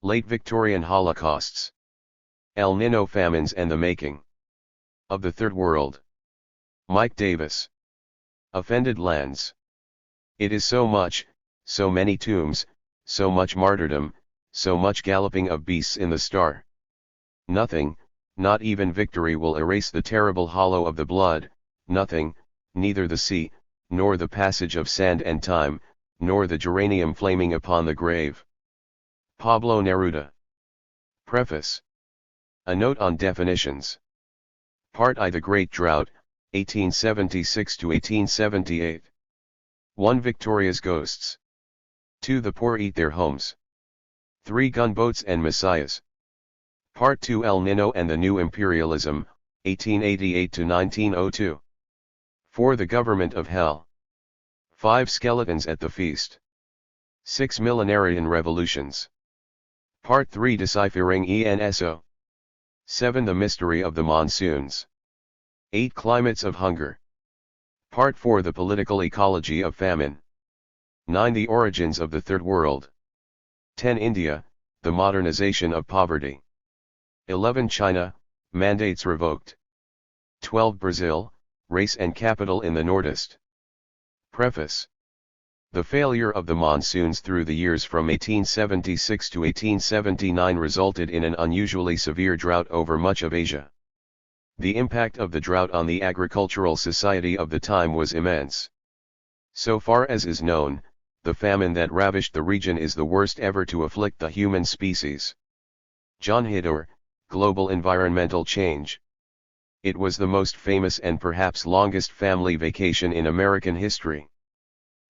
Late Victorian Holocausts. El Nino famines and the making of the Third World. Mike Davis. Offended lands. It is so much, so many tombs, so much martyrdom, so much galloping of beasts in the star. Nothing, not even victory will erase the terrible hollow of the blood, nothing, neither the sea, nor the passage of sand and time, nor the geranium flaming upon the grave. Pablo Neruda. Preface. A note on definitions. Part I. The Great Drought, 1876–1878. 1. Victoria's Ghosts. 2. The Poor Eat Their Homes. 3. Gunboats and Messiahs. Part 2. El Nino and the New Imperialism, 1888–1902. 4. The Government of Hell. 5. Skeletons at the Feast. 6. Millenarian Revolutions. Part 3. Deciphering ENSO. 7. The Mystery of the Monsoons. 8. Climates of Hunger. Part 4. The Political Ecology of Famine. 9. The Origins of the Third World. 10. India, the Modernization of Poverty. 11. China, Mandates Revoked. 12. Brazil, Race and Capital in the Nordist. Preface. The failure of the monsoons through the years from 1876 to 1879 resulted in an unusually severe drought over much of Asia. The impact of the drought on the agricultural society of the time was immense. So far as is known, the famine that ravished the region is the worst ever to afflict the human species. John Hidor, Global Environmental Change. It was the most famous and perhaps longest family vacation in American history.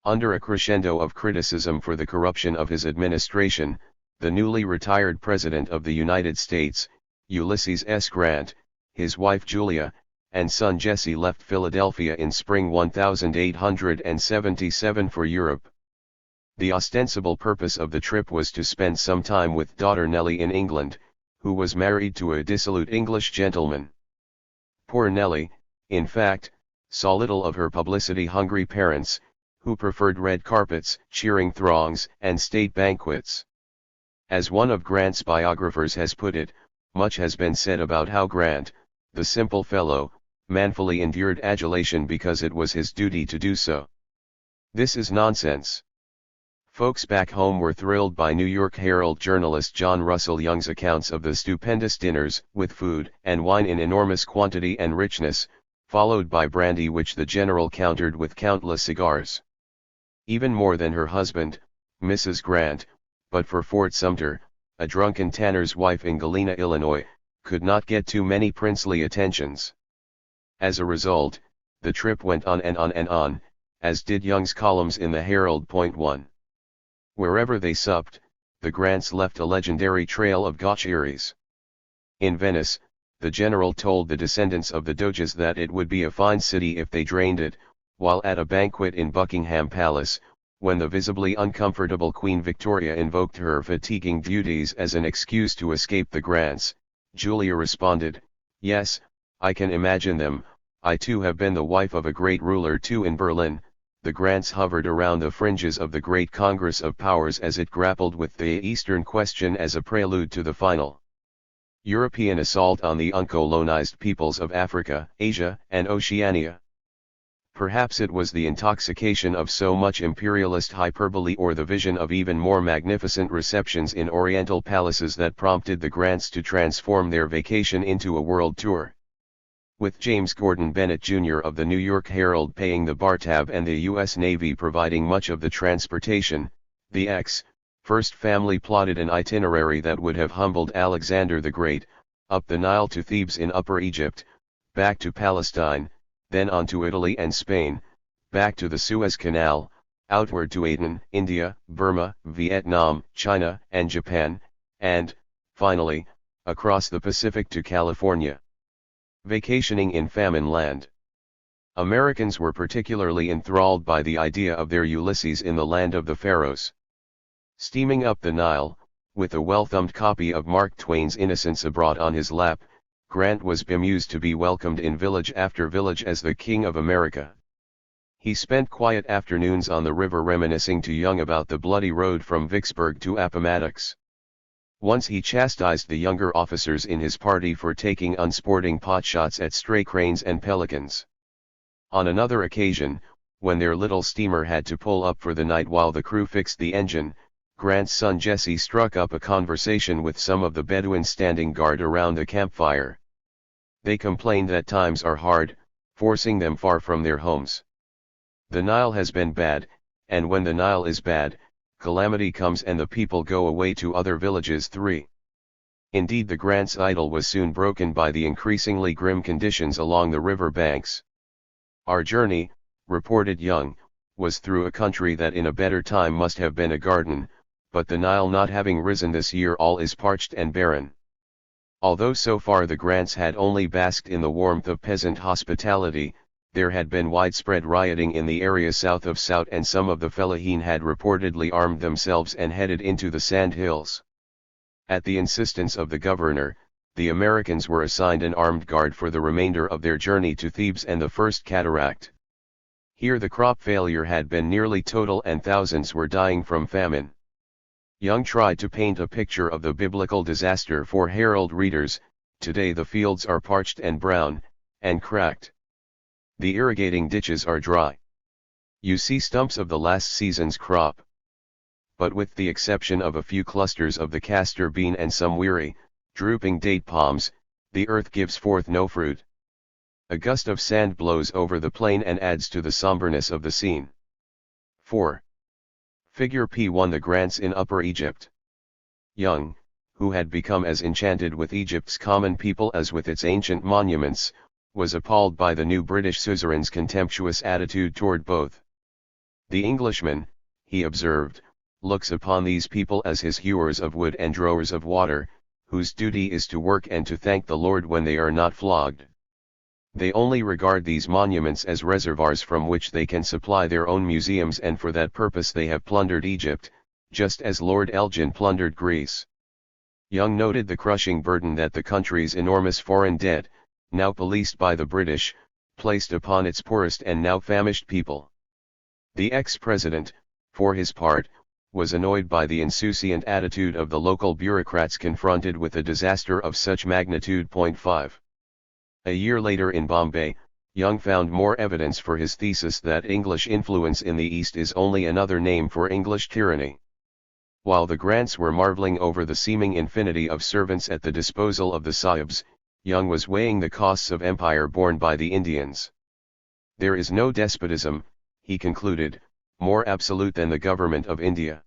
Under a crescendo of criticism for the corruption of his administration, the newly retired President of the United States, Ulysses S. Grant, his wife Julia, and son Jesse left Philadelphia in spring 1877 for Europe. The ostensible purpose of the trip was to spend some time with daughter Nellie in England, who was married to a dissolute English gentleman. Poor Nellie, in fact, saw little of her publicity-hungry parents, who preferred red carpets, cheering throngs, and state banquets. As one of Grant's biographers has put it, much has been said about how Grant, the simple fellow, manfully endured adulation because it was his duty to do so. This is nonsense. Folks back home were thrilled by New York Herald journalist John Russell Young's accounts of the stupendous dinners, with food and wine in enormous quantity and richness, followed by brandy which the general countered with countless cigars. Even more than her husband, Mrs. Grant, but for Fort Sumter, a drunken tanner's wife in Galena, Illinois, could not get too many princely attentions. As a result, the trip went on and on and on, as did Young's columns in the Herald. 1. Wherever they supped, the Grants left a legendary trail of gaucheries. In Venice, the general told the descendants of the Doges that it would be a fine city if they drained it, while at a banquet in Buckingham Palace, when the visibly uncomfortable Queen Victoria invoked her fatiguing duties as an excuse to escape the Grants, Julia responded, "Yes, I can imagine them, I too have been the wife of a great ruler too." In Berlin, the Grants hovered around the fringes of the great Congress of Powers as it grappled with the Eastern question as a prelude to the final European assault on the uncolonized peoples of Africa, Asia, and Oceania. Perhaps it was the intoxication of so much imperialist hyperbole or the vision of even more magnificent receptions in Oriental palaces that prompted the Grants to transform their vacation into a world tour. With James Gordon Bennett Jr. of the New York Herald paying the bar tab and the U.S. Navy providing much of the transportation, the First Family plotted an itinerary that would have humbled Alexander the Great, up the Nile to Thebes in Upper Egypt, back to Palestine, then on to Italy and Spain, back to the Suez Canal, outward to Aden, India, Burma, Vietnam, China, and Japan, and, finally, across the Pacific to California. Vacationing in famine land. Americans were particularly enthralled by the idea of their Ulysses in the land of the Pharaohs. Steaming up the Nile, with a well-thumbed copy of Mark Twain's Innocents Abroad on his lap, Grant was bemused to be welcomed in village after village as the King of America. He spent quiet afternoons on the river reminiscing to Young about the bloody road from Vicksburg to Appomattox. Once he chastised the younger officers in his party for taking unsporting potshots at stray cranes and pelicans. On another occasion, when their little steamer had to pull up for the night while the crew fixed the engine, Grant's son Jesse struck up a conversation with some of the Bedouins standing guard around the campfire. They complained that times are hard, forcing them far from their homes. The Nile has been bad, and when the Nile is bad, calamity comes and the people go away to other villages. 3. Indeed, the Grant's idyll was soon broken by the increasingly grim conditions along the river banks. Our journey, reported Young, was through a country that in a better time must have been a garden, but the Nile not having risen this year, all is parched and barren. Although so far the Grants had only basked in the warmth of peasant hospitality, there had been widespread rioting in the area south of Sout, and some of the Fellahin had reportedly armed themselves and headed into the sand hills. At the insistence of the governor, the Americans were assigned an armed guard for the remainder of their journey to Thebes and the First Cataract. Here the crop failure had been nearly total and thousands were dying from famine. Young tried to paint a picture of the biblical disaster for Herald readers. Today the fields are parched and brown, and cracked. The irrigating ditches are dry. You see stumps of the last season's crop. But with the exception of a few clusters of the castor bean and some weary, drooping date palms, the earth gives forth no fruit. A gust of sand blows over the plain and adds to the somberness of the scene. 4. Figure P1. The Grants in Upper Egypt. Young, who had become as enchanted with Egypt's common people as with its ancient monuments, was appalled by the new British suzerain's contemptuous attitude toward both. The Englishman, he observed, looks upon these people as his hewers of wood and drawers of water, whose duty is to work and to thank the Lord when they are not flogged. They only regard these monuments as reservoirs from which they can supply their own museums, and for that purpose they have plundered Egypt, just as Lord Elgin plundered Greece. Young noted the crushing burden that the country's enormous foreign debt, now policed by the British, placed upon its poorest and now famished people. The ex-president, for his part, was annoyed by the insouciant attitude of the local bureaucrats confronted with a disaster of such magnitude. 5. A year later in Bombay, Young found more evidence for his thesis that English influence in the East is only another name for English tyranny. While the Grants were marveling over the seeming infinity of servants at the disposal of the Sahibs, Young was weighing the costs of empire borne by the Indians. There is no despotism, he concluded, more absolute than the government of India.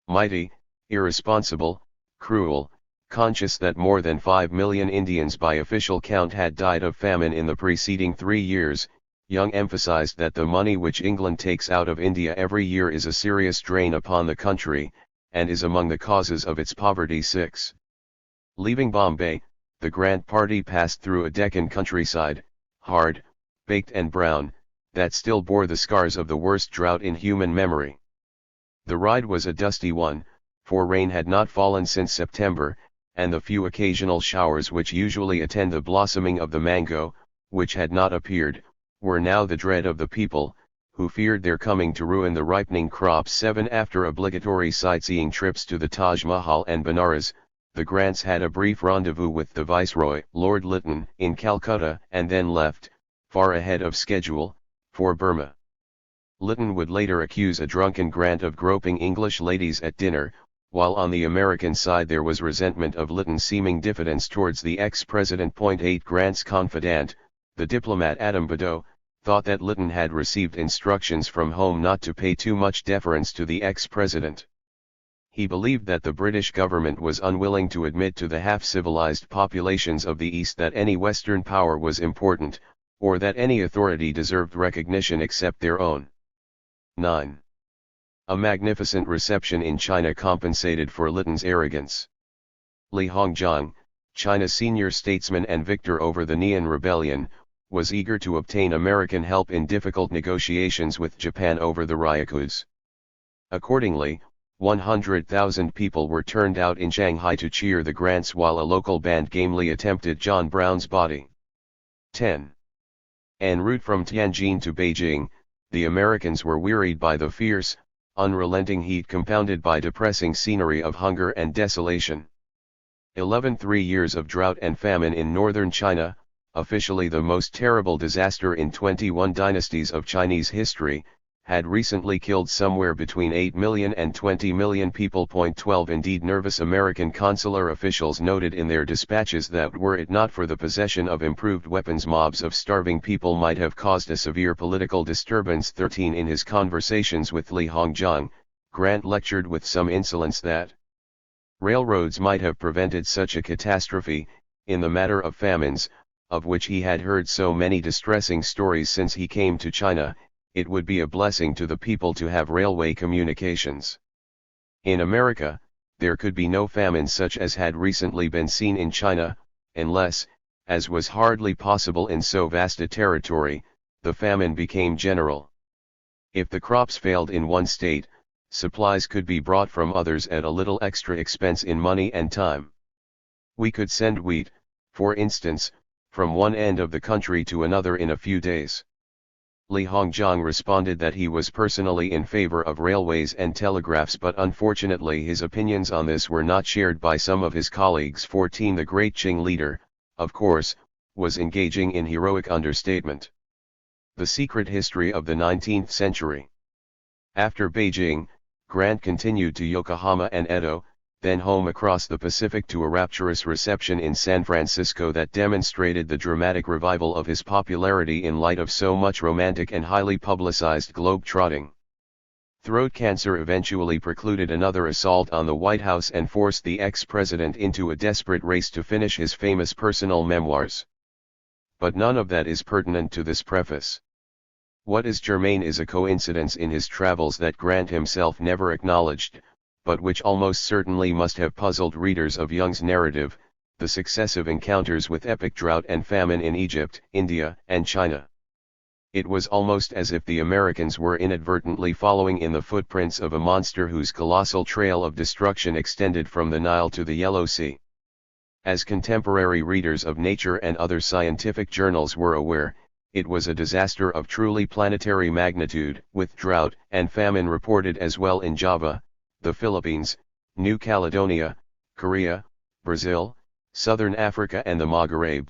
Mighty, irresponsible, cruel, conscious that more than 5 million Indians by official count had died of famine in the preceding 3 years, Young emphasized that the money which England takes out of India every year is a serious drain upon the country, and is among the causes of its poverty. 6. Leaving Bombay, the Grant party passed through a Deccan countryside, hard, baked and brown, that still bore the scars of the worst drought in human memory. The ride was a dusty one, for rain had not fallen since September, and the few occasional showers which usually attend the blossoming of the mango, which had not appeared, were now the dread of the people, who feared their coming to ruin the ripening crops. 7. After obligatory sightseeing trips to the Taj Mahal and Benares, the Grants had a brief rendezvous with the Viceroy, Lord Lytton, in Calcutta, and then left, far ahead of schedule, for Burma. Lytton would later accuse a drunken Grant of groping English ladies at dinner, while on the American side there was resentment of Lytton's seeming diffidence towards the ex-president. 8. Grant's confidant, the diplomat Adam Badeau, thought that Lytton had received instructions from home not to pay too much deference to the ex-president. He believed that the British government was unwilling to admit to the half-civilized populations of the East that any Western power was important, or that any authority deserved recognition except their own. 9. A magnificent reception in China compensated for Lytton's arrogance. Li Hongzhang, China's senior statesman and victor over the Nian Rebellion, was eager to obtain American help in difficult negotiations with Japan over the Ryukyus. Accordingly, 100,000 people were turned out in Shanghai to cheer the Grants while a local band gamely attempted John Brown's body. 10. En route from Tianjin to Beijing, the Americans were wearied by the fierce, unrelenting heat compounded by depressing scenery of hunger and desolation. 3 years of drought and famine in northern China, officially the most terrible disaster in 21 dynasties of Chinese history, had recently killed somewhere between 8 million and 20 million people. 12 Indeed, nervous American consular officials noted in their dispatches that were it not for the possession of improved weapons, mobs of starving people might have caused a severe political disturbance. 13 In his conversations with Li Hongzhang, Grant lectured with some insolence that railroads might have prevented such a catastrophe. In the matter of famines, of which he had heard so many distressing stories since he came to China, it would be a blessing to the people to have railway communications. In America, there could be no famine such as had recently been seen in China, unless, as was hardly possible in so vast a territory, the famine became general. If the crops failed in one state, supplies could be brought from others at a little extra expense in money and time. We could send wheat, for instance, from one end of the country to another in a few days. Li Hongzhang responded that he was personally in favor of railways and telegraphs, but unfortunately his opinions on this were not shared by some of his colleagues. 14 The great Qing leader, of course, was engaging in heroic understatement. The secret history of the 19th century. After Beijing, Grant continued to Yokohama and Edo, then home across the Pacific to a rapturous reception in San Francisco that demonstrated the dramatic revival of his popularity in light of so much romantic and highly publicized globe-trotting. Throat cancer eventually precluded another assault on the White House and forced the ex-president into a desperate race to finish his famous personal memoirs. But none of that is pertinent to this preface. What is germane is a coincidence in his travels that Grant himself never acknowledged, but which almost certainly must have puzzled readers of Young's narrative, the successive encounters with epic drought and famine in Egypt, India, and China. It was almost as if the Americans were inadvertently following in the footprints of a monster whose colossal trail of destruction extended from the Nile to the Yellow Sea. As contemporary readers of Nature and other scientific journals were aware, it was a disaster of truly planetary magnitude, with drought and famine reported as well in Java, the Philippines, New Caledonia, Korea, Brazil, Southern Africa and the Maghreb.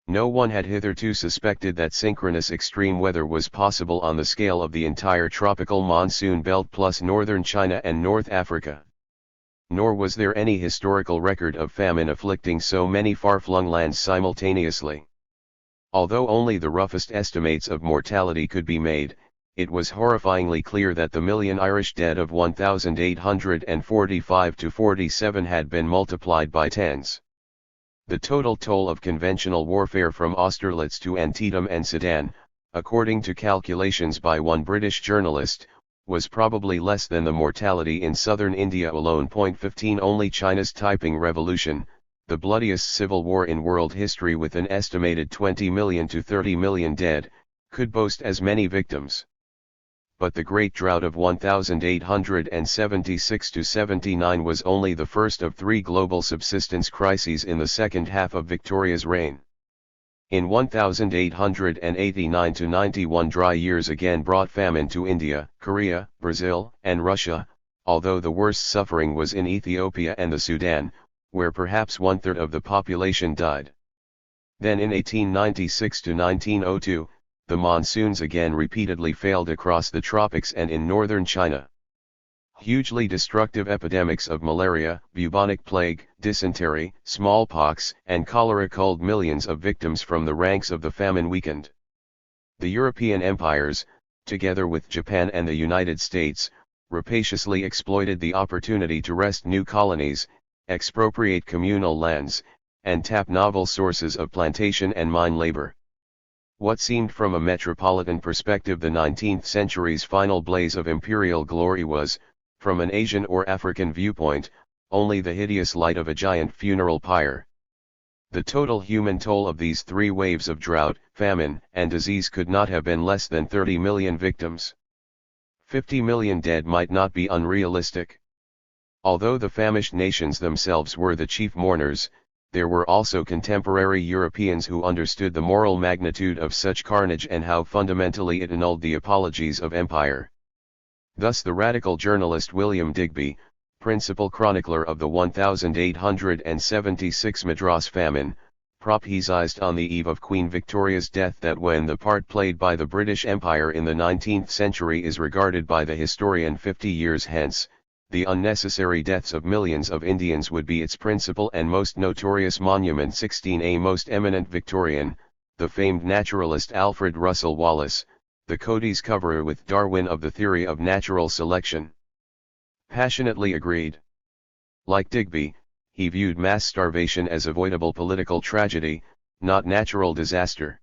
No one had hitherto suspected that synchronous extreme weather was possible on the scale of the entire tropical monsoon belt plus northern China and North Africa. Nor was there any historical record of famine afflicting so many far-flung lands simultaneously. Although only the roughest estimates of mortality could be made, it was horrifyingly clear that the million Irish dead of 1845 to 47 had been multiplied by tens. The total toll of conventional warfare from Austerlitz to Antietam and Sedan, according to calculations by one British journalist, was probably less than the mortality in southern India alone. 15 Only China's Taiping Revolution, the bloodiest civil war in world history with an estimated 20 million to 30 million dead, could boast as many victims. But the Great Drought of 1876–79 was only the first of three global subsistence crises in the second half of Victoria's reign. In 1889–91 dry years again brought famine to India, Korea, Brazil, and Russia, although the worst suffering was in Ethiopia and the Sudan, where perhaps one-third of the population died. Then in 1896–1902, the monsoons again repeatedly failed across the tropics and in northern China. Hugely destructive epidemics of malaria, bubonic plague, dysentery, smallpox, and cholera culled millions of victims from the ranks of the famine weakened. The European empires, together with Japan and the United States, rapaciously exploited the opportunity to wrest new colonies, expropriate communal lands, and tap novel sources of plantation and mine labor. What seemed from a metropolitan perspective the 19th century's final blaze of imperial glory was, from an Asian or African viewpoint, only the hideous light of a giant funeral pyre. The total human toll of these three waves of drought, famine, and disease could not have been less than 30 million victims. 50 million dead might not be unrealistic. Although the famished nations themselves were the chief mourners, there were also contemporary Europeans who understood the moral magnitude of such carnage and how fundamentally it annulled the apologies of empire. Thus the radical journalist William Digby, principal chronicler of the 1876 Madras famine, prophesied on the eve of Queen Victoria's death that when the part played by the British Empire in the 19th century is regarded by the historian 50 years hence, the unnecessary deaths of millions of Indians would be its principal and most notorious monument. 16. A most eminent Victorian, the famed naturalist Alfred Russel Wallace, the Cody's coverer with Darwin of the theory of natural selection, passionately agreed. Like Digby, he viewed mass starvation as avoidable political tragedy, not natural disaster.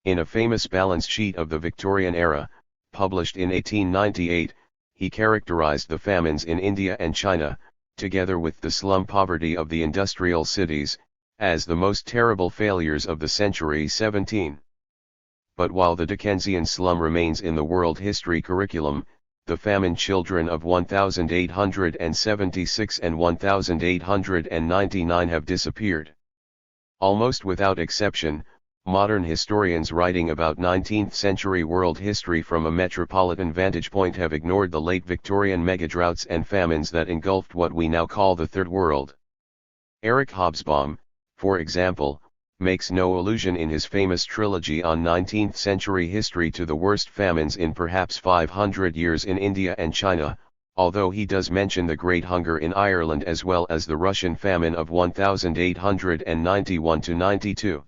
In a famous balance sheet of the Victorian era, published in 1898, he characterized the famines in India and China, together with the slum poverty of the industrial cities, as the most terrible failures of the century 17. But while the Dickensian slum remains in the world history curriculum, the famine children of 1876 and 1899 have disappeared. Almost without exception, modern historians writing about 19th century world history from a metropolitan vantage point have ignored the late Victorian megadroughts and famines that engulfed what we now call the Third World. Eric Hobsbawm, for example, makes no allusion in his famous trilogy on 19th century history to the worst famines in perhaps 500 years in India and China, although he does mention the Great Hunger in Ireland as well as the Russian famine of 1891–92.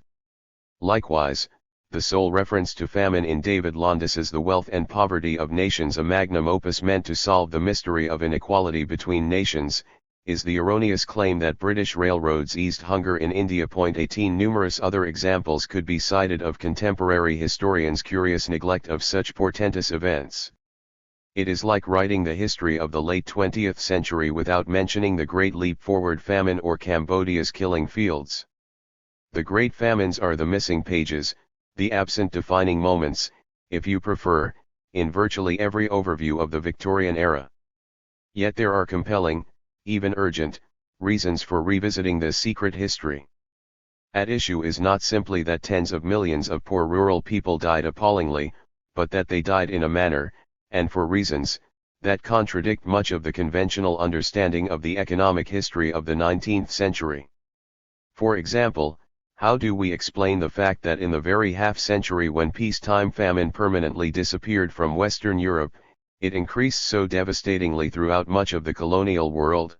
Likewise, the sole reference to famine in David Landis's The Wealth and Poverty of Nations, a magnum opus meant to solve the mystery of inequality between nations, is the erroneous claim that British railroads eased hunger in India. 18. Numerous other examples could be cited of contemporary historians' curious neglect of such portentous events. It is like writing the history of the late 20th century without mentioning the Great Leap Forward famine or Cambodia's killing fields. The great famines are the missing pages, the absent defining moments, if you prefer, in virtually every overview of the Victorian era. Yet there are compelling, even urgent, reasons for revisiting this secret history. At issue is not simply that tens of millions of poor rural people died appallingly, but that they died in a manner, and for reasons, that contradict much of the conventional understanding of the economic history of the 19th century. For example, how do we explain the fact that in the very half-century when peacetime famine permanently disappeared from Western Europe, it increased so devastatingly throughout much of the colonial world?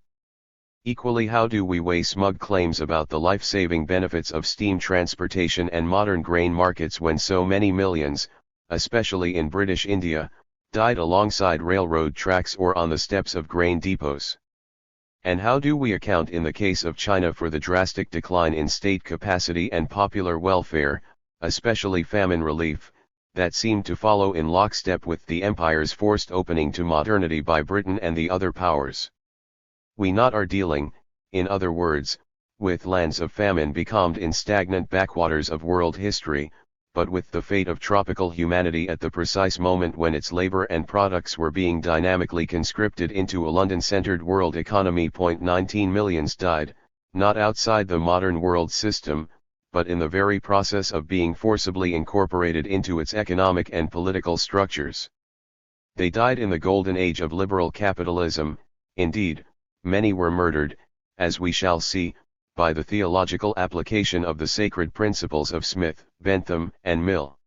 Equally, how do we weigh smug claims about the life-saving benefits of steam transportation and modern grain markets when so many millions, especially in British India, died alongside railroad tracks or on the steps of grain depots? And how do we account in the case of China for the drastic decline in state capacity and popular welfare, especially famine relief, that seemed to follow in lockstep with the empire's forced opening to modernity by Britain and the other powers? We not are dealing, in other words, with lands of famine becalmed in stagnant backwaters of world history, but with the fate of tropical humanity at the precise moment when its labor and products were being dynamically conscripted into a London-centered world economy. 19 millions died, not outside the modern world system, but in the very process of being forcibly incorporated into its economic and political structures. They died in the golden age of liberal capitalism. Indeed, many were murdered, as we shall see, by the theological application of the sacred principles of Smith, Bentham, and Mill.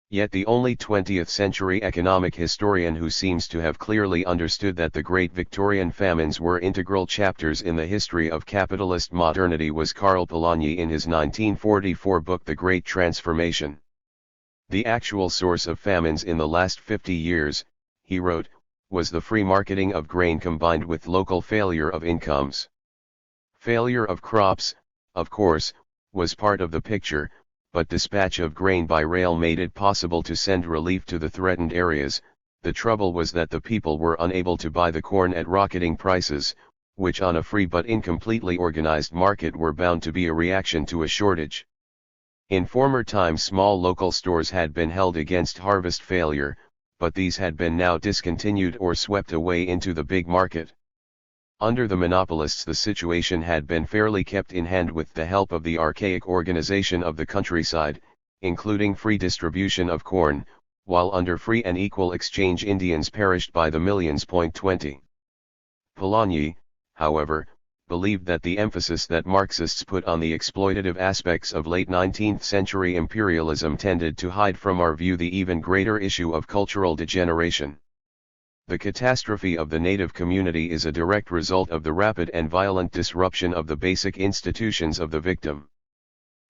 Yet the only 20th century economic historian who seems to have clearly understood that the great Victorian famines were integral chapters in the history of capitalist modernity was Karl Polanyi in his 1944 book The Great Transformation. The actual source of famines in the last 50 years, he wrote, was the free marketing of grain combined with local failure of incomes. Failure of crops, of course, was part of the picture, but dispatch of grain by rail made it possible to send relief to the threatened areas. The trouble was that the people were unable to buy the corn at rocketing prices, which on a free but incompletely organized market were bound to be a reaction to a shortage. In former times small local stores had been held against harvest failure, but these had been now discontinued or swept away into the big market. Under the monopolists the situation had been fairly kept in hand with the help of the archaic organization of the countryside, including free distribution of corn, while under free and equal exchange Indians perished by the millions. 20. Polanyi, however, believed that the emphasis that Marxists put on the exploitative aspects of late 19th century imperialism tended to hide from our view the even greater issue of cultural degeneration. The catastrophe of the native community is a direct result of the rapid and violent disruption of the basic institutions of the victim.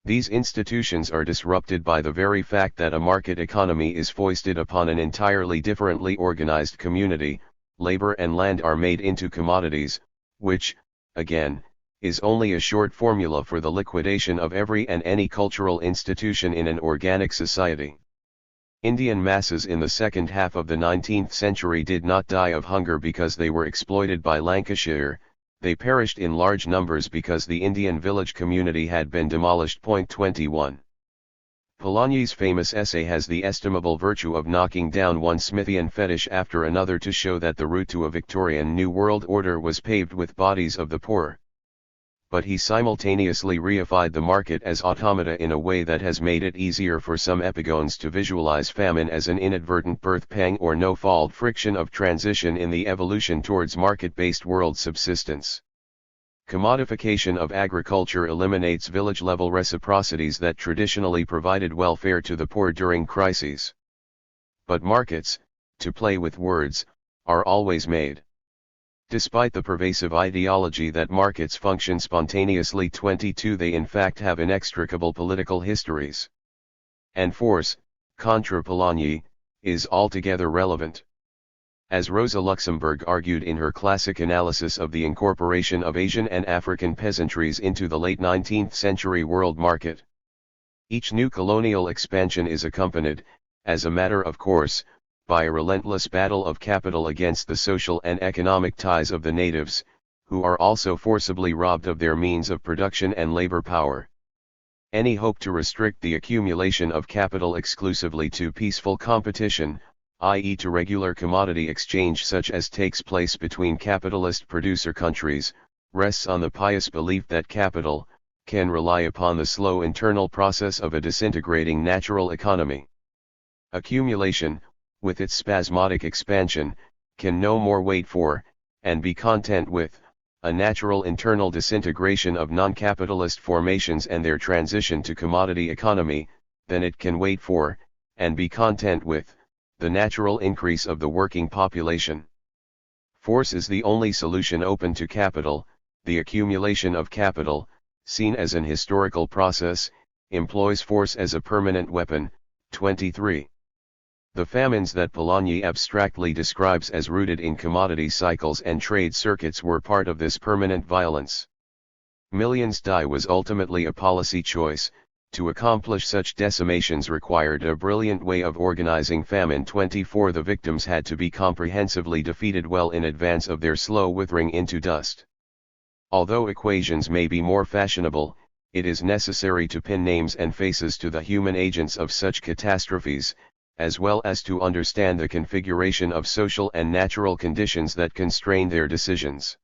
These institutions are disrupted by the very fact that a market economy is foisted upon an entirely differently organized community. Labor and land are made into commodities, which, again, is only a short formula for the liquidation of every and any cultural institution in an organic society. Indian masses in the second half of the 19th century did not die of hunger because they were exploited by Lancashire, they perished in large numbers because the Indian village community had been demolished. 21. Polanyi's famous essay has the estimable virtue of knocking down one Smithian fetish after another to show that the route to a Victorian New World Order was paved with bodies of the poor. But he simultaneously reified the market as automata in a way that has made it easier for some epigones to visualize famine as an inadvertent birth pang or no-fault friction of transition in the evolution towards market-based world subsistence. Commodification of agriculture eliminates village-level reciprocities that traditionally provided welfare to the poor during crises. But markets, to play with words, are always made. Despite the pervasive ideology that markets function spontaneously. 22 They in fact have inextricable political histories. And force, contra Polanyi, is altogether relevant. As Rosa Luxemburg argued in her classic analysis of the incorporation of Asian and African peasantries into the late 19th century world market, each new colonial expansion is accompanied, as a matter of course, by a relentless battle of capital against the social and economic ties of the natives, who are also forcibly robbed of their means of production and labor power. Any hope to restrict the accumulation of capital exclusively to peaceful competition, i.e. to regular commodity exchange such as takes place between capitalist producer countries, rests on the pious belief that capital can rely upon the slow internal process of a disintegrating natural economy. Accumulation, with its spasmodic expansion, can no more wait for, and be content with, a natural internal disintegration of non-capitalist formations and their transition to commodity economy, than it can wait for, and be content with, the natural increase of the working population. Force is the only solution open to capital. The accumulation of capital, seen as an historical process, employs force as a permanent weapon. 23. The famines that Polanyi abstractly describes as rooted in commodity cycles and trade circuits were part of this permanent violence. Millions die was ultimately a policy choice. To accomplish such decimations required a brilliant way of organizing famine. 24. The victims had to be comprehensively defeated well in advance of their slow withering into dust. Although equations may be more fashionable, it is necessary to pin names and faces to the human agents of such catastrophes, as well as to understand the configuration of social and natural conditions that constrain their decisions.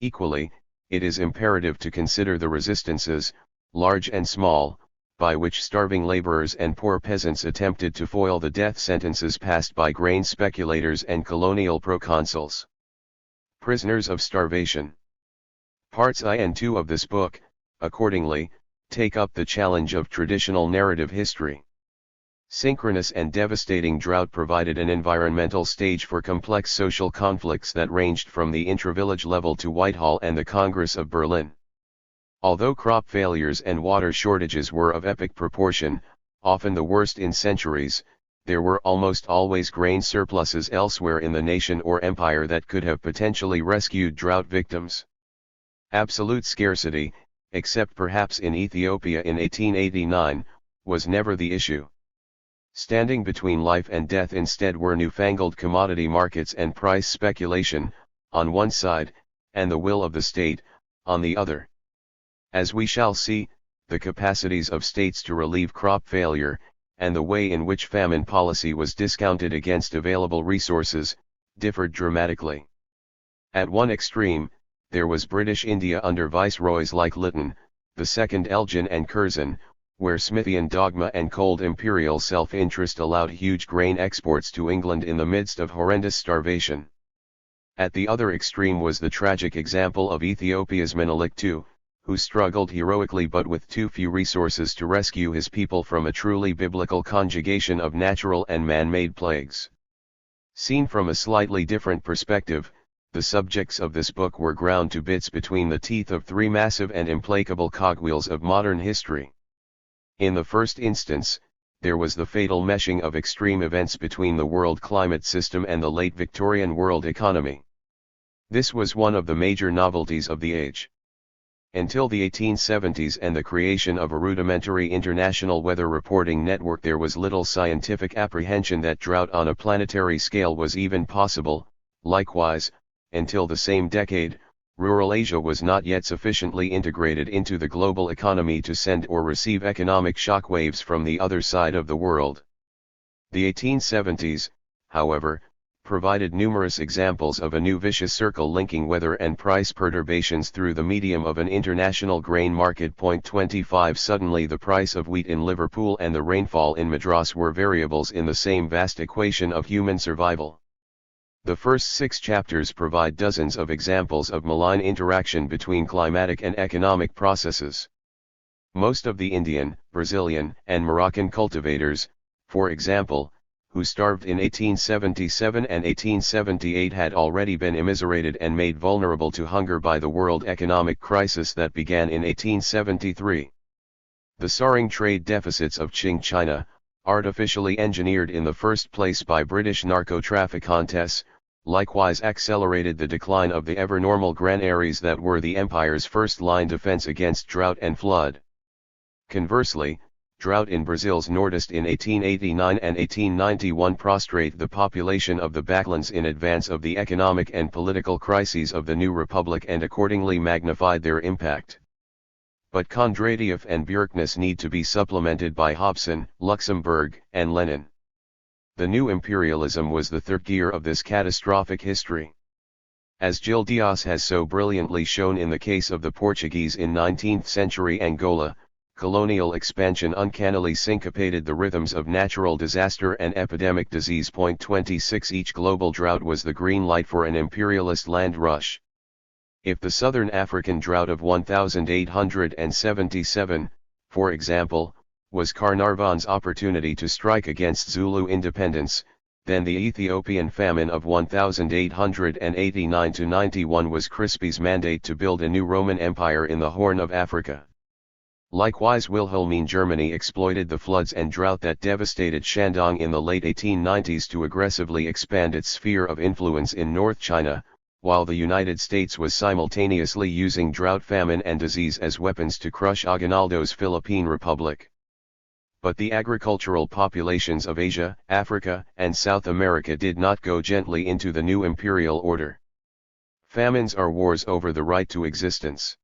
Equally, it is imperative to consider the resistances, large and small, by which starving laborers and poor peasants attempted to foil the death sentences passed by grain speculators and colonial proconsuls. Prisoners of starvation. Parts I and II of this book, accordingly, take up the challenge of traditional narrative history. Synchronous and devastating drought provided an environmental stage for complex social conflicts that ranged from the intra-village level to Whitehall and the Congress of Berlin. Although crop failures and water shortages were of epic proportion, often the worst in centuries, there were almost always grain surpluses elsewhere in the nation or empire that could have potentially rescued drought victims. Absolute scarcity, except perhaps in Ethiopia in 1889, was never the issue. Standing between life and death instead were newfangled commodity markets and price speculation, on one side, and the will of the state, on the other. As we shall see, the capacities of states to relieve crop failure, and the way in which famine policy was discounted against available resources, differed dramatically. At one extreme, there was British India under viceroys like Lytton, the second Elgin and Curzon, where Smithian dogma and cold imperial self-interest allowed huge grain exports to England in the midst of horrendous starvation. At the other extreme was the tragic example of Ethiopia's Menelik II, who struggled heroically but with too few resources to rescue his people from a truly biblical conjugation of natural and man-made plagues. Seen from a slightly different perspective, the subjects of this book were ground to bits between the teeth of three massive and implacable cogwheels of modern history. In the first instance, there was the fatal meshing of extreme events between the world climate system and the late Victorian world economy. This was one of the major novelties of the age. Until the 1870s and the creation of a rudimentary international weather reporting network, there was little scientific apprehension that drought on a planetary scale was even possible. Likewise, until the same decade, rural Asia was not yet sufficiently integrated into the global economy to send or receive economic shockwaves from the other side of the world. The 1870s, however, provided numerous examples of a new vicious circle linking weather and price perturbations through the medium of an international grain market. 25 Suddenly the price of wheat in Liverpool and the rainfall in Madras were variables in the same vast equation of human survival. The first 6 chapters provide dozens of examples of malign interaction between climatic and economic processes. Most of the Indian, Brazilian, and Moroccan cultivators, for example, who starved in 1877 and 1878 had already been immiserated and made vulnerable to hunger by the world economic crisis that began in 1873. The soaring trade deficits of Qing China, artificially engineered in the first place by British narco-trafficantes, likewise accelerated the decline of the ever-normal granaries that were the empire's first-line defense against drought and flood. Conversely, drought in Brazil's Nordeste in 1889 and 1891 prostrated the population of the backlands in advance of the economic and political crises of the new republic and accordingly magnified their impact. But Kondratiev and Bjerknes need to be supplemented by Hobson, Luxemburg, and Lenin. The new imperialism was the third gear of this catastrophic history. As Gil Dias has so brilliantly shown in the case of the Portuguese in 19th-century Angola, colonial expansion uncannily syncopated the rhythms of natural disaster and epidemic disease. 26 Each global drought was the green light for an imperialist land rush. If the southern African drought of 1877, for example, was Carnarvon's opportunity to strike against Zulu independence, then the Ethiopian famine of 1889–91 was Crispy's mandate to build a new Roman Empire in the Horn of Africa. Likewise, Wilhelmine Germany exploited the floods and drought that devastated Shandong in the late 1890s to aggressively expand its sphere of influence in North China, while the United States was simultaneously using drought, famine and disease as weapons to crush Aguinaldo's Philippine Republic. But the agricultural populations of Asia, Africa, and South America did not go gently into the new imperial order. Famines are wars over the right to existence.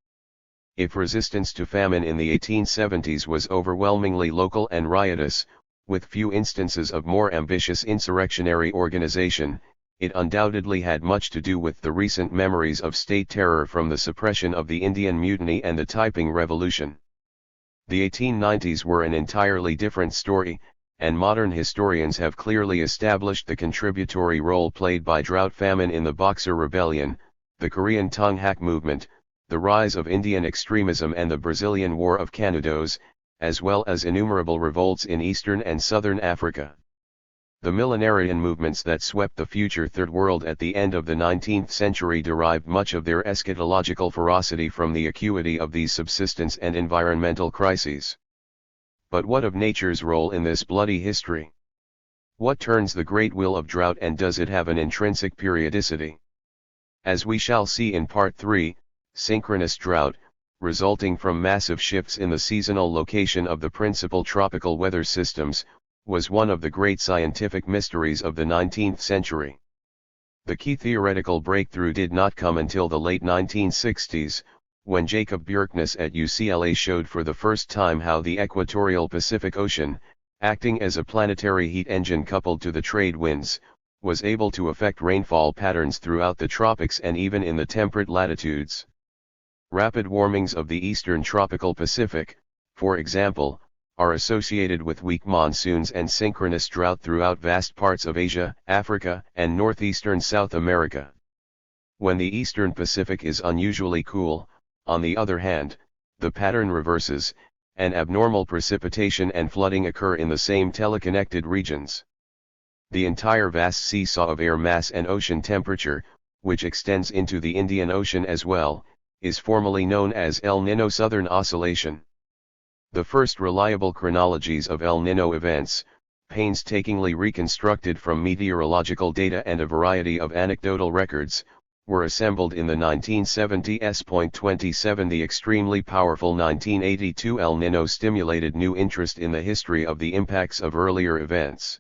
If resistance to famine in the 1870s was overwhelmingly local and riotous, with few instances of more ambitious insurrectionary organization, it undoubtedly had much to do with the recent memories of state terror from the suppression of the Indian Mutiny and the Taiping Revolution. The 1890s were an entirely different story, and modern historians have clearly established the contributory role played by drought famine in the Boxer Rebellion, the Korean Tonghak movement, the rise of Indian extremism and the Brazilian War of Canudos, as well as innumerable revolts in eastern and southern Africa. The millenarian movements that swept the future Third World at the end of the 19th century derived much of their eschatological ferocity from the acuity of these subsistence and environmental crises. But what of nature's role in this bloody history? What turns the great wheel of drought, and does it have an intrinsic periodicity? As we shall see in Part 3, synchronous drought, resulting from massive shifts in the seasonal location of the principal tropical weather systems, was one of the great scientific mysteries of the 19th century. The key theoretical breakthrough did not come until the late 1960s, when Jacob Bjerknes at UCLA showed for the first time how the equatorial Pacific Ocean, acting as a planetary heat engine coupled to the trade winds, was able to affect rainfall patterns throughout the tropics and even in the temperate latitudes. Rapid warmings of the eastern tropical Pacific, for example, are associated with weak monsoons and synchronous drought throughout vast parts of Asia, Africa, and northeastern South America. When the eastern Pacific is unusually cool, on the other hand, the pattern reverses, and abnormal precipitation and flooding occur in the same teleconnected regions. The entire vast seesaw of air mass and ocean temperature, which extends into the Indian Ocean as well, is formally known as El Nino Southern Oscillation. The first reliable chronologies of El Nino events, painstakingly reconstructed from meteorological data and a variety of anecdotal records, were assembled in the 1970s.27. The extremely powerful 1982 El Nino stimulated new interest in the history of the impacts of earlier events.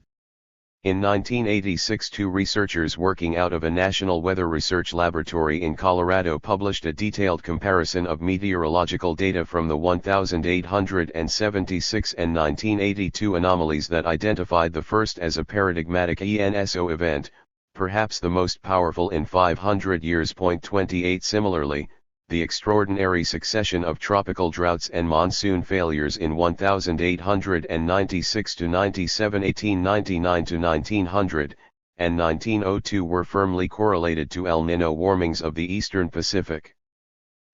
In 1986, two researchers working out of a National Weather Research Laboratory in Colorado published a detailed comparison of meteorological data from the 1876 and 1982 anomalies that identified the first as a paradigmatic ENSO event, perhaps the most powerful in 500 years. 28 Similarly, the extraordinary succession of tropical droughts and monsoon failures in 1896 to 97, 1899 to 1900, and 1902 were firmly correlated to El Nino warmings of the eastern Pacific.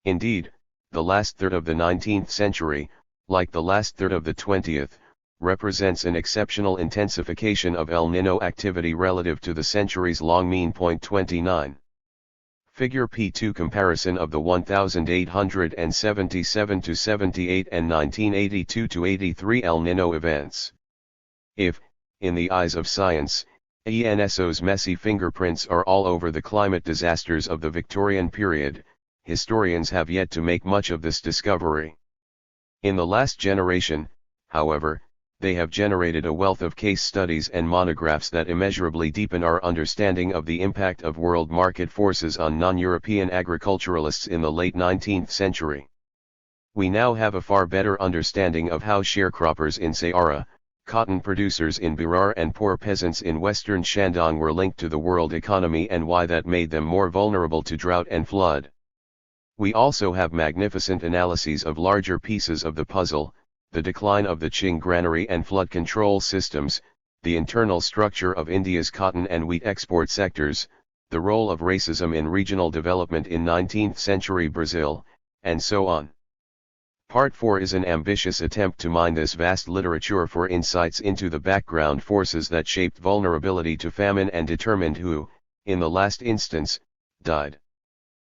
Indeed, the last third of the 19th century, like the last third of the 20th, represents an exceptional intensification of El Nino activity relative to the centuries-long mean. 29. Figure P2 comparison of the 1877 to 78 and 1982 to 83 El Nino events. If, in the eyes of science, ENSO's messy fingerprints are all over the climate disasters of the Victorian period, historians have yet to make much of this discovery. In the last generation, however, they have generated a wealth of case studies and monographs that immeasurably deepen our understanding of the impact of world market forces on non-European agriculturalists in the late 19th century. We now have a far better understanding of how sharecroppers in Sahara, cotton producers in Berar and poor peasants in western Shandong were linked to the world economy and why that made them more vulnerable to drought and flood. We also have magnificent analyses of larger pieces of the puzzle: the decline of the Qing granary and flood control systems, the internal structure of India's cotton and wheat export sectors, the role of racism in regional development in 19th century Brazil, and so on. Part 4 is an ambitious attempt to mine this vast literature for insights into the background forces that shaped vulnerability to famine and determined who, in the last instance, died.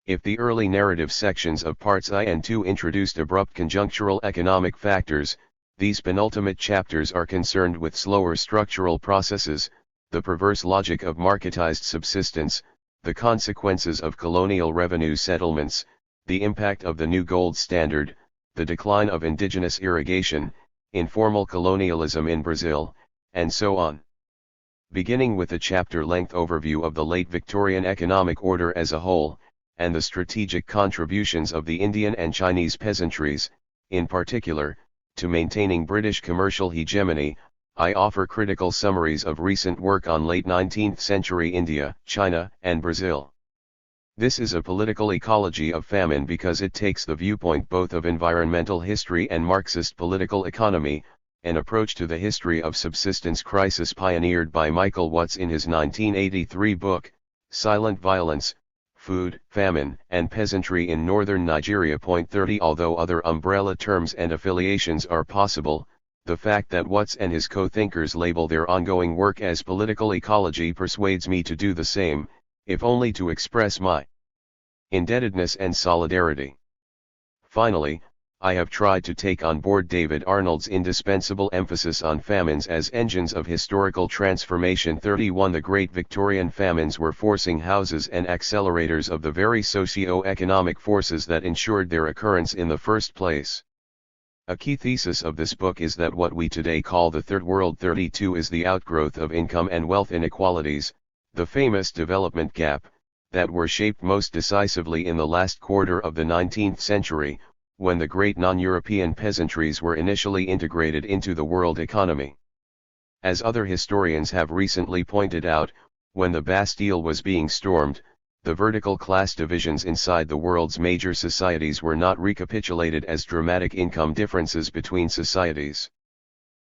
If the early narrative sections of Parts I and II introduced abrupt conjunctural economic factors, these penultimate chapters are concerned with slower structural processes, the perverse logic of marketized subsistence, the consequences of colonial revenue settlements, the impact of the new gold standard, the decline of indigenous irrigation, informal colonialism in Brazil, and so on. Beginning with a chapter-length overview of the late Victorian economic order as a whole, and the strategic contributions of the Indian and Chinese peasantries, in particular, to maintaining British commercial hegemony, I offer critical summaries of recent work on late 19th century India, China, and Brazil. This is a political ecology of famine because it takes the viewpoint both of environmental history and Marxist political economy, an approach to the history of subsistence crisis pioneered by Michael Watts in his 1983 book, Silent Violence, Food, Famine, and Peasantry in Northern Nigeria. 30 Although other umbrella terms and affiliations are possible, the fact that Watts and his co-thinkers label their ongoing work as political ecology persuades me to do the same, if only to express my indebtedness and solidarity. Finally, I have tried to take on board David Arnold's indispensable emphasis on famines as engines of historical transformation. 31 The great Victorian famines were forcing houses and accelerators of the very socio-economic forces that ensured their occurrence in the first place. A key thesis of this book is that what we today call the Third World 32 is the outgrowth of income and wealth inequalities, the famous development gap, that were shaped most decisively in the last quarter of the 19th century, when the great non-European peasantries were initially integrated into the world economy. As other historians have recently pointed out, when the Bastille was being stormed, the vertical class divisions inside the world's major societies were not recapitulated as dramatic income differences between societies.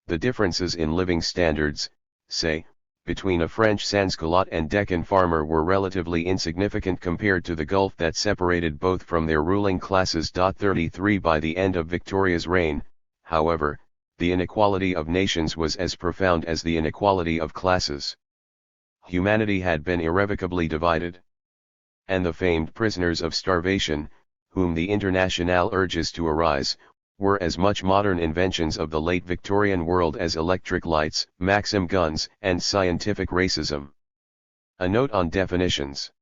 The differences in living standards, say, between a French sans-culotte and Deccan farmer were relatively insignificant compared to the gulf that separated both from their ruling classes. 33 By the end of Victoria's reign, however, the inequality of nations was as profound as the inequality of classes. Humanity had been irrevocably divided. And the famed prisoners of starvation, whom the Internationale urges to arise, were as much modern inventions of the late Victorian world as electric lights, Maxim guns, and scientific racism. A note on definitions.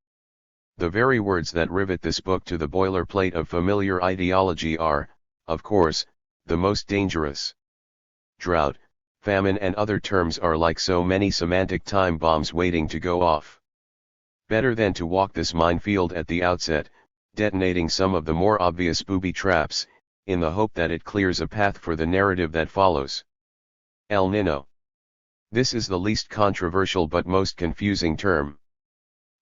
The very words that rivet this book to the boilerplate of familiar ideology are, of course, the most dangerous. Drought, famine and other terms are like so many semantic time bombs waiting to go off. Better than to walk this minefield at the outset, detonating some of the more obvious booby traps, in the hope that it clears a path for the narrative that follows. El Nino. This is the least controversial but most confusing term.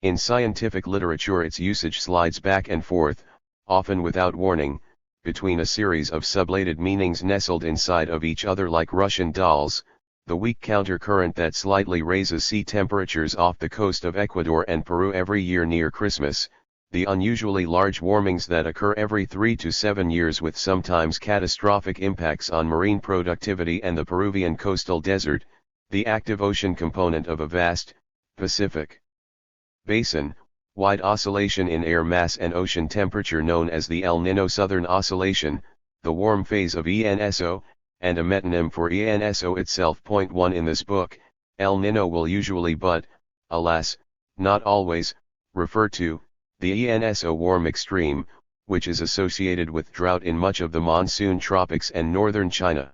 In scientific literature its usage slides back and forth, often without warning, between a series of sublated meanings nestled inside of each other like Russian dolls, the weak countercurrent that slightly raises sea temperatures off the coast of Ecuador and Peru every year near Christmas, the unusually large warmings that occur every 3 to 7 years with sometimes catastrophic impacts on marine productivity and the Peruvian coastal desert, the active ocean component of a vast, Pacific basin, wide oscillation in air mass and ocean temperature known as the El Niño Southern Oscillation, the warm phase of ENSO, and a metonym for ENSO itself. 1 In this book, El Niño will usually but, alas, not always, refer to the ENSO warm extreme, which is associated with drought in much of the monsoon tropics and northern China.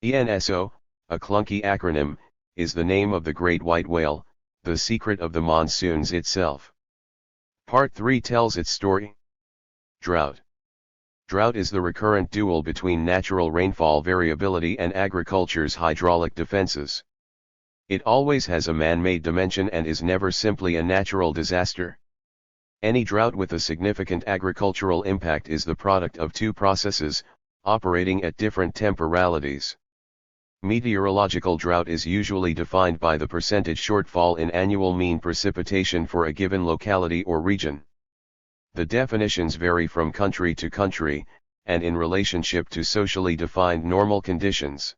ENSO, a clunky acronym, is the name of the great white whale, the secret of the monsoons itself. Part 3 tells its story. Drought. Drought is the recurrent duel between natural rainfall variability and agriculture's hydraulic defenses. It always has a man-made dimension and is never simply a natural disaster. Any drought with a significant agricultural impact is the product of two processes, operating at different temporalities. Meteorological drought is usually defined by the percentage shortfall in annual mean precipitation for a given locality or region. The definitions vary from country to country, and in relationship to socially defined normal conditions.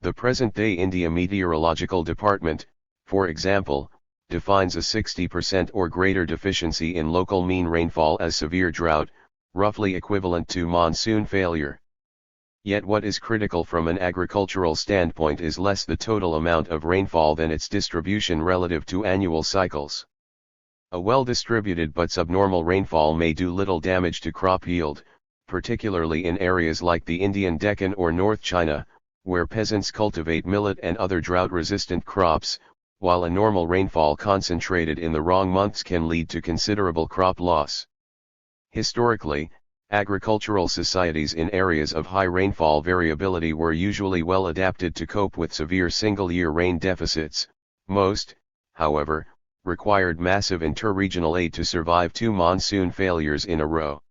The present-day India Meteorological Department, for example, defines a 60% or greater deficiency in local mean rainfall as severe drought, roughly equivalent to monsoon failure. Yet what is critical from an agricultural standpoint is less the total amount of rainfall than its distribution relative to annual cycles. A well-distributed but subnormal rainfall may do little damage to crop yield, particularly in areas like the Indian Deccan or North China, where peasants cultivate millet and other drought-resistant crops, while a normal rainfall concentrated in the wrong months can lead to considerable crop loss. Historically, agricultural societies in areas of high rainfall variability were usually well adapted to cope with severe single-year rain deficits. Most, however, required massive inter-regional aid to survive two monsoon failures in a row.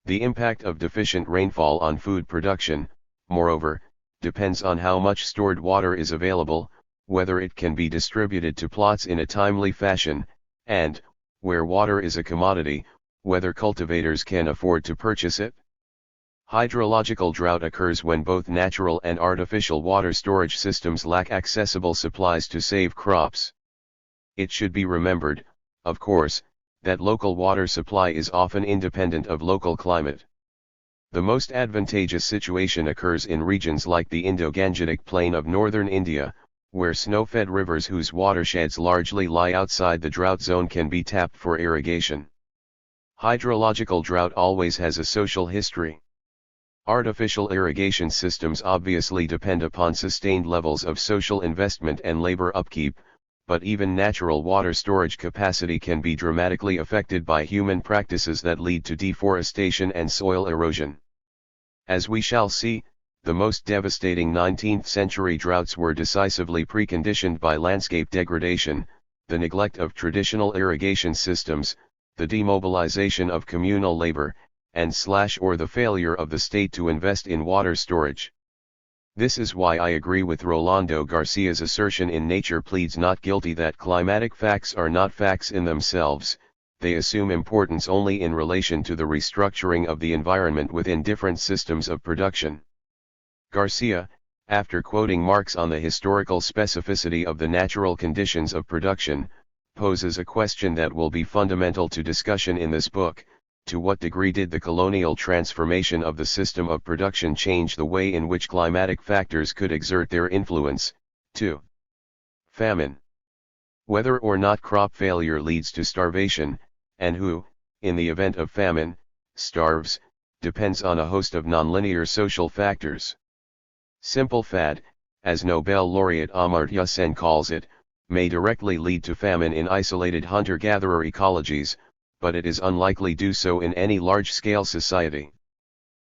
The impact of deficient rainfall on food production, moreover, depends on how much stored water is available, whether it can be distributed to plots in a timely fashion, and, where water is a commodity, whether cultivators can afford to purchase it. Hydrological drought occurs when both natural and artificial water storage systems lack accessible supplies to save crops. It should be remembered, of course, that local water supply is often independent of local climate. The most advantageous situation occurs in regions like the Indo-Gangetic Plain of northern India, where snow-fed rivers whose watersheds largely lie outside the drought zone can be tapped for irrigation. Hydrological drought always has a social history. Artificial irrigation systems obviously depend upon sustained levels of social investment and labor upkeep, but even natural water storage capacity can be dramatically affected by human practices that lead to deforestation and soil erosion. As we shall see, the most devastating 19th-century droughts were decisively preconditioned by landscape degradation, the neglect of traditional irrigation systems, the demobilization of communal labor, and/or the failure of the state to invest in water storage. This is why I agree with Rolando Garcia's assertion in Nature Pleads Not Guilty that climatic facts are not facts in themselves, they assume importance only in relation to the restructuring of the environment within different systems of production. Garcia, after quoting Marx on the historical specificity of the natural conditions of production, poses a question that will be fundamental to discussion in this book: to what degree did the colonial transformation of the system of production change the way in which climatic factors could exert their influence? 2. Famine. Whether or not crop failure leads to starvation, and who, in the event of famine, starves, depends on a host of nonlinear social factors. Simple fad, as Nobel laureate Amartya Sen calls it, may directly lead to famine in isolated hunter-gatherer ecologies, but it is unlikely do so in any large-scale society.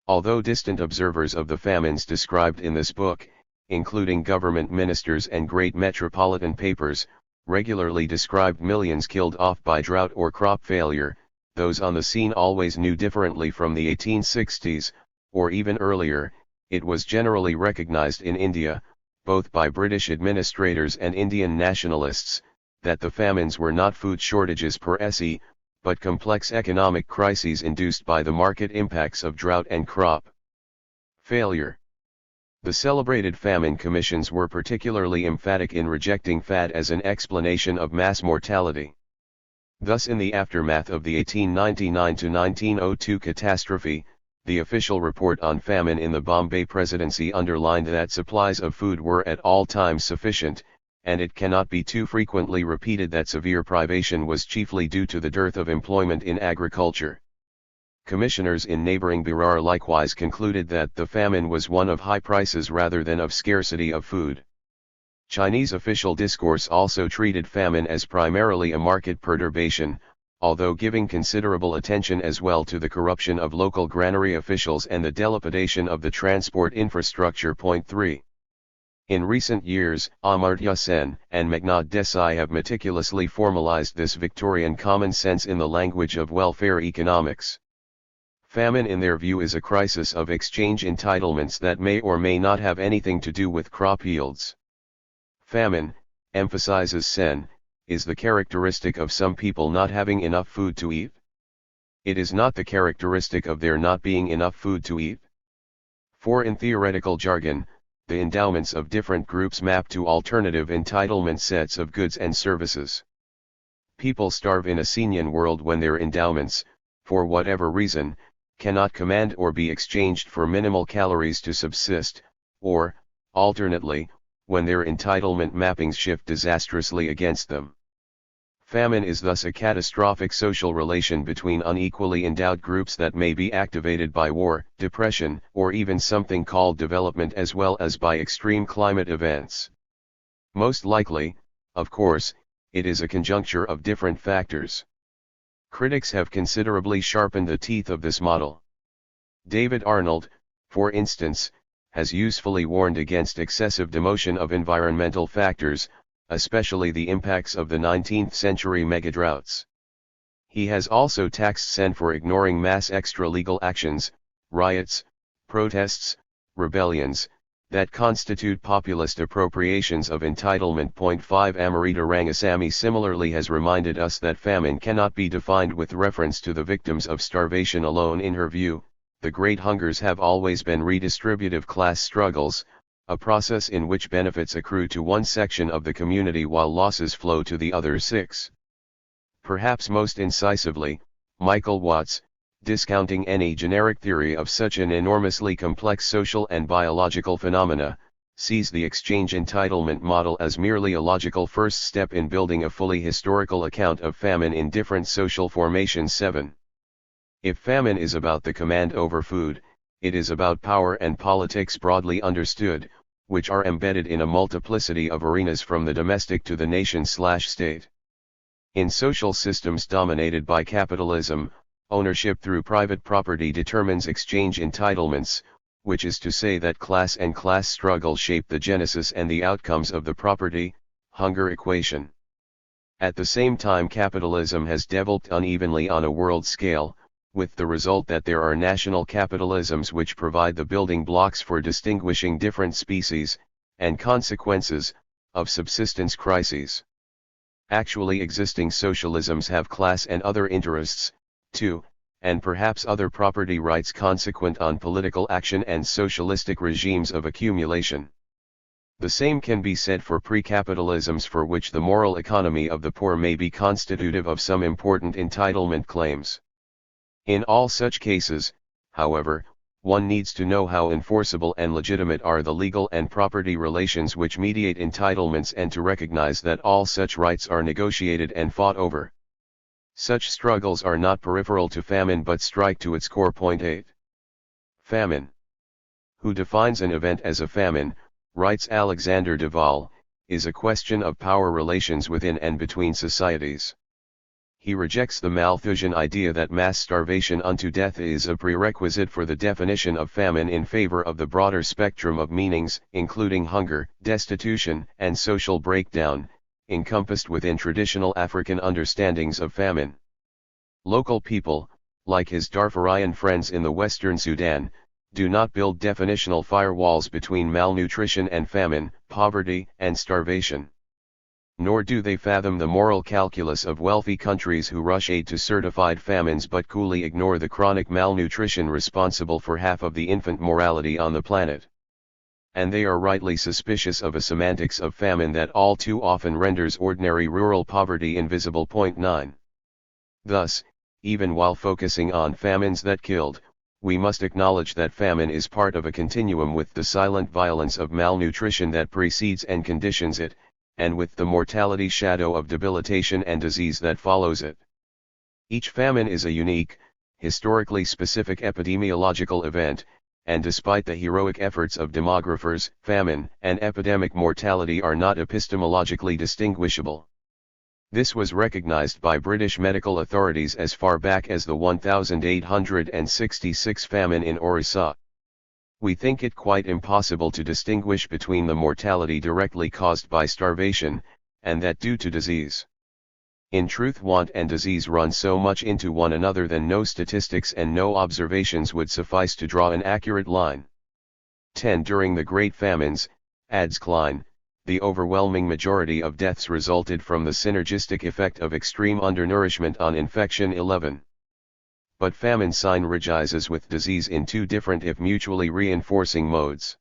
Although distant observers of the famines described in this book, including government ministers and great metropolitan papers, regularly described millions killed off by drought or crop failure, those on the scene always knew differently. From the 1860s, or even earlier, it was generally recognized in India, both by British administrators and Indian nationalists, that the famines were not food shortages per se, but complex economic crises induced by the market impacts of drought and crop failure. The celebrated famine commissions were particularly emphatic in rejecting fad as an explanation of mass mortality. Thus, in the aftermath of the 1899-1902 catastrophe, the official report on famine in the Bombay Presidency underlined that supplies of food were at all times sufficient, and it cannot be too frequently repeated that severe privation was chiefly due to the dearth of employment in agriculture. Commissioners in neighboring Berar likewise concluded that the famine was one of high prices rather than of scarcity of food. Chinese official discourse also treated famine as primarily a market perturbation, although giving considerable attention as well to the corruption of local granary officials and the dilapidation of the transport infrastructure. 3. In recent years, Amartya Sen and Meghnad Desai have meticulously formalized this Victorian common sense in the language of welfare economics. Famine, in their view, is a crisis of exchange entitlements that may or may not have anything to do with crop yields. Famine, emphasizes Sen, is the characteristic of some people not having enough food to eat. It is not the characteristic of there not being enough food to eat. For in theoretical jargon, the endowments of different groups map to alternative entitlement sets of goods and services. People starve in a Senian world when their endowments, for whatever reason, cannot command or be exchanged for minimal calories to subsist, or, alternately, when their entitlement mappings shift disastrously against them. Famine is thus a catastrophic social relation between unequally endowed groups that may be activated by war, depression, or even something called development, as well as by extreme climate events. Most likely, of course, it is a conjuncture of different factors. Critics have considerably sharpened the teeth of this model. David Arnold, for instance, has usefully warned against excessive demotion of environmental factors, especially the impacts of the 19th century megadroughts. He has also taxed Sen for ignoring mass extra-legal actions, riots, protests, rebellions, that constitute populist appropriations of entitlement. 5 Amrita Rangasamy similarly has reminded us that famine cannot be defined with reference to the victims of starvation alone. In her view, the great hungers have always been redistributive class struggles, a process in which benefits accrue to one section of the community while losses flow to the other. 6. Perhaps most incisively, Michael Watts, discounting any generic theory of such an enormously complex social and biological phenomena, sees the exchange entitlement model as merely a logical first step in building a fully historical account of famine in different social formations. 7. If famine is about the command over food, it is about power and politics broadly understood, which are embedded in a multiplicity of arenas from the domestic to the nation/state. In social systems dominated by capitalism, ownership through private property determines exchange entitlements, which is to say that class and class struggle shape the genesis and the outcomes of the property-hunger equation. At the same time, capitalism has developed unevenly on a world scale, with the result that there are national capitalisms which provide the building blocks for distinguishing different species, and consequences, of subsistence crises. Actually existing socialisms have class and other interests, too, and perhaps other property rights consequent on political action and socialistic regimes of accumulation. The same can be said for pre-capitalisms for which the moral economy of the poor may be constitutive of some important entitlement claims. In all such cases, however, one needs to know how enforceable and legitimate are the legal and property relations which mediate entitlements and to recognize that all such rights are negotiated and fought over. Such struggles are not peripheral to famine but strike to its core. Point 8. Famine. Who defines an event as a famine, writes Alexander Duval, is a question of power relations within and between societies. He rejects the Malthusian idea that mass starvation unto death is a prerequisite for the definition of famine in favor of the broader spectrum of meanings, including hunger, destitution, and social breakdown, encompassed within traditional African understandings of famine. Local people, like his Darfurian friends in the Western Sudan, do not build definitional firewalls between malnutrition and famine, poverty and starvation. Nor do they fathom the moral calculus of wealthy countries who rush aid to certified famines but coolly ignore the chronic malnutrition responsible for half of the infant mortality on the planet. And they are rightly suspicious of a semantics of famine that all too often renders ordinary rural poverty invisible. Point 9. Thus, even while focusing on famines that killed, we must acknowledge that famine is part of a continuum with the silent violence of malnutrition that precedes and conditions it, and with the mortality shadow of debilitation and disease that follows it. Each famine is a unique, historically specific epidemiological event, and despite the heroic efforts of demographers, famine and epidemic mortality are not epistemologically distinguishable. This was recognized by British medical authorities as far back as the 1866 famine in Orissa. We think it quite impossible to distinguish between the mortality directly caused by starvation, and that due to disease. In truth, want and disease run so much into one another that no statistics and no observations would suffice to draw an accurate line. 10. During the Great Famines, adds Klein, the overwhelming majority of deaths resulted from the synergistic effect of extreme undernourishment on infection. 11. But famine synergizes with disease in two different if mutually reinforcing modes.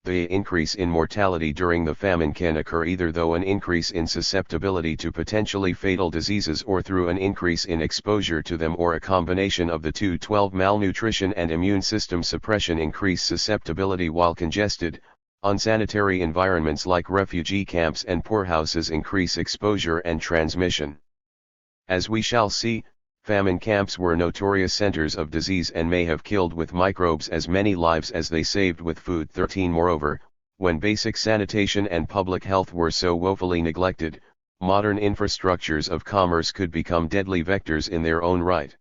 The increase in mortality during the famine can occur either through an increase in susceptibility to potentially fatal diseases or through an increase in exposure to them, or a combination of the two. 12. Malnutrition and immune system suppression increase susceptibility, while congested, unsanitary environments like refugee camps and poorhouses increase exposure and transmission. As we shall see, famine camps were notorious centers of disease and may have killed with microbes as many lives as they saved with food. 13. Moreover, when basic sanitation and public health were so woefully neglected, modern infrastructures of commerce could become deadly vectors in their own right.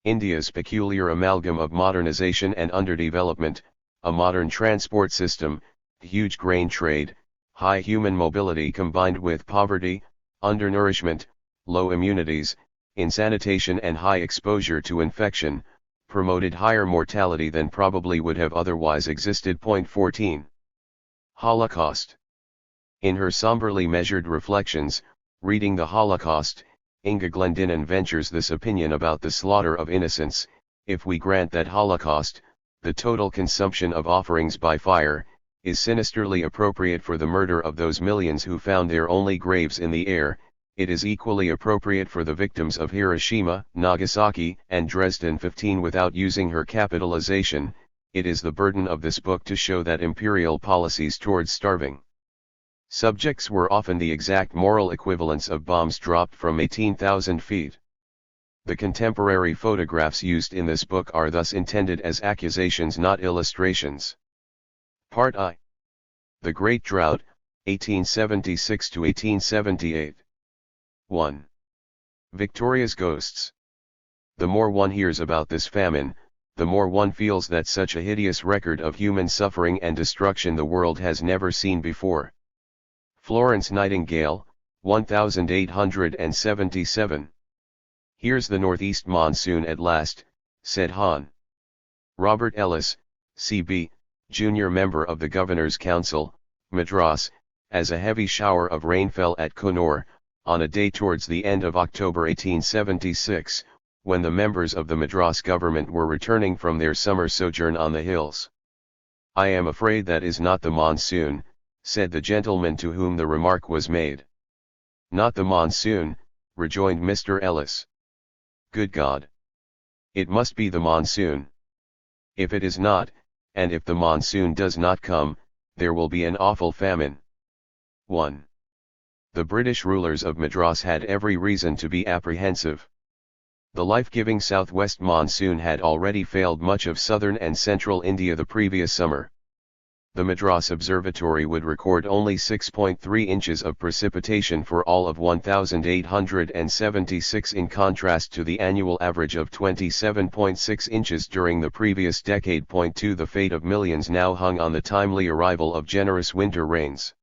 India's peculiar amalgam of modernization and underdevelopment, a modern transport system, huge grain trade, high human mobility combined with poverty, undernourishment, low immunities, insanitation and high exposure to infection, promoted higher mortality than probably would have otherwise existed. 14. Holocaust. In her somberly measured reflections, reading the Holocaust, Inga Glendinning ventures this opinion about the slaughter of innocents: if we grant that Holocaust, the total consumption of offerings by fire, is sinisterly appropriate for the murder of those millions who found their only graves in the air, it is equally appropriate for the victims of Hiroshima, Nagasaki, and Dresden. 15. Without using her capitalization, it is the burden of this book to show that imperial policies towards starving subjects were often the exact moral equivalents of bombs dropped from 18,000 feet. The contemporary photographs used in this book are thus intended as accusations, not illustrations. Part I. The Great Drought, 1876 to 1878. 1. Victoria's Ghosts. The more one hears about this famine, the more one feels that such a hideous record of human suffering and destruction the world has never seen before. Florence Nightingale, 1877. "Here's the northeast monsoon at last," said Hon. Robert Ellis, C.B., junior member of the Governor's Council, Madras, as a heavy shower of rain fell at Coonoor, on a day towards the end of October 1876, when the members of the Madras government were returning from their summer sojourn on the hills. "I am afraid that is not the monsoon," said the gentleman to whom the remark was made. "Not the monsoon," rejoined Mr. Ellis. "Good God! It must be the monsoon. If it is not, and if the monsoon does not come, there will be an awful famine." 1. The British rulers of Madras had every reason to be apprehensive. The life-giving southwest monsoon had already failed much of southern and central India the previous summer. The Madras Observatory would record only 6.3 inches of precipitation for all of 1,876 in contrast to the annual average of 27.6 inches during the previous decade. 2 The fate of millions now hung on the timely arrival of generous winter rains.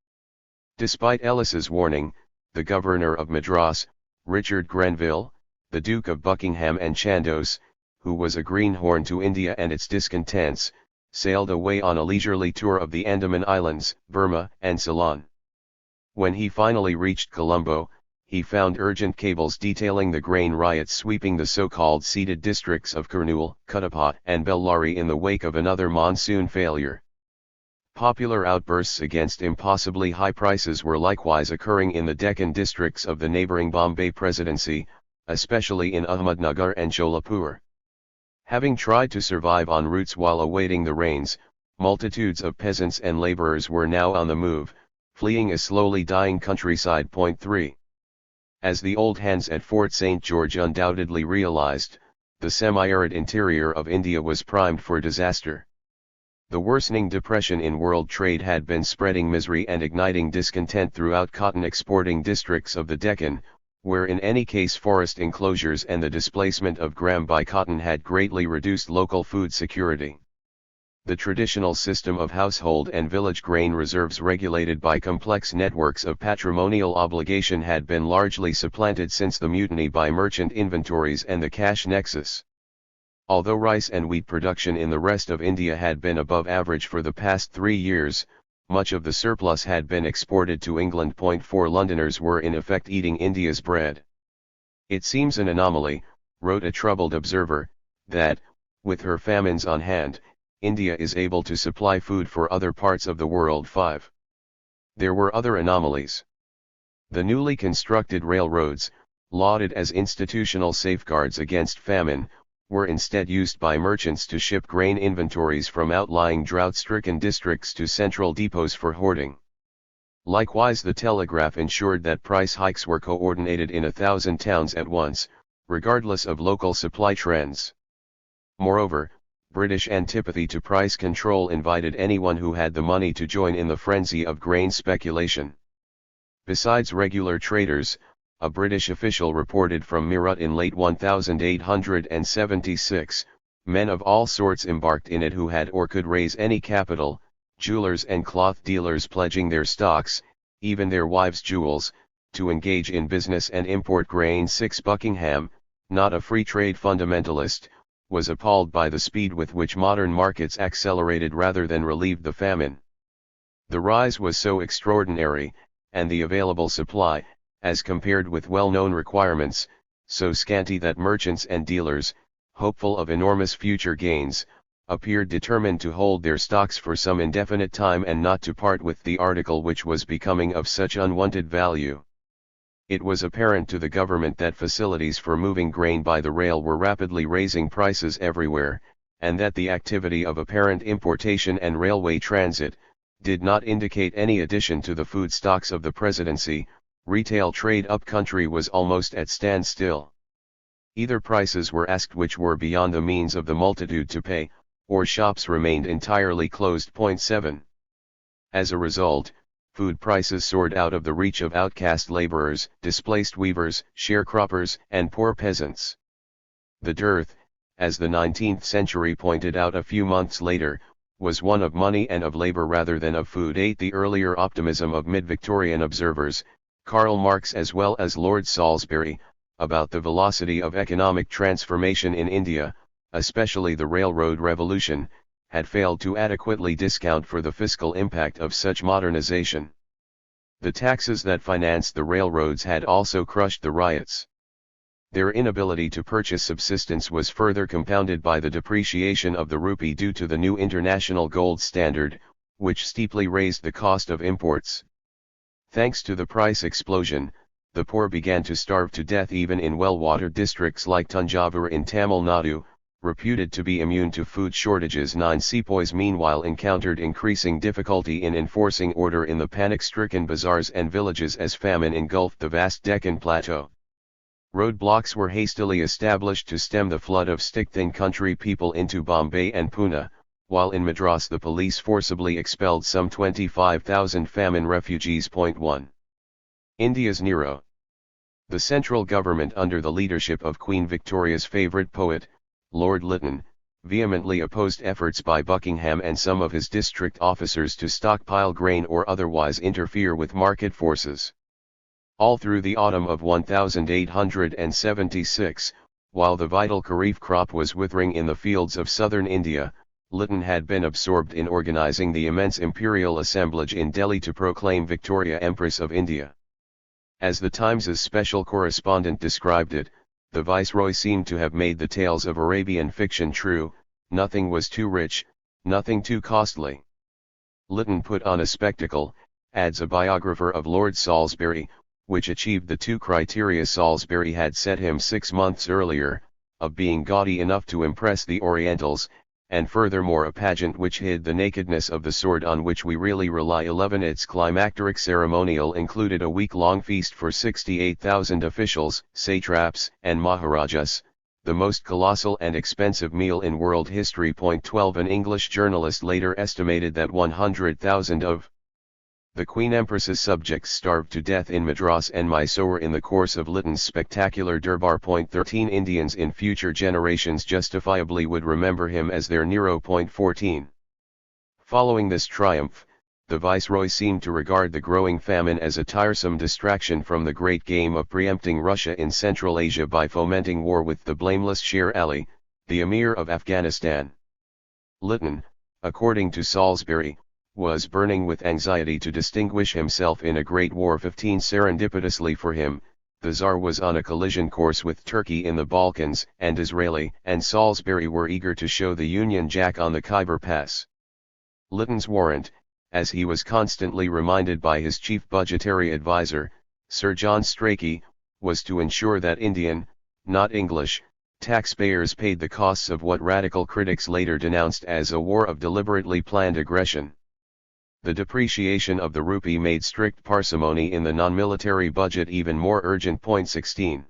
Despite Ellis's warning, the governor of Madras, Richard Grenville, the Duke of Buckingham and Chandos, who was a greenhorn to India and its discontents, sailed away on a leisurely tour of the Andaman Islands, Burma, and Ceylon. When he finally reached Colombo, he found urgent cables detailing the grain riots sweeping the so-called ceded districts of Kurnool, Cuttapat, and Bellary in the wake of another monsoon failure. Popular outbursts against impossibly high prices were likewise occurring in the Deccan districts of the neighbouring Bombay Presidency, especially in Ahmednagar and Cholapur. Having tried to survive en route while awaiting the rains, multitudes of peasants and labourers were now on the move, fleeing a slowly dying countryside. 3. As the old hands at Fort St. George undoubtedly realised, the semi-arid interior of India was primed for disaster. The worsening depression in world trade had been spreading misery and igniting discontent throughout cotton-exporting districts of the Deccan, where in any case forest enclosures and the displacement of gram by cotton had greatly reduced local food security. The traditional system of household and village grain reserves regulated by complex networks of patrimonial obligation had been largely supplanted since the mutiny by merchant inventories and the cash nexus. Although rice and wheat production in the rest of India had been above average for the past 3 years, much of the surplus had been exported to England. 4 Londoners were in effect eating India's bread. "It seems an anomaly," wrote a troubled observer, "that, with her famines on hand, India is able to supply food for other parts of the world." 5. There were other anomalies. The newly constructed railroads, lauded as institutional safeguards against famine, were instead used by merchants to ship grain inventories from outlying drought-stricken districts to central depots for hoarding. Likewise, the telegraph ensured that price hikes were coordinated in 1,000 towns at once, regardless of local supply trends. Moreover, British antipathy to price control invited anyone who had the money to join in the frenzy of grain speculation. Besides regular traders, a British official reported from Meerut in late 1876, men of all sorts embarked in it who had or could raise any capital, jewelers and cloth dealers pledging their stocks, even their wives' jewels, to engage in business and import grain. 6 Buckingham, not a free trade fundamentalist, was appalled by the speed with which modern markets accelerated rather than relieved the famine. The rise was so extraordinary, and the available supply, as compared with well-known requirements, so scanty that merchants and dealers, hopeful of enormous future gains, appeared determined to hold their stocks for some indefinite time and not to part with the article which was becoming of such unwanted value. It was apparent to the government that facilities for moving grain by the rail were rapidly raising prices everywhere, and that the activity of apparent importation and railway transit did not indicate any addition to the food stocks of the presidency. Retail trade up country was almost at standstill. Either prices were asked which were beyond the means of the multitude to pay, or shops remained entirely closed. 7. As a result, food prices soared out of the reach of outcast laborers, displaced weavers, sharecroppers, and poor peasants. The dearth, as the 19th century pointed out a few months later, was one of money and of labor rather than of food. 8. The earlier optimism of mid-Victorian observers, Karl Marx as well as Lord Salisbury, about the velocity of economic transformation in India, especially the railroad revolution, had failed to adequately discount for the fiscal impact of such modernization. The taxes that financed the railroads had also crushed the ryots. Their inability to purchase subsistence was further compounded by the depreciation of the rupee due to the new international gold standard, which steeply raised the cost of imports. Thanks to the price explosion, the poor began to starve to death even in well-watered districts like Tanjavur in Tamil Nadu, reputed to be immune to food shortages. 9 sepoys meanwhile encountered increasing difficulty in enforcing order in the panic-stricken bazaars and villages as famine engulfed the vast Deccan plateau. Roadblocks were hastily established to stem the flood of stick-thin country people into Bombay and Pune, while in Madras the police forcibly expelled some 25,000 famine refugees. 1. India's Nero. The central government under the leadership of Queen Victoria's favourite poet, Lord Lytton, vehemently opposed efforts by Buckingham and some of his district officers to stockpile grain or otherwise interfere with market forces. All through the autumn of 1876, while the vital kharif crop was withering in the fields of southern India, Lytton had been absorbed in organising the immense imperial assemblage in Delhi to proclaim Victoria Empress of India. As the Times' special correspondent described it, the viceroy seemed to have made the tales of Arabian fiction true: nothing was too rich, nothing too costly. Lytton put on a spectacle, adds a biographer of Lord Salisbury, which achieved the 2 criteria Salisbury had set him 6 months earlier, of being gaudy enough to impress the Orientals, and furthermore a pageant which hid the nakedness of the sword on which we really rely. 11 Its climacteric ceremonial included a week-long feast for 68,000 officials, satraps, and maharajas, the most colossal and expensive meal in world history. 12 An English journalist later estimated that 100,000 of the Queen Empress's subjects starved to death in Madras and Mysore in the course of Lytton's spectacular durbar. 13 Indians in future generations justifiably would remember him as their Nero. 14 Following this triumph, the viceroy seemed to regard the growing famine as a tiresome distraction from the great game of preempting Russia in Central Asia by fomenting war with the blameless Sher Ali, the Emir of Afghanistan. Lytton, according to Salisbury, was burning with anxiety to distinguish himself in a great war. 15 Serendipitously for him, the Tsar was on a collision course with Turkey in the Balkans, and Disraeli and Salisbury were eager to show the Union Jack on the Khyber Pass. Lytton's warrant, as he was constantly reminded by his chief budgetary advisor, Sir John Strachey, was to ensure that Indian, not English, taxpayers paid the costs of what radical critics later denounced as a war of deliberately planned aggression. The depreciation of the rupee made strict parsimony in the non-military budget even more urgent. 16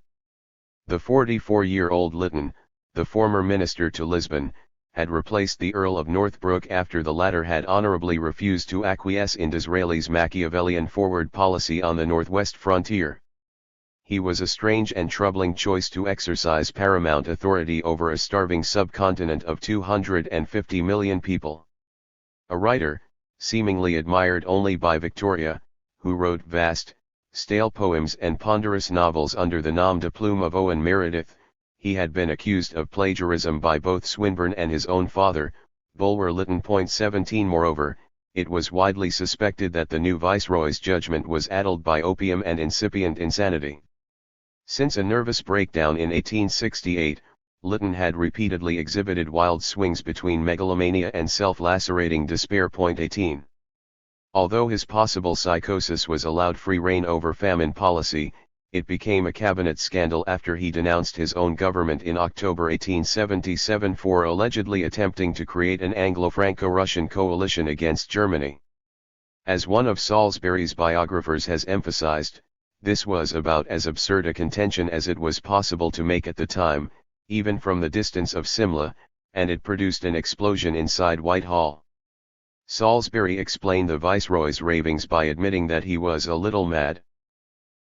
The 44-year-old Lytton, the former minister to Lisbon, had replaced the Earl of Northbrook after the latter had honourably refused to acquiesce in Disraeli's Machiavellian forward policy on the northwest frontier. He was a strange and troubling choice to exercise paramount authority over a starving subcontinent of 250 million people. A writer, seemingly admired only by Victoria, who wrote vast, stale poems and ponderous novels under the nom de plume of Owen Meredith, he had been accused of plagiarism by both Swinburne and his own father, Bulwer Lytton. 17 Moreover, it was widely suspected that the new viceroy's judgment was addled by opium and incipient insanity. Since a nervous breakdown in 1868, Lytton had repeatedly exhibited wild swings between megalomania and self-lacerating despair. 18 Although his possible psychosis was allowed free rein over famine policy, it became a cabinet scandal after he denounced his own government in October 1877 for allegedly attempting to create an Anglo-Franco-Russian coalition against Germany. As one of Salisbury's biographers has emphasized, this was about as absurd a contention as it was possible to make at the time, even from the distance of Simla, and it produced an explosion inside Whitehall. Salisbury explained the viceroy's ravings by admitting that he was a little mad.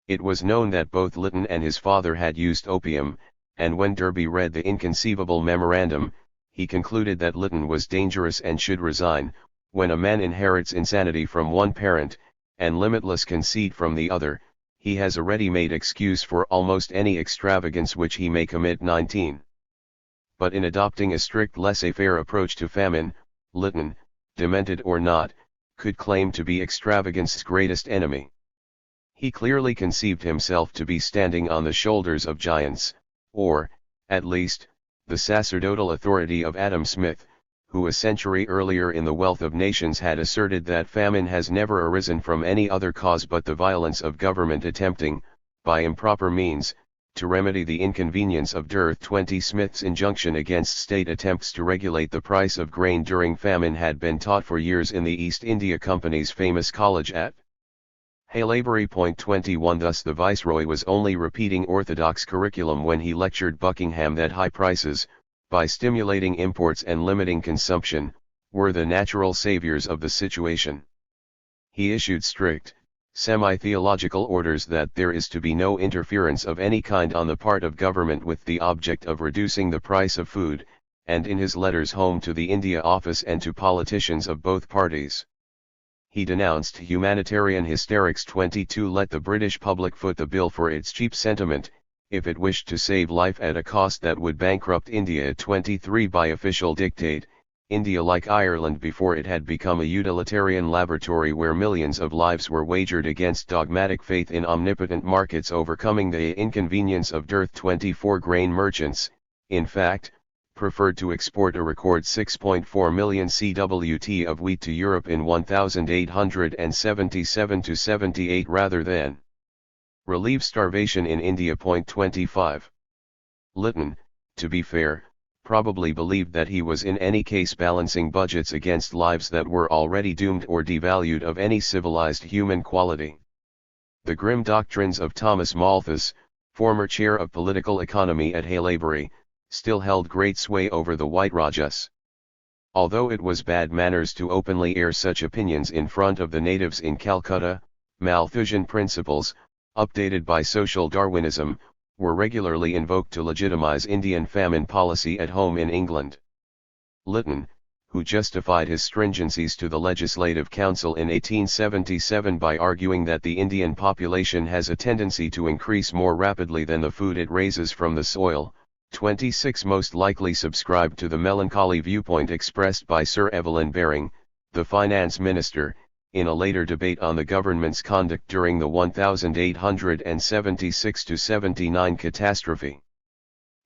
It was known that both Lytton and his father had used opium, and when Derby read the inconceivable memorandum, he concluded that Lytton was dangerous and should resign. When a man inherits insanity from one parent, and limitless conceit from the other, he has a ready-made excuse for almost any extravagance which he may commit. 19. But in adopting a strict laissez-faire approach to famine, Lytton, demented or not, could claim to be extravagance's greatest enemy. He clearly conceived himself to be standing on the shoulders of giants, or, at least, the sacerdotal authority of Adam Smith, who a century earlier in The Wealth of Nations had asserted that famine has never arisen from any other cause but the violence of government attempting, by improper means, to remedy the inconvenience of dearth. 20. Smith's injunction against state attempts to regulate the price of grain during famine had been taught for years in the East India Company's famous college at Haileybury. 21. Thus the Viceroy was only repeating orthodox curriculum when he lectured Buckingham that high prices, by stimulating imports and limiting consumption, were the natural saviors of the situation. He issued strict, semi-theological orders that there is to be no interference of any kind on the part of government with the object of reducing the price of food, and in his letters home to the India Office and to politicians of both parties, he denounced humanitarian hysterics. 22. Let the British public foot the bill for its cheap sentiment, if it wished to save life at a cost that would bankrupt India. 23. By official dictate, India, like Ireland before it had become a utilitarian laboratory where millions of lives were wagered against dogmatic faith in omnipotent markets overcoming the inconvenience of dearth. 24. Grain merchants, in fact, preferred to export a record 6.4 million cwt of wheat to Europe in 1877-78 rather than relieve starvation in India. 25. Lytton, to be fair, probably believed that he was in any case balancing budgets against lives that were already doomed or devalued of any civilized human quality. The grim doctrines of Thomas Malthus, former chair of political economy at Haileybury, still held great sway over the White Rajas. Although it was bad manners to openly air such opinions in front of the natives in Calcutta, Malthusian principles, updated by social Darwinism, were regularly invoked to legitimize Indian famine policy at home in England. Lytton, who justified his stringencies to the Legislative Council in 1877 by arguing that the Indian population has a tendency to increase more rapidly than the food it raises from the soil, 26 most likely subscribed to the melancholy viewpoint expressed by Sir Evelyn Baring, the finance minister, in a later debate on the government's conduct during the 1876-79 catastrophe.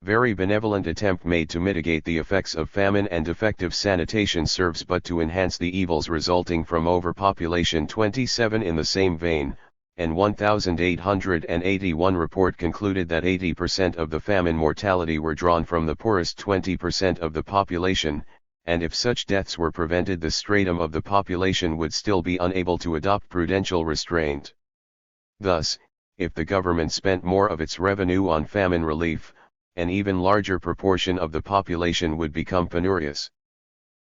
Very benevolent attempt made to mitigate the effects of famine and defective sanitation serves but to enhance the evils resulting from overpopulation. 27 In the same vein, an 1881 report concluded that 80% of the famine mortality were drawn from the poorest 20% of the population, and if such deaths were prevented the stratum of the population would still be unable to adopt prudential restraint. Thus, if the government spent more of its revenue on famine relief, an even larger proportion of the population would become penurious.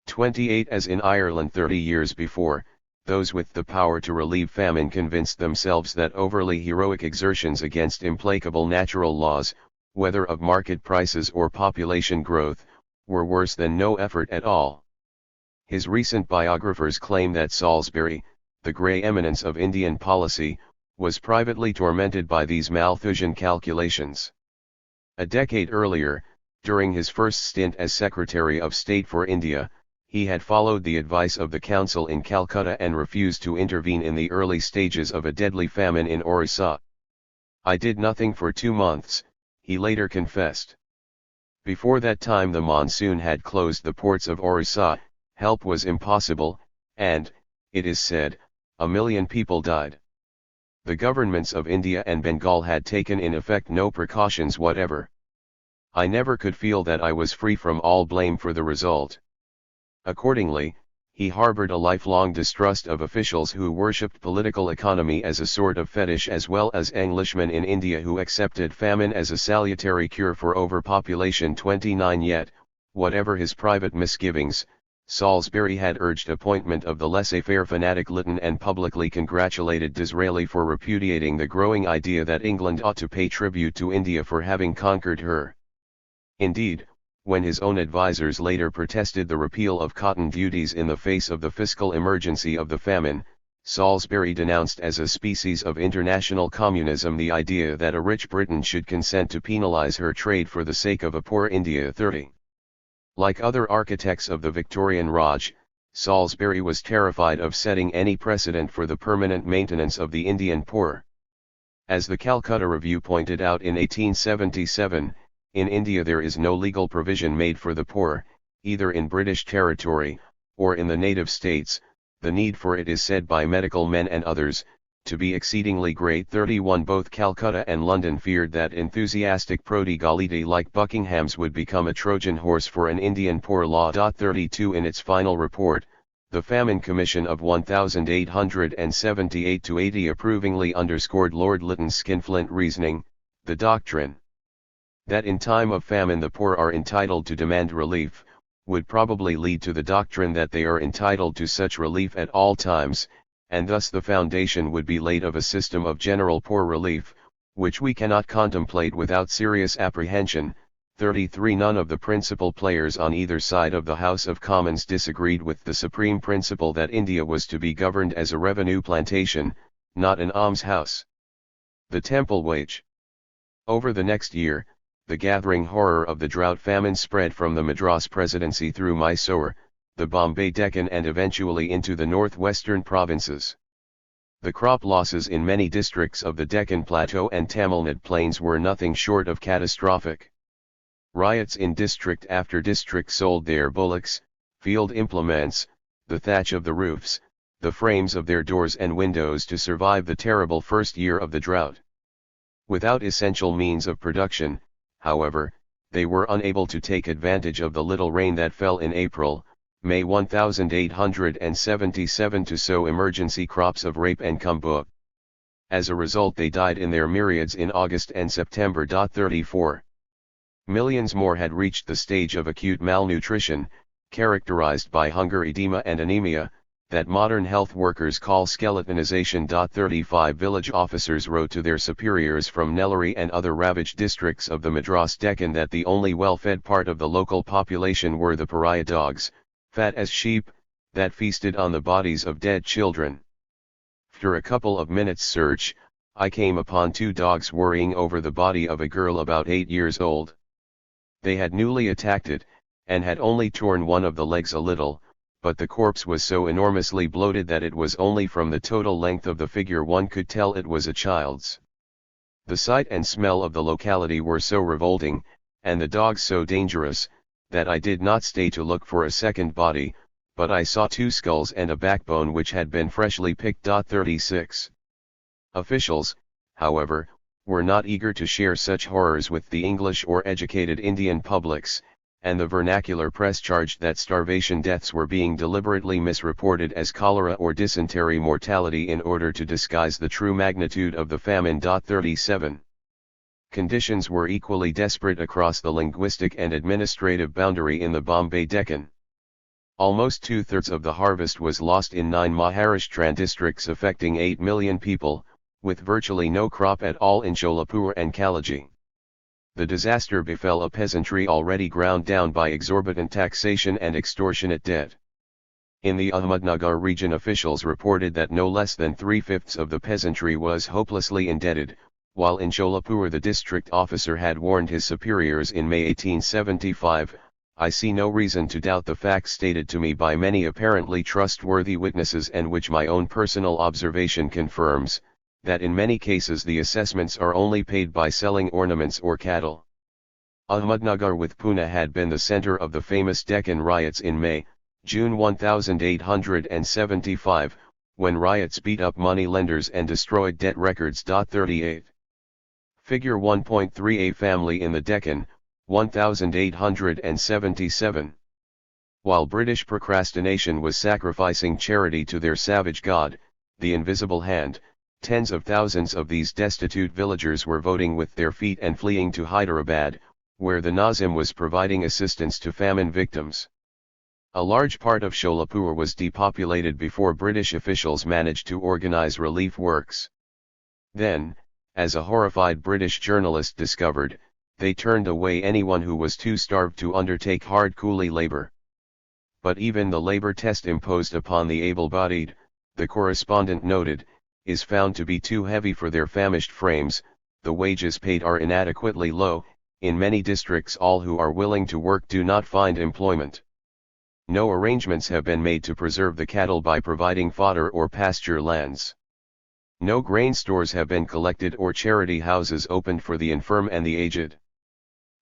28 As in Ireland 30 years before, those with the power to relieve famine convinced themselves that overly heroic exertions against implacable natural laws, whether of market prices or population growth, were worse than no effort at all. His recent biographers claim that Salisbury, the grey eminence of Indian policy, was privately tormented by these Malthusian calculations. A decade earlier, during his first stint as Secretary of State for India, he had followed the advice of the Council in Calcutta and refused to intervene in the early stages of a deadly famine in Orissa. "I did nothing for 2 months," he later confessed. Before that time the monsoon had closed the ports of Orissa, help was impossible, and, it is said, 1 million people died. The governments of India and Bengal had taken in effect no precautions whatever. I never could feel that I was free from all blame for the result. Accordingly, he harbored a lifelong distrust of officials who worshipped political economy as a sort of fetish as well as Englishmen in India who accepted famine as a salutary cure for overpopulation. 29 Yet, whatever his private misgivings, Salisbury had urged appointment of the laissez-faire fanatic Lytton and publicly congratulated Disraeli for repudiating the growing idea that England ought to pay tribute to India for having conquered her. Indeed, when his own advisers later protested the repeal of cotton duties in the face of the fiscal emergency of the famine, Salisbury denounced as a species of international communism the idea that a rich Britain should consent to penalize her trade for the sake of a poor India. 30. Like other architects of the Victorian Raj, Salisbury was terrified of setting any precedent for the permanent maintenance of the Indian poor. As the Calcutta Review pointed out in 1877, in India there is no legal provision made for the poor, either in British territory, or in the native states. The need for it is said by medical men and others, to be exceedingly great. 31 Both Calcutta and London feared that enthusiastic prodigality like Buckingham's would become a Trojan horse for an Indian poor law. 32 In its final report, the Famine Commission of 1878-80 approvingly underscored Lord Lytton's skinflint reasoning, the doctrine that in time of famine the poor are entitled to demand relief, would probably lead to the doctrine that they are entitled to such relief at all times, and thus the foundation would be laid of a system of general poor relief, which we cannot contemplate without serious apprehension. 33 None of the principal players on either side of the House of Commons disagreed with the supreme principle that India was to be governed as a revenue plantation, not an almshouse. The Temple Wage. Over the next year, the gathering horror of the drought famine spread from the Madras Presidency through Mysore, the Bombay Deccan and eventually into the northwestern provinces. The crop losses in many districts of the Deccan Plateau and Tamil Nadu plains were nothing short of catastrophic. Riots in district after district sold their bullocks, field implements, the thatch of the roofs, the frames of their doors and windows to survive the terrible first year of the drought. Without essential means of production, however, they were unable to take advantage of the little rain that fell in April, May 1877 to sow emergency crops of rape and kumbu. As a result they died in their myriads in August and September. 34. Millions more had reached the stage of acute malnutrition, characterized by hunger, edema and anemia, that modern health workers call skeletonization. 35 Village officers wrote to their superiors from Nellore and other ravaged districts of the Madras Deccan that the only well-fed part of the local population were the pariah dogs, fat as sheep, that feasted on the bodies of dead children. After a couple of minutes' search, I came upon 2 dogs worrying over the body of a girl about 8 years old. They had newly attacked it, and had only torn one of the legs a little, but the corpse was so enormously bloated that it was only from the total length of the figure one could tell it was a child's. The sight and smell of the locality were so revolting, and the dogs so dangerous, that I did not stay to look for a second body, but I saw 2 skulls and a backbone which had been freshly picked. 36. Officials, however, were not eager to share such horrors with the English or educated Indian publics, and the vernacular press charged that starvation deaths were being deliberately misreported as cholera or dysentery mortality in order to disguise the true magnitude of the famine. 37. Conditions were equally desperate across the linguistic and administrative boundary in the Bombay Deccan. Almost 2/3 of the harvest was lost in 9 Maharashtran districts affecting 8 million people, with virtually no crop at all in Sholapur and Kalagi. The disaster befell a peasantry already ground down by exorbitant taxation and extortionate debt. In the Ahmednagar region officials reported that no less than 3/5 of the peasantry was hopelessly indebted, while in Sholapur the district officer had warned his superiors in May 1875, I see no reason to doubt the facts stated to me by many apparently trustworthy witnesses and which my own personal observation confirms, that in many cases the assessments are only paid by selling ornaments or cattle. Ahmednagar with Pune had been the center of the famous Deccan riots in May, June 1875, when riots beat up money lenders and destroyed debt records. 38. Figure 1.3 A family in the Deccan, 1877. While British procrastination was sacrificing charity to their savage god, the invisible hand, tens of thousands of these destitute villagers were voting with their feet and fleeing to Hyderabad, where the Nazim was providing assistance to famine victims. A large part of Sholapur was depopulated before British officials managed to organize relief works. Then, as a horrified British journalist discovered, they turned away anyone who was too starved to undertake hard coolie labor. But even the labor test imposed upon the able-bodied, the correspondent noted, is found to be too heavy for their famished frames, the wages paid are inadequately low, in many districts all who are willing to work do not find employment. No arrangements have been made to preserve the cattle by providing fodder or pasture lands. No grain stores have been collected or charity houses opened for the infirm and the aged.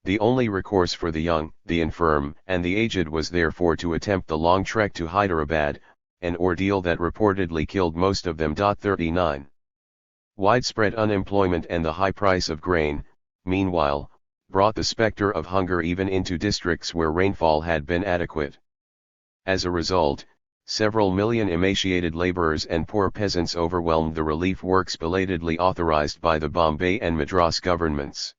The only recourse for the young, the infirm, and the aged was therefore to attempt the long trek to Hyderabad, an ordeal that reportedly killed most of them. 39. Widespread unemployment and the high price of grain, meanwhile, brought the specter of hunger even into districts where rainfall had been adequate. As a result, several million emaciated laborers and poor peasants overwhelmed the relief works belatedly authorized by the Bombay and Madras governments.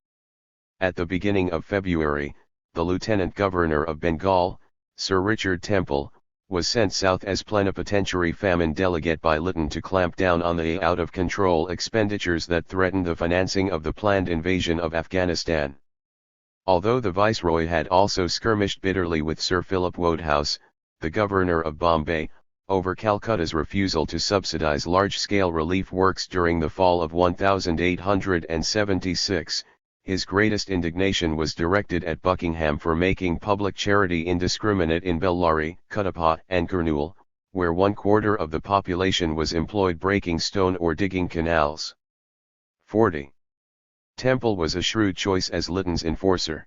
At the beginning of February, the Lieutenant Governor of Bengal, Sir Richard Temple, was sent south as plenipotentiary famine delegate by Lytton to clamp down on the out-of-control expenditures that threatened the financing of the planned invasion of Afghanistan. Although the Viceroy had also skirmished bitterly with Sir Philip Wodehouse, the Governor of Bombay, over Calcutta's refusal to subsidize large-scale relief works during the fall of 1876, his greatest indignation was directed at Buckingham for making public charity indiscriminate in Bellary, Cuttapah, and Kurnool, where 1/4 of the population was employed breaking stone or digging canals. 40. Temple was a shrewd choice as Lytton's enforcer.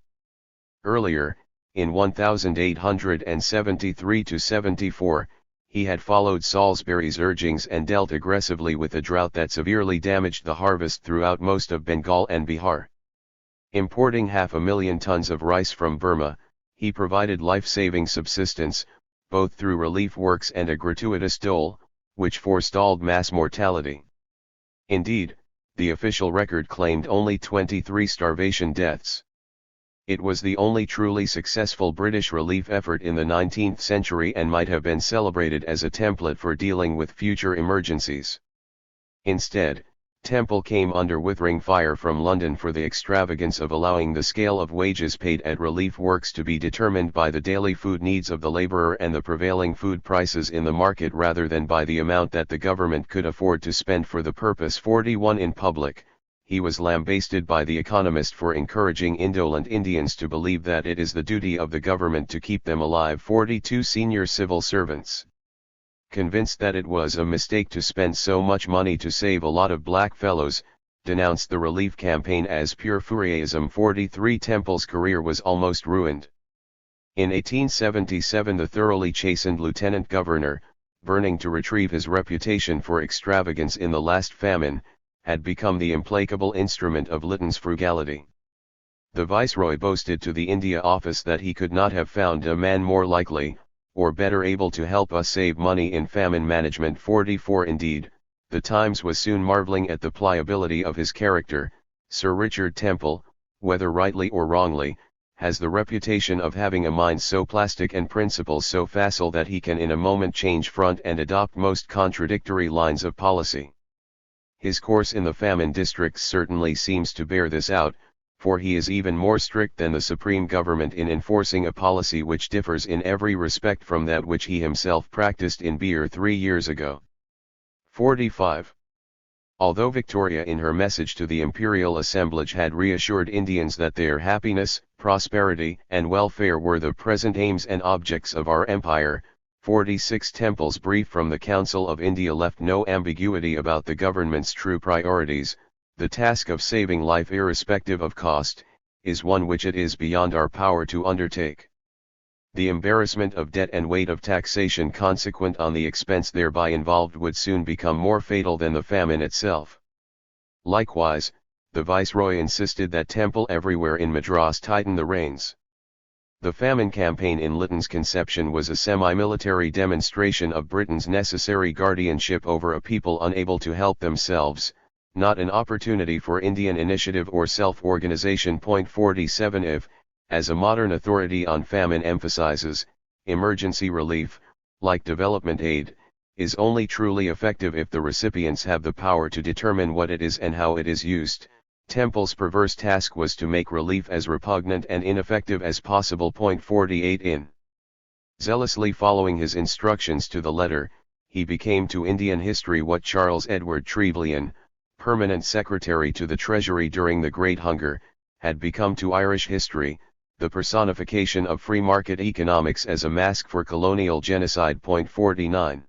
Earlier, in 1873–74, he had followed Salisbury's urgings and dealt aggressively with a drought that severely damaged the harvest throughout most of Bengal and Bihar. Importing 500,000 tons of rice from Burma, he provided life-saving subsistence, both through relief works and a gratuitous dole, which forestalled mass mortality. Indeed, the official record claimed only 23 starvation deaths. It was the only truly successful British relief effort in the 19th century and might have been celebrated as a template for dealing with future emergencies. Instead, Temple came under withering fire from London for the extravagance of allowing the scale of wages paid at relief works to be determined by the daily food needs of the labourer and the prevailing food prices in the market rather than by the amount that the government could afford to spend for the purpose. 41. In public, he was lambasted by the Economist for encouraging indolent Indians to believe that it is the duty of the government to keep them alive. 42. Senior civil servants, convinced that it was a mistake to spend so much money to save a lot of black fellows, denounced the relief campaign as pure Fourierism. 43. Temple's career was almost ruined. In 1877 the thoroughly chastened Lieutenant Governor, burning to retrieve his reputation for extravagance in the last famine, had become the implacable instrument of Lytton's frugality. The Viceroy boasted to the India Office that he could not have found a man more likely, or better able to help us save money in famine management. 44. Indeed, the Times was soon marvelling at the pliability of his character. Sir Richard Temple, whether rightly or wrongly, has the reputation of having a mind so plastic and principles so facile that he can in a moment change front and adopt most contradictory lines of policy. His course in the famine districts certainly seems to bear this out, for he is even more strict than the supreme government in enforcing a policy which differs in every respect from that which he himself practiced in Beer 3 years ago. 45. Although Victoria in her message to the imperial assemblage had reassured Indians that their happiness, prosperity, and welfare were the present aims and objects of our empire, 46. Temple's brief from the Council of India left no ambiguity about the government's true priorities. The task of saving life irrespective of cost, is one which it is beyond our power to undertake. The embarrassment of debt and weight of taxation consequent on the expense thereby involved would soon become more fatal than the famine itself. Likewise, the Viceroy insisted that Temple everywhere in Madras tighten the reins. The famine campaign in Lytton's conception was a semi-military demonstration of Britain's necessary guardianship over a people unable to help themselves, not an opportunity for Indian initiative or self-organization. 47. If, as a modern authority on famine emphasizes, emergency relief, like development aid, is only truly effective if the recipients have the power to determine what it is and how it is used, Temple's perverse task was to make relief as repugnant and ineffective as possible. 48. In zealously following his instructions to the letter, he became to Indian history what Charles Edward Trevelyan, permanent secretary to the Treasury during the Great Hunger, had become to Irish history, the personification of free market economics as a mask for colonial genocide. 49.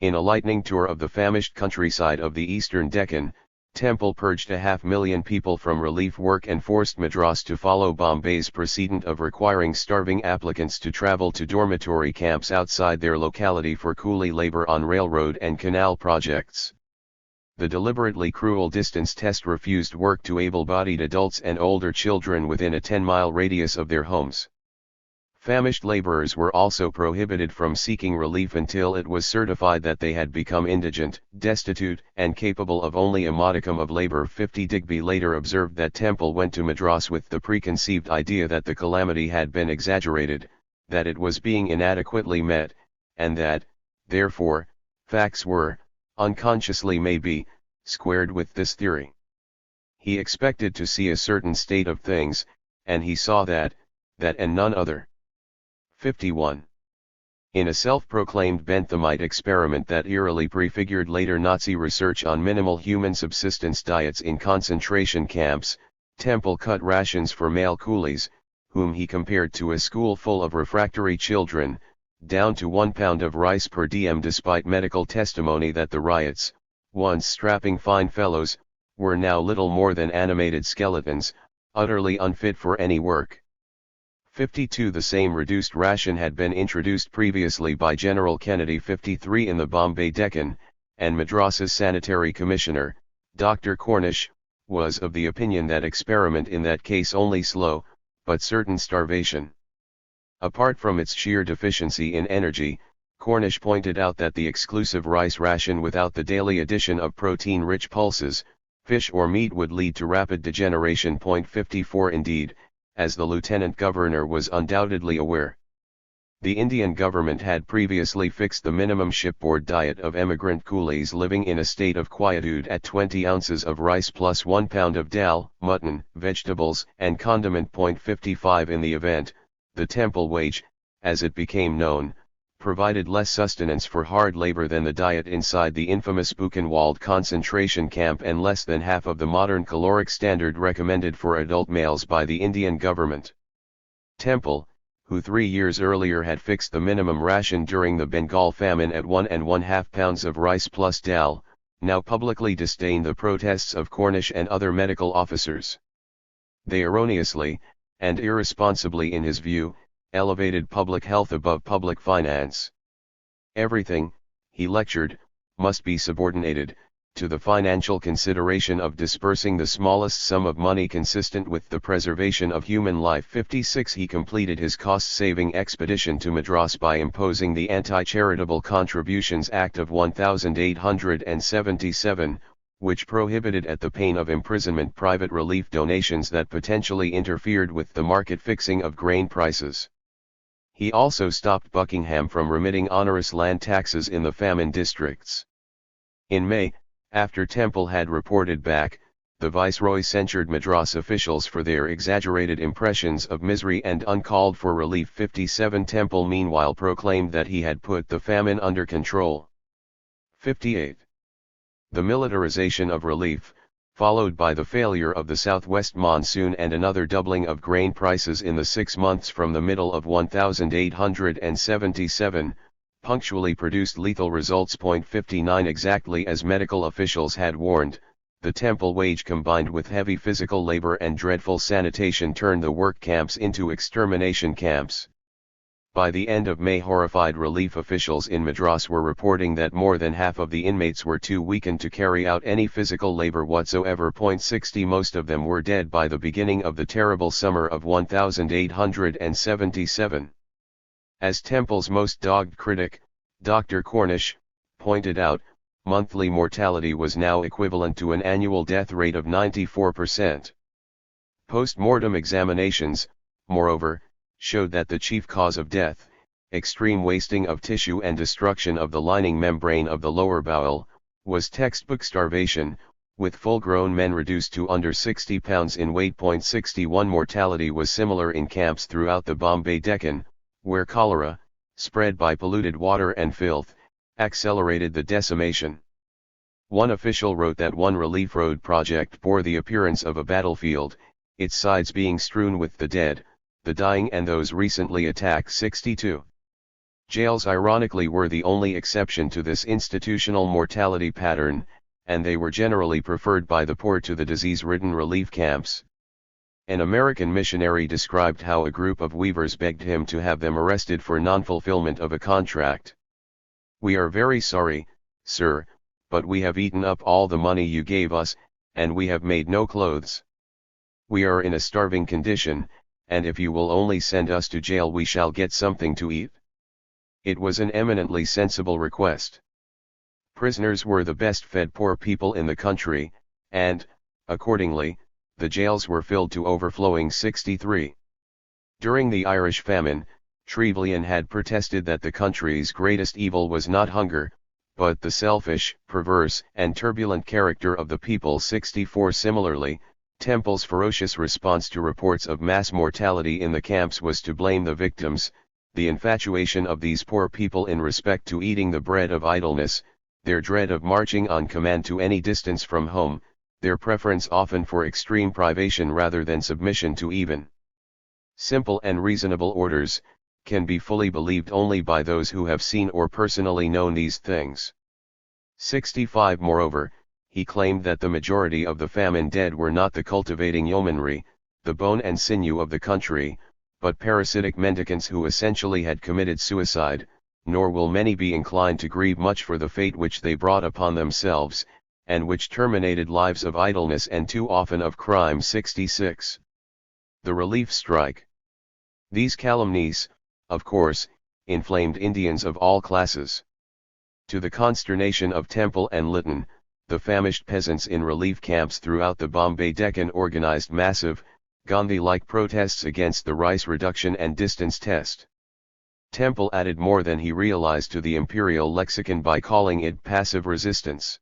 In a lightning tour of the famished countryside of the eastern Deccan, Temple purged 500,000 people from relief work and forced Madras to follow Bombay's precedent of requiring starving applicants to travel to dormitory camps outside their locality for coolie labor on railroad and canal projects. The deliberately cruel distance test refused work to able-bodied adults and older children within a 10-mile radius of their homes. Famished laborers were also prohibited from seeking relief until it was certified that they had become indigent, destitute, and capable of only a modicum of labor. 50 Digby later observed that Temple went to Madras with the preconceived idea that the calamity had been exaggerated, that it was being inadequately met, and that, therefore, facts were, unconsciously maybe, squared with this theory. He expected to see a certain state of things, and he saw that and none other. 51. In a self-proclaimed Benthamite experiment that eerily prefigured later Nazi research on minimal human subsistence diets in concentration camps, Temple cut rations for male coolies, whom he compared to a school full of refractory children, down to 1 pound of rice per diem, despite medical testimony that the riots, once strapping fine fellows, were now little more than animated skeletons, utterly unfit for any work. 52. The same reduced ration had been introduced previously by General Kennedy. 53. In the Bombay Deccan, and Madras's sanitary commissioner, Dr. Cornish, was of the opinion that experiment in that case only slow, but certain starvation. Apart from its sheer deficiency in energy, Cornish pointed out that the exclusive rice ration without the daily addition of protein-rich pulses, fish or meat, would lead to rapid degeneration. 54. Indeed, as the Lieutenant Governor was undoubtedly aware, the Indian government had previously fixed the minimum shipboard diet of emigrant coolies living in a state of quietude at 20 ounces of rice plus 1 pound of dal, mutton, vegetables, and condiment. 55. In the event, the Temple wage, as it became known, provided less sustenance for hard labor than the diet inside the infamous Buchenwald concentration camp, and less than half of the modern caloric standard recommended for adult males by the Indian government. Temple, who 3 years earlier had fixed the minimum ration during the Bengal famine at 1½ pounds of rice plus dal, now publicly disdained the protests of Cornish and other medical officers. They erroneously, and irresponsibly in his view, elevated public health above public finance. Everything, he lectured, must be subordinated to the financial consideration of dispersing the smallest sum of money consistent with the preservation of human life. 56. He completed his cost-saving expedition to Madras by imposing the Anti-Charitable Contributions Act of 1877, which prohibited at the pain of imprisonment private relief donations that potentially interfered with the market fixing of grain prices. He also stopped Buckingham from remitting onerous land taxes in the famine districts. In May, after Temple had reported back, the Viceroy censured Madras officials for their exaggerated impressions of misery and uncalled for relief. 57. Temple meanwhile proclaimed that he had put the famine under control. 58. The militarization of relief, followed by the failure of the southwest monsoon and another doubling of grain prices in the 6 months from the middle of 1877, punctually produced lethal results. 59. Exactly as medical officials had warned, the Temple wage combined with heavy physical labor and dreadful sanitation turned the work camps into extermination camps. By the end of May, horrified relief officials in Madras were reporting that more than half of the inmates were too weakened to carry out any physical labor whatsoever. 60. Most of them were dead by the beginning of the terrible summer of 1877. As Temple's most dogged critic, Dr. Cornish, pointed out, monthly mortality was now equivalent to an annual death rate of 94%. Post-mortem examinations, moreover, showed that the chief cause of death, extreme wasting of tissue and destruction of the lining membrane of the lower bowel, was textbook starvation, with full-grown men reduced to under 60 pounds in weight. 61. Mortality was similar in camps throughout the Bombay Deccan, where cholera, spread by polluted water and filth, accelerated the decimation. One official wrote that one relief road project bore the appearance of a battlefield, its sides being strewn with the dead, the dying and those recently attacked. 62. Jails ironically were the only exception to this institutional mortality pattern, and they were generally preferred by the poor to the disease-ridden relief camps. An American missionary described how a group of weavers begged him to have them arrested for non-fulfillment of a contract. "We are very sorry, sir, but we have eaten up all the money you gave us, and we have made no clothes. We are in a starving condition, and if you will only send us to jail we shall get something to eat." It was an eminently sensible request. Prisoners were the best-fed poor people in the country, and, accordingly, the jails were filled to overflowing. 63. During the Irish famine, Trevelyan had protested that the country's greatest evil was not hunger, but the selfish, perverse, and turbulent character of the people. 64. Similarly, Temple's ferocious response to reports of mass mortality in the camps was to blame the victims, the infatuation of these poor people in respect to eating the bread of idleness, their dread of marching on command to any distance from home, their preference often for extreme privation rather than submission to even simple and reasonable orders, can be fully believed only by those who have seen or personally known these things. 65. Moreover, he claimed that the majority of the famine dead were not the cultivating yeomanry, the bone and sinew of the country, but parasitic mendicants who essentially had committed suicide, nor will many be inclined to grieve much for the fate which they brought upon themselves, and which terminated lives of idleness and too often of crime. 66. The relief strike. These calumnies, of course, inflamed Indians of all classes. To the consternation of Temple and Lytton, the famished peasants in relief camps throughout the Bombay Deccan organized massive, Gandhi-like protests against the rice reduction and distance test. Temple added more than he realized to the imperial lexicon by calling it passive resistance.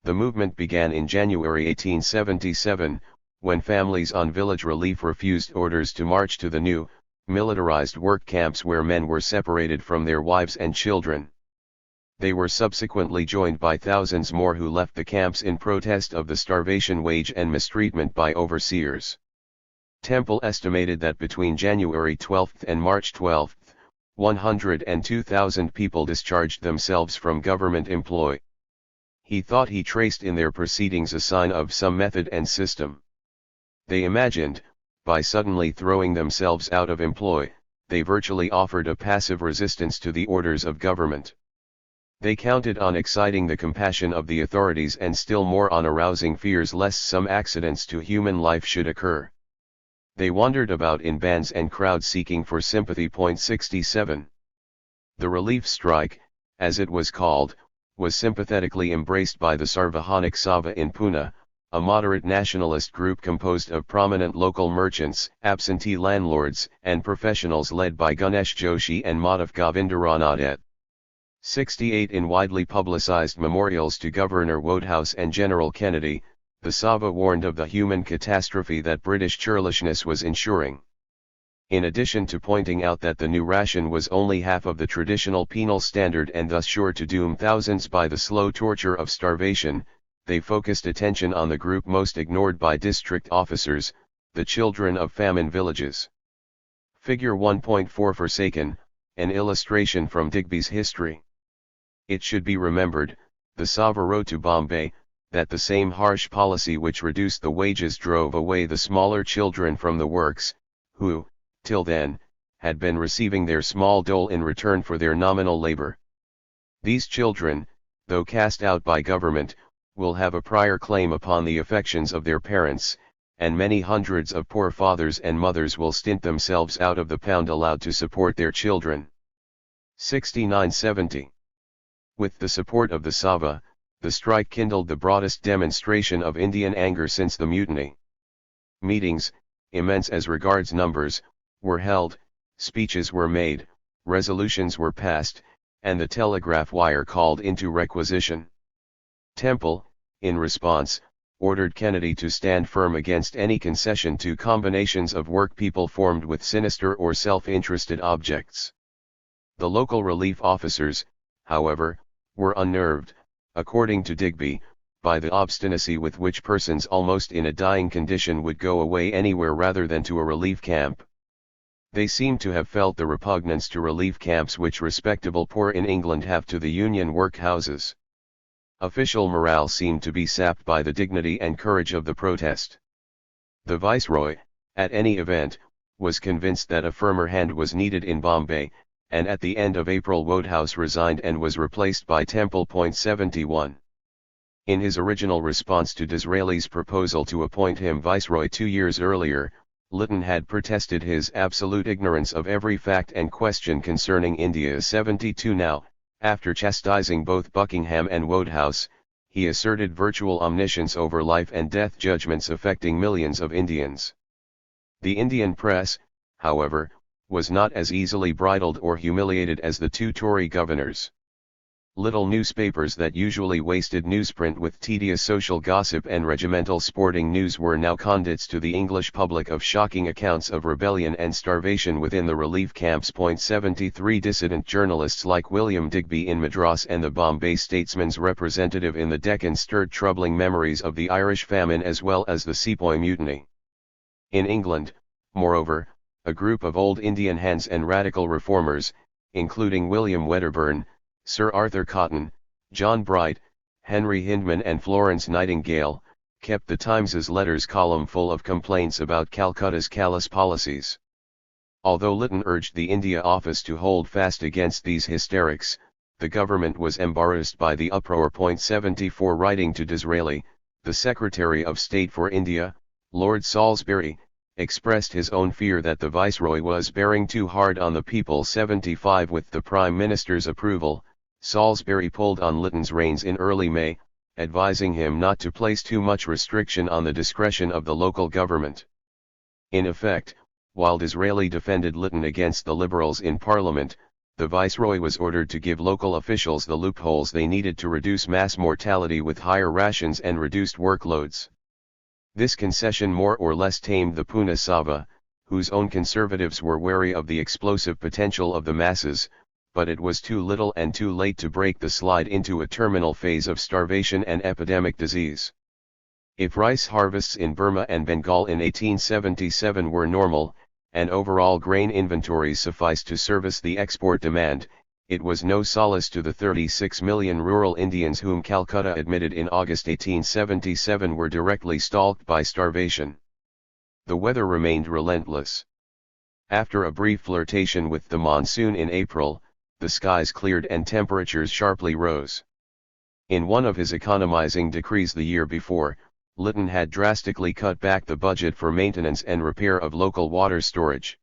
The movement began in January 1877, when families on village relief refused orders to march to the new, militarized work camps where men were separated from their wives and children. They were subsequently joined by thousands more who left the camps in protest of the starvation wage and mistreatment by overseers. Temple estimated that between January 12 and March 12, 102,000 people discharged themselves from government employ. He thought he traced in their proceedings a sign of some method and system. They imagined, by suddenly throwing themselves out of employ, they virtually offered a passive resistance to the orders of government. They counted on exciting the compassion of the authorities and still more on arousing fears lest some accidents to human life should occur. They wandered about in bands and crowds seeking for sympathy. 67. The relief strike, as it was called, was sympathetically embraced by the Sarvahanik Sabha in Pune, a moderate nationalist group composed of prominent local merchants, absentee landlords, and professionals led by Ganesh Joshi and Madhav Govindaranade. 68. In widely publicized memorials to Governor Wodehouse and General Kennedy, the Sabha warned of the human catastrophe that British churlishness was ensuring. In addition to pointing out that the new ration was only half of the traditional penal standard and thus sure to doom thousands by the slow torture of starvation, they focused attention on the group most ignored by district officers, the children of famine villages. Figure 1.4 Forsaken, an illustration from Digby's history. It should be remembered, the Sabha wrote to Bombay, that the same harsh policy which reduced the wages drove away the smaller children from the works, who, till then, had been receiving their small dole in return for their nominal labor. These children, though cast out by government, will have a prior claim upon the affections of their parents, and many hundreds of poor fathers and mothers will stint themselves out of the pound allowed to support their children. 69-70. With the support of the Sabha, the strike kindled the broadest demonstration of Indian anger since the mutiny. Meetings, immense as regards numbers, were held, speeches were made, resolutions were passed, and the telegraph wire called into requisition. Temple, in response, ordered Kennedy to stand firm against any concession to combinations of workpeople formed with sinister or self-interested objects. The local relief officers, however, were unnerved, according to Digby, by the obstinacy with which persons almost in a dying condition would go away anywhere rather than to a relief camp. They seem to have felt the repugnance to relief camps which respectable poor in England have to the Union workhouses. Official morale seemed to be sapped by the dignity and courage of the protest. The Viceroy, at any event, was convinced that a firmer hand was needed in Bombay, and at the end of April Wodehouse resigned and was replaced by Temple.71. In his original response to Disraeli's proposal to appoint him Viceroy 2 years earlier, Lytton had protested his absolute ignorance of every fact and question concerning India. 72 Now, after chastising both Buckingham and Wodehouse, he asserted virtual omniscience over life and death judgments affecting millions of Indians. The Indian press, however, was not as easily bridled or humiliated as the two Tory governors. Little newspapers that usually wasted newsprint with tedious social gossip and regimental sporting news were now conduits to the English public of shocking accounts of rebellion and starvation within the relief camps. 73 Dissident journalists like William Digby in Madras and the Bombay Statesman's representative in the Deccan stirred troubling memories of the Irish famine as well as the Sepoy mutiny. In England, moreover, a group of old Indian hands and radical reformers, including William Wedderburn, Sir Arthur Cotton, John Bright, Henry Hindman and Florence Nightingale, kept the Times's letters column full of complaints about Calcutta's callous policies. Although Lytton urged the India Office to hold fast against these hysterics, the government was embarrassed by the uproar. 74 Writing to Disraeli, the Secretary of State for India, Lord Salisbury, expressed his own fear that the Viceroy was bearing too hard on the people. 75 With the Prime Minister's approval, Salisbury pulled on Lytton's reins in early May, advising him not to place too much restriction on the discretion of the local government. In effect, while Disraeli defended Lytton against the Liberals in Parliament, the Viceroy was ordered to give local officials the loopholes they needed to reduce mass mortality with higher rations and reduced workloads. This concession more or less tamed the Pune Sabha, whose own conservatives were wary of the explosive potential of the masses, but it was too little and too late to break the slide into a terminal phase of starvation and epidemic disease. If rice harvests in Burma and Bengal in 1877 were normal, and overall grain inventories sufficed to service the export demand, it was no solace to the 36 million rural Indians whom Calcutta admitted in August 1877 were directly stalked by starvation. The weather remained relentless. After a brief flirtation with the monsoon in April, the skies cleared and temperatures sharply rose. In one of his economizing decrees the year before, Lytton had drastically cut back the budget for maintenance and repair of local water storage.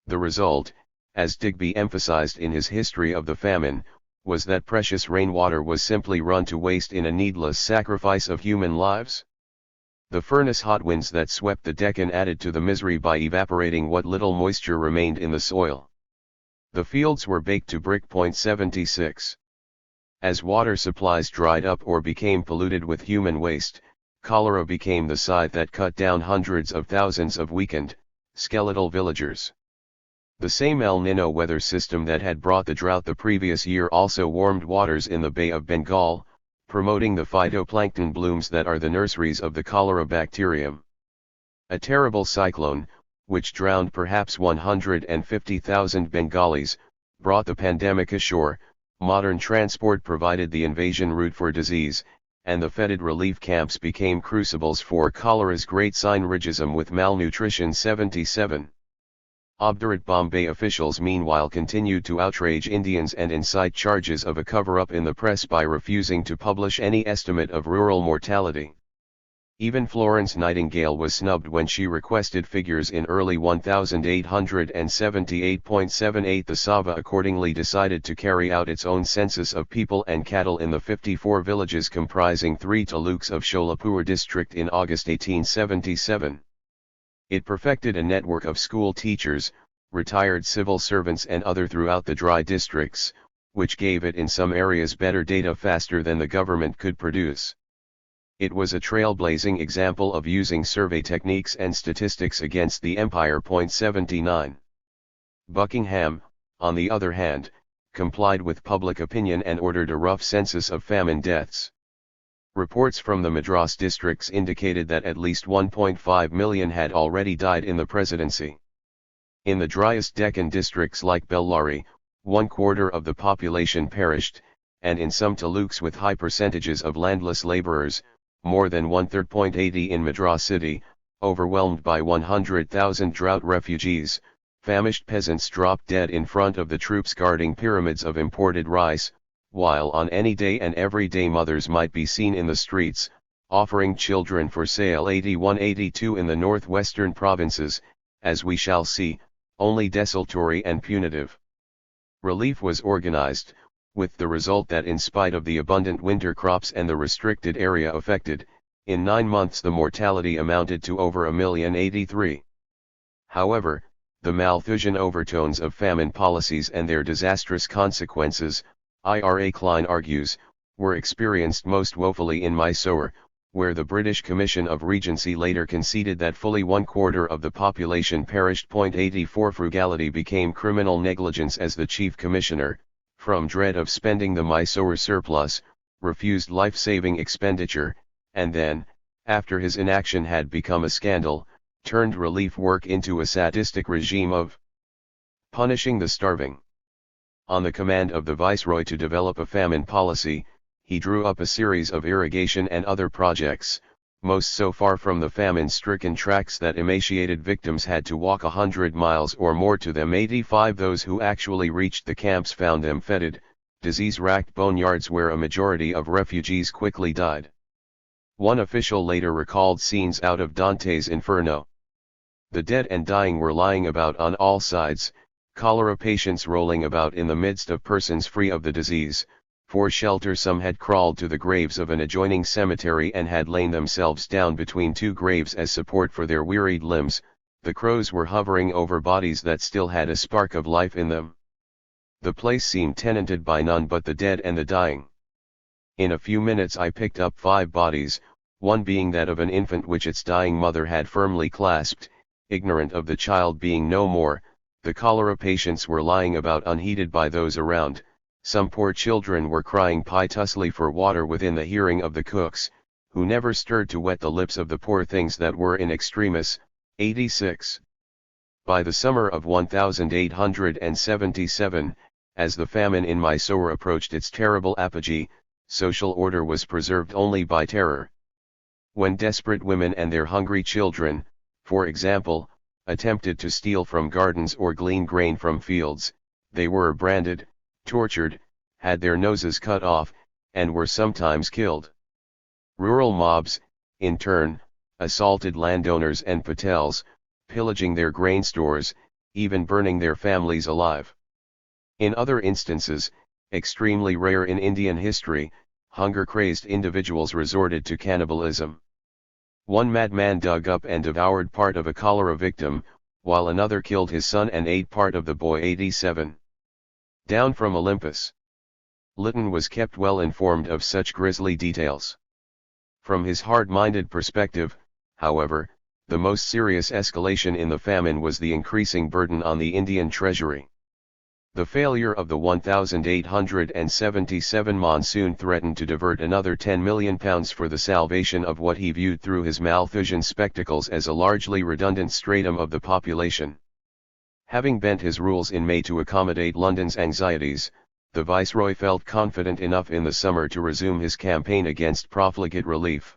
The result, as Digby emphasized in his History of the Famine, was that precious rainwater was simply run to waste in a needless sacrifice of human lives. The furnace-hot winds that swept the Deccan added to the misery by evaporating what little moisture remained in the soil. The fields were baked to brick. 76. As water supplies dried up or became polluted with human waste, cholera became the scythe that cut down hundreds of thousands of weakened, skeletal villagers. The same El Nino weather system that had brought the drought the previous year also warmed waters in the Bay of Bengal, promoting the phytoplankton blooms that are the nurseries of the cholera bacterium. A terrible cyclone, which drowned perhaps 150,000 Bengalis, brought the pandemic ashore. Modern transport provided the invasion route for disease, and the fetid relief camps became crucibles for cholera's great synergism with malnutrition. 77. Obdurate Bombay officials meanwhile continued to outrage Indians and incite charges of a cover-up in the press by refusing to publish any estimate of rural mortality. Even Florence Nightingale was snubbed when she requested figures in early 1878.78. The Sabha accordingly decided to carry out its own census of people and cattle in the 54 villages comprising 3 taluks of Sholapur district in August 1877. It perfected a network of school teachers, retired civil servants and other throughout the dry districts, which gave it in some areas better data faster than the government could produce. It was a trailblazing example of using survey techniques and statistics against the empire. 79. Buckingham, on the other hand, complied with public opinion and ordered a rough census of famine deaths. Reports from the Madras districts indicated that at least 1.5 million had already died in the presidency. In the driest Deccan districts like Bellary, 1/4 of the population perished, and in some taluks with high percentages of landless laborers, more than 1/3. 80 in Madras city, overwhelmed by 100,000 drought refugees, famished peasants dropped dead in front of the troops guarding pyramids of imported rice, while on any day and every day mothers might be seen in the streets, offering children for sale. 81-82 in the northwestern provinces, as we shall see, only desultory and punitive. Relief was organized, with the result that in spite of the abundant winter crops and the restricted area affected, in 9 months the mortality amounted to over 1,083,000. However, the Malthusian overtones of famine policies and their disastrous consequences, Ira Klein argues, were experienced most woefully in Mysore, where the British Commission of Regency later conceded that fully 1/4 of the population perished. 84 Frugality became criminal negligence as the chief commissioner, from dread of spending the Mysore surplus, refused life-saving expenditure, and then, after his inaction had become a scandal, turned relief work into a sadistic regime of punishing the starving. On the command of the viceroy to develop a famine policy, he drew up a series of irrigation and other projects, most so far from the famine-stricken tracts that emaciated victims had to walk 100 miles or more to them. 85 Those who actually reached the camps found them fetid, disease-racked boneyards where a majority of refugees quickly died. One official later recalled scenes out of Dante's Inferno. The dead and dying were lying about on all sides, cholera patients rolling about in the midst of persons free of the disease. For shelter some had crawled to the graves of an adjoining cemetery and had lain themselves down between two graves as support for their wearied limbs. The crows were hovering over bodies that still had a spark of life in them. The place seemed tenanted by none but the dead and the dying. In a few minutes I picked up 5 bodies, one being that of an infant which its dying mother had firmly clasped, ignorant of the child being no more. The cholera patients were lying about unheeded by those around. Some poor children were crying piteously for water within the hearing of the cooks, who never stirred to wet the lips of the poor things that were in extremis. 86. By the summer of 1877, as the famine in Mysore approached its terrible apogee, social order was preserved only by terror. When desperate women and their hungry children, for example, attempted to steal from gardens or glean grain from fields, they were branded, tortured, had their noses cut off, and were sometimes killed. Rural mobs, in turn, assaulted landowners and patels, pillaging their grain stores, even burning their families alive. In other instances, extremely rare in Indian history, hunger-crazed individuals resorted to cannibalism. One madman dug up and devoured part of a cholera victim, while another killed his son and ate part of the boy. 87. Down from Olympus. Lytton was kept well informed of such grisly details. From his hard-minded perspective, however, the most serious escalation in the famine was the increasing burden on the Indian treasury. The failure of the 1877 monsoon threatened to divert another £10 million for the salvation of what he viewed through his Malthusian spectacles as a largely redundant stratum of the population. Having bent his rules in May to accommodate London's anxieties, the Viceroy felt confident enough in the summer to resume his campaign against profligate relief.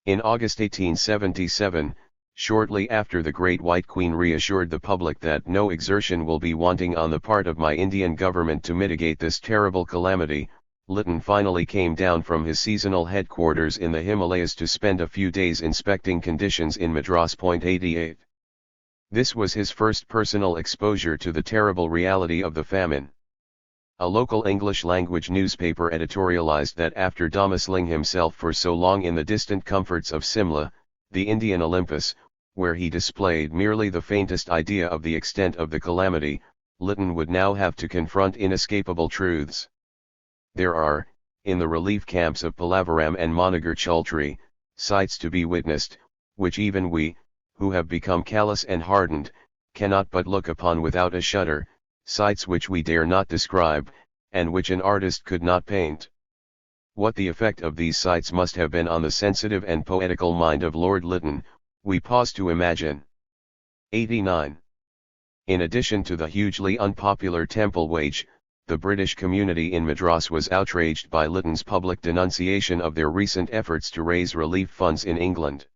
In August 1877, shortly after the Great White Queen reassured the public that no exertion will be wanting on the part of my Indian government to mitigate this terrible calamity, Lytton finally came down from his seasonal headquarters in the Himalayas to spend a few days inspecting conditions in Madras. 88. This was his first personal exposure to the terrible reality of the famine. A local English-language newspaper editorialized that after domiciling himself for so long in the distant comforts of Simla, the Indian Olympus, where he displayed merely the faintest idea of the extent of the calamity, Lytton would now have to confront inescapable truths. There are, in the relief camps of Palavaram and Managar Chultri, sights to be witnessed, which even we, who have become callous and hardened, cannot but look upon without a shudder. sights which we dare not describe, and which an artist could not paint. What the effect of these sights must have been on the sensitive and poetical mind of Lord Lytton, we pause to imagine. 89. In addition to the hugely unpopular temple wage, the British community in Madras was outraged by Lytton's public denunciation of their recent efforts to raise relief funds in England.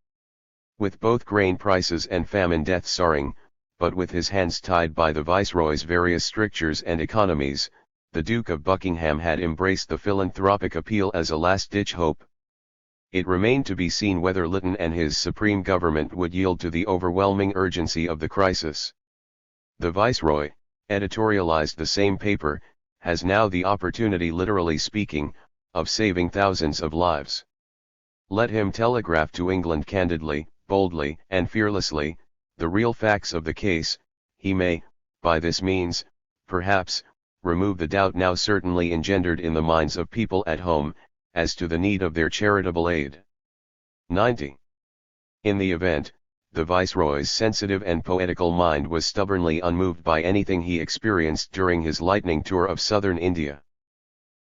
With both grain prices and famine deaths soaring, but with his hands tied by the Viceroy's various strictures and economies, the Duke of Buckingham had embraced the philanthropic appeal as a last-ditch hope. It remained to be seen whether Lytton and his supreme government would yield to the overwhelming urgency of the crisis. The Viceroy, editorialized the same paper, has now the opportunity, literally speaking, of saving thousands of lives. Let him telegraph to England candidly, boldly, and fearlessly, the real facts of the case. He may, by this means, perhaps, remove the doubt now certainly engendered in the minds of people at home, as to the need of their charitable aid. 90. In the event, the Viceroy's sensitive and poetical mind was stubbornly unmoved by anything he experienced during his lightning tour of southern India.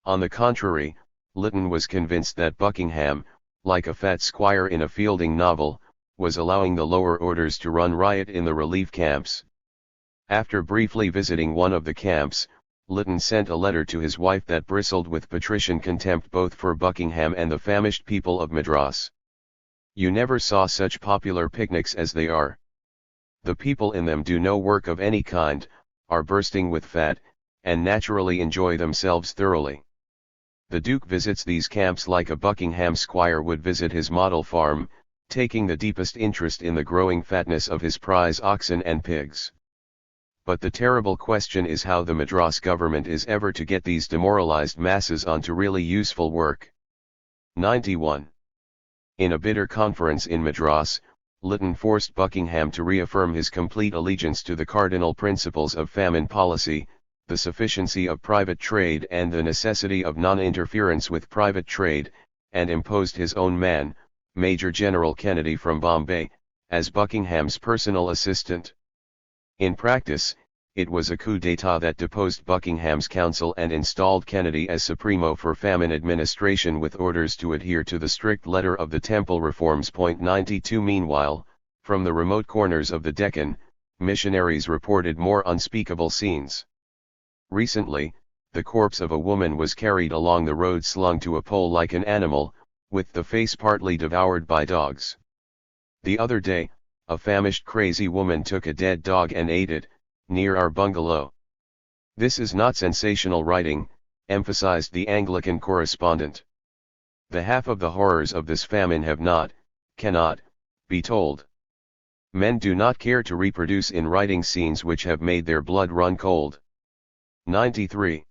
On the contrary, Lytton was convinced that Buckingham, like a fat squire in a Fielding novel, was allowing the lower orders to run riot in the relief camps. After briefly visiting one of the camps, Lytton sent a letter to his wife that bristled with patrician contempt both for Buckingham and the famished people of Madras. "You never saw such popular picnics as they are. The people in them do no work of any kind, are bursting with fat, and naturally enjoy themselves thoroughly. The Duke visits these camps like a Buckingham squire would visit his model farm, taking the deepest interest in the growing fatness of his prize oxen and pigs. But the terrible question is how the Madras government is ever to get these demoralized masses onto really useful work." 91. In a bitter conference in Madras, Lytton forced Buckingham to reaffirm his complete allegiance to the cardinal principles of famine policy, the sufficiency of private trade and the necessity of non-interference with private trade, and imposed his own man, Major General Kennedy from Bombay, as Buckingham's personal assistant. In practice, it was a coup d'état that deposed Buckingham's council and installed Kennedy as Supremo for famine administration with orders to adhere to the strict letter of the temple reforms. 92. Meanwhile, from the remote corners of the Deccan, missionaries reported more unspeakable scenes. Recently, the corpse of a woman was carried along the road slung to a pole like an animal, with the face partly devoured by dogs. The other day, a famished crazy woman took a dead dog and ate it, near our bungalow. "This is not sensational writing," emphasized the Anglican correspondent. "The half of the horrors of this famine cannot, be told. Men do not care to reproduce in writing scenes which have made their blood run cold." 93.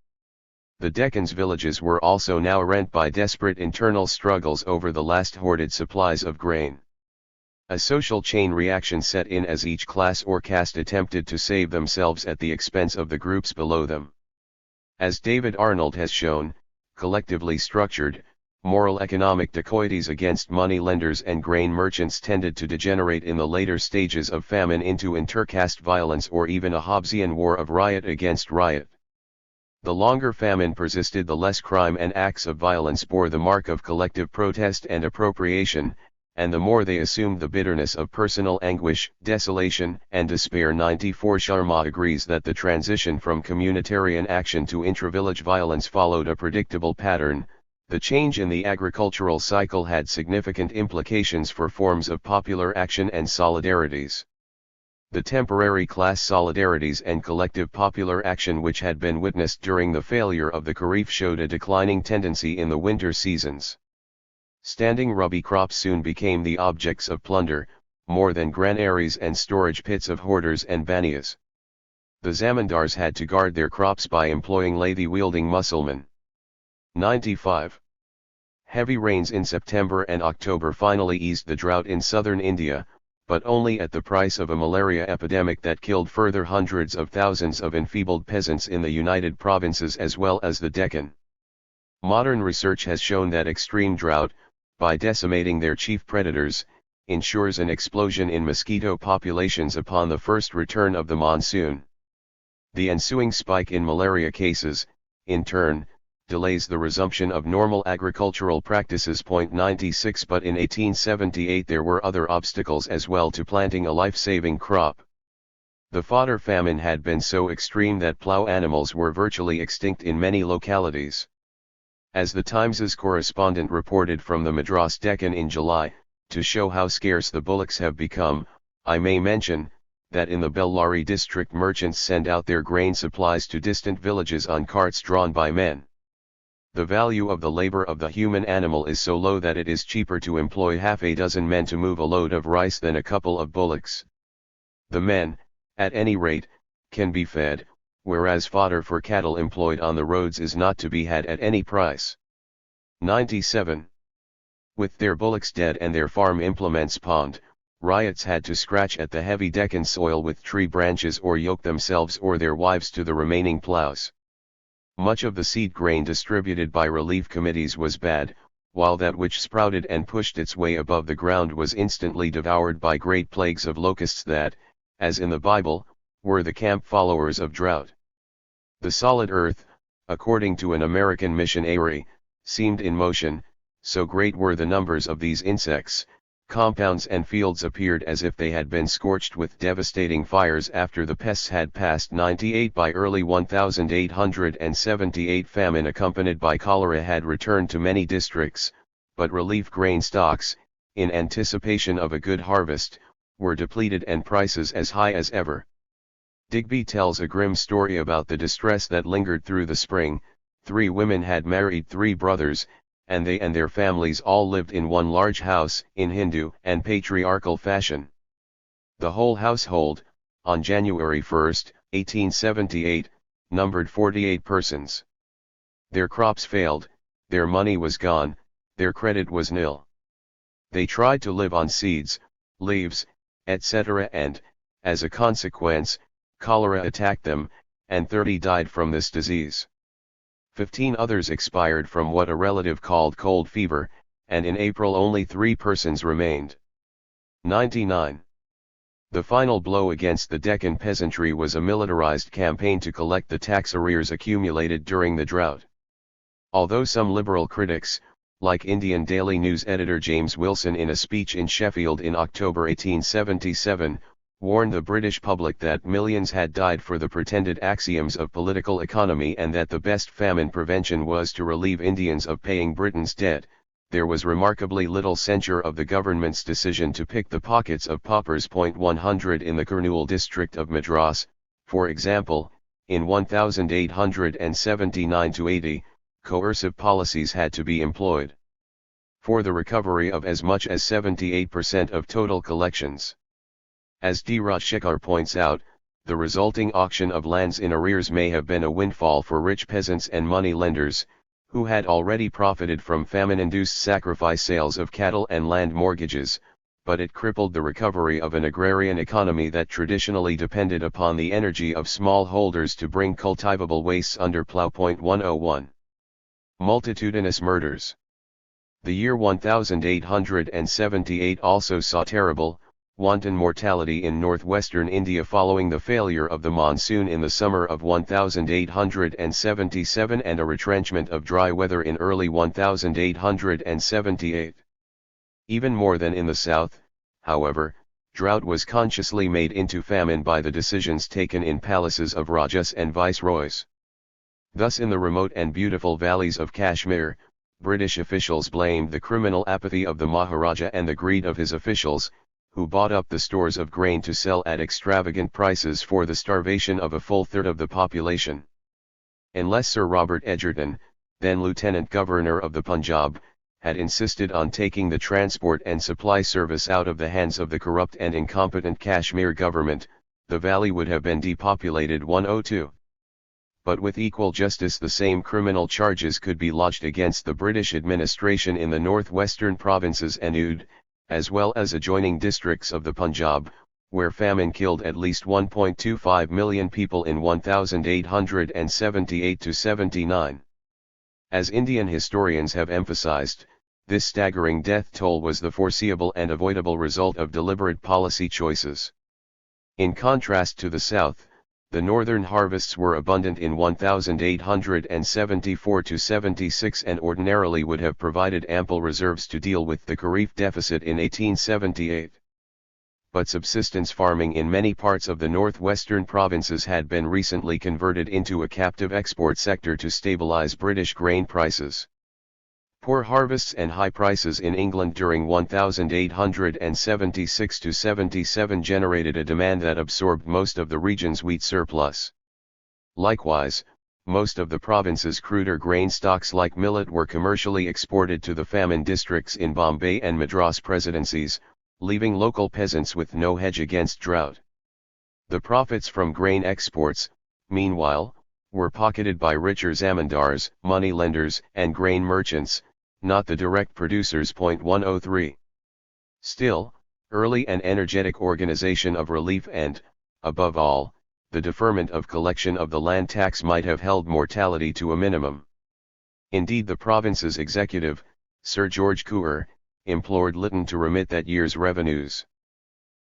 The Deccan's villages were also now rent by desperate internal struggles over the last hoarded supplies of grain. A social chain reaction set in as each class or caste attempted to save themselves at the expense of the groups below them. As David Arnold has shown, collectively structured, moral economic dacoities against money lenders and grain merchants tended to degenerate in the later stages of famine into intercaste violence or even a Hobbesian war of riot against riot. The longer famine persisted, the less crime and acts of violence bore the mark of collective protest and appropriation, and the more they assumed the bitterness of personal anguish, desolation, and despair. 94. Sharma agrees that the transition from communitarian action to intra-village violence followed a predictable pattern. The change in the agricultural cycle had significant implications for forms of popular action and solidarities. The temporary class solidarities and collective popular action which had been witnessed during the failure of the Kharif showed a declining tendency in the winter seasons. Standing Rabi crops soon became the objects of plunder, more than granaries and storage pits of hoarders and banias. The zamindars had to guard their crops by employing lathi-wielding Mussulmen. 95. Heavy rains in September and October finally eased the drought in southern India, but only at the price of a malaria epidemic that killed further hundreds of thousands of enfeebled peasants in the United Provinces as well as the Deccan. Modern research has shown that extreme drought, by decimating their chief predators, ensures an explosion in mosquito populations upon the first return of the monsoon. The ensuing spike in malaria cases, in turn, delays the resumption of normal agricultural practices. 96 But in 1878 there were other obstacles as well to planting a life-saving crop. The fodder famine had been so extreme that plow animals were virtually extinct in many localities. As the Times's correspondent reported from the Madras Deccan in July, to show how scarce the bullocks have become, I may mention, that in the Bellary district merchants send out their grain supplies to distant villages on carts drawn by men. The value of the labor of the human animal is so low that it is cheaper to employ half a dozen men to move a load of rice than a couple of bullocks. The men, at any rate, can be fed, whereas fodder for cattle employed on the roads is not to be had at any price. 97. With their bullocks dead and their farm implements pawned, ryots had to scratch at the heavy Deccan soil with tree branches or yoke themselves or their wives to the remaining plows. Much of the seed grain distributed by relief committees was bad, while that which sprouted and pushed its way above the ground was instantly devoured by great plagues of locusts that, as in the Bible, were the camp followers of drought. The solid earth, according to an American missionary, seemed in motion, so great were the numbers of these insects. Compounds and fields appeared as if they had been scorched with devastating fires after the pests had passed. 98 By early 1878 famine accompanied by cholera had returned to many districts, but relief grain stocks, in anticipation of a good harvest, were depleted and prices as high as ever. Digby tells a grim story about the distress that lingered through the spring. 3 women had married 3 brothers, and they and their families all lived in one large house in Hindu and patriarchal fashion. The whole household, on January 1, 1878, numbered 48 persons. Their crops failed, their money was gone, their credit was nil. They tried to live on seeds, leaves, etc., and, as a consequence, cholera attacked them, and 30 died from this disease. 15 others expired from what a relative called cold fever, and in April only 3 persons remained. 99. The final blow against the Deccan peasantry was a militarized campaign to collect the tax arrears accumulated during the drought. Although some liberal critics, like Indian Daily News editor James Wilson in a speech in Sheffield in October 1877, warned the British public that millions had died for the pretended axioms of political economy and that the best famine prevention was to relieve Indians of paying Britain's debt, there was remarkably little censure of the government's decision to pick the pockets of paupers. 100 In the Kurnool district of Madras, for example, in 1879-80, coercive policies had to be employed for the recovery of as much as 78% of total collections. As D. Rajshekar points out, the resulting auction of lands in arrears may have been a windfall for rich peasants and money lenders, who had already profited from famine-induced sacrifice sales of cattle and land mortgages, but it crippled the recovery of an agrarian economy that traditionally depended upon the energy of smallholders to bring cultivable wastes under plough. 101. Multitudinous murders. The year 1878 also saw terrible, wanton mortality in northwestern India following the failure of the monsoon in the summer of 1877 and a retrenchment of dry weather in early 1878. Even more than in the south, however, drought was consciously made into famine by the decisions taken in palaces of Rajas and viceroys. Thus in the remote and beautiful valleys of Kashmir, British officials blamed the criminal apathy of the Maharaja and the greed of his officials, who bought up the stores of grain to sell at extravagant prices for the starvation of a full third of the population. Unless Sir Robert Egerton, then Lieutenant Governor of the Punjab, had insisted on taking the transport and supply service out of the hands of the corrupt and incompetent Kashmir government, the valley would have been depopulated. 102. But with equal justice the same criminal charges could be lodged against the British administration in the northwestern provinces and Oudh, as well as adjoining districts of the Punjab, where famine killed at least 1.25 million people in 1878-79. As Indian historians have emphasized, this staggering death toll was the foreseeable and avoidable result of deliberate policy choices. In contrast to the south, The northern harvests were abundant in 1874–76 and ordinarily would have provided ample reserves to deal with the Kharif deficit in 1878. But subsistence farming in many parts of the northwestern provinces had been recently converted into a captive export sector to stabilize British grain prices. Poor harvests and high prices in England during 1876–77 generated a demand that absorbed most of the region's wheat surplus. Likewise, most of the province's cruder grain stocks like millet were commercially exported to the famine districts in Bombay and Madras presidencies, leaving local peasants with no hedge against drought. The profits from grain exports, meanwhile, were pocketed by richer zamindars, moneylenders, and grain merchants, not the direct producers. 103. Still, early and energetic organization of relief and, above all, the deferment of collection of the land tax might have held mortality to a minimum. Indeed, the province's executive, Sir George Couper, implored Lytton to remit that year's revenues.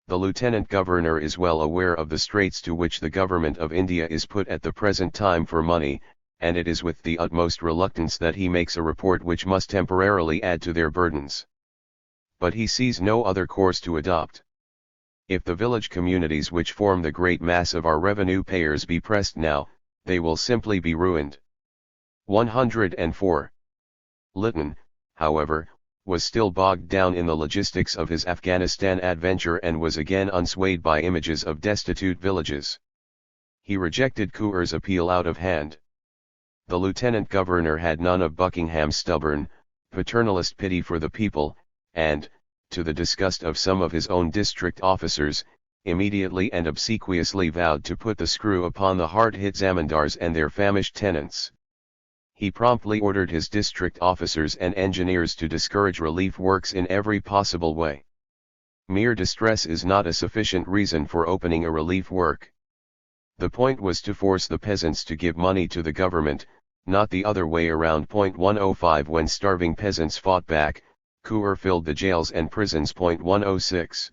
The Lieutenant Governor is well aware of the straits to which the Government of India is put at the present time for money, and it is with the utmost reluctance that he makes a report which must temporarily add to their burdens. But he sees no other course to adopt. If the village communities which form the great mass of our revenue payers be pressed now, they will simply be ruined. 104. Lytton, however, was still bogged down in the logistics of his Afghanistan adventure and was again unswayed by images of destitute villages. He rejected Couper's appeal out of hand. The Lieutenant Governor had none of Buckingham's stubborn, paternalist pity for the people, and, to the disgust of some of his own district officers, immediately and obsequiously vowed to put the screw upon the hard-hit zamindars and their famished tenants. He promptly ordered his district officers and engineers to discourage relief works in every possible way. Mere distress is not a sufficient reason for opening a relief work. The point was to force the peasants to give money to the government, not the other way around. 105. When starving peasants fought back, Couper filled the jails and prisons. 106.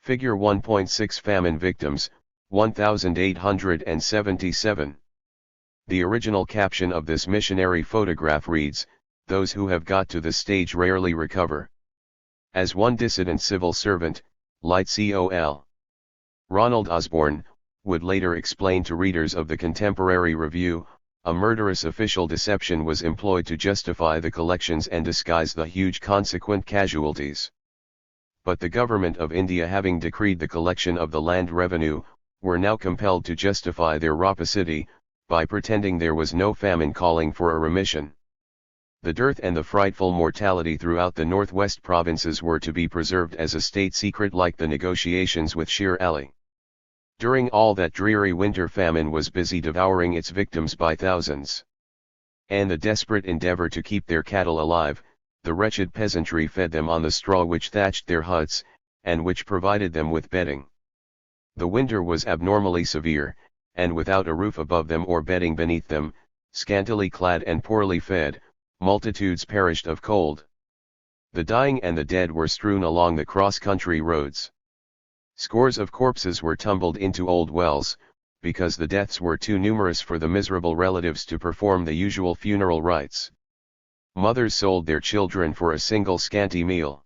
Figure 1.6 Famine victims, 1877. The original caption of this missionary photograph reads, "Those who have got to this stage rarely recover." As one dissident civil servant, Light Col. Ronald Osborne, would later explain to readers of the Contemporary Review, a murderous official deception was employed to justify the collections and disguise the huge consequent casualties. But the government of India, having decreed the collection of the land revenue, were now compelled to justify their rapacity, by pretending there was no famine calling for a remission. The dearth and the frightful mortality throughout the northwest provinces were to be preserved as a state secret, like the negotiations with Sher Ali. During all that dreary winter, famine was busy devouring its victims by thousands. And the desperate endeavor to keep their cattle alive, the wretched peasantry fed them on the straw which thatched their huts, and which provided them with bedding. The winter was abnormally severe, and without a roof above them or bedding beneath them, scantily clad and poorly fed, multitudes perished of cold. The dying and the dead were strewn along the cross-country roads. Scores of corpses were tumbled into old wells, because the deaths were too numerous for the miserable relatives to perform the usual funeral rites. Mothers sold their children for a single scanty meal.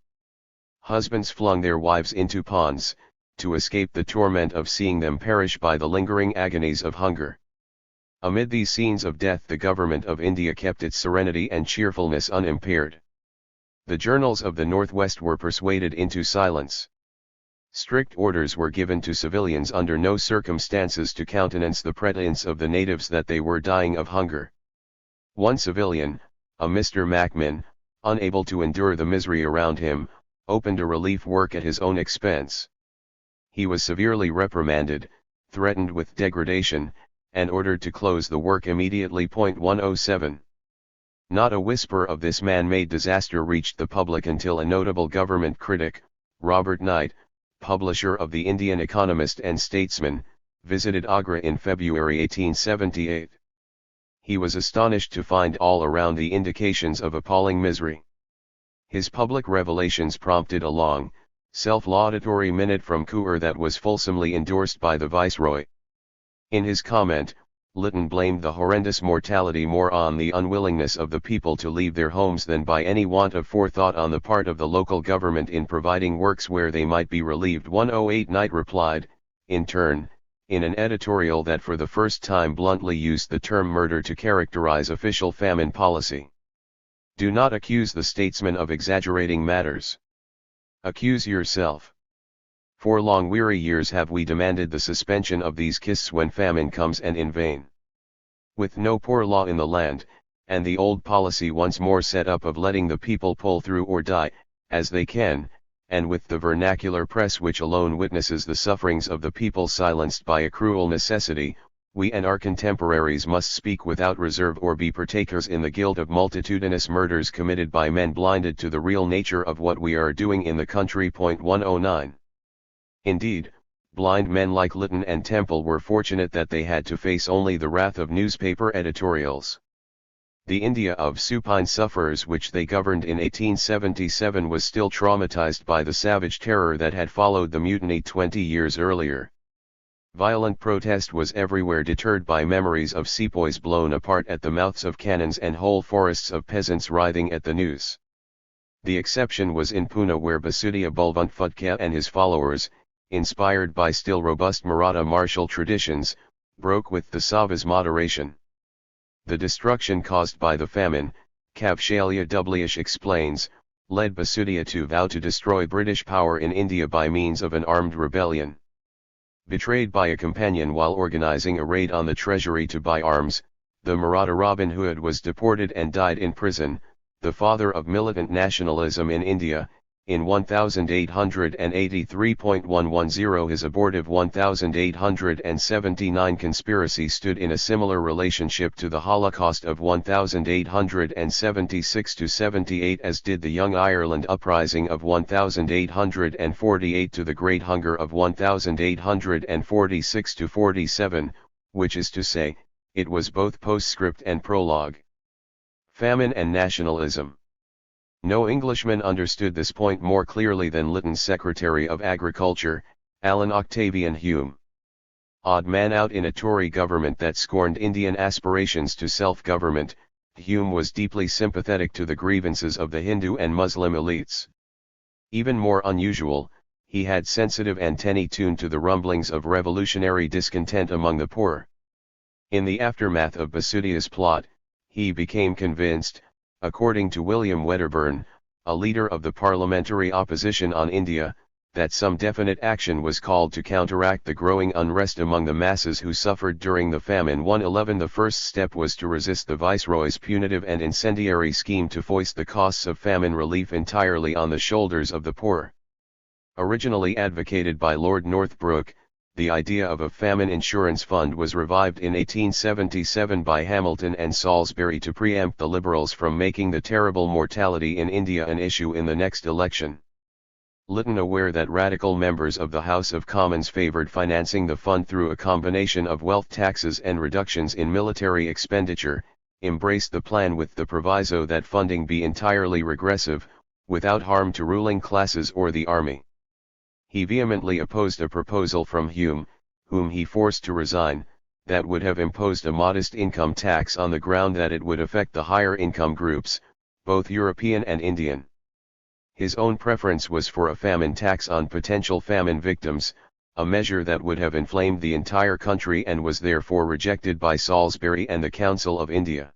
Husbands flung their wives into ponds, to escape the torment of seeing them perish by the lingering agonies of hunger. Amid these scenes of death, the government of India kept its serenity and cheerfulness unimpaired. The journals of the Northwest were persuaded into silence. Strict orders were given to civilians under no circumstances to countenance the pretense of the natives that they were dying of hunger. One civilian, a Mr. Macmin, unable to endure the misery around him, opened a relief work at his own expense. He was severely reprimanded, threatened with degradation, and ordered to close the work immediately. 107. Not a whisper of this man-made disaster reached the public until a notable government critic, Robert Knight, publisher of the Indian Economist and Statesman, visited Agra in February 1878. He was astonished to find all around the indications of appalling misery. His public revelations prompted a long, self-laudatory minute from Couper that was fulsomely endorsed by the Viceroy. In his comment, Lytton blamed the horrendous mortality more on the unwillingness of the people to leave their homes than by any want of forethought on the part of the local government in providing works where they might be relieved. 108 Knight replied, in turn, in an editorial that for the first time bluntly used the term murder to characterize official famine policy. Do not accuse the statesman of exaggerating matters. Accuse yourself. For long weary years have we demanded the suspension of these kists when famine comes, and in vain. With no poor law in the land, and the old policy once more set up of letting the people pull through or die, as they can, and with the vernacular press which alone witnesses the sufferings of the people silenced by a cruel necessity, we and our contemporaries must speak without reserve or be partakers in the guilt of multitudinous murders committed by men blinded to the real nature of what we are doing in the country. 109. Indeed, blind men like Lytton and Temple were fortunate that they had to face only the wrath of newspaper editorials. The India of supine sufferers which they governed in 1877 was still traumatized by the savage terror that had followed the mutiny 20 years earlier. Violent protest was everywhere deterred by memories of sepoys blown apart at the mouths of cannons and whole forests of peasants writhing at the noose. The exception was in Pune, where Basudiya Balwant Phadke and his followers, inspired by still robust Maratha martial traditions, broke with the Savas moderation. The destruction caused by the famine, Kavshalya Doublish explains, led Basudiya to vow to destroy British power in India by means of an armed rebellion. Betrayed by a companion while organizing a raid on the treasury to buy arms, the Maratha Robin Hood was deported and died in prison, the father of militant nationalism in India. In 1883.110 his abortive 1879 conspiracy stood in a similar relationship to the Holocaust of 1876-78 as did the Young Ireland Uprising of 1848 to the Great Hunger of 1846-47, which is to say, it was both postscript and prologue. Famine and nationalism. No Englishman understood this point more clearly than Lytton's Secretary of Agriculture, Alan Octavian Hume. Odd man out in a Tory government that scorned Indian aspirations to self-government, Hume was deeply sympathetic to the grievances of the Hindu and Muslim elites. Even more unusual, he had sensitive antennae tuned to the rumblings of revolutionary discontent among the poor. In the aftermath of Basudiya's plot, he became convinced, according to William Wedderburn, a leader of the parliamentary opposition on India, that some definite action was called to counteract the growing unrest among the masses who suffered during the famine. 111 The first step was to resist the Viceroy's punitive and incendiary scheme to foist the costs of famine relief entirely on the shoulders of the poor. Originally advocated by Lord Northbrook, the idea of a famine insurance fund was revived in 1877 by Hamilton and Salisbury to preempt the Liberals from making the terrible mortality in India an issue in the next election. Lytton, aware that radical members of the House of Commons favoured financing the fund through a combination of wealth taxes and reductions in military expenditure, embraced the plan with the proviso that funding be entirely regressive, without harm to ruling classes or the army. He vehemently opposed a proposal from Hume, whom he forced to resign, that would have imposed a modest income tax on the ground that it would affect the higher income groups, both European and Indian. His own preference was for a famine tax on potential famine victims, a measure that would have inflamed the entire country and was therefore rejected by Salisbury and the Council of India.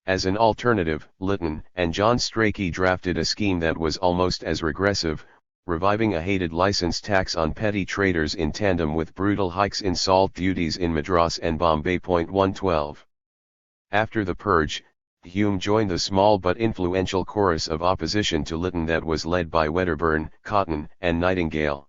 As an alternative, Lytton and John Strachey drafted a scheme that was almost as regressive, reviving a hated license tax on petty traders in tandem with brutal hikes in salt duties in Madras and Bombay. 112. After the purge, Hume joined the small but influential chorus of opposition to Lytton that was led by Wedderburn, Cotton, and Nightingale.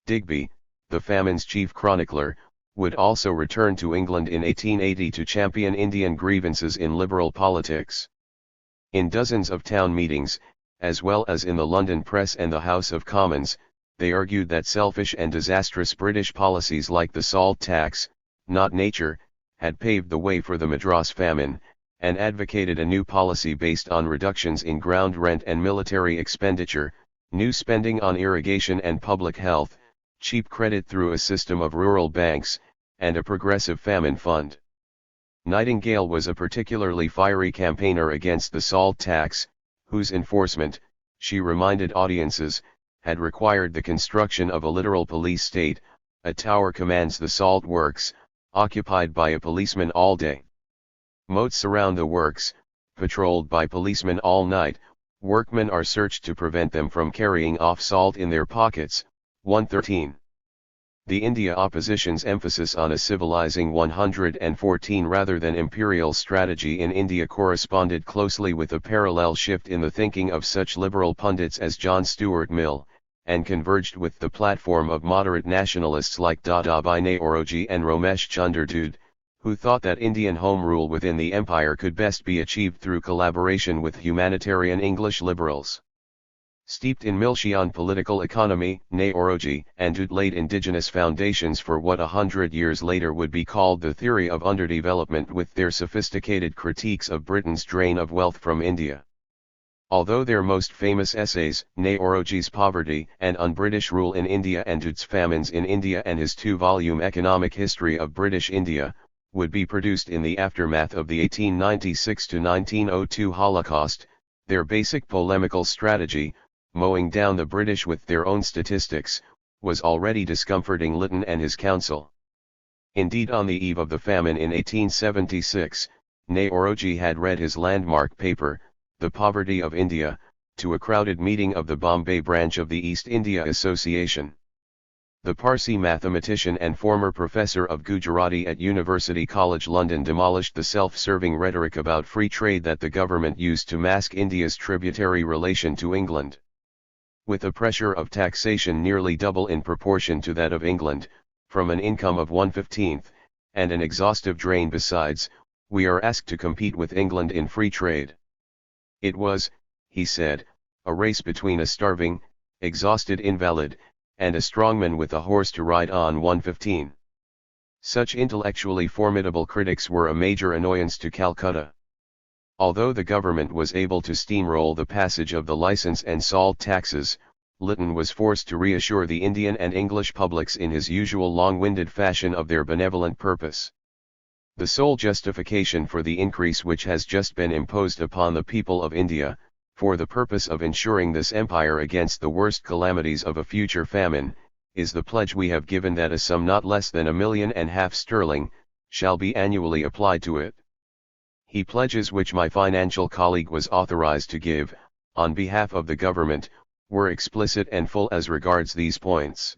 Digby, the famine's chief chronicler, would also return to England in 1880 to champion Indian grievances in liberal politics. In dozens of town meetings, as well as in the London press and the House of Commons, they argued that selfish and disastrous British policies like the salt tax, not nature, had paved the way for the Madras famine, and advocated a new policy based on reductions in ground rent and military expenditure, new spending on irrigation and public health, cheap credit through a system of rural banks, and a progressive famine fund. Nightingale was a particularly fiery campaigner against the salt tax, whose enforcement, she reminded audiences, had required the construction of a literal police state. A tower commands the salt works, occupied by a policeman all day. Moats surround the works, patrolled by policemen all night. Workmen are searched to prevent them from carrying off salt in their pockets. 113. The India opposition's emphasis on a civilizing 114 rather than imperial strategy in India corresponded closely with a parallel shift in the thinking of such liberal pundits as John Stuart Mill, and converged with the platform of moderate nationalists like Dadabhai Naoroji and Ramesh Chandra Dood, who thought that Indian home rule within the empire could best be achieved through collaboration with humanitarian English liberals. Steeped in Miltian political economy, Naoroji and Dood laid indigenous foundations for what 100 years later would be called the theory of underdevelopment with their sophisticated critiques of Britain's drain of wealth from India. Although their most famous essays, Naoroji's Poverty and Un-British Rule in India and Dood's Famines in India and his two-volume Economic History of British India, would be produced in the aftermath of the 1896-1902 Holocaust, their basic polemical strategy, mowing down the British with their own statistics, was already discomforting Lytton and his council. Indeed, on the eve of the famine in 1876, Naoroji had read his landmark paper, The Poverty of India, to a crowded meeting of the Bombay branch of the East India Association. The Parsi mathematician and former professor of Gujarati at University College London demolished the self-serving rhetoric about free trade that the government used to mask India's tributary relation to England. With a pressure of taxation nearly double in proportion to that of England, from an income of 1/15, and an exhaustive drain besides, we are asked to compete with England in free trade. It was, he said, a race between a starving, exhausted invalid, and a strongman with a horse to ride on 1/15. Such intellectually formidable critics were a major annoyance to Calcutta. Although the government was able to steamroll the passage of the license and salt taxes, Lytton was forced to reassure the Indian and English publics in his usual long-winded fashion of their benevolent purpose. The sole justification for the increase which has just been imposed upon the people of India, for the purpose of ensuring this empire against the worst calamities of a future famine, is the pledge we have given that a sum not less than £1.5 million sterling, shall be annually applied to it. He pledges which my financial colleague was authorized to give, on behalf of the government, were explicit and full as regards these points.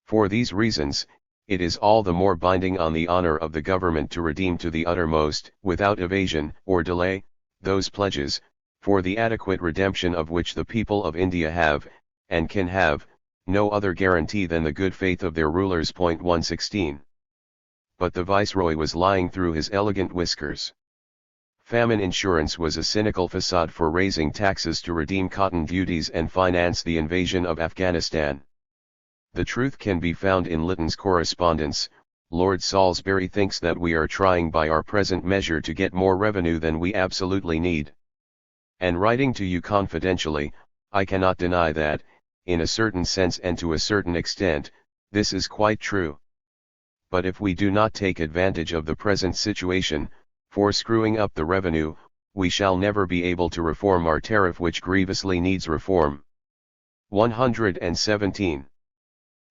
For these reasons, it is all the more binding on the honor of the government to redeem to the uttermost, without evasion or delay, those pledges, for the adequate redemption of which the people of India have, and can have, no other guarantee than the good faith of their rulers. 116. But the viceroy was lying through his elegant whiskers. Famine insurance was a cynical facade for raising taxes to redeem cotton duties and finance the invasion of Afghanistan. The truth can be found in Lytton's correspondence. Lord Salisbury thinks that we are trying by our present measure to get more revenue than we absolutely need. And writing to you confidentially, I cannot deny that, in a certain sense and to a certain extent, this is quite true. But if we do not take advantage of the present situation, for screwing up the revenue, we shall never be able to reform our tariff which grievously needs reform. 117.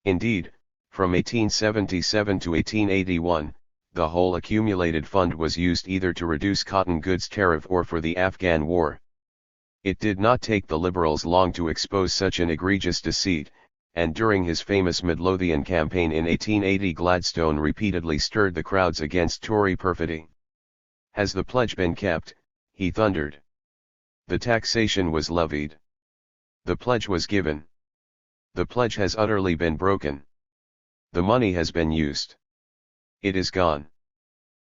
Indeed, from 1877 to 1881, the whole accumulated fund was used either to reduce cotton goods tariff or for the Afghan war. It did not take the Liberals long to expose such an egregious deceit, and during his famous Midlothian campaign in 1880 Gladstone repeatedly stirred the crowds against Tory perfidy. Has the pledge been kept? He thundered. The taxation was levied. The pledge was given. The pledge has utterly been broken. The money has been used. It is gone.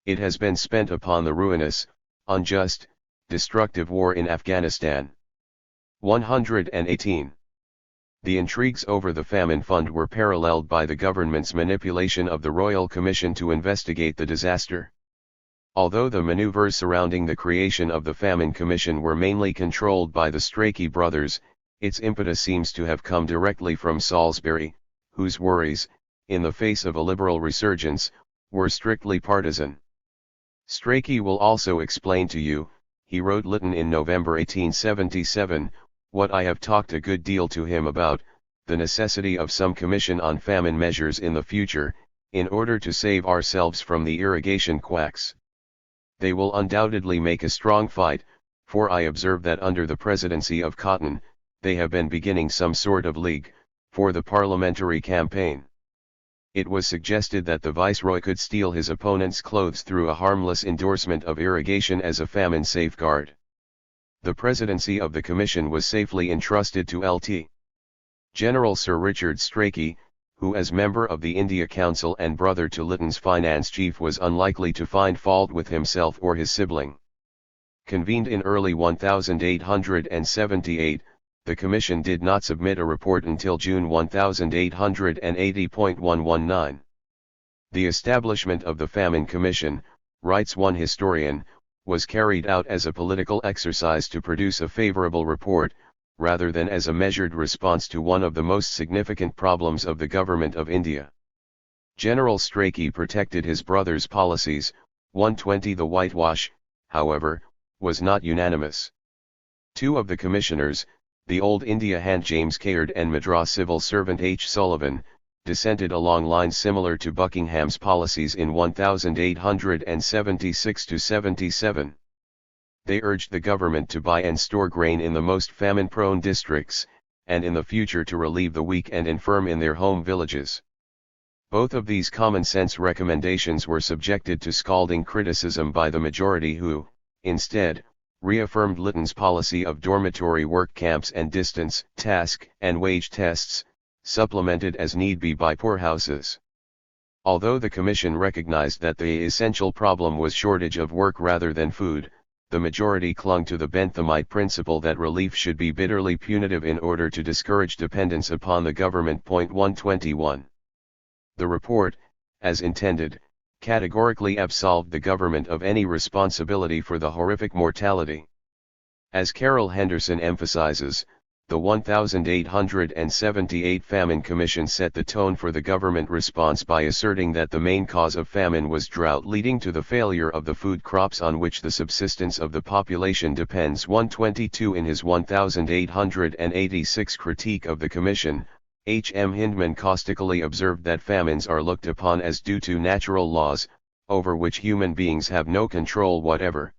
It has been spent upon the ruinous, unjust, destructive war in Afghanistan. 118. The intrigues over the famine fund were paralleled by the government's manipulation of the Royal Commission to investigate the disaster. Although the maneuvers surrounding the creation of the Famine Commission were mainly controlled by the Strachey brothers, its impetus seems to have come directly from Salisbury, whose worries, in the face of a liberal resurgence, were strictly partisan. Strachey will also explain to you, he wrote Lytton in November 1877, what I have talked a good deal to him about, the necessity of some commission on famine measures in the future, in order to save ourselves from the irrigation quacks. They will undoubtedly make a strong fight, for I observe that under the presidency of Cotton, they have been beginning some sort of league, for the parliamentary campaign. It was suggested that the viceroy could steal his opponent's clothes through a harmless endorsement of irrigation as a famine safeguard. The presidency of the commission was safely entrusted to Lt. General Sir Richard Strachey, who as member of the India Council and brother to Lytton's finance chief was unlikely to find fault with himself or his sibling. Convened in early 1878, the Commission did not submit a report until June 1880.119. The establishment of the Famine Commission, writes one historian, was carried out as a political exercise to produce a favorable report, rather than as a measured response to one of the most significant problems of the government of India. General Strachey protected his brother's policies. 120. The whitewash, however, was not unanimous. Two of the commissioners, the Old India hand James Caird and Madras civil servant H. Sullivan, dissented along lines similar to Buckingham's policies in 1876-77. They urged the government to buy and store grain in the most famine-prone districts, and in the future to relieve the weak and infirm in their home villages. Both of these common-sense recommendations were subjected to scalding criticism by the majority who, instead, reaffirmed Lytton's policy of dormitory work camps and distance, task, and wage tests, supplemented as need be by poorhouses. Although the Commission recognized that the essential problem was shortage of work rather than food, the majority clung to the Benthamite principle that relief should be bitterly punitive in order to discourage dependence upon the government. 121. The report, as intended, categorically absolved the government of any responsibility for the horrific mortality. As Carol Henderson emphasizes, the 1878 Famine Commission set the tone for the government response by asserting that the main cause of famine was drought leading to the failure of the food crops on which the subsistence of the population depends. 122. In his 1886 critique of the Commission, H. M. Hindman caustically observed that famines are looked upon as due to natural laws, over which human beings have no control whatever.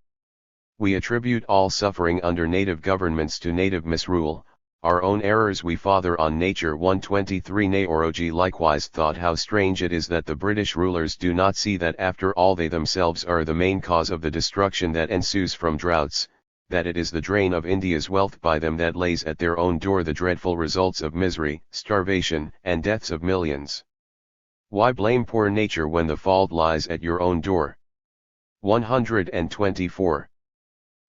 We attribute all suffering under native governments to native misrule, our own errors we father on nature. 123. Nehoroji likewise thought how strange it is that the British rulers do not see that after all they themselves are the main cause of the destruction that ensues from droughts, that it is the drain of India's wealth by them that lays at their own door the dreadful results of misery, starvation, and deaths of millions. Why blame poor nature when the fault lies at your own door? 124.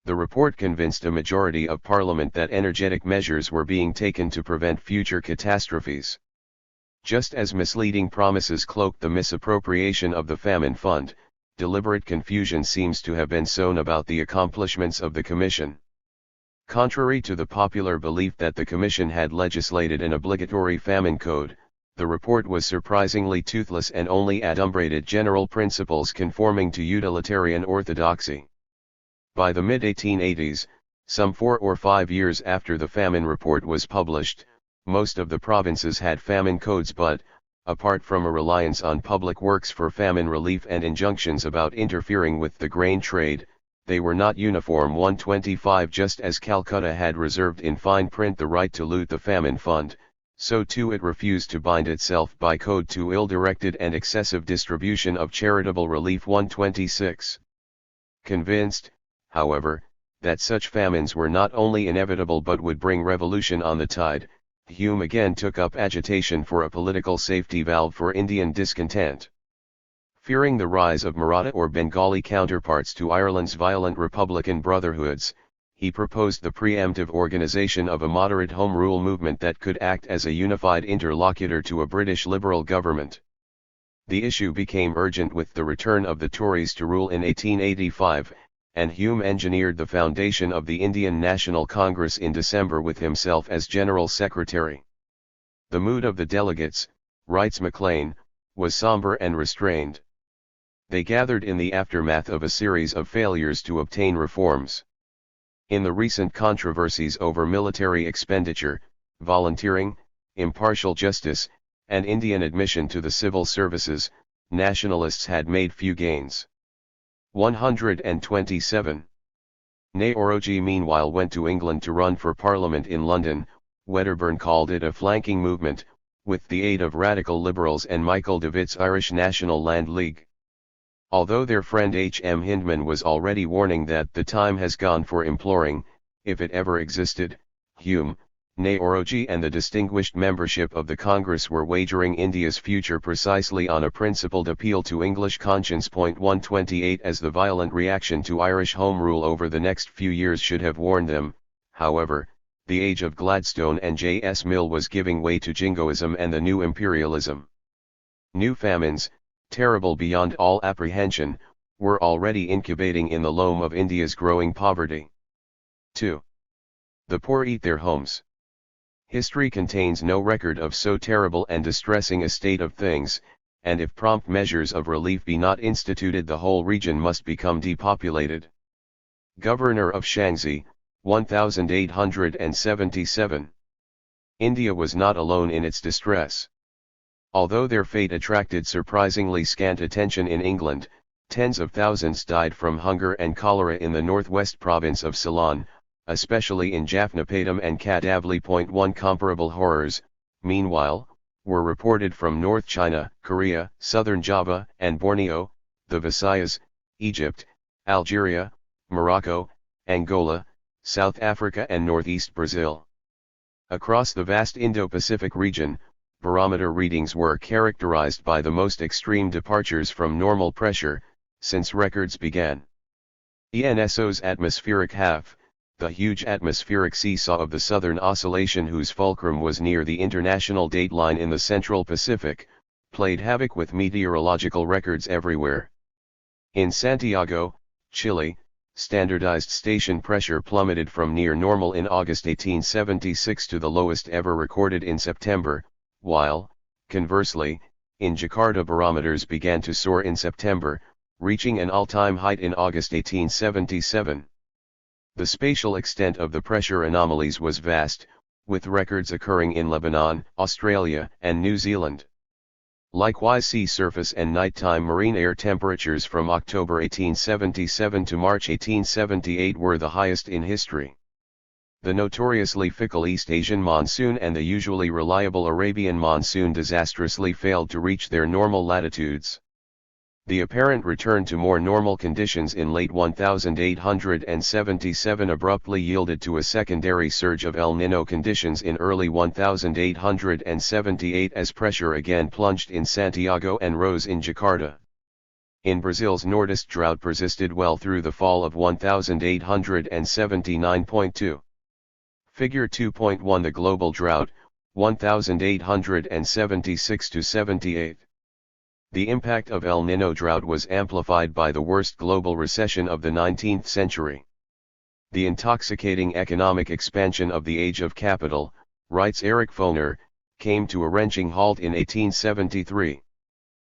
The report convinced a majority of Parliament that energetic measures were being taken to prevent future catastrophes. Just as misleading promises cloaked the misappropriation of the famine fund, deliberate confusion seems to have been sown about the accomplishments of the Commission. Contrary to the popular belief that the Commission had legislated an obligatory famine code, the report was surprisingly toothless and only adumbrated general principles conforming to utilitarian orthodoxy. By the mid-1880s, some 4 or 5 years after the famine report was published, most of the provinces had famine codes but, apart from a reliance on public works for famine relief and injunctions about interfering with the grain trade, they were not uniform. 125. Just as Calcutta had reserved in fine print the right to loot the famine fund, so too it refused to bind itself by code to ill-directed and excessive distribution of charitable relief. 126. Convinced, however, that such famines were not only inevitable but would bring revolution on the tide, Hume again took up agitation for a political safety valve for Indian discontent. Fearing the rise of Maratha or Bengali counterparts to Ireland's violent republican brotherhoods, he proposed the preemptive organization of a moderate Home Rule movement that could act as a unified interlocutor to a British Liberal government. The issue became urgent with the return of the Tories to rule in 1885, and Hume engineered the foundation of the Indian National Congress in December with himself as General Secretary. The mood of the delegates, writes Maclean, was somber and restrained. They gathered in the aftermath of a series of failures to obtain reforms. In the recent controversies over military expenditure, volunteering, impartial justice, and Indian admission to the civil services, nationalists had made few gains. 127. Nehoroji meanwhile went to England to run for Parliament in London. Wedderburn called it a flanking movement, with the aid of radical liberals and Michael Davitt's Irish National Land League. Although their friend H. M. Hindman was already warning that the time has gone for imploring, if it ever existed, Hume, Nehoroji and the distinguished membership of the Congress were wagering India's future precisely on a principled appeal to English conscience. 128 As the violent reaction to Irish Home Rule over the next few years should have warned them, however, the age of Gladstone and J. S. Mill was giving way to jingoism and the new imperialism. New famines, terrible beyond all apprehension, were already incubating in the loam of India's growing poverty. 2. The poor eat their homes. History contains no record of so terrible and distressing a state of things, and if prompt measures of relief be not instituted, the whole region must become depopulated. Governor of Shanxi, 1877. India was not alone in its distress. Although their fate attracted surprisingly scant attention in England, tens of thousands died from hunger and cholera in the northwest province of Ceylon, especially in Jaffnapatam and Katavali. 1 Comparable horrors, meanwhile, were reported from North China, Korea, southern Java and Borneo, the Visayas, Egypt, Algeria, Morocco, Angola, South Africa and northeast Brazil. Across the vast Indo-Pacific region, barometer readings were characterized by the most extreme departures from normal pressure, since records began. ENSO's atmospheric half, the huge atmospheric seesaw of the Southern Oscillation whose fulcrum was near the international dateline in the Central Pacific, played havoc with meteorological records everywhere. In Santiago, Chile, standardized station pressure plummeted from near normal in August 1876 to the lowest ever recorded in September, while, conversely, in Jakarta barometers began to soar in September, reaching an all-time height in August 1877. The spatial extent of the pressure anomalies was vast, with records occurring in Lebanon, Australia, and New Zealand. Likewise, sea surface and nighttime marine air temperatures from October 1877 to March 1878 were the highest in history. The notoriously fickle East Asian monsoon and the usually reliable Arabian monsoon disastrously failed to reach their normal latitudes. The apparent return to more normal conditions in late 1877 abruptly yielded to a secondary surge of El Nino conditions in early 1878 as pressure again plunged in Santiago and rose in Jakarta. In Brazil's nordist drought persisted well through the fall of 1879.2. Figure 2.1 The global drought, 1876-78. The impact of El Nino drought was amplified by the worst global recession of the 19th century. The intoxicating economic expansion of the age of capital, writes Eric Foner, came to a wrenching halt in 1873.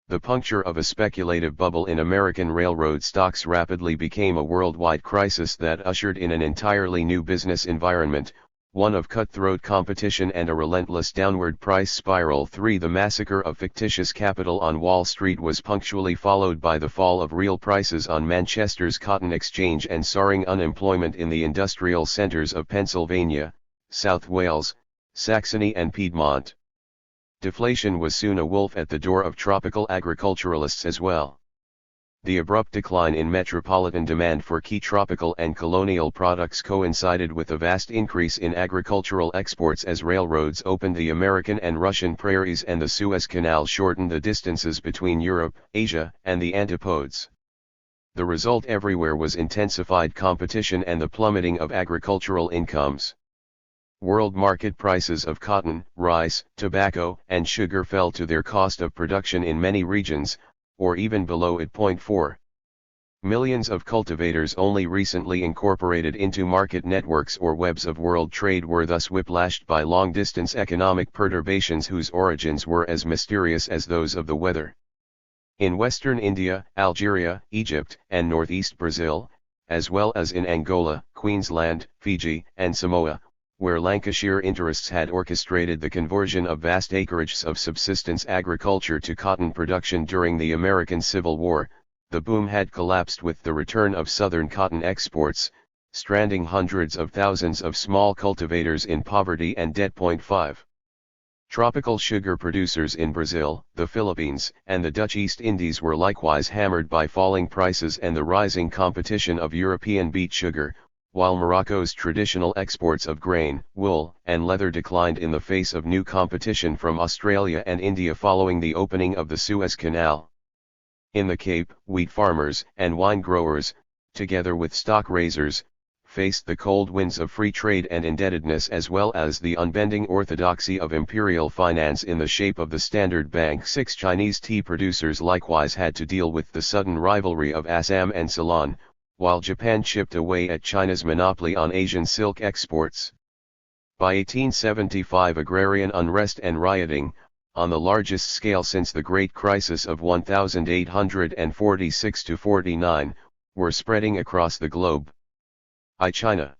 The puncture of a speculative bubble in American railroad stocks rapidly became a worldwide crisis that ushered in an entirely new business environment, one of cutthroat competition and a relentless downward price spiral. 3 The massacre of fictitious capital on Wall Street was punctually followed by the fall of real prices on Manchester's Cotton Exchange and soaring unemployment in the industrial centers of Pennsylvania, South Wales, Saxony and Piedmont. Deflation was soon a wolf at the door of tropical agriculturalists as well. The abrupt decline in metropolitan demand for key tropical and colonial products coincided with a vast increase in agricultural exports as railroads opened the American and Russian prairies and the Suez Canal shortened the distances between Europe, Asia, and the antipodes. The result everywhere was intensified competition and the plummeting of agricultural incomes. World market prices of cotton, rice, tobacco, and sugar fell to their cost of production in many regions, or even below it. 4. Millions of cultivators only recently incorporated into market networks or webs of world trade were thus whiplashed by long-distance economic perturbations whose origins were as mysterious as those of the weather. In western India, Algeria, Egypt, and northeast Brazil, as well as in Angola, Queensland, Fiji, and Samoa, where Lancashire interests had orchestrated the conversion of vast acreages of subsistence agriculture to cotton production during the American Civil War, the boom had collapsed with the return of southern cotton exports, stranding hundreds of thousands of small cultivators in poverty and debt. 5. Tropical sugar producers in Brazil, the Philippines, and the Dutch East Indies were likewise hammered by falling prices and the rising competition of European beet sugar, while Morocco's traditional exports of grain, wool, and leather declined in the face of new competition from Australia and India following the opening of the Suez Canal. In the Cape, wheat farmers and wine growers, together with stock raisers, faced the cold winds of free trade and indebtedness as well as the unbending orthodoxy of imperial finance in the shape of the Standard Bank. 6. Chinese tea producers likewise had to deal with the sudden rivalry of Assam and Ceylon, while Japan chipped away at China's monopoly on Asian silk exports. By 1875 agrarian unrest and rioting, on the largest scale since the Great Crisis of 1846–49, were spreading across the globe. China.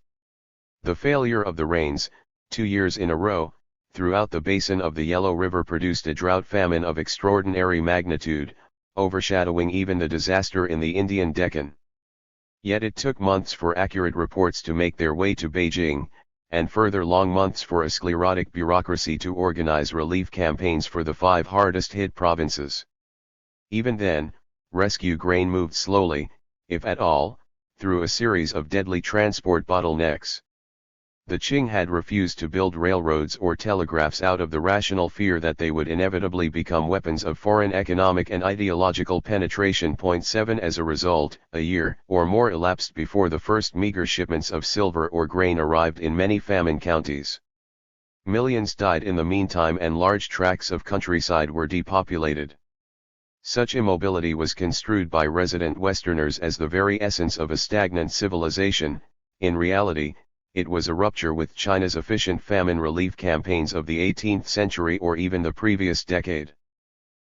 The failure of the rains, 2 years in a row, throughout the basin of the Yellow River produced a drought famine of extraordinary magnitude, overshadowing even the disaster in the Indian Deccan. Yet it took months for accurate reports to make their way to Beijing, and further long months for a sclerotic bureaucracy to organize relief campaigns for the 5 hardest hit provinces. Even then, rescue grain moved slowly, if at all, through a series of deadly transport bottlenecks. The Qing had refused to build railroads or telegraphs out of the rational fear that they would inevitably become weapons of foreign economic and ideological penetration. 7. As a result, a year or more elapsed before the first meager shipments of silver or grain arrived in many famine counties. Millions died in the meantime and large tracts of countryside were depopulated. Such immobility was construed by resident Westerners as the very essence of a stagnant civilization. In reality, it was a rupture with China's efficient famine relief campaigns of the 18th century or even the previous decade.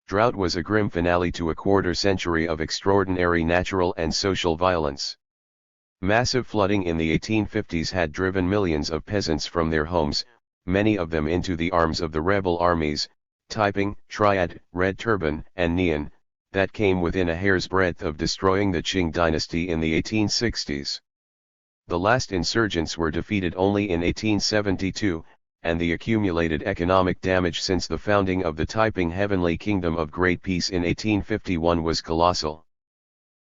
Drought was a grim finale to a quarter-century of extraordinary natural and social violence. Massive flooding in the 1850s had driven millions of peasants from their homes, many of them into the arms of the rebel armies, Taiping, Triad, Red Turban, and Nian, that came within a hair's breadth of destroying the Qing dynasty in the 1860s. The last insurgents were defeated only in 1872, and the accumulated economic damage since the founding of the Taiping Heavenly Kingdom of Great Peace in 1851 was colossal.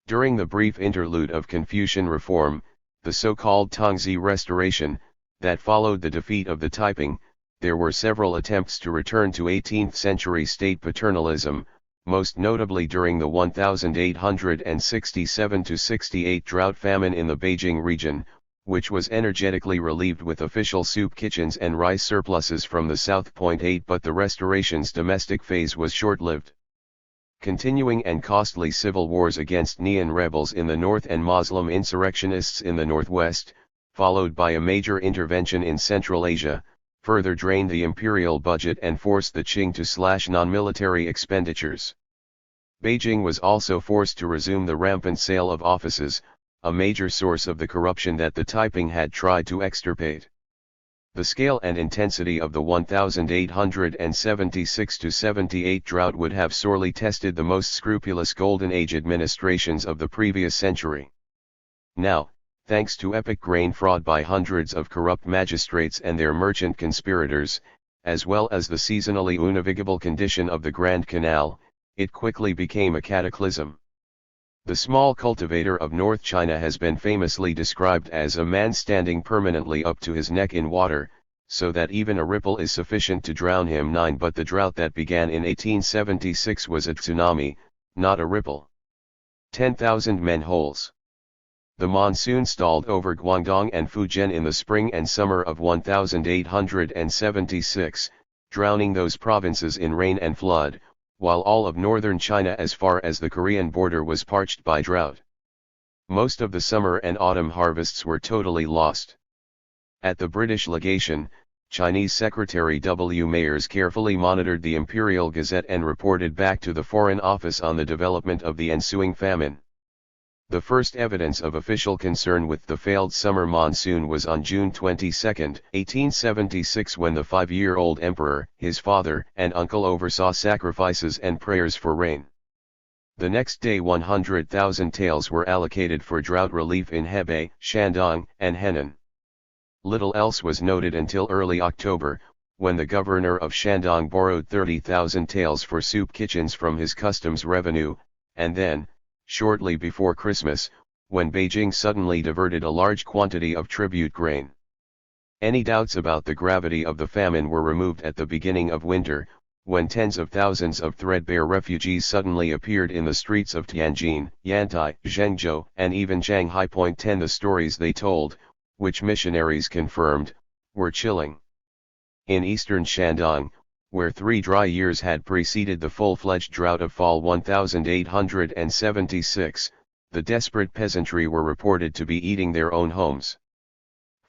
During the brief interlude of Confucian reform, the so-called Tongzi Restoration, that followed the defeat of the Taiping, there were several attempts to return to 18th-century state paternalism, most notably during the 1867–68 drought famine in the Beijing region, which was energetically relieved with official soup kitchens and rice surpluses from the south. 8 But the restoration's domestic phase was short-lived. Continuing and costly civil wars against Nian rebels in the north and Muslim insurrectionists in the northwest, followed by a major intervention in Central Asia, further drained the imperial budget and forced the Qing to slash non-military expenditures. Beijing was also forced to resume the rampant sale of offices, a major source of the corruption that the Taiping had tried to extirpate. The scale and intensity of the 1876–78 drought would have sorely tested the most scrupulous Golden Age administrations of the previous century. Now, thanks to epic grain fraud by hundreds of corrupt magistrates and their merchant conspirators, as well as the seasonally unnavigable condition of the Grand Canal, it quickly became a cataclysm. The small cultivator of North China has been famously described as a man standing permanently up to his neck in water, so that even a ripple is sufficient to drown him. 9 But the drought that began in 1876 was a tsunami, not a ripple. 10,000 men-holes. The monsoon stalled over Guangdong and Fujian in the spring and summer of 1876, drowning those provinces in rain and flood, while all of northern China as far as the Korean border was parched by drought. Most of the summer and autumn harvests were totally lost. At the British legation, Chinese Secretary W. Mayers carefully monitored the Imperial Gazette and reported back to the Foreign Office on the development of the ensuing famine. The first evidence of official concern with the failed summer monsoon was on June 22, 1876, when the 5-year-old emperor, his father, and uncle oversaw sacrifices and prayers for rain. The next day 100,000 taels were allocated for drought relief in Hebei, Shandong, and Henan. Little else was noted until early October, when the governor of Shandong borrowed 30,000 taels for soup kitchens from his customs revenue, and then, shortly before Christmas, when Beijing suddenly diverted a large quantity of tribute grain. Any doubts about the gravity of the famine were removed at the beginning of winter, when tens of thousands of threadbare refugees suddenly appeared in the streets of Tianjin, Yantai, Zhengzhou, and even Shanghai. 10 The stories they told, which missionaries confirmed, were chilling. In eastern Shandong, where 3 dry years had preceded the full-fledged drought of fall 1876, the desperate peasantry were reported to be eating their own homes.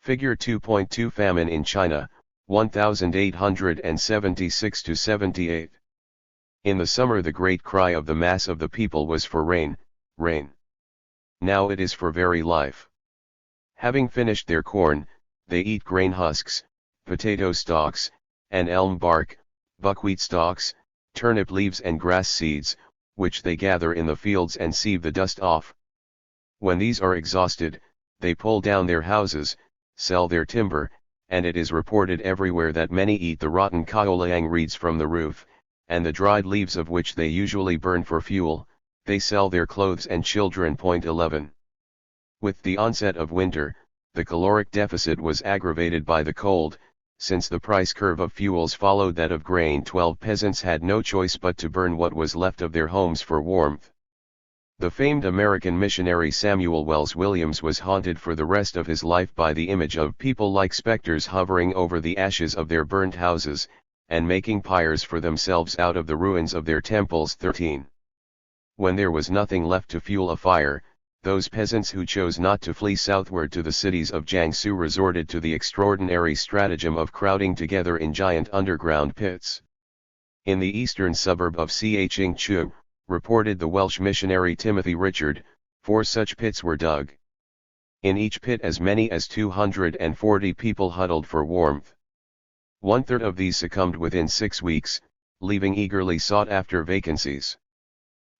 Figure 2.2 Famine in China, 1876–78. In the summer the great cry of the mass of the people was for rain, rain. Now it is for very life. Having finished their corn, they eat grain husks, potato stalks, and elm bark, buckwheat stalks, turnip leaves and grass seeds, which they gather in the fields and sieve the dust off. When these are exhausted, they pull down their houses, sell their timber, and it is reported everywhere that many eat the rotten kaoliang reeds from the roof, and the dried leaves of which they usually burn for fuel. They sell their clothes and children. 11. With the onset of winter, the caloric deficit was aggravated by the cold. Since the price curve of fuels followed that of grain, 12 peasants had no choice but to burn what was left of their homes for warmth. The famed American missionary Samuel Wells Williams was haunted for the rest of his life by the image of people like specters hovering over the ashes of their burnt houses, and making pyres for themselves out of the ruins of their temples. 13. When there was nothing left to fuel a fire, those peasants who chose not to flee southward to the cities of Jiangsu resorted to the extraordinary stratagem of crowding together in giant underground pits. In the eastern suburb of Chingchu, reported the Welsh missionary Timothy Richard, 4 such pits were dug. In each pit as many as 240 people huddled for warmth. 1/3 of these succumbed within 6 weeks, leaving eagerly sought-after vacancies.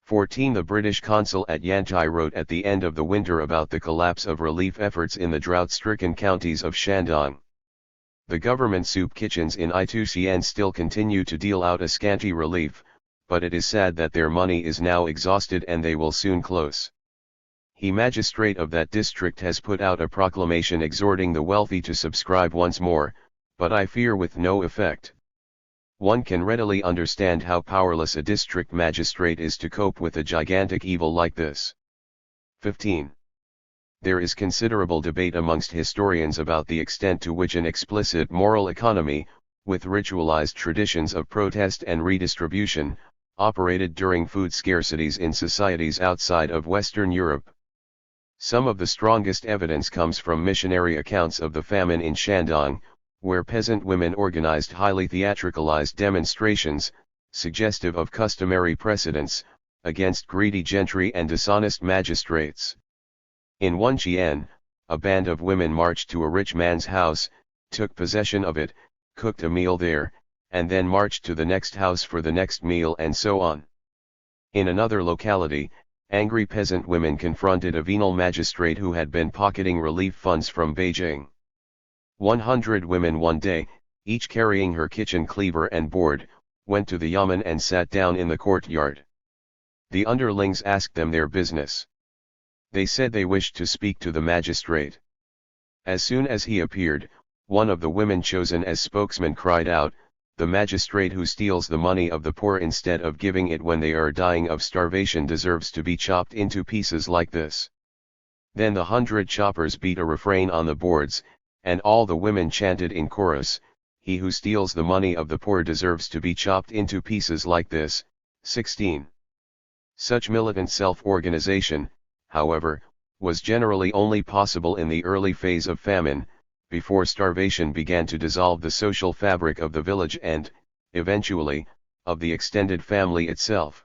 14 The British consul at Yantai wrote at the end of the winter about the collapse of relief efforts in the drought-stricken counties of Shandong. The government soup kitchens in Ituxian still continue to deal out a scanty relief, but it is sad that their money is now exhausted and they will soon close. The magistrate of that district has put out a proclamation exhorting the wealthy to subscribe once more, but I fear with no effect. One can readily understand how powerless a district magistrate is to cope with a gigantic evil like this. 15. There is considerable debate amongst historians about the extent to which an explicit moral economy, with ritualized traditions of protest and redistribution, operated during food scarcities in societies outside of Western Europe. Some of the strongest evidence comes from missionary accounts of the famine in Shandong, where peasant women organized highly theatricalized demonstrations, suggestive of customary precedents, against greedy gentry and dishonest magistrates. In Wenqian, a band of women marched to a rich man's house, took possession of it, cooked a meal there, and then marched to the next house for the next meal, and so on. In another locality, angry peasant women confronted a venal magistrate who had been pocketing relief funds from Beijing. 100 women one day, each carrying her kitchen cleaver and board, went to the yamen and sat down in the courtyard. The underlings asked them their business. They said they wished to speak to the magistrate. As soon as he appeared, one of the women chosen as spokesman cried out, "The magistrate who steals the money of the poor instead of giving it when they are dying of starvation deserves to be chopped into pieces like this." Then the 100 choppers beat a refrain on the boards, and all the women chanted in chorus, "He who steals the money of the poor deserves to be chopped into pieces like this." 16. Such militant self-organization, however, was generally only possible in the early phase of famine, before starvation began to dissolve the social fabric of the village and, eventually, of the extended family itself.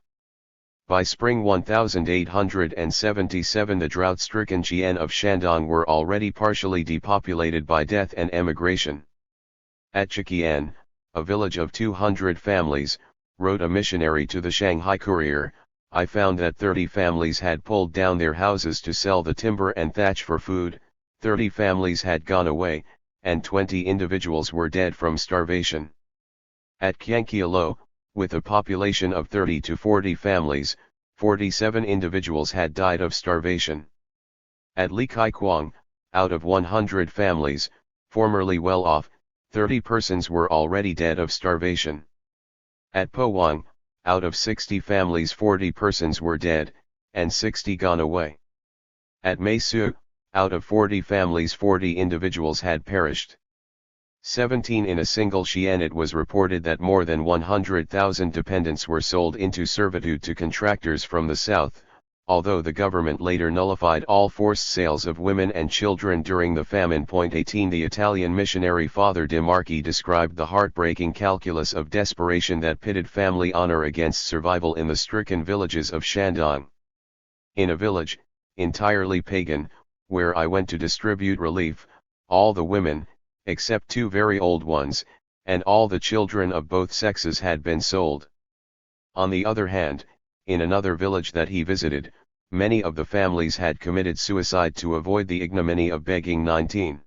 By spring 1877 the drought-stricken Jian of Shandong were already partially depopulated by death and emigration. At Chiqian, a village of 200 families, wrote a missionary to the Shanghai Courier, I found that 30 families had pulled down their houses to sell the timber and thatch for food, 30 families had gone away, and 20 individuals were dead from starvation. At Qianqialo, with a population of 30 to 40 families, 47 individuals had died of starvation. At Likaiquang, out of 100 families, formerly well off, 30 persons were already dead of starvation. At Powang, out of 60 families 40 persons were dead, and 60 gone away. At Meisu, out of 40 families 40 individuals had perished. 17 in a single Xi'an. It was reported that more than 100,000 dependents were sold into servitude to contractors from the south, although the government later nullified all forced sales of women and children during the famine. 18 The Italian missionary Father de Marchi described the heartbreaking calculus of desperation that pitted family honor against survival in the stricken villages of Shandong. In a village, entirely pagan, where I went to distribute relief, all the women, except 2 very old ones, and all the children of both sexes had been sold. On the other hand, in another village that he visited, many of the families had committed suicide to avoid the ignominy of begging. 19.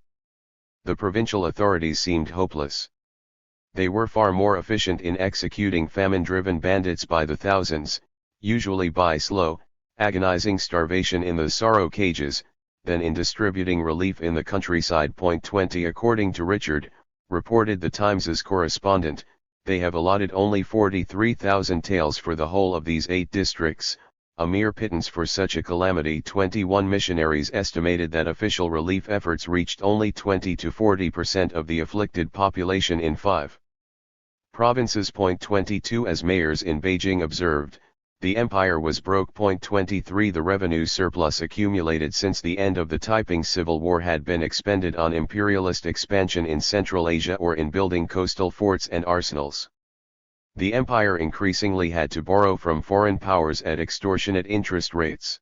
The provincial authorities seemed hopeless. They were far more efficient in executing famine-driven bandits by the thousands, usually by slow, agonizing starvation in the sorrow cages, than in distributing relief in the countryside. 20 According to Richard, reported the Times's correspondent, they have allotted only 43,000 taels for the whole of these 8 districts, a mere pittance for such a calamity. 21 Missionaries estimated that official relief efforts reached only 20 to 40% of the afflicted population in 5 provinces. 22 As mayors in Beijing observed, the empire was broke. 23 The revenue surplus accumulated since the end of the Taiping Civil War had been expended on imperialist expansion in Central Asia or in building coastal forts and arsenals. The empire increasingly had to borrow from foreign powers at extortionate interest rates.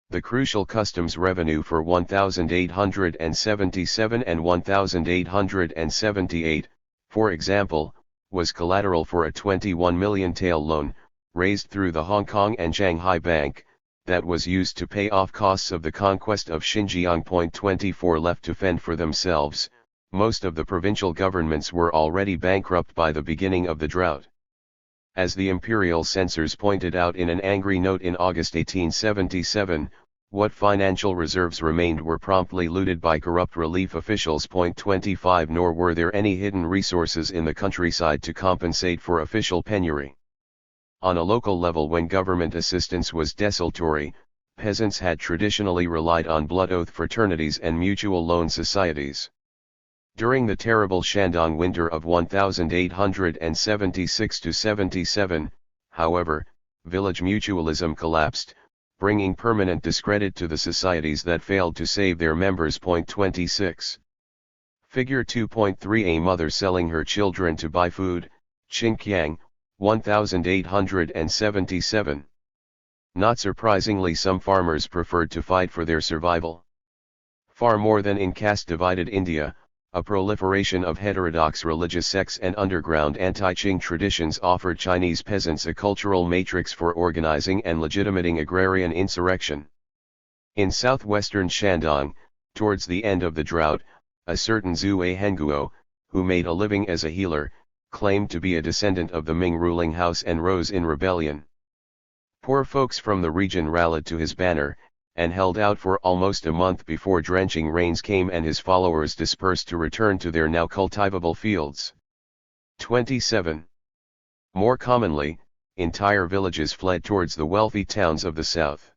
The crucial customs revenue for 1877 and 1878, for example, was collateral for a 21 million tael loan, raised through the Hong Kong and Shanghai Bank, that was used to pay off costs of the conquest of Xinjiang. 24 Left to fend for themselves, most of the provincial governments were already bankrupt by the beginning of the drought. As the imperial censors pointed out in an angry note in August 1877, what financial reserves remained were promptly looted by corrupt relief officials. 25 Nor were there any hidden resources in the countryside to compensate for official penury. On a local level, when government assistance was desultory, peasants had traditionally relied on blood oath fraternities and mutual loan societies. During the terrible Shandong winter of 1876–77, however, village mutualism collapsed, bringing permanent discredit to the societies that failed to save their members. 26. Figure 2.3 A mother selling her children to buy food, Xinjiang, 1877. Not surprisingly, some farmers preferred to fight for their survival. Far more than in caste-divided India, a proliferation of heterodox religious sects and underground anti-Qing traditions offered Chinese peasants a cultural matrix for organizing and legitimating agrarian insurrection. In southwestern Shandong, towards the end of the drought, a certain Zue Henguo, who made a living as a healer, claimed to be a descendant of the Ming ruling house and rose in rebellion. Poor folks from the region rallied to his banner, and held out for almost a month before drenching rains came and his followers dispersed to return to their now cultivable fields. 27. More commonly, entire villages fled towards the wealthy towns of the south.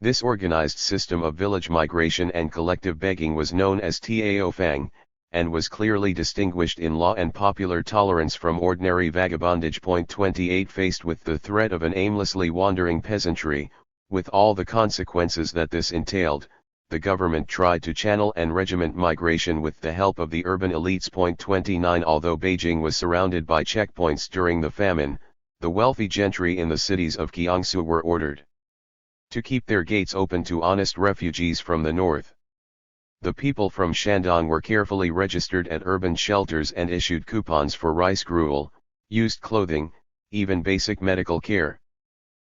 This organized system of village migration and collective begging was known as Tao Fang, and was clearly distinguished in law and popular tolerance from ordinary vagabondage. 28 Faced with the threat of an aimlessly wandering peasantry, with all the consequences that this entailed, the government tried to channel and regiment migration with the help of the urban elites. 29 Although Beijing was surrounded by checkpoints during the famine, the wealthy gentry in the cities of Jiangsu were ordered to keep their gates open to honest refugees from the north. The people from Shandong were carefully registered at urban shelters and issued coupons for rice gruel, used clothing, even basic medical care.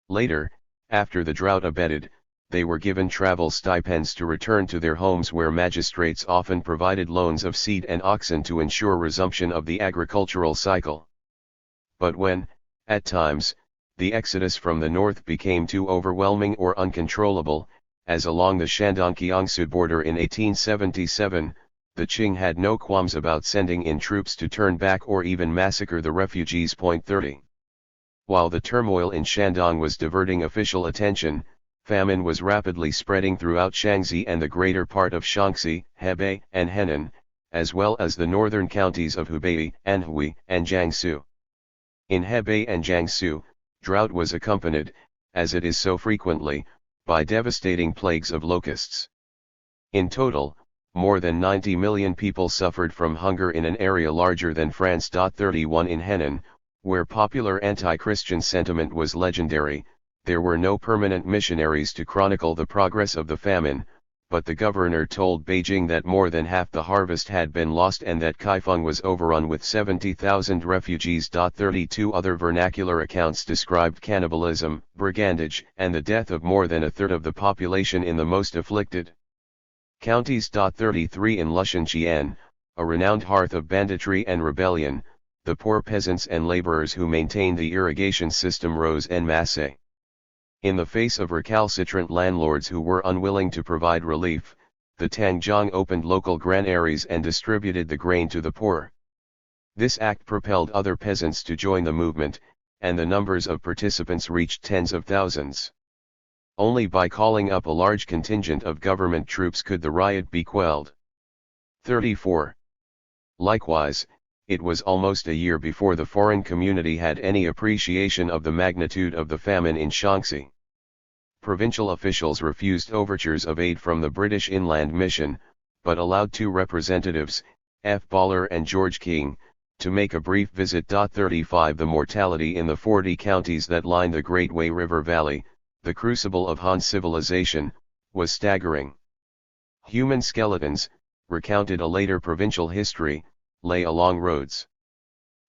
Later, after the drought abated, they were given travel stipends to return to their homes, where magistrates often provided loans of seed and oxen to ensure resumption of the agricultural cycle. But when, at times, the exodus from the north became too overwhelming or uncontrollable, as along the Shandong-Jiangsu border in 1877, the Qing had no qualms about sending in troops to turn back or even massacre the refugees. 30. While the turmoil in Shandong was diverting official attention, famine was rapidly spreading throughout Shaanxi and the greater part of Shaanxi, Hebei, and Henan, as well as the northern counties of Hubei, Anhui, and Jiangsu. In Hebei and Jiangsu, drought was accompanied, as it is so frequently, by devastating plagues of locusts. In total, more than 90 million people suffered from hunger in an area larger than France. 31 In Henan, where popular anti-Christian sentiment was legendary, there were no permanent missionaries to chronicle the progress of the famine, but the governor told Beijing that more than half the harvest had been lost and that Kaifeng was overrun with 70,000 refugees. 32 Other vernacular accounts described cannibalism, brigandage, and the death of more than a third of the population in the most afflicted counties. 33 In Lushanqian, a renowned hearth of banditry and rebellion, the poor peasants and laborers who maintained the irrigation system rose en masse. In the face of recalcitrant landlords who were unwilling to provide relief, the Tangjiang opened local granaries and distributed the grain to the poor. This act propelled other peasants to join the movement, and the numbers of participants reached tens of thousands. Only by calling up a large contingent of government troops could the riot be quelled. 34. Likewise, it was almost a year before the foreign community had any appreciation of the magnitude of the famine in Shaanxi. Provincial officials refused overtures of aid from the British Inland Mission, but allowed two representatives, F. Baller and George King, to make a brief visit. 35 The mortality in the 40 counties that line the Great Wei River Valley, the crucible of Han civilization, was staggering. Human skeletons, recounted a later provincial history, lay along roads.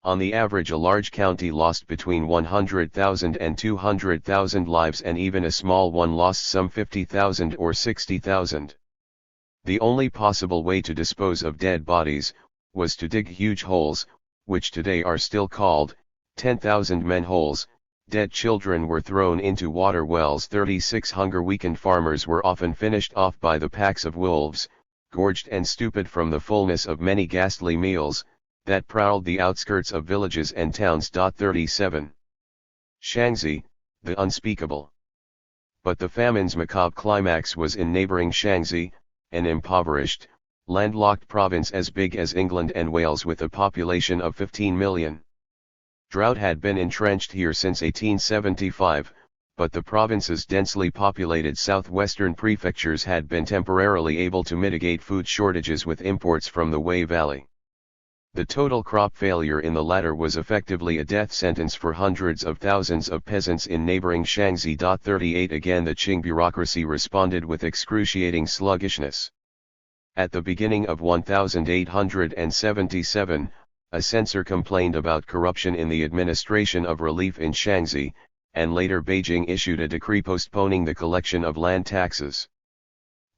On the average, a large county lost between 100,000 and 200,000 lives, and even a small one lost some 50,000 or 60,000. The only possible way to dispose of dead bodies was to dig huge holes, which today are still called 10,000 men holes. Dead children were thrown into water wells. 36 Hunger-weakened farmers were often finished off by the packs of wolves, gorged and stupid from the fullness of many ghastly meals, that prowled the outskirts of villages and towns. 37. Shaanxi, the unspeakable. But the famine's macabre climax was in neighboring Shaanxi, an impoverished, landlocked province as big as England and Wales with a population of 15 million. Drought had been entrenched here since 1875, but the province's densely populated southwestern prefectures had been temporarily able to mitigate food shortages with imports from the Wei Valley. The total crop failure in the latter was effectively a death sentence for hundreds of thousands of peasants in neighboring Shaanxi. 38 Again the Qing bureaucracy responded with excruciating sluggishness. At the beginning of 1877, a censor complained about corruption in the administration of relief in Shaanxi, and later Beijing issued a decree postponing the collection of land taxes.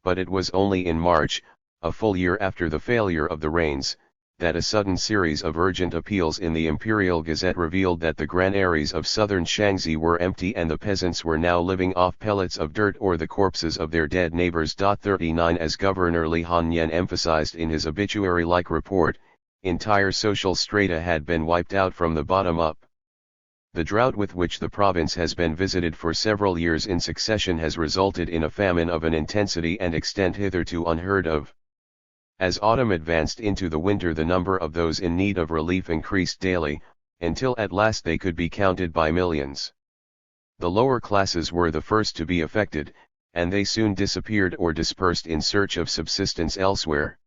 But it was only in March, a full year after the failure of the rains, that a sudden series of urgent appeals in the Imperial Gazette revealed that the granaries of southern Shaanxi were empty and the peasants were now living off pellets of dirt or the corpses of their dead neighbors. 39 As Governor Li Hanyan emphasized in his obituary-like report, entire social strata had been wiped out from the bottom up. The drought with which the province has been visited for several years in succession has resulted in a famine of an intensity and extent hitherto unheard of. As autumn advanced into the winter, the number of those in need of relief increased daily, until at last they could be counted by millions. The lower classes were the first to be affected, and they soon disappeared or dispersed in search of subsistence elsewhere.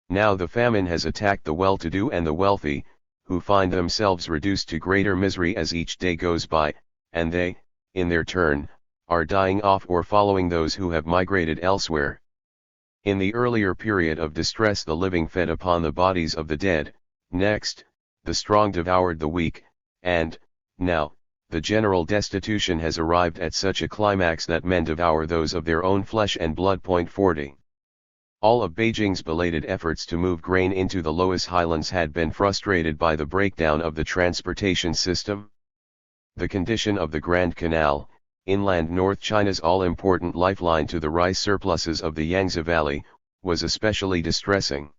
Now the famine has attacked the well-to-do and the wealthy, who find themselves reduced to greater misery as each day goes by, and they, in their turn, are dying off or following those who have migrated elsewhere. In the earlier period of distress the living fed upon the bodies of the dead, next, the strong devoured the weak, and, now, the general destitution has arrived at such a climax that men devour those of their own flesh and blood. 40. All of Beijing's belated efforts to move grain into the Loess highlands had been frustrated by the breakdown of the transportation system. The condition of the Grand Canal, inland North China's all-important lifeline to the rice surpluses of the Yangtze Valley, was especially distressing.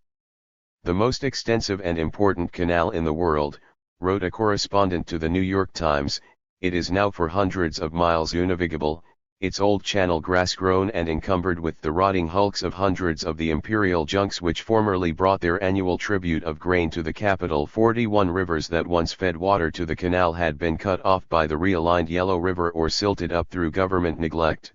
The most extensive and important canal in the world, wrote a correspondent to the New York Times, it is now for hundreds of miles unavigable, its old channel grass-grown and encumbered with the rotting hulks of hundreds of the imperial junks which formerly brought their annual tribute of grain to the capital. 41 rivers that once fed water to the canal had been cut off by the realigned Yellow River or silted up through government neglect.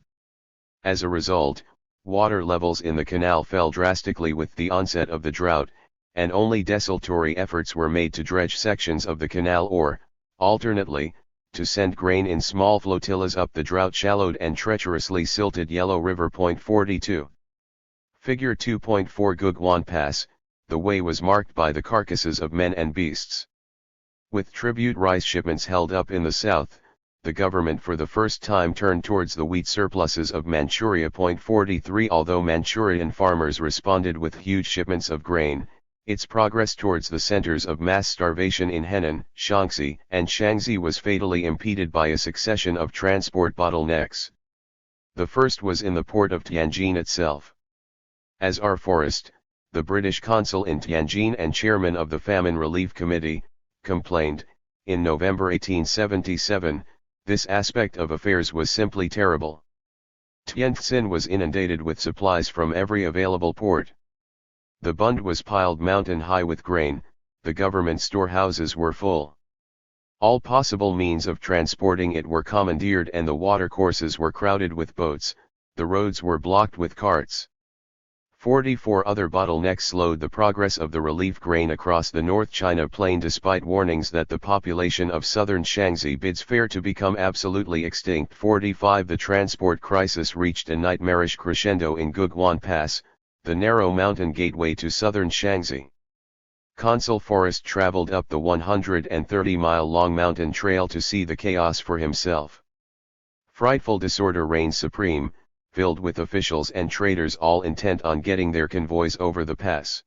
As a result, water levels in the canal fell drastically with the onset of the drought, and only desultory efforts were made to dredge sections of the canal or, alternately, to send grain in small flotillas up the drought-shallowed and treacherously silted Yellow River. 42. Figure 2.4 Guguan Pass, the way was marked by the carcasses of men and beasts. With tribute rice shipments held up in the south, the government for the first time turned towards the wheat surpluses of Manchuria. 43 Although Manchurian farmers responded with huge shipments of grain, its progress towards the centers of mass starvation in Henan, Shaanxi, and Shaanxi was fatally impeded by a succession of transport bottlenecks. The first was in the port of Tianjin itself. As R. Forrest, the British consul in Tianjin and chairman of the Famine Relief Committee, complained, in November 1877, this aspect of affairs was simply terrible. Tientsin was inundated with supplies from every available port. The Bund was piled mountain high with grain, the government storehouses were full. All possible means of transporting it were commandeered and the watercourses were crowded with boats, the roads were blocked with carts. 44 other bottlenecks slowed the progress of the relief grain across the North China Plain despite warnings that the population of southern Shaanxi bids fair to become absolutely extinct. 45 The transport crisis reached a nightmarish crescendo in Guguan Pass, the narrow mountain gateway to southern Shaanxi. Consul Forrest traveled up the 130-mile-long mountain trail to see the chaos for himself. Frightful disorder reigned supreme, filled with officials and traders all intent on getting their convoys over the pass.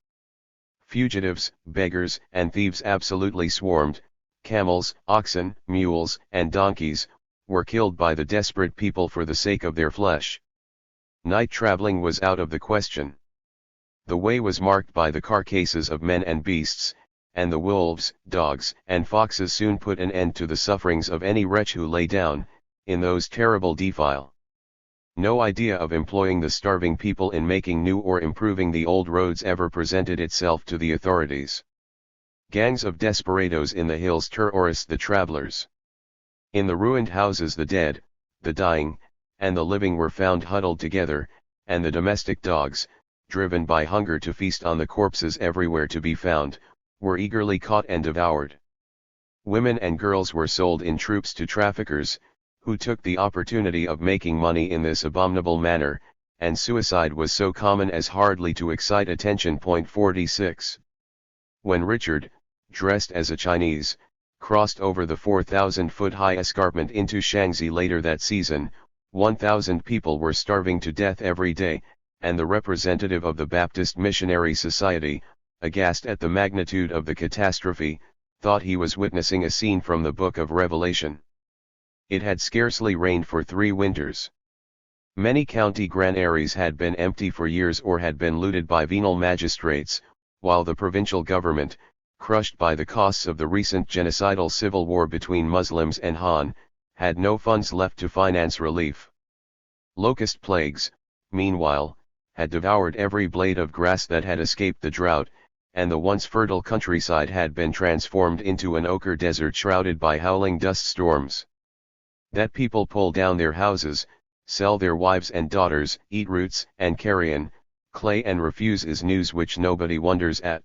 Fugitives, beggars, and thieves absolutely swarmed. Camels, oxen, mules, and donkeys were killed by the desperate people for the sake of their flesh. Night traveling was out of the question. The way was marked by the carcasses of men and beasts, and the wolves, dogs, and foxes soon put an end to the sufferings of any wretch who lay down, in those terrible defile. No idea of employing the starving people in making new or improving the old roads ever presented itself to the authorities. Gangs of desperadoes in the hills terrorized the travelers. In the ruined houses the dead, the dying, and the living were found huddled together, and the domestic dogs, driven by hunger to feast on the corpses everywhere to be found, were eagerly caught and devoured. Women and girls were sold in troops to traffickers, who took the opportunity of making money in this abominable manner, and suicide was so common as hardly to excite attention. 46. When Richard, dressed as a Chinese, crossed over the 4,000-foot-high escarpment into Shaanxi later that season, 1,000 people were starving to death every day, and the representative of the Baptist Missionary Society, aghast at the magnitude of the catastrophe, thought he was witnessing a scene from the Book of Revelation. It had scarcely rained for 3 winters. Many county granaries had been empty for years or had been looted by venal magistrates, while the provincial government, crushed by the costs of the recent genocidal civil war between Muslims and Han, had no funds left to finance relief. Locust plagues, meanwhile, had devoured every blade of grass that had escaped the drought, and the once fertile countryside had been transformed into an ochre desert shrouded by howling dust storms. That people pull down their houses, sell their wives and daughters, eat roots and carrion, clay and refuse is news which nobody wonders at.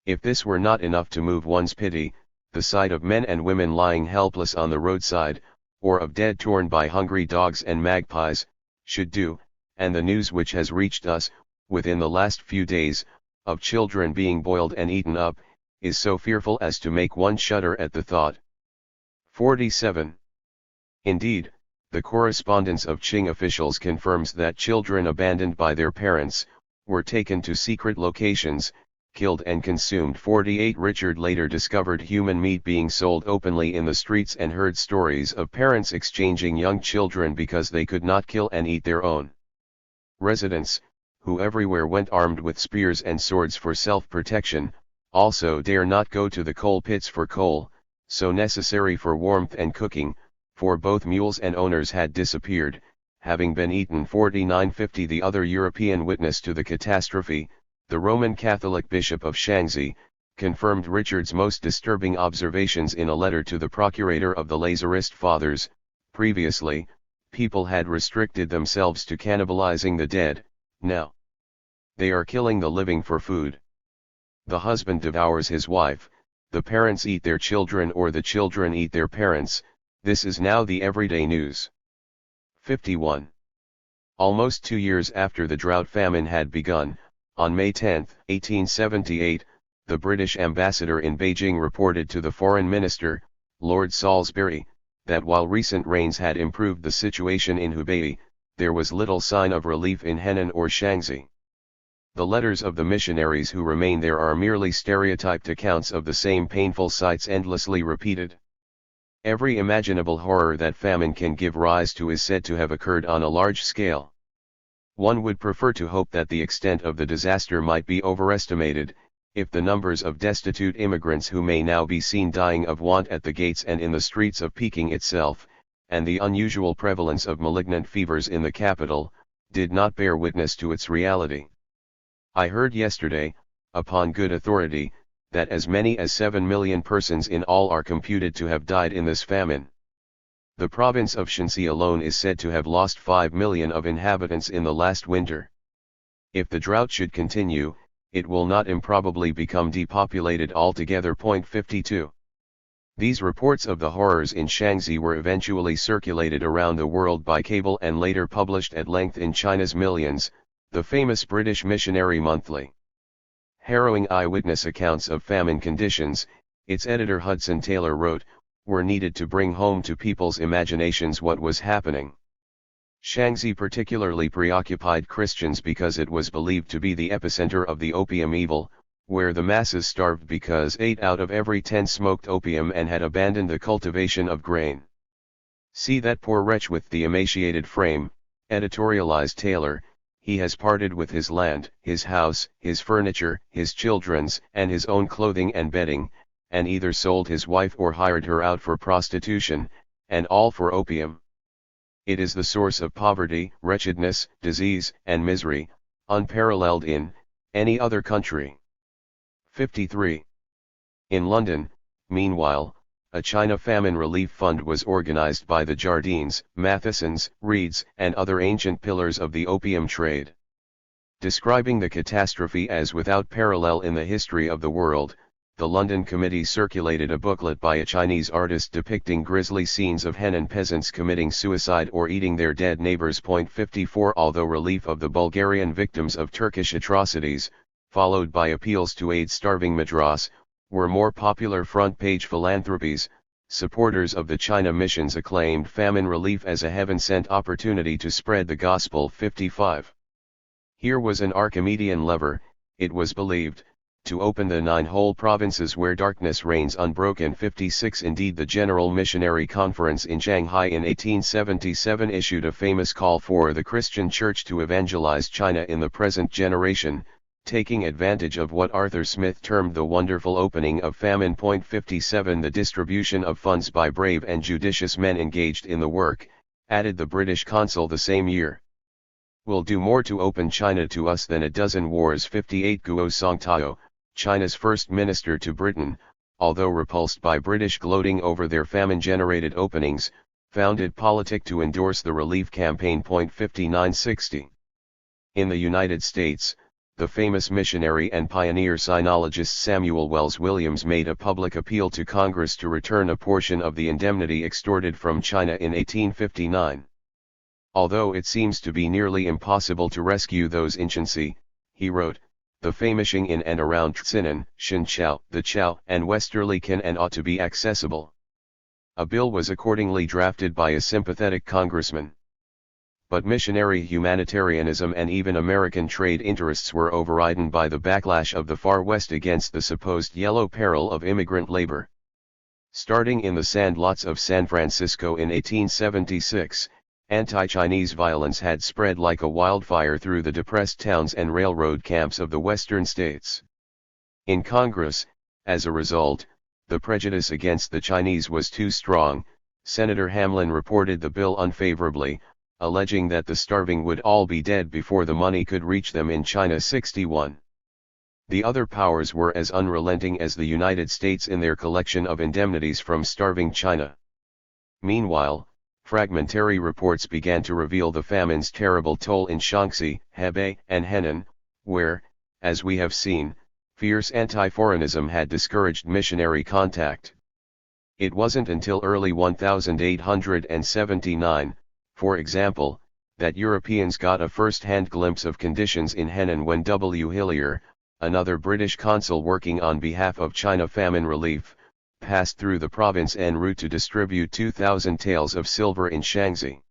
If this were not enough to move one's pity, the sight of men and women lying helpless on the roadside, or of dead torn by hungry dogs and magpies, should do, and the news which has reached us, within the last few days, of children being boiled and eaten up, is so fearful as to make one shudder at the thought. 47. Indeed, the correspondence of Qing officials confirms that children abandoned by their parents, were taken to secret locations, killed and consumed. 48. Richard later discovered human meat being sold openly in the streets and heard stories of parents exchanging young children because they could not kill and eat their own. Residents, who everywhere went armed with spears and swords for self-protection, also dare not go to the coal pits for coal, so necessary for warmth and cooking, for both mules and owners had disappeared, having been eaten. 49. The other European witness to the catastrophe, the Roman Catholic Bishop of Shaanxi, confirmed Richard's most disturbing observations in a letter to the procurator of the Lazarist Fathers. Previously, people had restricted themselves to cannibalizing the dead, now they are killing the living for food. The husband devours his wife, the parents eat their children or the children eat their parents. This is now the everyday news. 51. Almost 2 years after the drought famine had begun, on May 10, 1878, the British ambassador in Beijing reported to the foreign minister, Lord Salisbury, that while recent rains had improved the situation in Hubei, there was little sign of relief in Henan or Shaanxi. The letters of the missionaries who remain there are merely stereotyped accounts of the same painful sights endlessly repeated. Every imaginable horror that famine can give rise to is said to have occurred on a large scale. One would prefer to hope that the extent of the disaster might be overestimated, if the numbers of destitute immigrants who may now be seen dying of want at the gates and in the streets of Peking itself, and the unusual prevalence of malignant fevers in the capital, did not bear witness to its reality. I heard yesterday, upon good authority, that as many as 7 million persons in all are computed to have died in this famine. The province of Shanxi alone is said to have lost 5 million of inhabitants in the last winter. If the drought should continue, it will not improbably become depopulated altogether. 52. These reports of the horrors in Shaanxi were eventually circulated around the world by cable and later published at length in China's Millions, the famous British Missionary Monthly. Harrowing eyewitness accounts of famine conditions, its editor Hudson Taylor wrote, were needed to bring home to people's imaginations what was happening. Shaanxi particularly preoccupied Christians because it was believed to be the epicenter of the opium evil, where the masses starved because 8 out of every 10 smoked opium and had abandoned the cultivation of grain. "See that poor wretch with the emaciated frame," editorialized Taylor. "He has parted with his land, his house, his furniture, his children's, and his own clothing and bedding, and either sold his wife or hired her out for prostitution, and all for opium. It is the source of poverty, wretchedness, disease, and misery, unparalleled in any other country." 53. In London, meanwhile, a China Famine Relief Fund was organized by the Jardines, Mathesons, Reeds, and other ancient pillars of the opium trade. Describing the catastrophe as without parallel in the history of the world, the London Committee circulated a booklet by a Chinese artist depicting grisly scenes of Henan peasants committing suicide or eating their dead neighbors. 54. Although relief of the Bulgarian victims of Turkish atrocities, followed by appeals to aid starving Madras, were more popular front-page philanthropies, supporters of the China missions acclaimed famine relief as a heaven-sent opportunity to spread the gospel. 55. Here was an Archimedean lever, it was believed, to open the 9 whole provinces where darkness reigns unbroken. 56. Indeed, the General Missionary Conference in Shanghai in 1877 issued a famous call for the Christian Church to evangelize China in the present generation, taking advantage of what Arthur Smith termed the wonderful opening of famine. 57. The distribution of funds by brave and judicious men engaged in the work, added the British consul the same year, will do more to open China to us than a dozen wars. 58. Guo Songtao, China's first minister to Britain, although repulsed by British gloating over their famine-generated openings, founded politic to endorse the relief campaign. 5960. In the United States, the famous missionary and pioneer sinologist Samuel Wells Williams made a public appeal to Congress to return a portion of the indemnity extorted from China in 1859. Although it seems to be nearly impossible to rescue those in Shanxi, he wrote, the famishing in and around Xinan, Shanqiao, the Chao and Westerly can and ought to be accessible. A bill was accordingly drafted by a sympathetic congressman. But missionary humanitarianism and even American trade interests were overridden by the backlash of the Far West against the supposed yellow peril of immigrant labor. Starting in the sandlots of San Francisco in 1876, anti-Chinese violence had spread like a wildfire through the depressed towns and railroad camps of the western states. In Congress, as a result, the prejudice against the Chinese was too strong. Senator Hamlin reported the bill unfavorably, alleging that the starving would all be dead before the money could reach them in China. 61. The other powers were as unrelenting as the United States in their collection of indemnities from starving China. Meanwhile, fragmentary reports began to reveal the famine's terrible toll in Shaanxi, Hebei, and Henan, where, as we have seen, fierce anti-foreignism had discouraged missionary contact. It wasn't until early 1879, for example, that Europeans got a first-hand glimpse of conditions in Henan when W. Hillier, another British consul working on behalf of China famine relief, passed through the province en route to distribute 2,000 taels of silver in Shaanxi.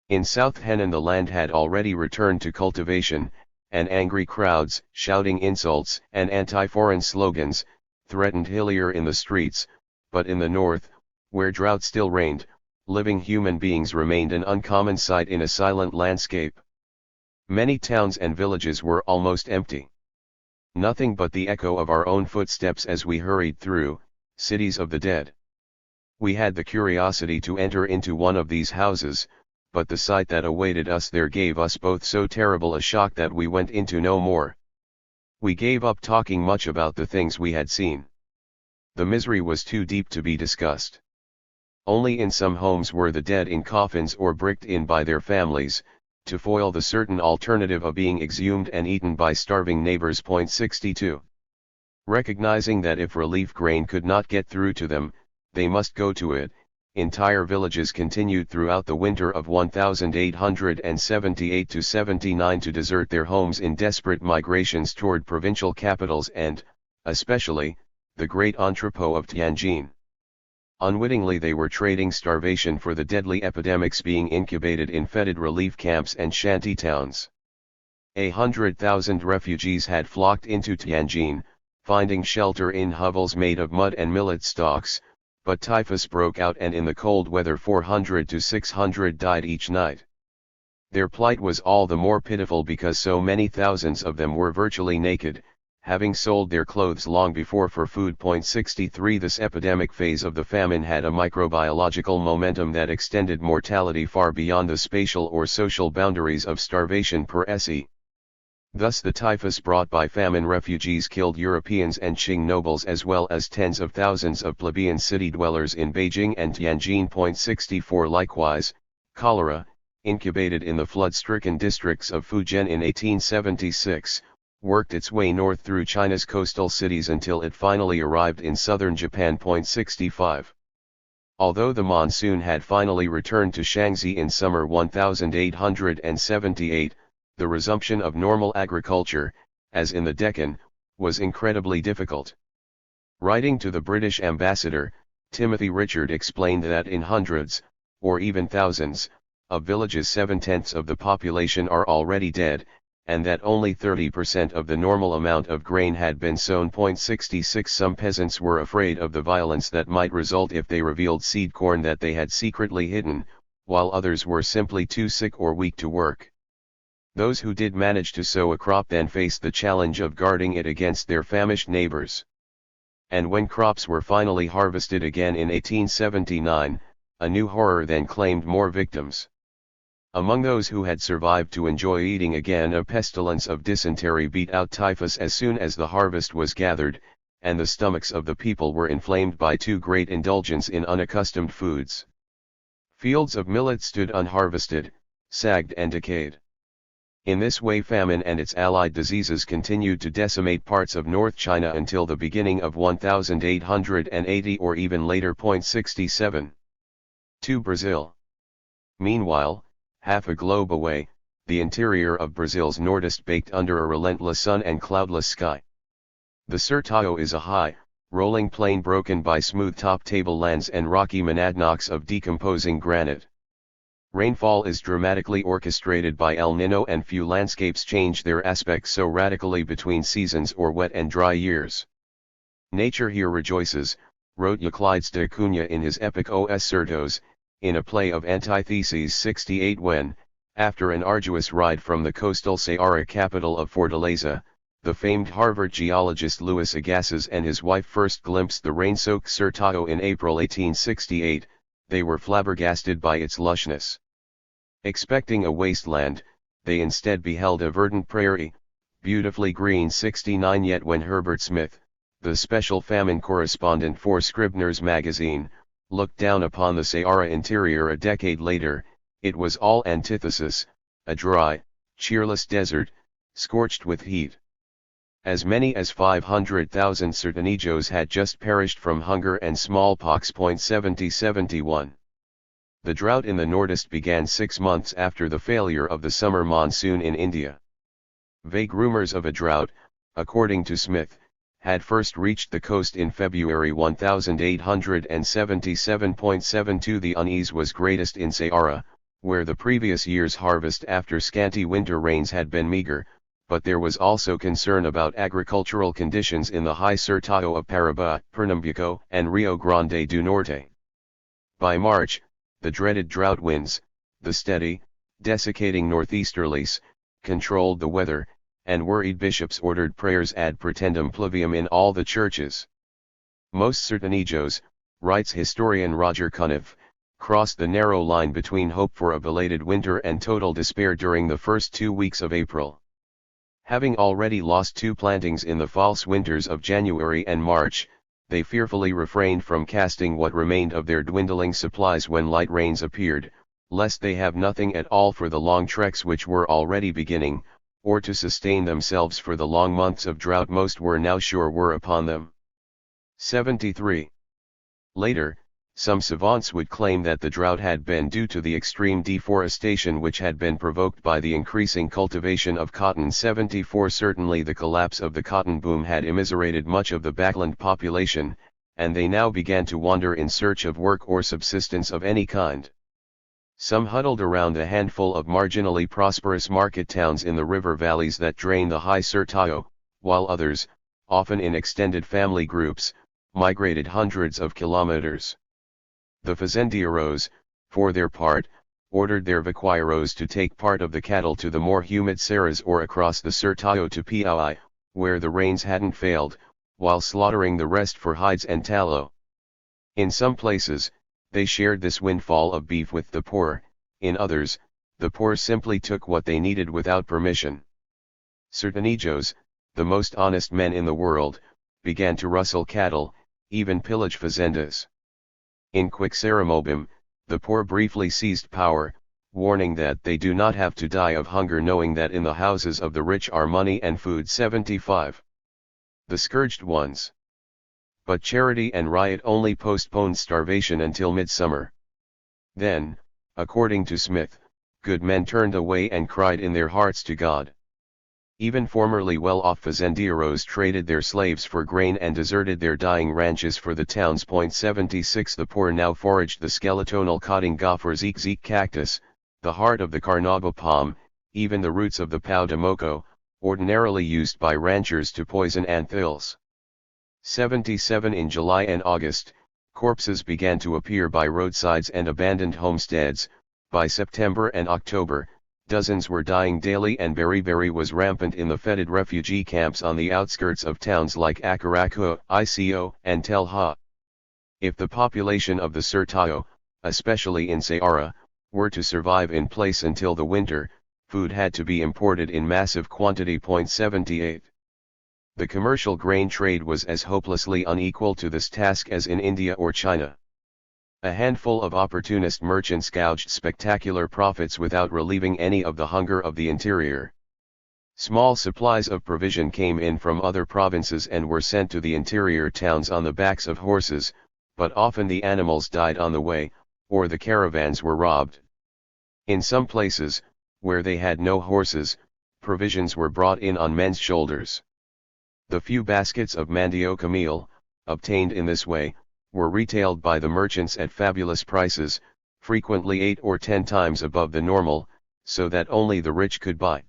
In South Henan the land had already returned to cultivation, and angry crowds, shouting insults and anti-foreign slogans, threatened Hillier in the streets, but in the north, where drought still reigned, living human beings remained an uncommon sight in a silent landscape. Many towns and villages were almost empty. Nothing but the echo of our own footsteps as we hurried through, cities of the dead. We had the curiosity to enter into one of these houses, but the sight that awaited us there gave us both so terrible a shock that we went into no more. We gave up talking much about the things we had seen. The misery was too deep to be discussed. Only in some homes were the dead in coffins or bricked in by their families, to foil the certain alternative of being exhumed and eaten by starving neighbors. 62. Recognizing that if relief grain could not get through to them, they must go to it, entire villages continued throughout the winter of 1878–79 to desert their homes in desperate migrations toward provincial capitals and, especially, the great entrepot of Tianjin. Unwittingly they were trading starvation for the deadly epidemics being incubated in fetid relief camps and shanty towns. 100,000 refugees had flocked into Tianjin, finding shelter in hovels made of mud and millet stalks, but typhus broke out and in the cold weather 400 to 600 died each night. Their plight was all the more pitiful because so many thousands of them were virtually naked, having sold their clothes long before for food. 63 This epidemic phase of the famine had a microbiological momentum that extended mortality far beyond the spatial or social boundaries of starvation per se. Thus the typhus brought by famine refugees killed Europeans and Qing nobles as well as tens of thousands of plebeian city dwellers in Beijing and Tianjin. 64 Likewise, cholera, incubated in the flood-stricken districts of Fujian in 1876, worked its way north through China's coastal cities until it finally arrived in southern Japan. 65. Although the monsoon had finally returned to Shaanxi in summer 1878, the resumption of normal agriculture, as in the Deccan, was incredibly difficult. Writing to the British ambassador, Timothy Richard explained that in hundreds, or even thousands, of villages 7/10 of the population are already dead, and that only 30% of the normal amount of grain had been sown. 66 Some peasants were afraid of the violence that might result if they revealed seed corn that they had secretly hidden, while others were simply too sick or weak to work. Those who did manage to sow a crop then faced the challenge of guarding it against their famished neighbors. And when crops were finally harvested again in 1879, a new horror then claimed more victims. Among those who had survived to enjoy eating again, a pestilence of dysentery beat out typhus as soon as the harvest was gathered, and the stomachs of the people were inflamed by too great indulgence in unaccustomed foods. Fields of millet stood unharvested, sagged and decayed. In this way famine and its allied diseases continued to decimate parts of North China until the beginning of 1880 or even later. 67. 2. Brazil. Meanwhile, half a globe away, the interior of Brazil's Nordeste baked under a relentless sun and cloudless sky. The Sertão is a high, rolling plain broken by smooth-top tablelands and rocky monadnocks of decomposing granite. Rainfall is dramatically orchestrated by El Nino, and few landscapes change their aspect so radically between seasons or wet and dry years. Nature here rejoices, wrote Euclides de Cunha in his epic Os Sertões, in a play of Antitheses 68 when, after an arduous ride from the coastal Ceará capital of Fortaleza, the famed Harvard geologist Louis Agassiz and his wife first glimpsed the rain-soaked Sertão in April 1868, they were flabbergasted by its lushness. Expecting a wasteland, they instead beheld a verdant prairie, beautifully green. 69 Yet when Herbert Smith, the special famine correspondent for Scribner's magazine, looked down upon the Ceará interior a decade later, it was all antithesis, a dry, cheerless desert, scorched with heat. As many as 500,000 Sertanejos had just perished from hunger and smallpox. 70-71. The drought in the Nordeste began 6 months after the failure of the summer monsoon in India. Vague rumors of a drought, according to Smith, had first reached the coast in February 1877.72. The unease was greatest in Ceará, where the previous year's harvest after scanty winter rains had been meager, but there was also concern about agricultural conditions in the high Sertão of Paraíba, Pernambuco, and Rio Grande do Norte. By March, the dreaded drought winds, the steady, desiccating northeasterlies, controlled the weather, and worried bishops ordered prayers ad pretendum pluvium in all the churches. Most Sertanejos, writes historian Roger Cunniff, crossed the narrow line between hope for a belated winter and total despair during the first 2 weeks of April. Having already lost 2 plantings in the false winters of January and March, they fearfully refrained from casting what remained of their dwindling supplies when light rains appeared, lest they have nothing at all for the long treks which were already beginning, or to sustain themselves for the long months of drought most were now sure were upon them. 73. Later, some savants would claim that the drought had been due to the extreme deforestation which had been provoked by the increasing cultivation of cotton. 74. Certainly the collapse of the cotton boom had immiserated much of the backland population, and they now began to wander in search of work or subsistence of any kind. Some huddled around a handful of marginally prosperous market towns in the river valleys that drain the high Sertão, while others, often in extended family groups, migrated hundreds of kilometers. The fazendeiros, for their part, ordered their vaqueiros to take part of the cattle to the more humid serras or across the Sertão to Piauí, where the rains hadn't failed, while slaughtering the rest for hides and tallow. In some places, they shared this windfall of beef with the poor, in others, the poor simply took what they needed without permission. Sertanejos, the most honest men in the world, began to rustle cattle, even pillage fazendas. In Quixeramobim, the poor briefly seized power, warning that they do not have to die of hunger, knowing that in the houses of the rich are money and food. 75. The scourged ones. But charity and riot only postponed starvation until midsummer. Then, according to Smith, good men turned away and cried in their hearts to God. Even formerly well-off fazendeiros traded their slaves for grain and deserted their dying ranches for the towns. 76. The poor now foraged the skeletonal caatinga for zeke cactus, the heart of the carnauba palm, even the roots of the pau de moco, ordinarily used by ranchers to poison anthills. 77. In July and August, corpses began to appear by roadsides and abandoned homesteads. By September and October, dozens were dying daily, and beriberi was rampant in the fetid refugee camps on the outskirts of towns like Acaracu, Ico, and Telha. If the population of the Sertão, especially in Ceará, were to survive in place until the winter, food had to be imported in massive quantity. 78. The commercial grain trade was as hopelessly unequal to this task as in India or China. A handful of opportunist merchants gouged spectacular profits without relieving any of the hunger of the interior. Small supplies of provision came in from other provinces and were sent to the interior towns on the backs of horses, but often the animals died on the way, or the caravans were robbed. In some places, where they had no horses, provisions were brought in on men's shoulders. The few baskets of mandioca meal, obtained in this way, were retailed by the merchants at fabulous prices, frequently 8 or 10 times above the normal, so that only the rich could buy.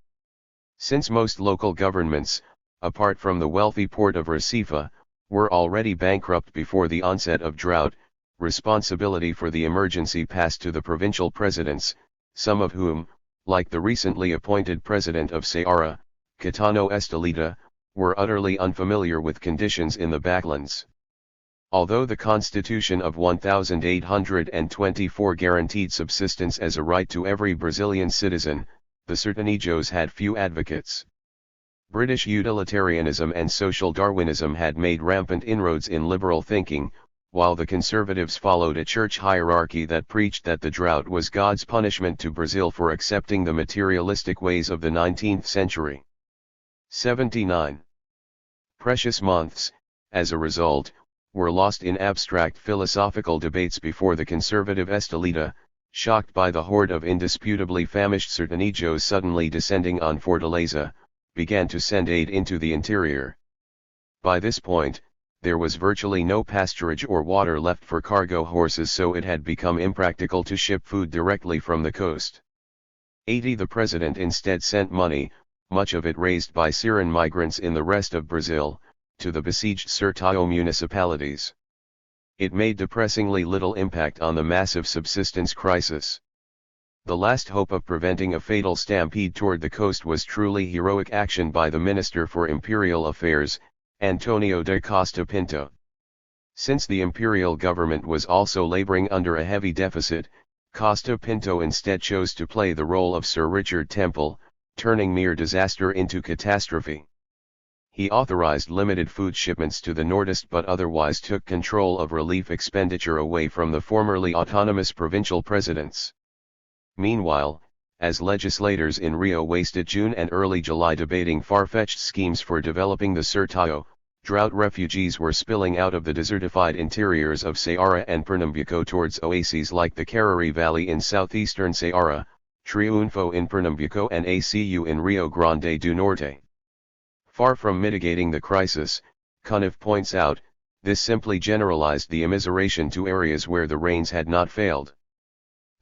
Since most local governments, apart from the wealthy port of Recife, were already bankrupt before the onset of drought, responsibility for the emergency passed to the provincial presidents, some of whom, like the recently appointed president of Ceará, Caetano Estelita, were utterly unfamiliar with conditions in the backlands. Although the Constitution of 1824 guaranteed subsistence as a right to every Brazilian citizen, the sertanejos had few advocates. British utilitarianism and social Darwinism had made rampant inroads in liberal thinking, while the conservatives followed a church hierarchy that preached that the drought was God's punishment to Brazil for accepting the materialistic ways of the 19th century. 79. Precious months, as a result, were lost in abstract philosophical debates before the conservative Estelita, shocked by the horde of indisputably famished sertanejos suddenly descending on Fortaleza, began to send aid into the interior. By this point, there was virtually no pasturage or water left for cargo horses, so it had become impractical to ship food directly from the coast. The president instead sent money, much of it raised by Syrian migrants in the rest of Brazil, to the besieged Sertão municipalities. It made depressingly little impact on the massive subsistence crisis. The last hope of preventing a fatal stampede toward the coast was truly heroic action by the Minister for Imperial Affairs, Antonio da Costa Pinto. Since the imperial government was also laboring under a heavy deficit, Costa Pinto instead chose to play the role of Sir Richard Temple, turning mere disaster into catastrophe. He authorized limited food shipments to the Nordeste but otherwise took control of relief expenditure away from the formerly autonomous provincial presidents. Meanwhile, as legislators in Rio wasted June and early July debating far-fetched schemes for developing the Sertão, drought refugees were spilling out of the desertified interiors of Ceará and Pernambuco towards oases like the Cariri Valley in southeastern Ceará, Triunfo in Pernambuco and ACU in Rio Grande do Norte. Far from mitigating the crisis, Cunniff points out, this simply generalized the immiseration to areas where the rains had not failed.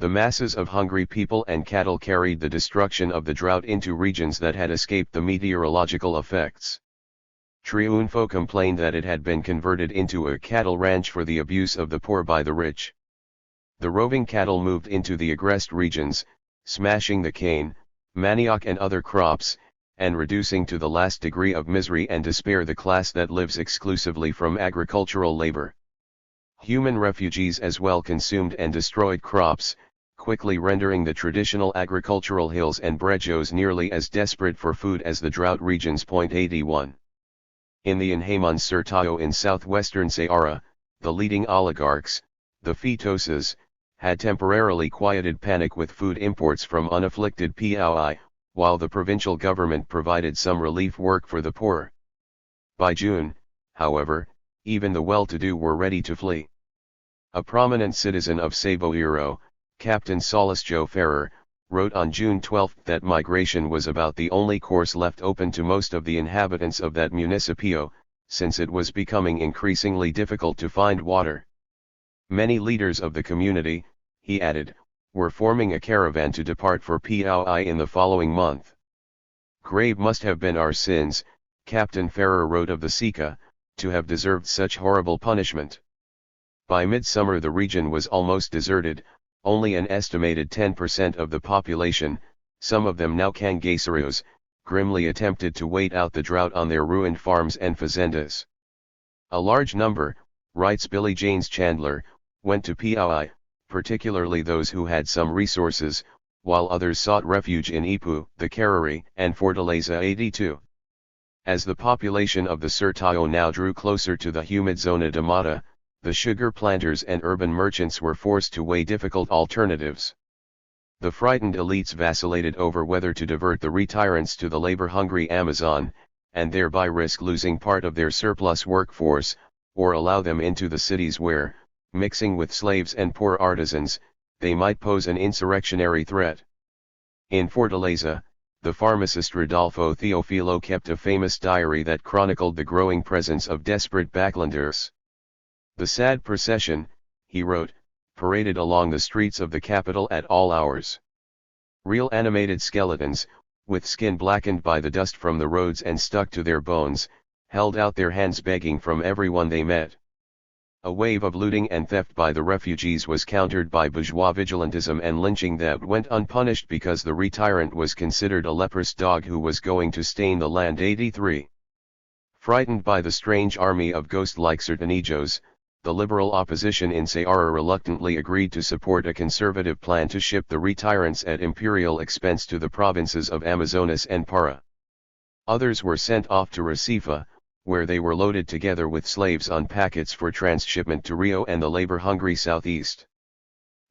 The masses of hungry people and cattle carried the destruction of the drought into regions that had escaped the meteorological effects. Triunfo complained that it had been converted into a cattle ranch for the abuse of the poor by the rich. The roving cattle moved into the aggressed regions, smashing the cane, manioc and other crops, and reducing to the last degree of misery and despair the class that lives exclusively from agricultural labor. Human refugees as well consumed and destroyed crops, quickly rendering the traditional agricultural hills and brejos nearly as desperate for food as the drought regions. 81. In the Inhamon Sertão in southwestern Ceará, the leading oligarchs, the Fitosas, had temporarily quieted panic with food imports from unafflicted Piauí, while the provincial government provided some relief work for the poor. By June, however, even the well-to-do were ready to flee. A prominent citizen of Seboiro, Captain Solisjo Ferrer, wrote on June 12 that migration was about the only course left open to most of the inhabitants of that municipio, since it was becoming increasingly difficult to find water. Many leaders of the community, he added, were forming a caravan to depart for Piauí in the following month. Grave must have been our sins, Captain Ferrer wrote of the Sika, to have deserved such horrible punishment. By midsummer the region was almost deserted, only an estimated 10% of the population, some of them now cangaçeiros, grimly attempted to wait out the drought on their ruined farms and fazendas. A large number, writes Billy James Chandler, went to Piauí, particularly those who had some resources, while others sought refuge in Ipu, the Cariri, and Fortaleza. 82. As the population of the Sertão now drew closer to the humid Zona da Mata, the sugar planters and urban merchants were forced to weigh difficult alternatives. The frightened elites vacillated over whether to divert the retirants to the labor-hungry Amazon, and thereby risk losing part of their surplus workforce, or allow them into the cities where, mixing with slaves and poor artisans, they might pose an insurrectionary threat. In Fortaleza, the pharmacist Rodolfo Teofilo kept a famous diary that chronicled the growing presence of desperate backlanders. The sad procession, he wrote, paraded along the streets of the capital at all hours. Real animated skeletons, with skin blackened by the dust from the roads and stuck to their bones, held out their hands begging from everyone they met. A wave of looting and theft by the refugees was countered by bourgeois vigilantism and lynching that went unpunished because the retirant was considered a leprous dog who was going to stain the land. 83. Frightened by the strange army of ghost-like Sertanillos, the liberal opposition in Ceará reluctantly agreed to support a conservative plan to ship the retirants at imperial expense to the provinces of Amazonas and Para. Others were sent off to Recife, where they were loaded together with slaves on packets for transshipment to Rio and the labor-hungry southeast.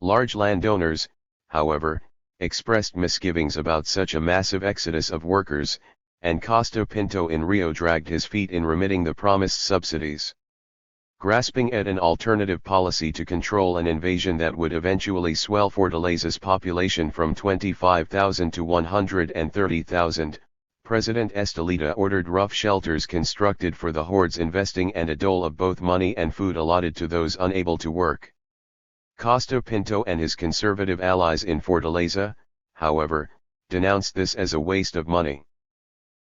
Large landowners, however, expressed misgivings about such a massive exodus of workers, and Costa Pinto in Rio dragged his feet in remitting the promised subsidies. Grasping at an alternative policy to control an invasion that would eventually swell Fortaleza's population from 25,000 to 130,000, President Estelita ordered rough shelters constructed for the hordes investing and a dole of both money and food allotted to those unable to work. Costa Pinto and his conservative allies in Fortaleza, however, denounced this as a waste of money.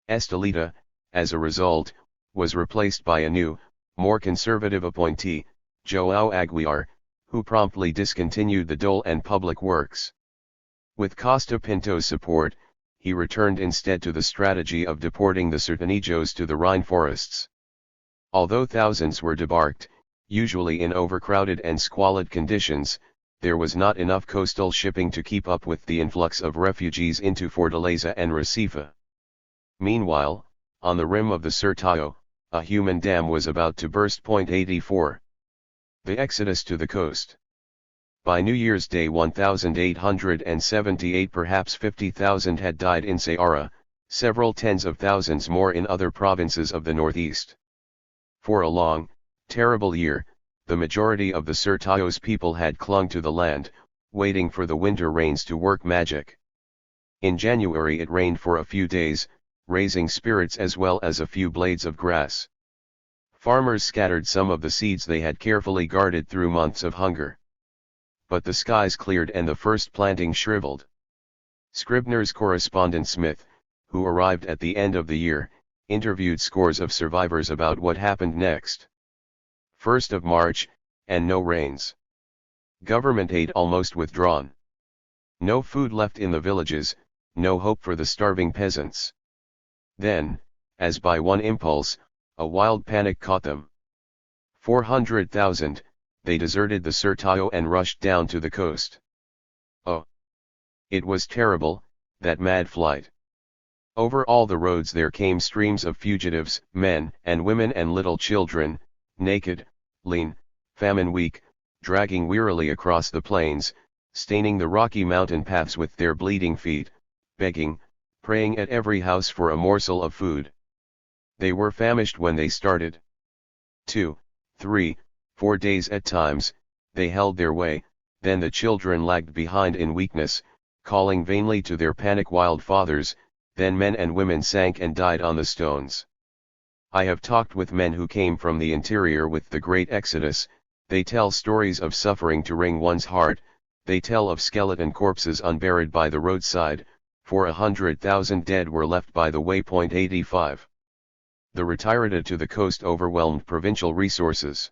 Estelita, as a result, was replaced by a new, more conservative appointee, João Aguiar, who promptly discontinued the dole and public works. With Costa Pinto's support, he returned instead to the strategy of deporting the Sertanillos to the Rhine forests. Although thousands were debarked, usually in overcrowded and squalid conditions, there was not enough coastal shipping to keep up with the influx of refugees into Fortaleza and Recife. Meanwhile, on the rim of the Sertão, a human dam was about to burst. 84. The exodus to the coast. By New Year's Day 1878 perhaps 50,000 had died in Ceará, several tens of thousands more in other provinces of the northeast. For a long, terrible year, the majority of the Sertão's people had clung to the land, waiting for the winter rains to work magic. In January it rained for a few days, raising spirits as well as a few blades of grass. Farmers scattered some of the seeds they had carefully guarded through months of hunger. But the skies cleared and the first planting shriveled. Scribner's correspondent Smith, who arrived at the end of the year, interviewed scores of survivors about what happened next. 1st of March, and no rains. Government aid almost withdrawn. No food left in the villages, no hope for the starving peasants. Then, as by one impulse, a wild panic caught them. 400,000, they deserted the Sertão and rushed down to the coast. Oh! It was terrible, that mad flight. Over all the roads there came streams of fugitives, men and women and little children, naked, lean, famine-weak, dragging wearily across the plains, staining the rocky mountain paths with their bleeding feet, begging, praying at every house for a morsel of food. They were famished when they started. 2, 3, 4 days at times, they held their way, then the children lagged behind in weakness, calling vainly to their panic-wild fathers, then men and women sank and died on the stones. I have talked with men who came from the interior with the great exodus. They tell stories of suffering to wring one's heart, they tell of skeleton corpses unburied by the roadside, for 100,000 dead were left by the way. 85. The retirada to the coast overwhelmed provincial resources.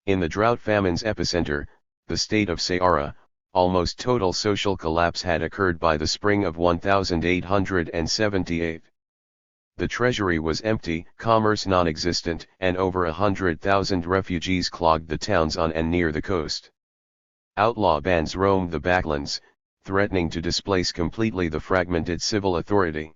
In the drought famine's epicenter, the state of Ceará, almost total social collapse had occurred by the spring of 1878. The treasury was empty, commerce non-existent, and over 100,000 refugees clogged the towns on and near the coast. Outlaw bands roamed the backlands, threatening to displace completely the fragmented civil authority.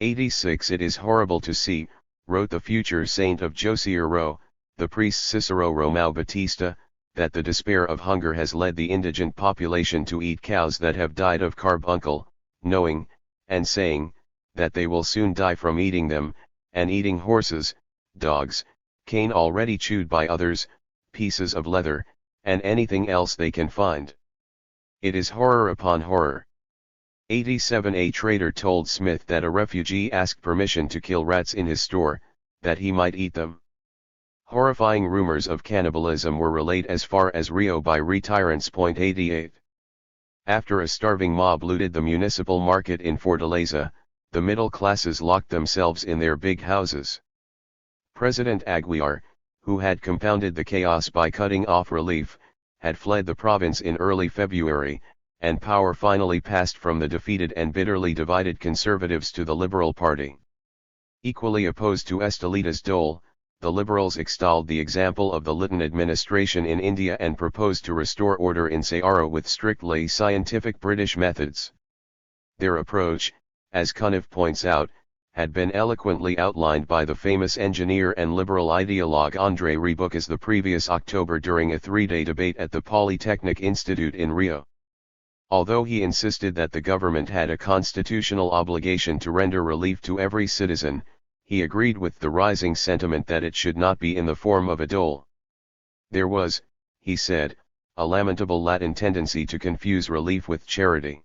86. It is horrible to see, wrote the future saint of Josiero, the priest Cicero Romao Batista, that the despair of hunger has led the indigent population to eat cows that have died of carbuncle, knowing, and saying, that they will soon die from eating them, and eating horses, dogs, cane already chewed by others, pieces of leather, and anything else they can find. It is horror upon horror. 87. A trader told Smith that a refugee asked permission to kill rats in his store, that he might eat them. Horrifying rumors of cannibalism were relayed as far as Rio by retirants. 88. After a starving mob looted the municipal market in Fortaleza, the middle classes locked themselves in their big houses. President Aguiar, who had compounded the chaos by cutting off relief, had fled the province in early February, and power finally passed from the defeated and bitterly divided conservatives to the Liberal Party. Equally opposed to Estelita's dole, the Liberals extolled the example of the Lytton administration in India and proposed to restore order in Ceará with strictly scientific British methods. Their approach, as Cunniff points out, had been eloquently outlined by the famous engineer and liberal ideologue André Reboucas the previous October during a 3-day debate at the Polytechnic Institute in Rio. Although he insisted that the government had a constitutional obligation to render relief to every citizen, he agreed with the rising sentiment that it should not be in the form of a dole. There was, he said, a lamentable Latin tendency to confuse relief with charity.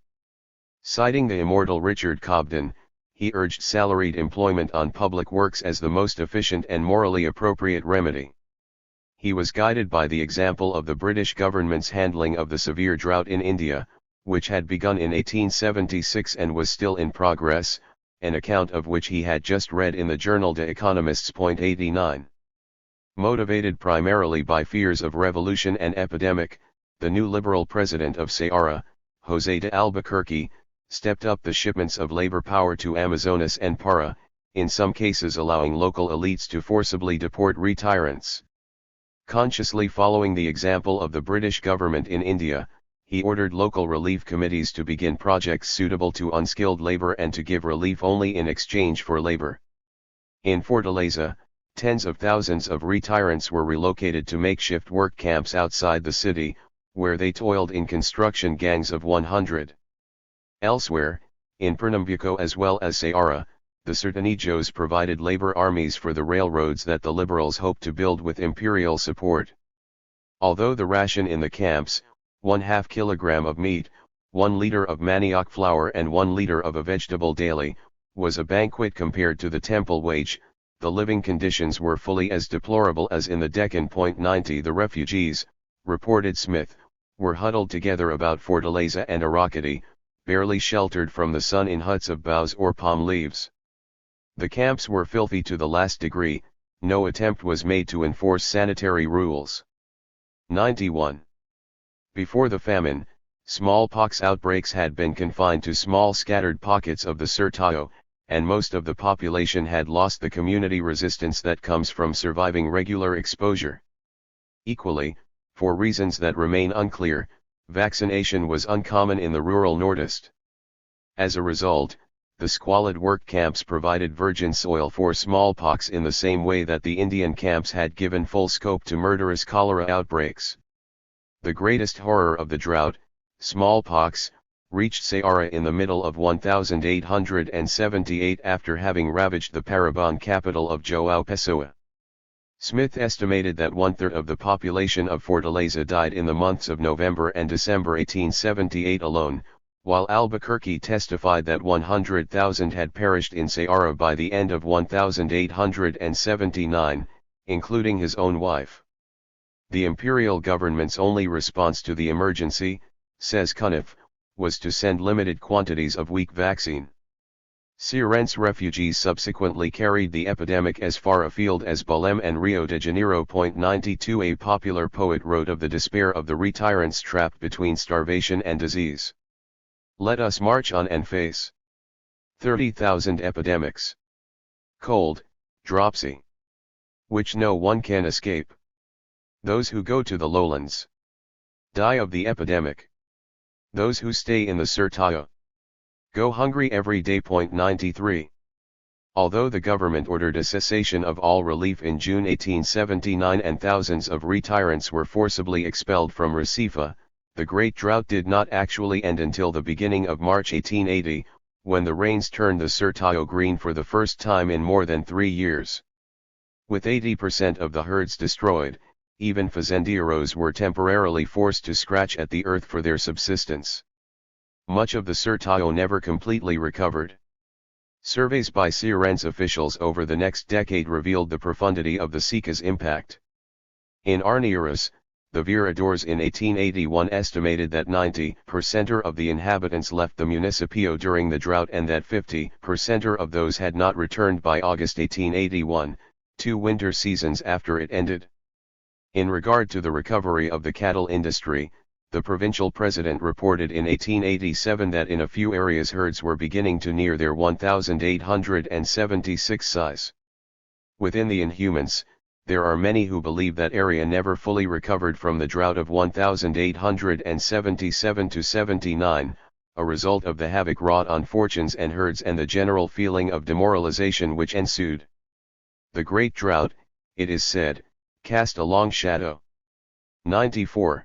Citing the immortal Richard Cobden, he urged salaried employment on public works as the most efficient and morally appropriate remedy. He was guided by the example of the British government's handling of the severe drought in India, which had begun in 1876 and was still in progress, an account of which he had just read in the Journal de Economists. 89. Motivated primarily by fears of revolution and epidemic, the new liberal president of Ceará, José de Albuquerque, stepped up the shipments of labor power to Amazonas and Pará, in some cases allowing local elites to forcibly deport retirants. Consciously following the example of the British government in India, he ordered local relief committees to begin projects suitable to unskilled labor and to give relief only in exchange for labor. In Fortaleza, tens of thousands of retirants were relocated to makeshift work camps outside the city, where they toiled in construction gangs of 100. Elsewhere, in Pernambuco as well as Ceará, the Sertanejos provided labor armies for the railroads that the liberals hoped to build with imperial support. Although the ration in the camps, 1/2 kilogram of meat, 1 liter of manioc flour and 1 liter of a vegetable daily, was a banquet compared to the temple wage, the living conditions were fully as deplorable as in the Deccan. 90. The refugees, reported Smith, were huddled together about Fortaleza and Aracati, barely sheltered from the sun in huts of boughs or palm leaves. The camps were filthy to the last degree, no attempt was made to enforce sanitary rules. 91. Before the famine, smallpox outbreaks had been confined to small scattered pockets of the Sertão, and most of the population had lost the community resistance that comes from surviving regular exposure. Equally, for reasons that remain unclear, vaccination was uncommon in the rural Nordeste. As a result, the squalid work camps provided virgin soil for smallpox in the same way that the Indian camps had given full scope to murderous cholera outbreaks. The greatest horror of the drought, smallpox, reached Ceará in the middle of 1878 after having ravaged the Paraibán capital of João Pessoa. Smith estimated that 1/3 of the population of Fortaleza died in the months of November and December 1878 alone, while Albuquerque testified that 100,000 had perished in Ceará by the end of 1879, including his own wife. The imperial government's only response to the emergency, says Cunniff, was to send limited quantities of weak vaccine. Cearense refugees subsequently carried the epidemic as far afield as Belém and Rio de Janeiro. 92. A popular poet wrote of the despair of the retirants trapped between starvation and disease. Let us march on and face 30,000 epidemics. Cold, dropsy, which no one can escape. Those who go to the lowlands die of the epidemic. Those who stay in the Sertão go hungry every day. 93. Although the government ordered a cessation of all relief in June 1879 and thousands of retirants were forcibly expelled from Recife, the Great Drought did not actually end until the beginning of March 1880, when the rains turned the Sertão green for the first time in more than 3 years. With 80% of the herds destroyed, even fazendeiros were temporarily forced to scratch at the earth for their subsistence. Much of the Sertão never completely recovered. Surveys by Cearense officials over the next decade revealed the profundity of the Seca's impact. In Arneiras, the Vereadores in 1881 estimated that 90% of the inhabitants left the municipio during the drought and that 50% of those had not returned by August 1881, 2 winter seasons after it ended. In regard to the recovery of the cattle industry, the provincial president reported in 1887 that in a few areas herds were beginning to near their 1,876 size. Within the Inhumans, there are many who believe that area never fully recovered from the drought of 1877–79, a result of the havoc wrought on fortunes and herds and the general feeling of demoralization which ensued. The Great Drought, it is said, cast a long shadow. 94.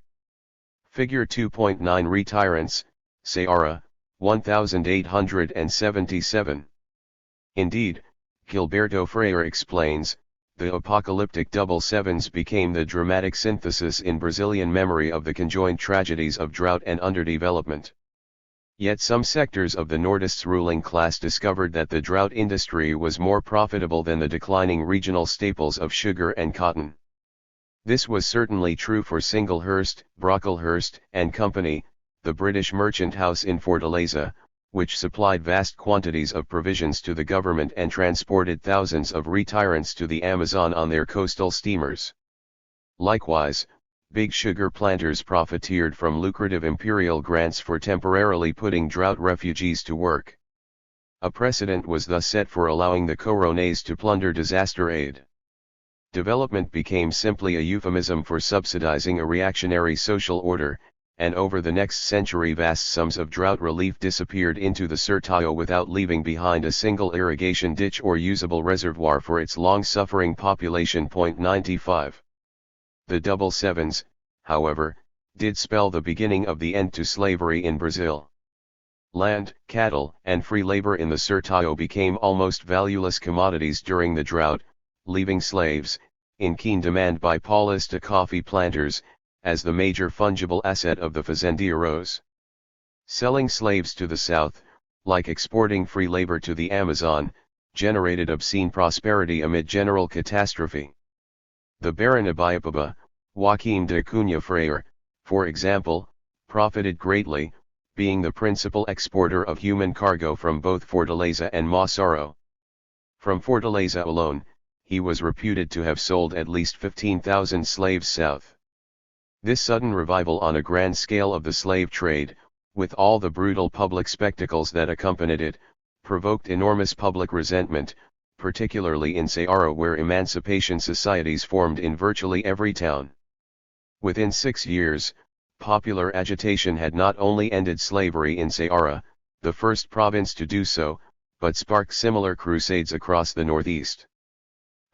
Figure 2.9 Retirants, Ceará, 1877. Indeed, Gilberto Freire explains, the apocalyptic double sevens became the dramatic synthesis in Brazilian memory of the conjoined tragedies of drought and underdevelopment. Yet some sectors of the Nordists' ruling class discovered that the drought industry was more profitable than the declining regional staples of sugar and cotton. This was certainly true for Singlehurst, Brocklehurst and Company, the British merchant house in Fortaleza, which supplied vast quantities of provisions to the government and transported thousands of retirants to the Amazon on their coastal steamers. Likewise, big sugar planters profiteered from lucrative imperial grants for temporarily putting drought refugees to work. A precedent was thus set for allowing the corones to plunder disaster aid. Development became simply a euphemism for subsidizing a reactionary social order, and over the next century vast sums of drought relief disappeared into the Sertão without leaving behind a single irrigation ditch or usable reservoir for its long-suffering population. 95. The double sevens, however, did spell the beginning of the end to slavery in Brazil. Land, cattle, and free labor in the Sertão became almost valueless commodities during the drought, leaving slaves, in keen demand by Paulista coffee planters, as the major fungible asset of the fazendeiros. Selling slaves to the south, like exporting free labor to the Amazon, generated obscene prosperity amid general catastrophe. The Baron of Ibiapaba, Joaquim de Cunha Freire, for example, profited greatly, being the principal exporter of human cargo from both Fortaleza and Massaro. From Fortaleza alone, he was reputed to have sold at least 15,000 slaves south. This sudden revival on a grand scale of the slave trade, with all the brutal public spectacles that accompanied it, provoked enormous public resentment, particularly in Ceará where emancipation societies formed in virtually every town. Within 6 years, popular agitation had not only ended slavery in Ceará, the first province to do so, but sparked similar crusades across the northeast.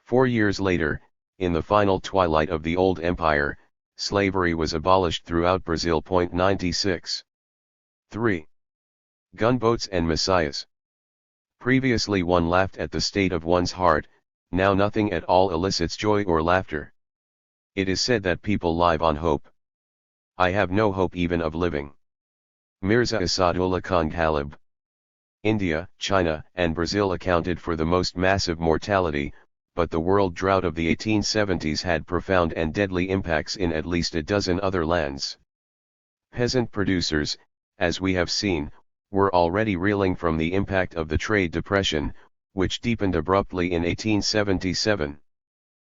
4 years later, in the final twilight of the old empire, slavery was abolished throughout Brazil. 96. 3. Gunboats and messiahs. Previously one laughed at the state of one's heart, now nothing at all elicits joy or laughter. It is said that people live on hope. I have no hope even of living. Mirza Assadullah Khan Talib. India, China, and Brazil accounted for the most massive mortality, but the world drought of the 1870s had profound and deadly impacts in at least a dozen other lands. Peasant producers, as we have seen, were already reeling from the impact of the trade depression, which deepened abruptly in 1877.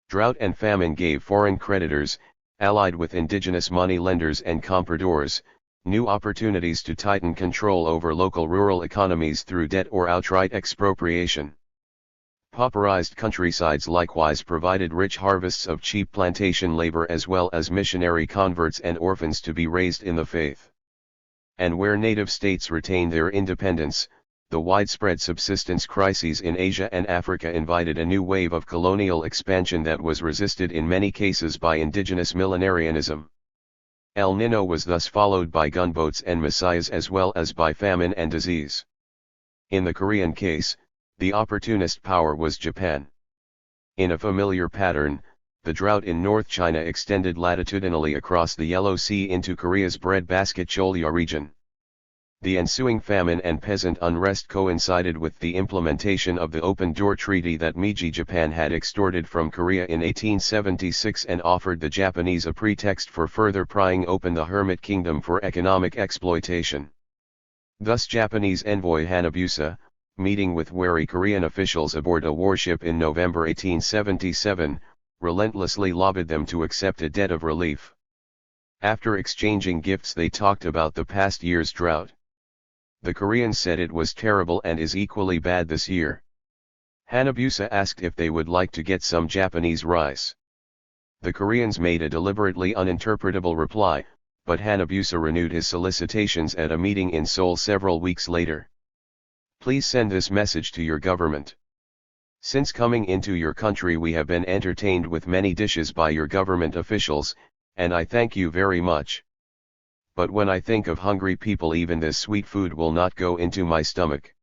Drought and famine gave foreign creditors, allied with indigenous money lenders and compradors, new opportunities to tighten control over local rural economies through debt or outright expropriation. Pauperized countrysides likewise provided rich harvests of cheap plantation labor as well as missionary converts and orphans to be raised in the faith. And where native states retained their independence, the widespread subsistence crises in Asia and Africa invited a new wave of colonial expansion that was resisted in many cases by indigenous millenarianism. El Nino was thus followed by gunboats and messiahs as well as by famine and disease. In the Korean case, the opportunist power was Japan. In a familiar pattern, the drought in North China extended latitudinally across the Yellow Sea into Korea's breadbasket Cholya region. The ensuing famine and peasant unrest coincided with the implementation of the Open Door Treaty that Meiji Japan had extorted from Korea in 1876 and offered the Japanese a pretext for further prying open the hermit kingdom for economic exploitation. Thus Japanese envoy Hanabusa, meeting with wary Korean officials aboard a warship in November 1877, relentlessly lobbied them to accept a debt of relief. After exchanging gifts they talked about the past year's drought. The Koreans said it was terrible and is equally bad this year. Hanabusa asked if they would like to get some Japanese rice. The Koreans made a deliberately uninterpretable reply, but Hanabusa renewed his solicitations at a meeting in Seoul several weeks later. Please send this message to your government. Since coming into your country we have been entertained with many dishes by your government officials, and I thank you very much. But when I think of hungry people even this sweet food will not go into my stomach.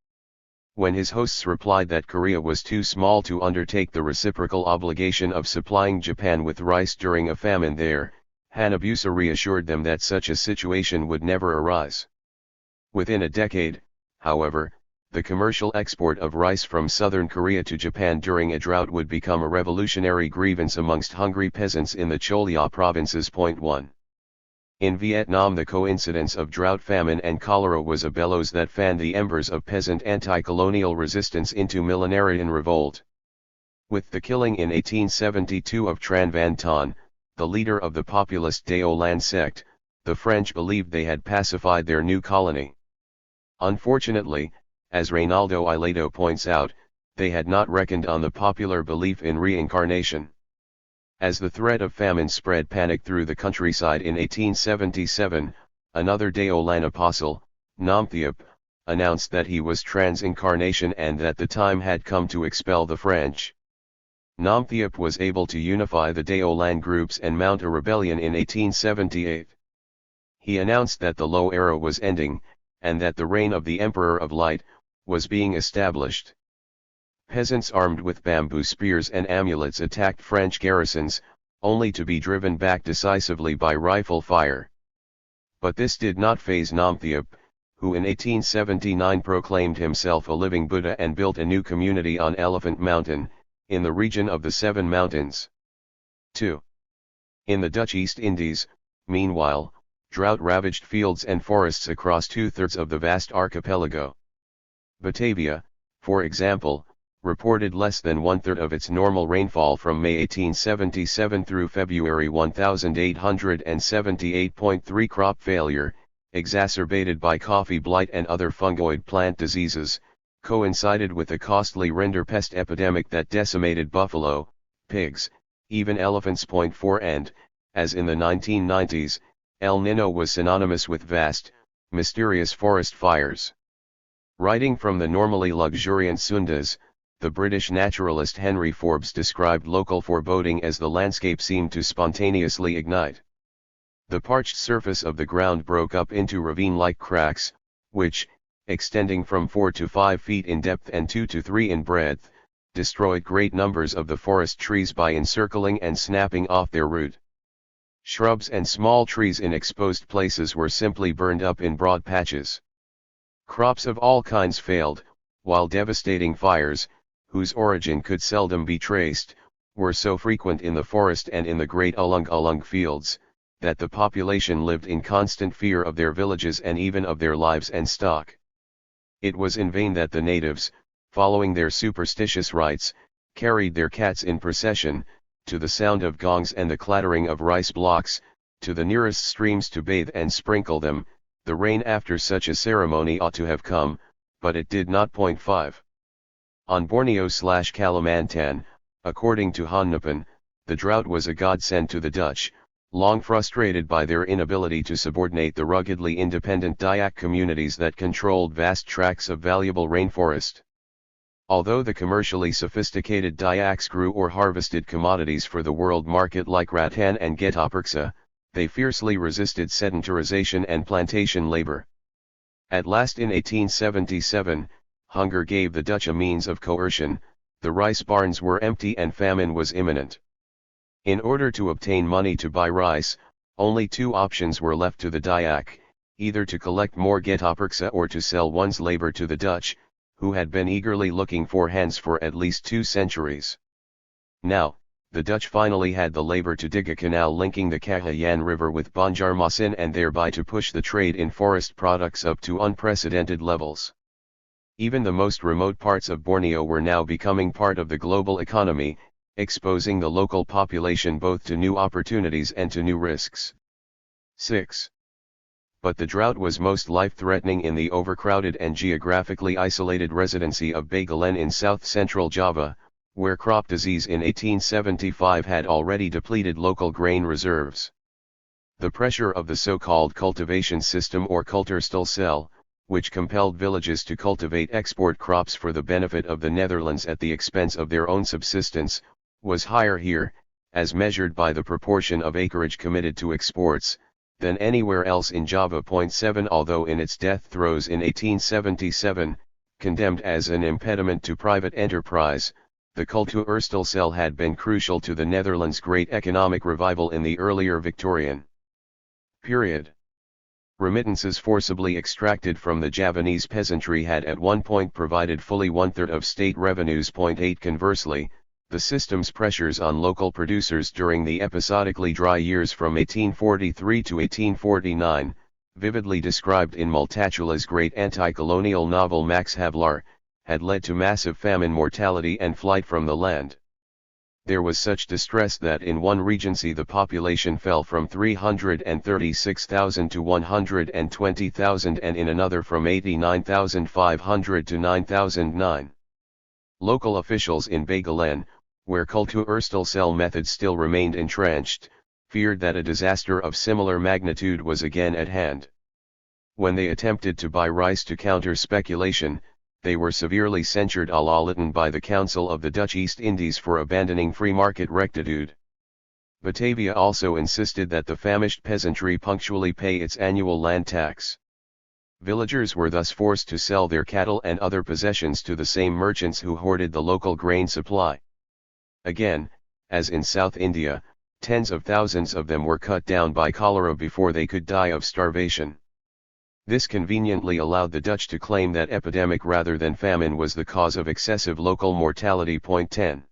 When his hosts replied that Korea was too small to undertake the reciprocal obligation of supplying Japan with rice during a famine there, Hanabusa reassured them that such a situation would never arise. Within a decade, however, the commercial export of rice from southern Korea to Japan during a drought would become a revolutionary grievance amongst hungry peasants in the Cholya provinces. 1. In Vietnam the coincidence of drought, famine and cholera was a bellows that fanned the embers of peasant anti-colonial resistance into millenarian revolt. With the killing in 1872 of Tran Van Ton, the leader of the populist Dao Lan sect, the French believed they had pacified their new colony. Unfortunately, as Reynaldo Iledo points out, they had not reckoned on the popular belief in reincarnation. As the threat of famine spread panic through the countryside in 1877, another Dao Lan apostle, Nam Thiep, announced that he was trans-incarnation and that the time had come to expel the French. Nam Thiep was able to unify the Dao Lan groups and mount a rebellion in 1878. He announced that the Low Era was ending, and that the reign of the Emperor of Light was being established. Peasants armed with bamboo spears and amulets attacked French garrisons, only to be driven back decisively by rifle fire. But this did not faze Nam Thiep, who in 1879 proclaimed himself a living Buddha and built a new community on Elephant Mountain, in the region of the Seven Mountains. 2. In the Dutch East Indies, meanwhile, drought ravaged fields and forests across two-thirds of the vast archipelago. Batavia, for example, reported less than one-third of its normal rainfall from May 1877 through February 1878.3. Crop failure, exacerbated by coffee blight and other fungoid plant diseases, coincided with a costly rinderpest epidemic that decimated buffalo, pigs, even elephants. 4 And, as in the 1990s, El Nino was synonymous with vast, mysterious forest fires. Writing from the normally luxuriant Sundas, the British naturalist Henry Forbes described local foreboding as the landscape seemed to spontaneously ignite. The parched surface of the ground broke up into ravine-like cracks, which, extending from 4 to 5 feet in depth and 2 to 3 in breadth, destroyed great numbers of the forest trees by encircling and snapping off their root. Shrubs and small trees in exposed places were simply burned up in broad patches. Crops of all kinds failed, while devastating fires, whose origin could seldom be traced, were so frequent in the forest and in the great ulung fields, that the population lived in constant fear of their villages and even of their lives and stock. It was in vain that the natives, following their superstitious rites, carried their cats in procession, to the sound of gongs and the clattering of rice blocks, to the nearest streams to bathe and sprinkle them. The rain after such a ceremony ought to have come, but it did not. 5. On Borneo/Kalimantan, according to Honnepan, the drought was a godsend to the Dutch, long frustrated by their inability to subordinate the ruggedly independent Dayak communities that controlled vast tracts of valuable rainforest. Although the commercially sophisticated Dayaks grew or harvested commodities for the world market like rattan and getopirksa, they fiercely resisted sedentarization and plantation labor. At last in 1877, hunger gave the Dutch a means of coercion, the rice barns were empty and famine was imminent. In order to obtain money to buy rice, only two options were left to the Dayak, either to collect more getopirksa or to sell one's labor to the Dutch, who had been eagerly looking for hands for at least 2 centuries. Now, the Dutch finally had the labor to dig a canal linking the Kahayan River with Banjarmasin and thereby to push the trade in forest products up to unprecedented levels. Even the most remote parts of Borneo were now becoming part of the global economy, exposing the local population both to new opportunities and to new risks. 6. But the drought was most life-threatening in the overcrowded and geographically isolated residency of Bagalen in south-central Java, where crop disease in 1875 had already depleted local grain reserves. The pressure of the so-called cultivation system or Kultuurstelsel, which compelled villages to cultivate export crops for the benefit of the Netherlands at the expense of their own subsistence, was higher here, as measured by the proportion of acreage committed to exports, than anywhere else in Java. 7 Although in its death throes in 1877, condemned as an impediment to private enterprise, the Kultuurstelsel had been crucial to the Netherlands' great economic revival in the earlier Victorian period. Remittances forcibly extracted from the Javanese peasantry had at one point provided fully 1/3 of state revenues. 8 Conversely, the system's pressures on local producers during the episodically dry years from 1843 to 1849, vividly described in Multatula's great anti-colonial novel Max Havelaar, had led to massive famine, mortality and flight from the land. There was such distress that in one regency the population fell from 336,000 to 120,000 and in another from 89,500 to 9,009. Local officials in Bagalen, where Kultuurstelsel methods still remained entrenched, feared that a disaster of similar magnitude was again at hand. When they attempted to buy rice to counter speculation, they were severely censured à la Lytton by the Council of the Dutch East Indies for abandoning free market rectitude. Batavia also insisted that the famished peasantry punctually pay its annual land tax. Villagers were thus forced to sell their cattle and other possessions to the same merchants who hoarded the local grain supply. Again, as in South India, tens of thousands of them were cut down by cholera before they could die of starvation. This conveniently allowed the Dutch to claim that epidemic rather than famine was the cause of excessive local mortality. 10.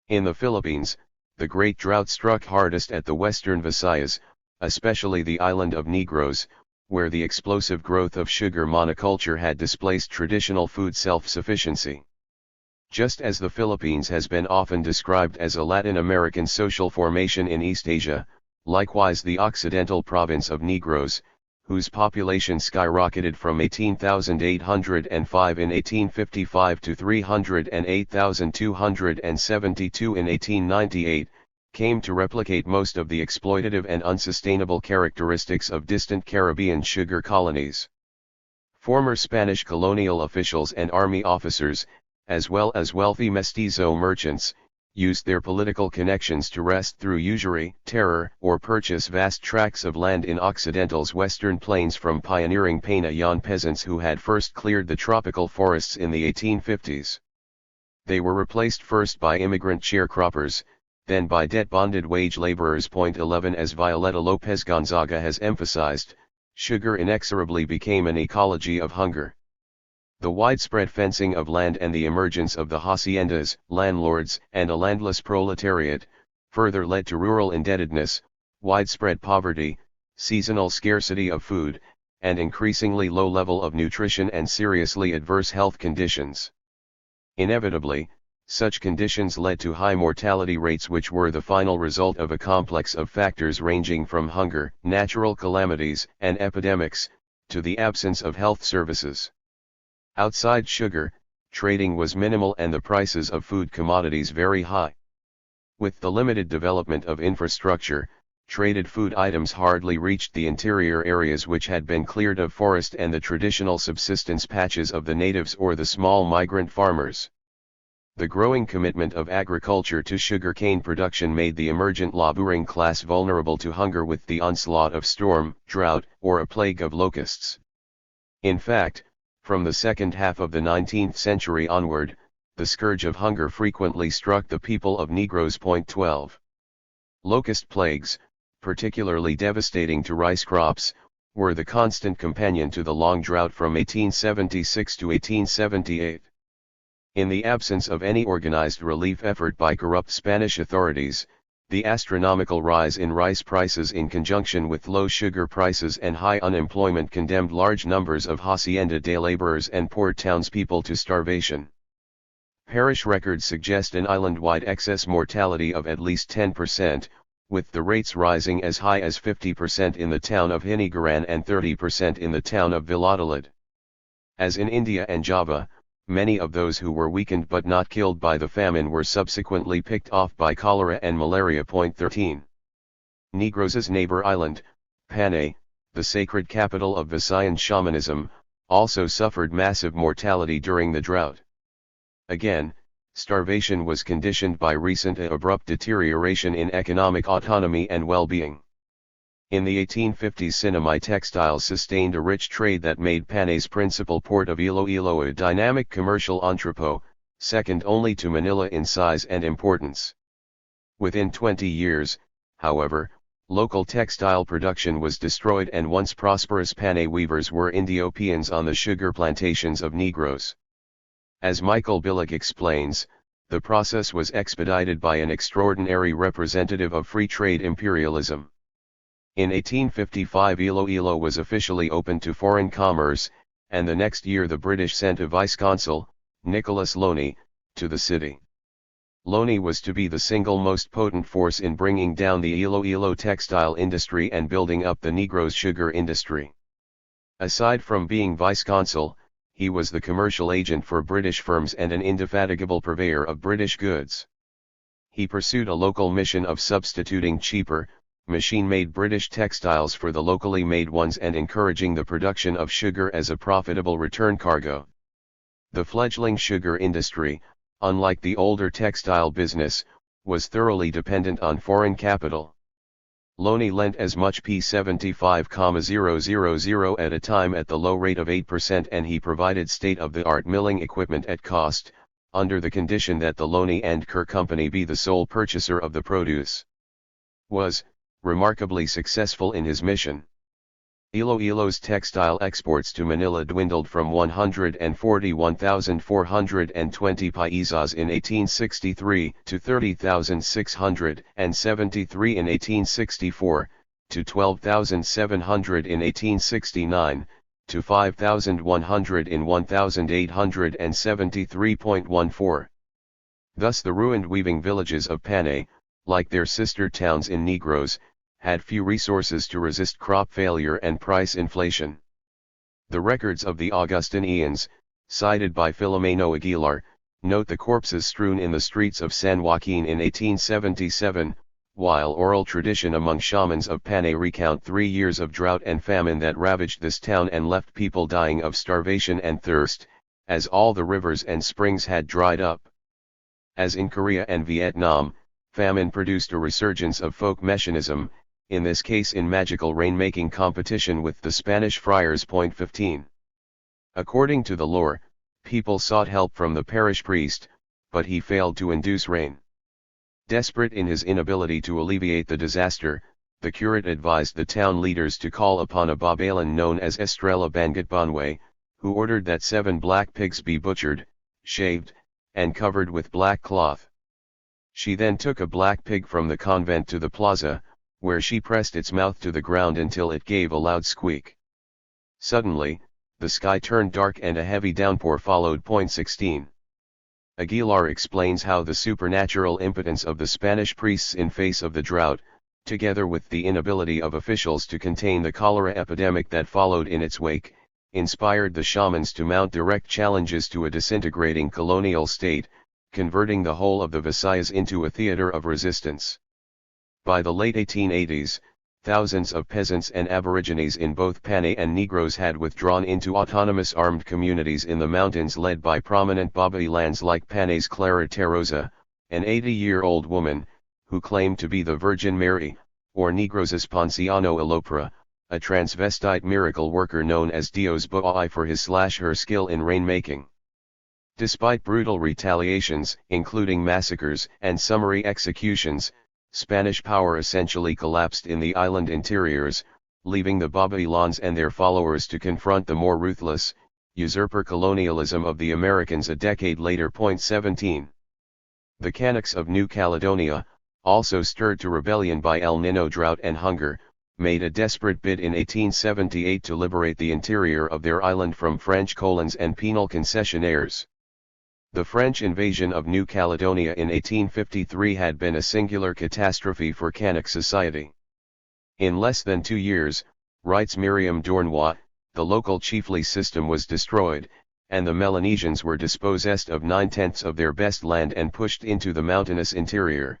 In the Philippines, the great drought struck hardest at the western Visayas, especially the island of Negros, where the explosive growth of sugar monoculture had displaced traditional food self-sufficiency. Just as the Philippines has been often described as a Latin American social formation in East Asia, likewise the occidental province of Negros, whose population skyrocketed from 18,805 in 1855 to 308,272 in 1898, came to replicate most of the exploitative and unsustainable characteristics of distant Caribbean sugar colonies. Former Spanish colonial officials and army officers, as well as wealthy mestizo merchants, used their political connections to wrest through usury, terror, or purchase vast tracts of land in Occidental's western plains from pioneering Panayan peasants who had first cleared the tropical forests in the 1850s. They were replaced first by immigrant sharecroppers, then by debt-bonded wage laborers. 11 As Violeta Lopez Gonzaga has emphasized, sugar inexorably became an ecology of hunger. The widespread fencing of land and the emergence of the haciendas, landlords, and a landless proletariat, further led to rural indebtedness, widespread poverty, seasonal scarcity of food, and increasingly low level of nutrition and seriously adverse health conditions. Inevitably, such conditions led to high mortality rates which were the final result of a complex of factors ranging from hunger, natural calamities, and epidemics, to the absence of health services. Outside sugar, trading was minimal and the prices of food commodities very high. With the limited development of infrastructure, traded food items hardly reached the interior areas which had been cleared of forest and the traditional subsistence patches of the natives or the small migrant farmers. The growing commitment of agriculture to sugarcane production made the emergent laboring class vulnerable to hunger with the onslaught of storm, drought, or a plague of locusts. In fact, from the second half of the 19th century onward, the scourge of hunger frequently struck the people of Negroes. 12. Locust plagues, particularly devastating to rice crops, were the constant companion to the long drought from 1876 to 1878. In the absence of any organized relief effort by corrupt Spanish authorities, the astronomical rise in rice prices in conjunction with low sugar prices and high unemployment condemned large numbers of hacienda de laborers and poor townspeople to starvation. Parish records suggest an island-wide excess mortality of at least 10%, with the rates rising as high as 50% in the town of Hinigaran and 30% in the town of Valladolid. As in India and Java, many of those who were weakened but not killed by the famine were subsequently picked off by cholera and malaria. 13. Negroes' neighbor island, Panay, the sacred capital of Visayan shamanism, also suffered massive mortality during the drought. Again, starvation was conditioned by recent and abrupt deterioration in economic autonomy and well-being. In the 1850s, Sinamay textiles sustained a rich trade that made Panay's principal port of Iloilo a dynamic commercial entrepot, second only to Manila in size and importance. Within 20 years, however, local textile production was destroyed and once prosperous Panay weavers were Ethiopians on the sugar plantations of Negroes. As Michael Billick explains, the process was expedited by an extraordinary representative of free trade imperialism. In 1855 Iloilo was officially opened to foreign commerce, and the next year the British sent a vice-consul, Nicholas Loney, to the city. Loney was to be the single most potent force in bringing down the Iloilo textile industry and building up the Negroes' sugar industry. Aside from being vice-consul, he was the commercial agent for British firms and an indefatigable purveyor of British goods. He pursued a local mission of substituting cheaper, machine-made British textiles for the locally made ones and encouraging the production of sugar as a profitable return cargo. The fledgling sugar industry, unlike the older textile business, was thoroughly dependent on foreign capital. Loney lent as much P75,000 at a time at the low rate of 8%, and he provided state-of-the-art milling equipment at cost, under the condition that the Loney and Kerr Company be the sole purchaser of the produce. Was remarkably successful in his mission. Iloilo's textile exports to Manila dwindled from 141,420 paisas in 1863 to 30,673 in 1864, to 12,700 in 1869, to 5,100 in 1873.14. Thus the ruined weaving villages of Panay, like their sister towns in Negros, had few resources to resist crop failure and price inflation. The records of the Augustinians, cited by Filomeno Aguilar, note the corpses strewn in the streets of San Joaquin in 1877, while oral tradition among shamans of Panay recount 3 years of drought and famine that ravaged this town and left people dying of starvation and thirst, as all the rivers and springs had dried up. As in Korea and Vietnam, famine produced a resurgence of folk messianism, in this case in magical rain-making competition with the Spanish friars. 15. According to the lore, people sought help from the parish priest, but he failed to induce rain. Desperate in his inability to alleviate the disaster, the curate advised the town leaders to call upon a Babalan known as Estrella Bangatbanwe, who ordered that 7 black pigs be butchered, shaved, and covered with black cloth. She then took a black pig from the convent to the plaza, where she pressed its mouth to the ground until it gave a loud squeak. Suddenly, the sky turned dark and a heavy downpour followed. 16. Aguilar explains how the supernatural impotence of the Spanish priests in face of the drought, together with the inability of officials to contain the cholera epidemic that followed in its wake, inspired the shamans to mount direct challenges to a disintegrating colonial state, converting the whole of the Visayas into a theater of resistance. By the late 1880s, thousands of peasants and aborigines in both Panay and Negros had withdrawn into autonomous armed communities in the mountains led by prominent Baba'i lands like Panay's Clara Terrosa, an 80-year-old woman, who claimed to be the Virgin Mary, or Negros' Ponciano Alopra, a transvestite miracle worker known as Dios Ba'i for his/her skill in rainmaking. Despite brutal retaliations, including massacres and summary executions, Spanish power essentially collapsed in the island interiors, leaving the Babailans and their followers to confront the more ruthless, usurper colonialism of the Americans a decade later. 17. The Kanaks of New Caledonia, also stirred to rebellion by El Nino drought and hunger, made a desperate bid in 1878 to liberate the interior of their island from French colons and penal concessionaires. The French invasion of New Caledonia in 1853 had been a singular catastrophe for Kanak society. In less than 2 years, writes Miriam Dournois, the local chiefly system was destroyed, and the Melanesians were dispossessed of 9/10 of their best land and pushed into the mountainous interior.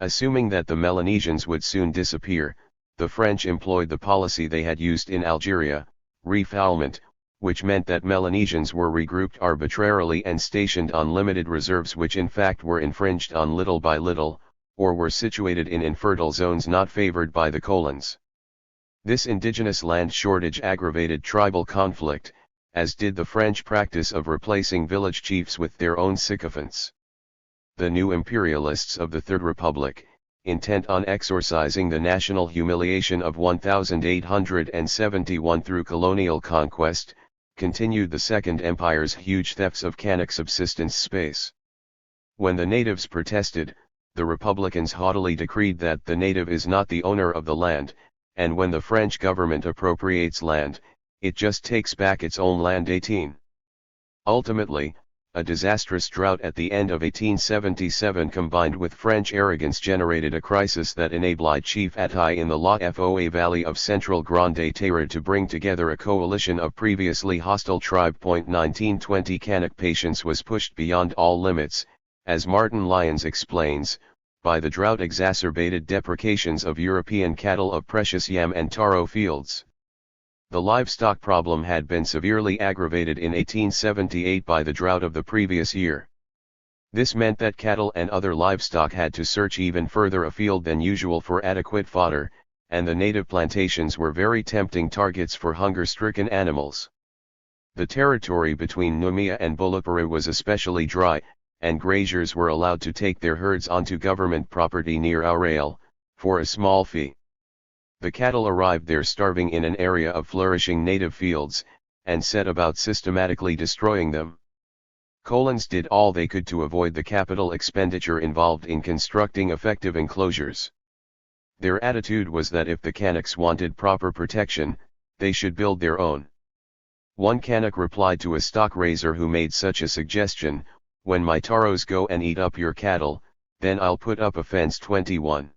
Assuming that the Melanesians would soon disappear, the French employed the policy they had used in Algeria, refoulement, which meant that Melanesians were regrouped arbitrarily and stationed on limited reserves which in fact were infringed on little by little, or were situated in infertile zones not favored by the colons. This indigenous land shortage aggravated tribal conflict, as did the French practice of replacing village chiefs with their own sycophants. The new imperialists of the Third Republic, intent on exorcising the national humiliation of 1871 through colonial conquest, continued the Second Empire's huge thefts of Kanak subsistence space. When the natives protested, the Republicans haughtily decreed that the native is not the owner of the land, and when the French government appropriates land, it just takes back its own land. 18. Ultimately, a disastrous drought at the end of 1877 combined with French arrogance generated a crisis that enabled Chief Atai in the La Foa Valley of central Grande Terre to bring together a coalition of previously hostile tribe. 1920 Kanak patience was pushed beyond all limits, as Martin Lyons explains, by the drought-exacerbated deprecations of European cattle of precious yam and taro fields. The livestock problem had been severely aggravated in 1878 by the drought of the previous year. This meant that cattle and other livestock had to search even further afield than usual for adequate fodder, and the native plantations were very tempting targets for hunger-stricken animals. The territory between Numia and Bulupuru was especially dry, and graziers were allowed to take their herds onto government property near Aurel, for a small fee. The cattle arrived there starving in an area of flourishing native fields, and set about systematically destroying them. Colons did all they could to avoid the capital expenditure involved in constructing effective enclosures. Their attitude was that if the Kanaks wanted proper protection, they should build their own. One Kanak replied to a stock raiser who made such a suggestion, "When my taros go and eat up your cattle, then I'll put up a fence." 21.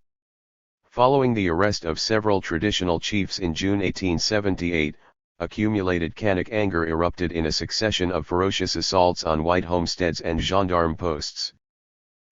Following the arrest of several traditional chiefs in June 1878, accumulated Kanak anger erupted in a succession of ferocious assaults on white homesteads and gendarme posts.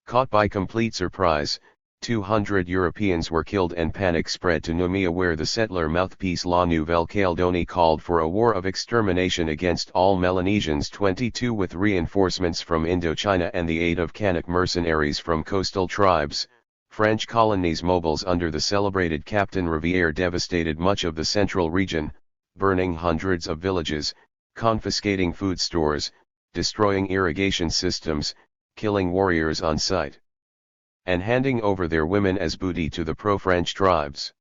Caught by complete surprise, 200 Europeans were killed and panic spread to Numia, where the settler mouthpiece La Nouvelle Calédonie called for a war of extermination against all Melanesians. 22 With reinforcements from Indochina and the aid of Kanak mercenaries from coastal tribes, French colonies mobiles under the celebrated Captain Rivière devastated much of the central region, burning hundreds of villages, confiscating food stores, destroying irrigation systems, killing warriors on sight, and handing over their women as booty to the pro-French tribes.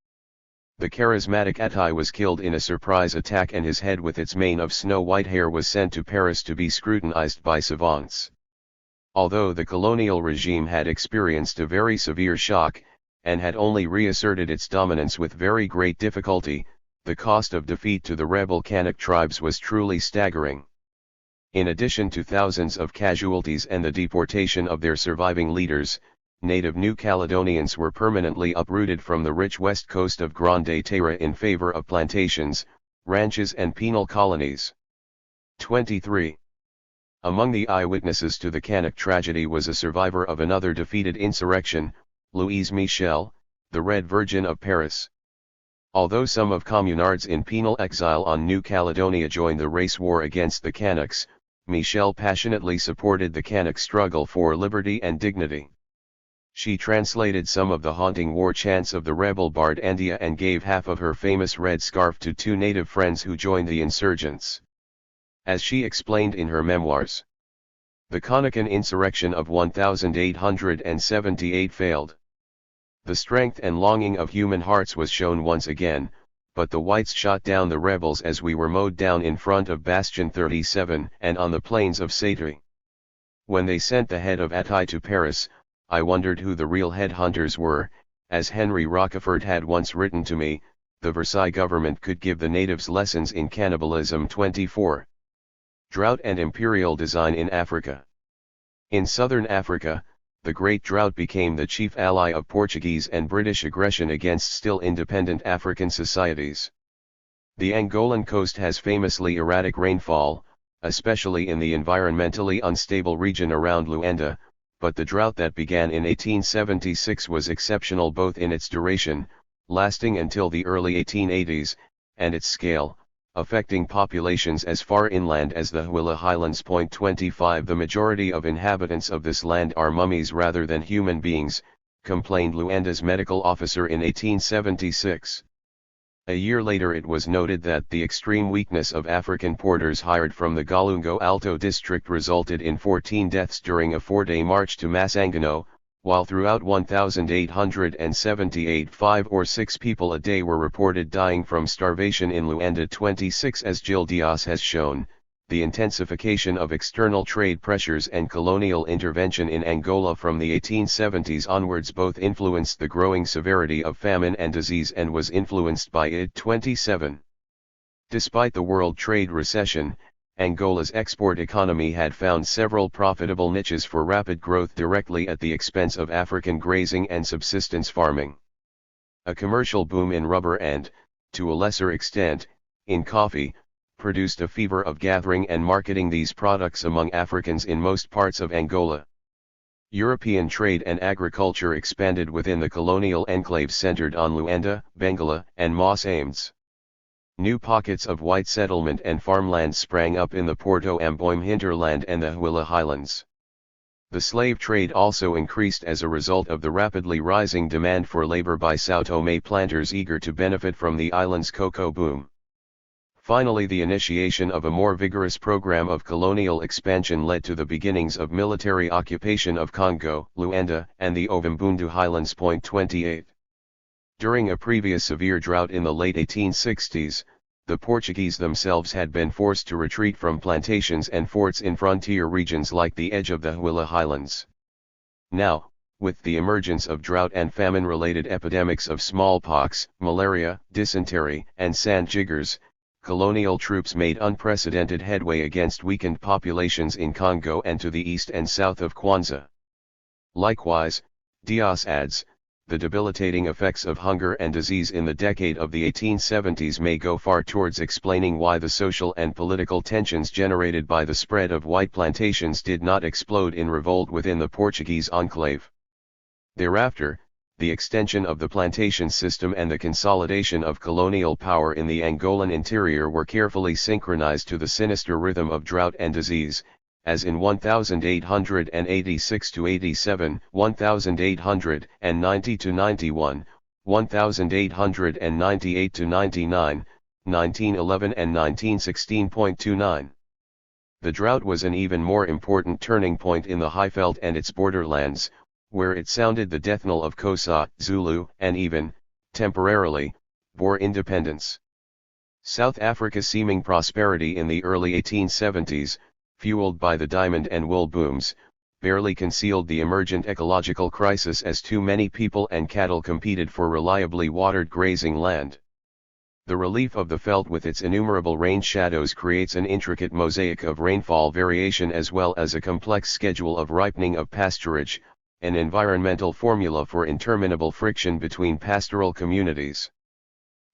The charismatic Atai was killed in a surprise attack, and his head with its mane of snow-white hair was sent to Paris to be scrutinized by savants. Although the colonial regime had experienced a very severe shock, and had only reasserted its dominance with very great difficulty, the cost of defeat to the rebel Kanak tribes was truly staggering. In addition to thousands of casualties and the deportation of their surviving leaders, native New Caledonians were permanently uprooted from the rich west coast of Grande Terre in favor of plantations, ranches and penal colonies. 23. Among the eyewitnesses to the Kanak tragedy was a survivor of another defeated insurrection, Louise Michel, the Red Virgin of Paris. Although some of communards in penal exile on New Caledonia joined the race war against the Kanaks, Michel passionately supported the Kanak struggle for liberty and dignity. She translated some of the haunting war chants of the rebel bard Andia and gave half of her famous red scarf to two native friends who joined the insurgents. As she explained in her memoirs, the Konakan insurrection of 1878 failed. The strength and longing of human hearts was shown once again, but the whites shot down the rebels as we were mowed down in front of Bastion 37 and on the plains of Satry. When they sent the head of Attai to Paris, I wondered who the real headhunters were. As Henry Rochefort had once written to me, the Versailles government could give the natives lessons in cannibalism. 24. Drought and imperial design in Africa. In southern Africa, the Great Drought became the chief ally of Portuguese and British aggression against still independent African societies. The Angolan coast has famously erratic rainfall, especially in the environmentally unstable region around Luanda, but the drought that began in 1876 was exceptional both in its duration, lasting until the early 1880s, and its scale, affecting populations as far inland as the Huila Highlands. 25 The majority of inhabitants of this land are mummies rather than human beings, complained Luanda's medical officer in 1876. A year later it was noted that the extreme weakness of African porters hired from the Galungo Alto district resulted in 14 deaths during a 4-day march to Masangano, while throughout 1878 5 or 6 people a day were reported dying from starvation in Luanda. 26 As Gil Dias has shown, the intensification of external trade pressures and colonial intervention in Angola from the 1870s onwards both influenced the growing severity of famine and disease and was influenced by it. 27. Despite the world trade recession, Angola's export economy had found several profitable niches for rapid growth directly at the expense of African grazing and subsistence farming. A commercial boom in rubber and, to a lesser extent, in coffee, produced a fever of gathering and marketing these products among Africans in most parts of Angola. European trade and agriculture expanded within the colonial enclaves centered on Luanda, Bengala, and Mos Ames. New pockets of white settlement and farmland sprang up in the Porto Amboim hinterland and the Huila Highlands. The slave trade also increased as a result of the rapidly rising demand for labor by São Tomé planters eager to benefit from the island's cocoa boom. Finally, the initiation of a more vigorous program of colonial expansion led to the beginnings of military occupation of Congo, Luanda, and the Ovimbundu Highlands. 28. During a previous severe drought in the late 1860s, the Portuguese themselves had been forced to retreat from plantations and forts in frontier regions like the edge of the Huila Highlands. Now, with the emergence of drought and famine-related epidemics of smallpox, malaria, dysentery, and sand jiggers, colonial troops made unprecedented headway against weakened populations in Congo and to the east and south of Kwanzaa. Likewise, Dias adds, the debilitating effects of hunger and disease in the decade of the 1870s may go far towards explaining why the social and political tensions generated by the spread of white plantations did not explode in revolt within the Portuguese enclave. Thereafter, the extension of the plantation system and the consolidation of colonial power in the Angolan interior were carefully synchronized to the sinister rhythm of drought and disease, as in 1886-87, 1890-91, 1898-99, 1911 and 1916.29. The drought was an even more important turning point in the Highveld and its borderlands, where it sounded the death knell of Xhosa, Zulu, and even, temporarily, Boer independence. South Africa's seeming prosperity in the early 1870s, fueled by the diamond and wool booms, barely concealed the emergent ecological crisis as too many people and cattle competed for reliably watered grazing land. The relief of the veldt with its innumerable rain shadows creates an intricate mosaic of rainfall variation as well as a complex schedule of ripening of pasturage, an environmental formula for interminable friction between pastoral communities.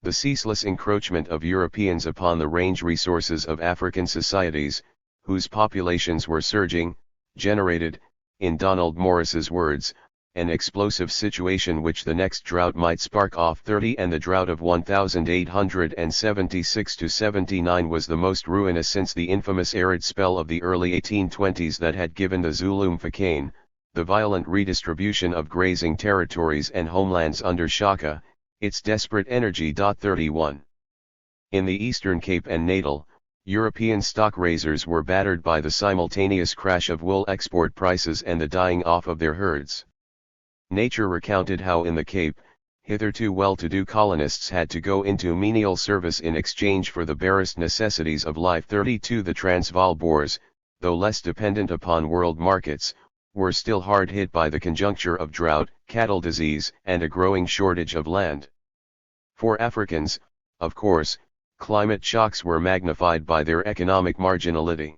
The ceaseless encroachment of Europeans upon the range resources of African societies, whose populations were surging, generated, in Donald Morris's words, an explosive situation which the next drought might spark off 30, and the drought of 1876–79 was the most ruinous since the infamous arid spell of the early 1820s that had given the Zulu Mfecane, the violent redistribution of grazing territories and homelands under Shaka, its desperate energy. 31. In the Eastern Cape and Natal, European stock raisers were battered by the simultaneous crash of wool export prices and the dying off of their herds. Nature recounted how in the Cape, hitherto well-to-do colonists had to go into menial service in exchange for the barest necessities of life. 32. The Transvaal Boers, though less dependent upon world markets, were still hard hit by the conjuncture of drought, cattle disease, and a growing shortage of land. For Africans, of course, climate shocks were magnified by their economic marginality.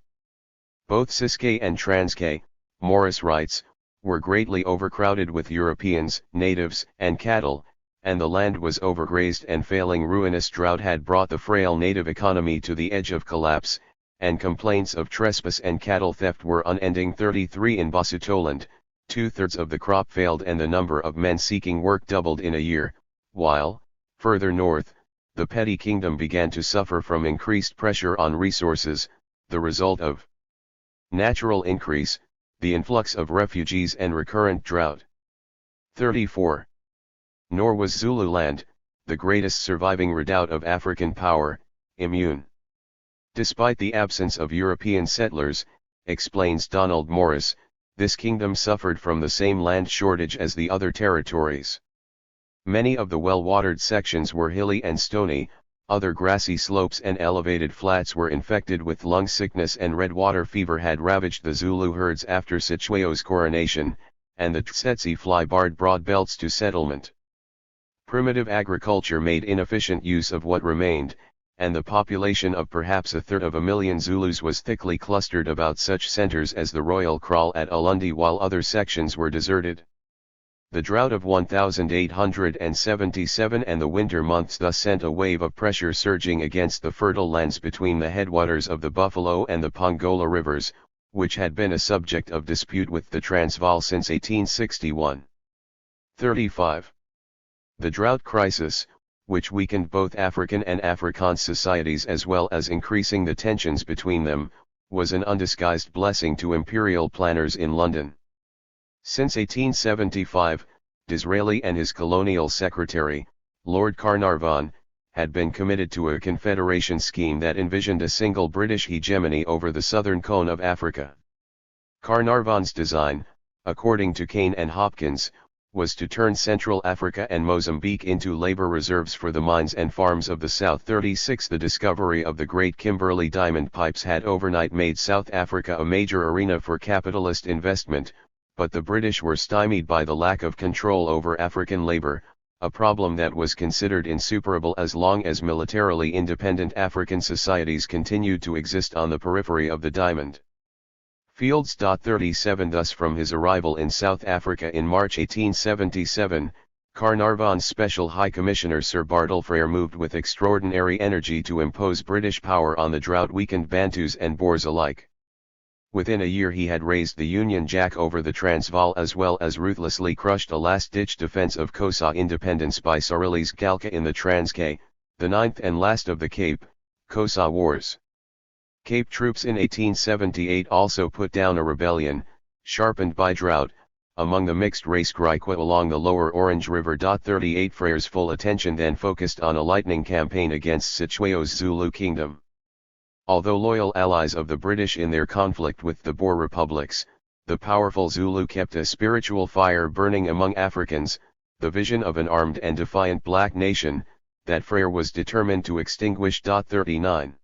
Both Ciskei and Transkei, Morris writes, were greatly overcrowded with Europeans, natives, and cattle, and the land was overgrazed, and failing ruinous drought had brought the frail native economy to the edge of collapse, and complaints of trespass and cattle theft were unending. 33. In Basutoland, 2/3 of the crop failed and the number of men seeking work doubled in a year, while, further north, the petty kingdom began to suffer from increased pressure on resources, the result of natural increase, the influx of refugees and recurrent drought. 34. Nor was Zululand, the greatest surviving redoubt of African power, immune. Despite the absence of European settlers, explains Donald Morris, this kingdom suffered from the same land shortage as the other territories. Many of the well-watered sections were hilly and stony, other grassy slopes and elevated flats were infected with lung sickness, and red water fever had ravaged the Zulu herds after Sitshweyo's coronation, and the tsetse fly barred broad belts to settlement. Primitive agriculture made inefficient use of what remained, and the population of perhaps 1/3 Zulus was thickly clustered about such centers as the Royal Kraal at Ulundi, while other sections were deserted. The drought of 1877 and the winter months thus sent a wave of pressure surging against the fertile lands between the headwaters of the Buffalo and the Pongola rivers, which had been a subject of dispute with the Transvaal since 1861. 35. The drought crisis, which weakened both African and Afrikaans societies as well as increasing the tensions between them, was an undisguised blessing to imperial planners in London. Since 1875, Disraeli and his colonial secretary, Lord Carnarvon, had been committed to a confederation scheme that envisioned a single British hegemony over the southern cone of Africa. Carnarvon's design, according to Kane and Hopkins, was to turn Central Africa and Mozambique into labor reserves for the mines and farms of the South. 36. The discovery of the Great Kimberley diamond pipes had overnight made South Africa a major arena for capitalist investment, but the British were stymied by the lack of control over African labor, a problem that was considered insuperable as long as militarily independent African societies continued to exist on the periphery of the diamond. Fields. 37. Thus from his arrival in South Africa in March 1877, Carnarvon's Special High Commissioner Sir Bartle Frere moved with extraordinary energy to impose British power on the drought-weakened Bantus and Boers alike. Within a year he had raised the Union Jack over the Transvaal as well as ruthlessly crushed a last-ditch defense of Xhosa independence by Cyrillus Galka in the Transkei, the ninth and last of the Cape, Xhosa Wars. Cape troops in 1878 also put down a rebellion, sharpened by drought, among the mixed-race Griqua along the lower Orange River. 38. Frere's full attention then focused on a lightning campaign against Sitshweyo's Zulu kingdom. Although loyal allies of the British in their conflict with the Boer republics, the powerful Zulu kept a spiritual fire burning among Africans, the vision of an armed and defiant black nation, that Frere was determined to extinguish. 39.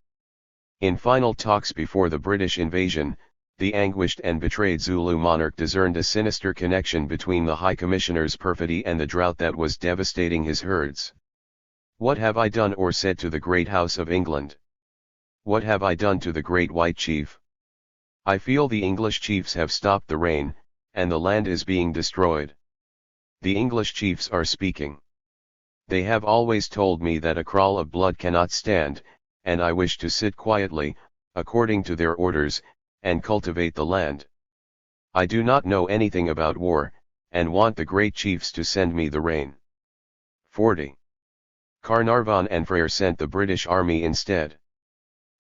In final talks before the British invasion, the anguished and betrayed Zulu monarch discerned a sinister connection between the High Commissioner's perfidy and the drought that was devastating his herds. "What have I done or said to the great House of England? What have I done to the great white chief? I feel the English chiefs have stopped the rain, and the land is being destroyed. The English chiefs are speaking. They have always told me that a kraal of blood cannot stand, and I wish to sit quietly, according to their orders, and cultivate the land. I do not know anything about war, and want the great chiefs to send me the rain. 40. Carnarvon and Frere sent the British army instead.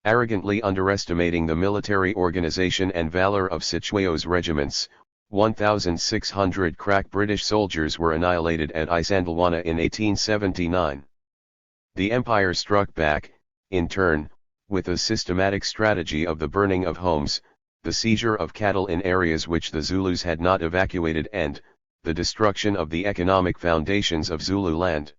Arrogantly underestimating the military organization and valor of Sichueo's regiments, 1,600 crack British soldiers were annihilated at Isandlwana in 1879. The Empire struck back, in turn, with a systematic strategy of the burning of homes, the seizure of cattle in areas which the Zulus had not evacuated and, the destruction of the economic foundations of Zululand.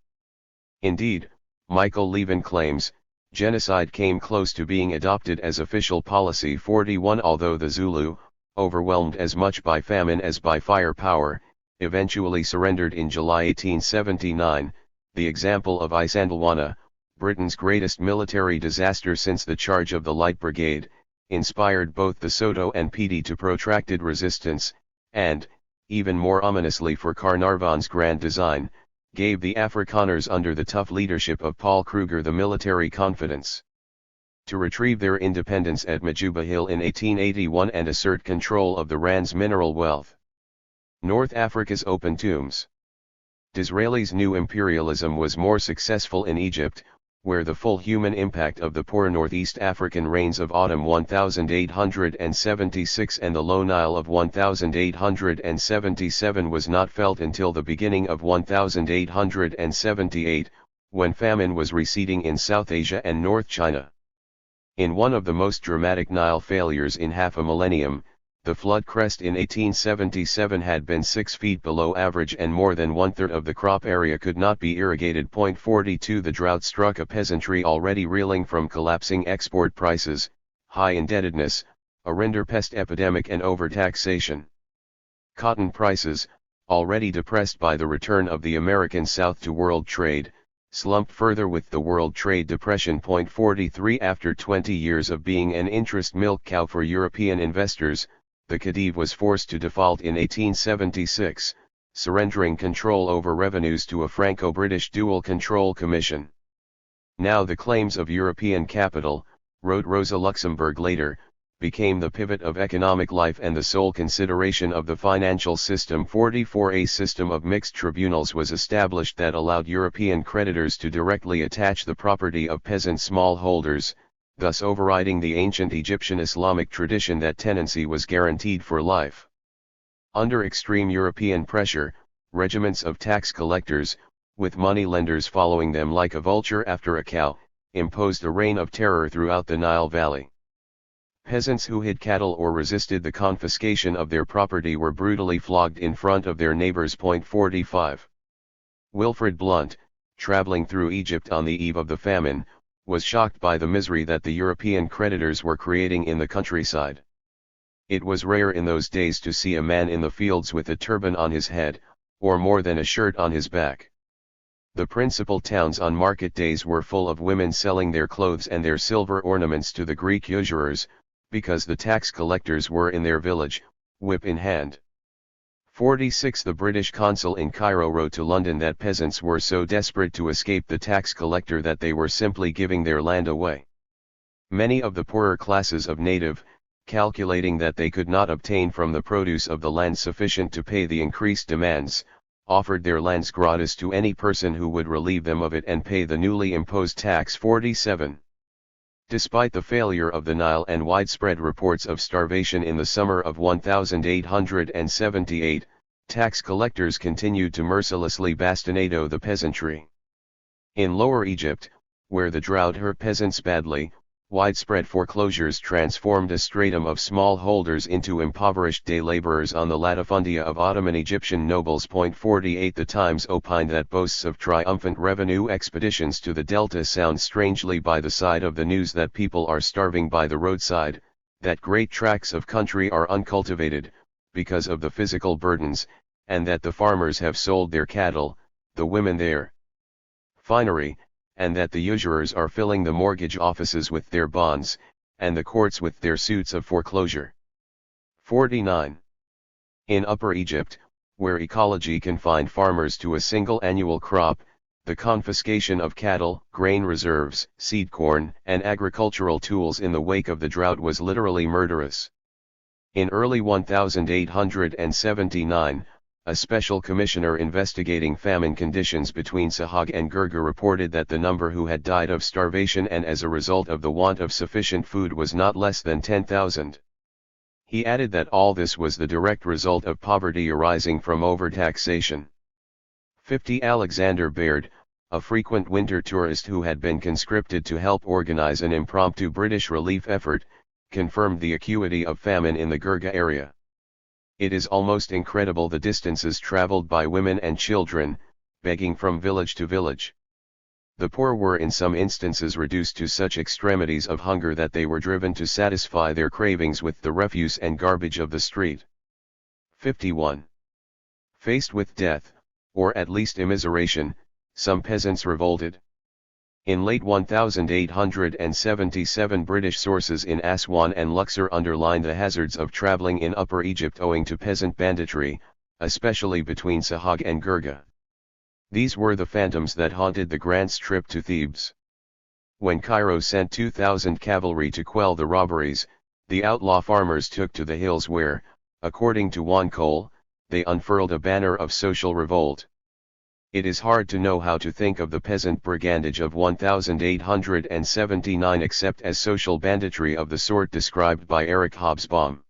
Indeed, Michael Levin claims, genocide came close to being adopted as official policy. 41 Although the Zulu, overwhelmed as much by famine as by firepower, eventually surrendered in July 1879, the example of Isandlwana, Britain's greatest military disaster since the charge of the Light Brigade, inspired both the Soto and Pidi to protracted resistance, and, even more ominously for Carnarvon's grand design, gave the Afrikaners under the tough leadership of Paul Kruger the military confidence to retrieve their independence at Majuba Hill in 1881 and assert control of the Rand's mineral wealth. North Africa's open tombs. Disraeli's new imperialism was more successful in Egypt, where the full human impact of the poor Northeast African rains of autumn 1876 and the low Nile of 1877 was not felt until the beginning of 1878, when famine was receding in South Asia and North China. In one of the most dramatic Nile failures in half a millennium, the flood crest in 1877 had been 6 feet below average and more than one-third of the crop area could not be irrigated. 42 The drought struck a peasantry already reeling from collapsing export prices, high indebtedness, a rinderpest epidemic and overtaxation. Cotton prices, already depressed by the return of the American South to world trade, slumped further with the World Trade Depression. 43 After 20 years of being an interest milk cow for European investors, the Khedive was forced to default in 1876, surrendering control over revenues to a Franco-British Dual Control Commission. Now the claims of European capital, wrote Rosa Luxemburg later, became the pivot of economic life and the sole consideration of the financial system. 44 A system of mixed tribunals was established that allowed European creditors to directly attach the property of peasant smallholders, thus overriding the ancient Egyptian Islamic tradition that tenancy was guaranteed for life. Under extreme European pressure, regiments of tax collectors, with moneylenders following them like a vulture after a cow, imposed a reign of terror throughout the Nile Valley. Peasants who hid cattle or resisted the confiscation of their property were brutally flogged in front of their neighbors. 45. Wilfrid Blunt, traveling through Egypt on the eve of the famine, was shocked by the misery that the European creditors were creating in the countryside. It was rare in those days to see a man in the fields with a turban on his head, or more than a shirt on his back. The principal towns on market days were full of women selling their clothes and their silver ornaments to the Greek usurers, because the tax collectors were in their village, whip in hand. 46 The British consul in Cairo wrote to London that peasants were so desperate to escape the tax collector that they were simply giving their land away. Many of the poorer classes of native, calculating that they could not obtain from the produce of the land sufficient to pay the increased demands, offered their lands gratis to any person who would relieve them of it and pay the newly imposed tax. 47. Despite the failure of the Nile and widespread reports of starvation in the summer of 1878, tax collectors continued to mercilessly bastinado the peasantry. In Lower Egypt, where the drought hurt peasants badly, widespread foreclosures transformed a stratum of smallholders into impoverished day laborers on the latifundia of Ottoman Egyptian nobles. 48 The Times opined that boasts of triumphant revenue expeditions to the Delta sound strangely by the side of the news that people are starving by the roadside, that great tracts of country are uncultivated, because of the physical burdens, and that the farmers have sold their cattle, the women their finery, and that the usurers are filling the mortgage offices with their bonds, and the courts with their suits of foreclosure. 49. In Upper Egypt, where ecology confined farmers to a single annual crop, the confiscation of cattle, grain reserves, seed corn, and agricultural tools in the wake of the drought was literally murderous. In early 1879, a special commissioner investigating famine conditions between Sahag and Gurga reported that the number who had died of starvation and as a result of the want of sufficient food was not less than 10,000. He added that all this was the direct result of poverty arising from overtaxation. 50 Alexander Baird, a frequent winter tourist who had been conscripted to help organize an impromptu British relief effort, confirmed the acuity of famine in the Gurga area. It is almost incredible the distances traveled by women and children, begging from village to village. The poor were in some instances reduced to such extremities of hunger that they were driven to satisfy their cravings with the refuse and garbage of the street. 51. Faced with death, or at least immiseration, some peasants revolted. In late 1877 British sources in Aswan and Luxor underlined the hazards of travelling in Upper Egypt owing to peasant banditry, especially between Sahag and Gurga. These were the phantoms that haunted the Grant's trip to Thebes. When Cairo sent 2,000 cavalry to quell the robberies, the outlaw farmers took to the hills where, according to Juan Cole, they unfurled a banner of social revolt. It is hard to know how to think of the peasant brigandage of 1879 except as social banditry of the sort described by Eric Hobsbawm.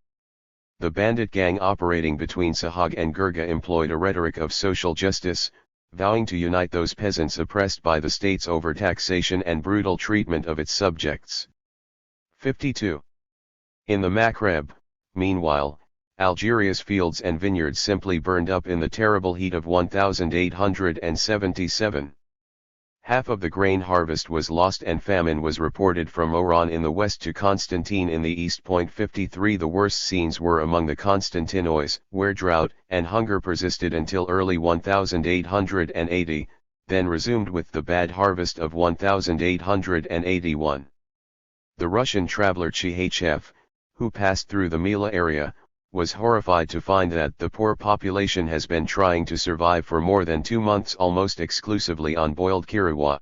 The bandit gang operating between Sahag and Gurga employed a rhetoric of social justice, vowing to unite those peasants oppressed by the state's overtaxation and brutal treatment of its subjects. 52. In the Maghreb, meanwhile, Algeria's fields and vineyards simply burned up in the terrible heat of 1877. Half of the grain harvest was lost and famine was reported from Oran in the west to Constantine in the east. 53 The worst scenes were among the Constantinois, where drought and hunger persisted until early 1880, then resumed with the bad harvest of 1881. The Russian traveler Chhf, who passed through the Mila area, was horrified to find that the poor population has been trying to survive for more than 2 months almost exclusively on boiled kiriwa.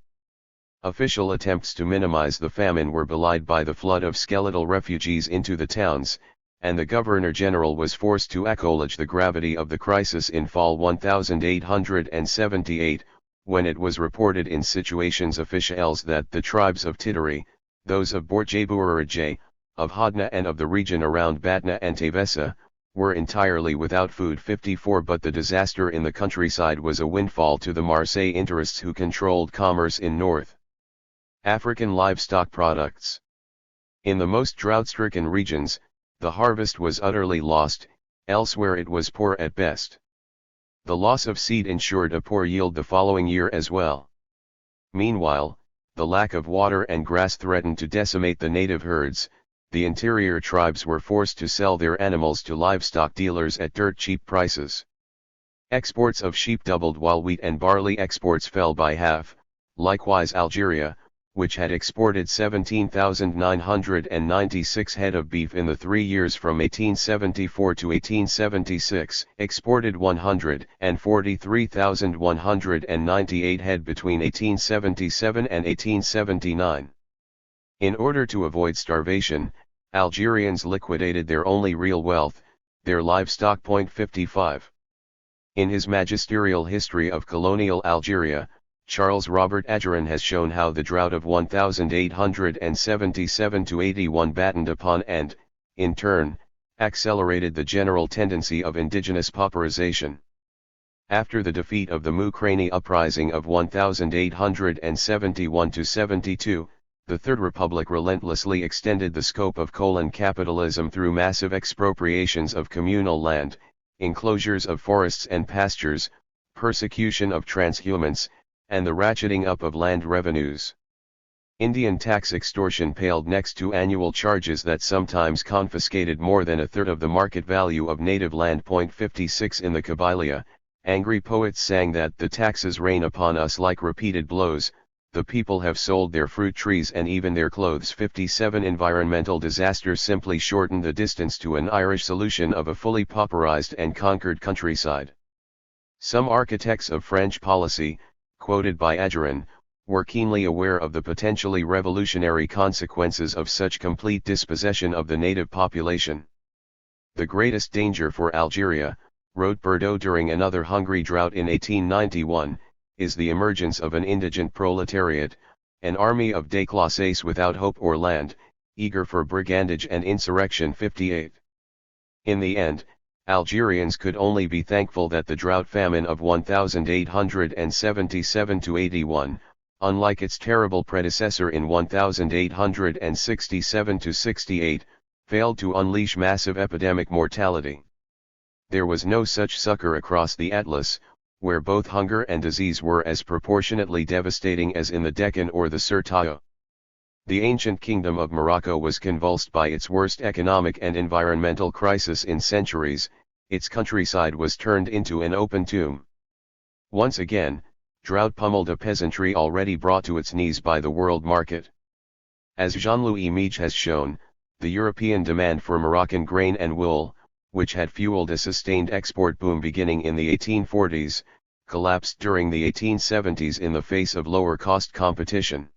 Official attempts to minimize the famine were belied by the flood of skeletal refugees into the towns, and the Governor-General was forced to acknowledge the gravity of the crisis in fall 1878, when it was reported in Situations Officielles that the tribes of Tidari, those of Borjabuarajay, of Hodna and of the region around Batna and Tavessa, were entirely without food. 54 But the disaster in the countryside was a windfall to the Marseille interests who controlled commerce in North African livestock products. In the most drought-stricken regions, the harvest was utterly lost, elsewhere it was poor at best. The loss of seed ensured a poor yield the following year as well. Meanwhile, the lack of water and grass threatened to decimate the native herds. The interior tribes were forced to sell their animals to livestock dealers at dirt cheap prices. Exports of sheep doubled while wheat and barley exports fell by half. Likewise Algeria, which had exported 17,996 head of beef in the 3 years from 1874 to 1876, exported 143,198 head between 1877 and 1879. In order to avoid starvation, Algerians liquidated their only real wealth, their livestock. 55. In his magisterial history of colonial Algeria, Charles Robert Adgeron has shown how the drought of 1877–81 battened upon and, in turn, accelerated the general tendency of indigenous pauperization. After the defeat of the Mukrani uprising of 1871–72, the Third Republic relentlessly extended the scope of colon capitalism through massive expropriations of communal land, enclosures of forests and pastures, persecution of transhumants, and the ratcheting up of land revenues. Indian tax extortion paled next to annual charges that sometimes confiscated more than a third of the market value of native land. 56 In the Kabylia, angry poets sang that the taxes rain upon us like repeated blows. The people have sold their fruit trees and even their clothes. 57 Environmental disaster simply shortened the distance to an Irish solution of a fully pauperized and conquered countryside. Some architects of French policy, quoted by Adgeron, were keenly aware of the potentially revolutionary consequences of such complete dispossession of the native population. The greatest danger for Algeria, wrote Bordeaux during another hungry drought in 1891, is the emergence of an indigent proletariat, an army of déclassés without hope or land, eager for brigandage and insurrection. 58. In the end, Algerians could only be thankful that the drought famine of 1877–81, unlike its terrible predecessor in 1867–68, failed to unleash massive epidemic mortality. There was no such succor across the Atlas, where both hunger and disease were as proportionately devastating as in the Deccan or the Sirtaya. The ancient kingdom of Morocco was convulsed by its worst economic and environmental crisis in centuries. Its countryside was turned into an open tomb. Once again, drought pummeled a peasantry already brought to its knees by the world market. As Jean-Louis Mige has shown, the European demand for Moroccan grain and wool, which had fueled a sustained export boom beginning in the 1840s, collapsed during the 1870s in the face of lower-cost competition.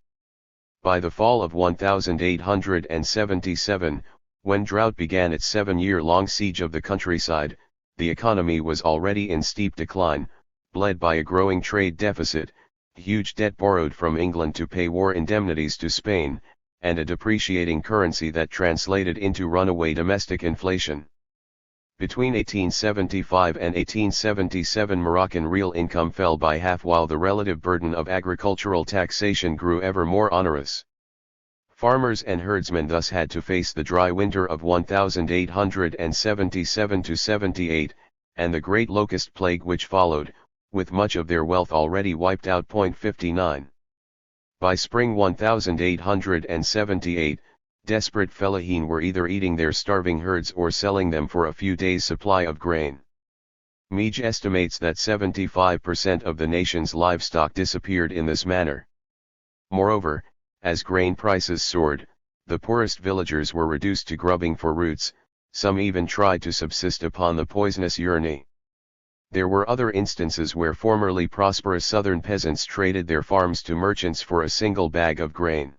By the fall of 1877, when drought began its 7-year-long siege of the countryside, the economy was already in steep decline, bled by a growing trade deficit, huge debt borrowed from England to pay war indemnities to Spain, and a depreciating currency that translated into runaway domestic inflation. Between 1875 and 1877 Moroccan real income fell by half while the relative burden of agricultural taxation grew ever more onerous. Farmers and herdsmen thus had to face the dry winter of 1877–78, and the great locust plague which followed, with much of their wealth already wiped out. 59. By spring 1878, desperate fellahin were either eating their starving herds or selling them for a few days' supply of grain. Mige estimates that 75% of the nation's livestock disappeared in this manner. Moreover, as grain prices soared, the poorest villagers were reduced to grubbing for roots, some even tried to subsist upon the poisonous urine. There were other instances where formerly prosperous southern peasants traded their farms to merchants for a single bag of grain.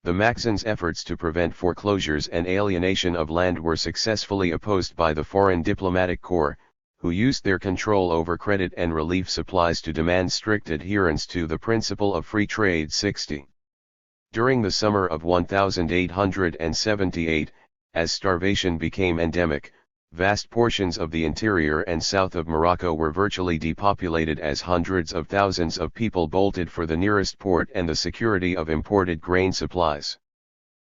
The Maxim's efforts to prevent foreclosures and alienation of land were successfully opposed by the Foreign Diplomatic Corps, who used their control over credit and relief supplies to demand strict adherence to the principle of free trade. 60. During the summer of 1878, as starvation became endemic, vast portions of the interior and south of Morocco were virtually depopulated as hundreds of thousands of people bolted for the nearest port and the security of imported grain supplies.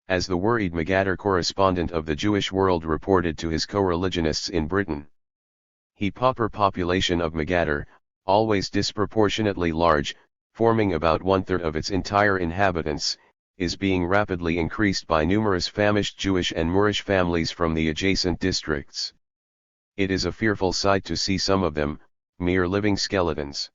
As the worried Mogador correspondent of the Jewish World reported to his co-religionists in Britain, the pauper population of Mogador, always disproportionately large, forming about one-third of its entire inhabitants, is being rapidly increased by numerous famished Jewish and Moorish families from the adjacent districts. It is a fearful sight to see some of them, mere living skeletons.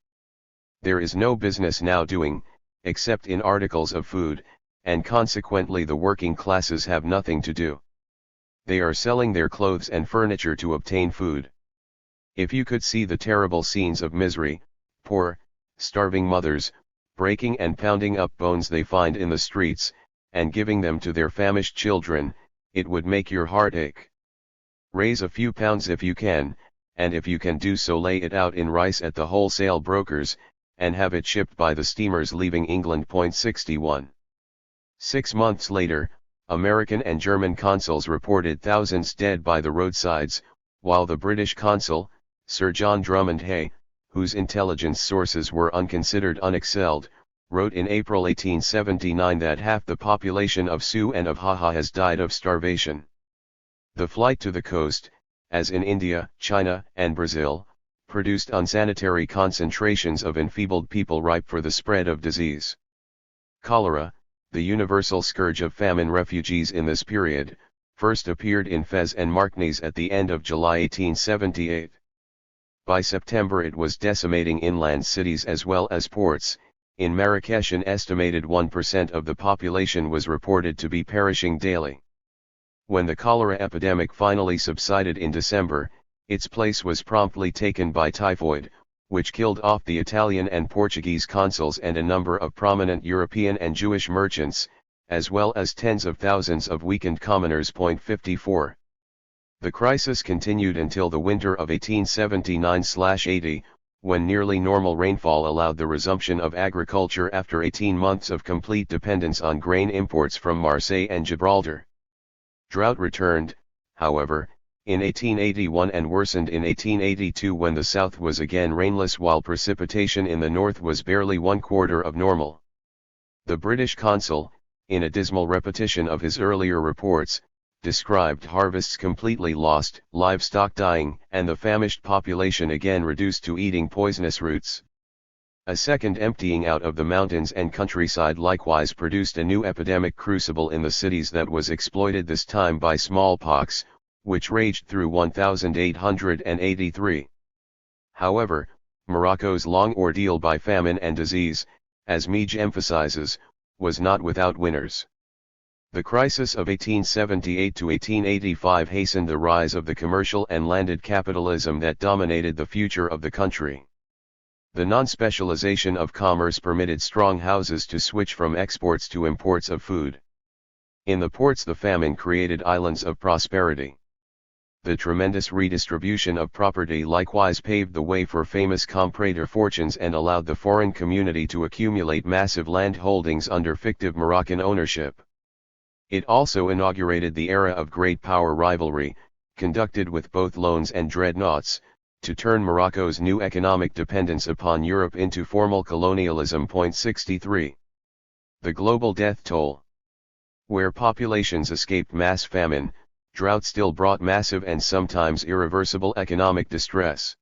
There is no business now doing, except in articles of food, and consequently the working classes have nothing to do. They are selling their clothes and furniture to obtain food. If you could see the terrible scenes of misery, poor, starving mothers, breaking and pounding up bones they find in the streets, and giving them to their famished children, it would make your heart ache. Raise a few pounds if you can, and if you can do so lay it out in rice at the wholesale brokers, and have it shipped by the steamers leaving England. 61. 6 months later, American and German consuls reported thousands dead by the roadsides, while the British consul, Sir John Drummond Hay, whose intelligence sources were unconsidered unexcelled, wrote in April 1879 that half the population of Sioux and of Haha has died of starvation. The flight to the coast, as in India, China, and Brazil, produced unsanitary concentrations of enfeebled people ripe for the spread of disease. Cholera, the universal scourge of famine refugees in this period, first appeared in Fez and Marknese at the end of July 1878. By September it was decimating inland cities as well as ports. In Marrakesh an estimated 1% of the population was reported to be perishing daily. When the cholera epidemic finally subsided in December, its place was promptly taken by typhoid, which killed off the Italian and Portuguese consuls and a number of prominent European and Jewish merchants, as well as tens of thousands of weakened commoners. 54. The crisis continued until the winter of 1879-80, when nearly normal rainfall allowed the resumption of agriculture after 18 months of complete dependence on grain imports from Marseille and Gibraltar. Drought returned, however, in 1881 and worsened in 1882 when the south was again rainless while precipitation in the north was barely 1/4 of normal. The British consul, in a dismal repetition of his earlier reports, described harvests completely lost, livestock dying, and the famished population again reduced to eating poisonous roots. A second emptying out of the mountains and countryside likewise produced a new epidemic crucible in the cities that was exploited this time by smallpox, which raged through 1883. However, Morocco's long ordeal by famine and disease, as Meij emphasizes, was not without winners. The crisis of 1878 to 1885 hastened the rise of the commercial and landed capitalism that dominated the future of the country. The non-specialization of commerce permitted strong houses to switch from exports to imports of food. In the ports the famine created islands of prosperity. The tremendous redistribution of property likewise paved the way for famous comprador fortunes and allowed the foreign community to accumulate massive land holdings under fictive Moroccan ownership. It also inaugurated the era of great power rivalry, conducted with both loans and dreadnoughts, to turn Morocco's new economic dependence upon Europe into formal colonialism. 63. The global death toll. Where populations escaped mass famine, drought still brought massive and sometimes irreversible economic distress.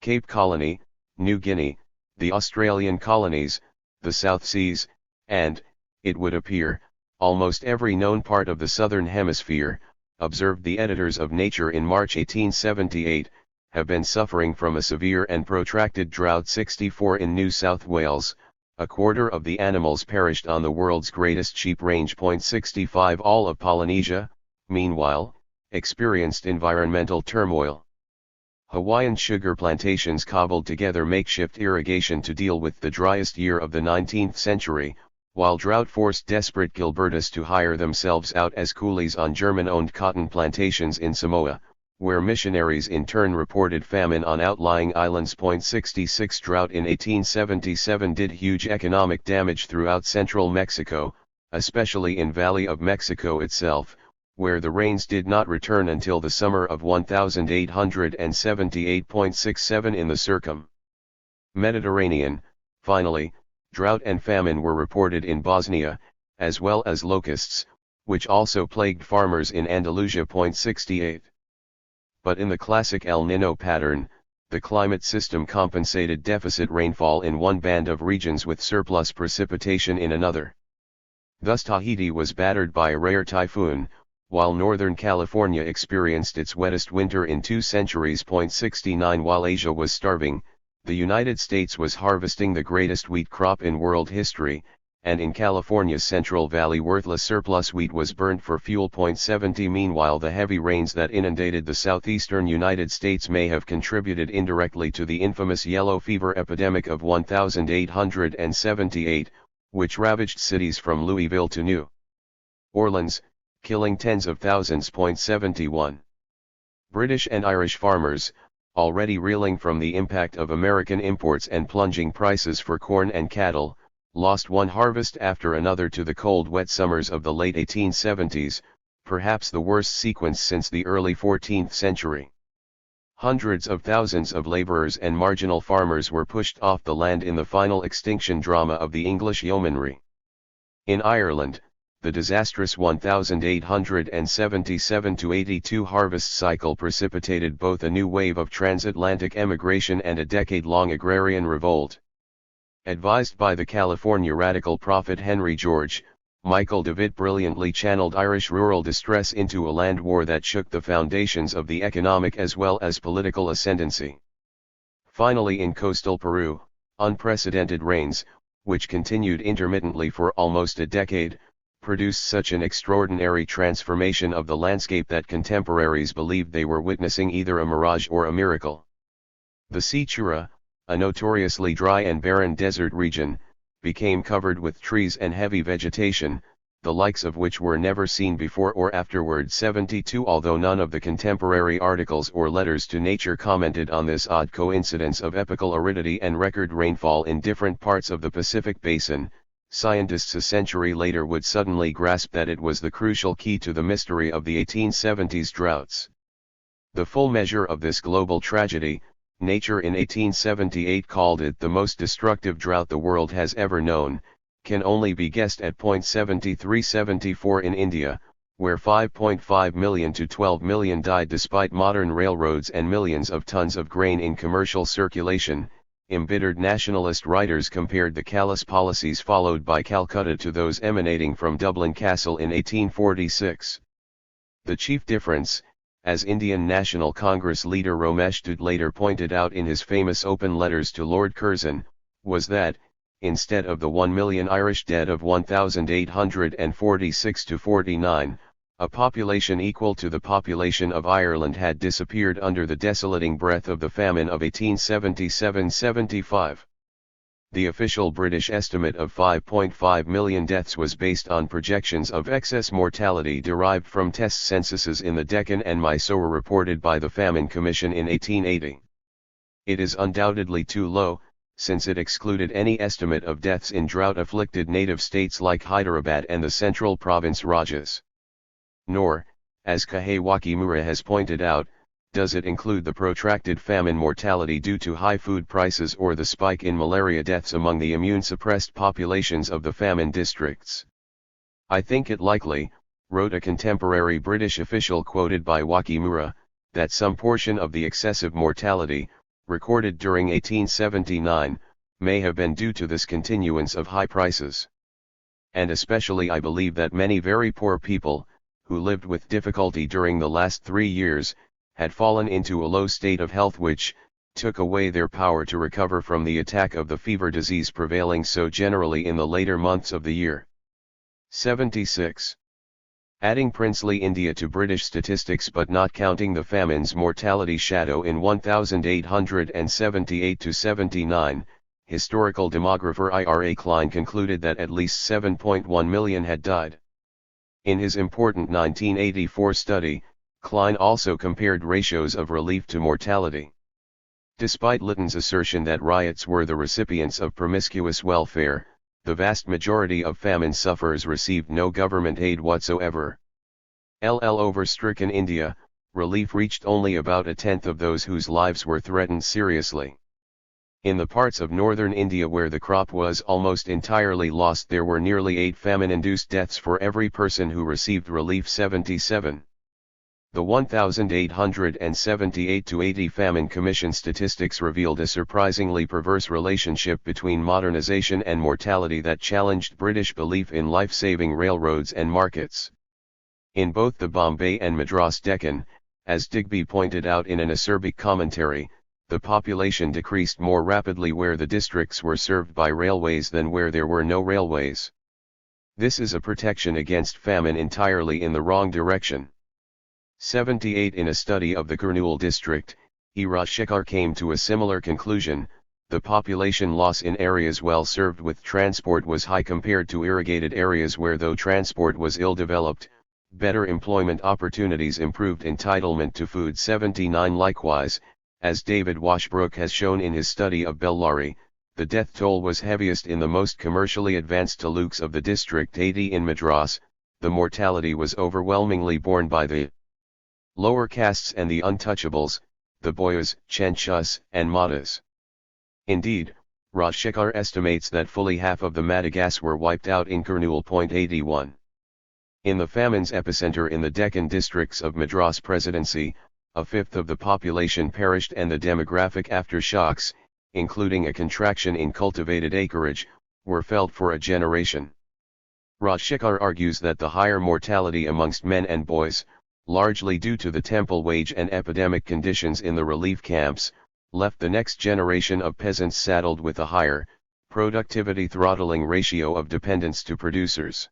Cape Colony, New Guinea, the Australian colonies, the South Seas, and, it would appear, almost every known part of the southern hemisphere, observed the editors of Nature in March 1878, have been suffering from a severe and protracted drought. 64 In New South Wales, a quarter of the animals perished on the world's greatest sheep range. 65 All of Polynesia, meanwhile, experienced environmental turmoil. Hawaiian sugar plantations cobbled together makeshift irrigation to deal with the driest year of the 19th century, while drought forced desperate Gilbertists to hire themselves out as coolies on German-owned cotton plantations in Samoa, where missionaries in turn reported famine on outlying islands. 66 Drought in 1877 did huge economic damage throughout central Mexico, especially in Valley of Mexico itself, where the rains did not return until the summer of 1878. In the Mediterranean, finally, drought and famine were reported in Bosnia, as well as locusts, which also plagued farmers in Andalusia. 68. But in the classic El Nino pattern, the climate system compensated deficit rainfall in one band of regions with surplus precipitation in another. Thus Tahiti was battered by a rare typhoon, while Northern California experienced its wettest winter in 2 centuries. 69 While Asia was starving, the United States was harvesting the greatest wheat crop in world history, and in California's Central Valley worthless surplus wheat was burned for fuel. 70 Meanwhile the heavy rains that inundated the southeastern United States may have contributed indirectly to the infamous yellow fever epidemic of 1878, which ravaged cities from Louisville to New Orleans, killing tens of thousands. 71. British and Irish farmers, already reeling from the impact of American imports and plunging prices for corn and cattle, lost one harvest after another to the cold wet summers of the late 1870s, perhaps the worst sequence since the early 14th century. Hundreds of thousands of laborers and marginal farmers were pushed off the land in the final extinction drama of the English yeomanry. In Ireland, the disastrous 1877-82 harvest cycle precipitated both a new wave of transatlantic emigration and a decade-long agrarian revolt. Advised by the California radical prophet Henry George, Michael Davitt brilliantly channeled Irish rural distress into a land war that shook the foundations of the economic as well as political ascendancy. Finally, in coastal Peru, unprecedented rains, which continued intermittently for almost a decade, produced such an extraordinary transformation of the landscape that contemporaries believed they were witnessing either a mirage or a miracle. The Sechura, a notoriously dry and barren desert region, became covered with trees and heavy vegetation, the likes of which were never seen before or afterward. 72 Although none of the contemporary articles or letters to nature commented on this odd coincidence of epochal aridity and record rainfall in different parts of the Pacific Basin, scientists a century later would suddenly grasp that it was the crucial key to the mystery of the 1870s droughts. The full measure of this global tragedy, Nature in 1878 called it the most destructive drought the world has ever known, can only be guessed at 0.7374 in India, where 5.5 million to 12 million died despite modern railroads and millions of tons of grain in commercial circulation. Embittered nationalist writers compared the callous policies followed by Calcutta to those emanating from Dublin Castle in 1846. The chief difference, as Indian National Congress leader Ramesh Dud later pointed out in his famous open letters to Lord Curzon, was that, instead of the 1 million Irish dead of 1846 to 49, a population equal to the population of Ireland had disappeared under the desolating breath of the famine of 1877-75. The official British estimate of 5.5 million deaths was based on projections of excess mortality derived from test censuses in the Deccan and Mysore reported by the Famine Commission in 1880. It is undoubtedly too low, since it excluded any estimate of deaths in drought-afflicted native states like Hyderabad and the central province Rajas. Nor, as Wakimura has pointed out, does it include the protracted famine mortality due to high food prices or the spike in malaria deaths among the immune-suppressed populations of the famine districts. I think it likely, wrote a contemporary British official quoted by Wakimura, that some portion of the excessive mortality, recorded during 1879, may have been due to this continuance of high prices. And especially I believe that many very poor people, who lived with difficulty during the last 3 years, had fallen into a low state of health which took away their power to recover from the attack of the fever disease prevailing so generally in the later months of the year. 76. Adding princely India to British statistics but not counting the famine's mortality shadow in 1878-79, historical demographer Ira Klein concluded that at least 7.1 million had died. In his important 1984 study, Klein also compared ratios of relief to mortality. Despite Lytton's assertion that riots were the recipients of promiscuous welfare, the vast majority of famine sufferers received no government aid whatsoever. Over stricken India, relief reached only about a tenth of those whose lives were threatened seriously. In the parts of northern India where the crop was almost entirely lost there were nearly 8 famine-induced deaths for every person who received relief. 77. The 1878-80 Famine Commission statistics revealed a surprisingly perverse relationship between modernization and mortality that challenged British belief in life-saving railroads and markets. In both the Bombay and Madras Deccan, as Digby pointed out in an acerbic commentary, the population decreased more rapidly where the districts were served by railways than where there were no railways. This is a protection against famine entirely in the wrong direction. 78 In a study of the Kurnool district, E. Rajshekhar came to a similar conclusion. The population loss in areas well served with transport was high compared to irrigated areas where though transport was ill-developed, better employment opportunities improved entitlement to food. 79 Likewise, as David Washbrook has shown in his study of Bellary, the death toll was heaviest in the most commercially advanced taluks of the district. 80 In Madras, the mortality was overwhelmingly borne by the lower castes and the untouchables, the Boyas, Chenchas, and Matas. Indeed, Rajshekhar estimates that fully half of the Madagas were wiped out in Kurnool. 81. In the famine's epicenter in the Deccan districts of Madras Presidency, a fifth of the population perished and the demographic aftershocks, including a contraction in cultivated acreage, were felt for a generation. Rajshekhar argues that the higher mortality amongst men and boys, largely due to the temple wage and epidemic conditions in the relief camps, left the next generation of peasants saddled with a higher, productivity-throttling ratio of dependence to producers.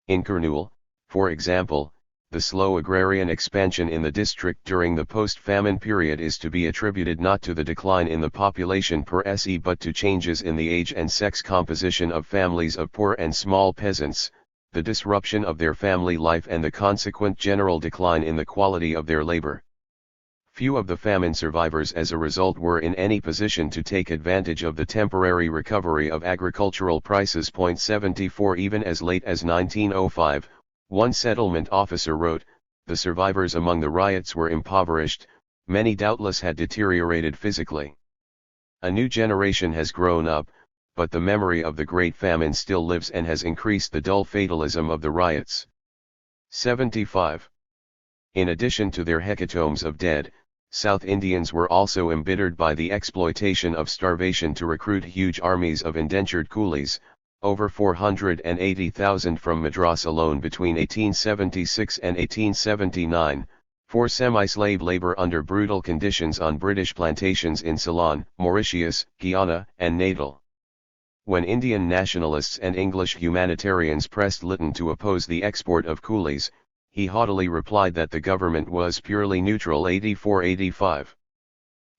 In Kurnool, for example, the slow agrarian expansion in the district during the post-famine period is to be attributed not to the decline in the population per se but to changes in the age and sex composition of families of poor and small peasants, the disruption of their family life and the consequent general decline in the quality of their labor. Few of the famine survivors as a result were in any position to take advantage of the temporary recovery of agricultural prices. 74 Even as late as 1905, one settlement officer wrote, "The survivors among the riots were impoverished, many doubtless had deteriorated physically. A new generation has grown up, but the memory of the Great Famine still lives and has increased the dull fatalism of the riots." 75. In addition to their hecatombs of dead, South Indians were also embittered by the exploitation of starvation to recruit huge armies of indentured coolies, over 480,000 from Madras alone between 1876 and 1879, for semi-slave labor under brutal conditions on British plantations in Ceylon, Mauritius, Guyana, and Natal. When Indian nationalists and English humanitarians pressed Lytton to oppose the export of coolies, he haughtily replied that the government was purely neutral. 84-85.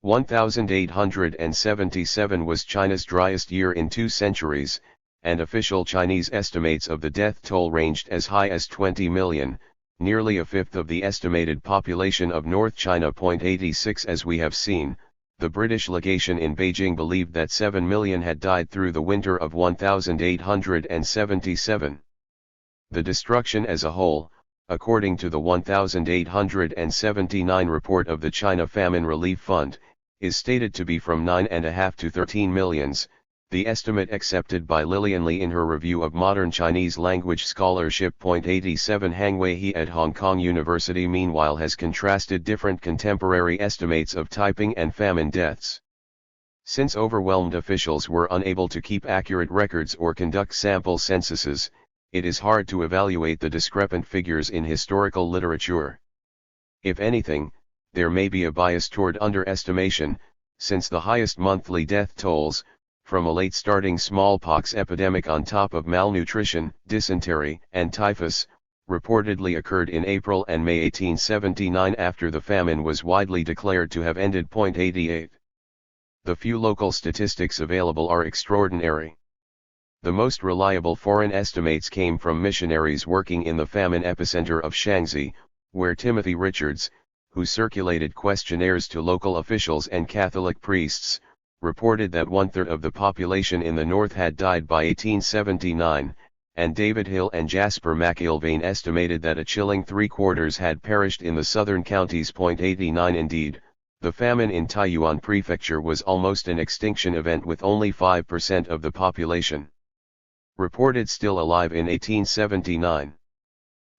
1877 was China's driest year in 2 centuries, and official Chinese estimates of the death toll ranged as high as 20 million, nearly a fifth of the estimated population of North China. 86 As we have seen, the British legation in Beijing believed that 7 million had died through the winter of 1877. The destruction as a whole, according to the 1879 report of the China Famine Relief Fund, is stated to be from 9.5 to 13 millions, the estimate accepted by Lillian Li in her review of modern Chinese language scholarship. 87 Hang Wei-he at Hong Kong University meanwhile has contrasted different contemporary estimates of typing and famine deaths. Since overwhelmed officials were unable to keep accurate records or conduct sample censuses, it is hard to evaluate the discrepant figures in historical literature. If anything, there may be a bias toward underestimation, since the highest monthly death tolls, from a late-starting smallpox epidemic on top of malnutrition, dysentery, and typhus, reportedly occurred in April and May 1879 after the famine was widely declared to have ended. 88. The few local statistics available are extraordinary. The most reliable foreign estimates came from missionaries working in the famine epicenter of Shaanxi, where Timothy Richards, who circulated questionnaires to local officials and Catholic priests, reported that 1/3 of the population in the north had died by 1879, and David Hill and Jasper McIlvaine estimated that a chilling 3/4 had perished in the southern counties. 89 Indeed, the famine in Taiyuan Prefecture was almost an extinction event with only 5% of the population reported still alive in 1879.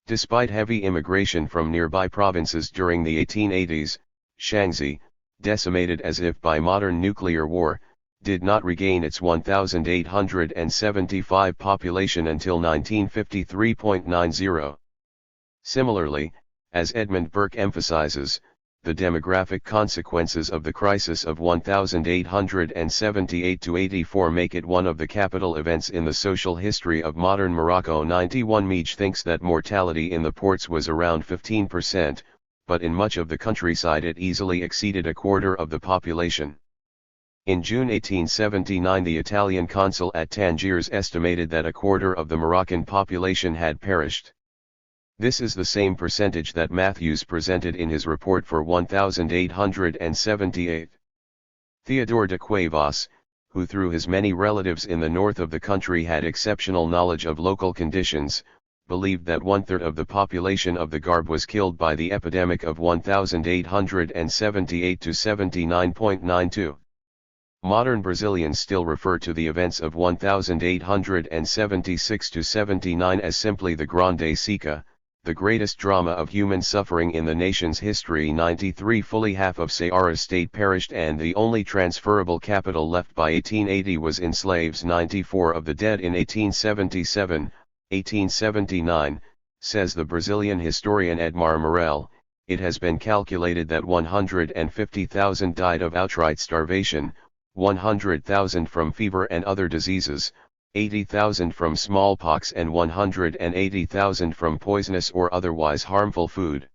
Despite heavy immigration from nearby provinces during the 1880s, Shaanxi, decimated as if by modern nuclear war, did not regain its 1,875 population until 1953.90. Similarly, as Edmund Burke emphasizes, the demographic consequences of the crisis of 1878-84 make it one of the capital events in the social history of modern Morocco. 91 Meej thinks that mortality in the ports was around 15%, but in much of the countryside it easily exceeded 1/4 of the population. In June 1879 the Italian consul at Tangiers estimated that 1/4 of the Moroccan population had perished. This is the same percentage that Matthews presented in his report for 1878. Theodore de Cuevas, who through his many relatives in the north of the country had exceptional knowledge of local conditions, believed that 1/3 of the population of the Garb was killed by the epidemic of 1878 to 79.92. Modern Brazilians still refer to the events of 1876 to 79 as simply the Grande Seca, the greatest drama of human suffering in the nation's history. 93 Fully half of Ceará state perished and the only transferable capital left by 1880 was in slaves. 94 Of the dead in 1877, 1879, says the Brazilian historian Edmar Morel, it has been calculated that 150,000 died of outright starvation, 100,000 from fever and other diseases, 80,000 from smallpox and 180,000 from poisonous or otherwise harmful food.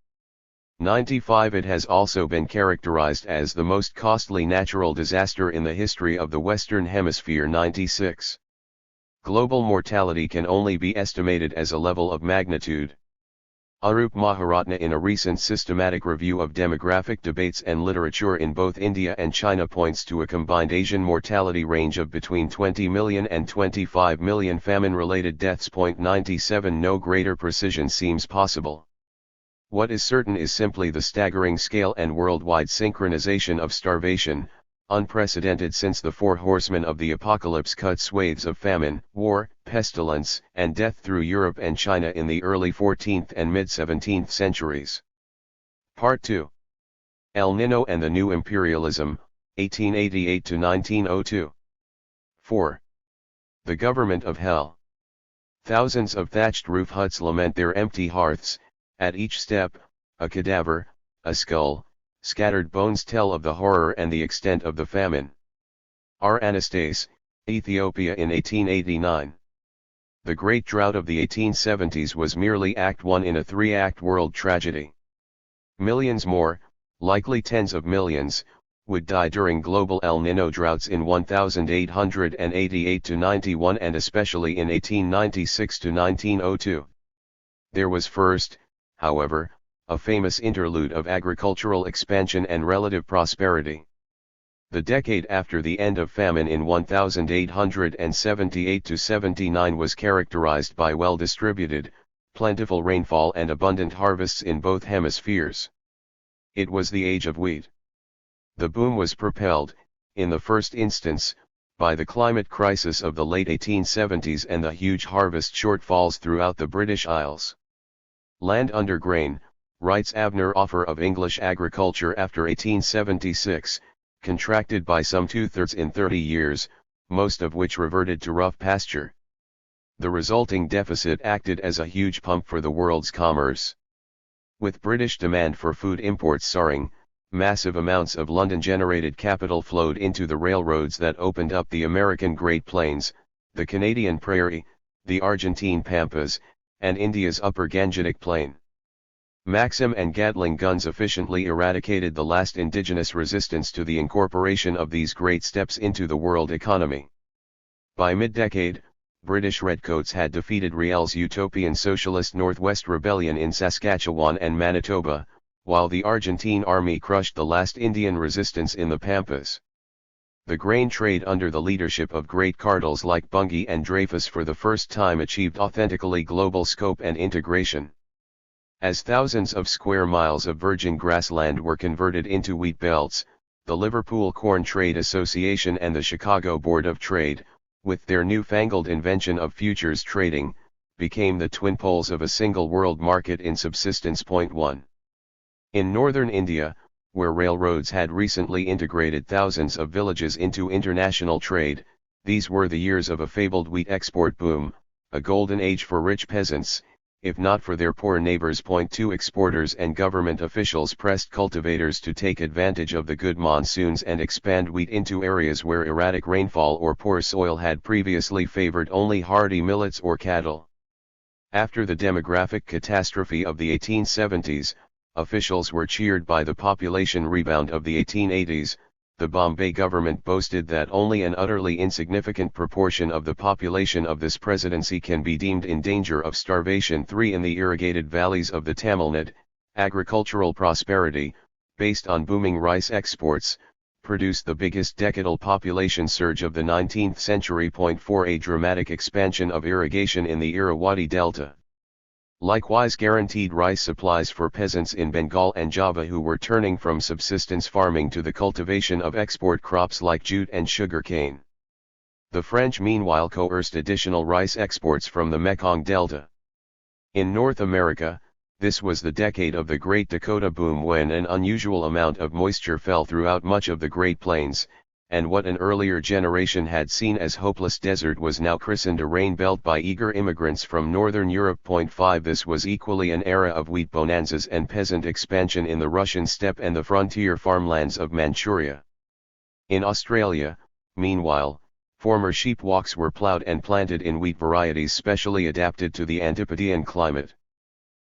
95 It has also been characterized as the most costly natural disaster in the history of the Western Hemisphere. 96 Global mortality can only be estimated as a level of magnitude. Arup Maharatna in a recent systematic review of demographic debates and literature in both India and China points to a combined Asian mortality range of between 20 million and 25 million famine-related deaths. 97 No greater precision seems possible. What is certain is simply the staggering scale and worldwide synchronization of starvation, unprecedented since the four horsemen of the apocalypse cut swathes of famine, war, pestilence, and death through Europe and China in the early 14th and mid-17th centuries. Part 2. El Nino and the New Imperialism, 1888 to 1902. 4. The Government of Hell. Thousands of thatched roof huts lament their empty hearths, at each step, a cadaver, a skull, scattered bones tell of the horror and the extent of the famine. R. Anastase, Ethiopia in 1889. The Great Drought of the 1870s was merely Act 1 in a three-act world tragedy. Millions more, likely tens of millions, would die during global El Nino droughts in 1888 to 91 and especially in 1896 to 1902. There was first, however, a famous interlude of agricultural expansion and relative prosperity. The decade after the end of famine in 1878 to 79 was characterized by well-distributed, plentiful rainfall and abundant harvests in both hemispheres. It was the age of wheat. The boom was propelled, in the first instance, by the climate crisis of the late 1870s and the huge harvest shortfalls throughout the British Isles. Land under grain, writes Abner Offer of English Agriculture after 1876, contracted by some 2/3 in 30 years, most of which reverted to rough pasture. The resulting deficit acted as a huge pump for the world's commerce. With British demand for food imports soaring, massive amounts of London-generated capital flowed into the railroads that opened up the American Great Plains, the Canadian Prairie, the Argentine Pampas, and India's Upper Gangetic Plain. Maxim and Gatling guns efficiently eradicated the last indigenous resistance to the incorporation of these great steps into the world economy. By mid-decade, British redcoats had defeated Riel's utopian socialist Northwest Rebellion in Saskatchewan and Manitoba, while the Argentine army crushed the last Indian resistance in the Pampas. The grain trade under the leadership of great cartels like Bunge and Dreyfus for the first time achieved authentically global scope and integration. As thousands of square miles of virgin grassland were converted into wheat belts, the Liverpool Corn Trade Association and the Chicago Board of Trade, with their newfangled invention of futures trading, became the twin poles of a single world market in subsistence. 1. In northern India, where railroads had recently integrated thousands of villages into international trade, these were the years of a fabled wheat export boom, a golden age for rich peasants, if not for their poor neighbors. 2 Exporters and government officials pressed cultivators to take advantage of the good monsoons and expand wheat into areas where erratic rainfall or poor soil had previously favored only hardy millets or cattle. After the demographic catastrophe of the 1870s, officials were cheered by the population rebound of the 1880s. The Bombay government boasted that only an utterly insignificant proportion of the population of this presidency can be deemed in danger of starvation. 3 In the irrigated valleys of the Tamil Nadu, agricultural prosperity, based on booming rice exports, produced the biggest decadal population surge of the 19th century. 4 A dramatic expansion of irrigation in the Irrawaddy Delta. Likewise guaranteed rice supplies for peasants in Bengal and Java who were turning from subsistence farming to the cultivation of export crops like jute and sugarcane. The French meanwhile coerced additional rice exports from the Mekong Delta. In North America, this was the decade of the Great Dakota Boom when an unusual amount of moisture fell throughout much of the Great Plains, and what an earlier generation had seen as hopeless desert was now christened a rain belt by eager immigrants from northern Europe. 5 This was equally an era of wheat bonanzas and peasant expansion in the Russian steppe and the frontier farmlands of Manchuria. In Australia, meanwhile, former sheep walks were ploughed and planted in wheat varieties specially adapted to the Antipodean climate.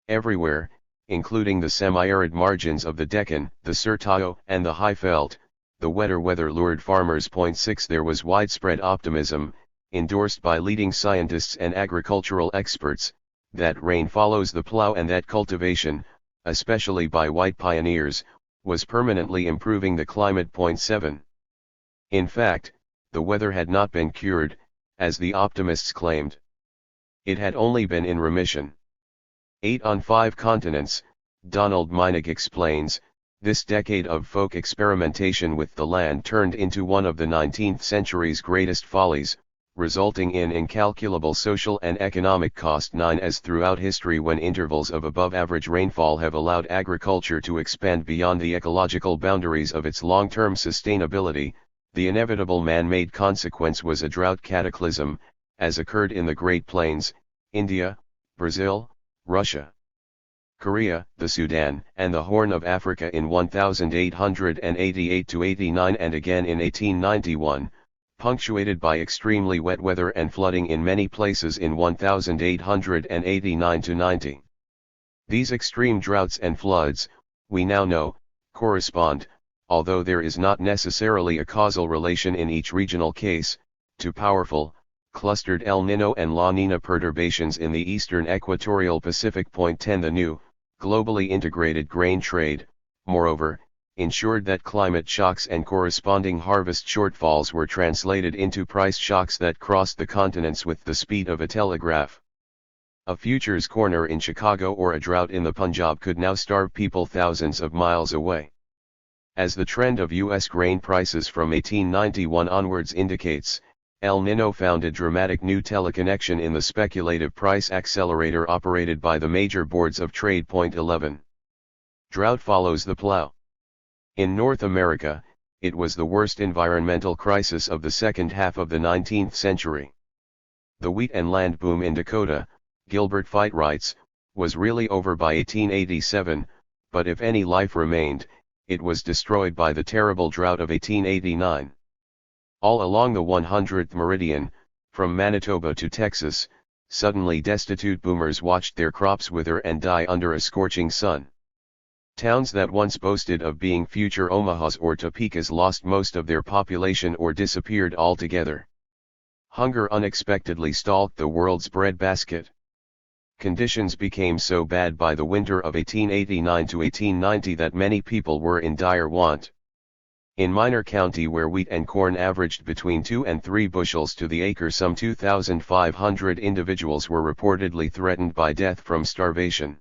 Everywhere, including the semi-arid margins of the Deccan, the Sirtao, and the High Veld, the wetter weather lured farmers. 6 There was widespread optimism, endorsed by leading scientists and agricultural experts, that rain follows the plow and that cultivation, especially by white pioneers, was permanently improving the climate. 7. In fact, the weather had not been cured, as the optimists claimed. It had only been in remission. 8 on 5 continents, Donald Meinig explains, this decade of folk experimentation with the land turned into one of the 19th century's greatest follies, resulting in incalculable social and economic cost. 9 As throughout history when intervals of above-average rainfall have allowed agriculture to expand beyond the ecological boundaries of its long-term sustainability, the inevitable man-made consequence was a drought cataclysm, as occurred in the Great Plains, India, Brazil, Russia, Korea, the Sudan, and the Horn of Africa in 1888–89 and again in 1891, punctuated by extremely wet weather and flooding in many places in 1889–90. These extreme droughts and floods, we now know, correspond, although there is not necessarily a causal relation in each regional case, to powerful, clustered El Nino and La Nina perturbations in the eastern equatorial Pacific. 10 The new, globally integrated grain trade, moreover, ensured that climate shocks and corresponding harvest shortfalls were translated into price shocks that crossed the continents with the speed of a telegraph. A futures corner in Chicago or a drought in the Punjab could now starve people thousands of miles away. As the trend of U.S. grain prices from 1891 onwards indicates, El Nino found a dramatic new teleconnection in the speculative price accelerator operated by the major boards of trade. 11. Drought follows the plow. In North America, it was the worst environmental crisis of the second half of the 19th century. The wheat and land boom in Dakota, Gilbert Fite writes, was really over by 1887, but if any life remained, it was destroyed by the terrible drought of 1889. All along the 100th meridian, from Manitoba to Texas, suddenly destitute boomers watched their crops wither and die under a scorching sun. Towns that once boasted of being future Omahas or Topekas lost most of their population or disappeared altogether. Hunger unexpectedly stalked the world's breadbasket. Conditions became so bad by the winter of 1889 to 1890 that many people were in dire want. In Minor County, where wheat and corn averaged between 2 and 3 bushels to the acre, some 2,500 individuals were reportedly threatened by death from starvation.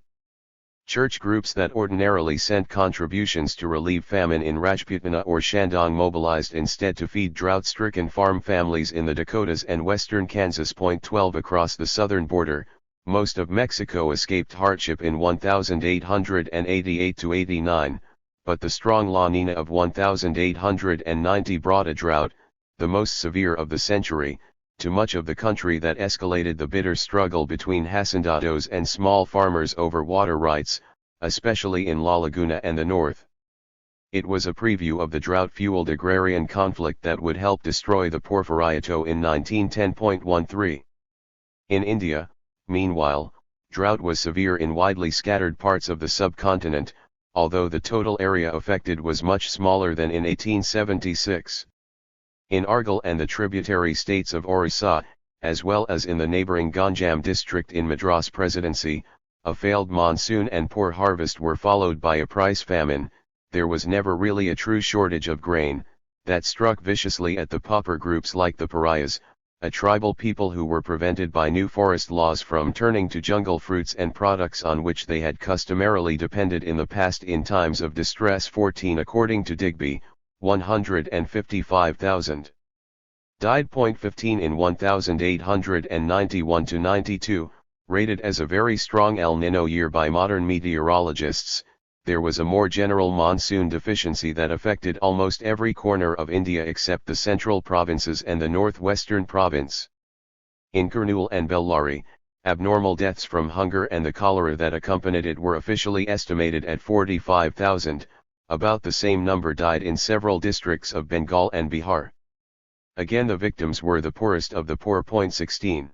Church groups that ordinarily sent contributions to relieve famine in Rajputana or Shandong mobilized instead to feed drought-stricken farm families in the Dakotas and western Kansas. 12 Across the southern border, most of Mexico escaped hardship in 1888–89, but the strong La Nina of 1890 brought a drought, the most severe of the century, to much of the country that escalated the bitter struggle between hacendados and small farmers over water rights, especially in La Laguna and the north. It was a preview of the drought-fueled agrarian conflict that would help destroy the Porfiriato in 1910.13. In India, meanwhile, drought was severe in widely scattered parts of the subcontinent, although the total area affected was much smaller than in 1876. In Argyll and the tributary states of Orissa, as well as in the neighboring Ganjam district in Madras Presidency, a failed monsoon and poor harvest were followed by a price famine. There was never really a true shortage of grain, that struck viciously at the pauper groups like the pariahs, a tribal people who were prevented by new forest laws from turning to jungle fruits and products on which they had customarily depended in the past in times of distress. 14 According to Digby, 155,000 died. 15 In 1891–92, rated as a very strong El Nino year by modern meteorologists, there was a more general monsoon deficiency that affected almost every corner of India except the central provinces and the northwestern province. In Kurnool and Bellary, abnormal deaths from hunger and the cholera that accompanied it were officially estimated at 45,000. About the same number died in several districts of Bengal and Bihar. Again, the victims were the poorest of the poor. 16.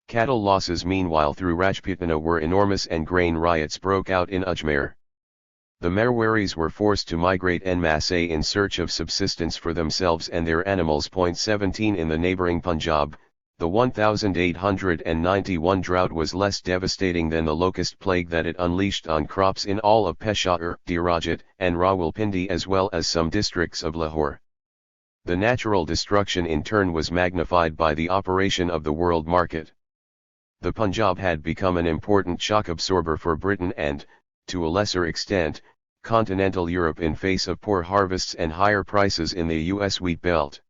Cattle losses meanwhile through Rajputana were enormous and grain riots broke out in Ajmer. The Marwaris were forced to migrate en masse in search of subsistence for themselves and their animals. 17 In the neighboring Punjab, The 1891 drought was less devastating than the locust plague that it unleashed on crops in all of Peshawar, Dirajat, and Rawalpindi as well as some districts of Lahore. The natural destruction in turn was magnified by the operation of the world market. The Punjab had become an important shock absorber for Britain and, to a lesser extent, continental Europe in face of poor harvests and higher prices in the U.S. wheat belt.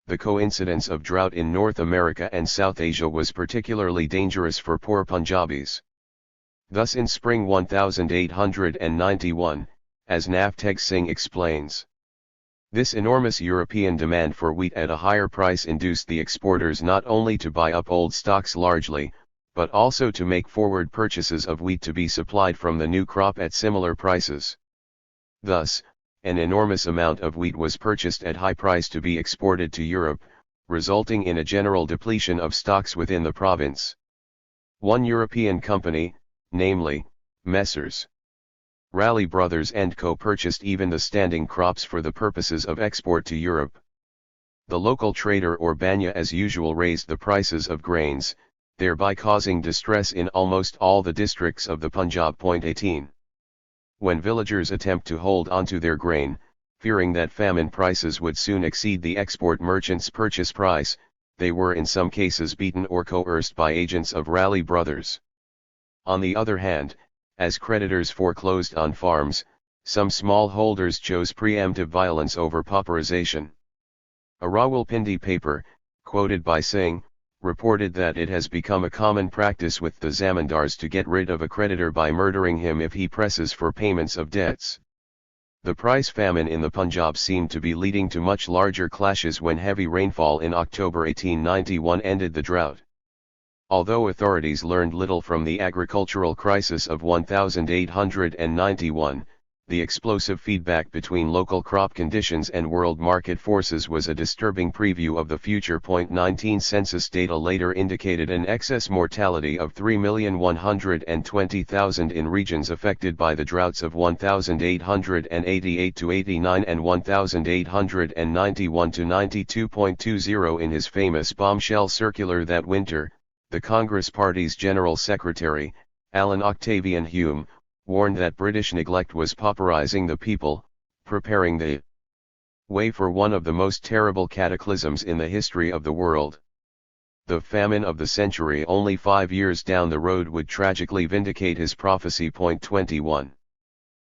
The coincidence of drought in North America and South Asia was particularly dangerous for poor Punjabis. Thus in spring 1891, as Navteg Singh explains, this enormous European demand for wheat at a higher price induced the exporters not only to buy up old stocks largely, but also to make forward purchases of wheat to be supplied from the new crop at similar prices. Thus, an enormous amount of wheat was purchased at high price to be exported to Europe, resulting in a general depletion of stocks within the province. One European company, namely, Messrs. Raleigh Brothers & Co. purchased even the standing crops for the purposes of export to Europe. The local trader or banya as usual raised the prices of grains, thereby causing distress in almost all the districts of the Punjab. 18. When villagers attempt to hold onto their grain, fearing that famine prices would soon exceed the export merchant's purchase price, they were in some cases beaten or coerced by agents of Raleigh Brothers. On the other hand, as creditors foreclosed on farms, some small holders chose preemptive violence over pauperization. A Rawalpindi paper, quoted by Singh, reported that it has become a common practice with the zamindars to get rid of a creditor by murdering him if he presses for payments of debts. The price famine in the Punjab seemed to be leading to much larger clashes when heavy rainfall in October 1891 ended the drought. Although authorities learned little from the agricultural crisis of 1891, the explosive feedback between local crop conditions and world market forces was a disturbing preview of the future. 19 Census data later indicated an excess mortality of 3,120,000 in regions affected by the droughts of 1888-89 and 1891-92.20. In his famous bombshell circular that winter, the Congress Party's General Secretary, Alan Octavian Hume, warned that British neglect was pauperizing the people, preparing the way for one of the most terrible cataclysms in the history of the world. The famine of the century only 5 years down the road would tragically vindicate his prophecy. 21.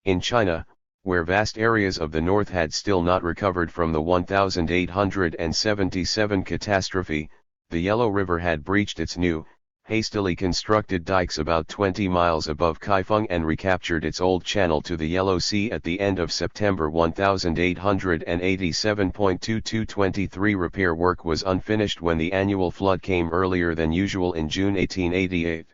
In China, where vast areas of the north had still not recovered from the 1877 catastrophe, the Yellow River had breached its new, hastily constructed dikes about 20 miles above Kaifeng and recaptured its old channel to the Yellow Sea at the end of September 1887. 2223 repair work was unfinished when the annual flood came earlier than usual in June 1888.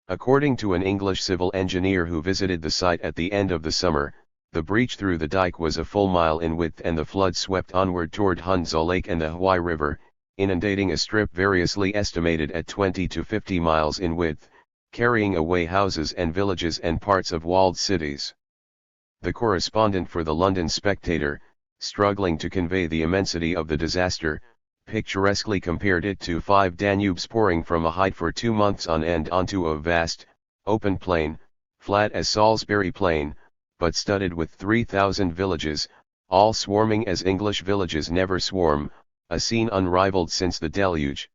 According to an English civil engineer who visited the site at the end of the summer, the breach through the dike was a full mile in width and the flood swept onward toward Hunza Lake and the Huai River, inundating a strip variously estimated at 20 to 50 miles in width, carrying away houses and villages and parts of walled cities. The correspondent for the London Spectator, struggling to convey the immensity of the disaster, picturesquely compared it to 5 Danubes pouring from a height for 2 months on end onto a vast, open plain, flat as Salisbury Plain, but studded with 3,000 villages, all swarming as English villages never swarm, a scene unrivaled since the deluge.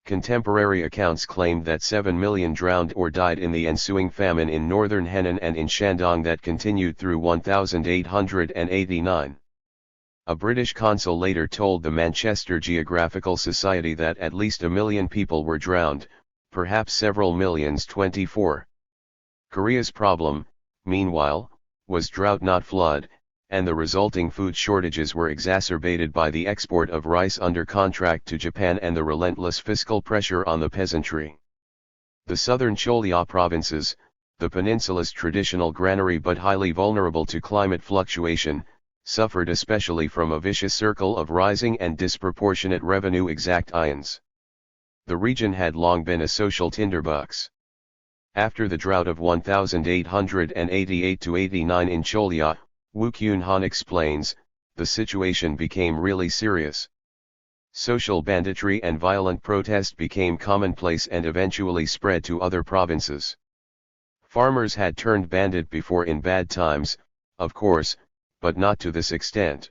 Contemporary accounts claimed that 7 million drowned or died in the ensuing famine in northern Henan and in Shandong that continued through 1889. A British consul later told the Manchester Geographical Society that at least 1 million people were drowned, perhaps several millions. 24. Korea's problem, meanwhile, was drought not flood, and the resulting food shortages were exacerbated by the export of rice under contract to Japan and the relentless fiscal pressure on the peasantry. The southern Cholya provinces, the peninsula's traditional granary but highly vulnerable to climate fluctuation, suffered especially from a vicious circle of rising and disproportionate revenue exactions. The region had long been a social tinderbox. After the drought of 1888-89 in Cholya, Wu Kyun Han explains, the situation became really serious. Social banditry and violent protest became commonplace and eventually spread to other provinces. Farmers had turned bandit before in bad times, of course, but not to this extent.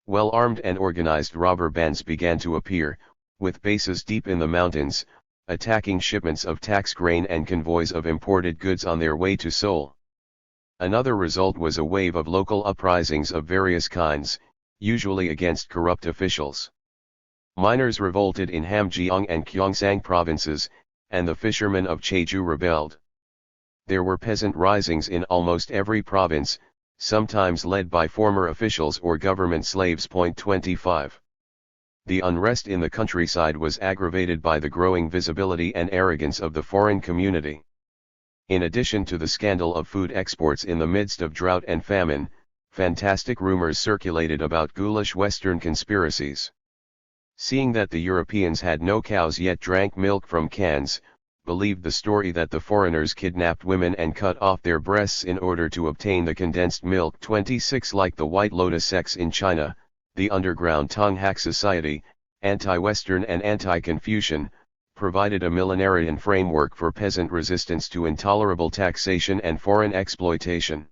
Well-armed and organized robber bands began to appear, with bases deep in the mountains, attacking shipments of tax grain and convoys of imported goods on their way to Seoul. Another result was a wave of local uprisings of various kinds, usually against corrupt officials. Miners revolted in Hamgyong and Gyeongsang provinces, and the fishermen of Jeju rebelled. There were peasant risings in almost every province, sometimes led by former officials or government slaves. 25. The unrest in the countryside was aggravated by the growing visibility and arrogance of the foreign community. In addition to the scandal of food exports in the midst of drought and famine, fantastic rumors circulated about ghoulish Western conspiracies. Seeing that the Europeans had no cows yet drank milk from cans, believed the story that the foreigners kidnapped women and cut off their breasts in order to obtain the condensed milk. 26. Like the White Lotus sects in China, the underground Tonghak society, anti-Western and anti-Confucian, provided a millenarian framework for peasant resistance to intolerable taxation and foreign exploitation.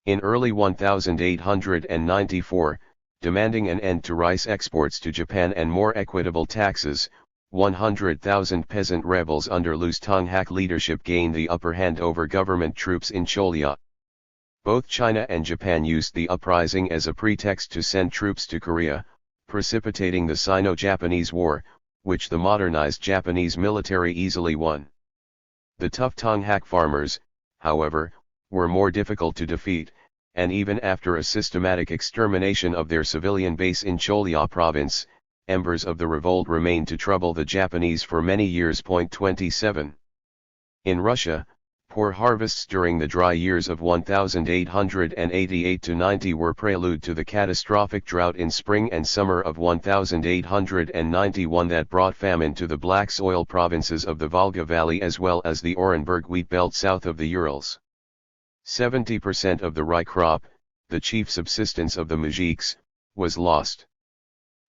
In early 1894, demanding an end to rice exports to Japan and more equitable taxes, 100,000 peasant rebels under loose Tonghak leadership gained the upper hand over government troops in Cholya. Both China and Japan used the uprising as a pretext to send troops to Korea, precipitating the Sino-Japanese War, which the modernized Japanese military easily won. The tough Tonghak farmers, however, were more difficult to defeat, and even after a systematic extermination of their civilian base in Cholya province, embers of the revolt remained to trouble the Japanese for many years. 27. In Russia, poor harvests during the dry years of 1888–90 were prelude to the catastrophic drought in spring and summer of 1891 that brought famine to the black soil provinces of the Volga Valley as well as the Orenburg wheat belt south of the Urals. 70% of the rye crop, the chief subsistence of the mujiks, was lost.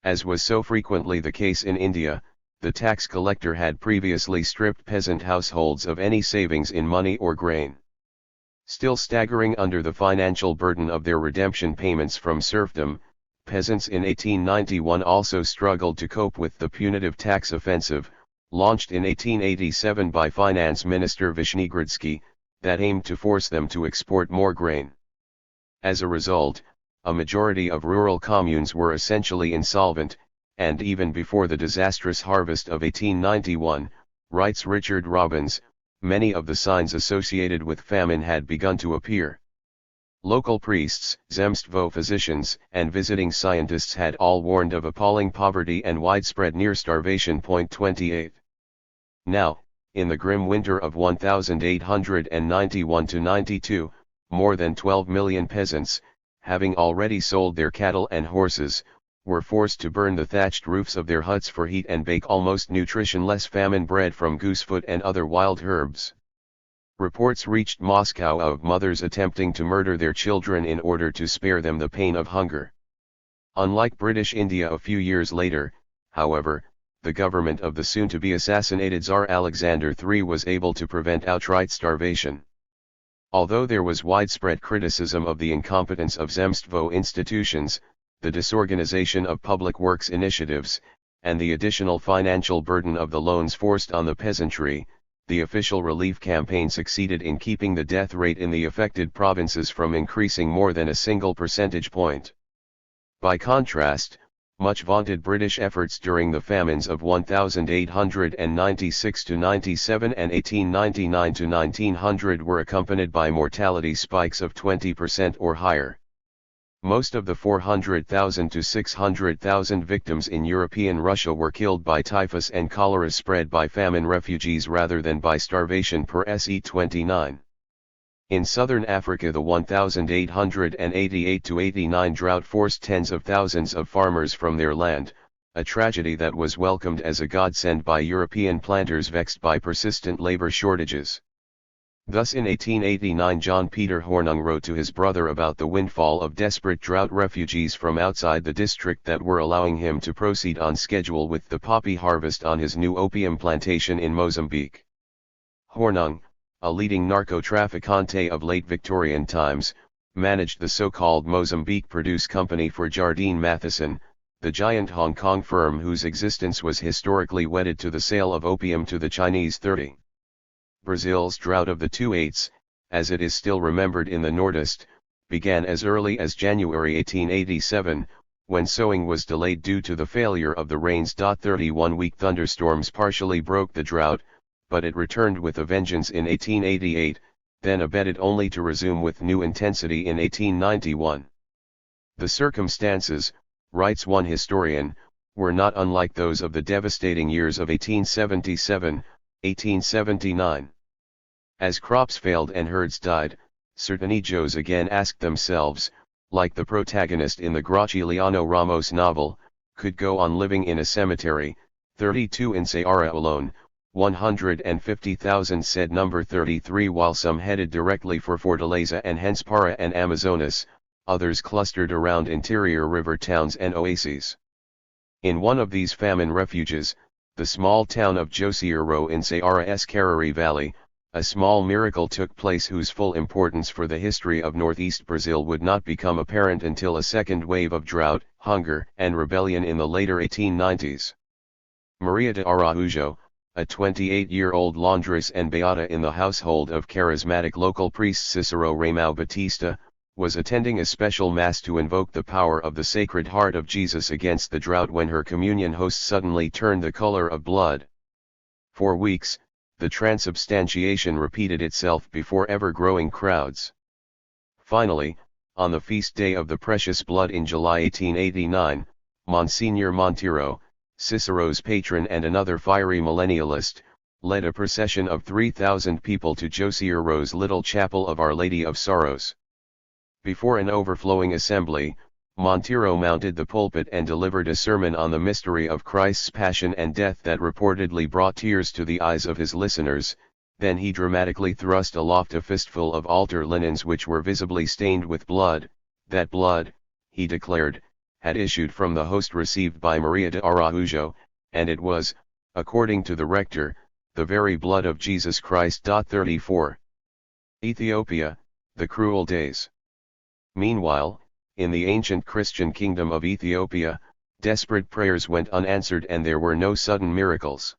As was so frequently the case in India, the tax collector had previously stripped peasant households of any savings in money or grain. Still staggering under the financial burden of their redemption payments from serfdom, peasants in 1891 also struggled to cope with the punitive tax offensive, launched in 1887 by Finance Minister Vishnegradsky, that aimed to force them to export more grain. As a result, a majority of rural communes were essentially insolvent, and even before the disastrous harvest of 1891, writes Richard Robbins, many of the signs associated with famine had begun to appear. Local priests, zemstvo physicians, and visiting scientists had all warned of appalling poverty and widespread near starvation. 28. Now, in the grim winter of 1891–92, more than 12 million peasants, having already sold their cattle and horses, were forced to burn the thatched roofs of their huts for heat and bake almost nutritionless famine bread from goosefoot and other wild herbs. Reports reached Moscow of mothers attempting to murder their children in order to spare them the pain of hunger. Unlike British India a few years later, however, the government of the soon-to-be assassinated Tsar Alexander III was able to prevent outright starvation. Although there was widespread criticism of the incompetence of zemstvo institutions, the disorganization of public works initiatives, and the additional financial burden of the loans forced on the peasantry, the official relief campaign succeeded in keeping the death rate in the affected provinces from increasing more than a single percentage point. By contrast, much vaunted British efforts during the famines of 1896–97 and 1899–1900 were accompanied by mortality spikes of 20% or higher. Most of the 400,000 to 600,000 victims in European Russia were killed by typhus and cholera spread by famine refugees rather than by starvation per SE 29. In southern Africa, the 1888–89 drought forced tens of thousands of farmers from their land, a tragedy that was welcomed as a godsend by European planters vexed by persistent labor shortages. Thus in 1889 John Peter Hornung wrote to his brother about the windfall of desperate drought refugees from outside the district that were allowing him to proceed on schedule with the poppy harvest on his new opium plantation in Mozambique. Hornung, a leading narco-trafficante of late Victorian times, managed the so-called Mozambique Produce Company for Jardine Matheson, the giant Hong Kong firm whose existence was historically wedded to the sale of opium to the Chinese 30. Brazil's drought of the 2/8, as it is still remembered in the Nordist, began as early as January 1887, when sowing was delayed due to the failure of the rains. 31-week thunderstorms partially broke the drought, but it returned with a vengeance in 1888, then abated only to resume with new intensity in 1891. The circumstances, writes one historian, were not unlike those of the devastating years of 1877, 1879. As crops failed and herds died, Sertanejos again asked themselves, like the protagonist in the Graciliano Ramos novel, could go on living in a cemetery, 32 in Ceará alone, 150,000 said number 33, while some headed directly for Fortaleza and hence Para and Amazonas, others clustered around interior river towns and oases. In one of these famine refuges, the small town of Josiero in Ceará's Cariri Valley, a small miracle took place whose full importance for the history of northeast Brazil would not become apparent until a second wave of drought, hunger, and rebellion in the later 1890s. Maria de Araújo, a 28-year-old laundress and beata in the household of charismatic local priest Cicero Ramão Batista, was attending a special mass to invoke the power of the Sacred Heart of Jesus against the drought when her communion host suddenly turned the color of blood. For weeks, the transubstantiation repeated itself before ever-growing crowds. Finally, on the feast day of the Precious Blood in July 1889, Monsignor Monteiro, Cicero's patron and another fiery millennialist, led a procession of 3,000 people to Josiero's little chapel of Our Lady of Sorrows. Before an overflowing assembly, Monteiro mounted the pulpit and delivered a sermon on the mystery of Christ's passion and death that reportedly brought tears to the eyes of his listeners. Then he dramatically thrust aloft a fistful of altar linens which were visibly stained with blood. That blood, he declared, had issued from the host received by Maria de Araújo, and it was, according to the rector, the very blood of Jesus Christ. 34. Ethiopia, the cruel days. Meanwhile, in the ancient Christian kingdom of Ethiopia, desperate prayers went unanswered and there were no sudden miracles.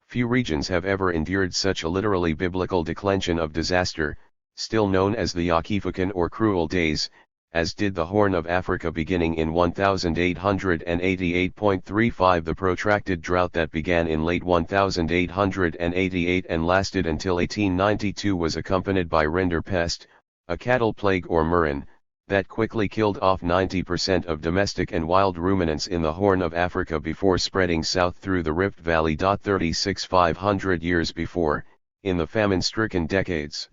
Few regions have ever endured such a literally biblical declension of disaster, still known as the Yakifukan or cruel days, as did the Horn of Africa beginning in 1888.35. The protracted drought that began in late 1888 and lasted until 1892 was accompanied by rinderpest, a cattle plague or murrain, that quickly killed off 90% of domestic and wild ruminants in the Horn of Africa before spreading south through the Rift Valley. 500 years before, in the famine-stricken decades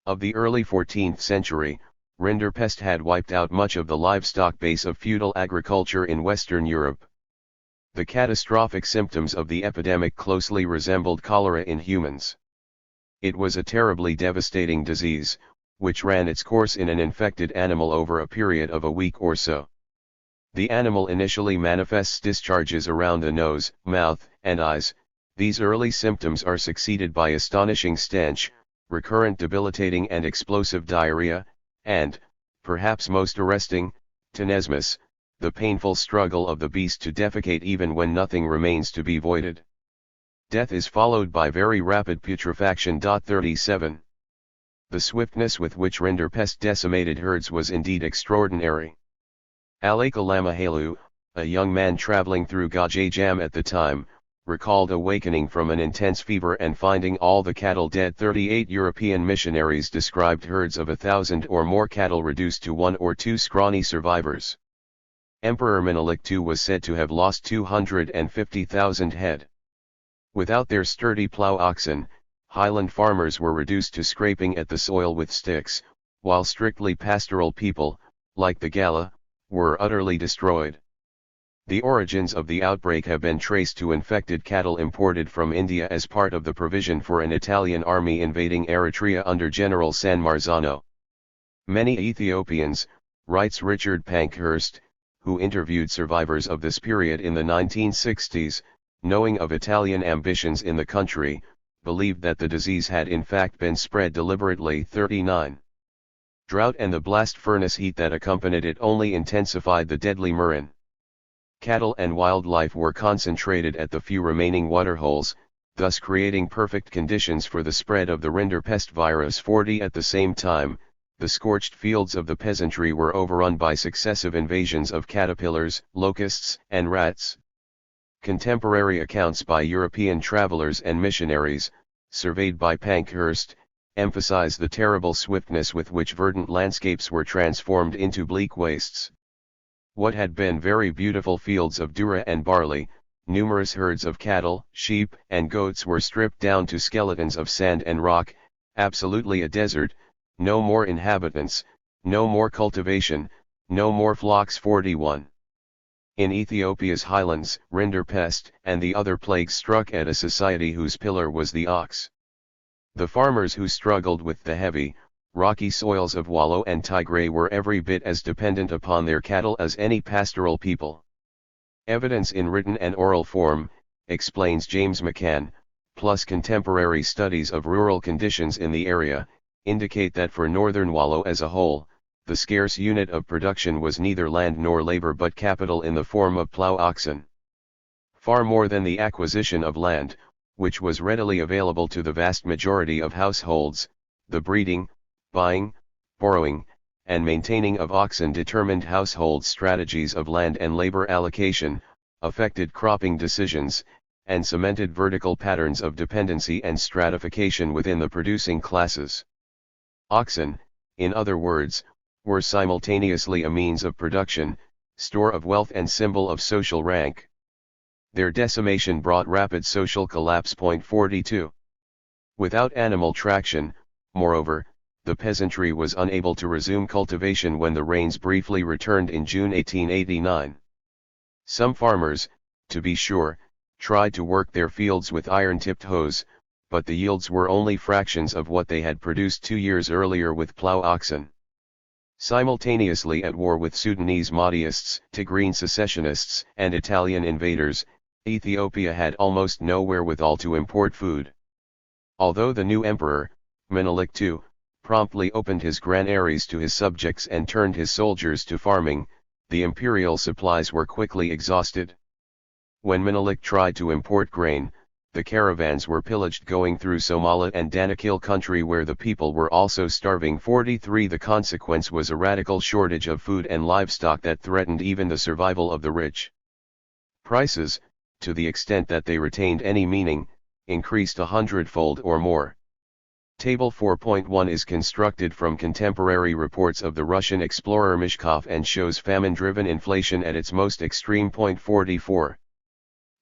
of the early 14th century, rinderpest had wiped out much of the livestock base of feudal agriculture in Western Europe. The catastrophic symptoms of the epidemic closely resembled cholera in humans. It was a terribly devastating disease, which ran its course in an infected animal over a period of a week or so. The animal initially manifests discharges around the nose, mouth, and eyes. These early symptoms are succeeded by astonishing stench, recurrent debilitating and explosive diarrhea, and, perhaps most arresting, tenesmus, the painful struggle of the beast to defecate even when nothing remains to be voided. Death is followed by very rapid putrefaction. 37. The swiftness with which rinderpest decimated herds was indeed extraordinary. Alaka Lamahalu, a young man traveling through Gajajam at the time, recalled awakening from an intense fever and finding all the cattle dead. 38 European missionaries described herds of 1,000 or more cattle reduced to 1 or 2 scrawny survivors. Emperor Menelik II was said to have lost 250,000 head. Without their sturdy plow oxen, highland farmers were reduced to scraping at the soil with sticks, while strictly pastoral people, like the Gala, were utterly destroyed. The origins of the outbreak have been traced to infected cattle imported from India as part of the provision for an Italian army invading Eritrea under General San Marzano. Many Ethiopians, writes Richard Pankhurst, who interviewed survivors of this period in the 1960s, knowing of Italian ambitions in the country, believed that the disease had in fact been spread deliberately. 39. Drought and the blast furnace heat that accompanied it only intensified the deadly murrain. Cattle and wildlife were concentrated at the few remaining waterholes, thus creating perfect conditions for the spread of the rinderpest virus. 40. At the same time, the scorched fields of the peasantry were overrun by successive invasions of caterpillars, locusts, and rats. Contemporary accounts by European travelers and missionaries, surveyed by Pankhurst, emphasize the terrible swiftness with which verdant landscapes were transformed into bleak wastes. What had been very beautiful fields of doura and barley, numerous herds of cattle, sheep, and goats were stripped down to skeletons of sand and rock, absolutely a desert, no more inhabitants, no more cultivation, no more flocks. 41. In Ethiopia's highlands, rinderpest and the other plagues struck at a society whose pillar was the ox. The farmers who struggled with the heavy, rocky soils of Wallo and Tigray were every bit as dependent upon their cattle as any pastoral people. Evidence in written and oral form, explains James McCann, plus contemporary studies of rural conditions in the area, indicate that for northern Wallo as a whole, the scarce unit of production was neither land nor labor but capital in the form of plough oxen. Far more than the acquisition of land, which was readily available to the vast majority of households, the breeding, buying, borrowing, and maintaining of oxen determined household strategies of land and labor allocation, affected cropping decisions, and cemented vertical patterns of dependency and stratification within the producing classes. Oxen, in other words, were simultaneously a means of production, store of wealth and symbol of social rank. Their decimation brought rapid social collapse. 42. Without animal traction, moreover, the peasantry was unable to resume cultivation when the rains briefly returned in June 1889. Some farmers, to be sure, tried to work their fields with iron-tipped hoes, but the yields were only fractions of what they had produced 2 years earlier with plough oxen. Simultaneously at war with Sudanese Mahdaists, Tigrine secessionists, and Italian invaders, Ethiopia had almost no wherewithal to import food. Although the new emperor, Menelik II, promptly opened his granaries to his subjects and turned his soldiers to farming, the imperial supplies were quickly exhausted. When Menelik tried to import grain, the caravans were pillaged going through Somali and Danakil country where the people were also starving. 43. The consequence was a radical shortage of food and livestock that threatened even the survival of the rich. Prices, to the extent that they retained any meaning, increased 100-fold or more. Table 4.1 is constructed from contemporary reports of the Russian explorer Mishkov and shows famine-driven inflation at its most extreme. 44.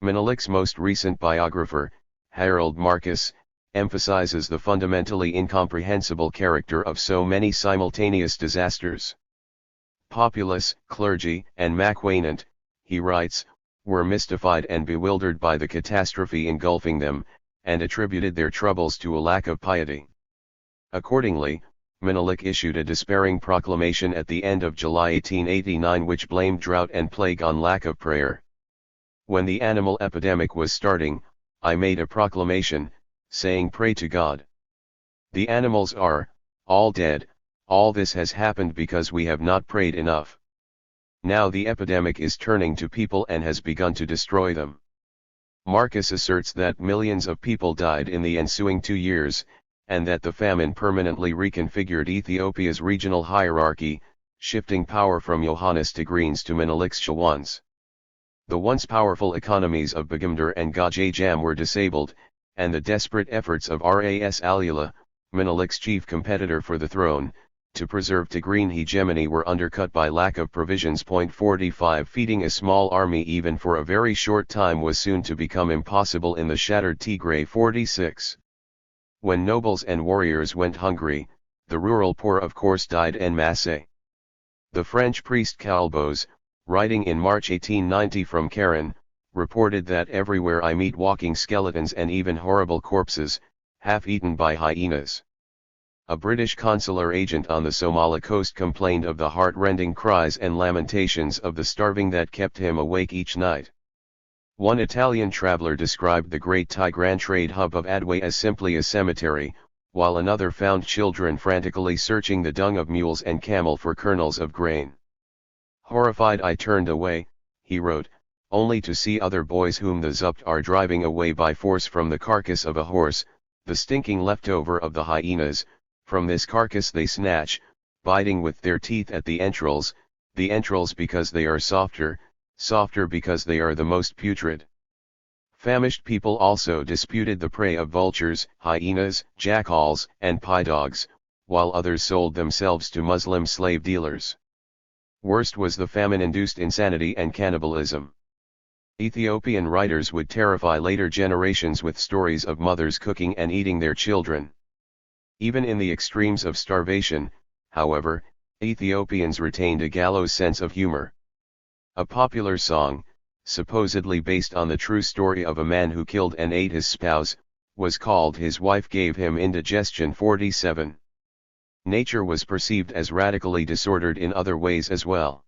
Menelik's most recent biographer, Harold Marcus, emphasizes the fundamentally incomprehensible character of so many simultaneous disasters. Populace, clergy, and macquainant, he writes, were mystified and bewildered by the catastrophe engulfing them, and attributed their troubles to a lack of piety. Accordingly, Menelik issued a despairing proclamation at the end of July 1889 which blamed drought and plague on lack of prayer. When the animal epidemic was starting, I made a proclamation, saying pray to God. The animals are, all dead, all this has happened because we have not prayed enough. Now the epidemic is turning to people and has begun to destroy them. Marcus asserts that millions of people died in the ensuing 2 years, and that the famine permanently reconfigured Ethiopia's regional hierarchy, shifting power from Johannes Tigrines to Menelik's Shawans. The once powerful economies of Bagimdar and Gajajam were disabled, and the desperate efforts of Ras Alula, Menelik's chief competitor for the throne, to preserve Tigrine hegemony were undercut by lack of provisions. 45 Feeding a small army even for a very short time was soon to become impossible in the shattered Tigray. 46. When nobles and warriors went hungry, the rural poor of course died en masse. The French priest Calbos, writing in March 1890 from Karen, reported that everywhere I meet walking skeletons and even horrible corpses, half eaten by hyenas. A British consular agent on the Somali coast complained of the heart-rending cries and lamentations of the starving that kept him awake each night. One Italian traveler described the great Tigran trade hub of Adway as simply a cemetery, while another found children frantically searching the dung of mules and camel for kernels of grain. Horrified, I turned away, he wrote, only to see other boys whom the Zupt are driving away by force from the carcass of a horse, the stinking leftover of the hyenas. From this carcass they snatch, biting with their teeth at the entrails because they are softer because they are the most putrid. Famished people also disputed the prey of vultures, hyenas, jackals, and pie-dogs, while others sold themselves to Muslim slave dealers. Worst was the famine-induced insanity and cannibalism. Ethiopian writers would terrify later generations with stories of mothers cooking and eating their children. Even in the extremes of starvation, however, Ethiopians retained a gallows sense of humor. A popular song, supposedly based on the true story of a man who killed and ate his spouse, was called "His Wife Gave Him Indigestion 47." Nature was perceived as radically disordered in other ways as well.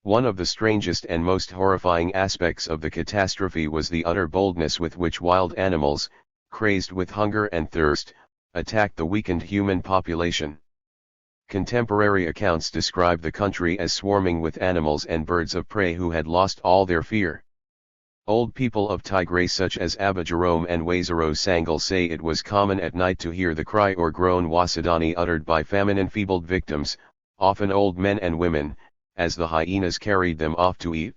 One of the strangest and most horrifying aspects of the catastrophe was the utter boldness with which wild animals, crazed with hunger and thirst, attacked the weakened human population. Contemporary accounts describe the country as swarming with animals and birds of prey who had lost all their fear. Old people of Tigray such as Abba Jerome and Waziro Sangal say it was common at night to hear the cry or groan Wasadani uttered by famine-enfeebled victims, often old men and women, as the hyenas carried them off to eat.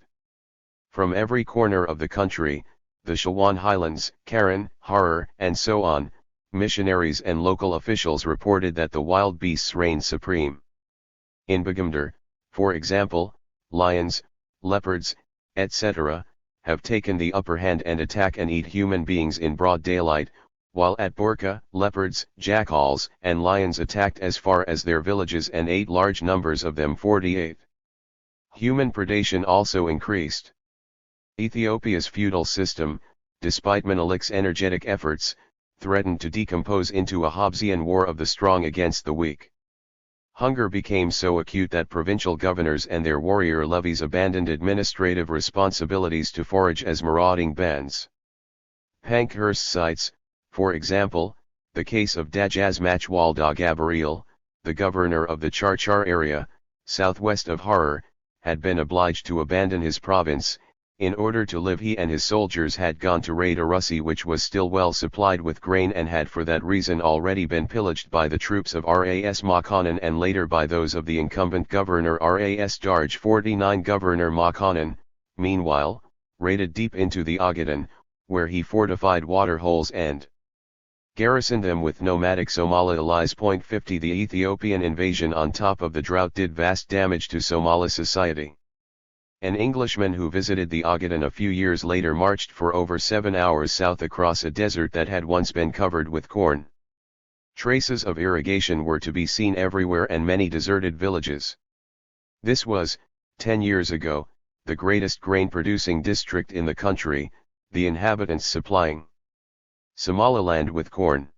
From every corner of the country, the Shilwan Highlands, Karen, Harar, and so on, missionaries and local officials reported that the wild beasts reigned supreme. In Bagumdar, for example, lions, leopards, etc., have taken the upper hand and attack and eat human beings in broad daylight, while at Borka, leopards, jackals, and lions attacked as far as their villages and ate large numbers of them. 48. Human predation also increased. Ethiopia's feudal system, despite Menelik's energetic efforts, threatened to decompose into a Hobbesian war of the strong against the weak. Hunger became so acute that provincial governors and their warrior levies abandoned administrative responsibilities to forage as marauding bands. Pankhurst cites, for example, the case of Dajazmach Walda Gabriel, the governor of the Charchar area, southwest of Harar, had been obliged to abandon his province. In order to live, he and his soldiers had gone to raid Arussi, which was still well supplied with grain and had for that reason already been pillaged by the troops of Ras Makanan and later by those of the incumbent governor Ras Darj. 49. Governor Makanan, meanwhile, raided deep into the Ogaden, where he fortified water holes and garrisoned them with nomadic Somalis. 50. The Ethiopian invasion on top of the drought did vast damage to Somali society. An Englishman who visited the Ogaden a few years later marched for over 7 hours south across a desert that had once been covered with corn. Traces of irrigation were to be seen everywhere and many deserted villages. This was, 10 years ago, the greatest grain-producing district in the country, the inhabitants supplying Somaliland with corn.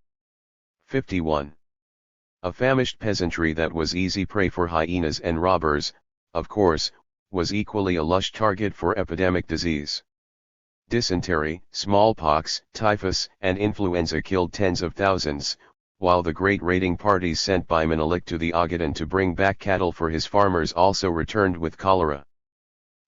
51. A famished peasantry that was easy prey for hyenas and robbers, of course, was equally a lush target for epidemic disease. Dysentery, smallpox, typhus, and influenza killed tens of thousands, while the great raiding parties sent by Menelik to the Ogaden to bring back cattle for his farmers also returned with cholera.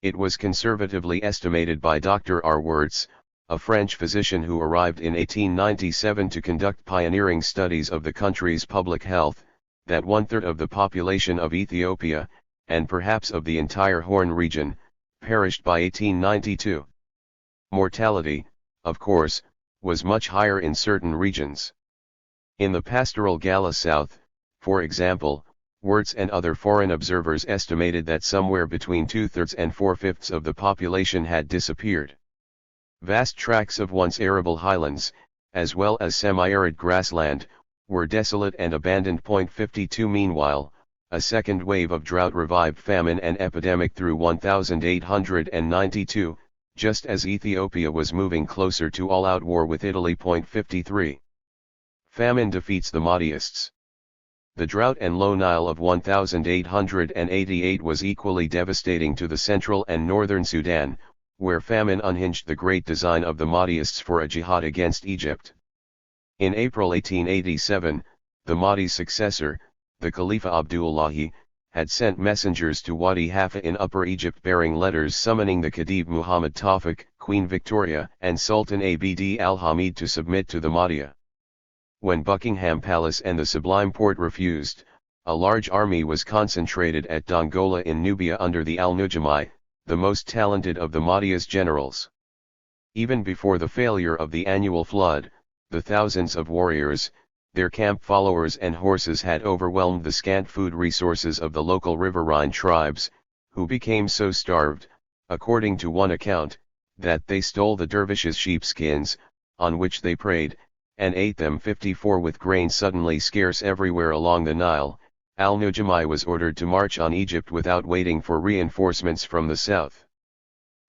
It was conservatively estimated by Dr. R. Wirtz, a French physician who arrived in 1897 to conduct pioneering studies of the country's public health, that 1/3 of the population of Ethiopia, and perhaps of the entire Horn region, perished by 1892. Mortality, of course, was much higher in certain regions. In the pastoral Gala South, for example, Wirtz and other foreign observers estimated that somewhere between 2/3 and 4/5 of the population had disappeared. Vast tracts of once arable highlands, as well as semi-arid grassland, were desolate and abandoned. 52. Meanwhile, A second wave of drought revived famine and epidemic through 1892, just as Ethiopia was moving closer to all-out war with Italy. 53. Famine defeats the Mahdaists. The drought and low Nile of 1888 was equally devastating to the central and northern Sudan, where famine unhinged the great design of the Mahdaists for a jihad against Egypt. In April 1887, the Mahdi's successor, the Khalifa Abdullahi, had sent messengers to Wadi Halfa in Upper Egypt bearing letters summoning the Khedive Muhammad Tawfiq, Queen Victoria, and Sultan Abd al-Hamid to submit to the Mahdiya. When Buckingham Palace and the Sublime Porte refused, a large army was concentrated at Dongola in Nubia under the al-Nujami, the most talented of the Mahdiya's generals. Even before the failure of the annual flood, the thousands of warriors, their camp followers and horses had overwhelmed the scant food resources of the local riverine tribes, who became so starved, according to one account, that they stole the dervishes' sheepskins, on which they prayed, and ate them. 54 With grain suddenly scarce everywhere along the Nile, al-Nujami was ordered to march on Egypt without waiting for reinforcements from the south.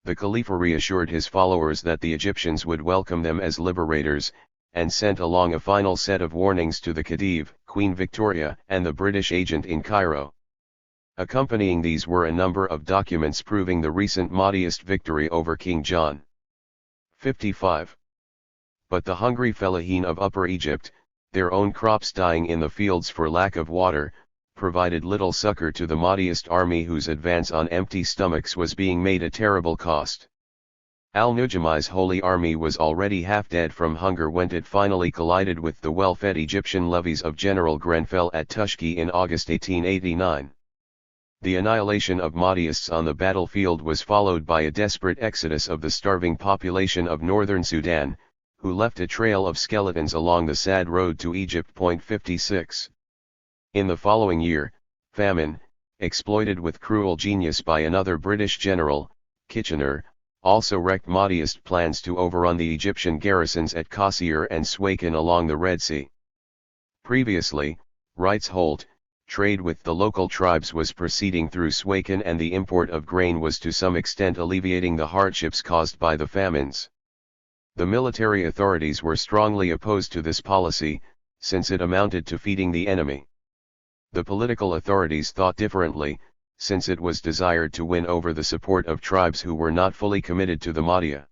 The Khalifa reassured his followers that the Egyptians would welcome them as liberators, and sent along a final set of warnings to the Khedive, Queen Victoria, and the British agent in Cairo. Accompanying these were a number of documents proving the recent Mahdiist victory over King John. 55. But the hungry fellahin of Upper Egypt, their own crops dying in the fields for lack of water, provided little succor to the Mahdiist army whose advance on empty stomachs was being made a terrible cost. Al-Nujami's holy army was already half dead from hunger when it finally collided with the well-fed Egyptian levies of General Grenfell at Tushki in August 1889. The annihilation of Mahdaists on the battlefield was followed by a desperate exodus of the starving population of northern Sudan, who left a trail of skeletons along the sad road to Egypt. 56. In the following year, famine, exploited with cruel genius by another British general, Kitchener, also wrecked Mahdiist plans to overrun the Egyptian garrisons at Qasir and Suakin along the Red Sea. Previously, Wright's Holt, trade with the local tribes was proceeding through Suakin and the import of grain was to some extent alleviating the hardships caused by the famines. The military authorities were strongly opposed to this policy, since it amounted to feeding the enemy. The political authorities thought differently, since it was desired to win over the support of tribes who were not fully committed to the Mahdiya.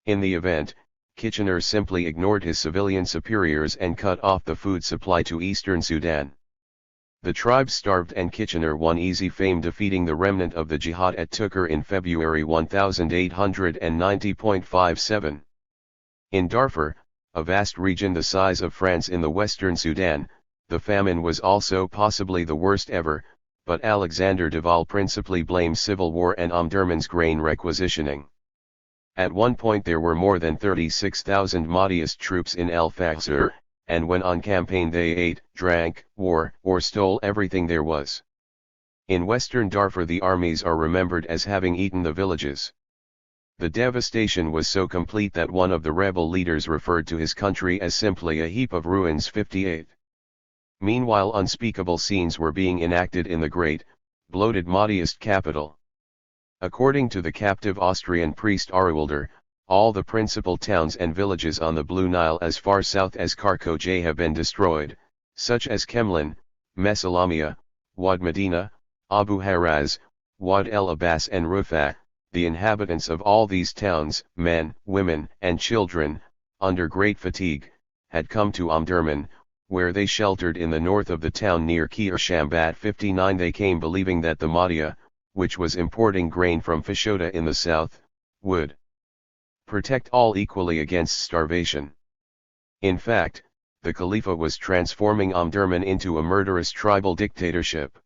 In the event, Kitchener simply ignored his civilian superiors and cut off the food supply to eastern Sudan. The tribes starved and Kitchener won easy fame defeating the remnant of the jihad at Tukur in February 1890.57. In Darfur, a vast region the size of France in the western Sudan, the famine was also possibly the worst ever, but Alexander Duval principally blames civil war and Omdurman's grain requisitioning. At one point there were more than 36,000 Mahdiist troops in El Fasher, and when on campaign they ate, drank, wore, or stole everything there was. In western Darfur the armies are remembered as having eaten the villages. The devastation was so complete that one of the rebel leaders referred to his country as simply a heap of ruins. 58. Meanwhile unspeakable scenes were being enacted in the great, bloated Mahdiist capital. According to the captive Austrian priest Arwilder, all the principal towns and villages on the Blue Nile as far south as Karkoj have been destroyed, such as Kemlin, Mesalamia, Wad Medina, Abu Haraz, Wad El Abbas and Rufa. The inhabitants of all these towns, men, women, and children, under great fatigue, had come to Omdurman, where they sheltered in the north of the town near Kir Shambat. 59 They came believing that the Mahdiya, which was importing grain from Fashota in the south, would protect all equally against starvation. In fact, the Khalifa was transforming Omdurman into a murderous tribal dictatorship.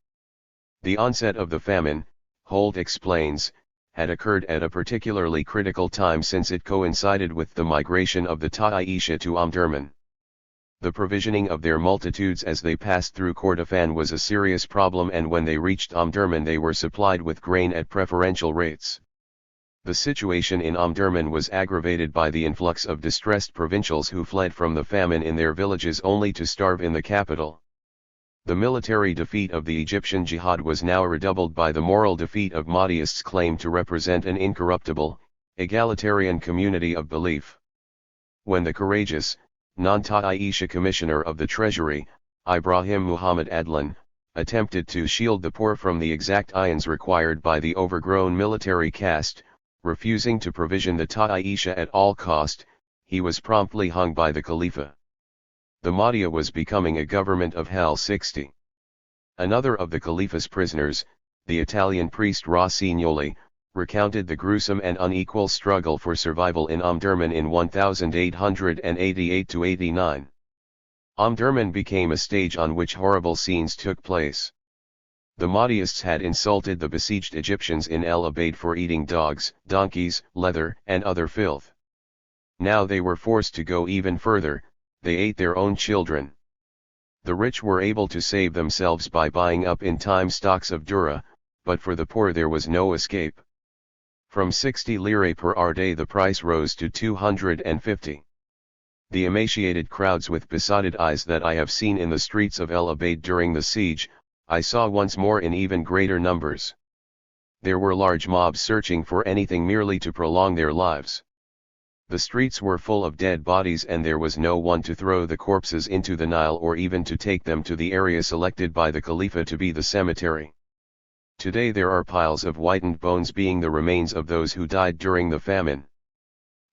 The onset of the famine, Holt explains, had occurred at a particularly critical time since it coincided with the migration of the Ta'isha to Omdurman. The provisioning of their multitudes as they passed through Kordofan was a serious problem, and when they reached Omdurman they were supplied with grain at preferential rates. The situation in Omdurman was aggravated by the influx of distressed provincials who fled from the famine in their villages only to starve in the capital. The military defeat of the Egyptian jihad was now redoubled by the moral defeat of Mahdist's claim to represent an incorruptible, egalitarian community of belief. When the courageous, non-Ta'isha commissioner of the treasury, Ibrahim Muhammad Adlan, attempted to shield the poor from the exact ions required by the overgrown military caste, refusing to provision the Ta'isha at all cost, he was promptly hung by the Khalifa. The Mahdiya was becoming a government of hell. 60. Another of the Khalifa's prisoners, the Italian priest Rossignoli, recounted the gruesome and unequal struggle for survival in Omdurman in 1888–89. Omdurman became a stage on which horrible scenes took place. The Mahdists had insulted the besieged Egyptians in El Abaid for eating dogs, donkeys, leather, and other filth. Now they were forced to go even further, they ate their own children. The rich were able to save themselves by buying up in time stocks of dura, but for the poor there was no escape. From 60 lire per hour day the price rose to 250. The emaciated crowds with besotted eyes that I have seen in the streets of El Abaid during the siege, I saw once more in even greater numbers. There were large mobs searching for anything merely to prolong their lives. The streets were full of dead bodies and there was no one to throw the corpses into the Nile or even to take them to the area selected by the Khalifa to be the cemetery. Today there are piles of whitened bones being the remains of those who died during the famine.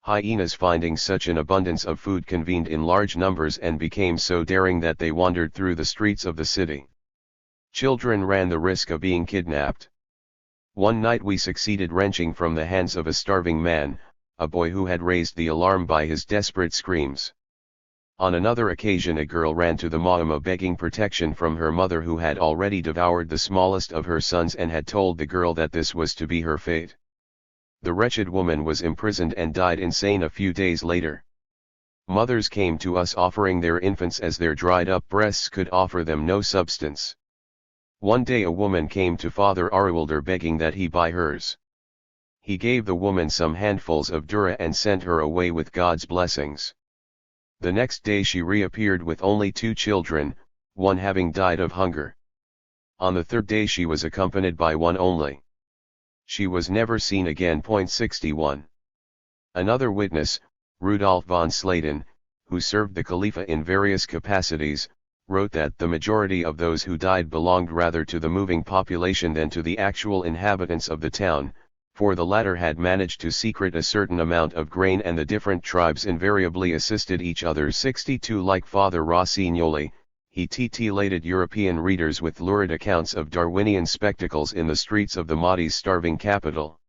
Hyenas finding such an abundance of food convened in large numbers and became so daring that they wandered through the streets of the city. Children ran the risk of being kidnapped. One night we succeeded wrenching from the hands of a starving man, a boy who had raised the alarm by his desperate screams. On another occasion a girl ran to the Ma'ama begging protection from her mother who had already devoured the smallest of her sons and had told the girl that this was to be her fate. The wretched woman was imprisoned and died insane a few days later. Mothers came to us offering their infants as their dried-up breasts could offer them no substance. One day a woman came to Father Arwilder begging that he buy hers. He gave the woman some handfuls of dura and sent her away with God's blessings. The next day she reappeared with only 2 children, one having died of hunger. On the third day she was accompanied by one only. She was never seen again. 61. Another witness, Rudolf von Sladen, who served the Khalifa in various capacities, wrote that the majority of those who died belonged rather to the moving population than to the actual inhabitants of the town, for the latter had managed to secret a certain amount of grain and the different tribes invariably assisted each other. 62. Like Father Rossignoli, he titillated European readers with lurid accounts of Darwinian spectacles in the streets of the Mahdi's starving capital.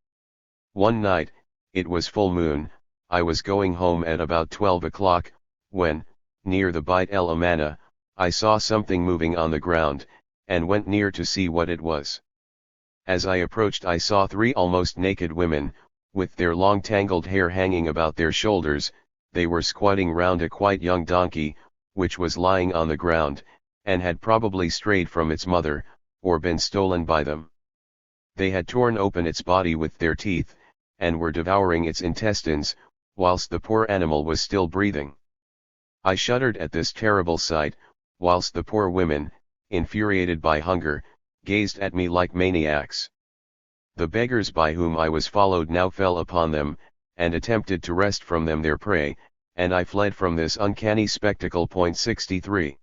One night, it was full moon, I was going home at about 12 o'clock, when, near the Beit el Amana, I saw something moving on the ground, and went near to see what it was. As I approached I saw 3 almost naked women, with their long tangled hair hanging about their shoulders. They were squatting round a quite young donkey, which was lying on the ground, and had probably strayed from its mother, or been stolen by them. They had torn open its body with their teeth, and were devouring its intestines, whilst the poor animal was still breathing. I shuddered at this terrible sight, whilst the poor women, infuriated by hunger, gazed at me like maniacs. The beggars by whom I was followed now fell upon them, and attempted to wrest from them their prey, and I fled from this uncanny spectacle. 63.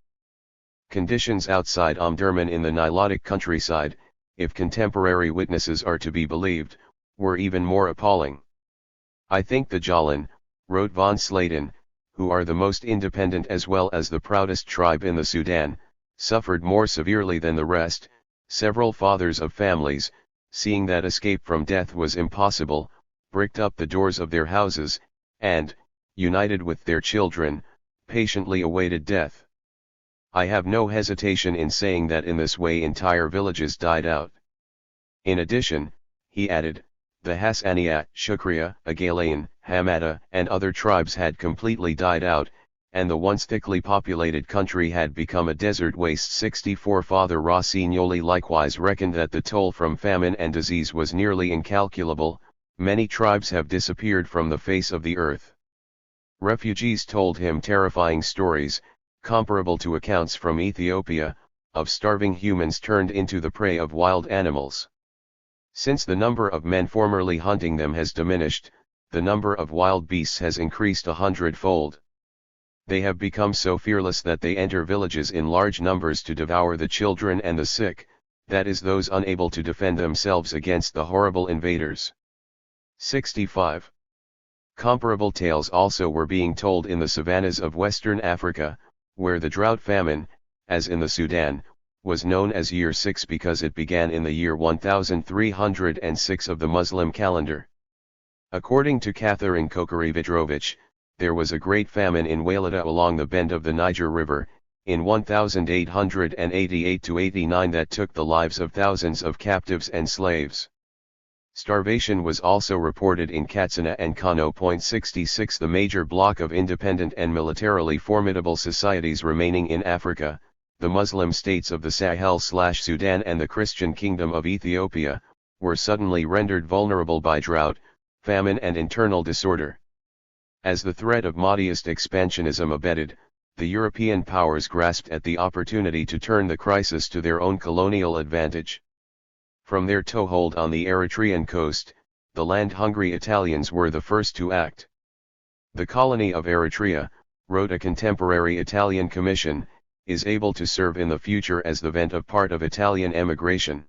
Conditions outside Omdurman in the Nilotic countryside, if contemporary witnesses are to be believed, were even more appalling. I think the Jalan, wrote von Sladen, who are the most independent as well as the proudest tribe in the Sudan, suffered more severely than the rest. Several fathers of families, seeing that escape from death was impossible, bricked up the doors of their houses, and, united with their children, patiently awaited death. I have no hesitation in saying that in this way entire villages died out. In addition, he added, the Hassaniya, Shukriya, Agalayan, Hamada, and other tribes had completely died out, and the once thickly populated country had become a desert waste. 64. Father Rossignoli likewise reckoned that the toll from famine and disease was nearly incalculable. Many tribes have disappeared from the face of the earth. Refugees told him terrifying stories, comparable to accounts from Ethiopia, of starving humans turned into the prey of wild animals. Since the number of men formerly hunting them has diminished, the number of wild beasts has increased 100-fold. They have become so fearless that they enter villages in large numbers to devour the children and the sick, that is, those unable to defend themselves against the horrible invaders. 65. Comparable tales also were being told in the savannas of Western Africa, where the drought famine, as in the Sudan, was known as Year 6 because it began in the year 1306 of the Muslim calendar. According to Catherine Kokorevitrovich, there was a great famine in Walata along the bend of the Niger River, in 1888-89 that took the lives of thousands of captives and slaves. Starvation was also reported in Katsina and Kano. 66 The major block of independent and militarily formidable societies remaining in Africa, the Muslim states of the Sahel/Sudan and the Christian Kingdom of Ethiopia, were suddenly rendered vulnerable by drought, famine and internal disorder. As the threat of Mahdiist expansionism abated, the European powers grasped at the opportunity to turn the crisis to their own colonial advantage. From their toehold on the Eritrean coast, the land-hungry Italians were the first to act. The colony of Eritrea, wrote a contemporary Italian commission, is able to serve in the future as the vent of part of Italian emigration.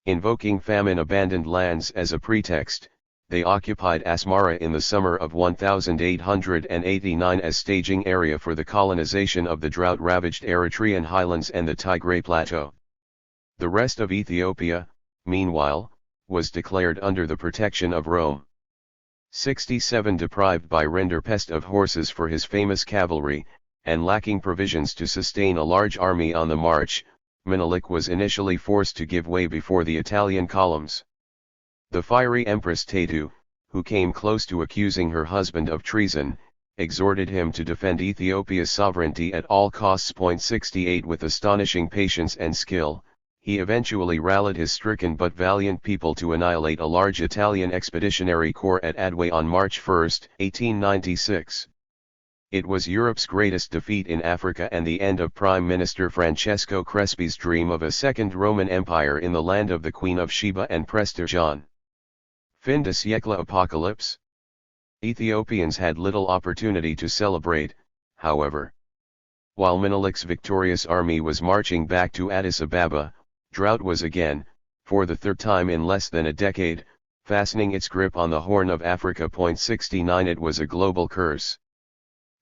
Invoking famine-abandoned lands as a pretext, they occupied Asmara in the summer of 1889 as staging area for the colonization of the drought-ravaged Eritrean highlands and the Tigray Plateau. The rest of Ethiopia, meanwhile, was declared under the protection of Rome. 67 Deprived by Rinderpest of horses for his famous cavalry, and lacking provisions to sustain a large army on the march, Menelik was initially forced to give way before the Italian columns. The fiery Empress Tatu, who came close to accusing her husband of treason, exhorted him to defend Ethiopia's sovereignty at all costs. 68 With astonishing patience and skill, he eventually rallied his stricken but valiant people to annihilate a large Italian expeditionary corps at Adway on March 1, 1896. It was Europe's greatest defeat in Africa and the end of Prime Minister Francesco Crespi's dream of a second Roman Empire in the land of the Queen of Sheba and Prester John. Fin de siècle apocalypse. Ethiopians had little opportunity to celebrate, however. While Menelik's victorious army was marching back to Addis Ababa, drought was again, for the third time in less than a decade, fastening its grip on the Horn of Africa. 69 It was a global curse.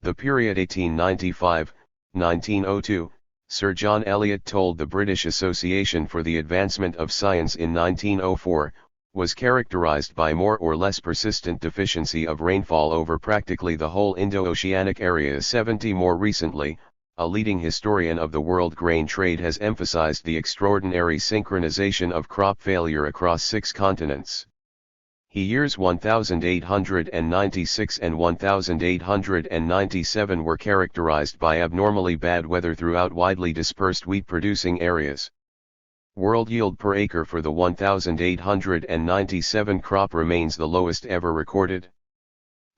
The period 1895-1902, Sir John Eliot told the British Association for the Advancement of Science in 1904, was characterized by more or less persistent deficiency of rainfall over practically the whole Indo-Oceanic area. 70 More recently, a leading historian of the world grain trade has emphasized the extraordinary synchronization of crop failure across 6 continents. Years 1896 and 1897 were characterized by abnormally bad weather throughout widely dispersed wheat-producing areas. World yield per acre for the 1897 crop remains the lowest ever recorded.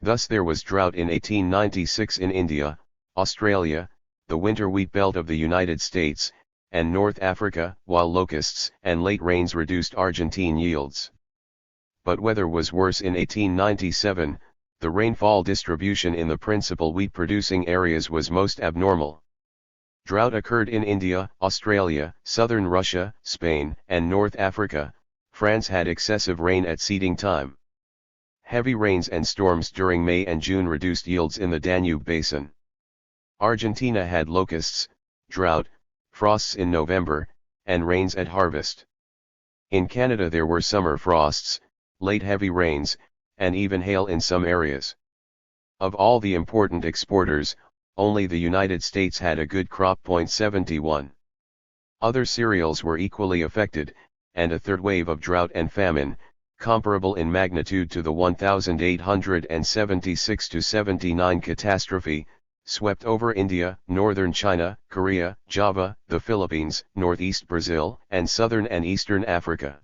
Thus there was drought in 1896 in India, Australia, the winter wheat belt of the United States, and North Africa, while locusts and late rains reduced Argentine yields. But weather was worse in 1897, the rainfall distribution in the principal wheat-producing areas was most abnormal. Drought occurred in India, Australia, southern Russia, Spain, and North Africa. France had excessive rain at seeding time. Heavy rains and storms during May and June reduced yields in the Danube basin. Argentina had locusts, drought, frosts in November, and rains at harvest. In Canada there were summer frosts, late heavy rains, and even hail in some areas. Of all the important exporters, only the United States had a good crop. 71. Other cereals were equally affected, and a third wave of drought and famine, comparable in magnitude to the 1876-79 catastrophe, swept over India, northern China, Korea, Java, the Philippines, northeast Brazil, and southern and eastern Africa.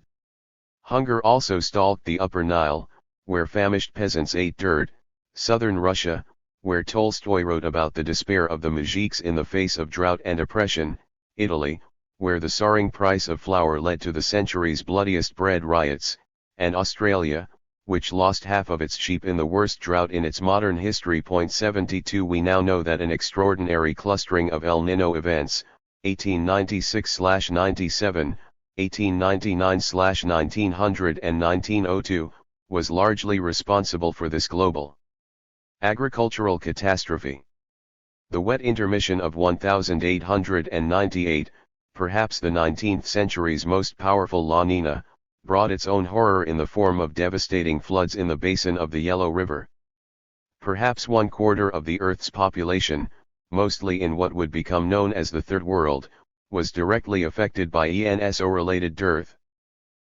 Hunger also stalked the Upper Nile, where famished peasants ate dirt, southern Russia, where Tolstoy wrote about the despair of the mujiks in the face of drought and oppression, Italy, where the soaring price of flour led to the century's bloodiest bread riots, and Australia, which lost half of its sheep in the worst drought in its modern history. 72 We now know that an extraordinary clustering of El Nino events, 1896-97, 1899-1900 and 1902, was largely responsible for this global agricultural catastrophe. The wet intermission of 1898, perhaps the 19th century's most powerful La Nina, brought its own horror in the form of devastating floods in the basin of the Yellow River. Perhaps 1/4 of the Earth's population, mostly in what would become known as the Third World, was directly affected by ENSO-related dearth.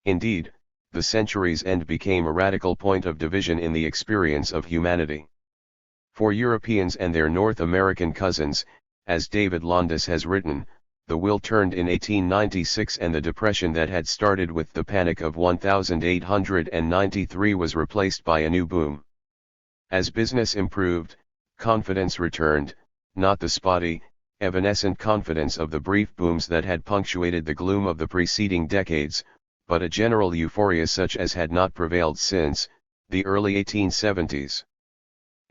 Indeed, the century's end became a radical point of division in the experience of humanity. For Europeans and their North American cousins, as David Londas has written, the wheel turned in 1896 and the depression that had started with the Panic of 1893 was replaced by a new boom. As business improved, confidence returned, not the spotty, evanescent confidence of the brief booms that had punctuated the gloom of the preceding decades, but a general euphoria such as had not prevailed since the early 1870s.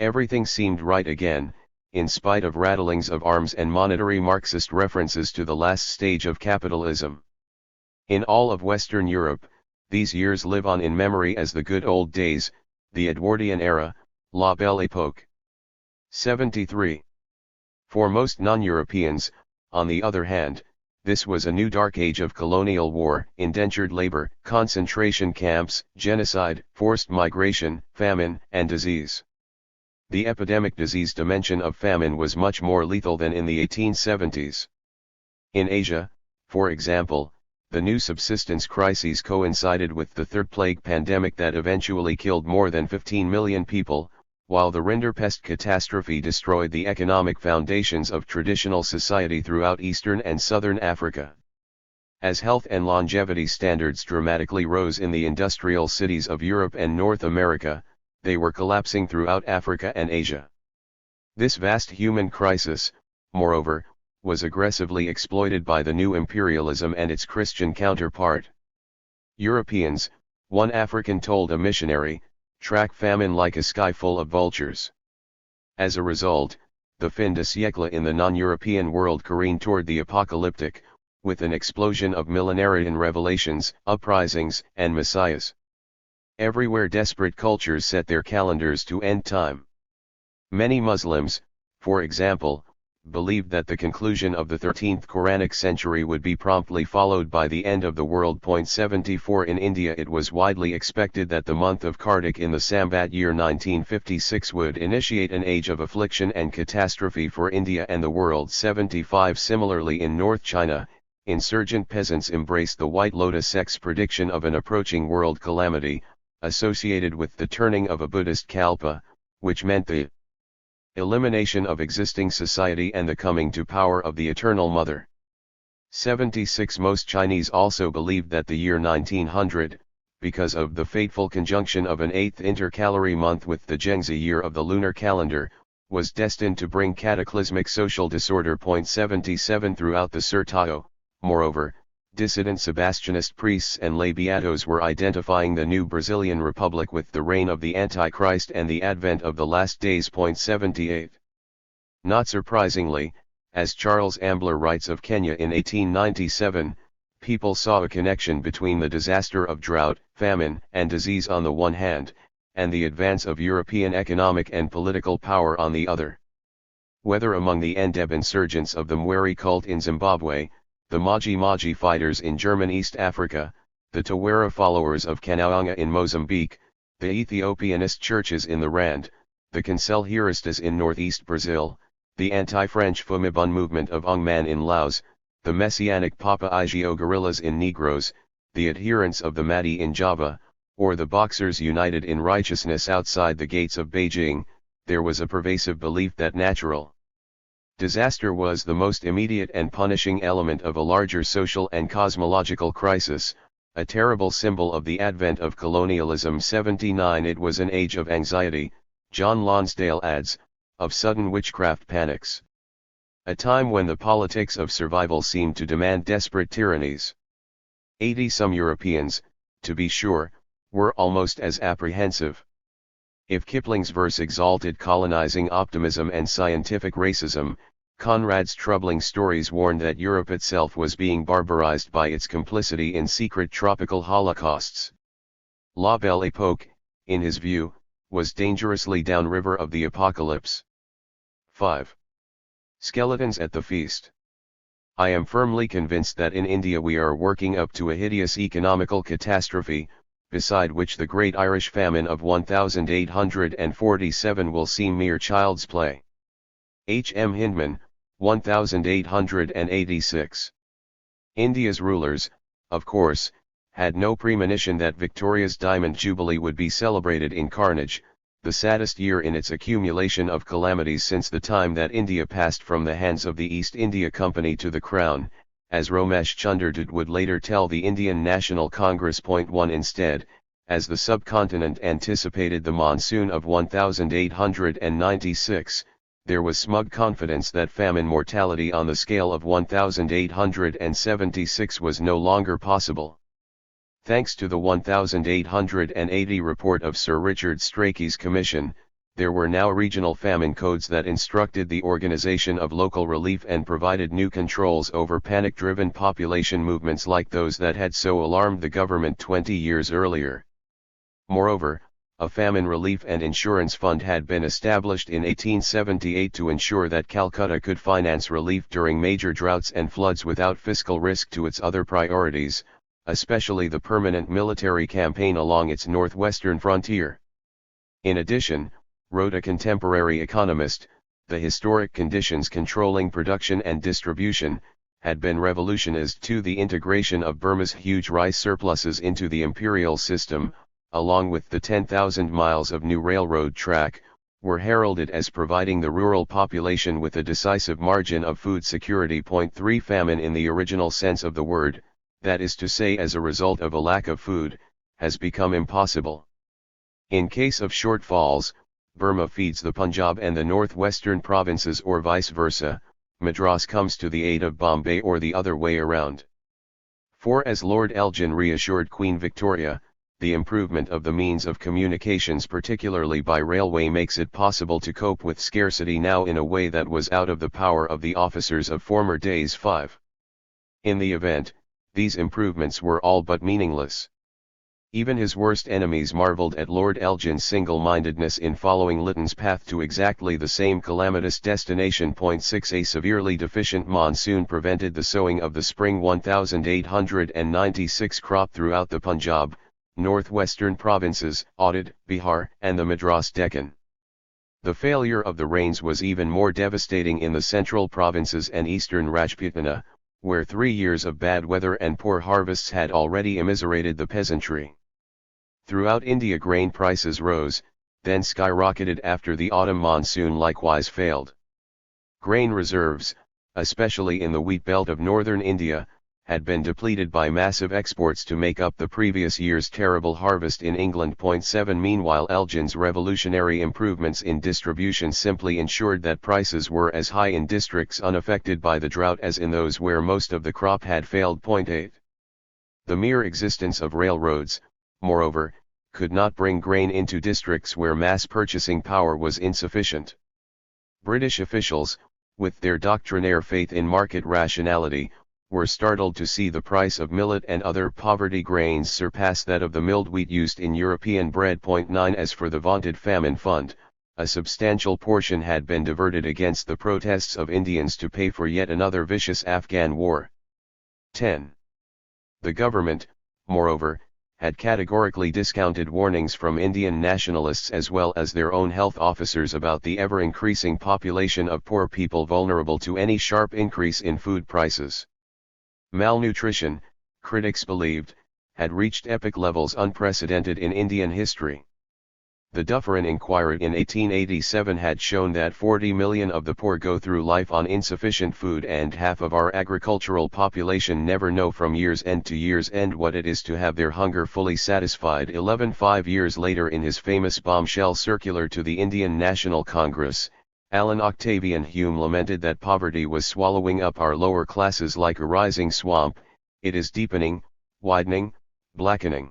Everything seemed right again, in spite of rattlings of arms and monetary Marxist references to the last stage of capitalism. In all of Western Europe, these years live on in memory as the good old days, the Edwardian era, La Belle Époque. 73. For most non-Europeans, on the other hand, this was a new dark age of colonial war, indentured labor, concentration camps, genocide, forced migration, famine, and disease. The epidemic disease dimension of famine was much more lethal than in the 1870s. In Asia, for example, the new subsistence crises coincided with the third plague pandemic that eventually killed more than 15 million people, while the Rinderpest catastrophe destroyed the economic foundations of traditional society throughout Eastern and Southern Africa. As health and longevity standards dramatically rose in the industrial cities of Europe and North America, they were collapsing throughout Africa and Asia. This vast human crisis, moreover, was aggressively exploited by the new imperialism and its Christian counterpart. Europeans, one African told a missionary, track famine like a sky full of vultures. As a result, the fin de siècle in the non-European world careened toward the apocalyptic, with an explosion of millenarian revelations, uprisings, and messiahs. Everywhere desperate cultures set their calendars to end time. Many Muslims, for example, believed that the conclusion of the 13th Quranic century would be promptly followed by the end of the world. 74 In India it was widely expected that the month of Kartik in the Samvat year 1956 would initiate an age of affliction and catastrophe for India and the world. 75 Similarly in North China, insurgent peasants embraced the White Lotus sect's prediction of an approaching world calamity, associated with the turning of a Buddhist kalpa, which meant the elimination of existing society and the coming to power of the Eternal Mother. 76 Most Chinese also believed that the year 1900, because of the fateful conjunction of an 8th intercalary month with the Zhengzi year of the lunar calendar, was destined to bring cataclysmic social disorder. 77 Throughout the Surtao, moreover, dissident Sebastianist priests and lay beatos were identifying the new Brazilian Republic with the reign of the Antichrist and the advent of the last days. 78. Not surprisingly, as Charles Ambler writes of Kenya in 1897, people saw a connection between the disaster of drought, famine, and disease on the one hand, and the advance of European economic and political power on the other. Whether among the Ndeb insurgents of the Mweri cult in Zimbabwe, the Maji Maji fighters in German East Africa, the Tawara followers of Kanauanga in Mozambique, the Ethiopianist churches in the Rand, the Conselheiristas in northeast Brazil, the anti-French Fumibun movement of Ongman in Laos, the Messianic Papa Igio guerrillas in Negros, the adherents of the Mahdi in Java, or the Boxers united in righteousness outside the gates of Beijing, there was a pervasive belief that natural disaster was the most immediate and punishing element of a larger social and cosmological crisis, a terrible symbol of the advent of colonialism. 79 It was an age of anxiety, John Lonsdale adds, of sudden witchcraft panics. A time when the politics of survival seemed to demand desperate tyrannies. 80-some Europeans, to be sure, were almost as apprehensive. If Kipling's verse exalted colonizing optimism and scientific racism, Conrad's troubling stories warned that Europe itself was being barbarized by its complicity in secret tropical holocausts. La Belle Époque, in his view, was dangerously downriver of the apocalypse. 5. Skeletons at the feast. I am firmly convinced that in India we are working up to a hideous economical catastrophe, beside which the great Irish famine of 1847 will seem mere child's play. H. M. Hindman, 1886. India's rulers, of course, had no premonition that Victoria's Diamond Jubilee would be celebrated in carnage, the saddest year in its accumulation of calamities since the time that India passed from the hands of the East India Company to the Crown, as Romesh Chunderdud would later tell the Indian National Congress. 1 Instead, as the subcontinent anticipated the monsoon of 1896, there was smug confidence that famine mortality on the scale of 1876 was no longer possible. Thanks to the 1880 report of Sir Richard Strachey's commission, there were now regional famine codes that instructed the organization of local relief and provided new controls over panic-driven population movements like those that had so alarmed the government 20 years earlier. Moreover, a famine relief and insurance fund had been established in 1878 to ensure that Calcutta could finance relief during major droughts and floods without fiscal risk to its other priorities, especially the permanent military campaign along its northwestern frontier. In addition, wrote a contemporary economist, the historic conditions controlling production and distribution had been revolutionized to the integration of Burma's huge rice surpluses into the imperial system, along with the 10,000 miles of new railroad track, were heralded as providing the rural population with a decisive margin of food security. 3 Famine in the original sense of the word, that is to say as a result of a lack of food, has become impossible. In case of shortfalls, Burma feeds the Punjab and the northwestern provinces or vice versa, Madras comes to the aid of Bombay or the other way around. For as Lord Elgin reassured Queen Victoria, the improvement of the means of communications particularly by railway makes it possible to cope with scarcity now in a way that was out of the power of the officers of former days. 5. In the event, these improvements were all but meaningless. Even his worst enemies marveled at Lord Elgin's single-mindedness in following Lytton's path to exactly the same calamitous destination. 6 A severely deficient monsoon prevented the sowing of the spring 1896 crop throughout the Punjab, northwestern provinces, Oudh, Bihar, and the Madras Deccan. The failure of the rains was even more devastating in the central provinces and eastern Rajputana, where 3 years of bad weather and poor harvests had already immiserated the peasantry. Throughout India grain prices rose, then skyrocketed after the autumn monsoon likewise failed. Grain reserves, especially in the wheat belt of northern India, had been depleted by massive exports to make up the previous year's terrible harvest in England. 7 Meanwhile Elgin's revolutionary improvements in distribution simply ensured that prices were as high in districts unaffected by the drought as in those where most of the crop had failed. 8. The mere existence of railroads, moreover, could not bring grain into districts where mass purchasing power was insufficient. British officials, with their doctrinaire faith in market rationality, were startled to see the price of millet and other poverty grains surpass that of the milled wheat used in European bread. 9 As for the vaunted famine fund, a substantial portion had been diverted against the protests of Indians to pay for yet another vicious Afghan war. 10. The government, moreover, had categorically discounted warnings from Indian nationalists as well as their own health officers about the ever-increasing population of poor people vulnerable to any sharp increase in food prices. Malnutrition, critics believed, had reached epic levels unprecedented in Indian history. The Dufferin Inquiry in 1887 had shown that 40 million of the poor go through life on insufficient food and half of our agricultural population never know from year's end to year's end what it is to have their hunger fully satisfied. 5 years later in his famous bombshell circular to the Indian National Congress, Alan Octavian Hume lamented that poverty was swallowing up our lower classes like a rising swamp, it is deepening, widening, blackening.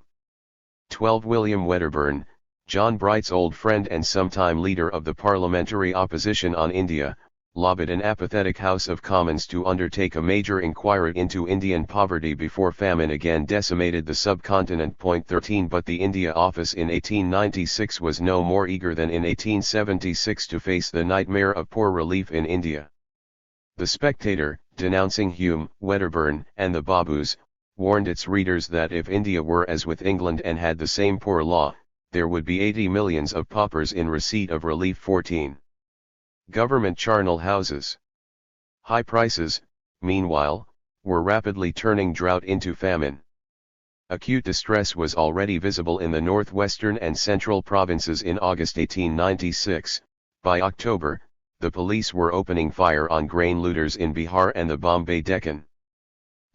12 William Wedderburn, John Bright's old friend and sometime leader of the parliamentary opposition on India, lobbied an apathetic House of Commons to undertake a major inquiry into Indian poverty before famine again decimated the subcontinent. 13 But the India Office in 1896 was no more eager than in 1876 to face the nightmare of poor relief in India. The Spectator, denouncing Hume, Wedderburn, and the Babus, warned its readers that if India were as with England and had the same poor law, there would be 80 millions of paupers in receipt of relief. 14. Government charnel houses. High prices, meanwhile, were rapidly turning drought into famine. Acute distress was already visible in the northwestern and central provinces in August 1896. By October, the police were opening fire on grain looters in Bihar and the Bombay Deccan.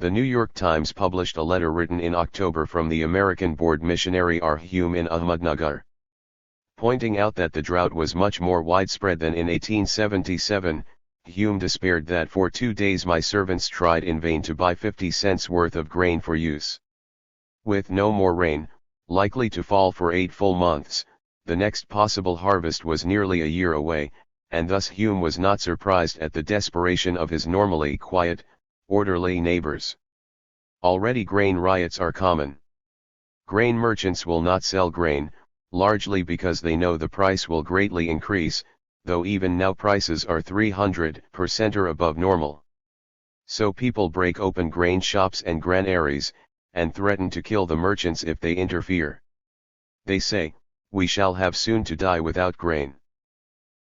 The New York Times published a letter written in October from the American Board missionary R. Hume in Ahmednagar, pointing out that the drought was much more widespread than in 1877. Hume despaired that for 2 days my servants tried in vain to buy 50 cents worth of grain for use. With no more rain, likely to fall for 8 full months, the next possible harvest was nearly a year away, and thus Hume was not surprised at the desperation of his normally quiet, orderly neighbors. Already grain riots are common. Grain merchants will not sell grain, largely because they know the price will greatly increase, though even now prices are 300% or above normal. So people break open grain shops and granaries, and threaten to kill the merchants if they interfere. They say, "We shall have soon to die without grain.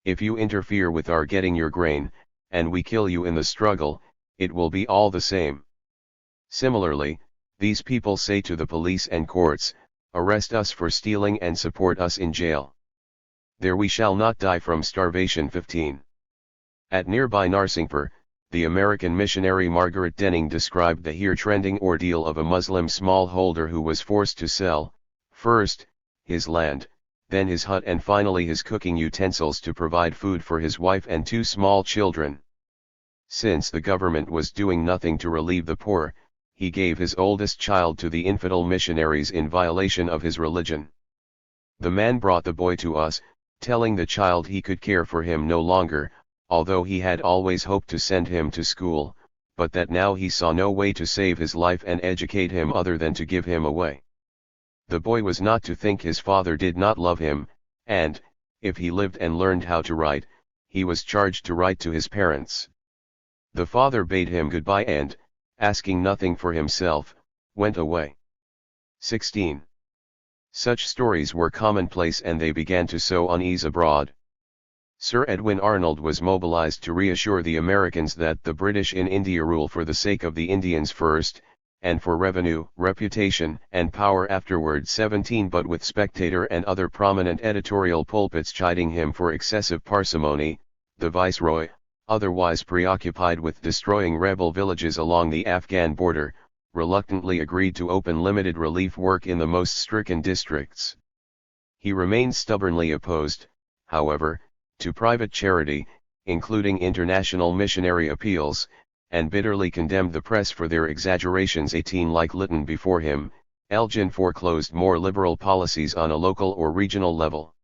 If you interfere with our getting your grain, and we kill you in the struggle, it will be all the same." Similarly, these people say to the police and courts, "Arrest us for stealing and support us in jail. There we shall not die from starvation." 15. At nearby Narsingpur, the American missionary Margaret Denning described the here trending ordeal of a Muslim smallholder who was forced to sell, first, his land, then his hut and finally his cooking utensils to provide food for his wife and 2 small children. Since the government was doing nothing to relieve the poor, he gave his oldest child to the infidel missionaries in violation of his religion. The man brought the boy to us, telling the child he could care for him no longer, although he had always hoped to send him to school, but that now he saw no way to save his life and educate him other than to give him away. The boy was not to think his father did not love him, and, if he lived and learned how to write, he was charged to write to his parents. The father bade him goodbye and, asking nothing for himself, went away. 16. Such stories were commonplace and they began to sow unease abroad. Sir Edwin Arnold was mobilized to reassure the Americans that the British in India rule for the sake of the Indians first, and for revenue, reputation, and power afterward. 17. But with Spectator and other prominent editorial pulpits chiding him for excessive parsimony, the Viceroy, otherwise preoccupied with destroying rebel villages along the Afghan border, reluctantly agreed to open limited relief work in the most stricken districts. He remained stubbornly opposed, however, to private charity, including international missionary appeals, and bitterly condemned the press for their exaggerations. 18. Like Lytton before him, Elgin foreclosed more liberal policies on a local or regional level.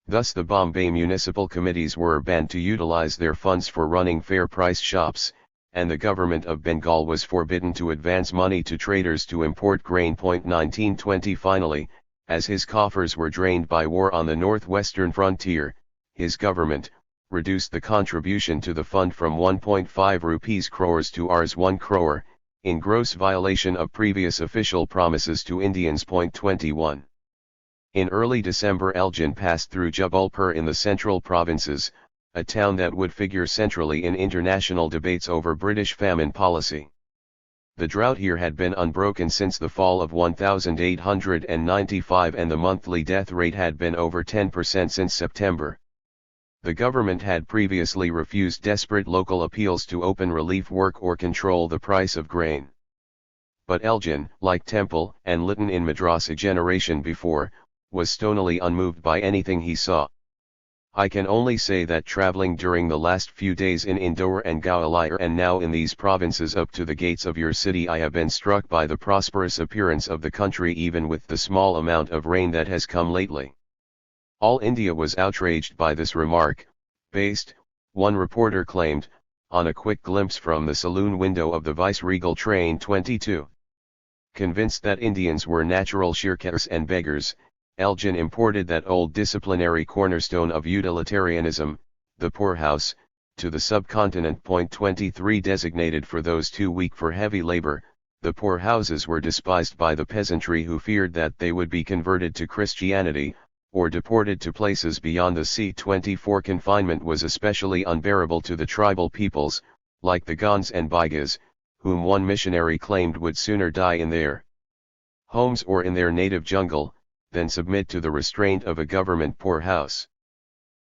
Thus the Bombay municipal committees were banned to utilize their funds for running fair price shops, and the government of Bengal was forbidden to advance money to traders to import grain. 1920. Finally, as his coffers were drained by war on the northwestern frontier, his government reduced the contribution to the fund from 1.5 rupees crores to Rs 1 crore, in gross violation of previous official promises to Indians. 21. In early December Elgin passed through Jabalpur in the central provinces, a town that would figure centrally in international debates over British famine policy. The drought here had been unbroken since the fall of 1895 and the monthly death rate had been over 10% since September. The government had previously refused desperate local appeals to open relief work or control the price of grain. But Elgin, like Temple and Lytton in Madras a generation before, was stonily unmoved by anything he saw. I can only say that traveling during the last few days in Indore and Gwalior and now in these provinces up to the gates of your city, I have been struck by the prosperous appearance of the country even with the small amount of rain that has come lately. All India was outraged by this remark, based, one reporter claimed, on a quick glimpse from the saloon window of the Viceregal train 22. Convinced that Indians were natural shirkers and beggars, Elgin imported that old disciplinary cornerstone of utilitarianism, the poorhouse, to the subcontinent. 23 Designated for those too weak for heavy labor, the poorhouses were despised by the peasantry who feared that they would be converted to Christianity, or deported to places beyond the sea. 24 Confinement was especially unbearable to the tribal peoples, like the Gonds and Baigas, whom one missionary claimed would sooner die in their homes or in their native jungle, than submit to the restraint of a government poorhouse.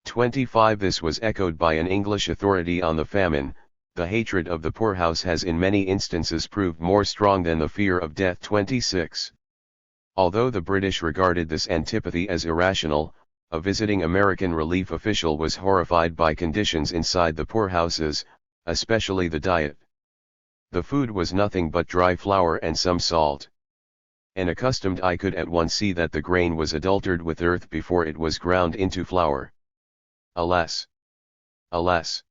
25 This was echoed by an English authority on the famine. The hatred of the poorhouse has in many instances proved more strong than the fear of death. 26 Although the British regarded this antipathy as irrational, a visiting American relief official was horrified by conditions inside the poorhouses, especially the diet. The food was nothing but dry flour and some salt. An accustomed eye could at once see that the grain was adulterated with earth before it was ground into flour. Alas! Alas!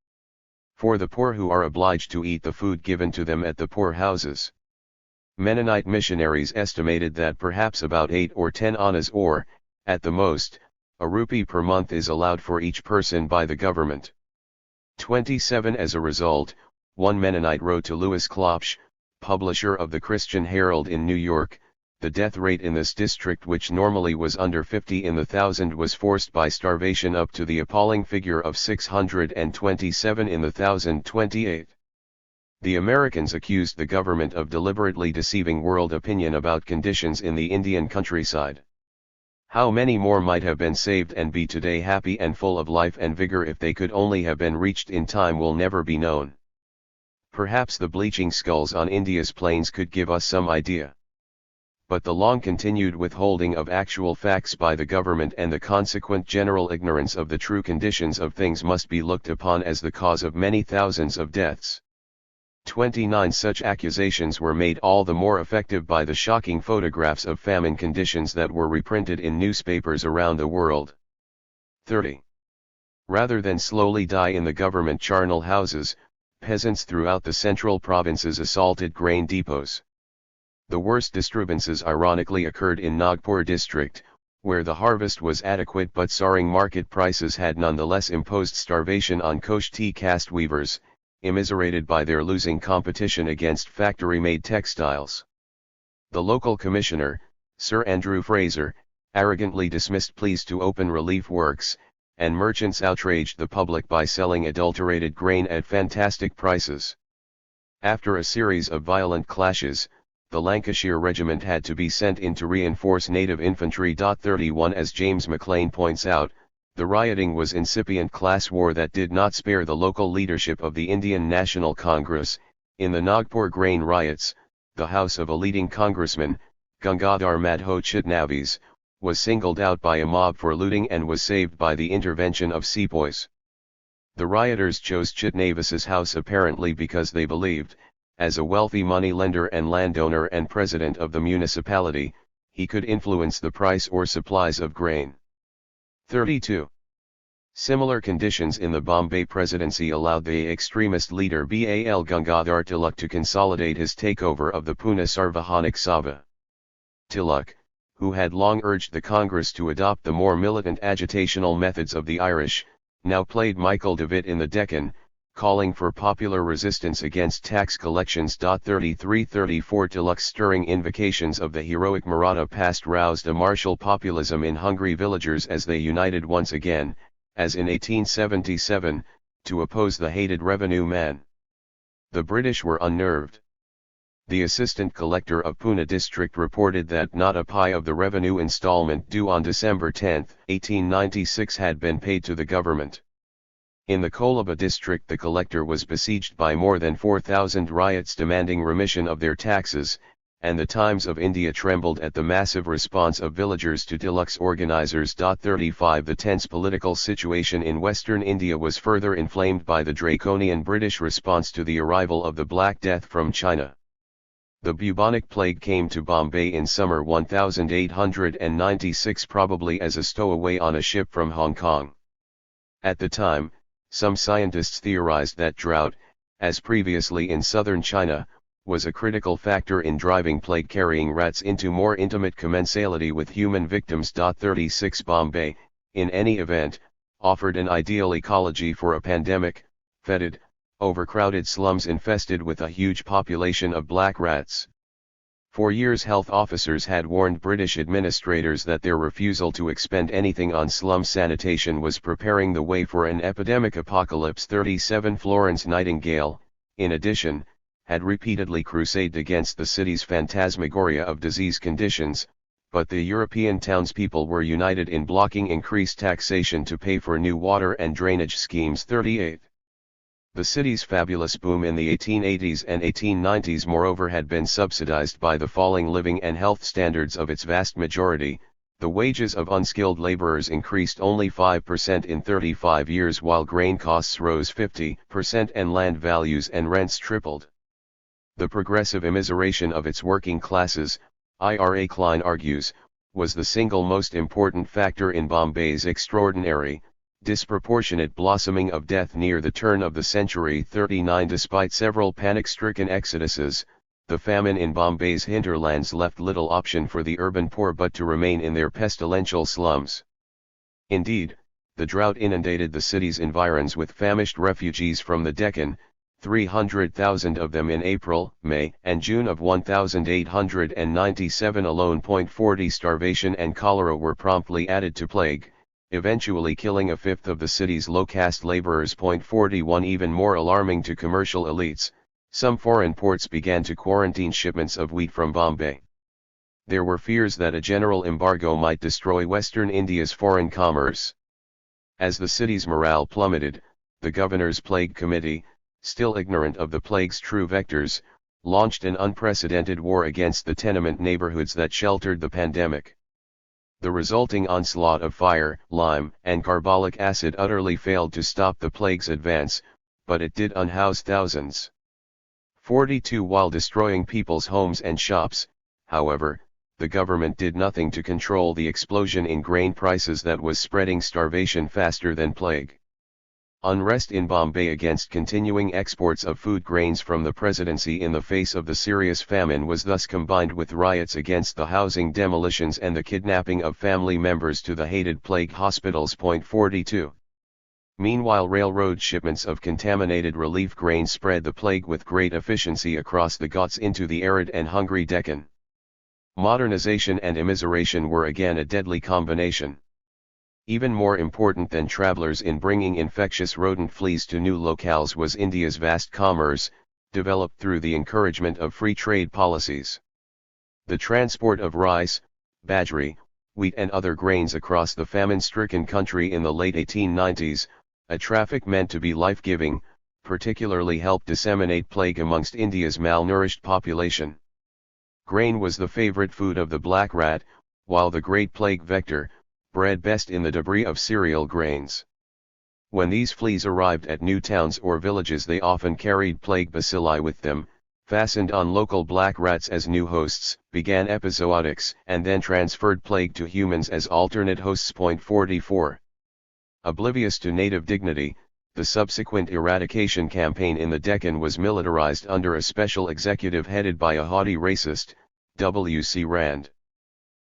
For the poor who are obliged to eat the food given to them at the poorhouses. Mennonite missionaries estimated that perhaps about 8 or 10 annas or, at the most, a rupee per month is allowed for each person by the government. 27 As a result, one Mennonite wrote to Louis Klopsch, publisher of the Christian Herald in New York, the death rate in this district, which normally was under 50 in the thousand, was forced by starvation up to the appalling figure of 627 in the 1028. The Americans accused the government of deliberately deceiving world opinion about conditions in the Indian countryside. How many more might have been saved and be today happy and full of life and vigor if they could only have been reached in time will never be known. Perhaps the bleaching skulls on India's plains could give us some idea. But the long-continued withholding of actual facts by the government and the consequent general ignorance of the true conditions of things must be looked upon as the cause of many thousands of deaths. 29 Such accusations were made all the more effective by the shocking photographs of famine conditions that were reprinted in newspapers around the world. 30. Rather than slowly die in the government charnel houses, peasants throughout the central provinces assaulted grain depots. The worst disturbances ironically occurred in Nagpur district, where the harvest was adequate but soaring market prices had nonetheless imposed starvation on Koshti caste weavers, immiserated by their losing competition against factory-made textiles. The local commissioner, Sir Andrew Fraser, arrogantly dismissed pleas to open relief works, and merchants outraged the public by selling adulterated grain at fantastic prices. After a series of violent clashes, the Lancashire Regiment had to be sent in to reinforce native infantry. 31 As James Maclean points out, the rioting was incipient class war that did not spare the local leadership of the Indian National Congress. In the Nagpur grain riots, the house of a leading congressman, Gangadhar Madho Chitnavis, was singled out by a mob for looting and was saved by the intervention of sepoys. The rioters chose Chitnavis's house apparently because they believed, as a wealthy moneylender and landowner and president of the municipality, he could influence the price or supplies of grain. 32. Similar conditions in the Bombay presidency allowed the extremist leader Bal Gangadhar Tilak to consolidate his takeover of the Pune Sarvahanik Sabha. Tilak, who had long urged the Congress to adopt the more militant agitational methods of the Irish, now played Michael Davitt in the Deccan, calling for popular resistance against tax collections. 33-34 Tilak's stirring invocations of the heroic Maratha past roused a martial populism in hungry villagers as they united once again, as in 1877, to oppose the hated revenue man. The British were unnerved. The assistant collector of Pune district reported that not a pi of the revenue installment due on December 10, 1896 had been paid to the government. In the Kolaba district the collector was besieged by more than 4,000 riots demanding remission of their taxes, and the Times of India trembled at the massive response of villagers to deluxe organizers. 35 The tense political situation in Western India was further inflamed by the draconian British response to the arrival of the Black Death from China. The bubonic plague came to Bombay in summer 1896, probably as a stowaway on a ship from Hong Kong. At the time, some scientists theorized that drought, as previously in southern China, was a critical factor in driving plague-carrying rats into more intimate commensality with human victims. 36 Bombay, in any event, offered an ideal ecology for a pandemic: fetid, overcrowded slums infested with a huge population of black rats. For years health officers had warned British administrators that their refusal to expend anything on slum sanitation was preparing the way for an epidemic apocalypse. 37 Florence Nightingale, in addition, had repeatedly crusaded against the city's phantasmagoria of disease conditions, but the European townspeople were united in blocking increased taxation to pay for new water and drainage schemes. 38. The city's fabulous boom in the 1880s and 1890s moreover had been subsidized by the falling living and health standards of its vast majority. The wages of unskilled laborers increased only 5% in 35 years, while grain costs rose 50% and land values and rents tripled. The progressive immiseration of its working classes, Ira Klein argues, was the single most important factor in Bombay's extraordinary, disproportionate blossoming of death near the turn of the century. 39 Despite several panic-stricken exoduses, the famine in Bombay's hinterlands left little option for the urban poor but to remain in their pestilential slums. Indeed, the drought inundated the city's environs with famished refugees from the Deccan, 300,000 of them in April, May, and June of 1897 alone. 40 Starvation and cholera were promptly added to plague, eventually killing a fifth of the city's low-caste laborers. 41 Even more alarming to commercial elites, some foreign ports began to quarantine shipments of wheat from Bombay. There were fears that a general embargo might destroy Western India's foreign commerce. As the city's morale plummeted, the governor's plague committee, still ignorant of the plague's true vectors, launched an unprecedented war against the tenement neighborhoods that sheltered the pandemic. The resulting onslaught of fire, lime, and carbolic acid utterly failed to stop the plague's advance, but it did unhouse thousands. 42 While destroying people's homes and shops, however, the government did nothing to control the explosion in grain prices that was spreading starvation faster than plague. Unrest in Bombay against continuing exports of food grains from the presidency in the face of the serious famine was thus combined with riots against the housing demolitions and the kidnapping of family members to the hated plague hospitals. 42. Meanwhile, railroad shipments of contaminated relief grain spread the plague with great efficiency across the Ghats into the arid and hungry Deccan. Modernization and immiseration were again a deadly combination. Even more important than travelers in bringing infectious rodent fleas to new locales was India's vast commerce, developed through the encouragement of free trade policies. The transport of rice, bajri, wheat and other grains across the famine-stricken country in the late 1890s, a traffic meant to be life-giving, particularly helped disseminate plague amongst India's malnourished population. Grain was the favorite food of the black rat, while the great plague vector, bred best in the debris of cereal grains. When these fleas arrived at new towns or villages, they often carried plague bacilli with them, fastened on local black rats as new hosts, began epizootics, and then transferred plague to humans as alternate hosts. 44. Oblivious to native dignity, the subsequent eradication campaign in the Deccan was militarized under a special executive headed by a haughty racist, W.C. Rand.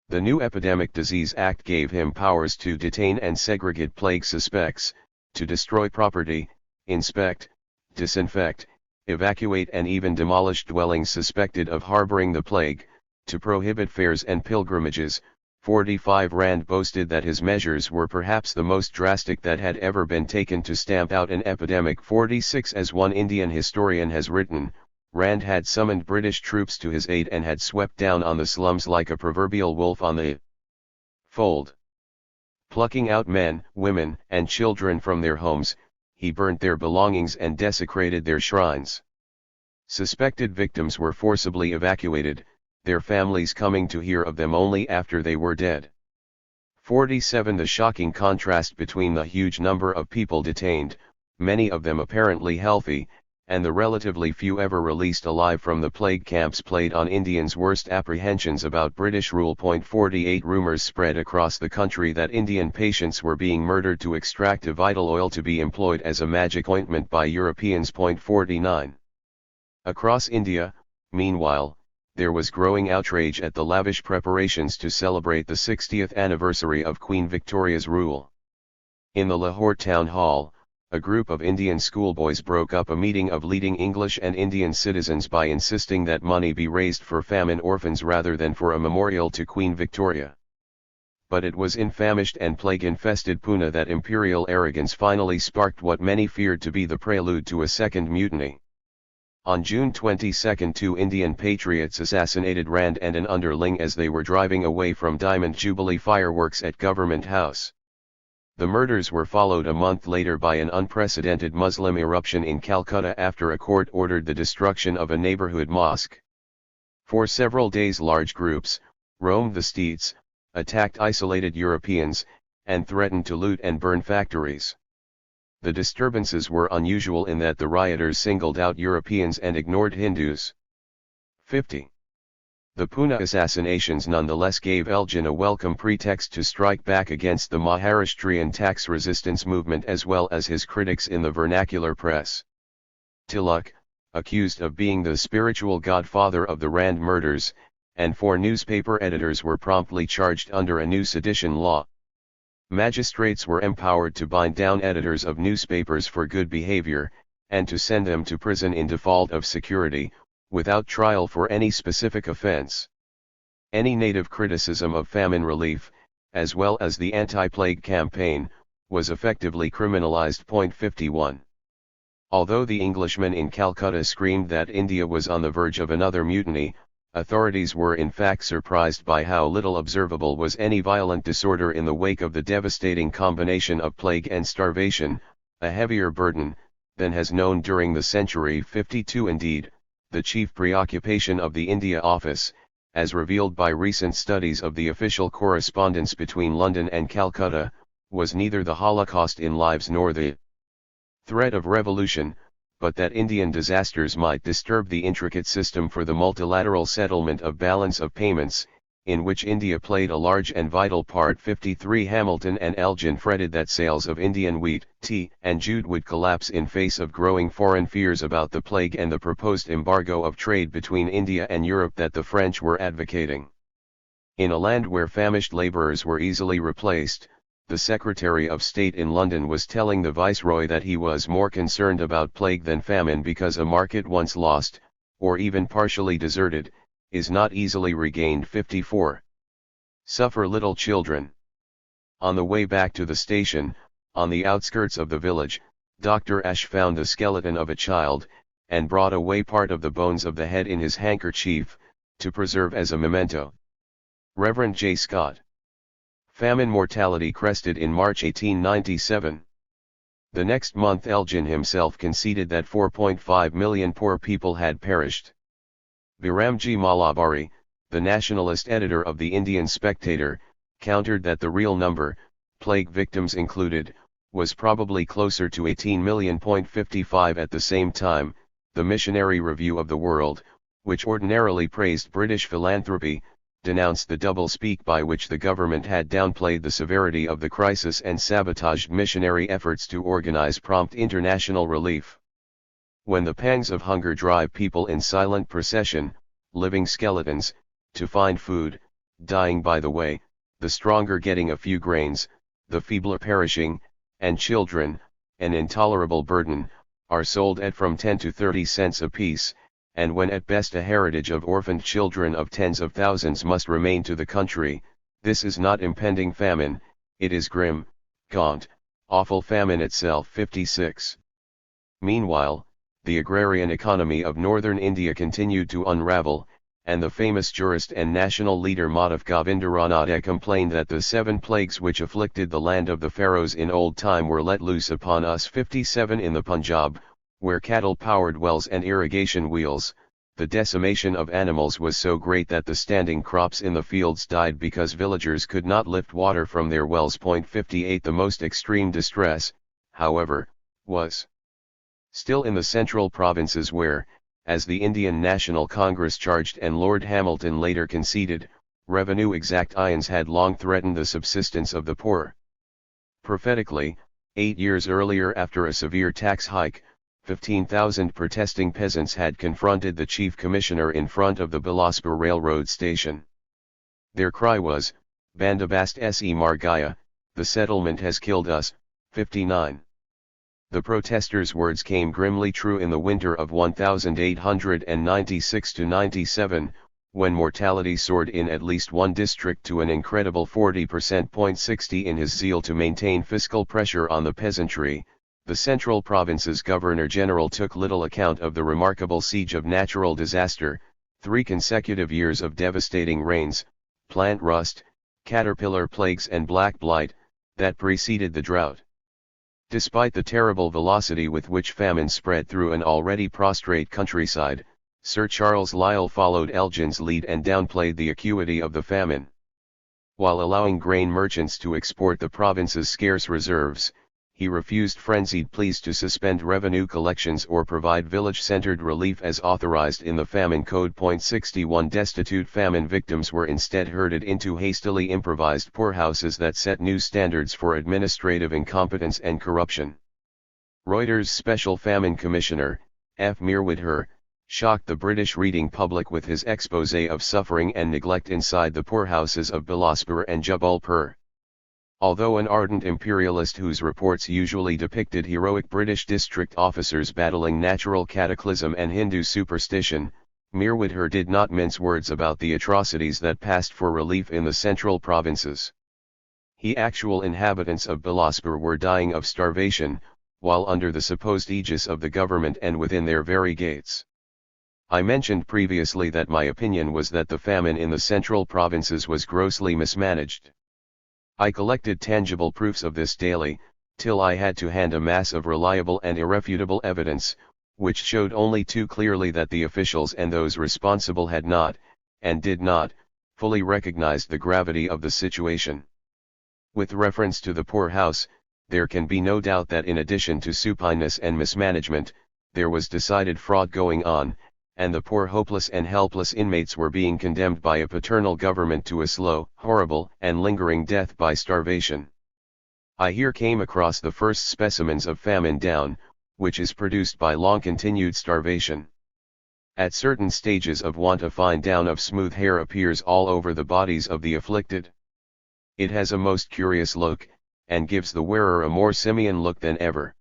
The new Epidemic Disease Act gave him powers to detain and segregate plague suspects, to destroy property, inspect, disinfect, evacuate and even demolish dwellings suspected of harboring the plague, to prohibit fairs and pilgrimages. 45 Rand boasted that his measures were perhaps the most drastic that had ever been taken to stamp out an epidemic. 46 As one Indian historian has written, Rand had summoned British troops to his aid and had swept down on the slums like a proverbial wolf on the fold. Plucking out men, women, and children from their homes, he burnt their belongings and desecrated their shrines. Suspected victims were forcibly evacuated, their families coming to hear of them only after they were dead. 47. The shocking contrast between the huge number of people detained, many of them apparently healthy, and the relatively few ever released alive from the plague camps played on Indians' worst apprehensions about British rule. 48. Rumors spread across the country that Indian patients were being murdered to extract a vital oil to be employed as a magic ointment by Europeans. 49. Across India, meanwhile, there was growing outrage at the lavish preparations to celebrate the 60th anniversary of Queen Victoria's rule. In the Lahore town hall, a group of Indian schoolboys broke up a meeting of leading English and Indian citizens by insisting that money be raised for famine orphans rather than for a memorial to Queen Victoria. But it was in famished and plague-infested Pune that imperial arrogance finally sparked what many feared to be the prelude to a second mutiny. On June 22, 2 Indian patriots assassinated Rand and an underling as they were driving away from Diamond Jubilee fireworks at Government House. The murders were followed a month later by an unprecedented Muslim eruption in Calcutta after a court ordered the destruction of a neighborhood mosque. For several days large groups roamed the streets, attacked isolated Europeans, and threatened to loot and burn factories. The disturbances were unusual in that the rioters singled out Europeans and ignored Hindus. 50. The Pune assassinations nonetheless gave Elgin a welcome pretext to strike back against the Maharashtrian tax resistance movement as well as his critics in the vernacular press. Tilak, accused of being the spiritual godfather of the Rand murders, and 4 newspaper editors were promptly charged under a new sedition law. Magistrates were empowered to bind down editors of newspapers for good behavior, and to send them to prison in default of security, without trial for any specific offense. Any native criticism of famine relief, as well as the anti-plague campaign, was effectively criminalized. 51. Although the Englishmen in Calcutta screamed that India was on the verge of another mutiny, authorities were in fact surprised by how little observable was any violent disorder in the wake of the devastating combination of plague and starvation, a heavier burden than has known during the century. 52. Indeed, the chief preoccupation of the India Office, as revealed by recent studies of the official correspondence between London and Calcutta, was neither the Holocaust in lives nor the threat of revolution, but that Indian disasters might disturb the intricate system for the multilateral settlement of balance of payments, in which India played a large and vital part. 53. Hamilton and Elgin fretted that sales of Indian wheat, tea, and jute would collapse in face of growing foreign fears about the plague and the proposed embargo of trade between India and Europe that the French were advocating. In a land where famished labourers were easily replaced, the Secretary of State in London was telling the Viceroy that he was more concerned about plague than famine because a market once lost, or even partially deserted, is not easily regained. 54. Suffer little children. On the way back to the station, on the outskirts of the village, Dr. Ash found the skeleton of a child, and brought away part of the bones of the head in his handkerchief, to preserve as a memento. Reverend J. Scott. Famine mortality crested in March 1897. The next month Elgin himself conceded that 4.5 million poor people had perished. Biramji Malabari, the nationalist editor of the Indian Spectator, countered that the real number, plague victims included, was probably closer to 18 million. 55. At the same time, the Missionary Review of the World, which ordinarily praised British philanthropy, denounced the doublespeak by which the government had downplayed the severity of the crisis and sabotaged missionary efforts to organize prompt international relief. When the pangs of hunger drive people in silent procession, living skeletons, to find food, dying by the way, the stronger getting a few grains, the feebler perishing, and children, an intolerable burden, are sold at from 10 to 30 cents apiece, and when at best a heritage of orphaned children of tens of thousands must remain to the country, this is not impending famine, it is grim, gaunt, awful famine itself. 56. Meanwhile, the agrarian economy of northern India continued to unravel, and the famous jurist and national leader Madhav Govindaranade complained that the 7 plagues which afflicted the land of the pharaohs in old time were let loose upon us. 57. In the Punjab, where cattle-powered wells and irrigation wheels, the decimation of animals was so great that the standing crops in the fields died because villagers could not lift water from their wells. 58 The most extreme distress, however, was still in the central provinces where, as the Indian National Congress charged and Lord Hamilton later conceded, revenue exactions had long threatened the subsistence of the poor. Prophetically, 8 years earlier, after a severe tax hike, 15,000 protesting peasants had confronted the chief commissioner in front of the Bilaspur railroad station. Their cry was, "Bandobast se Margaya, the settlement has killed us." 59. The protesters' words came grimly true in the winter of 1896–97, when mortality soared in at least one district to an incredible 40%. 60 In his zeal to maintain fiscal pressure on the peasantry, the Central Province's Governor-General took little account of the remarkable siege of natural disaster, 3 consecutive years of devastating rains, plant rust, caterpillar plagues and black blight, that preceded the drought. Despite the terrible velocity with which famine spread through an already prostrate countryside, Sir Charles Lyell followed Elgin's lead and downplayed the acuity of the famine. While allowing grain merchants to export the province's scarce reserves, he refused frenzied pleas to suspend revenue collections or provide village-centered relief as authorized in the Famine Code. 61 Destitute famine victims were instead herded into hastily improvised poorhouses that set new standards for administrative incompetence and corruption. Reuters' Special Famine Commissioner, F. Meerwidher, shocked the British reading public with his exposé of suffering and neglect inside the poorhouses of Bilaspur and Jabalpur. Although an ardent imperialist whose reports usually depicted heroic British district officers battling natural cataclysm and Hindu superstition, Meerwidher did not mince words about the atrocities that passed for relief in the central provinces. Actual inhabitants of Bilaspur were dying of starvation, while under the supposed aegis of the government and within their very gates. I mentioned previously that my opinion was that the famine in the central provinces was grossly mismanaged. I collected tangible proofs of this daily, till I had to hand a mass of reliable and irrefutable evidence, which showed only too clearly that the officials and those responsible had not, and did not, fully recognize the gravity of the situation. With reference to the poorhouse, there can be no doubt that in addition to supineness and mismanagement, there was decided fraud going on, and the poor hopeless and helpless inmates were being condemned by a paternal government to a slow, horrible, and lingering death by starvation. I here came across the first specimens of famine down, which is produced by long-continued starvation. At certain stages of want a fine down of smooth hair appears all over the bodies of the afflicted. It has a most curious look, and gives the wearer a more simian look than ever.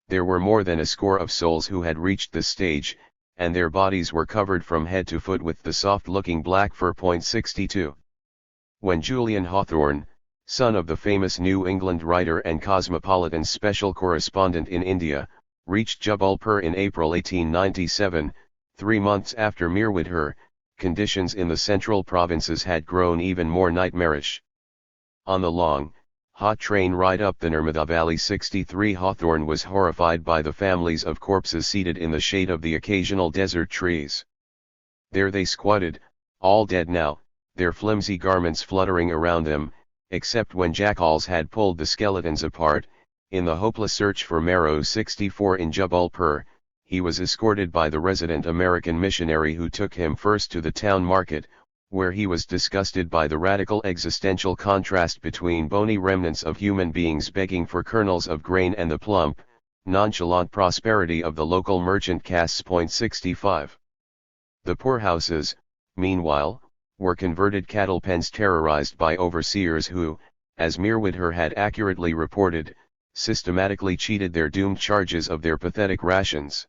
There were more than a score of souls who had reached this stage, and their bodies were covered from head to foot with the soft-looking black fur. 62. When Julian Hawthorne, son of the famous New England writer and Cosmopolitan special correspondent in India, reached Jabalpur in April 1897, 3 months after Meerwidher, conditions in the central provinces had grown even more nightmarish. On the long, hot train ride up the Narmada Valley 63, Hawthorne was horrified by the families of corpses seated in the shade of the occasional desert trees. There they squatted, all dead now, their flimsy garments fluttering around them, except when jackals had pulled the skeletons apart. In the hopeless search for marrow 64 in Jabalpur, he was escorted by the resident American missionary who took him first to the town market, where he was disgusted by the radical existential contrast between bony remnants of human beings begging for kernels of grain and the plump, nonchalant prosperity of the local merchant castes. 65. The poorhouses, meanwhile, were converted cattle pens terrorized by overseers who, as Meerwidher had accurately reported, systematically cheated their doomed charges of their pathetic rations.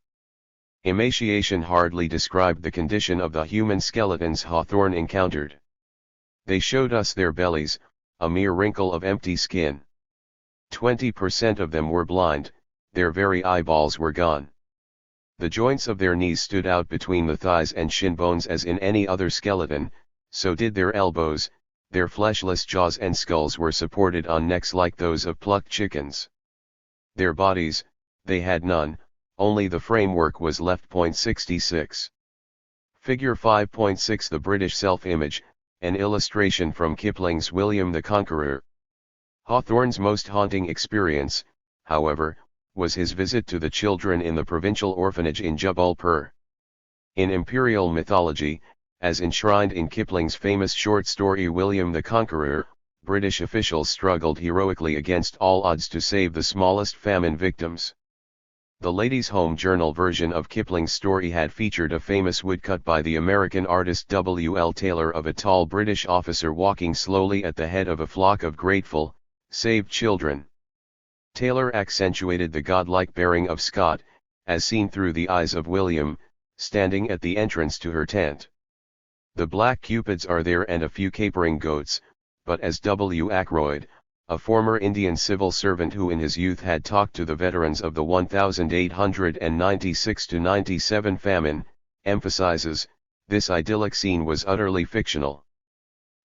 Emaciation hardly described the condition of the human skeletons Hawthorne encountered. They showed us their bellies, a mere wrinkle of empty skin. 20% of them were blind, their very eyeballs were gone. The joints of their knees stood out between the thighs and shin bones as in any other skeleton, so did their elbows, their fleshless jaws and skulls were supported on necks like those of plucked chickens. Their bodies, they had none, only the framework was left. 66. Figure 5.6 The British Self-Image, an illustration from Kipling's William the Conqueror. Hawthorne's most haunting experience, however, was his visit to the children in the provincial orphanage in Jabalpur. In imperial mythology, as enshrined in Kipling's famous short story William the Conqueror, British officials struggled heroically against all odds to save the smallest famine victims. The Ladies' Home Journal version of Kipling's story had featured a famous woodcut by the American artist W. L. Taylor of a tall British officer walking slowly at the head of a flock of grateful, saved children. Taylor accentuated the godlike bearing of Scott, as seen through the eyes of William, standing at the entrance to her tent. The black cupids are there and a few capering goats, but as W. Ackroyd, a former Indian civil servant who in his youth had talked to the veterans of the 1896-97 famine, emphasizes, this idyllic scene was utterly fictional.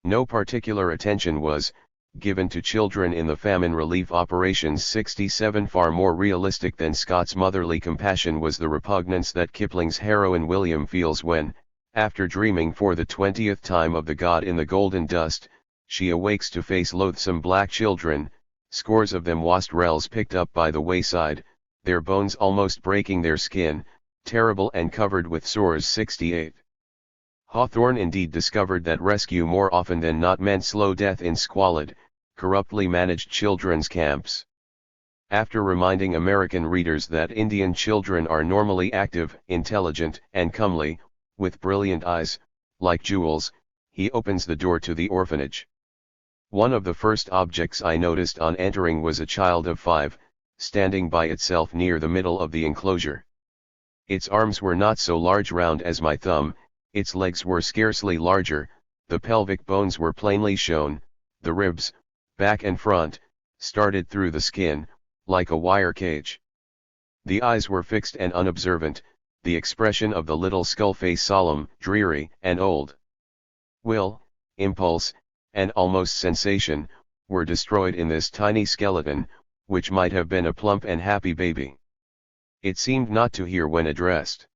No particular attention was given to children in the famine relief operations. 67 Far more realistic than Scott's motherly compassion was the repugnance that Kipling's heroine William feels when, after dreaming for the 20th time of the god in the golden dust, she awakes to face loathsome black children, scores of them wastrels picked up by the wayside, their bones almost breaking their skin, terrible and covered with sores. 68. Hawthorne indeed discovered that rescue more often than not meant slow death in squalid, corruptly managed children's camps. After reminding American readers that Indian children are normally active, intelligent, and comely, with brilliant eyes, like jewels, he opens the door to the orphanage. One of the first objects I noticed on entering was a child of 5, standing by itself near the middle of the enclosure. Its arms were not so large round as my thumb, its legs were scarcely larger, the pelvic bones were plainly shown, the ribs, back and front, started through the skin, like a wire cage. The eyes were fixed and unobservant, the expression of the little skull face solemn, dreary, and old. Will, impulse, and almost sensation, were destroyed in this tiny skeleton, which might have been a plump and happy baby. It seemed not to hear when addressed.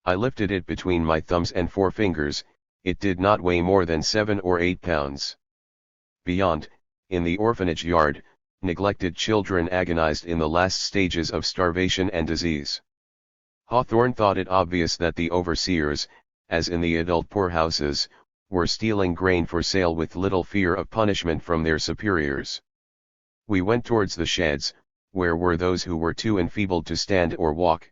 I lifted it between my thumbs and forefingers, it did not weigh more than 7 or 8 pounds. Beyond, in the orphanage yard, neglected children agonized in the last stages of starvation and disease. Hawthorne thought it obvious that the overseers, as in the adult poorhouses, were stealing grain for sale with little fear of punishment from their superiors. We went towards the sheds, where were those who were too enfeebled to stand or walk.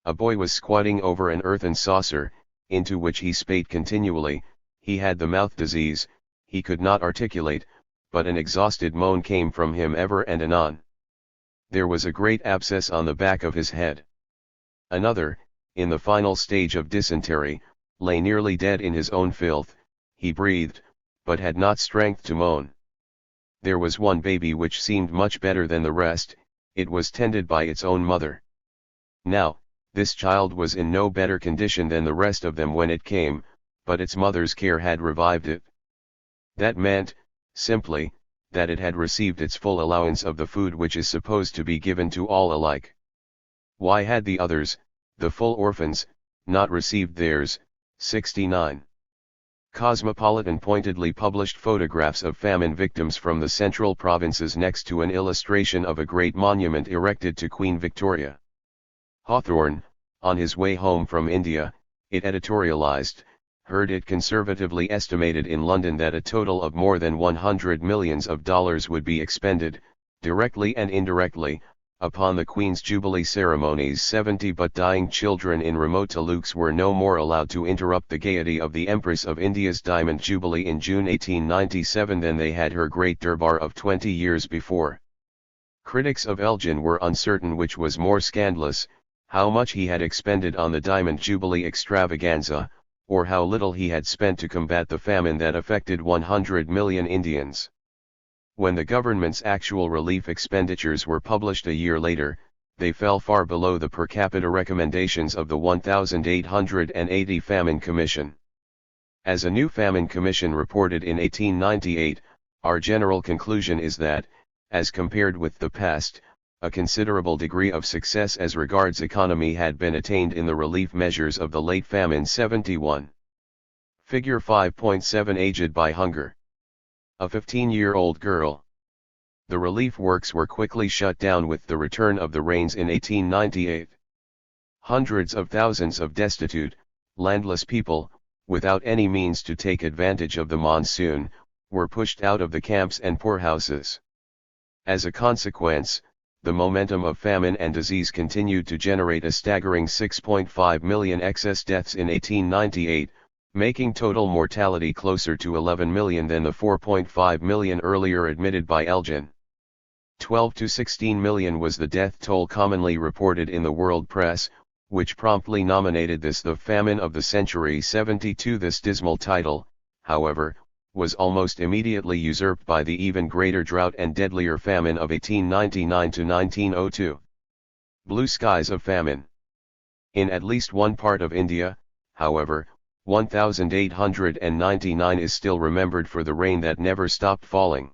A boy was squatting over an earthen saucer, into which he spat continually. He had the mouth disease, he could not articulate, but an exhausted moan came from him ever and anon. There was a great abscess on the back of his head. Another, in the final stage of dysentery, lay nearly dead in his own filth. He breathed, but had not strength to moan. There was one baby which seemed much better than the rest, it was tended by its own mother. Now, this child was in no better condition than the rest of them when it came, but its mother's care had revived it. That meant, simply, that it had received its full allowance of the food which is supposed to be given to all alike. Why had the others, the full orphans, not received theirs? 69. Cosmopolitan pointedly published photographs of famine victims from the central provinces next to an illustration of a great monument erected to Queen Victoria. Hawthorne, on his way home from India, it editorialized, heard it conservatively estimated in London that a total of more than $100 million would be expended, directly and indirectly, upon the Queen's Jubilee ceremonies. 70 But dying children in remote taluks were no more allowed to interrupt the gaiety of the Empress of India's Diamond Jubilee in June 1897 than they had her great Durbar of 20 years before. Critics of Elgin were uncertain which was more scandalous, how much he had expended on the Diamond Jubilee extravaganza, or how little he had spent to combat the famine that affected 100 million Indians. When the government's actual relief expenditures were published a year later, they fell far below the per capita recommendations of the 1880 Famine Commission. As a new Famine Commission reported in 1898, our general conclusion is that, as compared with the past, A considerable degree of success as regards economy had been attained in the relief measures of the late famine 71. Figure 5.7 Aged by hunger. A 15-year-old girl. The relief works were quickly shut down with the return of the rains in 1898. Hundreds of thousands of destitute, landless people, without any means to take advantage of the monsoon, were pushed out of the camps and poorhouses. As a consequence, the momentum of famine and disease continued to generate a staggering 6.5 million excess deaths in 1898, making total mortality closer to 11 million than the 4.5 million earlier admitted by Elgin. 12 to 16 million was the death toll commonly reported in the world press, which promptly nominated this the famine of the century 72. This dismal title, however, was almost immediately usurped by the even greater drought and deadlier famine of 1899 to 1902. Blue skies of famine. In at least one part of India, however, 1899 is still remembered for the rain that never stopped falling.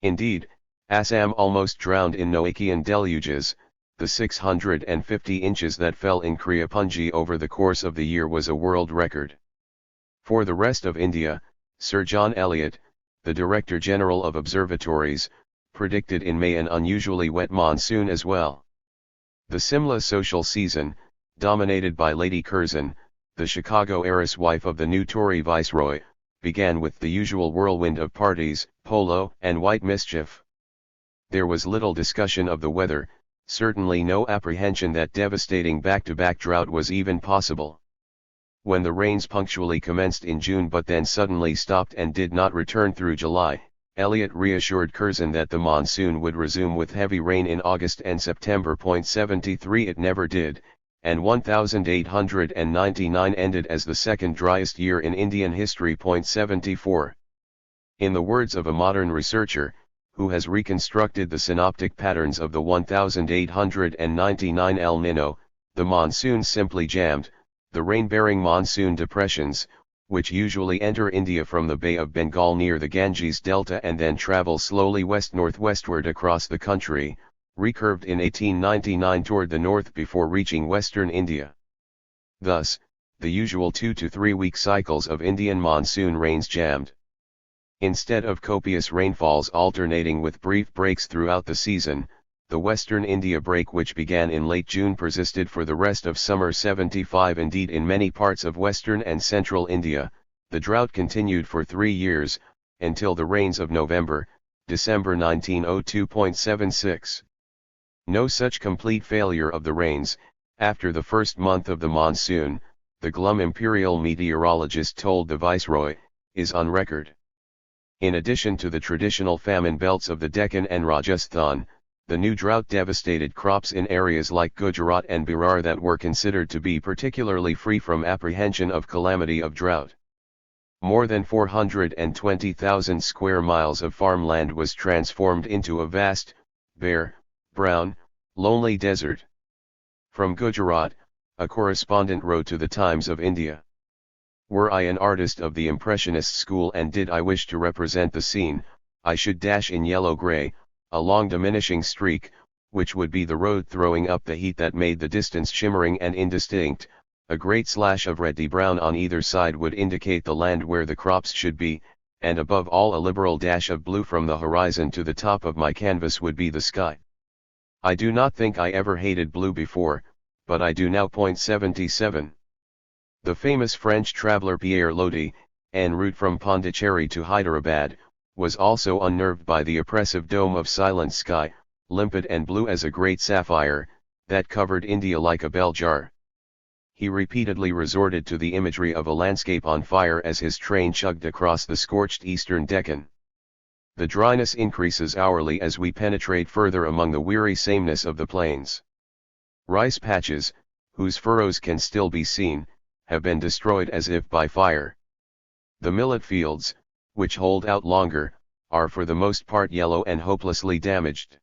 Indeed, Assam almost drowned in Noachian deluges. The 650 inches that fell in Kriyapunji over the course of the year was a world record. For the rest of India, Sir John Eliot, the Director General of Observatories, predicted in May an unusually wet monsoon as well. The Simla social season, dominated by Lady Curzon, the Chicago heiress wife of the new Tory viceroy, began with the usual whirlwind of parties, polo, and white mischief. There was little discussion of the weather, certainly no apprehension that devastating back-to-back drought was even possible. When the rains punctually commenced in June but then suddenly stopped and did not return through July, Eliot reassured Curzon that the monsoon would resume with heavy rain in August and September. 73 It never did, and 1899 ended as the second driest year in Indian history. 74. In the words of a modern researcher, who has reconstructed the synoptic patterns of the 1899 El Nino, the monsoon simply jammed. The rain-bearing monsoon depressions, which usually enter India from the Bay of Bengal near the Ganges Delta and then travel slowly west-northwestward across the country, recurved in 1899 toward the north before reaching western India. Thus, the usual 2 to 3 week cycles of Indian monsoon rains jammed. Instead of copious rainfalls alternating with brief breaks throughout the season, the Western India break which began in late June persisted for the rest of summer 75. Indeed, in many parts of western and central India, the drought continued for 3 years, until the rains of November, December 1902.76. No such complete failure of the rains, after the first month of the monsoon, the glum imperial meteorologist told the viceroy, is on record. In addition to the traditional famine belts of the Deccan and Rajasthan, the new drought devastated crops in areas like Gujarat and Bihar that were considered to be particularly free from apprehension of calamity of drought. More than 420,000 square miles of farmland was transformed into a vast, bare, brown, lonely desert. From Gujarat, a correspondent wrote to the Times of India. Were I an artist of the Impressionist school and did I wish to represent the scene, I should dash in yellow-gray, a long diminishing streak, which would be the road throwing up the heat that made the distance shimmering and indistinct. A great slash of reddy-brown on either side would indicate the land where the crops should be, and above all a liberal dash of blue from the horizon to the top of my canvas would be the sky. I do not think I ever hated blue before, but I do now. 77. The famous French traveller Pierre Loti, en route from Pondicherry to Hyderabad, was also unnerved by the oppressive dome of silent sky, limpid and blue as a great sapphire, that covered India like a bell jar. He repeatedly resorted to the imagery of a landscape on fire as his train chugged across the scorched eastern Deccan. The dryness increases hourly as we penetrate further among the weary sameness of the plains. Rice patches, whose furrows can still be seen, have been destroyed as if by fire. The millet fields, which hold out longer, are for the most part yellow and hopelessly damaged.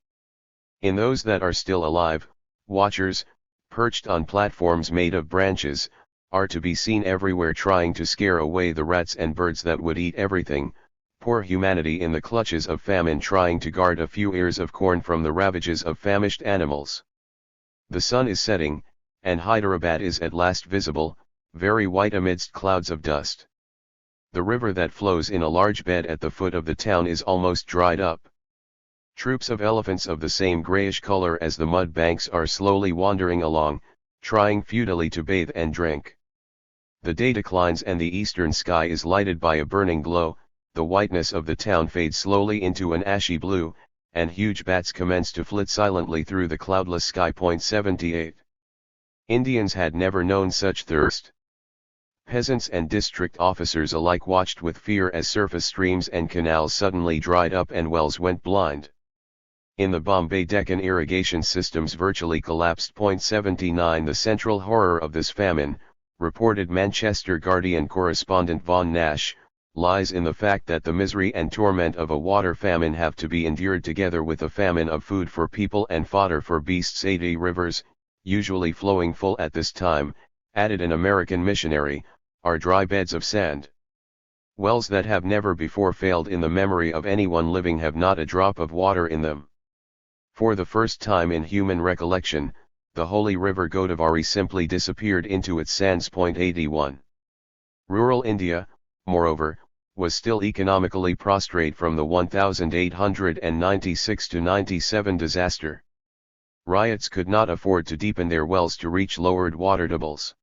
In those that are still alive, watchers, perched on platforms made of branches, are to be seen everywhere trying to scare away the rats and birds that would eat everything. Poor humanity in the clutches of famine trying to guard a few ears of corn from the ravages of famished animals. The sun is setting, and Hyderabad is at last visible, very white amidst clouds of dust. The river that flows in a large bed at the foot of the town is almost dried up. Troops of elephants of the same grayish color as the mud banks are slowly wandering along, trying futilely to bathe and drink. The day declines and the eastern sky is lighted by a burning glow, the whiteness of the town fades slowly into an ashy blue, and huge bats commence to flit silently through the cloudless sky. 78. Indians had never known such thirst. Peasants and district officers alike watched with fear as surface streams and canals suddenly dried up and wells went blind. In the Bombay Deccan irrigation systems virtually collapsed. 79. The central horror of this famine, reported Manchester Guardian correspondent Vaughan Nash, lies in the fact that the misery and torment of a water famine have to be endured together with a famine of food for people and fodder for beasts. 80 rivers, usually flowing full at this time, added an American missionary, are dry beds of sand. Wells that have never before failed in the memory of anyone living have not a drop of water in them. For the first time in human recollection, the holy river Godavari simply disappeared into its sands. 81. Rural India, moreover, was still economically prostrate from the 1896-97 disaster. Ryots could not afford to deepen their wells to reach lowered water tables.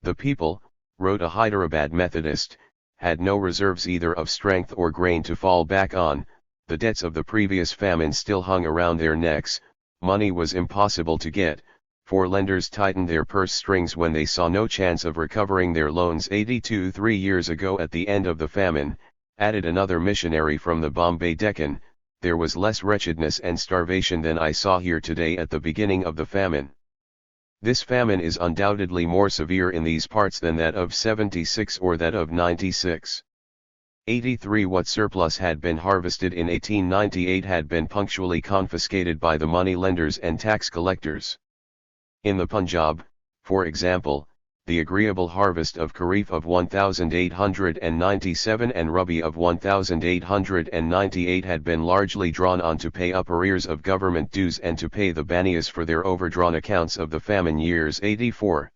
The people, wrote a Hyderabad Methodist, had no reserves either of strength or grain to fall back on, the debts of the previous famine still hung around their necks, money was impossible to get, for lenders tightened their purse strings when they saw no chance of recovering their loans. 82 3 years ago at the end of the famine, added another missionary from the Bombay Deccan, there was less wretchedness and starvation than I saw here today at the beginning of the famine. This famine is undoubtedly more severe in these parts than that of 76 or that of 96. 83 What surplus had been harvested in 1898 had been punctually confiscated by the money lenders and tax collectors. In the Punjab, for example, the agreeable harvest of Kharif of 1897 and Rabi of 1898 had been largely drawn on to pay up arrears of government dues and to pay the Baniyas for their overdrawn accounts of the famine years. 84.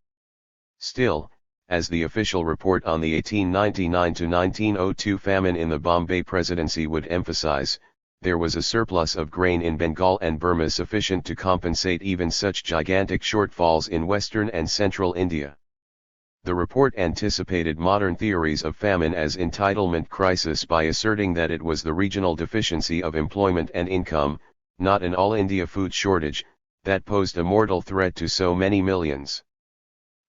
Still, as the official report on the 1899-1902 famine in the Bombay Presidency would emphasize, there was a surplus of grain in Bengal and Burma sufficient to compensate even such gigantic shortfalls in western and central India. The report anticipated modern theories of famine as entitlement crisis by asserting that it was the regional deficiency of employment and income, not an all-India food shortage, that posed a mortal threat to so many millions.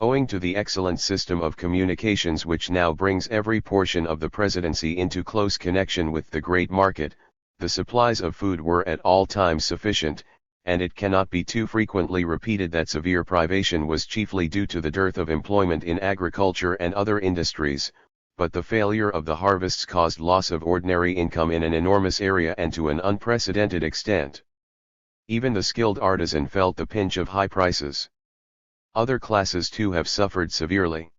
Owing to the excellent system of communications which now brings every portion of the presidency into close connection with the great market, the supplies of food were at all times sufficient, and it cannot be too frequently repeated that severe privation was chiefly due to the dearth of employment in agriculture and other industries, but the failure of the harvests caused loss of ordinary income in an enormous area and to an unprecedented extent. Even the skilled artisan felt the pinch of high prices. Other classes too have suffered severely.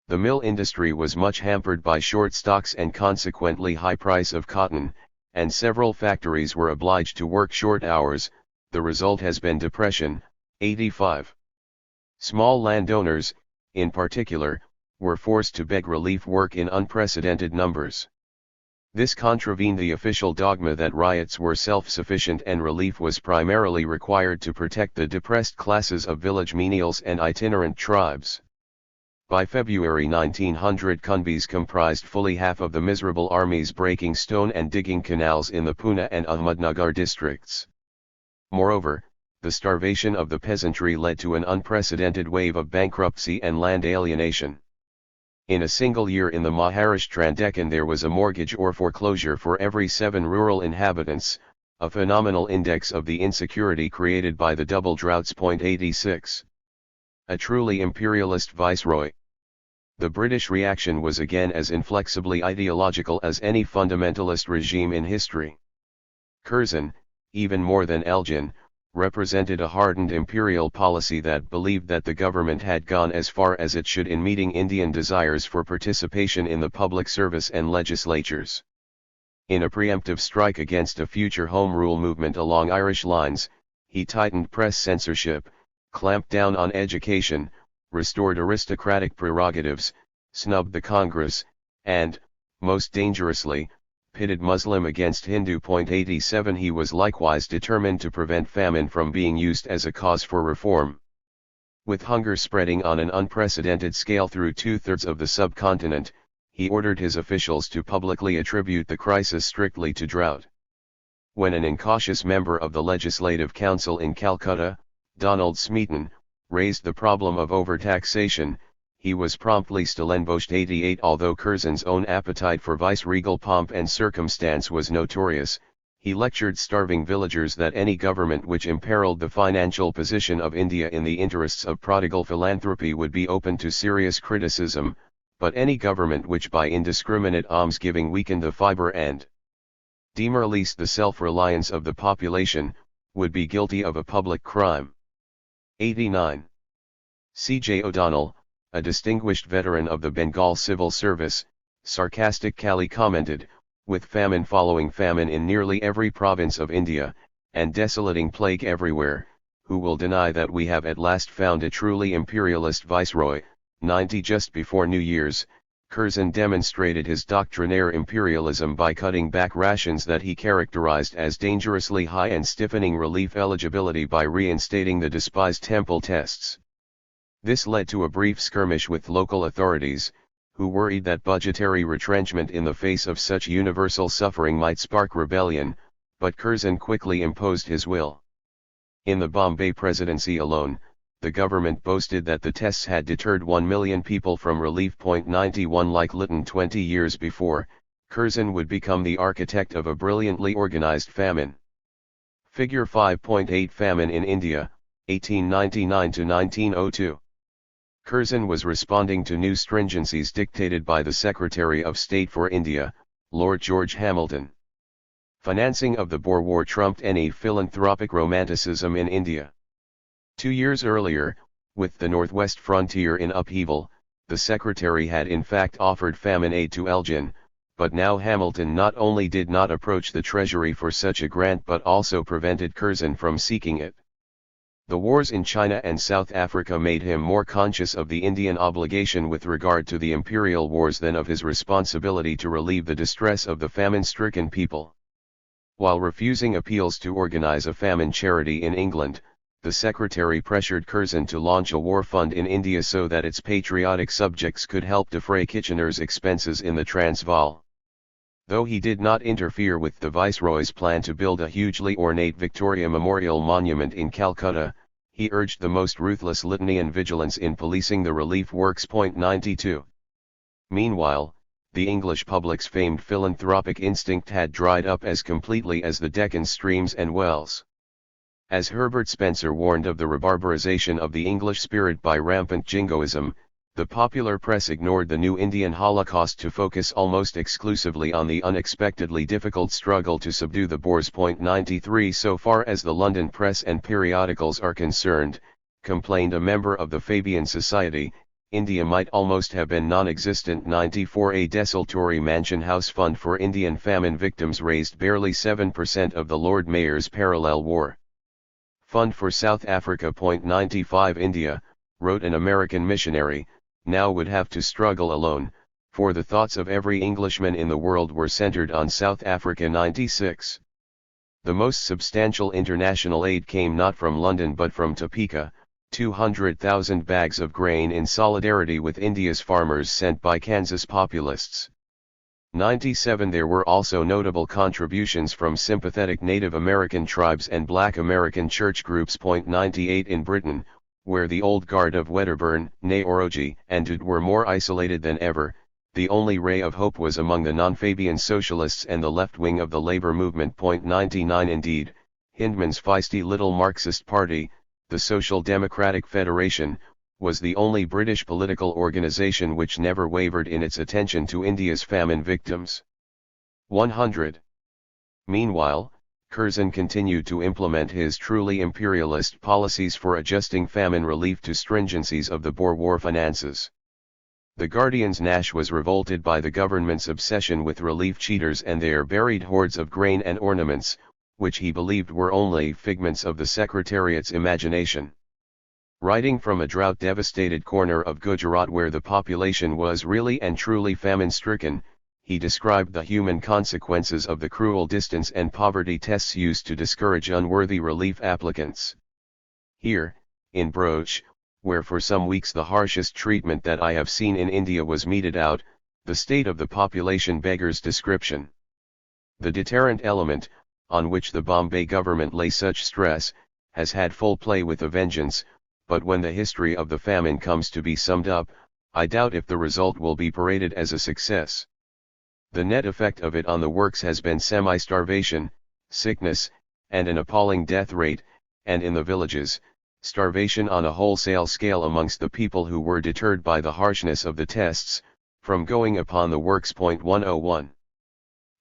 The mill industry was much hampered by short stocks and consequently high price of cotton, and several factories were obliged to work short hours. The result has been depression. 85. Small landowners, in particular, were forced to beg relief work in unprecedented numbers. This contravened the official dogma that riots were self-sufficient and relief was primarily required to protect the depressed classes of village menials and itinerant tribes. By February 1900 Kunbis comprised fully half of the miserable armies breaking stone and digging canals in the Pune and Ahmednagar districts. Moreover, the starvation of the peasantry led to an unprecedented wave of bankruptcy and land alienation. In a single year in the Maharashtra Deccan there was a mortgage or foreclosure for every 7 rural inhabitants, a phenomenal index of the insecurity created by the double droughts. 86. A truly imperialist viceroy. The British reaction was again as inflexibly ideological as any fundamentalist regime in history. Curzon, even more than Elgin, represented a hardened imperial policy that believed that the government had gone as far as it should in meeting Indian desires for participation in the public service and legislatures. In a preemptive strike against a future Home Rule movement along Irish lines, he tightened press censorship, clamped down on education, restored aristocratic prerogatives, snubbed the Congress, and, most dangerously, pitted Muslim against Hindu. 87 He was likewise determined to prevent famine from being used as a cause for reform. With hunger spreading on an unprecedented scale through two-thirds of the subcontinent, he ordered his officials to publicly attribute the crisis strictly to drought. When an incautious member of the Legislative Council in Calcutta, Donald Smeaton, raised the problem of overtaxation, he was promptly stellenboshed. 88 Although Curzon's own appetite for viceregal pomp and circumstance was notorious, he lectured starving villagers that any government which imperiled the financial position of India in the interests of prodigal philanthropy would be open to serious criticism, but any government which by indiscriminate almsgiving weakened the fibre and demoralized the self-reliance of the population, would be guilty of a public crime. 89. C.J. O'Donnell, a distinguished veteran of the Bengal civil service, sarcastically commented, "With famine following famine in nearly every province of India, and desolating plague everywhere, who will deny that we have at last found a truly imperialist viceroy?" 90 Just before New Year's, Curzon demonstrated his doctrinaire imperialism by cutting back rations that he characterized as dangerously high and stiffening relief eligibility by reinstating the despised temple tests. This led to a brief skirmish with local authorities, who worried that budgetary retrenchment in the face of such universal suffering might spark rebellion, but Curzon quickly imposed his will. In the Bombay Presidency alone, the government boasted that the tests had deterred 1 million people from relief. 91 Like Lytton 20 years before, Curzon would become the architect of a brilliantly organized famine. Figure 5.8 Famine in India, 1899–1902. Curzon was responding to new stringencies dictated by the Secretary of State for India, Lord George Hamilton. Financing of the Boer War trumped any philanthropic romanticism in India. 2 years earlier, with the northwest frontier in upheaval, the Secretary had in fact offered famine aid to Elgin, but now Hamilton not only did not approach the Treasury for such a grant but also prevented Curzon from seeking it. The wars in China and South Africa made him more conscious of the Indian obligation with regard to the imperial wars than of his responsibility to relieve the distress of the famine-stricken people. While refusing appeals to organize a famine charity in England, the Secretary pressured Curzon to launch a war fund in India so that its patriotic subjects could help defray Kitchener's expenses in the Transvaal. Though he did not interfere with the Viceroy's plan to build a hugely ornate Victoria Memorial Monument in Calcutta, he urged the most ruthless Lyttonian vigilance in policing the relief works. 92. Meanwhile, the English public's famed philanthropic instinct had dried up as completely as the Deccan streams and wells. As Herbert Spencer warned of the rebarbarization of the English spirit by rampant jingoism, the popular press ignored the new Indian Holocaust to focus almost exclusively on the unexpectedly difficult struggle to subdue the Boers. 93 So far as the London press and periodicals are concerned, complained a member of the Fabian Society, India might almost have been non-existent. 94 A desultory Mansion House Fund for Indian famine victims raised barely 7% of the Lord Mayor's parallel war Fund for South Africa. 95 India, wrote an American missionary, now would have to struggle alone, for the thoughts of every Englishman in the world were centered on South Africa. 96. The most substantial international aid came not from London but from Topeka, 200,000 bags of grain in solidarity with India's farmers sent by Kansas populists. 97 There were also notable contributions from sympathetic Native American tribes and Black American church groups. 98 In Britain, where the old guard of Wedderburn, Nehoroji, and Dude were more isolated than ever, the only ray of hope was among the non-Fabian socialists and the left wing of the labor movement. 99 Indeed, Hindman's feisty little Marxist party, the Social Democratic Federation, was the only British political organisation which never wavered in its attention to India's famine victims. 100. Meanwhile, Curzon continued to implement his truly imperialist policies for adjusting famine relief to stringencies of the Boer War finances. The Guardian's Nash was revolted by the government's obsession with relief cheaters and their buried hoards of grain and ornaments, which he believed were only figments of the Secretariat's imagination. Writing from a drought-devastated corner of Gujarat where the population was really and truly famine-stricken, he described the human consequences of the cruel distance and poverty tests used to discourage unworthy relief applicants. Here, in Broch, where for some weeks the harshest treatment that I have seen in India was meted out, the state of the population beggars description. The deterrent element, on which the Bombay government lay such stress, has had full play with a vengeance, but when the history of the famine comes to be summed up, I doubt if the result will be paraded as a success. The net effect of it on the works has been semi-starvation, sickness, and an appalling death rate, and in the villages, starvation on a wholesale scale amongst the people who were deterred by the harshness of the tests, from going upon the works. 101.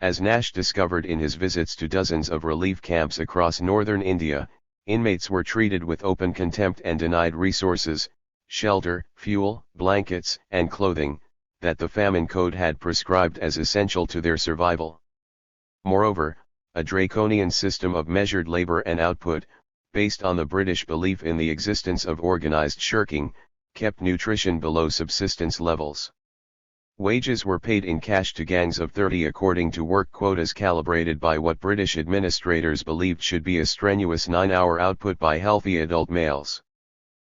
As Nash discovered in his visits to dozens of relief camps across northern India, inmates were treated with open contempt and denied resources, shelter, fuel, blankets, and clothing, that the famine code had prescribed as essential to their survival. Moreover, a draconian system of measured labor and output, based on the British belief in the existence of organized shirking, kept nutrition below subsistence levels. Wages were paid in cash to gangs of 30 according to work quotas calibrated by what British administrators believed should be a strenuous 9-hour output by healthy adult males.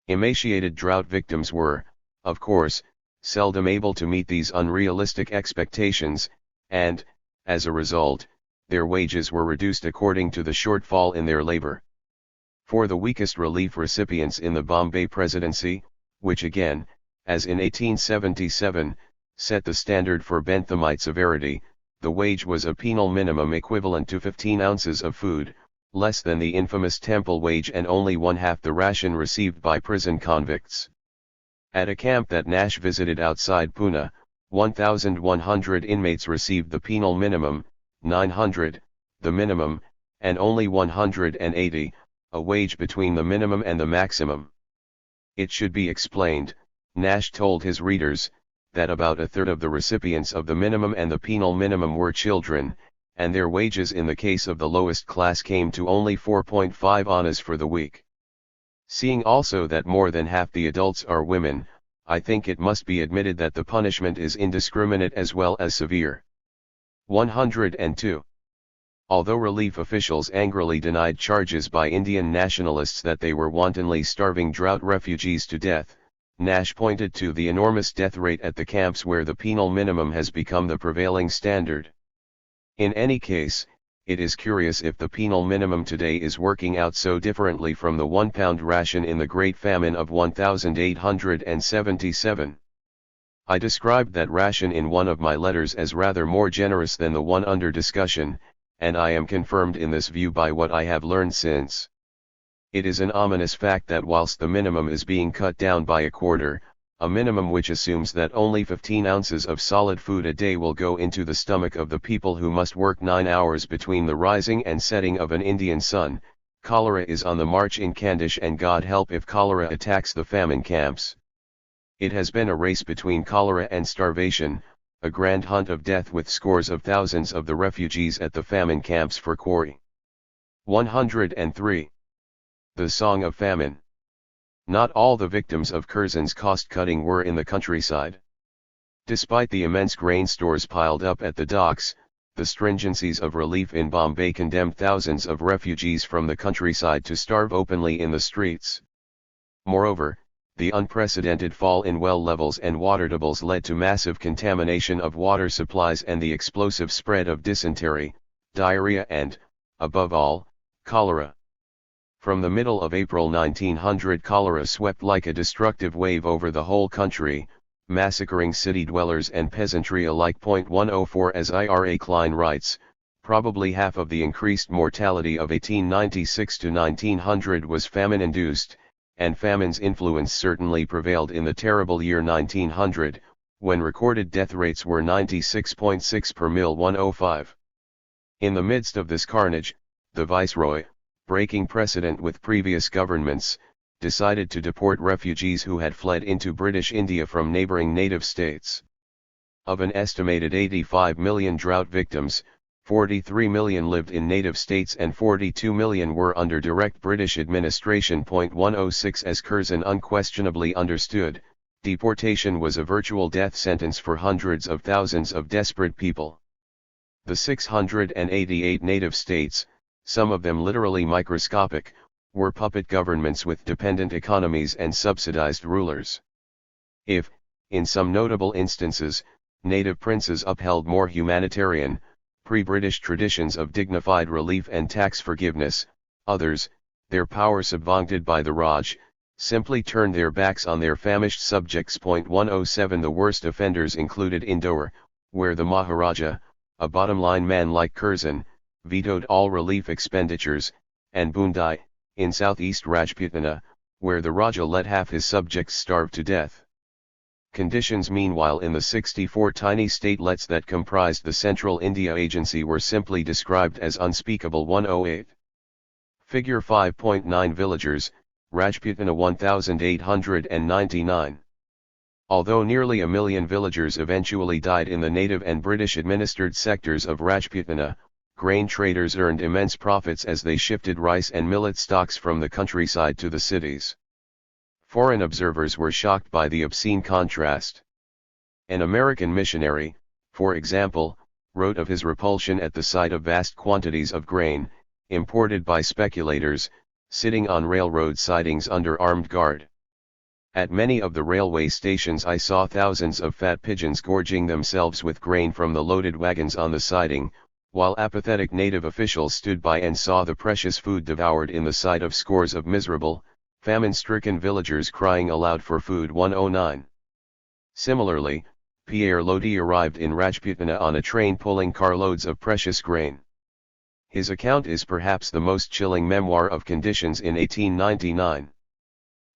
Emaciated drought victims were, of course, seldom able to meet these unrealistic expectations, and, as a result, their wages were reduced according to the shortfall in their labor. For the weakest relief recipients in the Bombay Presidency, which again, as in 1877, set the standard for Benthamite severity, the wage was a penal minimum equivalent to 15 ounces of food, less than the infamous temple wage and only one-half the ration received by prison convicts. At a camp that Nash visited outside Pune, 1,100 inmates received the penal minimum, 900, the minimum, and only 180, a wage between the minimum and the maximum. It should be explained, Nash told his readers, that about a third of the recipients of the minimum and the penal minimum were children, and their wages in the case of the lowest class came to only 4.5 annas for the week. Seeing also that more than half the adults are women, I think it must be admitted that the punishment is indiscriminate as well as severe. 102. Although relief officials angrily denied charges by Indian nationalists that they were wantonly starving drought refugees to death, Nash pointed to the enormous death rate at the camps where the penal minimum has become the prevailing standard. In any case, it is curious if the penal minimum today is working out so differently from the £1 ration in the Great Famine of 1877. I described that ration in one of my letters as rather more generous than the one under discussion, and I am confirmed in this view by what I have learned since. It is an ominous fact that whilst the minimum is being cut down by a quarter, a minimum which assumes that only 15 ounces of solid food a day will go into the stomach of the people who must work 9 hours between the rising and setting of an Indian sun, cholera is on the march in Khandesh, and God help if cholera attacks the famine camps. It has been a race between cholera and starvation, a grand hunt of death with scores of thousands of the refugees at the famine camps for quarry. 103. The Song of Famine. Not all the victims of Curzon's cost-cutting were in the countryside. Despite the immense grain stores piled up at the docks, the stringencies of relief in Bombay condemned thousands of refugees from the countryside to starve openly in the streets. Moreover, the unprecedented fall in well levels and water tables led to massive contamination of water supplies and the explosive spread of dysentery, diarrhea and, above all, cholera. From the middle of April 1900 cholera swept like a destructive wave over the whole country, massacring city dwellers and peasantry alike. 104 As Ira Klein writes, probably half of the increased mortality of 1896 to 1900 was famine-induced, and famine's influence certainly prevailed in the terrible year 1900, when recorded death rates were 96.6 per mil. 105. In the midst of this carnage, the Viceroy, breaking precedent with previous governments, decided to deport refugees who had fled into British India from neighbouring native states. Of an estimated 85 million drought victims, 43 million lived in native states and 42 million were under direct British administration. 106 As Curzon unquestionably understood, deportation was a virtual death sentence for hundreds of thousands of desperate people. The 688 native states, some of them literally microscopic, were puppet governments with dependent economies and subsidized rulers. If, in some notable instances, native princes upheld more humanitarian, pre-British traditions of dignified relief and tax forgiveness, others, their power subjugated by the Raj, simply turned their backs on their famished subjects. 107 The worst offenders included Indore, where the Maharaja, a bottom-line man like Curzon, vetoed all relief expenditures, and Bundai, in southeast Rajputana, where the Raja let half his subjects starve to death. Conditions meanwhile in the 64 tiny statelets that comprised the Central India Agency were simply described as unspeakable. 108. Figure 5.9 Villagers, Rajputana 1899. Although nearly 1 million villagers eventually died in the native and British-administered sectors of Rajputana, grain traders earned immense profits as they shifted rice and millet stocks from the countryside to the cities. Foreign observers were shocked by the obscene contrast. An American missionary, for example, wrote of his repulsion at the sight of vast quantities of grain, imported by speculators, sitting on railroad sidings under armed guard. At many of the railway stations I saw thousands of fat pigeons gorging themselves with grain from the loaded wagons on the siding, while apathetic native officials stood by and saw the precious food devoured in the sight of scores of miserable, famine-stricken villagers crying aloud for food. 109. Similarly, Pierre Lodi arrived in Rajputana on a train pulling carloads of precious grain. His account is perhaps the most chilling memoir of conditions in 1899.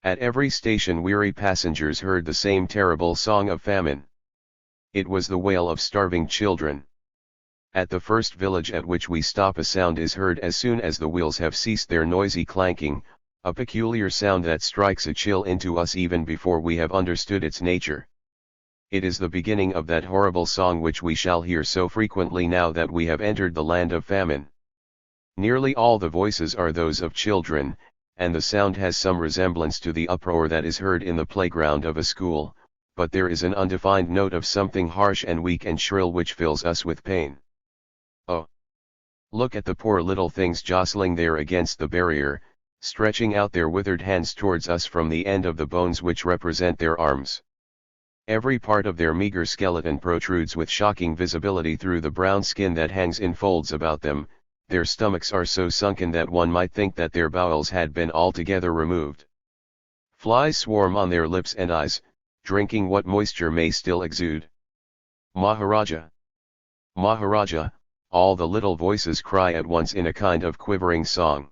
At every station weary passengers heard the same terrible song of famine. It was the wail of starving children. At the first village at which we stop a sound is heard as soon as the wheels have ceased their noisy clanking, a peculiar sound that strikes a chill into us even before we have understood its nature. It is the beginning of that horrible song which we shall hear so frequently now that we have entered the land of famine. Nearly all the voices are those of children, and the sound has some resemblance to the uproar that is heard in the playground of a school, but there is an undefined note of something harsh and weak and shrill which fills us with pain. Oh! Look at the poor little things jostling there against the barrier, stretching out their withered hands towards us from the end of the bones which represent their arms. Every part of their meager skeleton protrudes with shocking visibility through the brown skin that hangs in folds about them. Their stomachs are so sunken that one might think that their bowels had been altogether removed. Flies swarm on their lips and eyes, drinking what moisture may still exude. Maharaja! Maharaja! All the little voices cry at once in a kind of quivering song.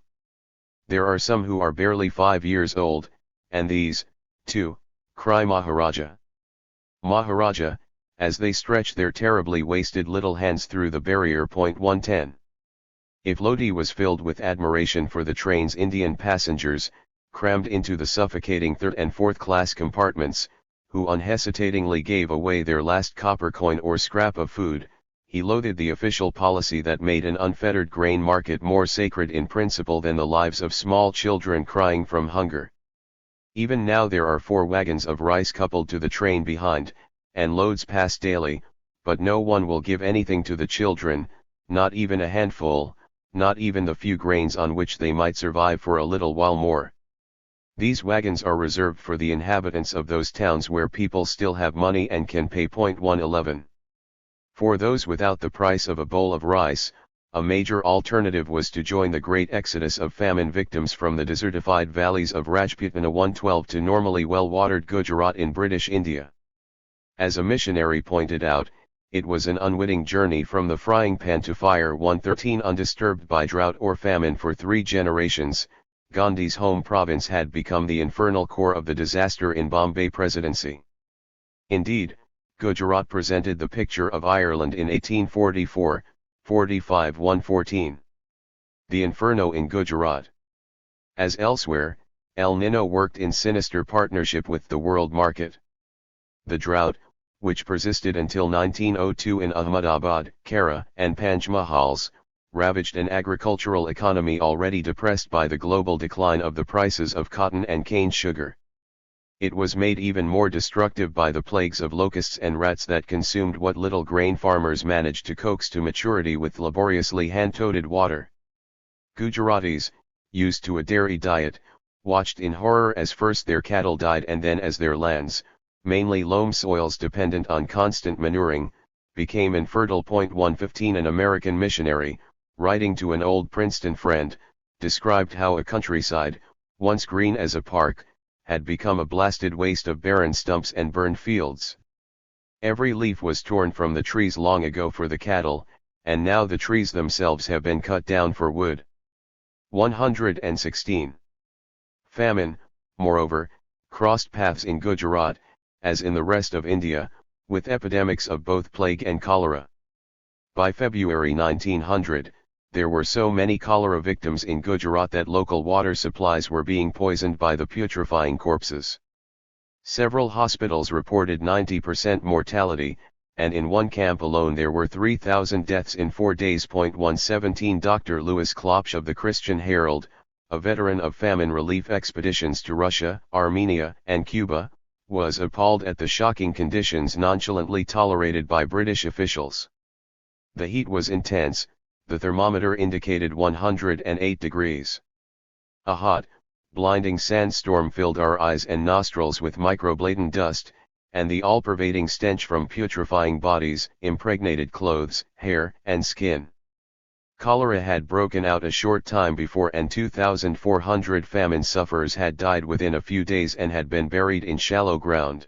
There are some who are barely 5 years old, and these, too, cry Maharaja. Maharaja, as they stretch their terribly wasted little hands through the barrier. 110. If Lodi was filled with admiration for the train's Indian passengers, crammed into the suffocating third and fourth class compartments, who unhesitatingly gave away their last copper coin or scrap of food, he loathed the official policy that made an unfettered grain market more sacred in principle than the lives of small children crying from hunger. Even now there are 4 wagons of rice coupled to the train behind, and loads pass daily, but no one will give anything to the children, not even a handful, not even the few grains on which they might survive for a little while more. These wagons are reserved for the inhabitants of those towns where people still have money and can pay. 111. For those without the price of a bowl of rice, a major alternative was to join the great exodus of famine victims from the desertified valleys of Rajputana 112 to normally well-watered Gujarat in British India. As a missionary pointed out, it was an unwitting journey from the frying pan to fire. 113 Undisturbed by drought or famine for 3 generations, Gandhi's home province had become the infernal core of the disaster in Bombay Presidency. Indeed, Gujarat presented the picture of Ireland in 1844, 45-114. The inferno in Gujarat. As elsewhere, El Nino worked in sinister partnership with the world market. The drought, which persisted until 1902 in Ahmedabad, Kara, and Panchmahals, ravaged an agricultural economy already depressed by the global decline of the prices of cotton and cane sugar. It was made even more destructive by the plagues of locusts and rats that consumed what little grain farmers managed to coax to maturity with laboriously hand-toted water. Gujaratis, used to a dairy diet, watched in horror as first their cattle died and then as their lands, mainly loam soils dependent on constant manuring, became infertile. 115 An American missionary, writing to an old Princeton friend, described how a countryside, once green as a park, had become a blasted waste of barren stumps and burned fields. Every leaf was torn from the trees long ago for the cattle, and now the trees themselves have been cut down for wood. 116. Famine, moreover, crossed paths in Gujarat, as in the rest of India, with epidemics of both plague and cholera. By February 1900, there were so many cholera victims in Gujarat that local water supplies were being poisoned by the putrefying corpses. Several hospitals reported 90% mortality, and in one camp alone there were 3,000 deaths in 4 days. 117 Dr. Louis Klopsch of the Christian Herald, a veteran of famine relief expeditions to Russia, Armenia, and Cuba, was appalled at the shocking conditions nonchalantly tolerated by British officials. The heat was intense. The thermometer indicated 108 degrees. A hot, blinding sandstorm filled our eyes and nostrils with microbladen dust, and the all-pervading stench from putrefying bodies, impregnated clothes, hair, and skin. Cholera had broken out a short time before, and 2,400 famine sufferers had died within a few days and had been buried in shallow ground.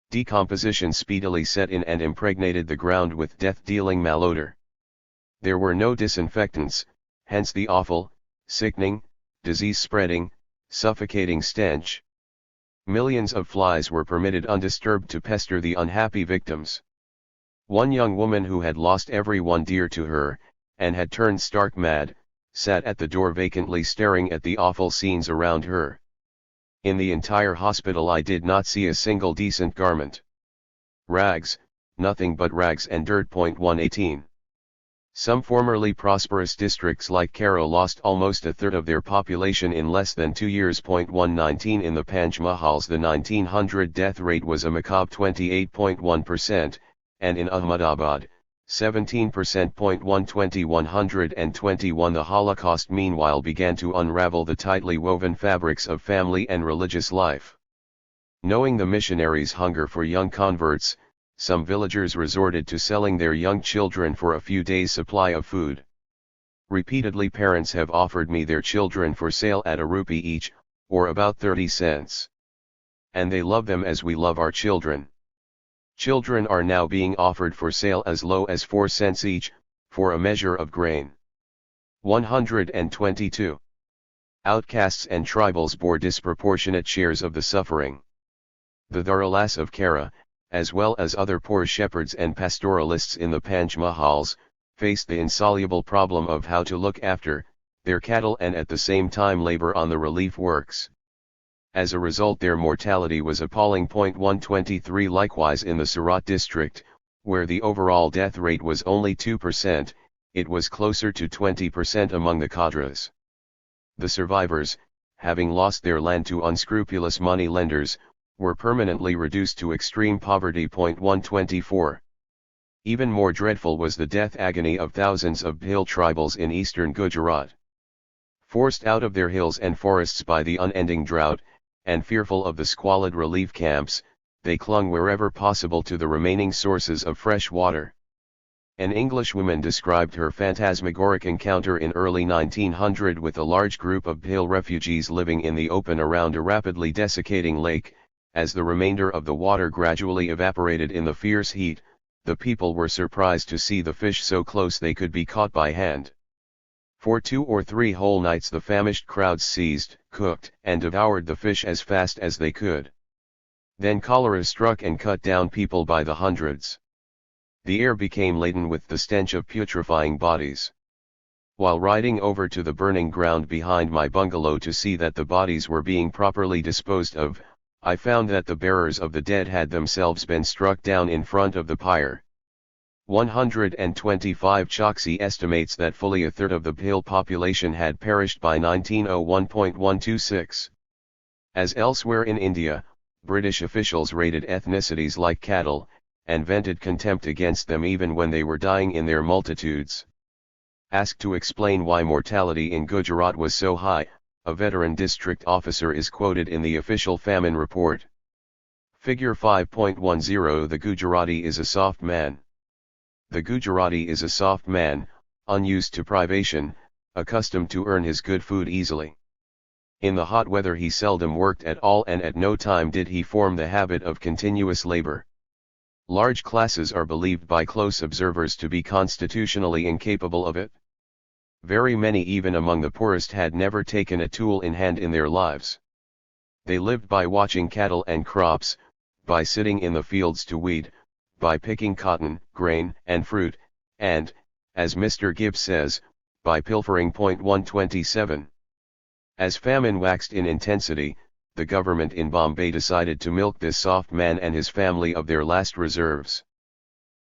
Decomposition speedily set in and impregnated the ground with death-dealing malodor. There were no disinfectants, hence the awful, sickening, disease-spreading, suffocating stench. Millions of flies were permitted undisturbed to pester the unhappy victims. One young woman who had lost everyone dear to her, and had turned stark mad, sat at the door vacantly staring at the awful scenes around her. In the entire hospital I did not see a single decent garment. Rags, nothing but rags and dirt. 118. Some formerly prosperous districts like Karo lost almost a third of their population in less than 2 years. 119 In the Panchmahals the 1900 death rate was a macabre 28.1%, and in Ahmedabad, 17%. 121 The Holocaust meanwhile began to unravel the tightly woven fabrics of family and religious life. Knowing the missionaries' hunger for young converts, some villagers resorted to selling their young children for a few days' supply of food. Repeatedly parents have offered me their children for sale at a rupee each, or about 30 cents. And they love them as we love our children. Children are now being offered for sale as low as 4 cents each, for a measure of grain. 122. Outcasts and tribals bore disproportionate shares of the suffering. The Dharulas of Kara, as well as other poor shepherds and pastoralists in the Panchmahals, faced the insoluble problem of how to look after their cattle and at the same time labor on the relief works. As a result their mortality was appalling. 123 Likewise in the Surat district, where the overall death rate was only 2%, it was closer to 20% among the cadres. The survivors, having lost their land to unscrupulous money lenders, were permanently reduced to extreme poverty. 124. Even more dreadful was the death agony of thousands of Bhil tribals in eastern Gujarat. Forced out of their hills and forests by the unending drought, and fearful of the squalid relief camps, they clung wherever possible to the remaining sources of fresh water. An Englishwoman described her phantasmagoric encounter in early 1900 with a large group of Bhil refugees living in the open around a rapidly desiccating lake. As the remainder of the water gradually evaporated in the fierce heat, the people were surprised to see the fish so close they could be caught by hand. For 2 or 3 whole nights the famished crowds seized, cooked, and devoured the fish as fast as they could. Then cholera struck and cut down people by the hundreds. The air became laden with the stench of putrefying bodies. While riding over to the burning ground behind my bungalow to see that the bodies were being properly disposed of, I found that the bearers of the dead had themselves been struck down in front of the pyre. 125 Choksi estimates that fully a third of the Bhil population had perished by 1901.126. As elsewhere in India, British officials raided ethnicities like cattle, and vented contempt against them even when they were dying in their multitudes. Asked to explain why mortality in Gujarat was so high, a veteran district officer is quoted in the official famine report. Figure 5.10 The Gujarati is a soft man. The Gujarati is a soft man, unused to privation, accustomed to earn his good food easily. In the hot weather he seldom worked at all, and at no time did he form the habit of continuous labor. Large classes are believed by close observers to be constitutionally incapable of it. Very many even among the poorest had never taken a tool in hand in their lives. They lived by watching cattle and crops, by sitting in the fields to weed, by picking cotton, grain, and fruit, and, as Mr. Gibbs says, by pilfering. 127. As famine waxed in intensity, the government in Bombay decided to milk this soft man and his family of their last reserves.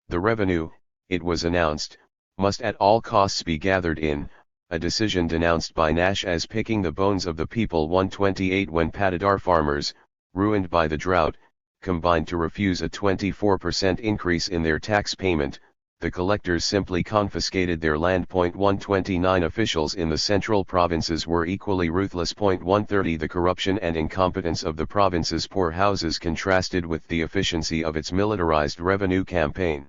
The revenue, it was announced, must at all costs be gathered in, a decision denounced by Nash as picking the bones of the people. 128 When Patidar farmers, ruined by the drought, combined to refuse a 24% increase in their tax payment, the collectors simply confiscated their land. 129 Officials in the central provinces were equally ruthless. 130 The corruption and incompetence of the province's poor houses contrasted with the efficiency of its militarized revenue campaign.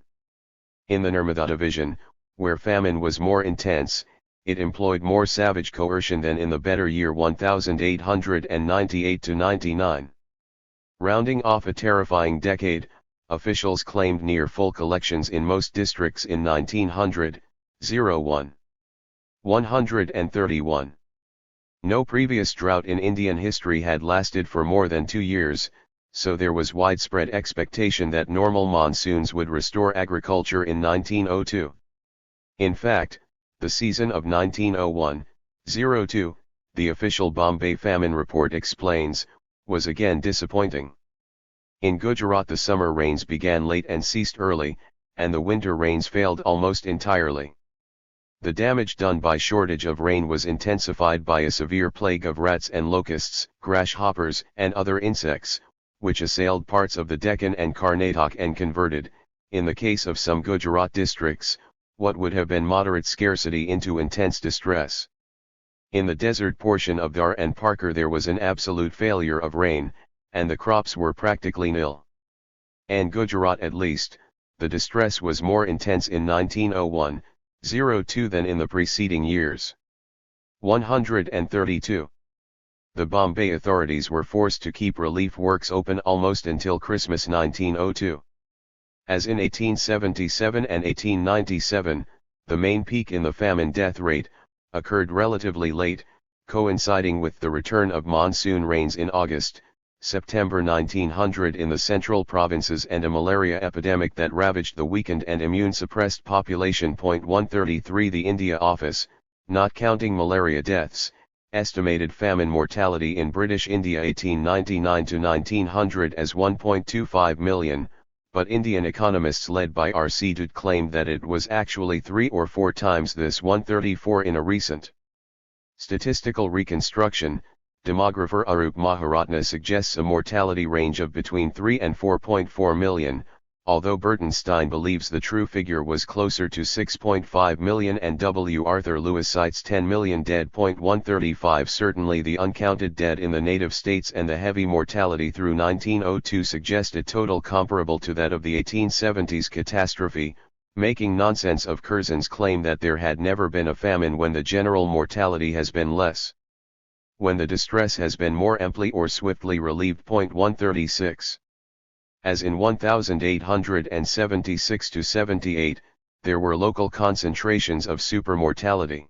In the Narmada division, where famine was more intense, it employed more savage coercion than in the better year 1898-99. Rounding off a terrifying decade, officials claimed near full collections in most districts in 1900. 131. No previous drought in Indian history had lasted for more than 2 years, so there was widespread expectation that normal monsoons would restore agriculture in 1902. In fact, the season of 1901-02, the official Bombay famine report explains, was again disappointing. In Gujarat the summer rains began late and ceased early, and the winter rains failed almost entirely. The damage done by shortage of rain was intensified by a severe plague of rats and locusts, grasshoppers, and other insects, which assailed parts of the Deccan and Karnataka and converted, in the case of some Gujarat districts, what would have been moderate scarcity into intense distress. In the desert portion of Dhar and Parker there was an absolute failure of rain, and the crops were practically nil. In Gujarat at least, the distress was more intense in 1901-02 than in the preceding years. 132. The Bombay authorities were forced to keep relief works open almost until Christmas 1902. As in 1877 and 1897, the main peak in the famine death rate occurred relatively late, coinciding with the return of monsoon rains in August, September 1900 in the central provinces and a malaria epidemic that ravaged the weakened and immune-suppressed population. 133 The India Office, not counting malaria deaths, estimated famine mortality in British India 1899 to 1900 as 1.25 million, but Indian economists led by R.C. Dutt claimed that it was actually 3 or 4 times this. 134 In a recent statistical reconstruction, demographer Arup Maharatna suggests a mortality range of between 3 and 4.4 million, although Burtonstein believes the true figure was closer to 6.5 million and W. Arthur Lewis cites 10 million dead. 135 Certainly the uncounted dead in the native states and the heavy mortality through 1902 suggest a total comparable to that of the 1870s catastrophe, making nonsense of Curzon's claim that there had never been a famine when the general mortality has been less. When the distress has been more amply or swiftly relieved. 136. As in 1876-78, there were local concentrations of supermortality.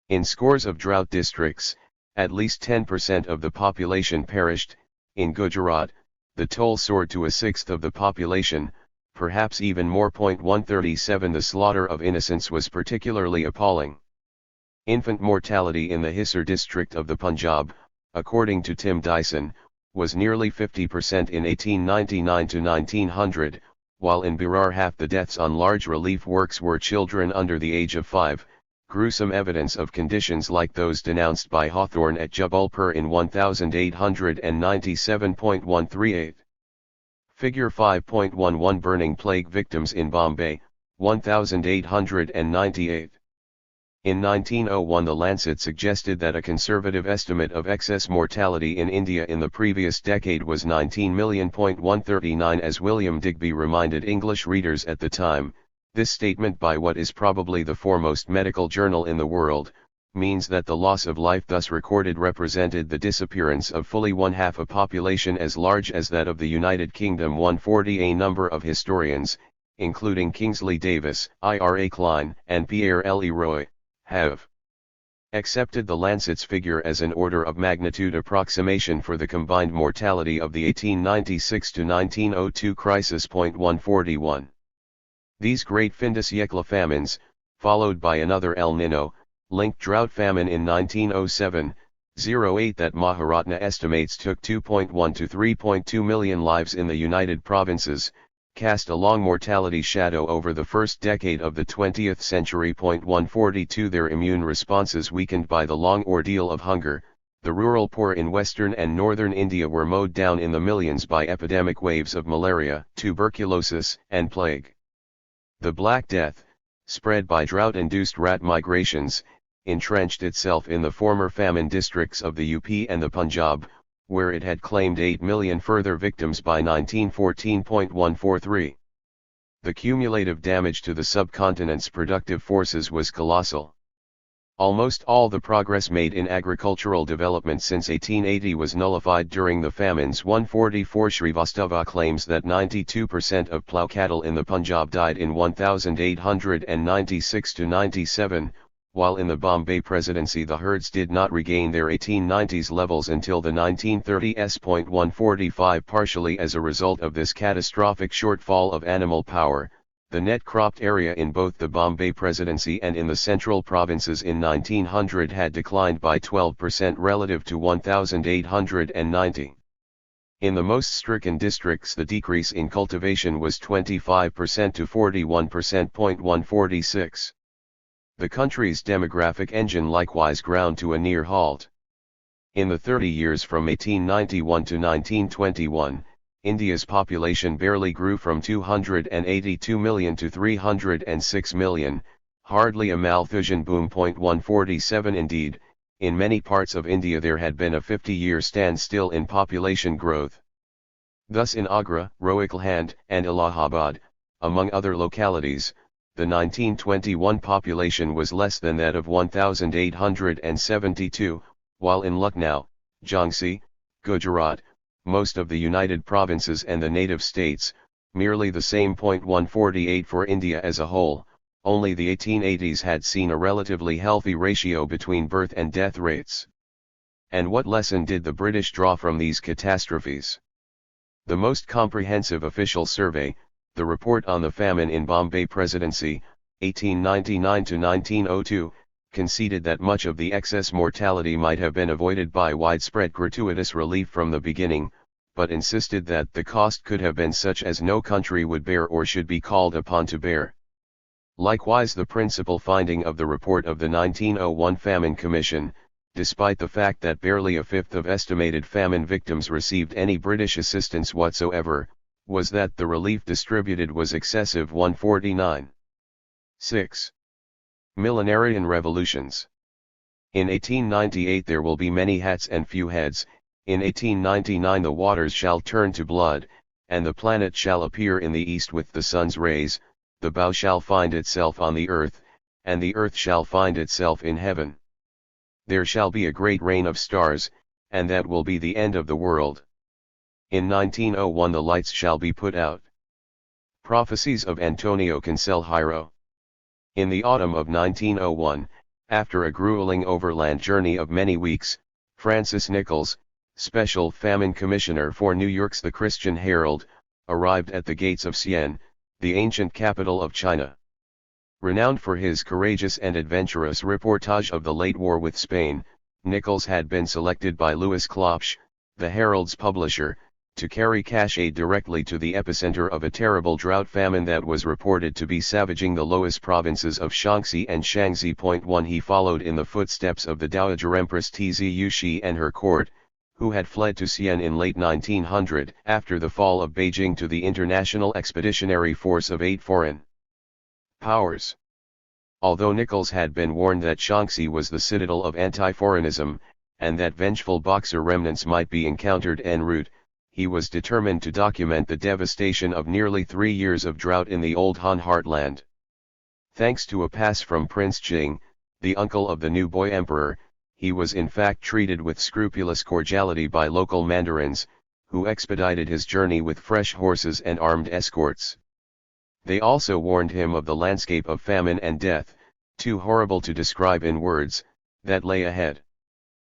In scores of drought districts, at least 10% of the population perished. In Gujarat, the toll soared to a sixth of the population, perhaps even more. 137 The slaughter of innocents was particularly appalling. Infant mortality in the Hisar district of the Punjab, according to Tim Dyson, was nearly 50% in 1899 to 1900, while in Berar half the deaths on large relief works were children under the age of 5, gruesome evidence of conditions like those denounced by Hawthorne at Jabalpur in 1897.138. Figure 5.11 Burning plague victims in Bombay, 1898. In 1901 The Lancet suggested that a conservative estimate of excess mortality in India in the previous decade was 19,139,000. As William Digby reminded English readers at the time, this statement by what is probably the foremost medical journal in the world, means that the loss of life thus recorded represented the disappearance of fully one-half a population as large as that of the United Kingdom. 140. A number of historians, including Kingsley Davis, Ira Klein, and Pierre Leroy, have accepted the Lancet's figure as an order of magnitude approximation for the combined mortality of the 1896 to 1902 crisis. 141. These great fin de siècle famines, followed by another El Nino, linked drought famine in 1907-08 that Maharatna estimates took 2.1 to 3.2 million lives in the United Provinces, cast a long mortality shadow over the first decade of the 20th century. 142 Their immune responses weakened by the long ordeal of hunger, the rural poor in western and northern India were mowed down in the millions by epidemic waves of malaria, tuberculosis, and plague. The Black Death, spread by drought-induced rat migrations, entrenched itself in the former famine districts of the UP and the Punjab, where it had claimed 8 million further victims by 1914. 143. The cumulative damage to the subcontinent's productive forces was colossal. Almost all the progress made in agricultural development since 1880 was nullified during the famines. 144 Srivastava claims that 92% of plough cattle in the Punjab died in 1896 to 97, while in the Bombay Presidency the herds did not regain their 1890s levels until the 1930s. 145 Partially as a result of this catastrophic shortfall of animal power, the net cropped area in both the Bombay Presidency and in the central provinces in 1900 had declined by 12% relative to 1890. In the most stricken districts the decrease in cultivation was 25% to 41%. 146. The country's demographic engine likewise ground to a near halt. In the 30 years from 1891 to 1921, India's population barely grew from 282 million to 306 million, hardly a Malthusian boom. 147 Indeed, in many parts of India there had been a 50-year standstill in population growth. Thus in Agra, Rohilkhand, and Allahabad, among other localities, the 1921 population was less than that of 1872, while in Lucknow, Jhansi, Gujarat, most of the United Provinces and the native states, merely the same. 148 For India as a whole, only the 1880s had seen a relatively healthy ratio between birth and death rates. And what lesson did the British draw from these catastrophes? The most comprehensive official survey, the Report on the Famine in Bombay Presidency, 1899 to 1902, conceded that much of the excess mortality might have been avoided by widespread gratuitous relief from the beginning, but insisted that the cost could have been such as no country would bear or should be called upon to bear. Likewise, the principal finding of the report of the 1901 Famine Commission, despite the fact that barely a fifth of estimated famine victims received any British assistance whatsoever, was that the relief distributed was excessive. 149. 6. Millenarian revolutions. In 1898 there will be many hats and few heads. In 1899 the waters shall turn to blood, and the planet shall appear in the east with the sun's rays, the bow shall find itself on the earth, and the earth shall find itself in heaven. There shall be a great rain of stars, and that will be the end of the world. In 1901 the lights shall be put out. Prophecies of Antonio Cancelheiro. In the autumn of 1901, after a grueling overland journey of many weeks, Francis Nichols, Special Famine Commissioner for New York's The Christian Herald, arrived at the gates of Xi'an, the ancient capital of China. Renowned for his courageous and adventurous reportage of the late war with Spain, Nichols had been selected by Louis Klopsch, the Herald's publisher, to carry cash aid directly to the epicenter of a terrible drought famine that was reported to be savaging the lowest provinces of Shaanxi and Shaanxi. 1 He followed in the footsteps of the Dowager Empress Tzu Shi and her court, who had fled to Xi'an in late 1900 after the fall of Beijing to the international expeditionary force of 8 foreign powers. Although Nichols had been warned that Shaanxi was the citadel of anti-foreignism, and that vengeful Boxer remnants might be encountered en route, he was determined to document the devastation of nearly 3 years of drought in the old Han heartland. Thanks to a pass from Prince Jing, the uncle of the new boy emperor, he was in fact treated with scrupulous cordiality by local mandarins, who expedited his journey with fresh horses and armed escorts. They also warned him of the landscape of famine and death, too horrible to describe in words, that lay ahead.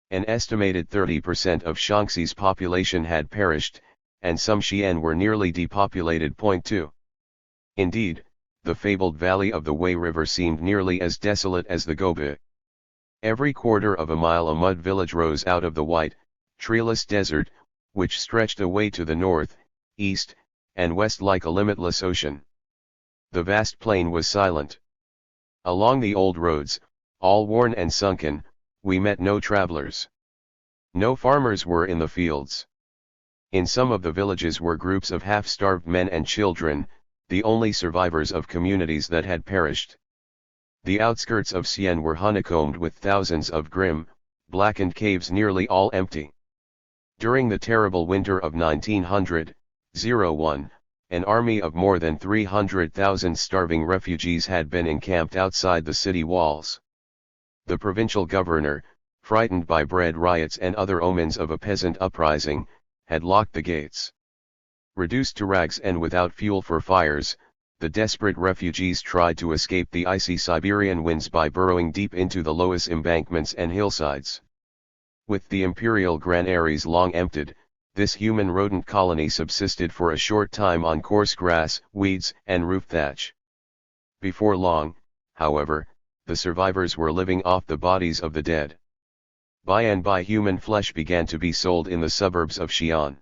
An estimated 30% of Shaanxi's population had perished, and some Xi'an were nearly depopulated. 2. Indeed, the fabled valley of the Wei River seemed nearly as desolate as the Gobi. Every quarter of a mile a mud village rose out of the white, treeless desert, which stretched away to the north, east, and west like a limitless ocean. The vast plain was silent. Along the old roads, all worn and sunken, we met no travelers. No farmers were in the fields. In some of the villages were groups of half-starved men and children, the only survivors of communities that had perished. The outskirts of Xi'an were honeycombed with thousands of grim, blackened caves, nearly all empty. During the terrible winter of 1900-01, an army of more than 300,000 starving refugees had been encamped outside the city walls. The provincial governor, frightened by bread riots and other omens of a peasant uprising, had locked the gates. Reduced to rags and without fuel for fires, the desperate refugees tried to escape the icy Siberian winds by burrowing deep into the lowest embankments and hillsides. With the imperial granaries long emptied, this human rodent colony subsisted for a short time on coarse grass, weeds, and roof thatch. Before long, however, the survivors were living off the bodies of the dead. By and by human flesh began to be sold in the suburbs of Xi'an.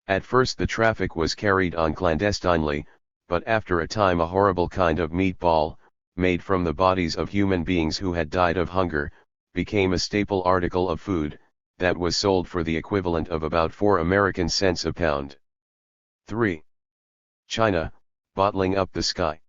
At first the traffic was carried on clandestinely, but after a time a horrible kind of meatball, made from the bodies of human beings who had died of hunger, became a staple article of food, that was sold for the equivalent of about 4 American cents a pound. 3. China, bottling up the sky.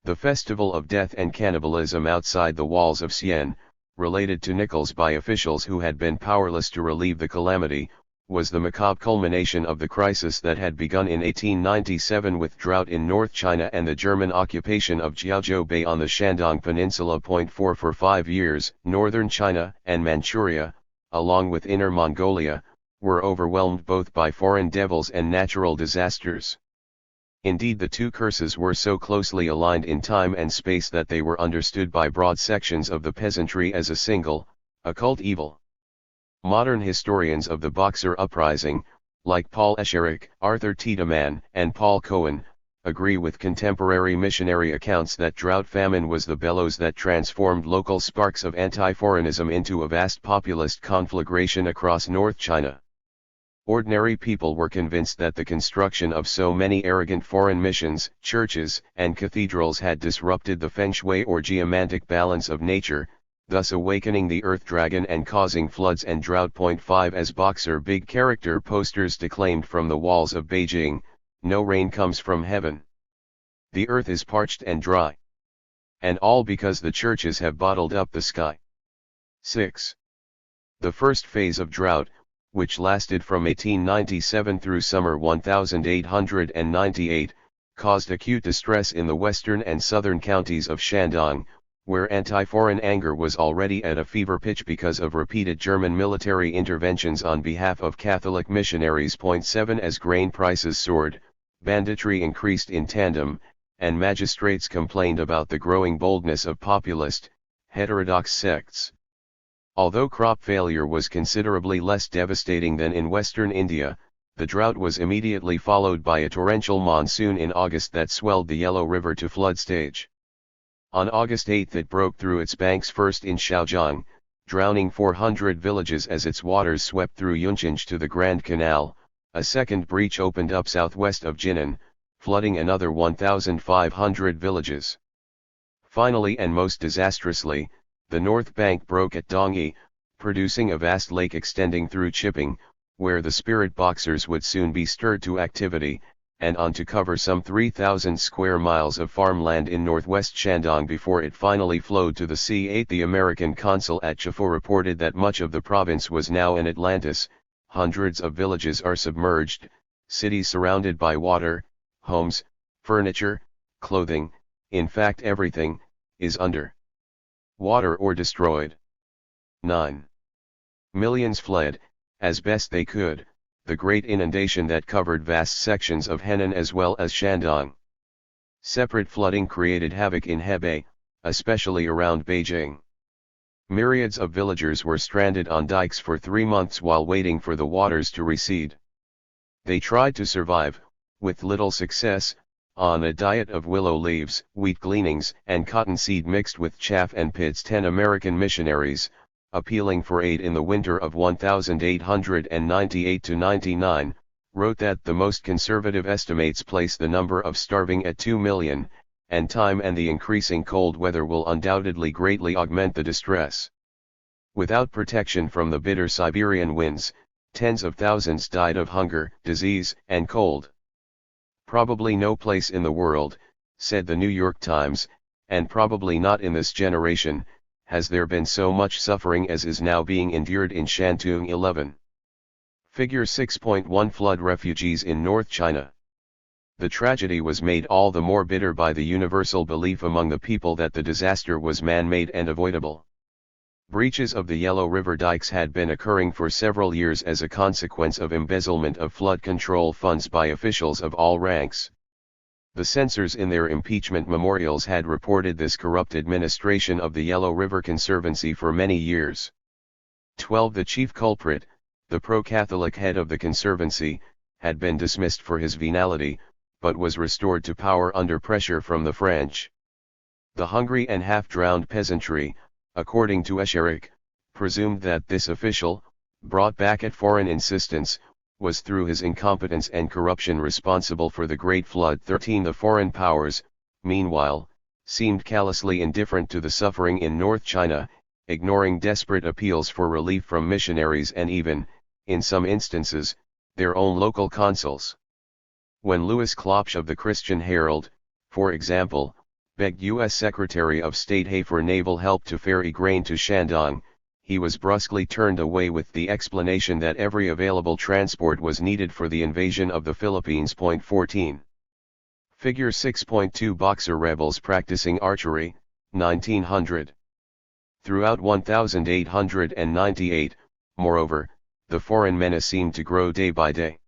The festival of death and cannibalism outside the walls of Xi'an, related to Nichols by officials who had been powerless to relieve the calamity, was the macabre culmination of the crisis that had begun in 1897 with drought in North China and the German occupation of Jiaozhou Bay on the Shandong Peninsula. 4 For 5 years, northern China and Manchuria, along with Inner Mongolia, were overwhelmed both by foreign devils and natural disasters. Indeed, the two curses were so closely aligned in time and space that they were understood by broad sections of the peasantry as a single, occult evil. Modern historians of the Boxer uprising, like Paul Escherich, Arthur Tiedemann, and Paul Cohen, agree with contemporary missionary accounts that drought famine was the bellows that transformed local sparks of anti-foreignism into a vast populist conflagration across North China. Ordinary people were convinced that the construction of so many arrogant foreign missions, churches, and cathedrals had disrupted the feng shui or geomantic balance of nature, thus awakening the earth dragon and causing floods and drought. 5 As Boxer big character posters declaimed from the walls of Beijing, no rain comes from heaven. The earth is parched and dry. And all because the churches have bottled up the sky. 6. The first phase of drought, which lasted from 1897 through summer 1898, caused acute distress in the western and southern counties of Shandong, where anti-foreign anger was already at a fever pitch because of repeated German military interventions on behalf of Catholic missionaries. 7 As grain prices soared, banditry increased in tandem, and magistrates complained about the growing boldness of populist, heterodox sects. Although crop failure was considerably less devastating than in western India, the drought was immediately followed by a torrential monsoon in August that swelled the Yellow River to flood stage. On August 8 it broke through its banks first in Shaojiang, drowning 400 villages as its waters swept through Yunqing to the Grand Canal. A second breach opened up southwest of Jinan, flooding another 1,500 villages. Finally and most disastrously, the north bank broke at Dongyi, producing a vast lake extending through Chiping, where the spirit boxers would soon be stirred to activity, and on to cover some 3,000 square miles of farmland in northwest Shandong before it finally flowed to the sea. 8 The American consul at Chifo reported that much of the province was now an Atlantis. Hundreds of villages are submerged, cities surrounded by water, homes, furniture, clothing, in fact everything, is under water or destroyed. 9. Millions fled, as best they could, the great inundation that covered vast sections of Henan as well as Shandong. Separate flooding created havoc in Hebei, especially around Beijing. Myriads of villagers were stranded on dikes for 3 months while waiting for the waters to recede. They tried to survive, with little success, on a diet of willow leaves, wheat gleanings, and cottonseed mixed with chaff and pits. 10 American missionaries, appealing for aid in the winter of 1898-99, wrote that the most conservative estimates place the number of starving at 2 million, and time and the increasing cold weather will undoubtedly greatly augment the distress. Without protection from the bitter Siberian winds, tens of thousands died of hunger, disease, and cold. Probably no place in the world, said the New York Times, and probably not in this generation, has there been so much suffering as is now being endured in Shantung. 11. Figure 6.1 Flood refugees in North China. The tragedy was made all the more bitter by the universal belief among the people that the disaster was man-made and avoidable. Breaches of the Yellow River dikes had been occurring for several years as a consequence of embezzlement of flood control funds by officials of all ranks. The censors in their impeachment memorials had reported this corrupt administration of the Yellow River Conservancy for many years. 12 The chief culprit, the pro-Catholic head of the Conservancy, had been dismissed for his venality, but was restored to power under pressure from the French. The hungry and half-drowned peasantry, according to Escherick, presumed that this official, brought back at foreign insistence, was through his incompetence and corruption responsible for the Great Flood. 13 The foreign powers, meanwhile, seemed callously indifferent to the suffering in North China, ignoring desperate appeals for relief from missionaries and even, in some instances, their own local consuls. When Louis Klopsch of the Christian Herald, for example, begged U.S. Secretary of State Hay for naval help to ferry grain to Shandong, he was brusquely turned away with the explanation that every available transport was needed for the invasion of the Philippines. 14. Figure 6.2 Boxer rebels practicing archery, 1900. Throughout 1898, moreover, the foreign menace seemed to grow day by day.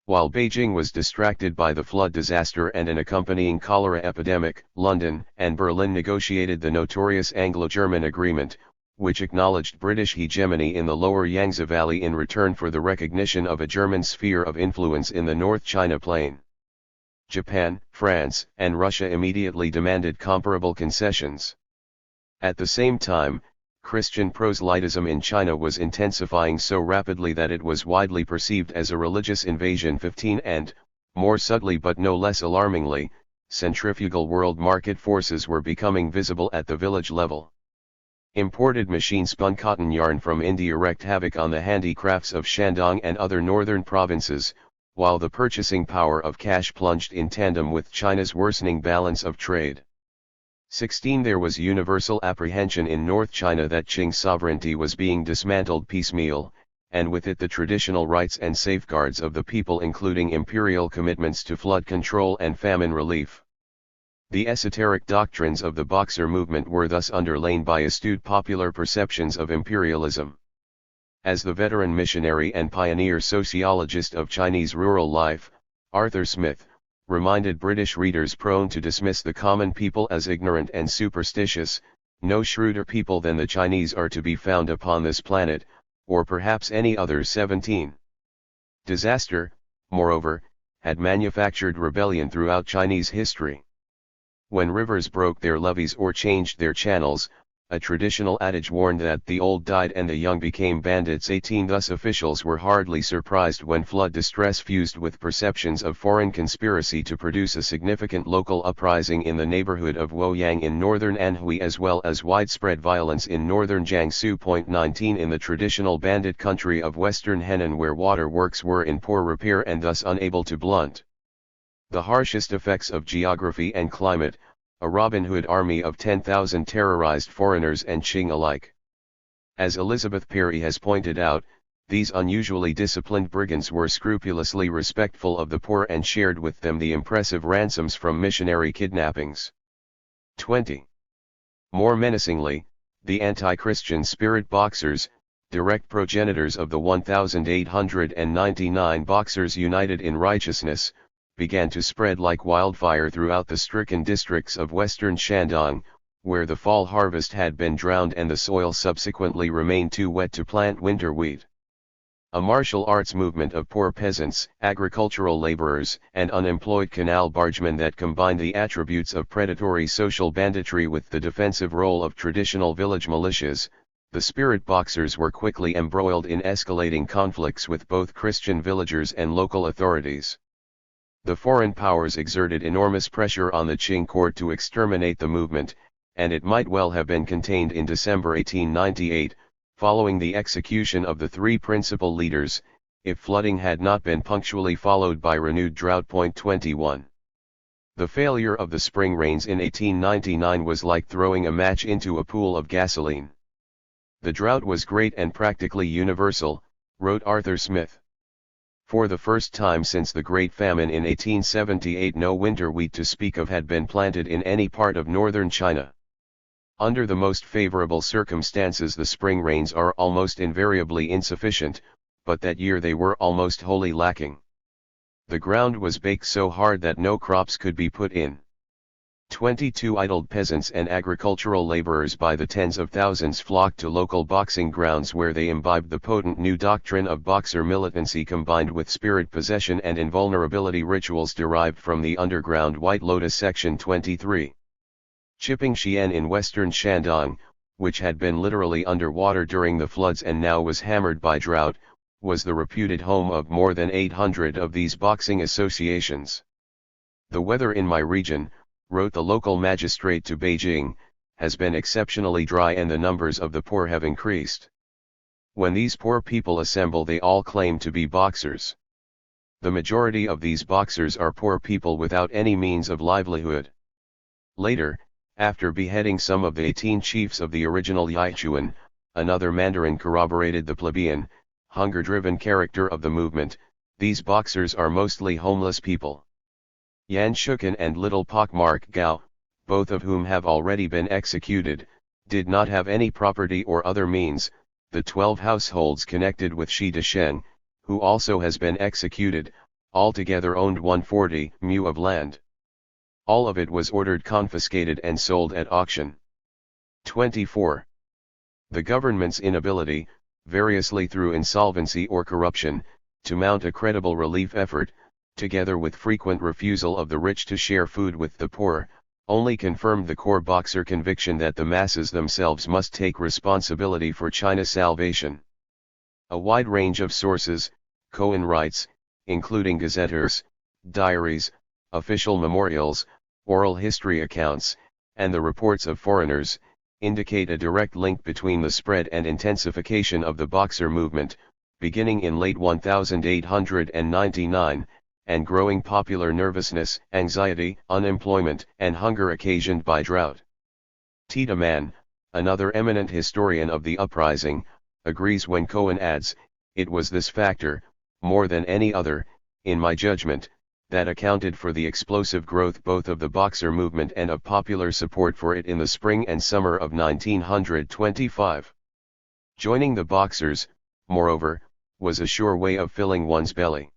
While Beijing was distracted by the flood disaster and an accompanying cholera epidemic, London and Berlin negotiated the notorious Anglo-German Agreement, which acknowledged British hegemony in the lower Yangtze Valley in return for the recognition of a German sphere of influence in the North China Plain. Japan, France, and Russia immediately demanded comparable concessions. At the same time, Christian proselytism in China was intensifying so rapidly that it was widely perceived as a religious invasion. 15 And, more subtly but no less alarmingly, centrifugal world market forces were becoming visible at the village level. Imported machine-spun cotton yarn from India wreaked havoc on the handicrafts of Shandong and other northern provinces, while the purchasing power of cash plunged in tandem with China's worsening balance of trade. 16 There was universal apprehension in North China that Qing sovereignty was being dismantled piecemeal, and with it the traditional rights and safeguards of the people, including imperial commitments to flood control and famine relief. The esoteric doctrines of the Boxer movement were thus underlain by astute popular perceptions of imperialism. As the veteran missionary and pioneer sociologist of Chinese rural life, Arthur Smith, reminded British readers prone to dismiss the common people as ignorant and superstitious, no shrewder people than the Chinese are to be found upon this planet, or perhaps any other. 17. Disaster, moreover, had manufactured rebellion throughout Chinese history. When rivers broke their levees or changed their channels, a traditional adage warned that the old died and the young became bandits. 18 Thus officials were hardly surprised when flood distress fused with perceptions of foreign conspiracy to produce a significant local uprising in the neighborhood of Luoyang in northern Anhui as well as widespread violence in northern Jiangsu. 19 In the traditional bandit country of western Henan where waterworks were in poor repair and thus unable to blunt the harshest effects of geography and climate, a Robin Hood army of 10,000 terrorized foreigners and Qing alike. As Elizabeth Perry has pointed out, these unusually disciplined brigands were scrupulously respectful of the poor and shared with them the impressive ransoms from missionary kidnappings. 20. More menacingly, the anti-Christian spirit boxers, direct progenitors of the 1,899 boxers united in righteousness, began to spread like wildfire throughout the stricken districts of western Shandong, where the fall harvest had been drowned and the soil subsequently remained too wet to plant winter wheat. A martial arts movement of poor peasants, agricultural laborers, and unemployed canal bargemen that combined the attributes of predatory social banditry with the defensive role of traditional village militias, the spirit boxers were quickly embroiled in escalating conflicts with both Christian villagers and local authorities. The foreign powers exerted enormous pressure on the Qing court to exterminate the movement, and it might well have been contained in December 1898, following the execution of the three principal leaders, if flooding had not been punctually followed by renewed drought. 21. The failure of the spring rains in 1899 was like throwing a match into a pool of gasoline. The drought was great and practically universal, wrote Arthur Smith. For the first time since the Great Famine in 1878 no winter wheat to speak of had been planted in any part of northern China. Under the most favorable circumstances the spring rains are almost invariably insufficient, but that year they were almost wholly lacking. The ground was baked so hard that no crops could be put in. 22 Idled peasants and agricultural laborers by the tens of thousands flocked to local boxing grounds where they imbibed the potent new doctrine of boxer militancy combined with spirit possession and invulnerability rituals derived from the underground White Lotus. Section 23. Chipping Xian in western Shandong, which had been literally underwater during the floods and now was hammered by drought, was the reputed home of more than 800 of these boxing associations. The weather in my region, wrote the local magistrate to Beijing, has been exceptionally dry and the numbers of the poor have increased. When these poor people assemble they all claim to be boxers. The majority of these boxers are poor people without any means of livelihood. Later, after beheading some of the 18 chiefs of the original Yichuan, another Mandarin corroborated the plebeian, hunger-driven character of the movement. These boxers are mostly homeless people. Yan Shukan and Little Pockmark Gao, both of whom have already been executed, did not have any property or other means. The 12 households connected with Shi Deshen, who also has been executed, altogether owned 140 mu of land. All of it was ordered confiscated and sold at auction. 24. The government's inability, variously through insolvency or corruption, to mount a credible relief effort, together with frequent refusal of the rich to share food with the poor, only confirmed the core boxer conviction that the masses themselves must take responsibility for China's salvation. A wide range of sources, Cohen writes, including gazetters, diaries, official memorials, oral history accounts, and the reports of foreigners, indicate a direct link between the spread and intensification of the boxer movement, beginning in late 1899, and growing popular nervousness, anxiety, unemployment, and hunger occasioned by drought. Tiedemann, another eminent historian of the uprising, agrees when Cohen adds, "It was this factor, more than any other, in my judgment, that accounted for the explosive growth both of the boxer movement and of popular support for it in the spring and summer of 1925. Joining the boxers, moreover, was a sure way of filling one's belly.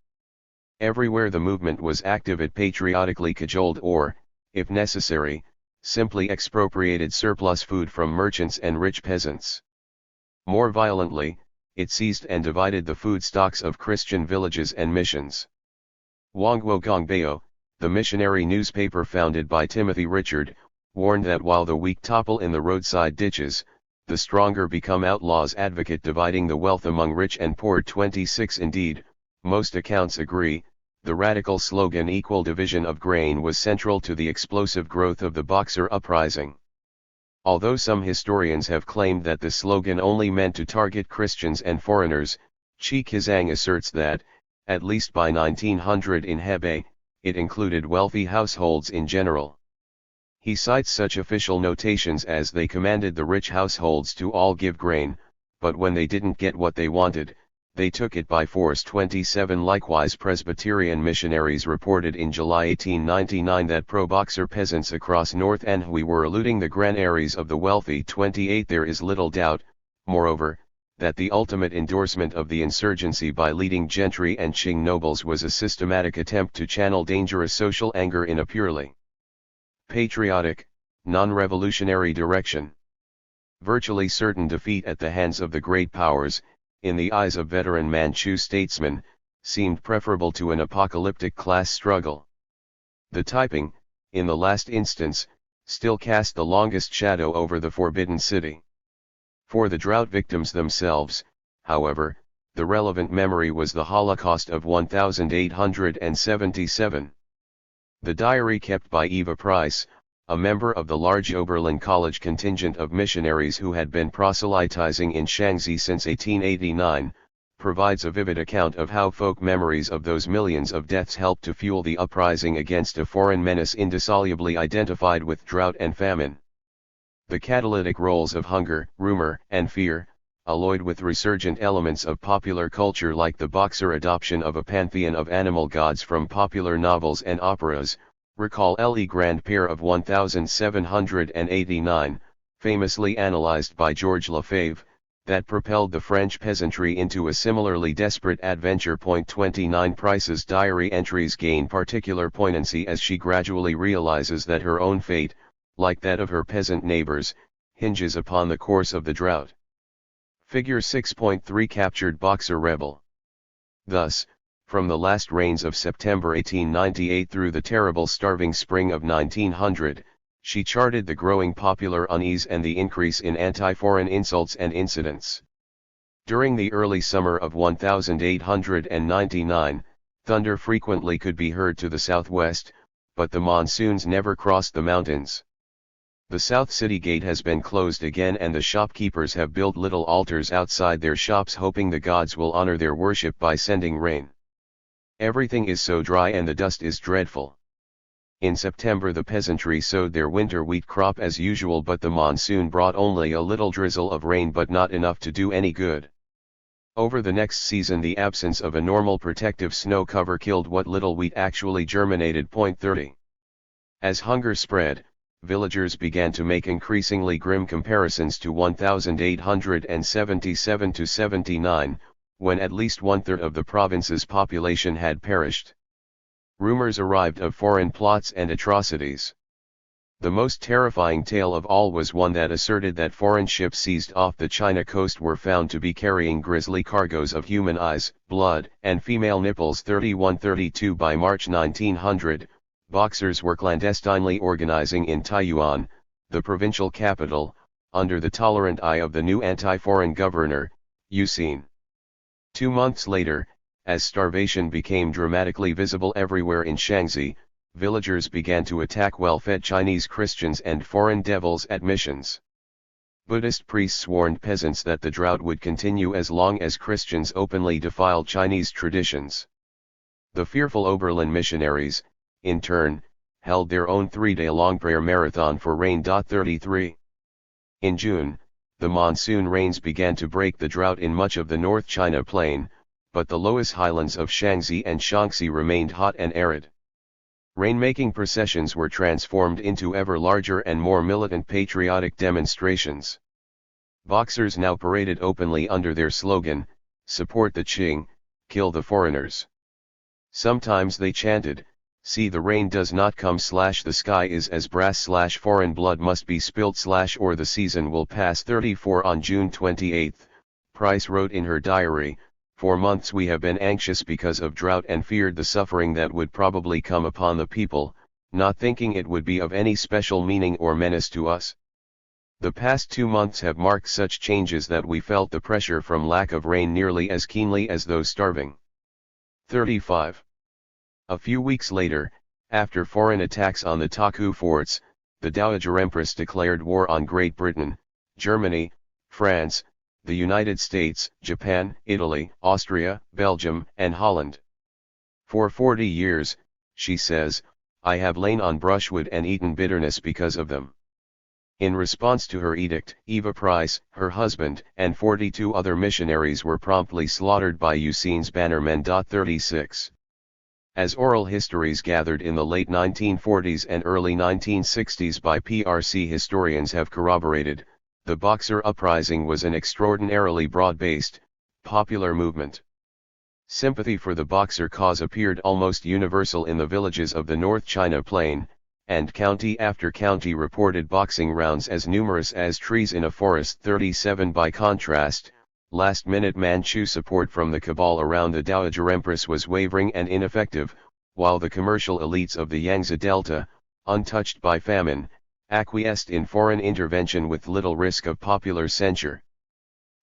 Everywhere the movement was active it patriotically cajoled or, if necessary, simply expropriated surplus food from merchants and rich peasants. More violently, it seized and divided the food stocks of Christian villages and missions. Wangguo Gongbeo, the missionary newspaper founded by Timothy Richard, warned that while the weak topple in the roadside ditches, the stronger become outlaws. Advocate dividing the wealth among rich and poor. 26 Indeed, most accounts agree, the radical slogan equal division of grain was central to the explosive growth of the Boxer uprising. Although some historians have claimed that the slogan only meant to target Christians and foreigners, Chi Kizang asserts that, at least by 1900 in Hebei, it included wealthy households in general. He cites such official notations as they commanded the rich households to all give grain, but when they didn't get what they wanted, they took it by force. 27 Likewise, Presbyterian missionaries reported in July 1899 that pro-Boxer peasants across North Anhui were looting the granaries of the wealthy. 28 There is little doubt, moreover, that the ultimate endorsement of the insurgency by leading gentry and Qing nobles was a systematic attempt to channel dangerous social anger in a purely patriotic, non-revolutionary direction. Virtually certain defeat at the hands of the great powers, in the eyes of veteran Manchu statesmen, seemed preferable to an apocalyptic class struggle. The Taiping, in the last instance, still cast the longest shadow over the forbidden city. For the drought victims themselves, however, the relevant memory was the Holocaust of 1877. The diary kept by Eva Price, a member of the large Oberlin College contingent of missionaries who had been proselytizing in Shaanxi since 1889, provides a vivid account of how folk memories of those millions of deaths helped to fuel the uprising against a foreign menace indissolubly identified with drought and famine. The catalytic roles of hunger, rumor, and fear, alloyed with resurgent elements of popular culture like the Boxer adoption of a pantheon of animal gods from popular novels and operas, recall Le Grand Père of 1789, famously analyzed by Georges Lefebvre, that propelled the French peasantry into a similarly desperate adventure. 29 Price's diary entries gain particular poignancy as she gradually realizes that her own fate, like that of her peasant neighbors, hinges upon the course of the drought. Figure 6.3 Captured Boxer rebel. Thus, from the last rains of September 1898 through the terrible starving spring of 1900, she charted the growing popular unease and the increase in anti-foreign insults and incidents. During the early summer of 1899, thunder frequently could be heard to the southwest, but the monsoons never crossed the mountains. The South City Gate has been closed again and the shopkeepers have built little altars outside their shops hoping the gods will honor their worship by sending rain. Everything is so dry and the dust is dreadful. In September the peasantry sowed their winter wheat crop as usual, but the monsoon brought only a little drizzle of rain, but not enough to do any good. Over the next season the absence of a normal protective snow cover killed what little wheat actually germinated. 30. As hunger spread, villagers began to make increasingly grim comparisons to 1877–79, when at least one-third of the province's population had perished. Rumors arrived of foreign plots and atrocities. The most terrifying tale of all was one that asserted that foreign ships seized off the China coast were found to be carrying grisly cargoes of human eyes, blood, and female nipples. 31–32 By March 1900, Boxers were clandestinely organizing in Taiyuan, the provincial capital, under the tolerant eye of the new anti-foreign governor, Yu Xin. 2 months later, as starvation became dramatically visible everywhere in Shaanxi, villagers began to attack well-fed Chinese Christians and foreign devils at missions. Buddhist priests warned peasants that the drought would continue as long as Christians openly defiled Chinese traditions. The fearful Oberlin missionaries, in turn, held their own 3-day-long prayer marathon for rain. 33. In June, the monsoon rains began to break the drought in much of the North China Plain, but the lowest highlands of Shaanxi and Shaanxi remained hot and arid. Rainmaking processions were transformed into ever larger and more militant patriotic demonstrations. Boxers now paraded openly under their slogan, "Support the Qing, kill the foreigners." Sometimes they chanted, "See the rain does not come / the sky is as brass / foreign blood must be spilled / or the season will pass." 34 On June 28, Price wrote in her diary, For months we have been anxious because of drought and feared the suffering that would probably come upon the people, not thinking it would be of any special meaning or menace to us. The past 2 months have marked such changes that we felt the pressure from lack of rain nearly as keenly as those starving. 35. A few weeks later, after foreign attacks on the Taku forts, the Dowager Empress declared war on Great Britain, Germany, France, the United States, Japan, Italy, Austria, Belgium, and Holland. For 40 years, she says, I have lain on brushwood and eaten bitterness because of them. In response to her edict, Eva Price, her husband, and 42 other missionaries were promptly slaughtered by Usean's bannermen. 36. As oral histories gathered in the late 1940s and early 1960s by PRC historians have corroborated, the Boxer Uprising was an extraordinarily broad-based, popular movement. Sympathy for the Boxer cause appeared almost universal in the villages of the North China Plain, and county after county reported boxing rounds as numerous as trees in a forest. 37. By contrast, last-minute Manchu support from the cabal around the Dowager Empress was wavering and ineffective, while the commercial elites of the Yangtze Delta, untouched by famine, acquiesced in foreign intervention with little risk of popular censure.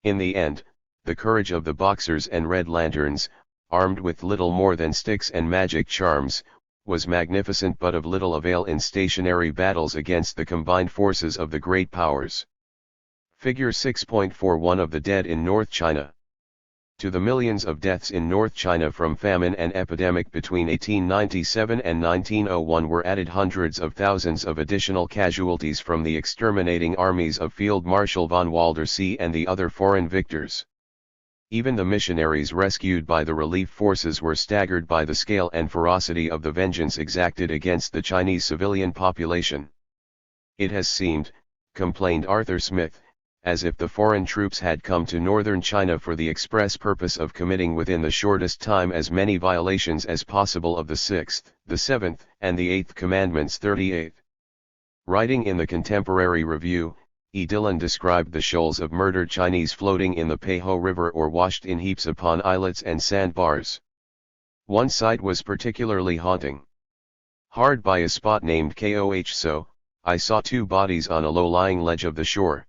In the end, the courage of the Boxers and Red Lanterns, armed with little more than sticks and magic charms, was magnificent but of little avail in stationary battles against the combined forces of the great powers. Figure 6.41 of the dead in North China. To the millions of deaths in North China from famine and epidemic between 1897 and 1901 were added hundreds of thousands of additional casualties from the exterminating armies of Field Marshal von Waldersee and the other foreign victors. Even the missionaries rescued by the relief forces were staggered by the scale and ferocity of the vengeance exacted against the Chinese civilian population. It has seemed, complained Arthur Smith, as if the foreign troops had come to northern China for the express purpose of committing within the shortest time as many violations as possible of the 6th, the 7th, and the 8th Commandments. 38. Writing in the Contemporary Review, E. Dillon described the shoals of murdered Chinese floating in the Peiho River or washed in heaps upon islets and sandbars. One sight was particularly haunting. Hard by a spot named Koh, I saw 2 bodies on a low-lying ledge of the shore.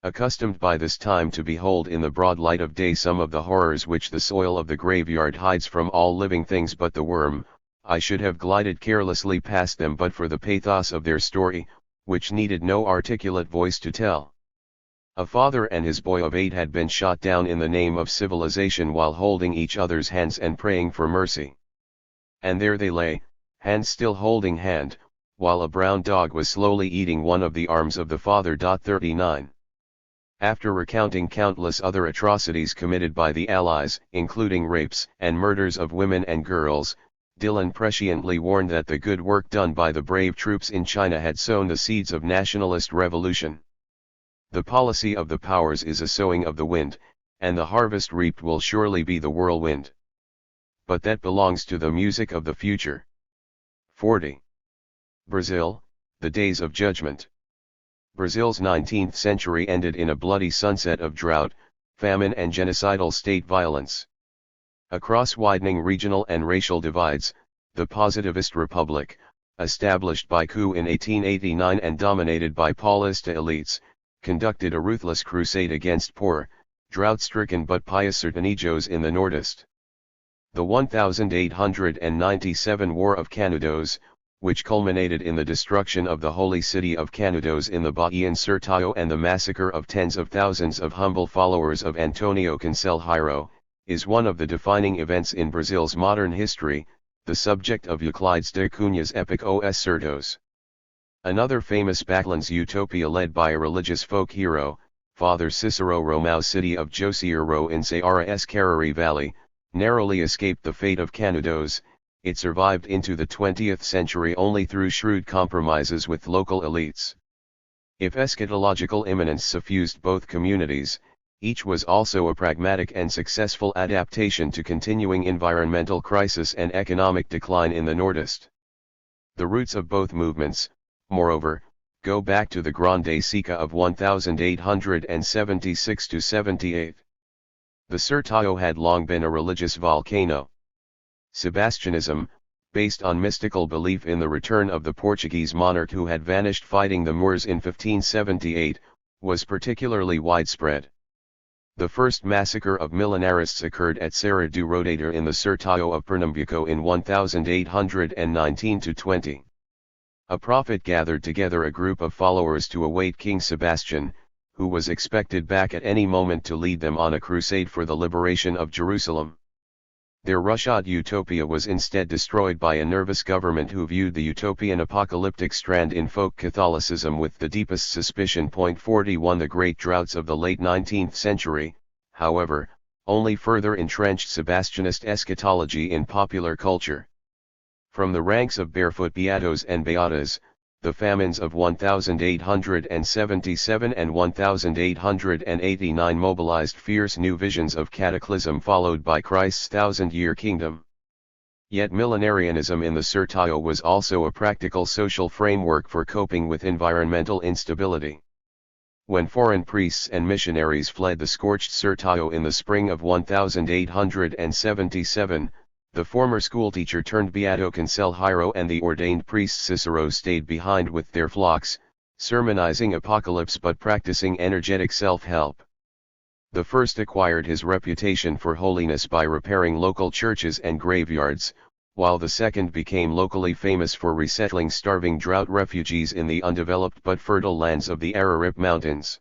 Accustomed by this time to behold in the broad light of day some of the horrors which the soil of the graveyard hides from all living things but the worm, I should have glided carelessly past them but for the pathos of their story, which needed no articulate voice to tell. A father and his boy of 8 had been shot down in the name of civilization while holding each other's hands and praying for mercy. And there they lay, hand still holding hand, while a brown dog was slowly eating one of the arms of the father. 39. After recounting countless other atrocities committed by the Allies, including rapes and murders of women and girls, Dillon presciently warned that the good work done by the brave troops in China had sown the seeds of nationalist revolution. The policy of the powers is a sowing of the wind, and the harvest reaped will surely be the whirlwind. But that belongs to the music of the future. 40. Brazil, the Days of Judgment. Brazil's 19th century ended in a bloody sunset of drought, famine and genocidal state violence. Across widening regional and racial divides, the Positivist Republic, established by coup in 1889 and dominated by Paulista elites, conducted a ruthless crusade against poor, drought-stricken but pious sertanejos in the Nordeste. The 1897 War of Canudos, which culminated in the destruction of the holy city of Canudos in the Bahian Sertão and the massacre of tens of thousands of humble followers of Antonio Conselheiro, is one of the defining events in Brazil's modern history, the subject of Euclides de Cunha's epic Os Sertões. Another famous Backlands utopia led by a religious folk hero, Father Cicero Romão's city of Josiero in Ceará's Cariri Valley, narrowly escaped the fate of Canudos. It survived into the 20th century only through shrewd compromises with local elites. If eschatological imminence suffused both communities, each was also a pragmatic and successful adaptation to continuing environmental crisis and economic decline in the Nordeste. The roots of both movements, moreover, go back to the Grande Seca of 1876–78. The Surtayo had long been a religious volcano. Sebastianism, based on mystical belief in the return of the Portuguese monarch who had vanished fighting the Moors in 1578, was particularly widespread. The first massacre of millenarists occurred at Serra do Rodeiro in the Surtayo of Pernambuco in 1819-20. A prophet gathered together a group of followers to await King Sebastian, who was expected back at any moment to lead them on a crusade for the liberation of Jerusalem. Their rush-out utopia was instead destroyed by a nervous government who viewed the utopian apocalyptic strand in folk Catholicism with the deepest suspicion. 41 The great droughts of the late 19th century, however, only further entrenched Sebastianist eschatology in popular culture. From the ranks of barefoot beatos and beatas, the famines of 1877 and 1889 mobilized fierce new visions of cataclysm followed by Christ's thousand-year kingdom. Yet millenarianism in the Surtayo was also a practical social framework for coping with environmental instability. When foreign priests and missionaries fled the scorched Surtayo in the spring of 1877, the former schoolteacher turned beato Conselheiro and the ordained priest Cicero stayed behind with their flocks, sermonizing apocalypse but practicing energetic self-help. The first acquired his reputation for holiness by repairing local churches and graveyards, while the second became locally famous for resettling starving drought refugees in the undeveloped but fertile lands of the Ararat Mountains.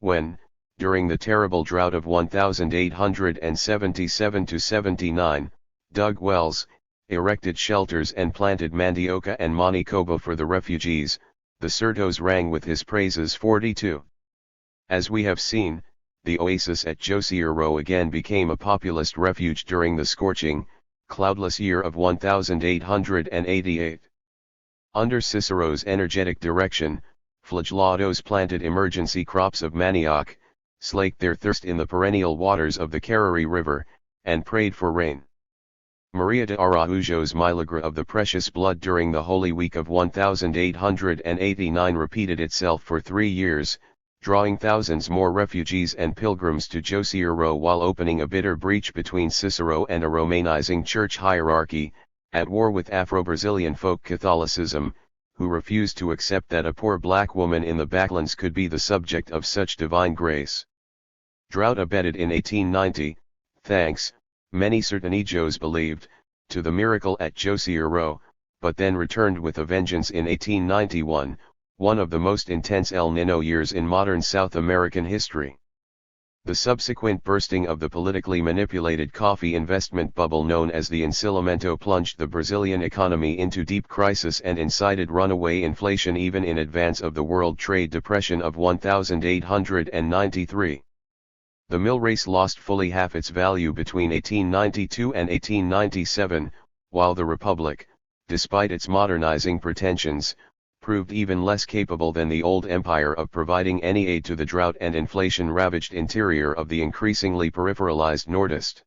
When, during the terrible drought of 1877-79, dug wells, erected shelters and planted mandioca and manicoba for the refugees, the Surtos rang with his praises. 42. As we have seen, the oasis at Josiero again became a populist refuge during the scorching, cloudless year of 1888. Under Cicero's energetic direction, flagellados planted emergency crops of manioc, slaked their thirst in the perennial waters of the Cariri River, and prayed for rain. Maria de Araújo's milagre of the precious blood during the Holy Week of 1889 repeated itself for 3 years, drawing thousands more refugees and pilgrims to Josiero while opening a bitter breach between Cicero and a Romanizing church hierarchy, at war with Afro-Brazilian folk Catholicism, who refused to accept that a poor black woman in the backlands could be the subject of such divine grace. Drought abated in 1890, thanks, many Sertanejos believed, to the miracle at Josiero, but then returned with a vengeance in 1891, one of the most intense El Nino years in modern South American history. The subsequent bursting of the politically manipulated coffee investment bubble known as the ensilamento plunged the Brazilian economy into deep crisis and incited runaway inflation even in advance of the World Trade Depression of 1893. The mill race lost fully half its value between 1892 and 1897, while the Republic, despite its modernizing pretensions, proved even less capable than the old empire of providing any aid to the drought and inflation-ravaged interior of the increasingly peripheralized Nordist.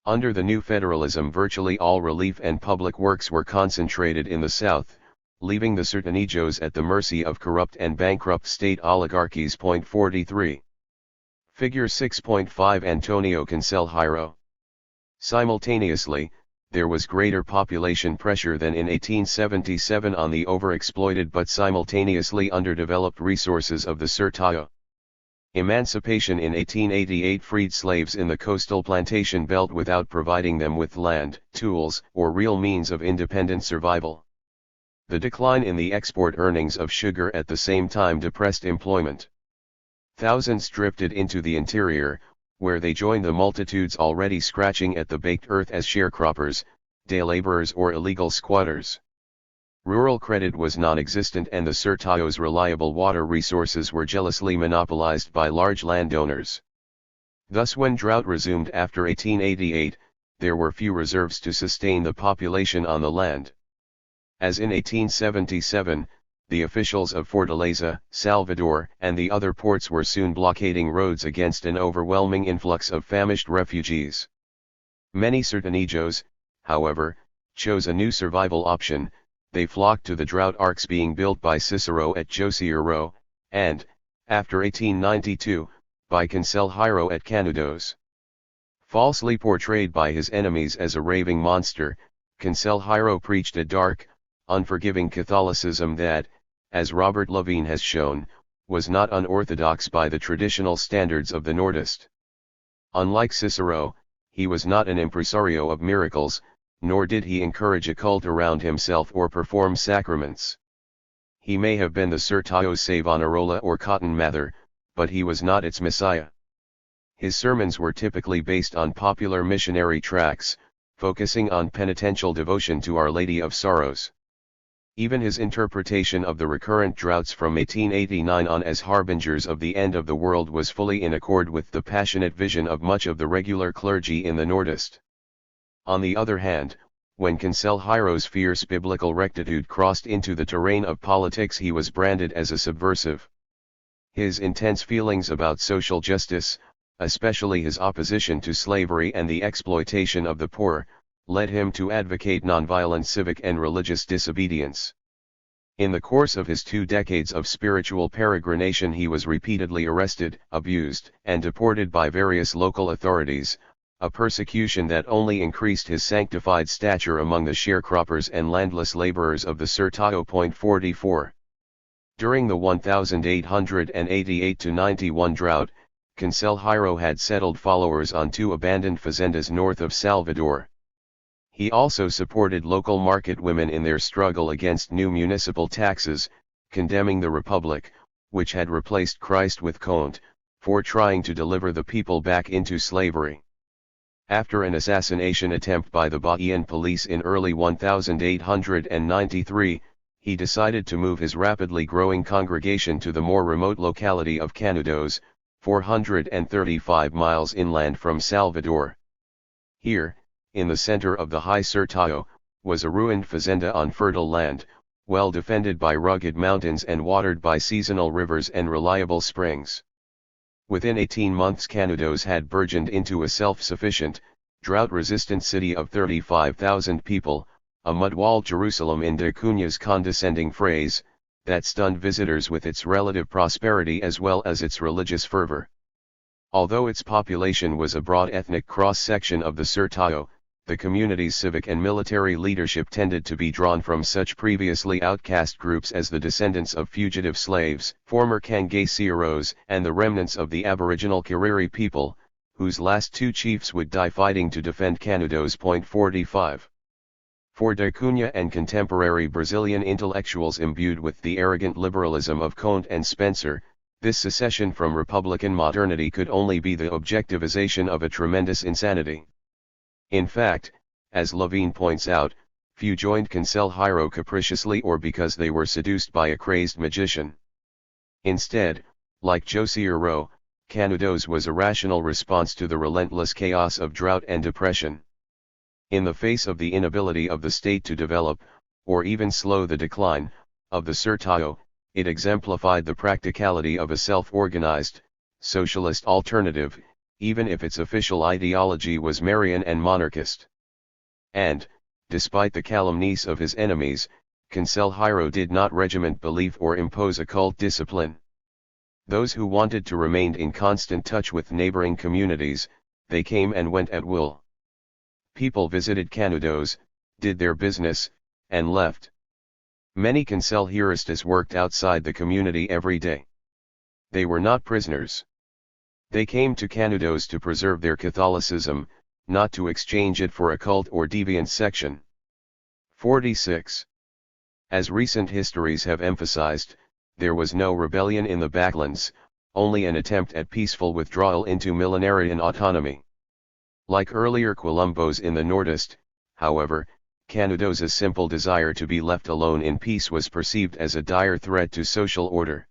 Under the new federalism, virtually all relief and public works were concentrated in the south, leaving the Sertanejos at the mercy of corrupt and bankrupt state oligarchies. 43. Figure 6.5 Antonio Conselheiro. Simultaneously, there was greater population pressure than in 1877 on the overexploited but simultaneously underdeveloped resources of the Surtayo. Emancipation in 1888 freed slaves in the coastal plantation belt without providing them with land, tools, or real means of independent survival. The decline in the export earnings of sugar at the same time depressed employment. Thousands drifted into the interior, where they joined the multitudes already scratching at the baked earth as sharecroppers, day laborers or illegal squatters. Rural credit was non-existent and the Surtayo's reliable water resources were jealously monopolized by large landowners. Thus when drought resumed after 1888, there were few reserves to sustain the population on the land. As in 1877, the officials of Fortaleza, Salvador, and the other ports were soon blockading roads against an overwhelming influx of famished refugees. Many Sertanejos, however, chose a new survival option. They flocked to the drought arcs being built by Cicero at Josiero, and, after 1892, by Conselheiro at Canudos. Falsely portrayed by his enemies as a raving monster, Cancelheiro preached a dark, unforgiving Catholicism that, as Robert Levine has shown, was not unorthodox by the traditional standards of the Nordist. Unlike Cicero, he was not an impresario of miracles, nor did he encourage a cult around himself or perform sacraments. He may have been the Surtao Savonarola or Cotton Mather, but he was not its messiah. His sermons were typically based on popular missionary tracts, focusing on penitential devotion to Our Lady of Sorrows. Even his interpretation of the recurrent droughts from 1889 on as harbingers of the end of the world was fully in accord with the passionate vision of much of the regular clergy in the Nordist. On the other hand, when Cancelheiro's fierce biblical rectitude crossed into the terrain of politics, he was branded as a subversive. His intense feelings about social justice, especially his opposition to slavery and the exploitation of the poor, led him to advocate nonviolent civic and religious disobedience. In the course of his 2 decades of spiritual peregrination, he was repeatedly arrested, abused, and deported by various local authorities, a persecution that only increased his sanctified stature among the sharecroppers and landless laborers of the Surtao. 44. During the 1888-91 drought, Cancelheiro had settled followers on 2 abandoned fazendas north of Salvador. He also supported local market women in their struggle against new municipal taxes, condemning the Republic, which had replaced Christ with Conte, for trying to deliver the people back into slavery. After an assassination attempt by the Bahian police in early 1893, he decided to move his rapidly growing congregation to the more remote locality of Canudos, 435 miles inland from Salvador. Here, in the center of the High Surtao, was a ruined fazenda on fertile land, well defended by rugged mountains and watered by seasonal rivers and reliable springs. Within 18 months Canudos had burgeoned into a self-sufficient, drought-resistant city of 35,000 people, a mud-walled Jerusalem in de Cunha's condescending phrase, that stunned visitors with its relative prosperity as well as its religious fervor. Although its population was a broad ethnic cross-section of the Surtao, the community's civic and military leadership tended to be drawn from such previously outcast groups as the descendants of fugitive slaves, former Cangaceiros, and the remnants of the aboriginal Cariri people, whose last 2 chiefs would die fighting to defend Canudos. 45. For da Cunha and contemporary Brazilian intellectuals imbued with the arrogant liberalism of Conte and Spencer, this secession from Republican modernity could only be the objectivization of a tremendous insanity. In fact, as Levine points out, few joined Cancelheiro capriciously or because they were seduced by a crazed magician. Instead, like Josierro, Canudos was a rational response to the relentless chaos of drought and depression. In the face of the inability of the state to develop, or even slow the decline, of the Surtao, it exemplified the practicality of a self-organized, socialist alternative, even if its official ideology was Marian and monarchist. And, despite the calumnies of his enemies, Cancelheiro did not regiment belief or impose a cult discipline. Those who wanted to remain in constant touch with neighboring communities, they came and went at will. People visited Canudos, did their business, and left. Many Cancelheiristas worked outside the community every day. They were not prisoners. They came to Canudos to preserve their Catholicism, not to exchange it for a cult or deviant section. 46. As recent histories have emphasized, there was no rebellion in the backlands, only an attempt at peaceful withdrawal into millenarian autonomy. Like earlier Quilombos in the Nordist, however, Canudos's simple desire to be left alone in peace was perceived as a dire threat to social order.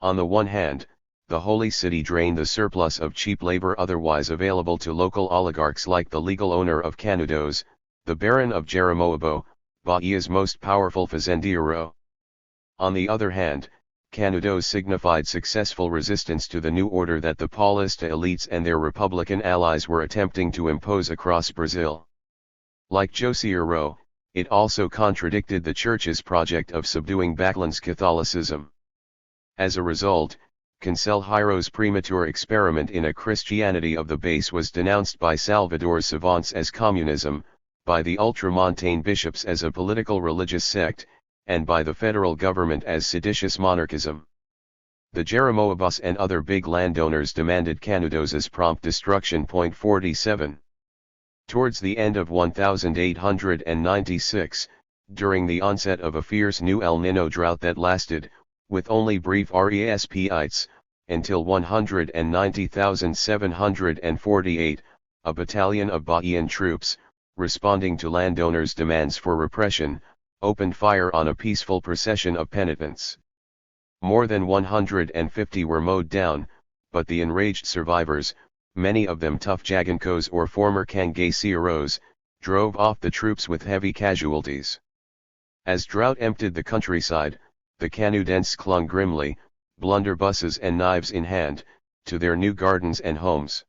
On the one hand, the Holy City drained the surplus of cheap labor otherwise available to local oligarchs like the legal owner of Canudos, the Baron of Jeremoabo, Bahia's most powerful fazendeiro. On the other hand, Canudos signified successful resistance to the new order that the Paulista elites and their Republican allies were attempting to impose across Brazil. Like Josierro, it also contradicted the Church's project of subduing backlands Catholicism. As a result, Cancelheiro's premature experiment in a Christianity of the base was denounced by Salvador's savants as communism, by the ultramontane bishops as a political religious sect, and by the federal government as seditious monarchism. The Jeremoabos and other big landowners demanded Canudos's prompt destruction. 47. Towards the end of 1896, during the onset of a fierce new El Nino drought that lasted, with only brief respites, until 190,748, a battalion of Bahian troops, responding to landowners' demands for repression, opened fire on a peaceful procession of penitents. More than 150 were mowed down, but the enraged survivors, many of them tough Jagancos or former Cangacieros, drove off the troops with heavy casualties. As drought emptied the countryside, the Canudenses clung grimly, blunderbusses and knives in hand, to their new gardens and homes.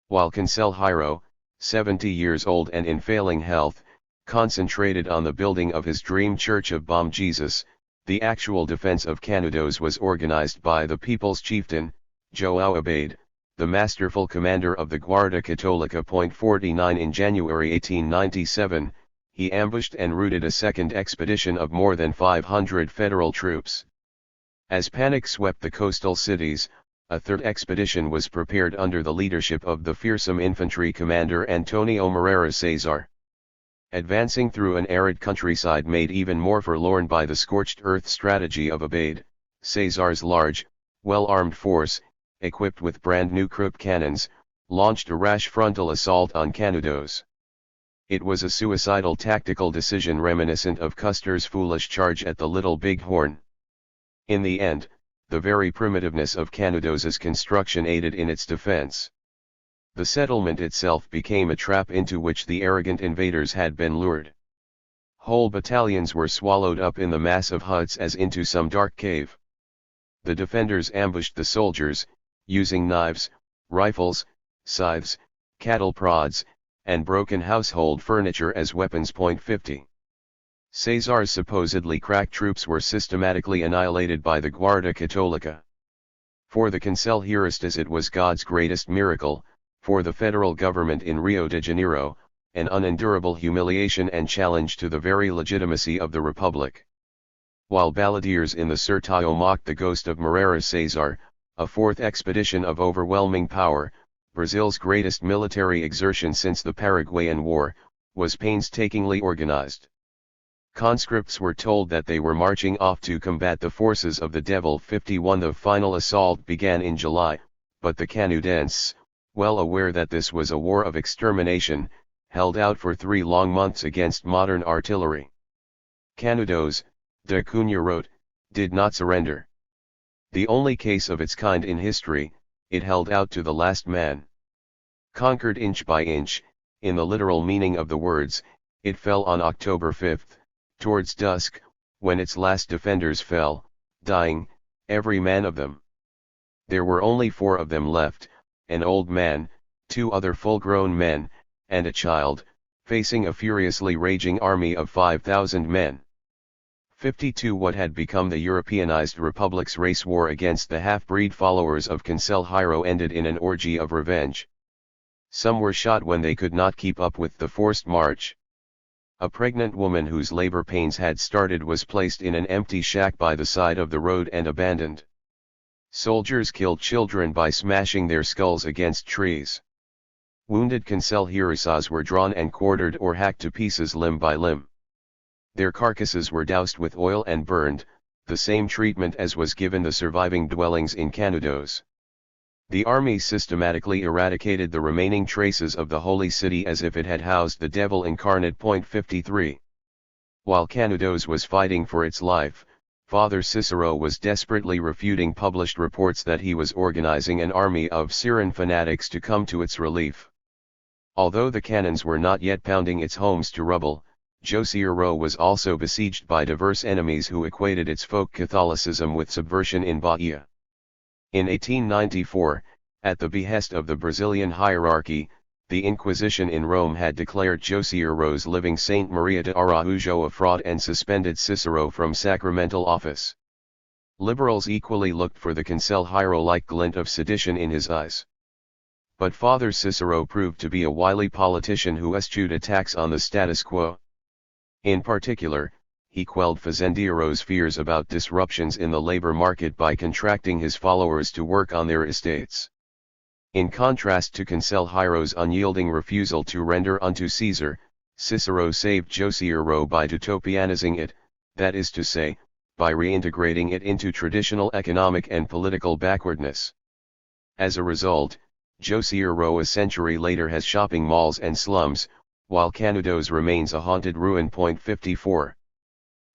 While Cancelheiro, 70 years old and in failing health, concentrated on the building of his dream church of Bom Jesus, the actual defense of Canudos was organized by the people's chieftain, João Abade, the masterful commander of the Guarda Católica. 49 In January 1897, he ambushed and routed a second expedition of more than 500 federal troops. As panic swept the coastal cities, a third expedition was prepared under the leadership of the fearsome infantry commander Antonio Moreira Cesar. Advancing through an arid countryside made even more forlorn by the scorched earth strategy of Abade, Cesar's large, well-armed force, equipped with brand-new Krupp cannons, launched a rash frontal assault on Canudos. It was a suicidal tactical decision reminiscent of Custer's foolish charge at the Little Big Horn. In the end, the very primitiveness of Canudos's construction aided in its defense. The settlement itself became a trap into which the arrogant invaders had been lured. Whole battalions were swallowed up in the mass of huts as into some dark cave. The defenders ambushed the soldiers, using knives, rifles, scythes, cattle prods, and broken household furniture as weapons. 50. Cesar's supposedly crack troops were systematically annihilated by the Guarda Católica. For the Cancelheiristas it was God's greatest miracle, for the federal government in Rio de Janeiro, an unendurable humiliation and challenge to the very legitimacy of the republic. While balladeers in the Sertão mocked the ghost of Moreira Cesar, a fourth expedition of overwhelming power, Brazil's greatest military exertion since the Paraguayan War, was painstakingly organized. Conscripts were told that they were marching off to combat the forces of the devil. 51 The final assault began in July, but the Canudenses, well aware that this was a war of extermination, held out for 3 long months against modern artillery. Canudos, da Cunha wrote, did not surrender. The only case of its kind in history, it held out to the last man. Conquered inch by inch, in the literal meaning of the words, it fell on October 5, towards dusk, when its last defenders fell, dying, every man of them. There were only 4 of them left, an old man, 2 other full-grown men, and a child, facing a furiously raging army of 5,000 men. 52 What had become the Europeanized Republic's race war against the half-breed followers of Cancelheiro ended in an orgy of revenge. Some were shot when they could not keep up with the forced march. A pregnant woman whose labor pains had started was placed in an empty shack by the side of the road and abandoned. Soldiers killed children by smashing their skulls against trees. Wounded Cancelheiristas were drawn and quartered or hacked to pieces limb by limb. Their carcasses were doused with oil and burned, the same treatment as was given the surviving dwellings in Canudos. The army systematically eradicated the remaining traces of the holy city as if it had housed the devil incarnate. 53. While Canudos was fighting for its life, Father Cicero was desperately refuting published reports that he was organizing an army of Syrian fanatics to come to its relief. Although the cannons were not yet pounding its homes to rubble, Josierro was also besieged by diverse enemies who equated its folk Catholicism with subversion in Bahia. In 1894, at the behest of the Brazilian hierarchy, the Inquisition in Rome had declared Josierro's living Saint Maria de Araújo a fraud and suspended Cicero from sacramental office. Liberals equally looked for the Cancelliero-like glint of sedition in his eyes. But Father Cicero proved to be a wily politician who eschewed attacks on the status quo. In particular, he quelled Fazendiero's fears about disruptions in the labor market by contracting his followers to work on their estates. In contrast to Cancelliera's unyielding refusal to render unto Caesar, Cicero saved Josierro by utopianizing it, that is to say, by reintegrating it into traditional economic and political backwardness. As a result, Josierro a century later has shopping malls and slums, while Canudos remains a haunted ruin. 54.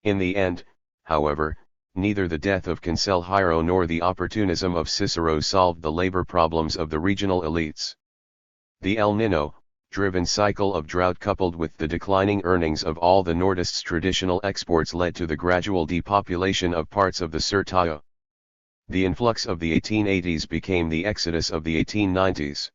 In the end, however, neither the death of Cancelliero nor the opportunism of Cicero solved the labor problems of the regional elites. The El Nino, driven cycle of drought coupled with the declining earnings of all the Nordists' traditional exports led to the gradual depopulation of parts of the Surtao. The influx of the 1880s became the exodus of the 1890s.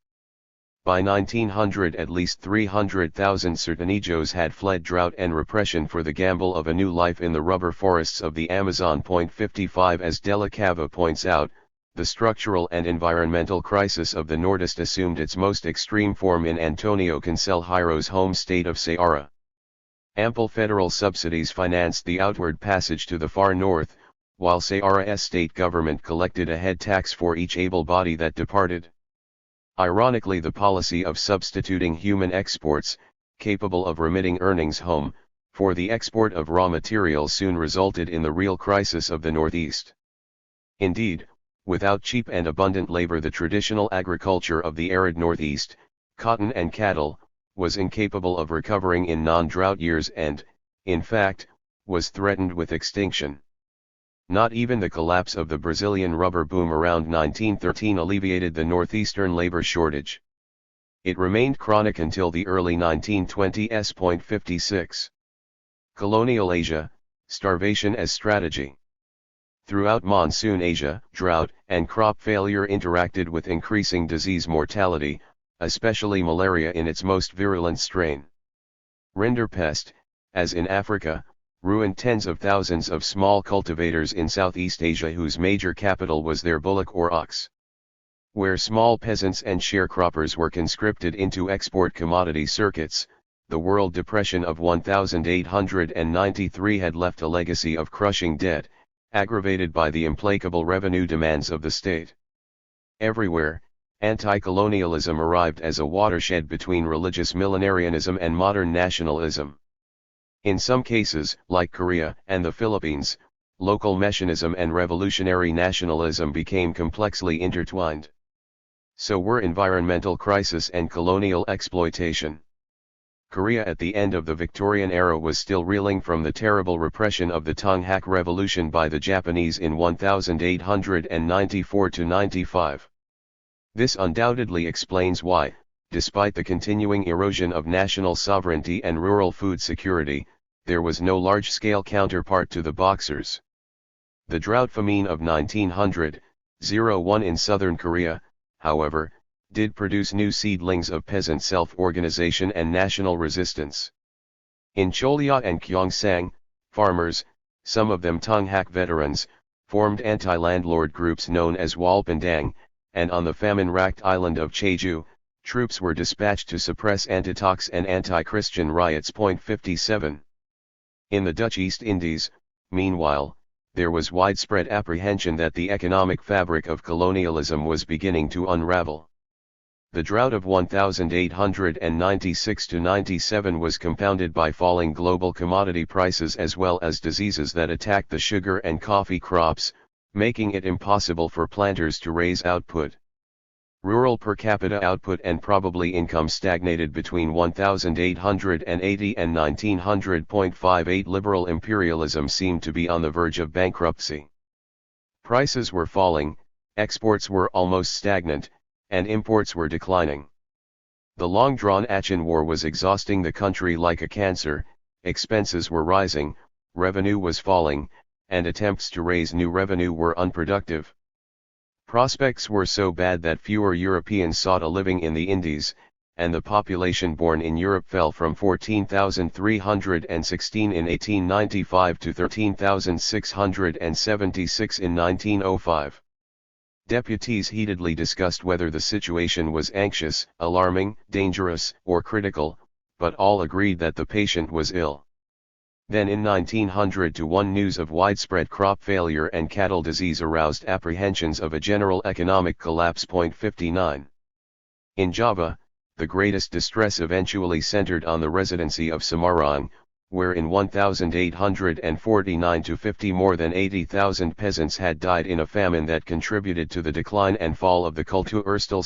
By 1900 at least 300,000 Sertanejos had fled drought and repression for the gamble of a new life in the rubber forests of the Amazon. 55 As Della Cava points out, the structural and environmental crisis of the Nordist assumed its most extreme form in Antonio Cancelliero's home state of Ceará. Ample federal subsidies financed the outward passage to the far north, while Ceará's state government collected a head tax for each able body that departed. Ironically, the policy of substituting human exports, capable of remitting earnings home, for the export of raw materials soon resulted in the real crisis of the Northeast. Indeed, without cheap and abundant labor, the traditional agriculture of the arid Northeast, cotton and cattle, was incapable of recovering in non-drought years and, in fact, was threatened with extinction. Not even the collapse of the Brazilian rubber boom around 1913 alleviated the northeastern labor shortage. It remained chronic until the early 1920s. 56. Colonial Asia, starvation as strategy. Throughout monsoon Asia, drought and crop failure interacted with increasing disease mortality, especially malaria in its most virulent strain. Rinderpest, as in Africa, ruined tens of thousands of small cultivators in Southeast Asia whose major capital was their bullock or ox. Where small peasants and sharecroppers were conscripted into export commodity circuits, the World Depression of 1893 had left a legacy of crushing debt, aggravated by the implacable revenue demands of the state. Everywhere, anti-colonialism arrived as a watershed between religious millenarianism and modern nationalism. In some cases, like Korea and the Philippines, local messianism and revolutionary nationalism became complexly intertwined. So were environmental crisis and colonial exploitation. Korea at the end of the Victorian era was still reeling from the terrible repression of the Tonghak Revolution by the Japanese in 1894–95. This undoubtedly explains why, despite the continuing erosion of national sovereignty and rural food security, there was no large-scale counterpart to the Boxers. The drought famine of 1901 in southern Korea, however, did produce new seedlings of peasant self-organization and national resistance. In Cholya and Gyeongsang, farmers, some of them Tonghak veterans, formed anti-landlord groups known as Walpandang, and on the famine-racked island of Jeju, troops were dispatched to suppress anti-Tox and anti-Christian riots. 57. In the Dutch East Indies, meanwhile, there was widespread apprehension that the economic fabric of colonialism was beginning to unravel. The drought of 1896–97 was compounded by falling global commodity prices as well as diseases that attacked the sugar and coffee crops, making it impossible for planters to raise output. Rural per capita output and probably income stagnated between 1880 and 1900.58. Liberal imperialism seemed to be on the verge of bankruptcy. Prices were falling, exports were almost stagnant, and imports were declining. The long-drawn Achin War was exhausting the country like a cancer, expenses were rising, revenue was falling, and attempts to raise new revenue were unproductive. Prospects were so bad that fewer Europeans sought a living in the Indies, and the population born in Europe fell from 14,316 in 1895 to 13,676 in 1905. Deputies heatedly discussed whether the situation was anxious, alarming, dangerous, or critical, but all agreed that the patient was ill. Then in 1900 news of widespread crop failure and cattle disease aroused apprehensions of a general economic collapse. 59. In Java, the greatest distress eventually centered on the residency of Semarang, where in 1849 to 50 more than 80,000 peasants had died in a famine that contributed to the decline and fall of the Kultuurstel.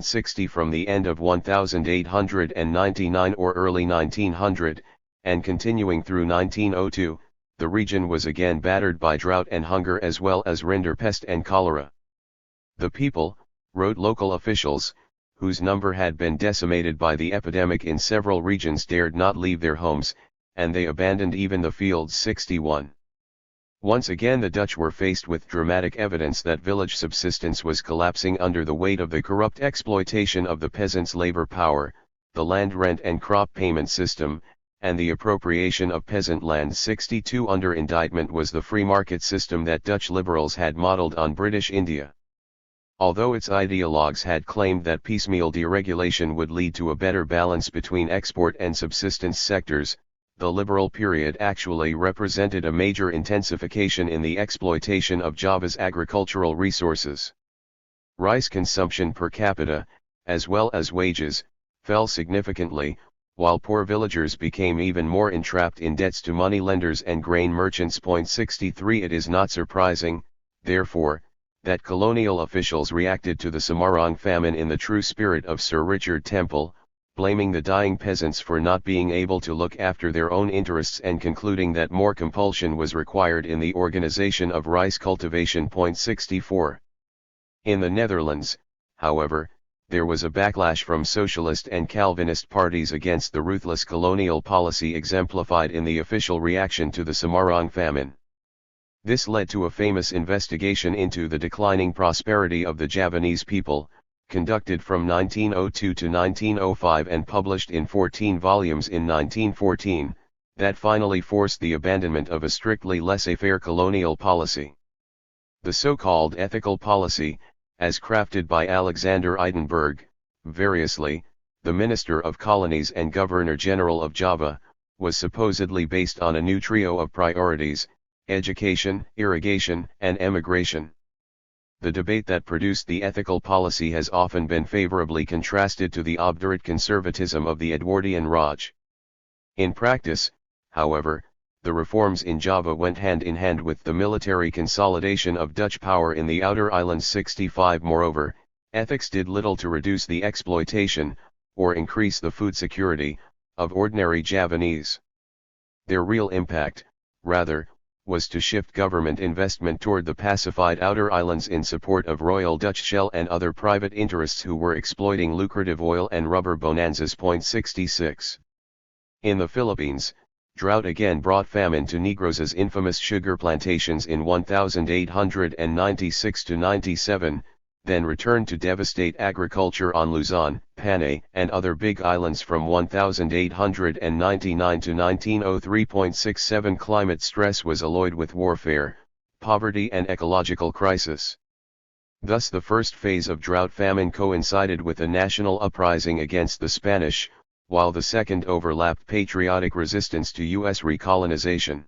60 from the end of 1899 or early 1900, and continuing through 1902, the region was again battered by drought and hunger as well as rinderpest and cholera. The people, wrote local officials, whose number had been decimated by the epidemic in several regions, dared not leave their homes, and they abandoned even the fields. 61. Once again the Dutch were faced with dramatic evidence that village subsistence was collapsing under the weight of the corrupt exploitation of the peasants' labor power, the land rent and crop payment system, and the appropriation of peasant land. 62. Under indictment was the free market system that Dutch liberals had modeled on British India. Although its ideologues had claimed that piecemeal deregulation would lead to a better balance between export and subsistence sectors, the liberal period actually represented a major intensification in the exploitation of Java's agricultural resources. Rice consumption per capita, as well as wages, fell significantly, while poor villagers became even more entrapped in debts to moneylenders and grain merchants. 63. It is not surprising, therefore, that colonial officials reacted to the Semarang famine in the true spirit of Sir Richard Temple, blaming the dying peasants for not being able to look after their own interests and concluding that more compulsion was required in the organization of rice cultivation. 64. In the Netherlands, however, there was a backlash from socialist and Calvinist parties against the ruthless colonial policy exemplified in the official reaction to the Semarang famine. This led to a famous investigation into the declining prosperity of the Javanese people, conducted from 1902 to 1905 and published in 14 volumes in 1914, that finally forced the abandonment of a strictly laissez-faire colonial policy. The so-called ethical policy, as crafted by Alexander Eidenberg, variously, the Minister of Colonies and Governor-General of Java, was supposedly based on a new trio of priorities: education, irrigation, and emigration. The debate that produced the ethical policy has often been favorably contrasted to the obdurate conservatism of the Edwardian Raj. In practice, however, the reforms in Java went hand in hand with the military consolidation of Dutch power in the outer islands. 65. Moreover, ethics did little to reduce the exploitation, or increase the food security, of ordinary Javanese. Their real impact, rather, was to shift government investment toward the pacified outer islands in support of Royal Dutch Shell and other private interests who were exploiting lucrative oil and rubber bonanzas. 66. In the Philippines, drought again brought famine to Negro's infamous sugar plantations in 1896–97, then returned to devastate agriculture on Luzon, Panay, and other big islands from 1899 to 1903. 67. Climate stress was alloyed with warfare, poverty and ecological crisis. Thus the first phase of drought-famine coincided with a national uprising against the Spanish, while the second overlapped patriotic resistance to U.S. recolonization.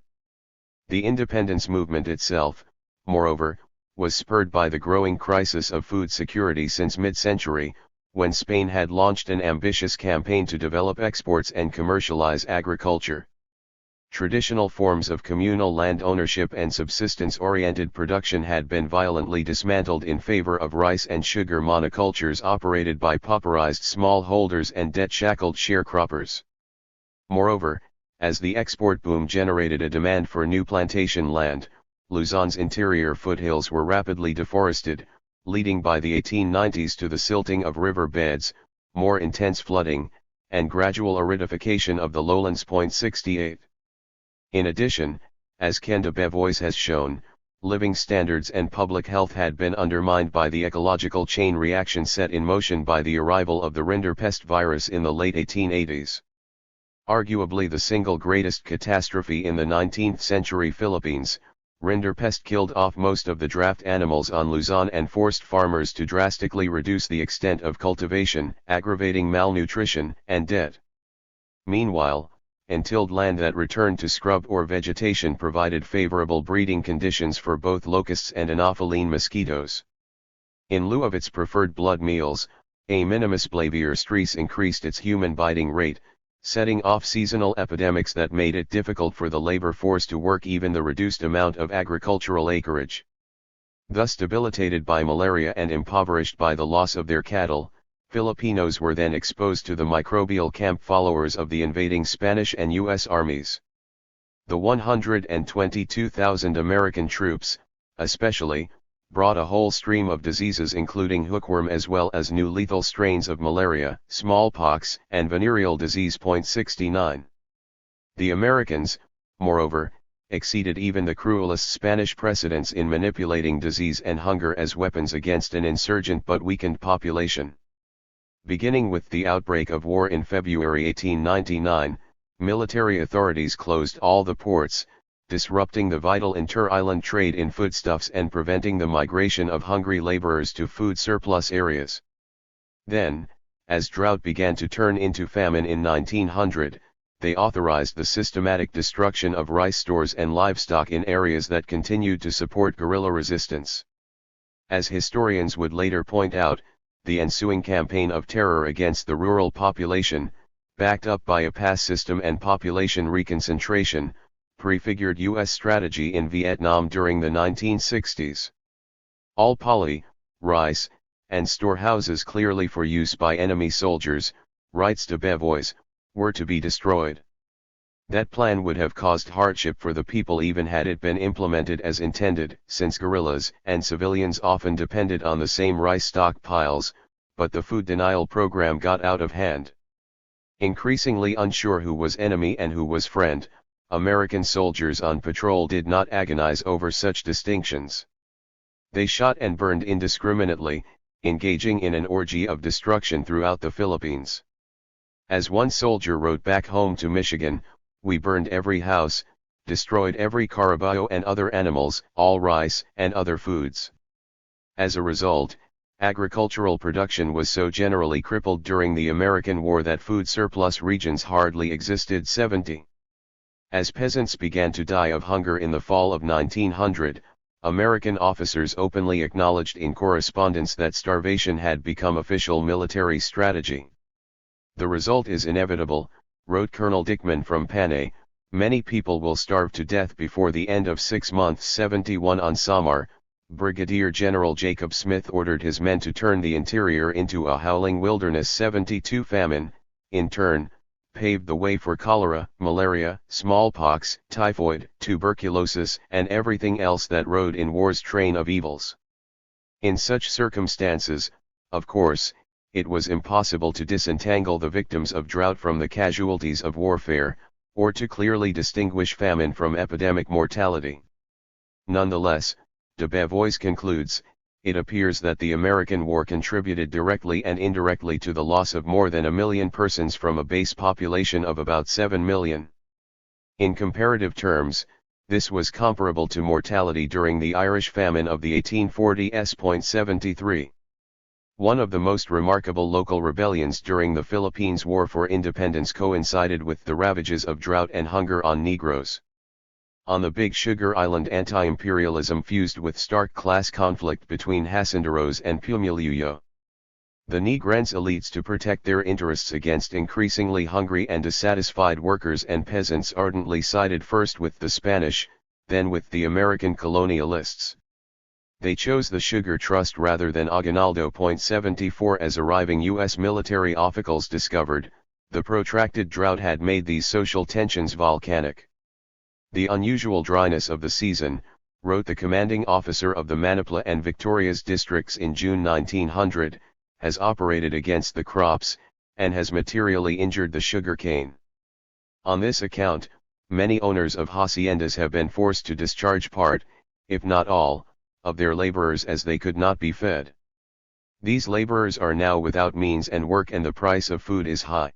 The independence movement itself, moreover, was spurred by the growing crisis of food security since mid-century, when Spain had launched an ambitious campaign to develop exports and commercialize agriculture. Traditional forms of communal land ownership and subsistence-oriented production had been violently dismantled in favor of rice and sugar monocultures operated by pauperized smallholders and debt-shackled sharecroppers. Moreover, as the export boom generated a demand for new plantation land, Luzon's interior foothills were rapidly deforested, leading by the 1890s to the silting of river beds, more intense flooding, and gradual aridification of the lowlands. 68. In addition, as Kenda Bevois has shown, living standards and public health had been undermined by the ecological chain reaction set in motion by the arrival of the Rinderpest virus in the late 1880s. Arguably the single greatest catastrophe in the 19th century Philippines, Rinderpest killed off most of the draft animals on Luzon and forced farmers to drastically reduce the extent of cultivation, aggravating malnutrition and debt. Meanwhile, untilled land that returned to scrub or vegetation provided favorable breeding conditions for both locusts and Anopheline mosquitoes. In lieu of its preferred blood meals, A. minimus Blavier stress increased its human biting rate, setting off seasonal epidemics that made it difficult for the labor force to work even the reduced amount of agricultural acreage. Thus debilitated by malaria and impoverished by the loss of their cattle, Filipinos were then exposed to the microbial camp followers of the invading Spanish and U.S. armies. The 122,000 American troops, especially, brought a whole stream of diseases including hookworm as well as new lethal strains of malaria, smallpox, and venereal disease. 69. The Americans, moreover, exceeded even the cruelest Spanish precedents in manipulating disease and hunger as weapons against an insurgent but weakened population. Beginning with the outbreak of war in February 1899, military authorities closed all the ports, disrupting the vital inter-island trade in foodstuffs and preventing the migration of hungry laborers to food surplus areas. Then, as drought began to turn into famine in 1900, they authorized the systematic destruction of rice stores and livestock in areas that continued to support guerrilla resistance. As historians would later point out, the ensuing campaign of terror against the rural population, backed up by a pass system and population reconcentration, prefigured U.S. strategy in Vietnam during the 1960s. All poly, rice, and storehouses clearly for use by enemy soldiers, writes de Beauvois, were to be destroyed. That plan would have caused hardship for the people even had it been implemented as intended, since guerrillas and civilians often depended on the same rice stockpiles, but the food denial program got out of hand. Increasingly unsure who was enemy and who was friend, American soldiers on patrol did not agonize over such distinctions. They shot and burned indiscriminately, engaging in an orgy of destruction throughout the Philippines. As one soldier wrote back home to Michigan, "We burned every house, destroyed every carabao and other animals, all rice and other foods." As a result, agricultural production was so generally crippled during the American War that food surplus regions hardly existed. 70. As peasants began to die of hunger in the fall of 1900, American officers openly acknowledged in correspondence that starvation had become official military strategy. "The result is inevitable," wrote Colonel Dickman from Panay, "many people will starve to death before the end of 6 months." 71. On Samar, Brigadier General Jacob Smith ordered his men to turn the interior into a howling wilderness. 72. Famine, in turn, paved the way for cholera, malaria, smallpox, typhoid, tuberculosis, and everything else that rode in war's train of evils. In such circumstances, of course, it was impossible to disentangle the victims of drought from the casualties of warfare, or to clearly distinguish famine from epidemic mortality. Nonetheless, de Beauvois concludes, it appears that the American war contributed directly and indirectly to the loss of more than 1 million persons from a base population of about 7 million. In comparative terms, this was comparable to mortality during the Irish famine of the 1840s. 73. One of the most remarkable local rebellions during the Philippines War for Independence coincided with the ravages of drought and hunger on Negroes. On the Big Sugar Island, anti-imperialism fused with stark class conflict between Hacendaros and Pumilio. The Negrense elites, to protect their interests against increasingly hungry and dissatisfied workers and peasants, ardently sided first with the Spanish, then with the American colonialists. They chose the Sugar Trust rather than Aguinaldo. 74. As arriving U.S. military officials discovered, the protracted drought had made these social tensions volcanic. "The unusual dryness of the season," wrote the commanding officer of the Manipula and Victoria's districts in June 1900, "has operated against the crops, and has materially injured the sugar cane. On this account, many owners of haciendas have been forced to discharge part, if not all, of their laborers as they could not be fed. These laborers are now without means and work, and the price of food is high.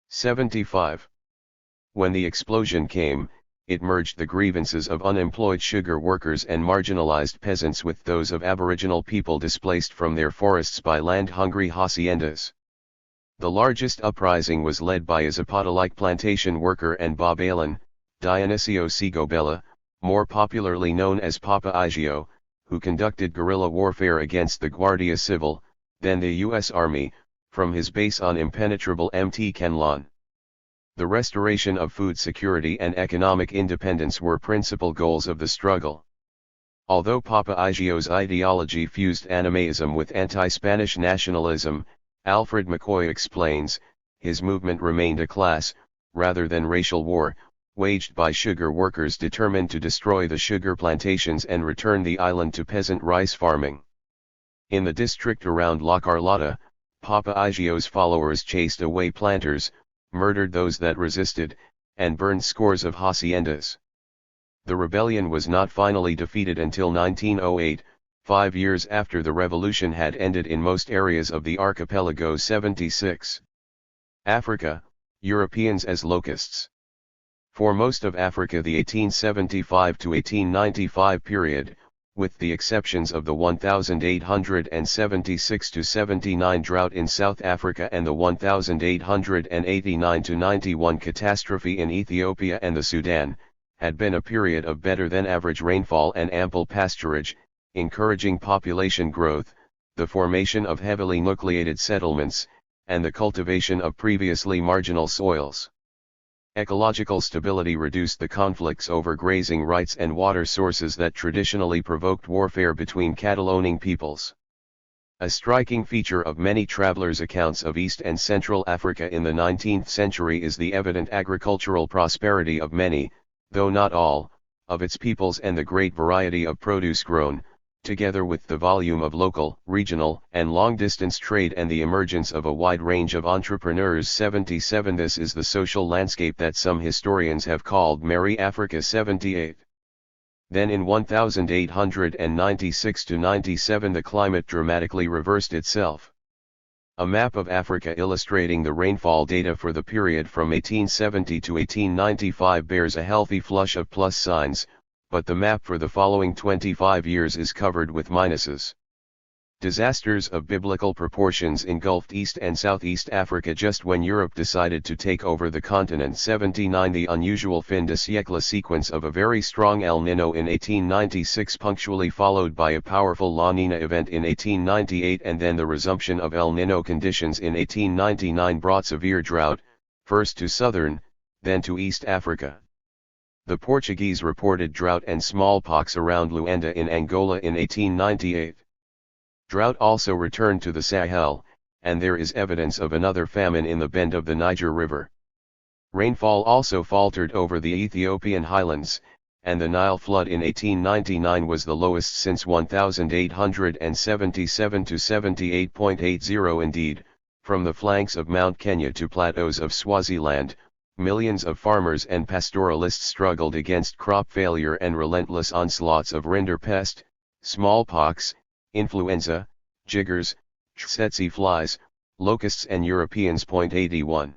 75. When the explosion came, it merged the grievances of unemployed sugar workers and marginalized peasants with those of Aboriginal people displaced from their forests by land-hungry haciendas. The largest uprising was led by a Zapata-like plantation worker and Bob Allen, Dionisio Sigobella, more popularly known as Papa Igio, who conducted guerrilla warfare against the Guardia Civil, then the U.S. Army, from his base on impenetrable Mt. Canlaon. The restoration of food security and economic independence were principal goals of the struggle. Although Papa Igio's ideology fused animism with anti-Spanish nationalism, Alfred McCoy explains, his movement remained a class, rather than racial war, waged by sugar workers determined to destroy the sugar plantations and return the island to peasant rice farming. In the district around La Carlota, Papa Igio's followers chased away planters, murdered those that resisted, and burned scores of haciendas. The rebellion was not finally defeated until 1908, 5 years after the revolution had ended in most areas of the archipelago. 76. Africa, Europeans as locusts. For most of Africa, the 1875 to 1895 period, with the exceptions of the 1876 to 79 drought in South Africa and the 1889 to 91 catastrophe in Ethiopia and the Sudan, had been a period of better than average rainfall and ample pasturage, encouraging population growth, the formation of heavily nucleated settlements, and the cultivation of previously marginal soils. Ecological stability reduced the conflicts over grazing rights and water sources that traditionally provoked warfare between cattle-owning peoples. A striking feature of many travelers' accounts of East and Central Africa in the 19th century is the evident agricultural prosperity of many, though not all, of its peoples and the great variety of produce grown, together with the volume of local, regional, and long-distance trade and the emergence of a wide range of entrepreneurs. 77. This is the social landscape that some historians have called Merry Africa. 78. Then in 1896 to 97 the climate dramatically reversed itself. A map of Africa illustrating the rainfall data for the period from 1870 to 1895 bears a healthy flush of plus signs, but the map for the following 25 years is covered with minuses. Disasters of biblical proportions engulfed East and Southeast Africa just when Europe decided to take over the continent. 79. The unusual fin de siècle sequence of a very strong El Nino in 1896 punctually followed by a powerful La Nina event in 1898 and then the resumption of El Nino conditions in 1899 brought severe drought, first to southern, then to East Africa. The Portuguese reported drought and smallpox around Luanda in Angola in 1898. Drought also returned to the Sahel, and there is evidence of another famine in the bend of the Niger River. Rainfall also faltered over the Ethiopian highlands, and the Nile flood in 1899 was the lowest since 1877 to 78.80. Indeed, from the flanks of Mount Kenya to plateaus of Swaziland, millions of farmers and pastoralists struggled against crop failure and relentless onslaughts of rinderpest, smallpox, influenza, jiggers, tsetse flies, locusts and Europeans. 81.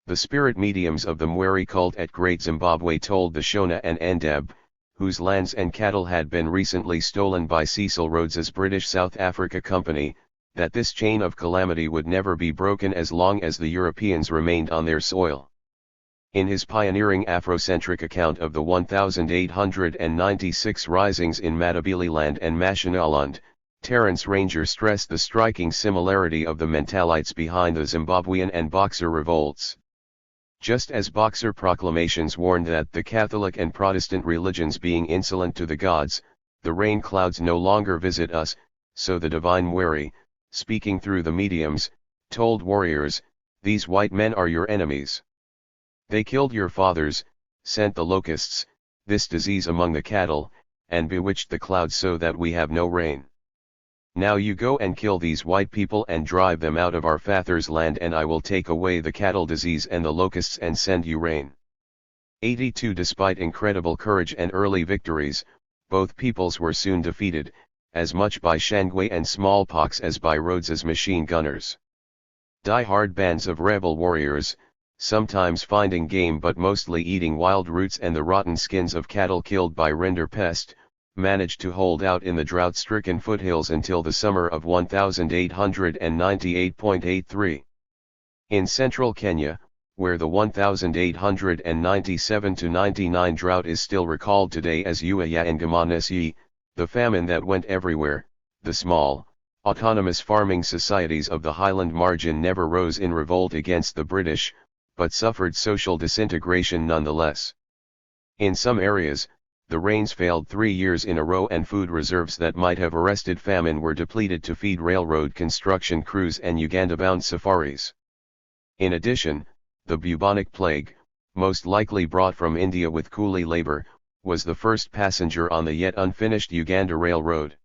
The spirit mediums of the Mweri cult at Great Zimbabwe told the Shona and Ndeb, whose lands and cattle had been recently stolen by Cecil Rhodes's British South Africa Company, that this chain of calamity would never be broken as long as the Europeans remained on their soil. In his pioneering Afrocentric account of the 1896 risings in Matabeleland and Mashonaland, Terence Ranger stressed the striking similarity of the mentalites behind the Zimbabwean and Boxer revolts. Just as Boxer proclamations warned that the Catholic and Protestant religions being insolent to the gods, the rain clouds no longer visit us, so the divine Mweri, speaking through the mediums, told warriors, "These white men are your enemies. They killed your fathers, sent the locusts, this disease among the cattle, and bewitched the clouds so that we have no rain. Now you go and kill these white people and drive them out of our fathers' land, and I will take away the cattle disease and the locusts and send you rain." 82. Despite incredible courage and early victories, both peoples were soon defeated, as much by Shanghai and smallpox as by Rhodes's machine gunners. Die-hard bands of rebel warriors, sometimes finding game but mostly eating wild roots and the rotten skins of cattle killed by rinderpest, managed to hold out in the drought-stricken foothills until the summer of 1898.83. In central Kenya, where the 1897-99 drought is still recalled today as Uaya and Gamanesi, the famine that went everywhere, the small, autonomous farming societies of the highland margin never rose in revolt against the British, but suffered social disintegration nonetheless. In some areas, the rains failed 3 years in a row and food reserves that might have arrested famine were depleted to feed railroad construction crews and Uganda-bound safaris. In addition, the bubonic plague, most likely brought from India with coolie labor, was the first passenger on the yet unfinished Uganda Railroad.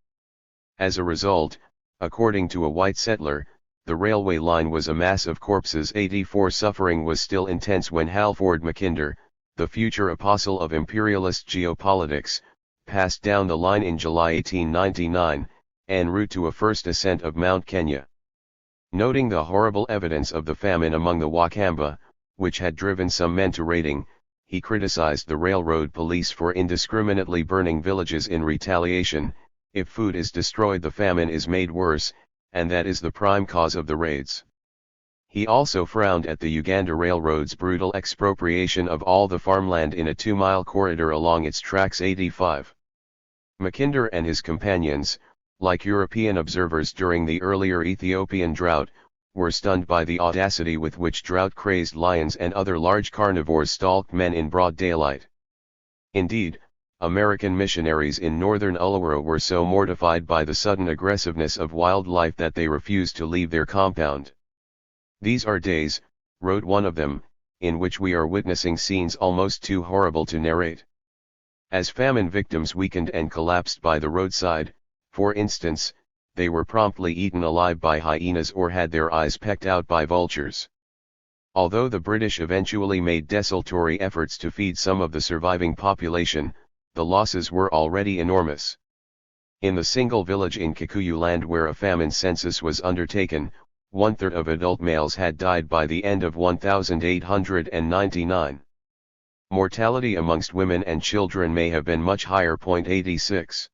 As a result, according to a white settler, the railway line was a mass of corpses. 84 Suffering was still intense when Halford Mackinder, the future apostle of imperialist geopolitics, passed down the line in July 1899, en route to a first ascent of Mount Kenya. Noting the horrible evidence of the famine among the Wakamba, which had driven some men to raiding, he criticized the railroad police for indiscriminately burning villages in retaliation. If food is destroyed, the famine is made worse, and that is the prime cause of the raids. He also frowned at the Uganda Railroad's brutal expropriation of all the farmland in a 2-mile corridor along its tracks. 85. Mackinder and his companions, like European observers during the earlier Ethiopian drought, were stunned by the audacity with which drought-crazed lions and other large carnivores stalked men in broad daylight. Indeed, American missionaries in northern Uluru were so mortified by the sudden aggressiveness of wildlife that they refused to leave their compound. "These are days," wrote one of them, "in which we are witnessing scenes almost too horrible to narrate." As famine victims weakened and collapsed by the roadside, for instance, they were promptly eaten alive by hyenas or had their eyes pecked out by vultures. Although the British eventually made desultory efforts to feed some of the surviving population, the losses were already enormous. In the single village in Kikuyu land where a famine census was undertaken, 1/3 of adult males had died by the end of 1899. Mortality amongst women and children may have been much higher. 86.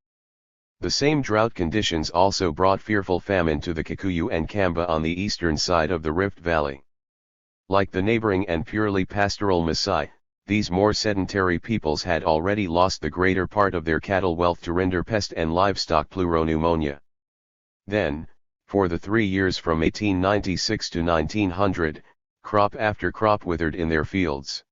The same drought conditions also brought fearful famine to the Kikuyu and Kamba on the eastern side of the Rift Valley. Like the neighboring and purely pastoral Maasai, these more sedentary peoples had already lost the greater part of their cattle wealth to rinderpest and livestock pleuropneumonia. Then, for the 3 years from 1896 to 1900, crop after crop withered in their fields.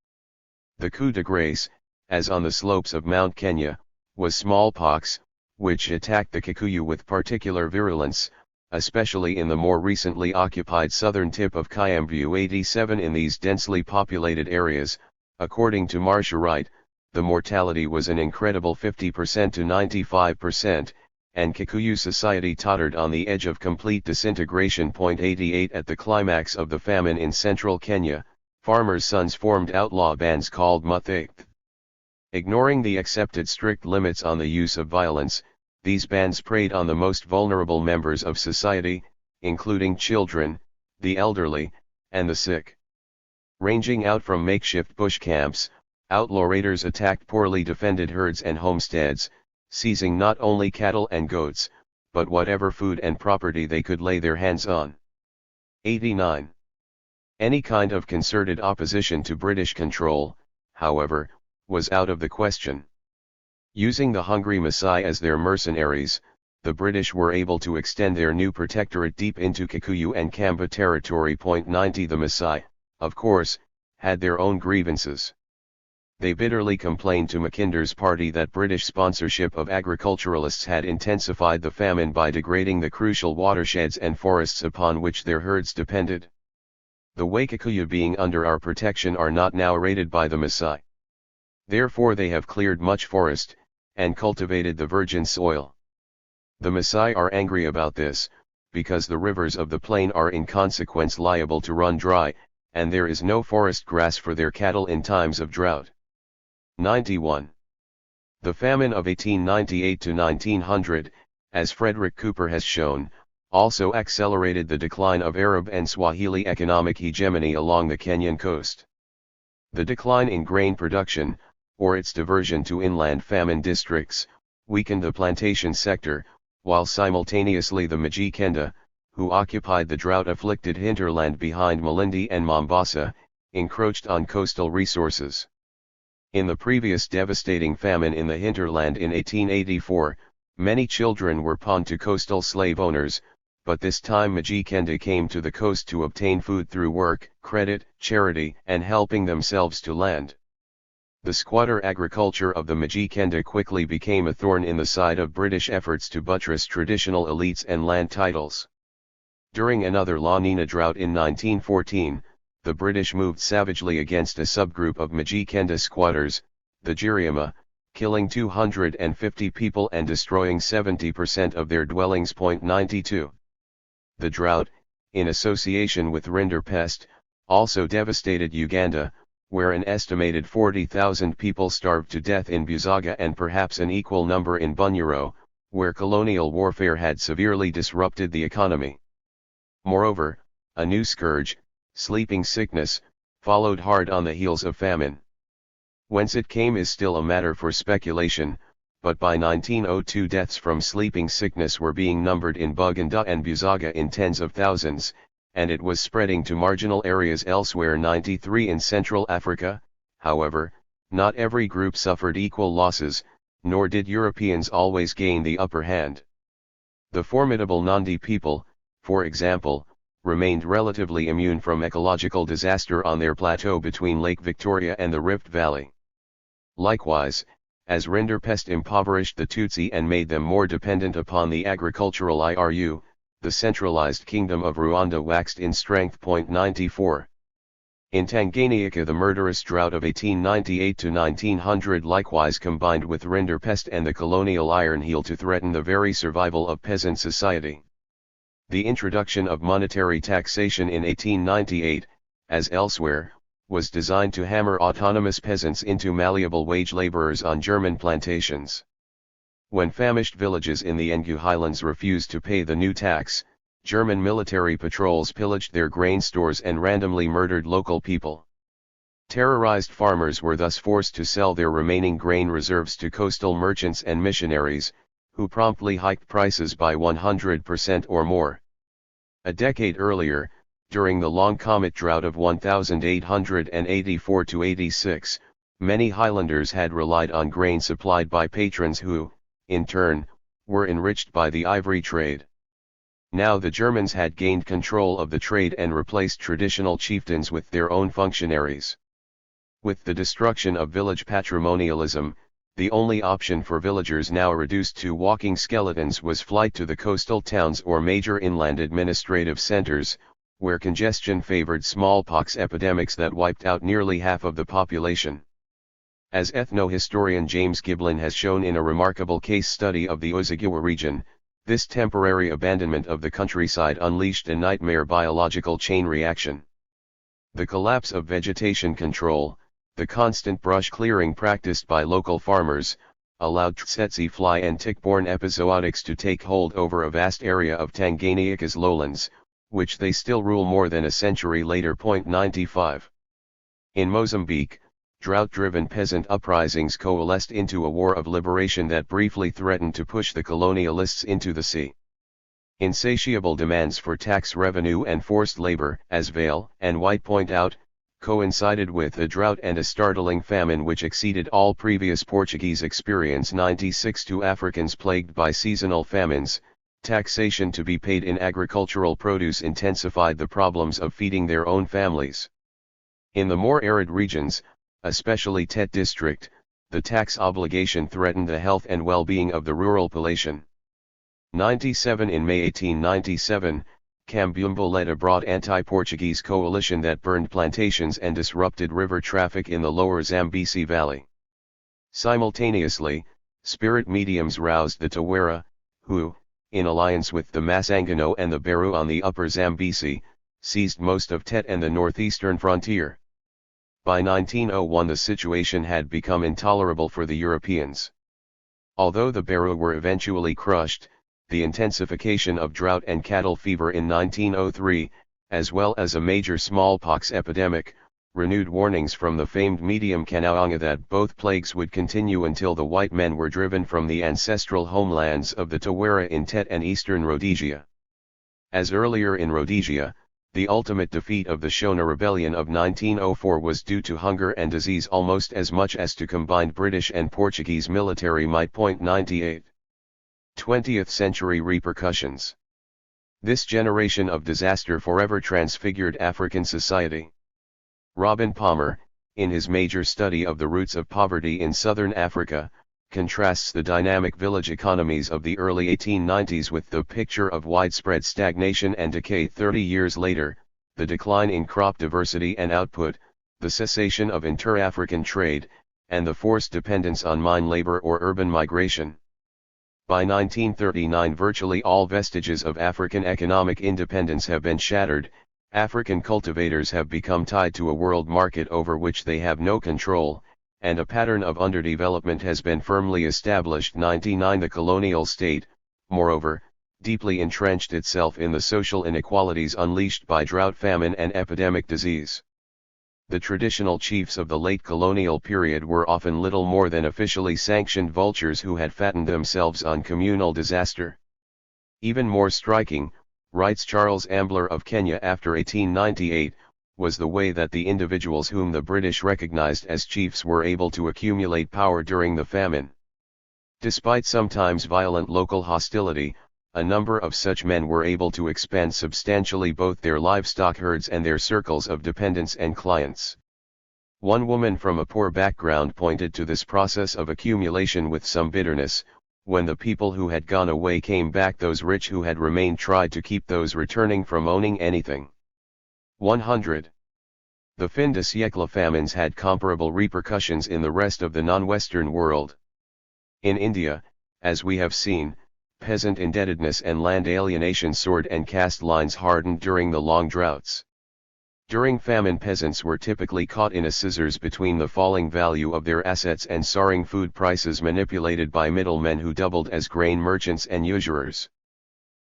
The coup de grace, as on the slopes of Mount Kenya, was smallpox, which attacked the Kikuyu with particular virulence, especially in the more recently occupied southern tip of Kiambu. 87 In these densely populated areas, according to Marcia Wright, the mortality was an incredible 50% to 95%, and Kikuyu society tottered on the edge of complete disintegration. 88 At the climax of the famine in central Kenya, farmers' sons formed outlaw bands called Muthaith. Ignoring the accepted strict limits on the use of violence, these bands preyed on the most vulnerable members of society, including children, the elderly, and the sick. Ranging out from makeshift bush camps, outlaw raiders attacked poorly defended herds and homesteads, seizing not only cattle and goats, but whatever food and property they could lay their hands on. 89. Any kind of concerted opposition to British control, however, was out of the question. Using the hungry Maasai as their mercenaries, the British were able to extend their new protectorate deep into Kikuyu and Kamba territory. 90 The Maasai, of course, had their own grievances. They bitterly complained to Mackinder's party that British sponsorship of agriculturalists had intensified the famine by degrading the crucial watersheds and forests upon which their herds depended. The Kikuyu being under our protection are not now raided by the Maasai. Therefore they have cleared much forest, and cultivated the virgin soil. The Maasai are angry about this, because the rivers of the plain are in consequence liable to run dry, and there is no forest grass for their cattle in times of drought. 91. The famine of 1898 to 1900, as Frederick Cooper has shown, also accelerated the decline of Arab and Swahili economic hegemony along the Kenyan coast. The decline in grain production, or its diversion to inland famine districts, weakened the plantation sector, while simultaneously the Mijikenda, who occupied the drought-afflicted hinterland behind Malindi and Mombasa, encroached on coastal resources. In the previous devastating famine in the hinterland in 1884, many children were pawned to coastal slave owners, but this time Mijikenda came to the coast to obtain food through work, credit, charity, and helping themselves to land. The squatter agriculture of the Mijikenda quickly became a thorn in the side of British efforts to buttress traditional elites and land titles. During another La Nina drought in 1914, the British moved savagely against a subgroup of Mijikenda squatters, the Giriama, killing 250 people and destroying 70% of their dwellings. 92. The drought, in association with rinderpest, also devastated Uganda, where an estimated 40,000 people starved to death in Buzaga and perhaps an equal number in Bunyoro, where colonial warfare had severely disrupted the economy. Moreover, a new scourge, sleeping sickness, followed hard on the heels of famine. Whence it came is still a matter for speculation, but by 1902 deaths from sleeping sickness were being numbered in Buganda and Buzaga in tens of thousands, and it was spreading to marginal areas elsewhere. 93 In Central Africa, however, not every group suffered equal losses, nor did Europeans always gain the upper hand. The formidable Nandi people, for example, remained relatively immune from ecological disaster on their plateau between Lake Victoria and the Rift Valley. Likewise, as rinderpest impoverished the Tutsi and made them more dependent upon the agricultural IRU, the centralized kingdom of Rwanda waxed in strength. 94. In Tanganyika the murderous drought of 1898 to 1900 likewise combined with rinderpest and the colonial iron heel to threaten the very survival of peasant society. The introduction of monetary taxation in 1898, as elsewhere, was designed to hammer autonomous peasants into malleable wage laborers on German plantations. When famished villages in the Engu highlands refused to pay the new tax, German military patrols pillaged their grain stores and randomly murdered local people. Terrorized farmers were thus forced to sell their remaining grain reserves to coastal merchants and missionaries, who promptly hiked prices by 100% or more. A decade earlier, during the Long Comet drought of 1884–86, many highlanders had relied on grain supplied by patrons who, in turn, were enriched by the ivory trade. Now the Germans had gained control of the trade and replaced traditional chieftains with their own functionaries. With the destruction of village patrimonialism, the only option for villagers now reduced to walking skeletons was flight to the coastal towns or major inland administrative centers, where congestion favored smallpox epidemics that wiped out nearly half of the population. As ethno-historian James Giblin has shown in a remarkable case study of the Ozagiwa region, this temporary abandonment of the countryside unleashed a nightmare biological chain reaction. The collapse of vegetation control, the constant brush clearing practiced by local farmers, allowed tsetse fly and tick-borne epizootics to take hold over a vast area of Tanganyika's lowlands, which they still rule more than a century later. 95. In Mozambique, drought-driven peasant uprisings coalesced into a war of liberation that briefly threatened to push the colonialists into the sea. Insatiable demands for tax revenue and forced labor, as Vale and White point out, coincided with a drought and a startling famine which exceeded all previous Portuguese experience. 96 To Africans plagued by seasonal famines, taxation to be paid in agricultural produce intensified the problems of feeding their own families. In the more arid regions, especially Tet district, the tax obligation threatened the health and well-being of the rural population. 97 In May 1897, Kambumbo led a broad anti-Portuguese coalition that burned plantations and disrupted river traffic in the lower Zambesi Valley. Simultaneously, spirit mediums roused the Tawara, who, in alliance with the Masangano and the Beru on the upper Zambesi, seized most of Tet and the northeastern frontier. By 1901 the situation had become intolerable for the Europeans. Although the Baru were eventually crushed, the intensification of drought and cattle fever in 1903, as well as a major smallpox epidemic, renewed warnings from the famed medium Kanawanga that both plagues would continue until the white men were driven from the ancestral homelands of the Tawara in Tet and eastern Rhodesia. As earlier in Rhodesia, the ultimate defeat of the Shona Rebellion of 1904 was due to hunger and disease almost as much as to combined British and Portuguese military might. 98. 20th century repercussions. This generation of disaster forever transfigured African society. Robin Palmer, in his major study of the roots of poverty in southern Africa, contrasts the dynamic village economies of the early 1890s with the picture of widespread stagnation and decay 30 years later, the decline in crop diversity and output, the cessation of inter-African trade, and the forced dependence on mine labor or urban migration. By 1939 virtually all vestiges of African economic independence have been shattered. African cultivators have become tied to a world market over which they have no control, and a pattern of underdevelopment has been firmly established. 99 The colonial state, moreover, deeply entrenched itself in the social inequalities unleashed by drought, famine and epidemic disease. The traditional chiefs of the late colonial period were often little more than officially sanctioned vultures who had fattened themselves on communal disaster. Even more striking, writes Charles Ambler of Kenya after 1898, was the way that the individuals whom the British recognized as chiefs were able to accumulate power during the famine. Despite sometimes violent local hostility, a number of such men were able to expand substantially both their livestock herds and their circles of dependents and clients. One woman from a poor background pointed to this process of accumulation with some bitterness. When the people who had gone away came back, those rich who had remained tried to keep those returning from owning anything. 100. The fin de siècle famines had comparable repercussions in the rest of the non-Western world. In India, as we have seen, peasant indebtedness and land alienation soared and caste lines hardened during the long droughts. During famine, peasants were typically caught in a scissors between the falling value of their assets and soaring food prices manipulated by middlemen who doubled as grain merchants and usurers.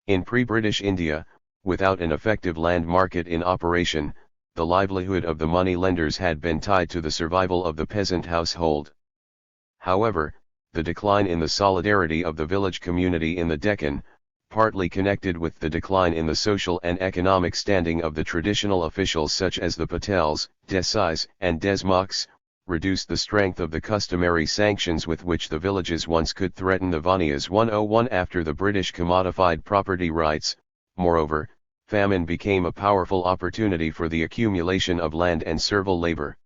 In pre-British India, without an effective land market in operation, the livelihood of the money lenders had been tied to the survival of the peasant household. However, the decline in the solidarity of the village community in the Deccan, partly connected with the decline in the social and economic standing of the traditional officials such as the Patels, Desais, and Desmoks, reduced the strength of the customary sanctions with which the villages once could threaten the Vanias. 101 After the British commodified property rights, moreover, famine became a powerful opportunity for the accumulation of land and servile labor.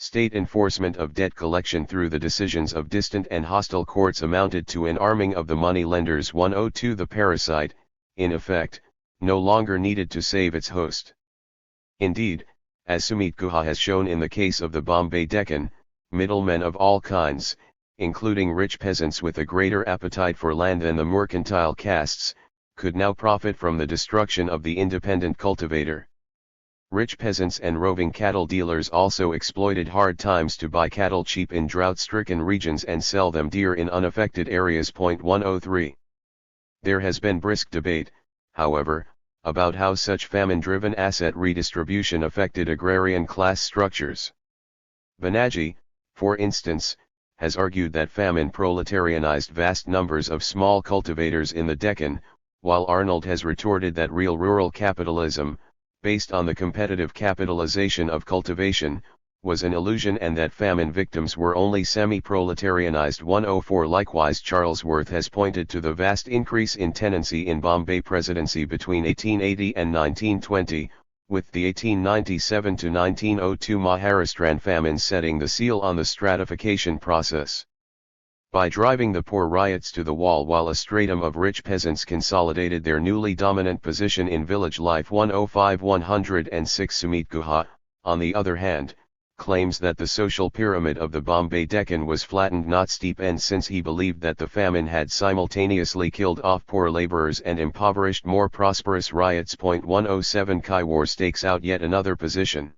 State enforcement of debt collection through the decisions of distant and hostile courts amounted to an arming of the money lenders. 102 The parasite, in effect, no longer needed to save its host. Indeed, as Sumit Guha has shown in the case of the Bombay Deccan, middlemen of all kinds, including rich peasants with a greater appetite for land than the mercantile castes, could now profit from the destruction of the independent cultivator. Rich peasants and roving cattle dealers also exploited hard times to buy cattle cheap in drought-stricken regions and sell them dear in unaffected areas. 103. There has been brisk debate, however, about how such famine-driven asset redistribution affected agrarian class structures. Banerjee, for instance, has argued that famine proletarianized vast numbers of small cultivators in the Deccan, while Arnold has retorted that real rural capitalism, based on the competitive capitalization of cultivation, was an illusion and that famine victims were only semi-proletarianized. 104 Likewise, Charles Worth has pointed to the vast increase in tenancy in Bombay Presidency between 1880 and 1920, with the 1897 to 1902 Maharashtrian famine setting the seal on the stratification process. By driving the poor ryots to the wall while a stratum of rich peasants consolidated their newly dominant position in village life. 105-106 Sumit Guha, on the other hand, claims that the social pyramid of the Bombay Deccan was flattened not steepened, since he believed that the famine had simultaneously killed off poor laborers and impoverished more prosperous ryots. 107 Kaiwar stakes out yet another position.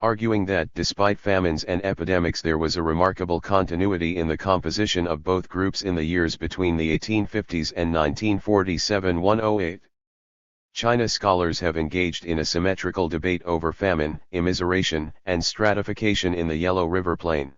arguing that despite famines and epidemics there was a remarkable continuity in the composition of both groups in the years between the 1850s and 1947-108. China scholars have engaged in a symmetrical debate over famine, immiseration, and stratification in the Yellow River Plain.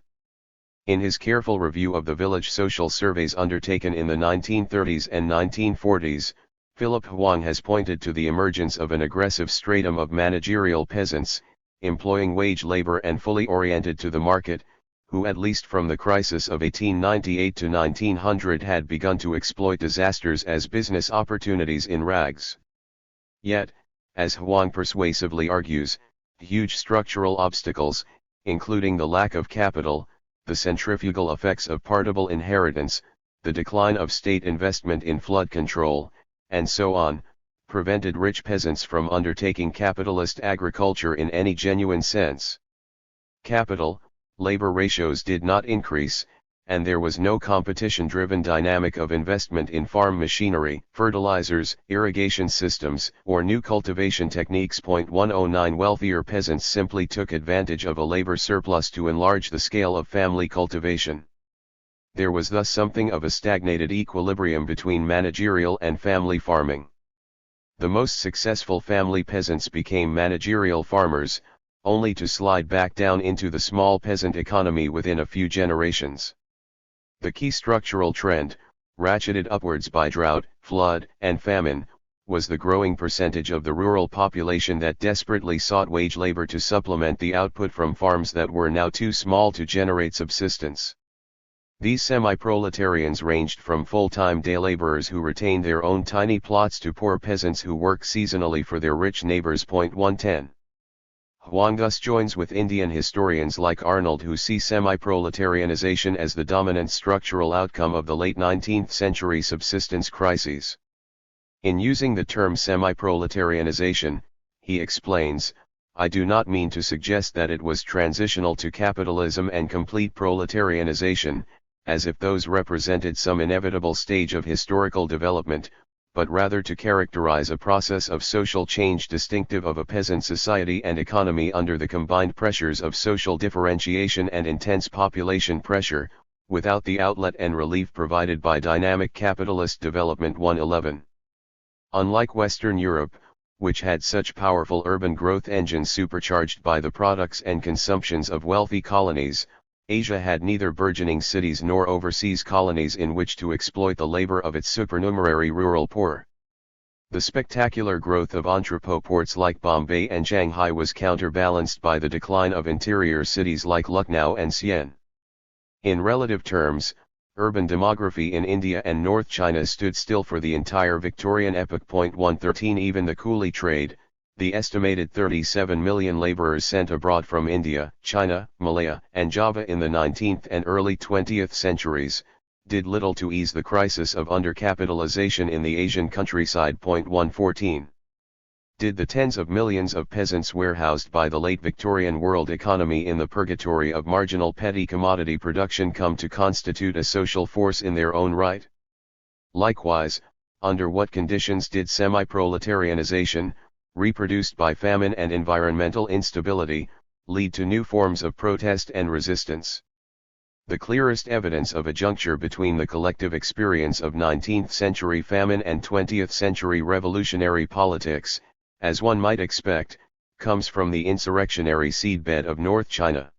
In his careful review of the village social surveys undertaken in the 1930s and 1940s, Philip Huang has pointed to the emergence of an aggressive stratum of managerial peasants, employing wage labor and fully oriented to the market, who at least from the crisis of 1898 to 1900 had begun to exploit disasters as business opportunities in rags. Yet, as Huang persuasively argues, huge structural obstacles, including the lack of capital, the centrifugal effects of partible inheritance, the decline of state investment in flood control, and so on, prevented rich peasants from undertaking capitalist agriculture in any genuine sense. Capital-labor ratios did not increase, and there was no competition-driven dynamic of investment in farm machinery, fertilizers, irrigation systems, or new cultivation techniques. 109 Wealthier peasants simply took advantage of a labor surplus to enlarge the scale of family cultivation. There was thus something of a stagnated equilibrium between managerial and family farming. The most successful family peasants became managerial farmers, only to slide back down into the small peasant economy within a few generations. The key structural trend, ratcheted upwards by drought, flood, and famine, was the growing percentage of the rural population that desperately sought wage labor to supplement the output from farms that were now too small to generate subsistence. These semi-proletarians ranged from full-time day laborers who retained their own tiny plots to poor peasants who work seasonally for their rich neighbors. 110. Huang thus joins with Indian historians like Arnold who see semi-proletarianization as the dominant structural outcome of the late 19th century subsistence crises. In using the term semi-proletarianization, he explains, "I do not mean to suggest that it was transitional to capitalism and complete proletarianization, as if those represented some inevitable stage of historical development, but rather to characterize a process of social change distinctive of a peasant society and economy under the combined pressures of social differentiation and intense population pressure, without the outlet and relief provided by dynamic capitalist development." 111. Unlike Western Europe, which had such powerful urban growth engines supercharged by the products and consumptions of wealthy colonies, Asia had neither burgeoning cities nor overseas colonies in which to exploit the labor of its supernumerary rural poor. The spectacular growth of entrepot ports like Bombay and Shanghai was counterbalanced by the decline of interior cities like Lucknow and Xi'an. In relative terms, urban demography in India and North China stood still for the entire Victorian epoch. 113 Even the coolie trade, the estimated 37 million laborers sent abroad from India, China, Malaya, and Java in the 19th and early 20th centuries, did little to ease the crisis of undercapitalization in the Asian countryside. 114. Did the tens of millions of peasants warehoused by the late Victorian world economy in the purgatory of marginal petty commodity production come to constitute a social force in their own right? Likewise, under what conditions did semi-proletarianization, reproduced by famine and environmental instability, lead to new forms of protest and resistance? The clearest evidence of a juncture between the collective experience of 19th century famine and 20th century revolutionary politics, as one might expect, comes from the insurrectionary seedbed of North China.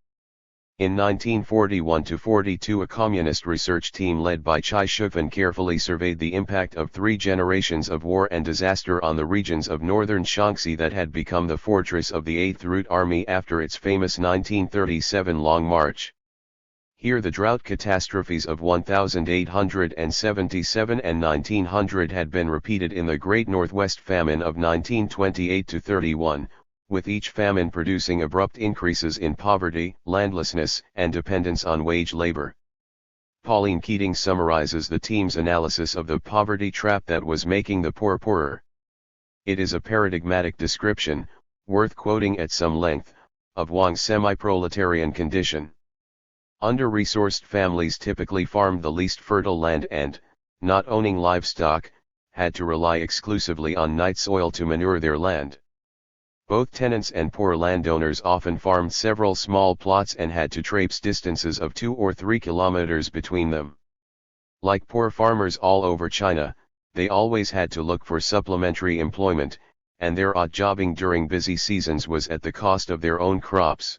In 1941-42 a communist research team led by Chai Shufan carefully surveyed the impact of 3 generations of war and disaster on the regions of northern Shaanxi that had become the fortress of the 8th Route Army after its famous 1937 Long March. Here the drought catastrophes of 1877 and 1900 had been repeated in the Great Northwest Famine of 1928-31, with each famine producing abrupt increases in poverty, landlessness, and dependence on wage labor. Pauline Keating summarizes the team's analysis of the poverty trap that was making the poor poorer. It is a paradigmatic description, worth quoting at some length, of Wang's semi-proletarian condition. Under-resourced families typically farmed the least fertile land and, not owning livestock, had to rely exclusively on night soil to manure their land. Both tenants and poor landowners often farmed several small plots and had to traipse distances of 2 or 3 kilometers between them. Like poor farmers all over China, they always had to look for supplementary employment, and their odd jobbing during busy seasons was at the cost of their own crops.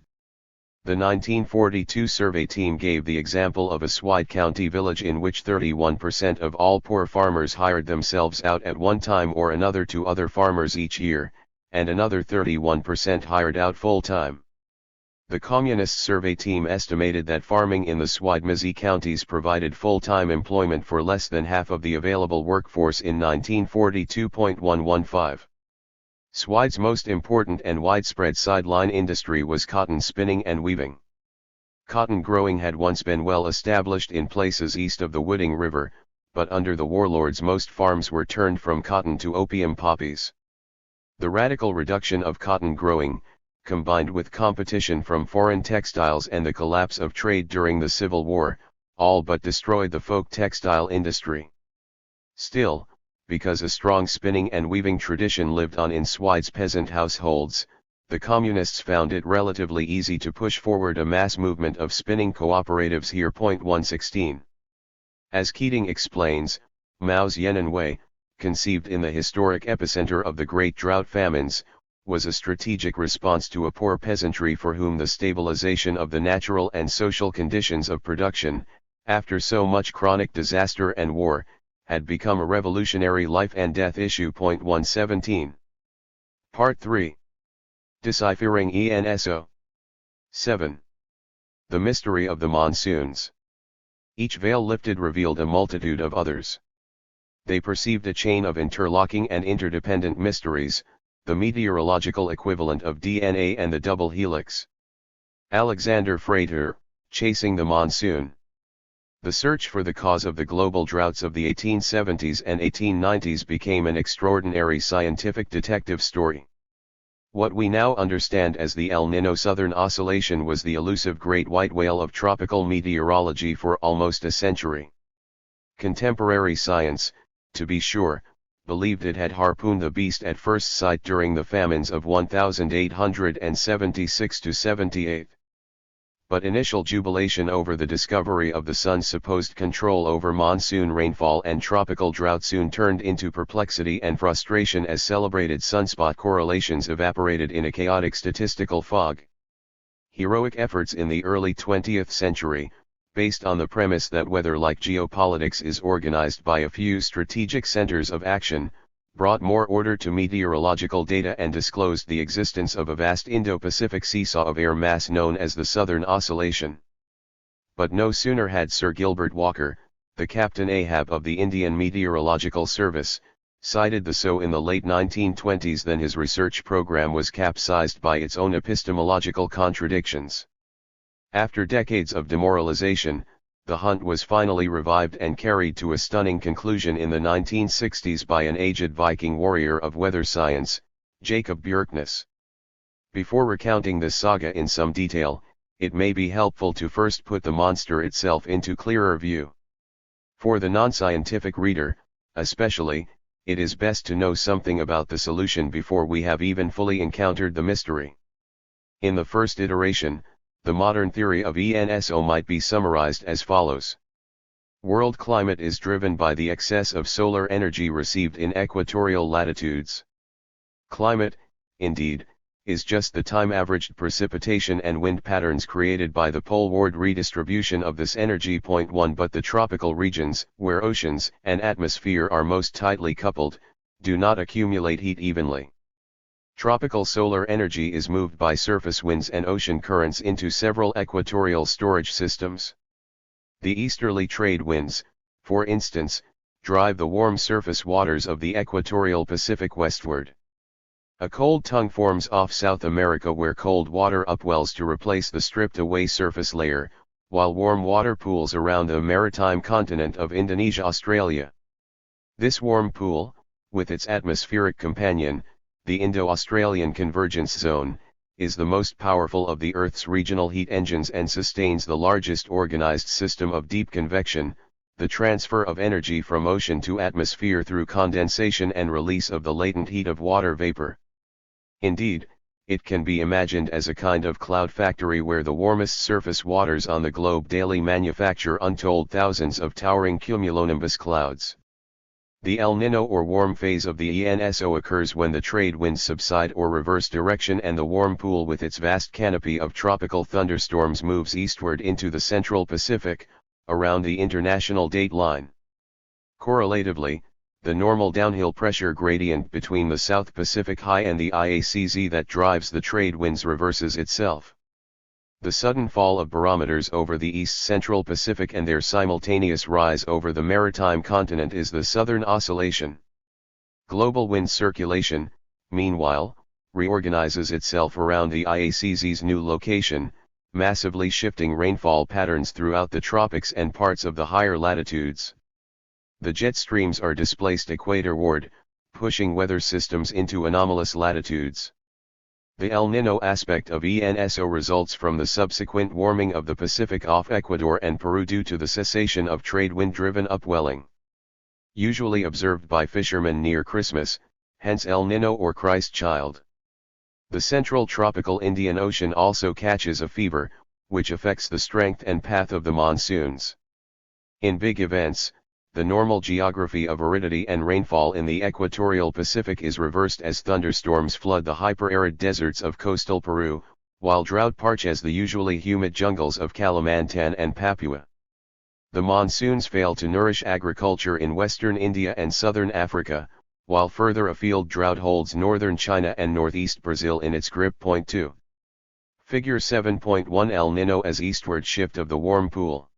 The 1942 survey team gave the example of a Swide County village in which 31% of all poor farmers hired themselves out at one time or another to other farmers each year, and another 31% hired out full-time. The Communist survey team estimated that farming in the Swide-Mizzi counties provided full-time employment for less than half of the available workforce in 1942.115. Swide's most important and widespread sideline industry was cotton spinning and weaving. Cotton growing had once been well established in places east of the Wooding River, but under the warlords most farms were turned from cotton to opium poppies. The radical reduction of cotton growing, combined with competition from foreign textiles and the collapse of trade during the Civil War, all but destroyed the folk textile industry. Still, because a strong spinning and weaving tradition lived on in Swide's peasant households, the Communists found it relatively easy to push forward a mass movement of spinning cooperatives here. 116. As Keating explains, Mao's Yan'an Way, conceived in the historic epicenter of the Great Drought famines, was a strategic response to a poor peasantry for whom the stabilization of the natural and social conditions of production, after so much chronic disaster and war, had become a revolutionary life and death issue. 117. Part 3. Deciphering ENSO. 7. The mystery of the monsoons. Each veil lifted revealed a multitude of others. They perceived a chain of interlocking and interdependent mysteries, the meteorological equivalent of DNA and the double helix. Alexander Frater, Chasing the Monsoon. The search for the cause of the global droughts of the 1870s and 1890s became an extraordinary scientific detective story. What we now understand as the El Nino Southern Oscillation was the elusive great white whale of tropical meteorology for almost a century. Contemporary science, to be sure, believed it had harpooned the beast at first sight during the famines of 1876–78. But initial jubilation over the discovery of the sun's supposed control over monsoon rainfall and tropical drought soon turned into perplexity and frustration as celebrated sunspot correlations evaporated in a chaotic statistical fog. Heroic efforts in the early 20th century, based on the premise that weather, like geopolitics, is organized by a few strategic centers of action, brought more order to meteorological data and disclosed the existence of a vast Indo-Pacific seesaw of air mass known as the Southern Oscillation. But no sooner had Sir Gilbert Walker, the Captain Ahab of the Indian Meteorological Service, cited the SO in the late 1920s than his research program was capsized by its own epistemological contradictions. After decades of demoralization, the hunt was finally revived and carried to a stunning conclusion in the 1960s by an aged Viking warrior of weather science, Jacob Bjerknes. Before recounting this saga in some detail, it may be helpful to first put the monster itself into clearer view. For the non-scientific reader, especially, it is best to know something about the solution before we have even fully encountered the mystery. In the first iteration, the modern theory of ENSO might be summarized as follows. World climate is driven by the excess of solar energy received in equatorial latitudes. Climate, indeed, is just the time-averaged precipitation and wind patterns created by the poleward redistribution of this energy. 1 But the tropical regions, where oceans and atmosphere are most tightly coupled, do not accumulate heat evenly. Tropical solar energy is moved by surface winds and ocean currents into several equatorial storage systems. The easterly trade winds, for instance, drive the warm surface waters of the equatorial Pacific westward. A cold tongue forms off South America where cold water upwells to replace the stripped-away surface layer, while warm water pools around the maritime continent of Indonesia-Australia. This warm pool, with its atmospheric companion, the Indo-Australian Convergence Zone, is the most powerful of the Earth's regional heat engines and sustains the largest organized system of deep convection, the transfer of energy from ocean to atmosphere through condensation and release of the latent heat of water vapor. Indeed, It can be imagined as a kind of cloud factory where the warmest surface waters on the globe daily manufacture untold thousands of towering cumulonimbus clouds. The El Nino or warm phase of the ENSO occurs when the trade winds subside or reverse direction and the warm pool with its vast canopy of tropical thunderstorms moves eastward into the central Pacific, around the international date line. Correlatively, the normal downhill pressure gradient between the South Pacific High and the IACZ that drives the trade winds reverses itself. The sudden fall of barometers over the East Central Pacific and their simultaneous rise over the maritime continent is the Southern Oscillation. Global wind circulation, meanwhile, reorganizes itself around the IACZ's new location, massively shifting rainfall patterns throughout the tropics and parts of the higher latitudes. The jet streams are displaced equatorward, pushing weather systems into anomalous latitudes. The El Nino aspect of ENSO results from the subsequent warming of the Pacific off Ecuador and Peru due to the cessation of trade wind-driven upwelling. Usually observed by fishermen near Christmas, hence El Nino or Christ Child. The central tropical Indian Ocean also catches a fever, which affects the strength and path of the monsoons. In big events, the normal geography of aridity and rainfall in the equatorial Pacific is reversed as thunderstorms flood the hyper-arid deserts of coastal Peru, while drought parches the usually humid jungles of Kalimantan and Papua. The monsoons fail to nourish agriculture in western India and southern Africa, while further afield drought holds northern China and northeast Brazil in its grip. Point 2. Figure 7.1 El Nino as eastward shift of the warm pool.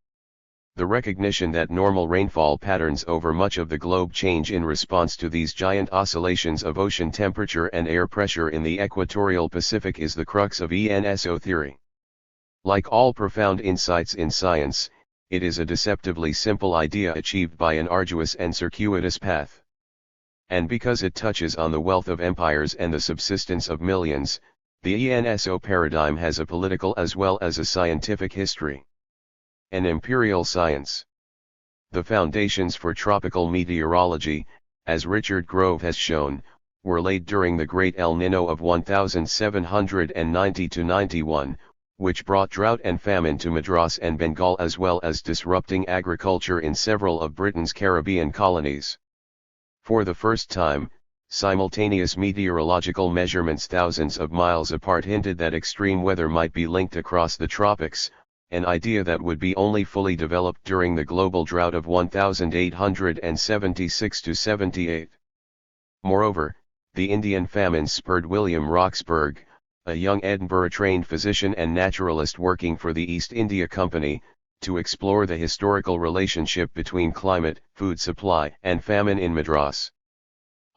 The recognition that normal rainfall patterns over much of the globe change in response to these giant oscillations of ocean temperature and air pressure in the equatorial Pacific is the crux of ENSO theory. Like all profound insights in science, it is a deceptively simple idea achieved by an arduous and circuitous path. And because it touches on the wealth of empires and the subsistence of millions, the ENSO paradigm has a political as well as a scientific history. An imperial science. The foundations for tropical meteorology, as Richard Grove has shown, were laid during the Great El Nino of 1790–91, which brought drought and famine to Madras and Bengal as well as disrupting agriculture in several of Britain's Caribbean colonies. For the first time, simultaneous meteorological measurements thousands of miles apart hinted that extreme weather might be linked across the tropics, an idea that would be only fully developed during the global drought of 1876–78. Moreover, the Indian famine spurred William Roxburgh, a young Edinburgh-trained physician and naturalist working for the East India Company, to explore the historical relationship between climate, food supply, and famine in Madras.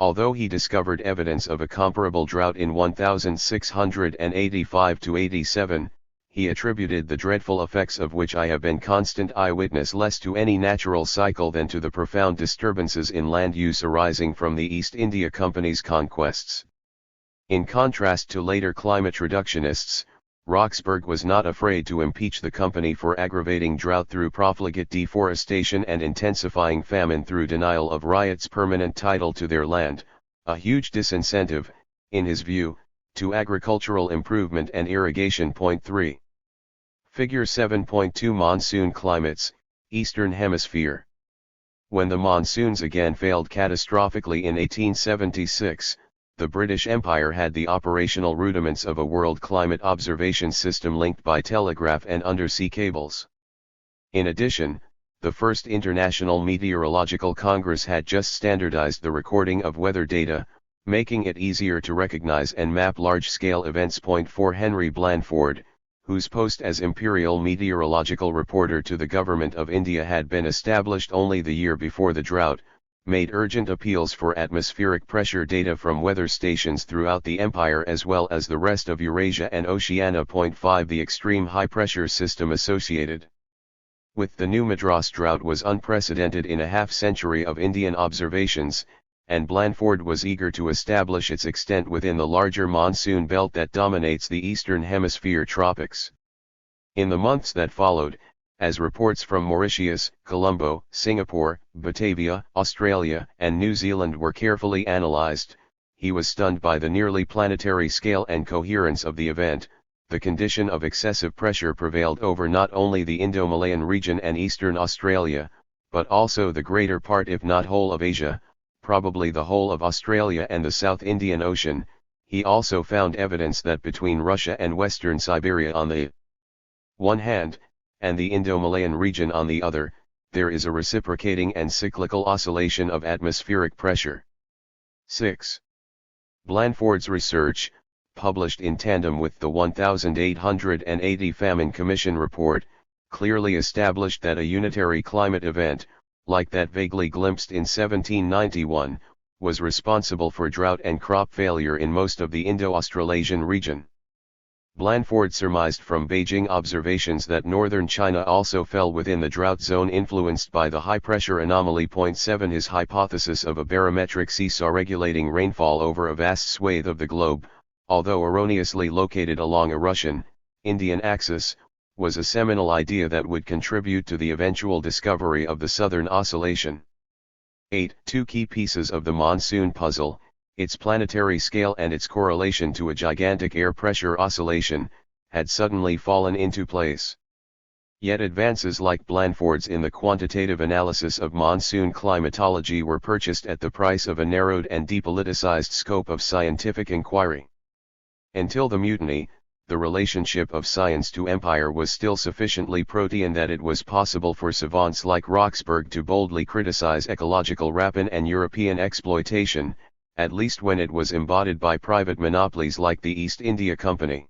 Although he discovered evidence of a comparable drought in 1685–87, he attributed the dreadful effects of which I have been constant eyewitness less to any natural cycle than to the profound disturbances in land use arising from the East India Company's conquests. In contrast to later climate reductionists, Roxburgh was not afraid to impeach the company for aggravating drought through profligate deforestation and intensifying famine through denial of ryots' permanent title to their land, a huge disincentive, in his view, to agricultural improvement and irrigation. Point 3. Figure 7.2 Monsoon climates, Eastern Hemisphere. When the monsoons again failed catastrophically in 1876, the British Empire had the operational rudiments of a world climate observation system linked by telegraph and undersea cables. In addition, the First International Meteorological Congress had just standardized the recording of weather data, making it easier to recognize and map large-scale events. Point 4 Henry Blandford, whose post as Imperial Meteorological Reporter to the Government of India had been established only the year before the drought, made urgent appeals for atmospheric pressure data from weather stations throughout the empire as well as the rest of Eurasia and Oceania. Point 5 The extreme high-pressure system associated with the new Madras drought was unprecedented in a half-century of Indian observations, and Blandford was eager to establish its extent within the larger monsoon belt that dominates the Eastern Hemisphere tropics. In the months that followed, as reports from Mauritius, Colombo, Singapore, Batavia, Australia, and New Zealand were carefully analyzed, he was stunned by the nearly planetary scale and coherence of the event. The condition of excessive pressure prevailed over not only the Indo-Malayan region and eastern Australia, but also the greater part if not whole of Asia, probably the whole of Australia and the South Indian Ocean. He also found evidence that between Russia and western Siberia on the one hand, and the Indo-Malayan region on the other, there is a reciprocating and cyclical oscillation of atmospheric pressure. 6. Blandford's research, published in tandem with the 1880 Famine Commission report, clearly established that a unitary climate event, like that vaguely glimpsed in 1791, was responsible for drought and crop failure in most of the Indo-Australasian region. Blandford surmised from Beijing observations that northern China also fell within the drought zone influenced by the high-pressure anomaly. 7 His hypothesis of a barometric seesaw regulating rainfall over a vast swathe of the globe, although erroneously located along a Russian-Indian axis, was a seminal idea that would contribute to the eventual discovery of the southern oscillation. 8. Two key pieces of the monsoon puzzle, its planetary scale and its correlation to a gigantic air pressure oscillation, had suddenly fallen into place. Yet advances like Blandford's in the quantitative analysis of monsoon climatology were purchased at the price of a narrowed and depoliticized scope of scientific inquiry. Until the mutiny, the relationship of science to empire was still sufficiently protean that it was possible for savants like Roxburgh to boldly criticize ecological rapine and European exploitation, at least when it was embodied by private monopolies like the East India Company.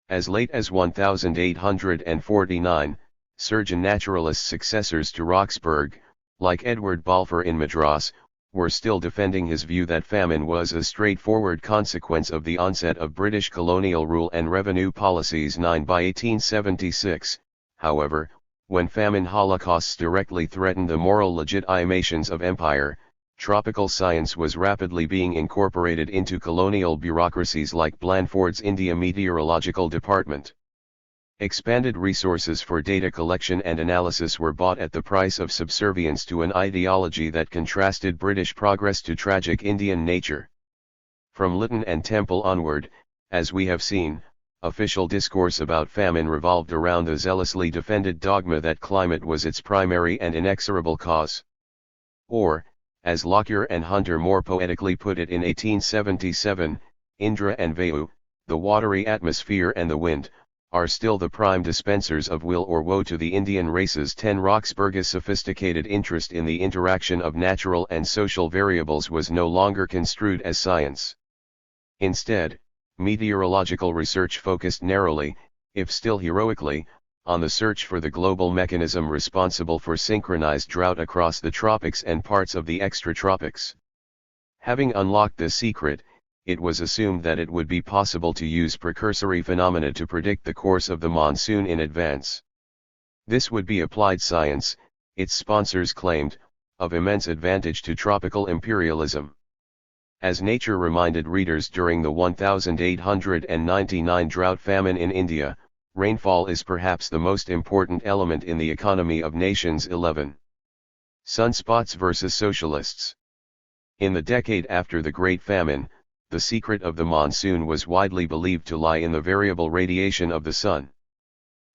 As late as 1849, surgeon naturalist successors to Roxburgh, like Edward Balfour in Madras, were still defending his view that famine was a straightforward consequence of the onset of British colonial rule and revenue policies. 9 By 1876, however, when famine holocausts directly threatened the moral legitimations of empire, tropical science was rapidly being incorporated into colonial bureaucracies like Blandford's India Meteorological Department. Expanded resources for data collection and analysis were bought at the price of subservience to an ideology that contrasted British progress to tragic Indian nature. From Lytton and Temple onward, as we have seen, official discourse about famine revolved around the zealously defended dogma that climate was its primary and inexorable cause. Or, as Lockyer and Hunter more poetically put it in 1877, Indra and Vayu, the watery atmosphere and the wind, are still the prime dispensers of will or woe to the Indian races. 10 Roxburgh's sophisticated interest in the interaction of natural and social variables was no longer construed as science. Instead, meteorological research focused narrowly, if still heroically, on the search for the global mechanism responsible for synchronized drought across the tropics and parts of the extratropics. Having unlocked this secret, it was assumed that it would be possible to use precursory phenomena to predict the course of the monsoon in advance. This would be applied science, its sponsors claimed, of immense advantage to tropical imperialism. As Nature reminded readers during the 1899 drought famine in India, rainfall is perhaps the most important element in the economy of nations. 11. Sunspots versus socialists. In the decade after the Great Famine, the secret of the monsoon was widely believed to lie in the variable radiation of the sun.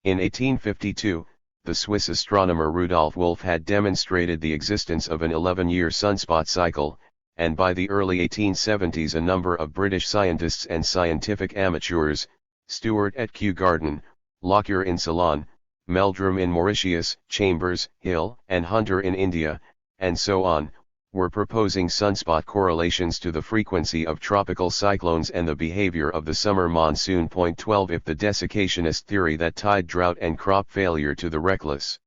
In 1852, the Swiss astronomer Rudolf Wolf had demonstrated the existence of an 11-year sunspot cycle, and by the early 1870s a number of British scientists and scientific amateurs, Stewart at Kew Garden, Lockyer in Ceylon, Meldrum in Mauritius, Chambers, Hill, and Hunter in India, and so on, were proposing sunspot correlations to the frequency of tropical cyclones and the behavior of the summer monsoon. 12 If the desiccationist theory that tied drought and crop failure to the reckless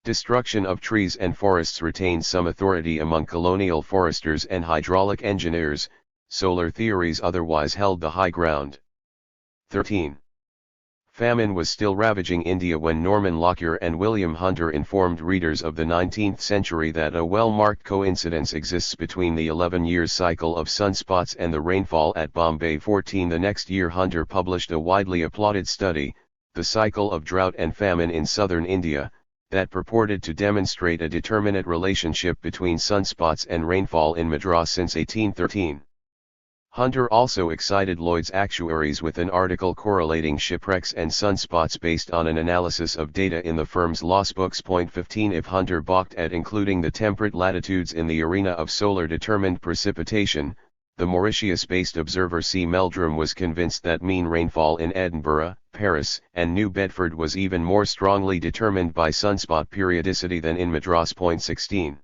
destruction of trees and forests retained some authority among colonial foresters and hydraulic engineers, solar theories otherwise held the high ground. 13. Famine was still ravaging India when Norman Lockyer and William Hunter informed readers of the 19th century that a well-marked coincidence exists between the 11-year cycle of sunspots and the rainfall at Bombay. 14 The next year Hunter published a widely applauded study, The Cycle of Drought and Famine in Southern India, that purported to demonstrate a determinate relationship between sunspots and rainfall in Madras since 1813. Hunter also excited Lloyd's actuaries with an article correlating shipwrecks and sunspots based on an analysis of data in the firm's loss books. 15 If Hunter balked at including the temperate latitudes in the arena of solar-determined precipitation, the Mauritius-based observer C. Meldrum was convinced that mean rainfall in Edinburgh, Paris, and New Bedford was even more strongly determined by sunspot periodicity than in Madras. 16.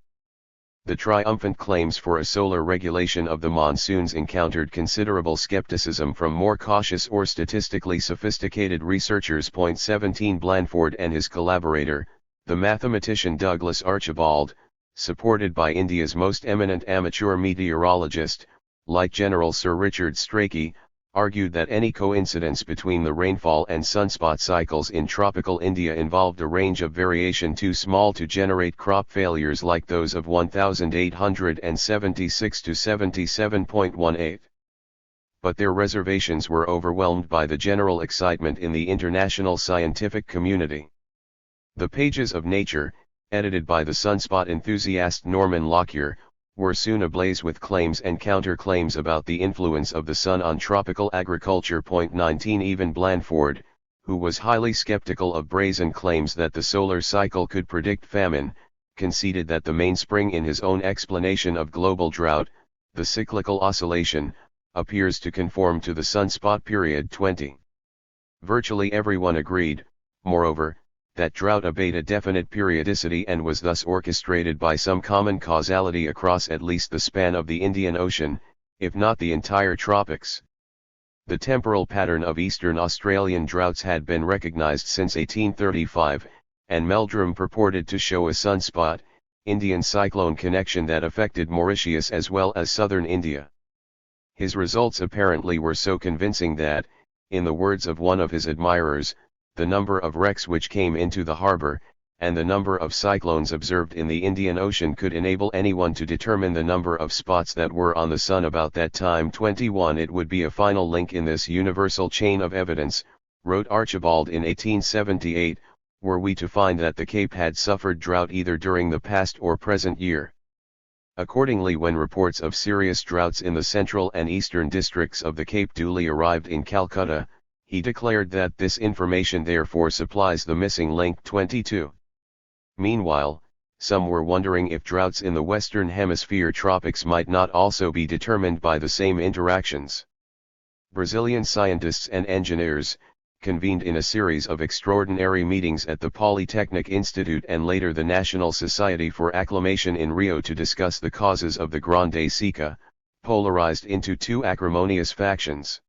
The triumphant claims for a solar regulation of the monsoons encountered considerable skepticism from more cautious or statistically sophisticated researchers. 17 Blandford and his collaborator, the mathematician Douglas Archibald, supported by India's most eminent amateur meteorologist, like General Sir Richard Strachey, argued that any coincidence between the rainfall and sunspot cycles in tropical India involved a range of variation too small to generate crop failures like those of 1876 to 77.18. But their reservations were overwhelmed by the general excitement in the international scientific community. The pages of Nature, edited by the sunspot enthusiast Norman Lockyer, were soon ablaze with claims and counterclaims about the influence of the sun on tropical agriculture. 19 Even Blandford, who was highly skeptical of brazen claims that the solar cycle could predict famine, conceded that the mainspring in his own explanation of global drought, the cyclical oscillation, appears to conform to the sunspot period. 20. Virtually everyone agreed, moreover, that drought obeyed a definite periodicity and was thus orchestrated by some common causality across at least the span of the Indian Ocean, if not the entire tropics. The temporal pattern of eastern Australian droughts had been recognized since 1835, and Meldrum purported to show a sunspot, Indian cyclone connection that affected Mauritius as well as southern India. His results apparently were so convincing that, in the words of one of his admirers, the number of wrecks which came into the harbor, and the number of cyclones observed in the Indian Ocean could enable anyone to determine the number of spots that were on the sun about that time. 21 It would be a final link in this universal chain of evidence, wrote Archibald in 1878, were we to find that the Cape had suffered drought either during the past or present year. Accordingly, when reports of serious droughts in the central and eastern districts of the Cape duly arrived in Calcutta, he declared that this information therefore supplies the missing link. 22. Meanwhile, some were wondering if droughts in the Western Hemisphere tropics might not also be determined by the same interactions. Brazilian scientists and engineers, convened in a series of extraordinary meetings at the Polytechnic Institute and later the National Society for Acclimation in Rio to discuss the causes of the Grande Seca, polarized into two acrimonious factions.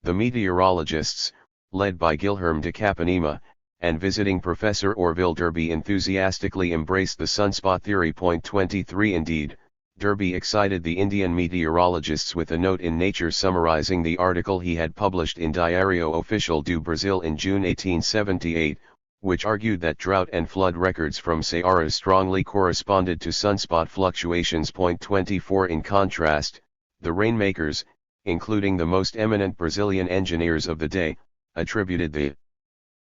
The meteorologists, led by Guilherme de Capanema, and visiting Professor Orville Derby enthusiastically embraced the sunspot theory. 23 Indeed, Derby excited the Indian meteorologists with a note in Nature summarizing the article he had published in Diário Oficial do Brasil in June 1878, which argued that drought and flood records from Ceará strongly corresponded to sunspot fluctuations. 24 In contrast, the rainmakers, including the most eminent Brazilian engineers of the day, attributed the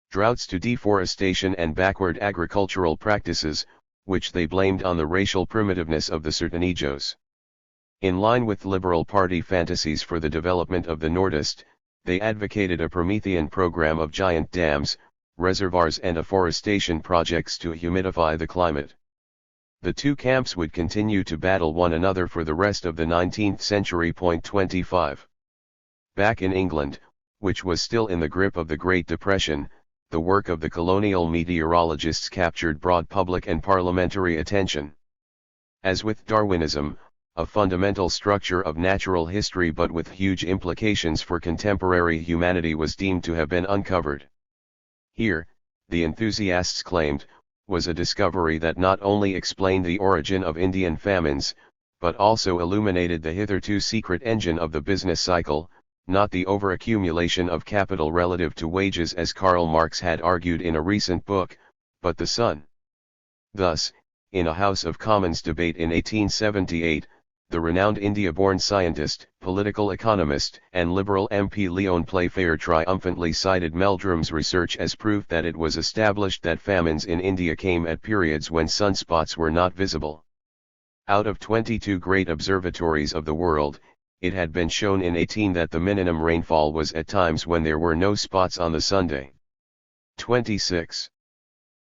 droughts to deforestation and backward agricultural practices, which they blamed on the racial primitiveness of the sertanejos. In line with Liberal Party fantasies for the development of the Nordist, they advocated a Promethean program of giant dams, reservoirs and afforestation projects to humidify the climate. The two camps would continue to battle one another for the rest of the 19th century. 25. Back in England, which was still in the grip of the Great Depression, the work of the colonial meteorologists captured broad public and parliamentary attention. As with Darwinism, a fundamental structure of natural history but with huge implications for contemporary humanity was deemed to have been uncovered. Here, the enthusiasts claimed, was a discovery that not only explained the origin of Indian famines, but also illuminated the hitherto secret engine of the business cycle, not the overaccumulation of capital relative to wages as Karl Marx had argued in a recent book, but the sun. Thus, in a House of Commons debate in 1878, the renowned India-born scientist, political economist, and Liberal MP Leon Playfair triumphantly cited Meldrum's research as proof that it was established that famines in India came at periods when sunspots were not visible. Out of 22 great observatories of the world, it had been shown in 18 that the minimum rainfall was at times when there were no spots on the Sunday. 26.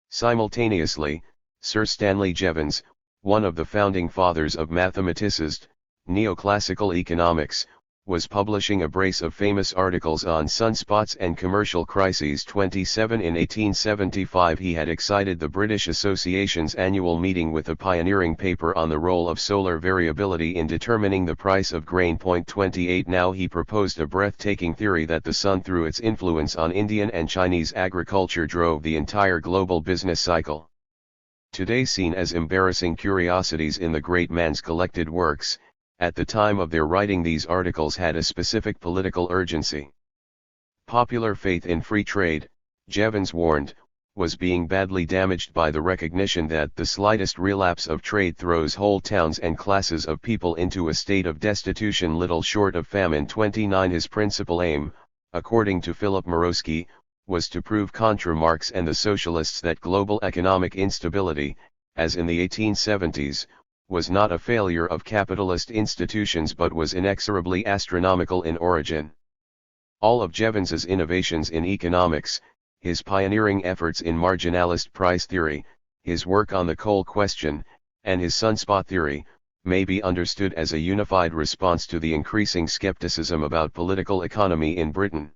Simultaneously, Sir Stanley Jevons, one of the founding fathers of mathematicist, neoclassical economics, was publishing a brace of famous articles on sunspots and commercial crises. 27 In 1875 he had excited the British Association's annual meeting with a pioneering paper on the role of solar variability in determining the price of grain. 28 Now he proposed a breathtaking theory that the sun through its influence on Indian and Chinese agriculture drove the entire global business cycle. Today seen as embarrassing curiosities in the great man's collected works, at the time of their writing these articles had a specific political urgency. Popular faith in free trade, Jevons warned, was being badly damaged by the recognition that the slightest relapse of trade throws whole towns and classes of people into a state of destitution little short of famine. 29 His principal aim, according to Philip Morosky, was to prove contra Marx and the socialists that global economic instability, as in the 1870s, was not a failure of capitalist institutions but was inexorably astronomical in origin. All of Jevons's innovations in economics, his pioneering efforts in marginalist price theory, his work on the coal question, and his sunspot theory, may be understood as a unified response to the increasing skepticism about political economy in Britain.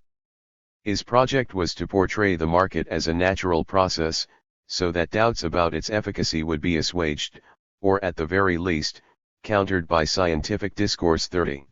His project was to portray the market as a natural process, so that doubts about its efficacy would be assuaged, or at the very least, countered by scientific discourse. 30.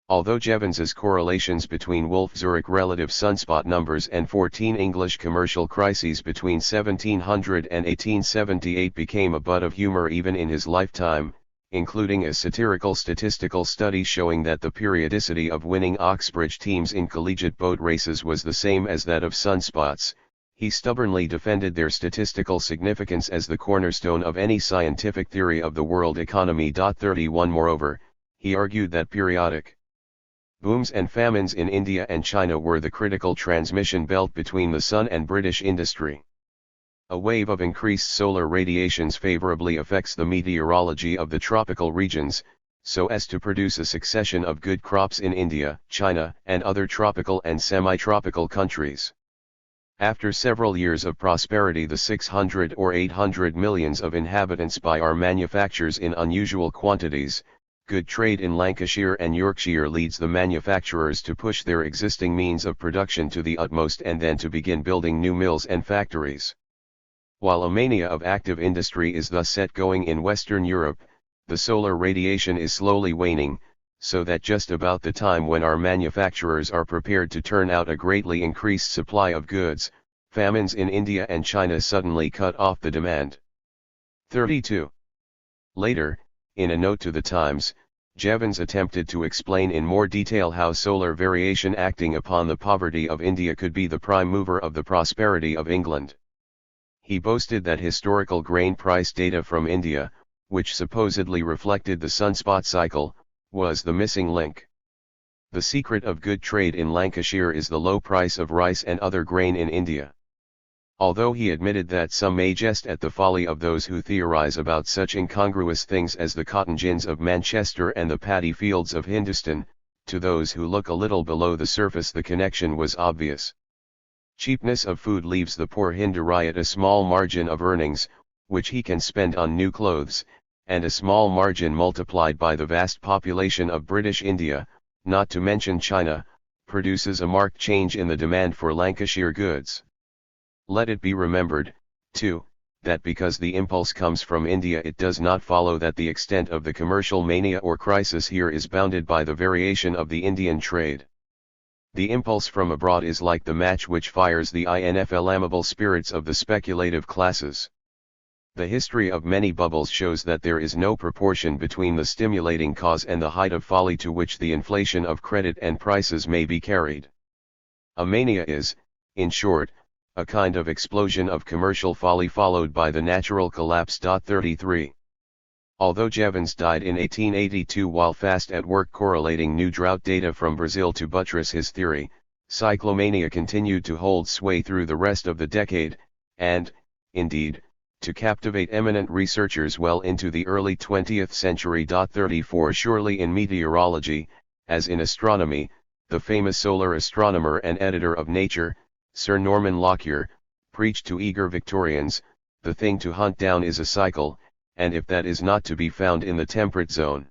Although Jevons's correlations between Wolf-Zurich relative sunspot numbers and 14 English commercial crises between 1700 and 1878 became a butt of humor even in his lifetime, including a satirical statistical study showing that the periodicity of winning Oxbridge teams in collegiate boat races was the same as that of sunspots, he stubbornly defended their statistical significance as the cornerstone of any scientific theory of the world economy. 31 Moreover, he argued that periodic booms and famines in India and China were the critical transmission belt between the sun and British industry. A wave of increased solar radiations favorably affects the meteorology of the tropical regions, so as to produce a succession of good crops in India, China, and other tropical and semi-tropical countries. After several years of prosperity, the 600 or 800 millions of inhabitants buy our manufactures in unusual quantities. Good trade in Lancashire and Yorkshire leads the manufacturers to push their existing means of production to the utmost and then to begin building new mills and factories. While a mania of active industry is thus set going in Western Europe, the solar radiation is slowly waning, so that just about the time when our manufacturers are prepared to turn out a greatly increased supply of goods, famines in India and China suddenly cut off the demand. 32. Later, in a note to the Times, Jevons attempted to explain in more detail how solar variation acting upon the poverty of India could be the prime mover of the prosperity of England. He boasted that historical grain price data from India, which supposedly reflected the sunspot cycle, was the missing link. The secret of good trade in Lancashire is the low price of rice and other grain in India. Although he admitted that some may jest at the folly of those who theorize about such incongruous things as the cotton gins of Manchester and the paddy fields of Hindustan, to those who look a little below the surface the connection was obvious. Cheapness of food leaves the poor Hinduriyat a small margin of earnings, which he can spend on new clothes, and a small margin multiplied by the vast population of British India, not to mention China, produces a marked change in the demand for Lancashire goods. Let it be remembered, too, that because the impulse comes from India it does not follow that the extent of the commercial mania or crisis here is bounded by the variation of the Indian trade. The impulse from abroad is like the match which fires the inflammable spirits of the speculative classes. The history of many bubbles shows that there is no proportion between the stimulating cause and the height of folly to which the inflation of credit and prices may be carried. A mania is, in short, a kind of explosion of commercial folly followed by the natural collapse. 33. Although Jevons died in 1882 while fast at work correlating new drought data from Brazil to buttress his theory, cyclomania continued to hold sway through the rest of the decade, and, indeed, to captivate eminent researchers well into the early 20th century. 34 Surely in meteorology, as in astronomy, the famous solar astronomer and editor of Nature, Sir Norman Lockyer, preached to eager Victorians, the thing to hunt down is a cycle, and if that is not to be found in the temperate zone,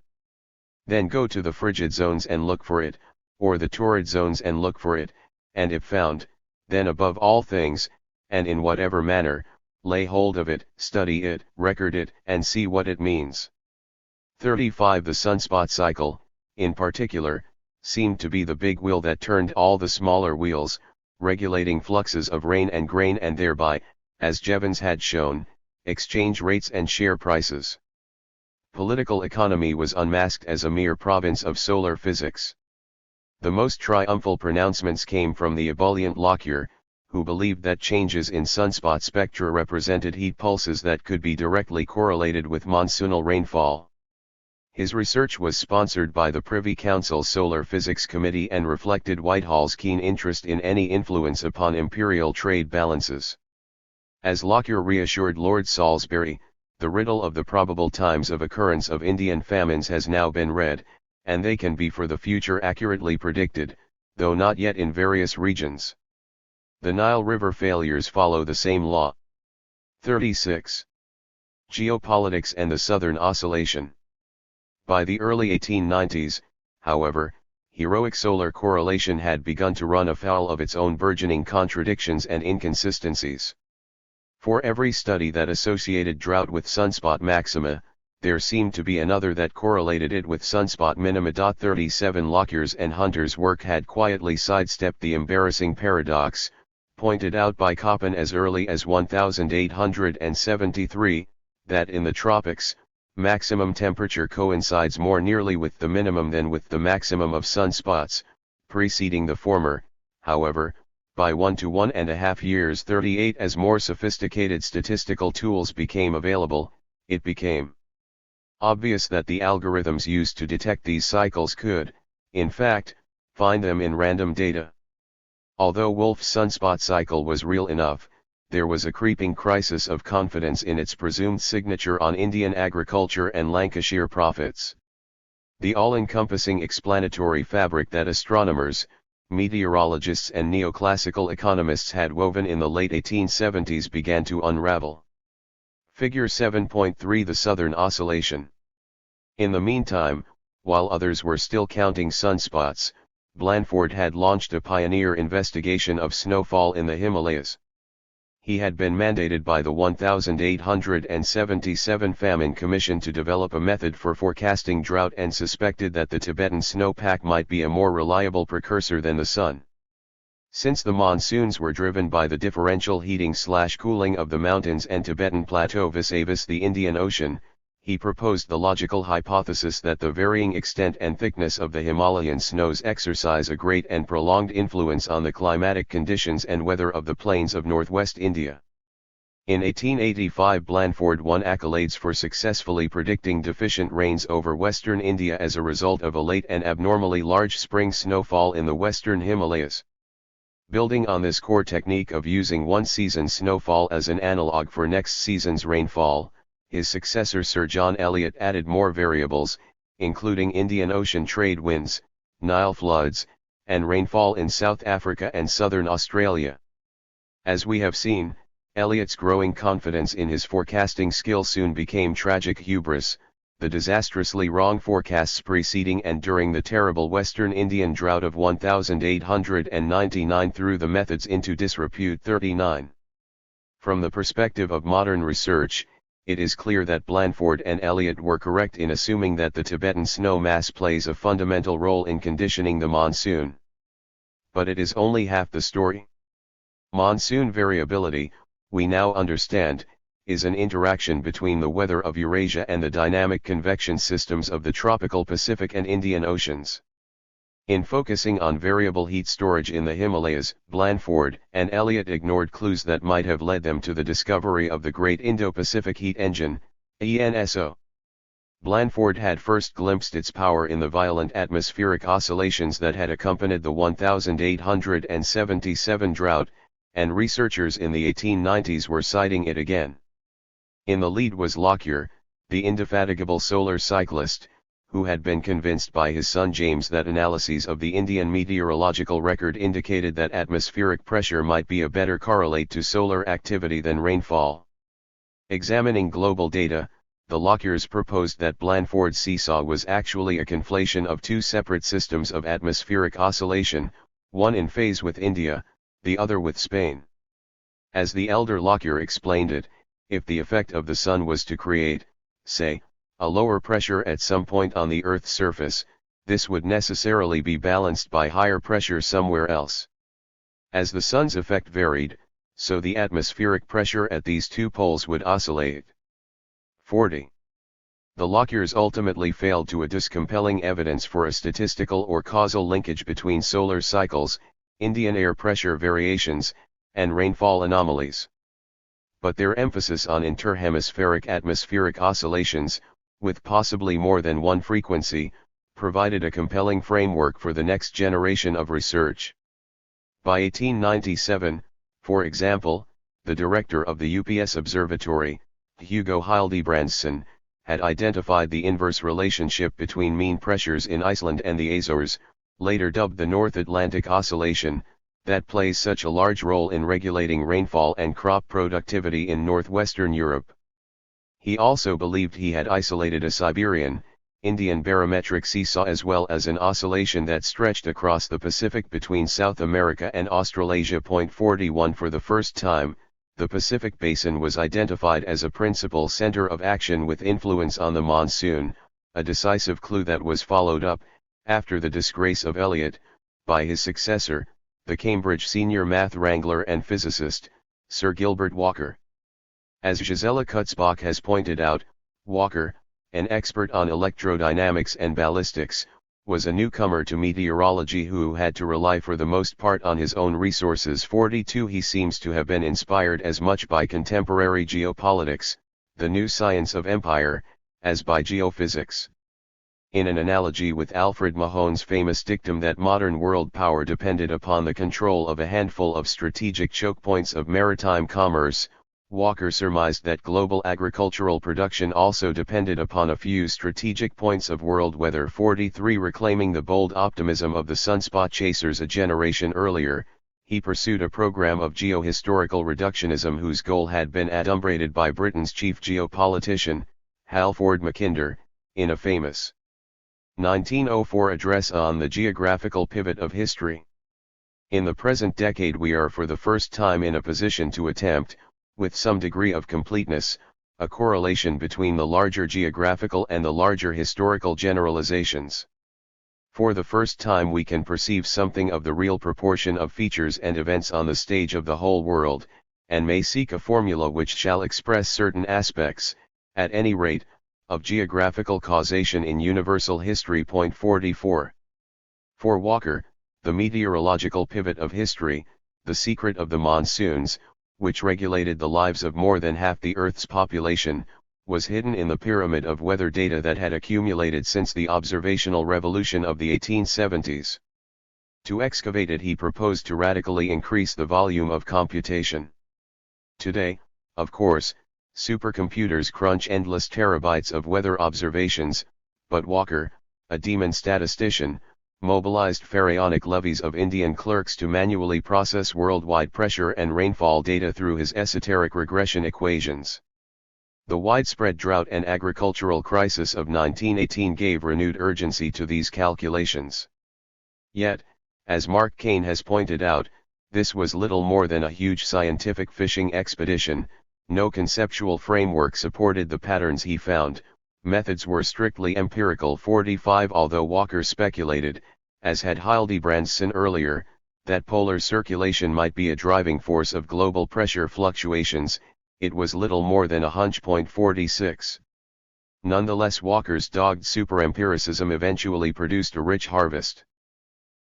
then go to the frigid zones and look for it, or the torrid zones and look for it, and if found, then above all things, and in whatever manner, lay hold of it, study it, record it, and see what it means. 35. The sunspot cycle, in particular, seemed to be the big wheel that turned all the smaller wheels, regulating fluxes of rain and grain and thereby, as Jevons had shown, exchange rates and share prices. Political economy was unmasked as a mere province of solar physics. The most triumphal pronouncements came from the ebullient Lockyer, who believed that changes in sunspot spectra represented heat pulses that could be directly correlated with monsoonal rainfall. His research was sponsored by the Privy Council's Solar Physics Committee and reflected Whitehall's keen interest in any influence upon imperial trade balances. As Lockyer reassured Lord Salisbury, the riddle of the probable times of occurrence of Indian famines has now been read, and they can be for the future accurately predicted, though not yet in various regions. The Nile River failures follow the same law. 36. Geopolitics and the Southern Oscillation. By the early 1890s, however, heroic solar correlation had begun to run afoul of its own burgeoning contradictions and inconsistencies. For every study that associated drought with sunspot maxima, there seemed to be another that correlated it with sunspot minima. 37 Lockyer's and Hunter's work had quietly sidestepped the embarrassing paradox, pointed out by Koppen as early as 1873, that in the tropics, maximum temperature coincides more nearly with the minimum than with the maximum of sunspots, preceding the former, however, by 1 to 1.5 years. 38 As more sophisticated statistical tools became available, it became obvious that the algorithms used to detect these cycles could, in fact, find them in random data. Although Wolf's sunspot cycle was real enough, there was a creeping crisis of confidence in its presumed signature on Indian agriculture and Lancashire profits. The all-encompassing explanatory fabric that astronomers, meteorologists and neoclassical economists had woven in the late 1870s began to unravel. Figure 7.3 The Southern Oscillation. In the meantime, while others were still counting sunspots, Blandford had launched a pioneer investigation of snowfall in the Himalayas. He had been mandated by the 1877 Famine Commission to develop a method for forecasting drought and suspected that the Tibetan snowpack might be a more reliable precursor than the sun. Since the monsoons were driven by the differential heating/cooling of the mountains and Tibetan plateau vis-a-vis the Indian Ocean, he proposed the logical hypothesis that the varying extent and thickness of the Himalayan snows exercise a great and prolonged influence on the climatic conditions and weather of the plains of northwest India. In 1885 Blandford won accolades for successfully predicting deficient rains over western India as a result of a late and abnormally large spring snowfall in the western Himalayas. Building on this core technique of using one season's snowfall as an analogue for next season's rainfall, his successor Sir John Eliot added more variables, including Indian Ocean trade winds, Nile floods, and rainfall in South Africa and southern Australia. As we have seen, Eliot's growing confidence in his forecasting skill soon became tragic hubris. The disastrously wrong forecasts preceding and during the terrible Western Indian drought of 1899 threw the methods into disrepute. 39. From the perspective of modern research, it is clear that Blandford and Eliot were correct in assuming that the Tibetan snow mass plays a fundamental role in conditioning the monsoon. But it is only half the story. Monsoon variability, we now understand, is an interaction between the weather of Eurasia and the dynamic convection systems of the tropical Pacific and Indian Oceans. In focusing on variable heat storage in the Himalayas, Blandford and Eliot ignored clues that might have led them to the discovery of the Great Indo-Pacific Heat Engine, ENSO. Blandford had first glimpsed its power in the violent atmospheric oscillations that had accompanied the 1877 drought, and researchers in the 1890s were citing it again. In the lead was Lockyer, the indefatigable solar cyclist, who had been convinced by his son James that analyses of the Indian meteorological record indicated that atmospheric pressure might be a better correlate to solar activity than rainfall. Examining global data, the Lockyers proposed that Blandford's seesaw was actually a conflation of two separate systems of atmospheric oscillation, one in phase with India, the other with Spain. As the elder Lockyer explained it, if the effect of the sun was to create, say, a lower pressure at some point on the Earth's surface, this would necessarily be balanced by higher pressure somewhere else. As the sun's effect varied, so the atmospheric pressure at these two poles would oscillate. 40. The Lockyers ultimately failed to adduce compelling evidence for a statistical or causal linkage between solar cycles, Indian air pressure variations, and rainfall anomalies. But their emphasis on interhemispheric atmospheric oscillations, with possibly more than one frequency, provided a compelling framework for the next generation of research. By 1897, for example, the director of the UPS Observatory, Hugo Hildebrandsen, had identified the inverse relationship between mean pressures in Iceland and the Azores, later dubbed the North Atlantic Oscillation, that plays such a large role in regulating rainfall and crop productivity in northwestern Europe. He also believed he had isolated a Siberian, Indian barometric seesaw as well as an oscillation that stretched across the Pacific between South America and Australasia. 41 For the first time, the Pacific Basin was identified as a principal center of action with influence on the monsoon, a decisive clue that was followed up, after the disgrace of Elliot, by his successor, the Cambridge senior math wrangler and physicist, Sir Gilbert Walker. As Gisela Kutzbach has pointed out, Walker, an expert on electrodynamics and ballistics, was a newcomer to meteorology who had to rely for the most part on his own resources. 42 He seems to have been inspired as much by contemporary geopolitics, the new science of empire, as by geophysics. In an analogy with Alfred Mahone's famous dictum that modern world power depended upon the control of a handful of strategic choke points of maritime commerce, Walker surmised that global agricultural production also depended upon a few strategic points of world weather. 43 Reclaiming the bold optimism of the sunspot chasers a generation earlier, he pursued a program of geohistorical reductionism whose goal had been adumbrated by Britain's chief geopolitician, Halford Mackinder, in a famous 1904 address on the geographical pivot of history. In the present decade we are for the first time in a position to attempt, with some degree of completeness, a correlation between the larger geographical and the larger historical generalizations. For the first time we can perceive something of the real proportion of features and events on the stage of the whole world, and may seek a formula which shall express certain aspects, at any rate, of geographical causation in universal history. 44. For Walker, the meteorological pivot of history, the secret of the monsoons, which regulated the lives of more than half the Earth's population, was hidden in the pyramid of weather data that had accumulated since the observational revolution of the 1870s. To excavate it he proposed to radically increase the volume of computation. Today, of course, supercomputers crunch endless terabytes of weather observations, but Walker, a demon statistician, mobilized pharaonic levies of Indian clerks to manually process worldwide pressure and rainfall data through his esoteric regression equations. The widespread drought and agricultural crisis of 1918 gave renewed urgency to these calculations. Yet, as Mark Kane has pointed out, this was little more than a huge scientific fishing expedition. No conceptual framework supported the patterns he found. Methods were strictly empirical. 45 Although Walker speculated, as had Hildebrandsen earlier, that polar circulation might be a driving force of global pressure fluctuations, it was little more than a hunch. 46. Nonetheless Walker's dogged superempiricism eventually produced a rich harvest.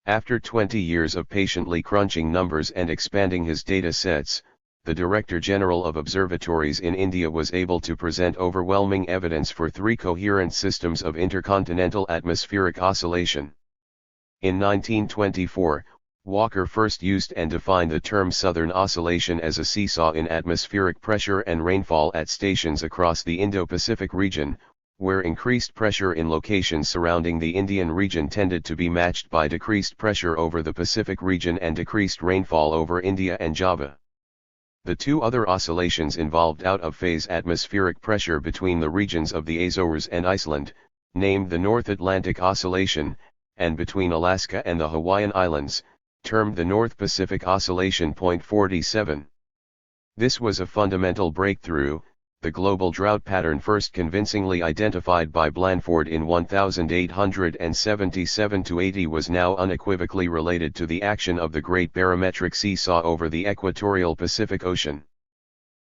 After 20 years of patiently crunching numbers and expanding his data sets, the Director General of Observatories in India was able to present overwhelming evidence for three coherent systems of intercontinental atmospheric oscillation. In 1924, Walker first used and defined the term Southern Oscillation as a seesaw in atmospheric pressure and rainfall at stations across the Indo-Pacific region, where increased pressure in locations surrounding the Indian region tended to be matched by decreased pressure over the Pacific region and decreased rainfall over India and Java. The two other oscillations involved out-of-phase atmospheric pressure between the regions of the Azores and Iceland, named the North Atlantic Oscillation, and between Alaska and the Hawaiian Islands, termed the North Pacific Oscillation. 47. This was a fundamental breakthrough, the global drought pattern first convincingly identified by Blanford in 1877-80 was now unequivocally related to the action of the Great Barometric Seesaw over the equatorial Pacific Ocean.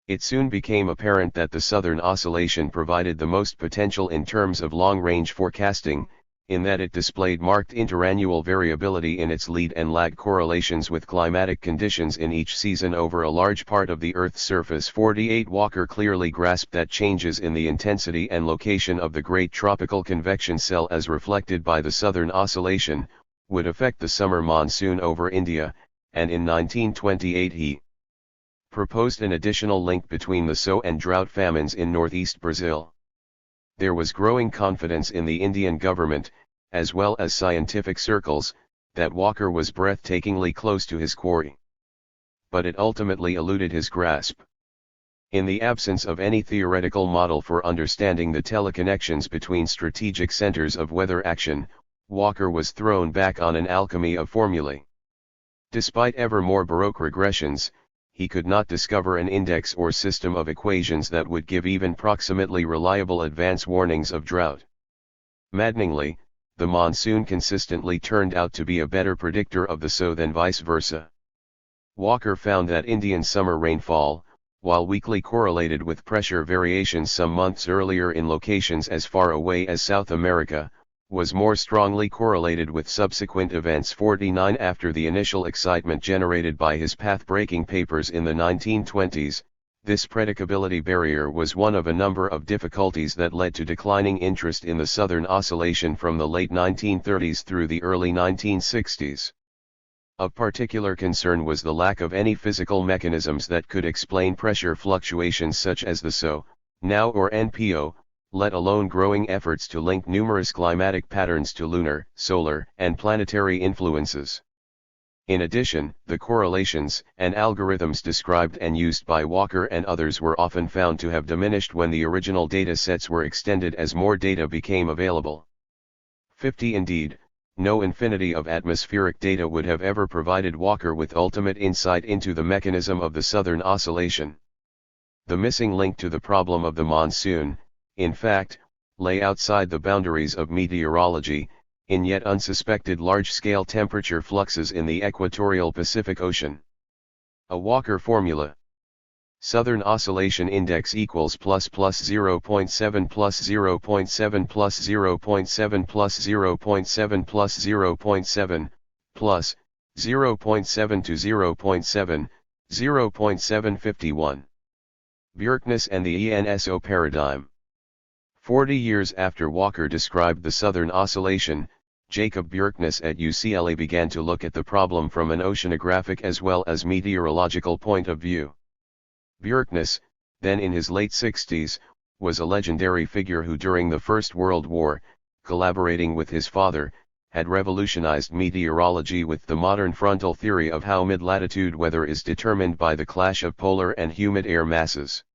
It soon became apparent that the Southern Oscillation provided the most potential in terms of long-range forecasting, in that it displayed marked interannual variability in its lead and lag correlations with climatic conditions in each season over a large part of the Earth's surface. 48 Walker clearly grasped that changes in the intensity and location of the Great Tropical Convection Cell as reflected by the Southern Oscillation, would affect the summer monsoon over India, and in 1928 he proposed an additional link between the sow and drought famines in northeast Brazil. There was growing confidence in the Indian government, as well as scientific circles, that Walker was breathtakingly close to his quarry. But it ultimately eluded his grasp. In the absence of any theoretical model for understanding the teleconnections between strategic centers of weather action, Walker was thrown back on an alchemy of formulae. Despite ever more Baroque regressions, he could not discover an index or system of equations that would give even proximately reliable advance warnings of drought. Maddeningly, the monsoon consistently turned out to be a better predictor of the sow than vice versa. Walker found that Indian summer rainfall, while weakly correlated with pressure variations some months earlier in locations as far away as South America, was more strongly correlated with subsequent events. 49 After the initial excitement generated by his path-breaking papers in the 1920s, this predicability barrier was one of a number of difficulties that led to declining interest in the Southern Oscillation from the late 1930s through the early 1960s. Of particular concern was the lack of any physical mechanisms that could explain pressure fluctuations such as the SO, NOW or NPO, let alone growing efforts to link numerous climatic patterns to lunar, solar, and planetary influences. In addition, the correlations and algorithms described and used by Walker and others were often found to have diminished when the original data sets were extended as more data became available. 50 Indeed, no infinity of atmospheric data would have ever provided Walker with ultimate insight into the mechanism of the Southern Oscillation. The missing link to the problem of the monsoon, in fact, lay outside the boundaries of meteorology, in yet unsuspected large-scale temperature fluxes in the equatorial Pacific Ocean. A Walker formula. Southern Oscillation Index equals plus 0.7 plus 0.7 plus 0.7 plus 0.7 plus 0.7 plus 0.7 to 0.7, 0.751. Bjerknes and the ENSO paradigm. 40 years after Walker described the Southern Oscillation, Jacob Bjerknes at UCLA began to look at the problem from an oceanographic as well as meteorological point of view. Bjerknes, then in his late 60s, was a legendary figure who during the First World War, collaborating with his father, had revolutionized meteorology with the modern frontal theory of how mid-latitude weather is determined by the clash of polar and humid air masses.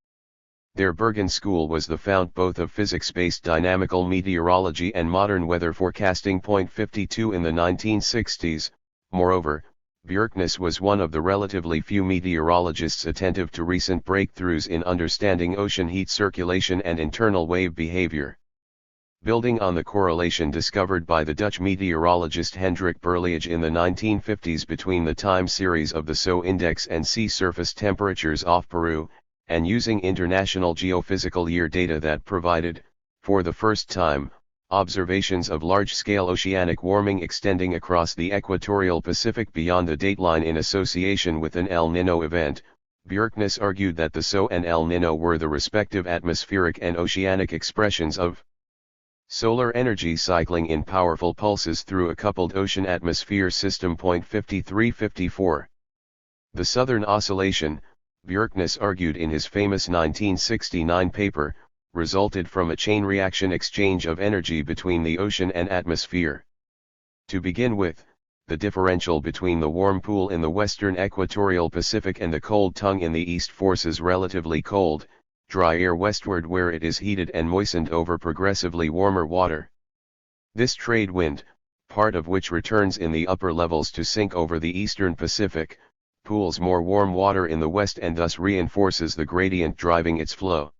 Their Bergen school was the fount both of physics-based dynamical meteorology and modern weather forecasting. 52 In the 1960s, moreover, Bjerknes was one of the relatively few meteorologists attentive to recent breakthroughs in understanding ocean heat circulation and internal wave behavior. Building on the correlation discovered by the Dutch meteorologist Hendrik Berliage in the 1950s between the time series of the SO index and sea surface temperatures off Peru, and using international geophysical year data that provided, for the first time, observations of large-scale oceanic warming extending across the equatorial Pacific beyond the dateline in association with an El Nino event, Bjerknes argued that the SO and El Nino were the respective atmospheric and oceanic expressions of solar energy cycling in powerful pulses through a coupled ocean-atmosphere system. 53-54. The Southern Oscillation, Bjerknes argued in his famous 1969 paper, resulted from a chain reaction exchange of energy between the ocean and atmosphere. To begin with, the differential between the warm pool in the western equatorial Pacific and the cold tongue in the east forces relatively cold, dry air westward where it is heated and moistened over progressively warmer water. This trade wind, part of which returns in the upper levels to sink over the eastern Pacific, pools more warm water in the west and thus reinforces the gradient driving its flow.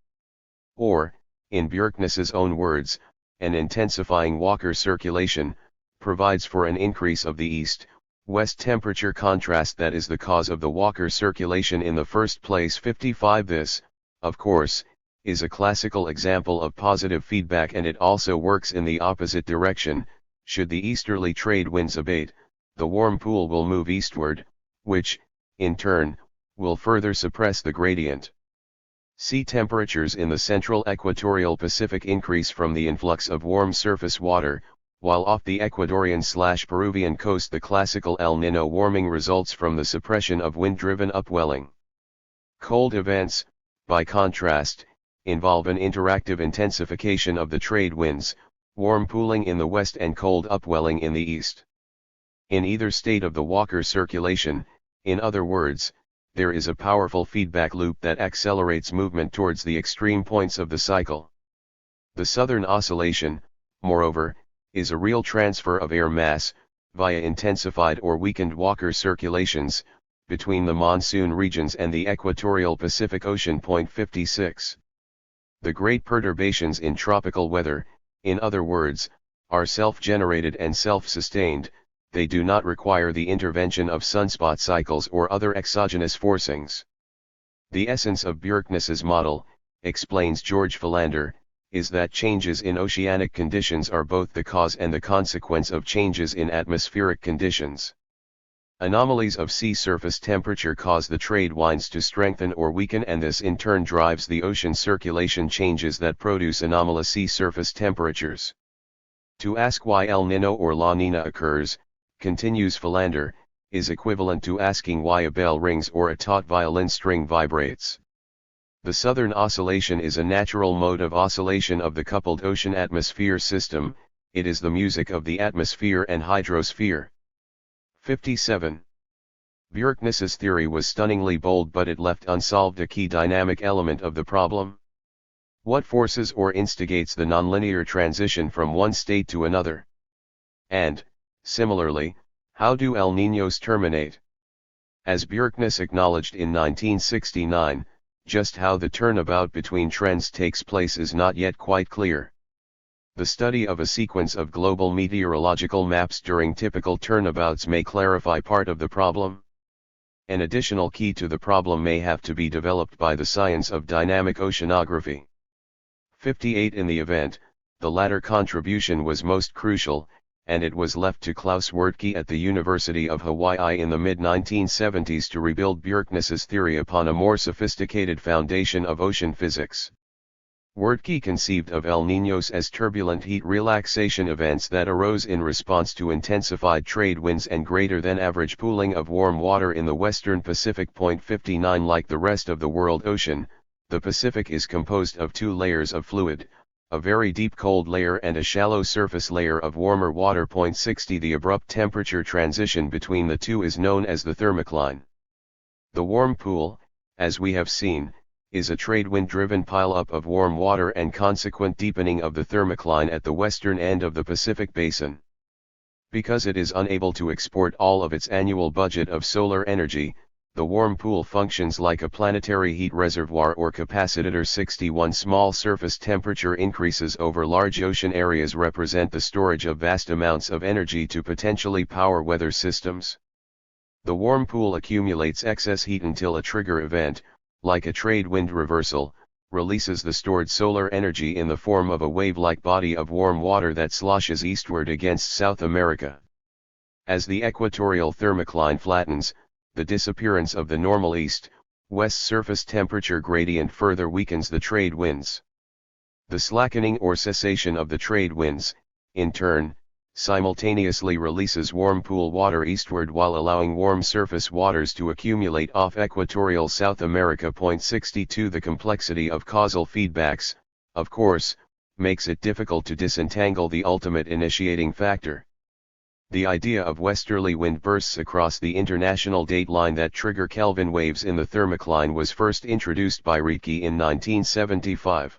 Or, in Bjerknes's own words, an intensifying Walker circulation provides for an increase of the east-west temperature contrast that is the cause of the Walker circulation in the first place. 55 This, of course, is a classical example of positive feedback, and it also works in the opposite direction. Should the easterly trade winds abate, the warm pool will move eastward, which, in turn, will further suppress the gradient. Sea temperatures in the central equatorial Pacific increase from the influx of warm surface water, while off the Ecuadorian/Peruvian coast the classical El Nino warming results from the suppression of wind-driven upwelling. Cold events, by contrast, involve an interactive intensification of the trade winds, warm pooling in the west and cold upwelling in the east. In either state of the Walker circulation, in other words, there is a powerful feedback loop that accelerates movement towards the extreme points of the cycle. The southern oscillation, moreover, is a real transfer of air mass, via intensified or weakened Walker circulations, between the monsoon regions and the equatorial Pacific Ocean. 56. The great perturbations in tropical weather, in other words, are self-generated and self-sustained. They do not require the intervention of sunspot cycles or other exogenous forcings. The essence of Bjerknes's model, explains George Philander, is that changes in oceanic conditions are both the cause and the consequence of changes in atmospheric conditions. Anomalies of sea surface temperature cause the trade winds to strengthen or weaken, and this in turn drives the ocean circulation changes that produce anomalous sea surface temperatures. To ask why El Nino or La Nina occurs, continues Philander, is equivalent to asking why a bell rings or a taut violin string vibrates. The southern oscillation is a natural mode of oscillation of the coupled ocean-atmosphere system. It is the music of the atmosphere and hydrosphere. 57. Bjerknes's theory was stunningly bold, but it left unsolved a key dynamic element of the problem. What forces or instigates the nonlinear transition from one state to another? And, similarly, how do El Niños terminate? As Bjerknes acknowledged in 1969, just how the turnabout between trends takes place is not yet quite clear. The study of a sequence of global meteorological maps during typical turnabouts may clarify part of the problem. An additional key to the problem may have to be developed by the science of dynamic oceanography. 58. In the event, the latter contribution was most crucial, and it was left to Klaus Wertke at the University of Hawaii in the mid-1970s to rebuild Bjerknes's theory upon a more sophisticated foundation of ocean physics. Wertke conceived of El Niños as turbulent heat relaxation events that arose in response to intensified trade winds and greater than average pooling of warm water in the western Pacific. 59. Like the rest of the world ocean, the Pacific is composed of two layers of fluid, a very deep cold layer and a shallow surface layer of warmer water. 60. The abrupt temperature transition between the two is known as the thermocline. The warm pool, as we have seen, is a trade wind-driven pileup of warm water and consequent deepening of the thermocline at the western end of the Pacific Basin. Because it is unable to export all of its annual budget of solar energy, the warm pool functions like a planetary heat reservoir or capacitor. 61. Small surface temperature increases over large ocean areas represent the storage of vast amounts of energy to potentially power weather systems. The warm pool accumulates excess heat until a trigger event, like a trade wind reversal, releases the stored solar energy in the form of a wave-like body of warm water that sloshes eastward against South America. As the equatorial thermocline flattens, the disappearance of the normal east-west surface temperature gradient further weakens the trade winds. The slackening or cessation of the trade winds, in turn, simultaneously releases warm pool water eastward while allowing warm surface waters to accumulate off equatorial South America. 62. The complexity of causal feedbacks, of course, makes it difficult to disentangle the ultimate initiating factor. The idea of westerly wind bursts across the international dateline that trigger Kelvin waves in the thermocline was first introduced by Ricci in 1975.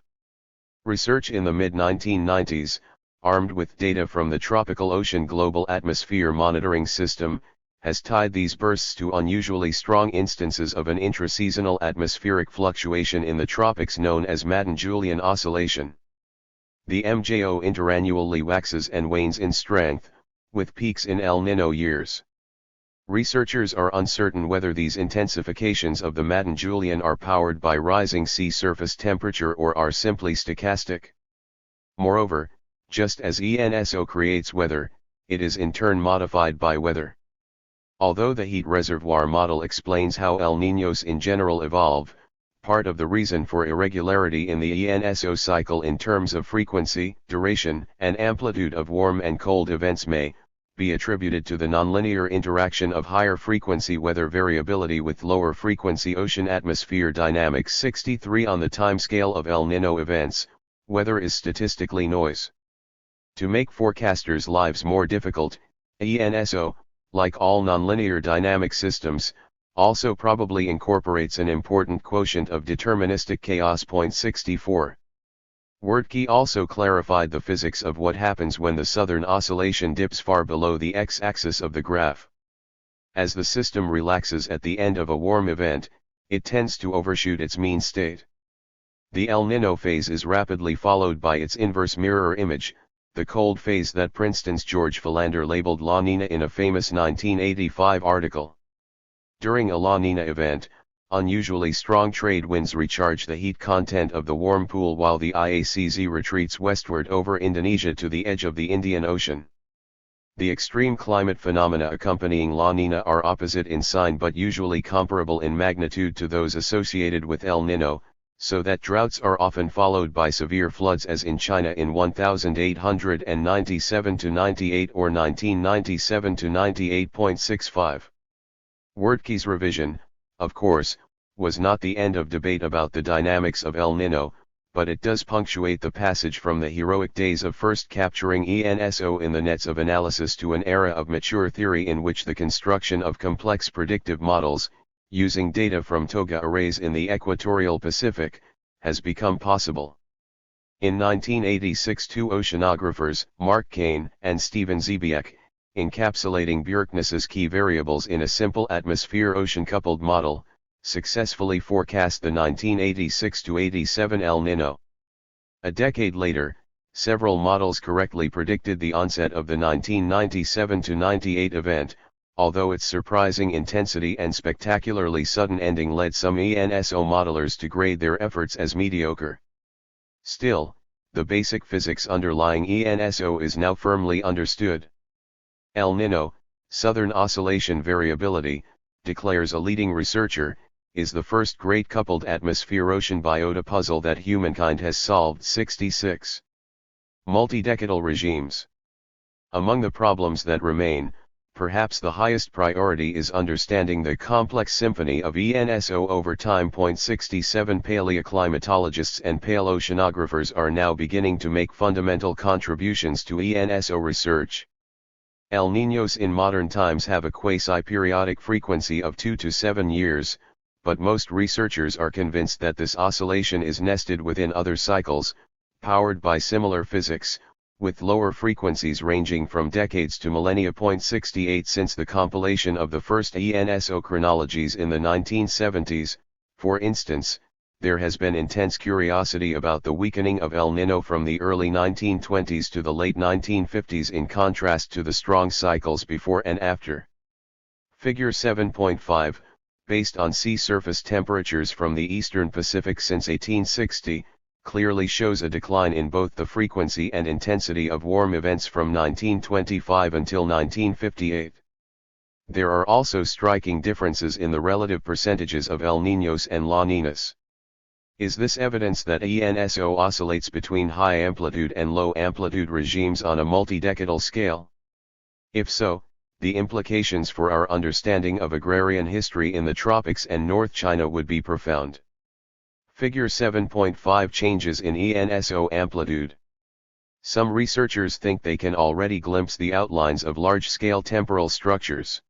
Research in the mid-1990s, armed with data from the Tropical Ocean Global Atmosphere Monitoring System, has tied these bursts to unusually strong instances of an intraseasonal atmospheric fluctuation in the tropics known as Madden-Julian oscillation. The MJO interannually waxes and wanes in strength, with peaks in El Nino years. Researchers are uncertain whether these intensifications of the Madden-Julian are powered by rising sea surface temperature or are simply stochastic. Moreover, just as ENSO creates weather, it is in turn modified by weather. Although the heat reservoir model explains how El Niños in general evolve, part of the reason for irregularity in the ENSO cycle in terms of frequency, duration, and amplitude of warm and cold events may be attributed to the nonlinear interaction of higher frequency weather variability with lower frequency ocean atmosphere dynamics. 63 On the timescale of El Niño events, weather is statistically noise. To make forecasters' lives more difficult, ENSO, like all nonlinear dynamic systems, also probably incorporates an important quotient of deterministic chaos. 64. Wordkey also clarified the physics of what happens when the southern oscillation dips far below the x-axis of the graph. As the system relaxes at the end of a warm event, it tends to overshoot its mean state. The El Niño phase is rapidly followed by its inverse mirror image, the cold phase that Princeton's George Philander labeled La Nina in a famous 1985 article. During a La Nina event, unusually strong trade winds recharge the heat content of the warm pool while the IACZ retreats westward over Indonesia to the edge of the Indian Ocean. The extreme climate phenomena accompanying La Nina are opposite in sign but usually comparable in magnitude to those associated with El Niño, so that droughts are often followed by severe floods as in China in 1897-98 or 1997-98.65. Wordkey's revision, of course, was not the end of debate about the dynamics of El Niño, but it does punctuate the passage from the heroic days of first capturing ENSO in the nets of analysis to an era of mature theory in which the construction of complex predictive models, using data from toga arrays in the equatorial Pacific, has become possible. In 1986, two oceanographers, Mark Kane and Stephen Zbiech, encapsulating Bjerknes's key variables in a simple atmosphere-ocean coupled model, successfully forecast the 1986-87 El Niño. A decade later, several models correctly predicted the onset of the 1997-98 event, although its surprising intensity and spectacularly sudden ending led some ENSO modelers to grade their efforts as mediocre. Still, the basic physics underlying ENSO is now firmly understood. El Niño, southern oscillation variability, declares a leading researcher, is the first great coupled atmosphere-ocean biota puzzle that humankind has solved. 66. Multi-decadal regimes. Among the problems that remain, perhaps the highest priority is understanding the complex symphony of ENSO over time. 67 Paleoclimatologists and paleoceanographers are now beginning to make fundamental contributions to ENSO research. El Niños in modern times have a quasi-periodic frequency of 2 to 7 years, but most researchers are convinced that this oscillation is nested within other cycles, powered by similar physics, with lower frequencies ranging from decades to millennia. 68 Since the compilation of the first ENSO chronologies in the 1970s, for instance, there has been intense curiosity about the weakening of El Niño from the early 1920s to the late 1950s in contrast to the strong cycles before and after. Figure 7.5, based on sea surface temperatures from the eastern Pacific since 1860, clearly shows a decline in both the frequency and intensity of warm events from 1925 until 1958. There are also striking differences in the relative percentages of El Niños and La Ninas. Is this evidence that ENSO oscillates between high amplitude and low amplitude regimes on a multi-decadal scale? If so, the implications for our understanding of agrarian history in the tropics and North China would be profound. Figure 7.5 Changes in ENSO amplitude. Some researchers think they can already glimpse the outlines of large-scale temporal structures.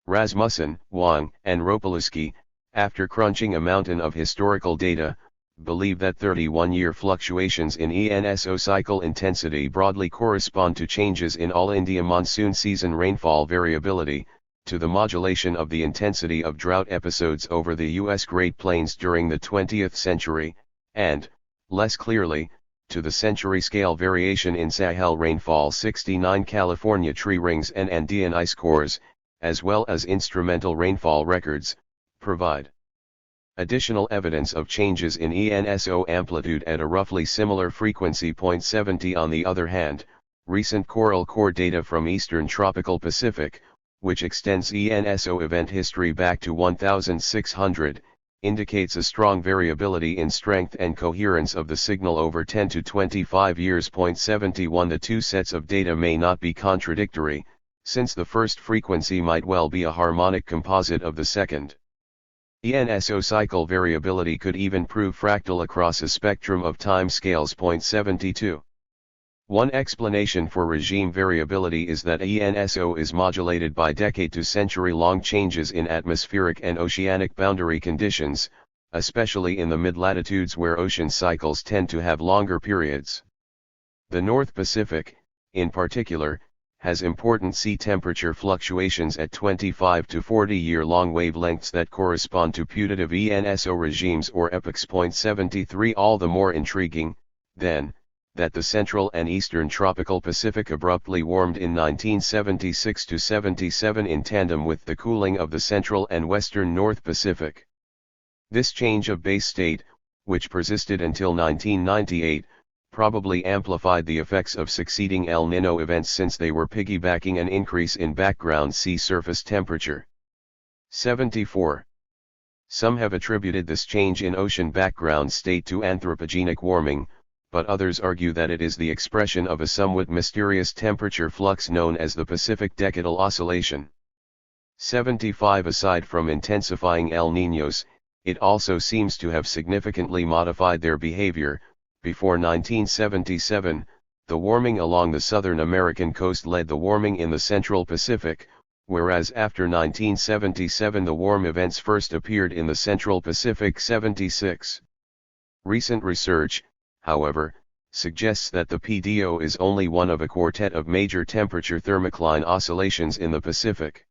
Rasmussen, Wang, and Ropolowski, after crunching a mountain of historical data, believe that 31-year fluctuations in ENSO cycle intensity broadly correspond to changes in all India monsoon season rainfall variability, to the modulation of the intensity of drought episodes over the U.S. Great Plains during the 20th century, and, less clearly, to the century-scale variation in Sahel rainfall 69 California tree rings and Andean ice cores, as well as instrumental rainfall records, provide additional evidence of changes in ENSO amplitude at a roughly similar frequency. 70 On the other hand, recent coral core data from eastern tropical Pacific, which extends ENSO event history back to 1600, indicates a strong variability in strength and coherence of the signal over 10 to 25 years. 71 The two sets of data may not be contradictory, since the first frequency might well be a harmonic composite of the second. ENSO cycle variability could even prove fractal across a spectrum of time scales. 72. One explanation for regime variability is that ENSO is modulated by decade to century-long changes in atmospheric and oceanic boundary conditions, especially in the mid-latitudes where ocean cycles tend to have longer periods. The North Pacific, in particular, has important sea temperature fluctuations at 25 to 40-year-long wavelengths that correspond to putative ENSO regimes or epochs. 73 All the more intriguing, then, that the central and eastern tropical Pacific abruptly warmed in 1976 to 77 in tandem with the cooling of the central and western North Pacific. This change of base state, which persisted until 1998, probably amplified the effects of succeeding El Nino events since they were piggybacking an increase in background sea surface temperature. 74. Some have attributed this change in ocean background state to anthropogenic warming, but others argue that it is the expression of a somewhat mysterious temperature flux known as the Pacific Decadal Oscillation. 75 Aside from intensifying El Niños, it also seems to have significantly modified their behavior. Before 1977, the warming along the Southern American coast led the warming in the Central Pacific, whereas after 1977 the warm events first appeared in the Central Pacific. 76. Recent research, however, suggests that the PDO is only one of a quartet of major temperature thermocline oscillations in the Pacific.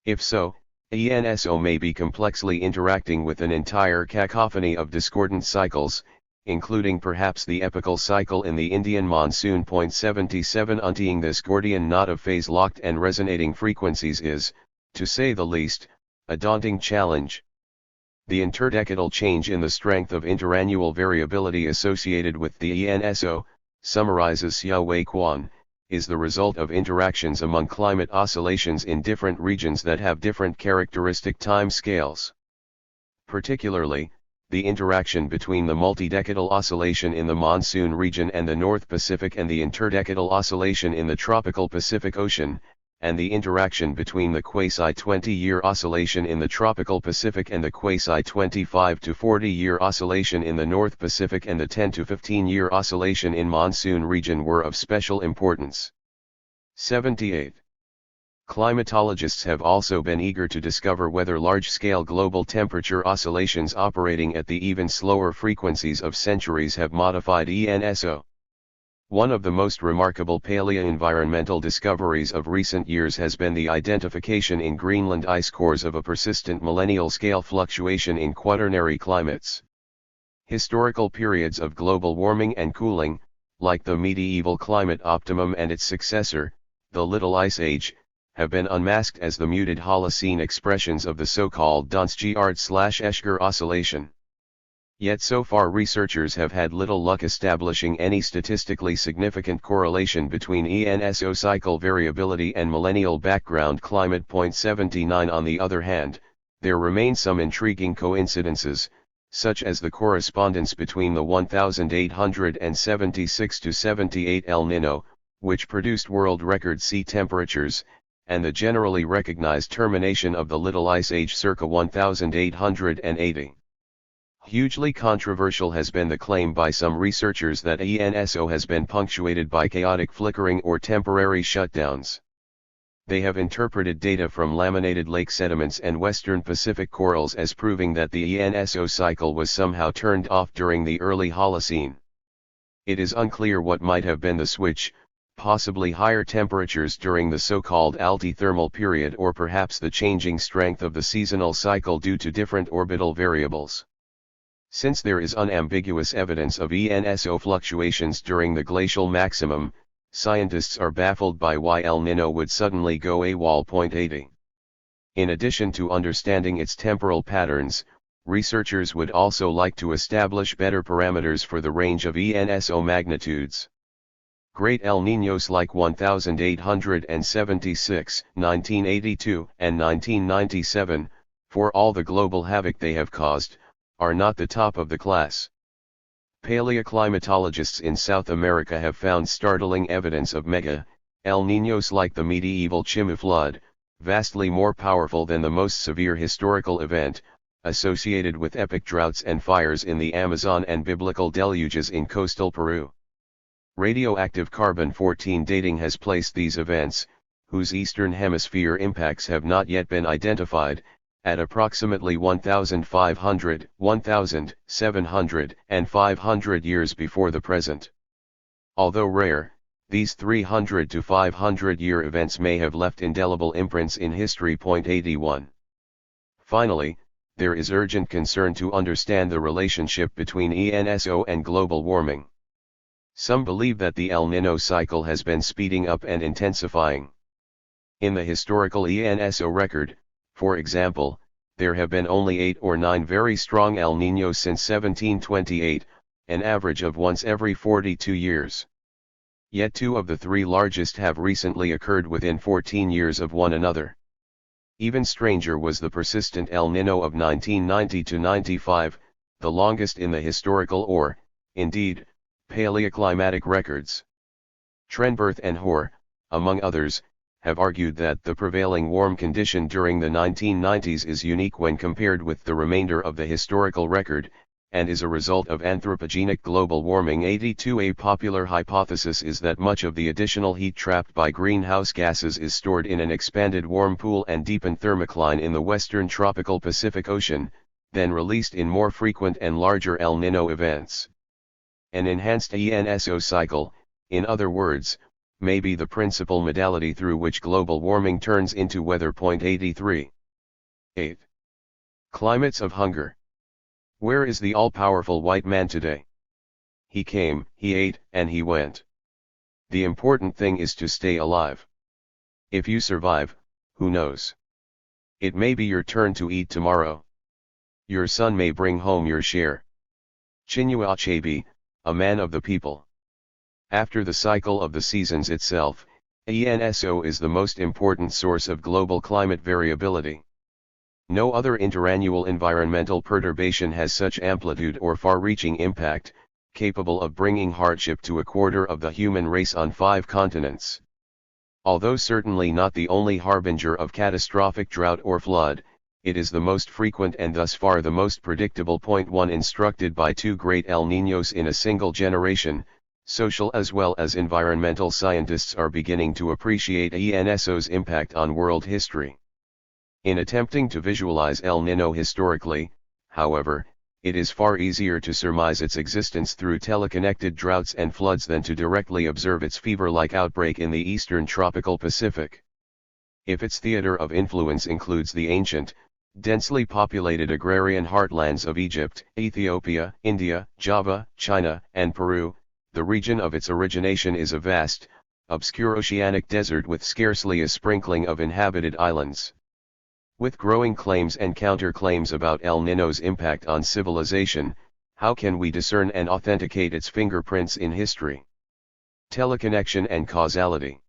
If so, ENSO may be complexly interacting with an entire cacophony of discordant cycles, including perhaps the epochal cycle in the Indian monsoon. 77 Untying this Gordian knot of phase-locked and resonating frequencies is, to say the least, a daunting challenge. The interdecadal change in the strength of interannual variability associated with the ENSO, summarizes Xiaowei Quan, is the result of interactions among climate oscillations in different regions that have different characteristic time scales. Particularly, the interaction between the multidecadal oscillation in the monsoon region and the North Pacific and the interdecadal oscillation in the tropical Pacific Ocean, and the interaction between the quasi-20-year oscillation in the tropical Pacific and the quasi-25 to 40-year oscillation in the North Pacific and the 10 to 15-year oscillation in monsoon region were of special importance. 78. Climatologists have also been eager to discover whether large-scale global temperature oscillations operating at the even slower frequencies of centuries have modified ENSO. One of the most remarkable paleoenvironmental discoveries of recent years has been the identification in Greenland ice cores of a persistent millennial-scale fluctuation in quaternary climates. Historical periods of global warming and cooling, like the medieval climate optimum and its successor, the Little Ice Age, have been unmasked as the muted Holocene expressions of the so-called Donsgaard/Escher oscillation. Yet so far researchers have had little luck establishing any statistically significant correlation between ENSO cycle variability and millennial background climate. 79 On the other hand, there remain some intriguing coincidences, such as the correspondence between the 1876 to 78 El Nino, which produced world record sea temperatures, and the generally recognized termination of the Little Ice Age circa 1880. Hugely controversial has been the claim by some researchers that ENSO has been punctuated by chaotic flickering or temporary shutdowns. They have interpreted data from laminated lake sediments and western Pacific corals as proving that the ENSO cycle was somehow turned off during the early Holocene. It is unclear what might have been the switch, possibly higher temperatures during the so-called altithermal period, or perhaps the changing strength of the seasonal cycle due to different orbital variables. Since there is unambiguous evidence of ENSO fluctuations during the glacial maximum, scientists are baffled by why El Nino would suddenly go AWOL. 80. In addition to understanding its temporal patterns, researchers would also like to establish better parameters for the range of ENSO magnitudes. Great El Niños like 1876, 1982, and 1997, for all the global havoc they have caused, are not the top of the class. Paleoclimatologists in South America have found startling evidence of mega El Niños like the medieval Chimú flood, vastly more powerful than the most severe historical event, associated with epic droughts and fires in the Amazon and biblical deluges in coastal Peru. Radioactive carbon-14 dating has placed these events, whose eastern hemisphere impacts have not yet been identified, at approximately 1,500, 1,700, and 500 years before the present. Although rare, these 300 to 500-year events may have left indelible imprints in history. 81. Finally, there is urgent concern to understand the relationship between ENSO and global warming. Some believe that the El Nino cycle has been speeding up and intensifying. In the historical ENSO record, for example, there have been only 8 or 9 very strong El Niños since 1728, an average of once every 42 years. Yet 2 of the 3 largest have recently occurred within 14 years of one another. Even stranger was the persistent El Nino of 1990 to 95, the longest in the historical or, indeed, paleoclimatic records. Trenberth and Hoare, among others, have argued that the prevailing warm condition during the 1990s is unique when compared with the remainder of the historical record, and is a result of anthropogenic global warming. 82. A popular hypothesis is that much of the additional heat trapped by greenhouse gases is stored in an expanded warm pool and deepened thermocline in the western tropical Pacific Ocean, then released in more frequent and larger El Nino events. An enhanced ENSO cycle, in other words, may be the principal modality through which global warming turns into weather. 83. 8. Climates of hunger. Where is the all-powerful white man today? He came, he ate, and he went. The important thing is to stay alive. If you survive, who knows? It may be your turn to eat tomorrow. Your son may bring home your share. Chinua Achebe, a man of the people. After the cycle of the seasons itself, ENSO is the most important source of global climate variability. No other interannual environmental perturbation has such amplitude or far-reaching impact, capable of bringing hardship to a quarter of the human race on 5 continents. Although certainly not the only harbinger of catastrophic drought or flood, it is the most frequent and thus far the most predictable. 1. Instructed by 2 great El Niños in a single generation, social as well as environmental scientists are beginning to appreciate ENSO's impact on world history. In attempting to visualize El Nino historically, however, it is far easier to surmise its existence through teleconnected droughts and floods than to directly observe its fever-like outbreak in the eastern tropical Pacific. If its theater of influence includes the ancient, densely populated agrarian heartlands of Egypt, Ethiopia, India, Java, China, and Peru, the region of its origination is a vast, obscure oceanic desert with scarcely a sprinkling of inhabited islands. With growing claims and counterclaims about El Nino's impact on civilization, how can we discern and authenticate its fingerprints in history? Teleconnection and causality.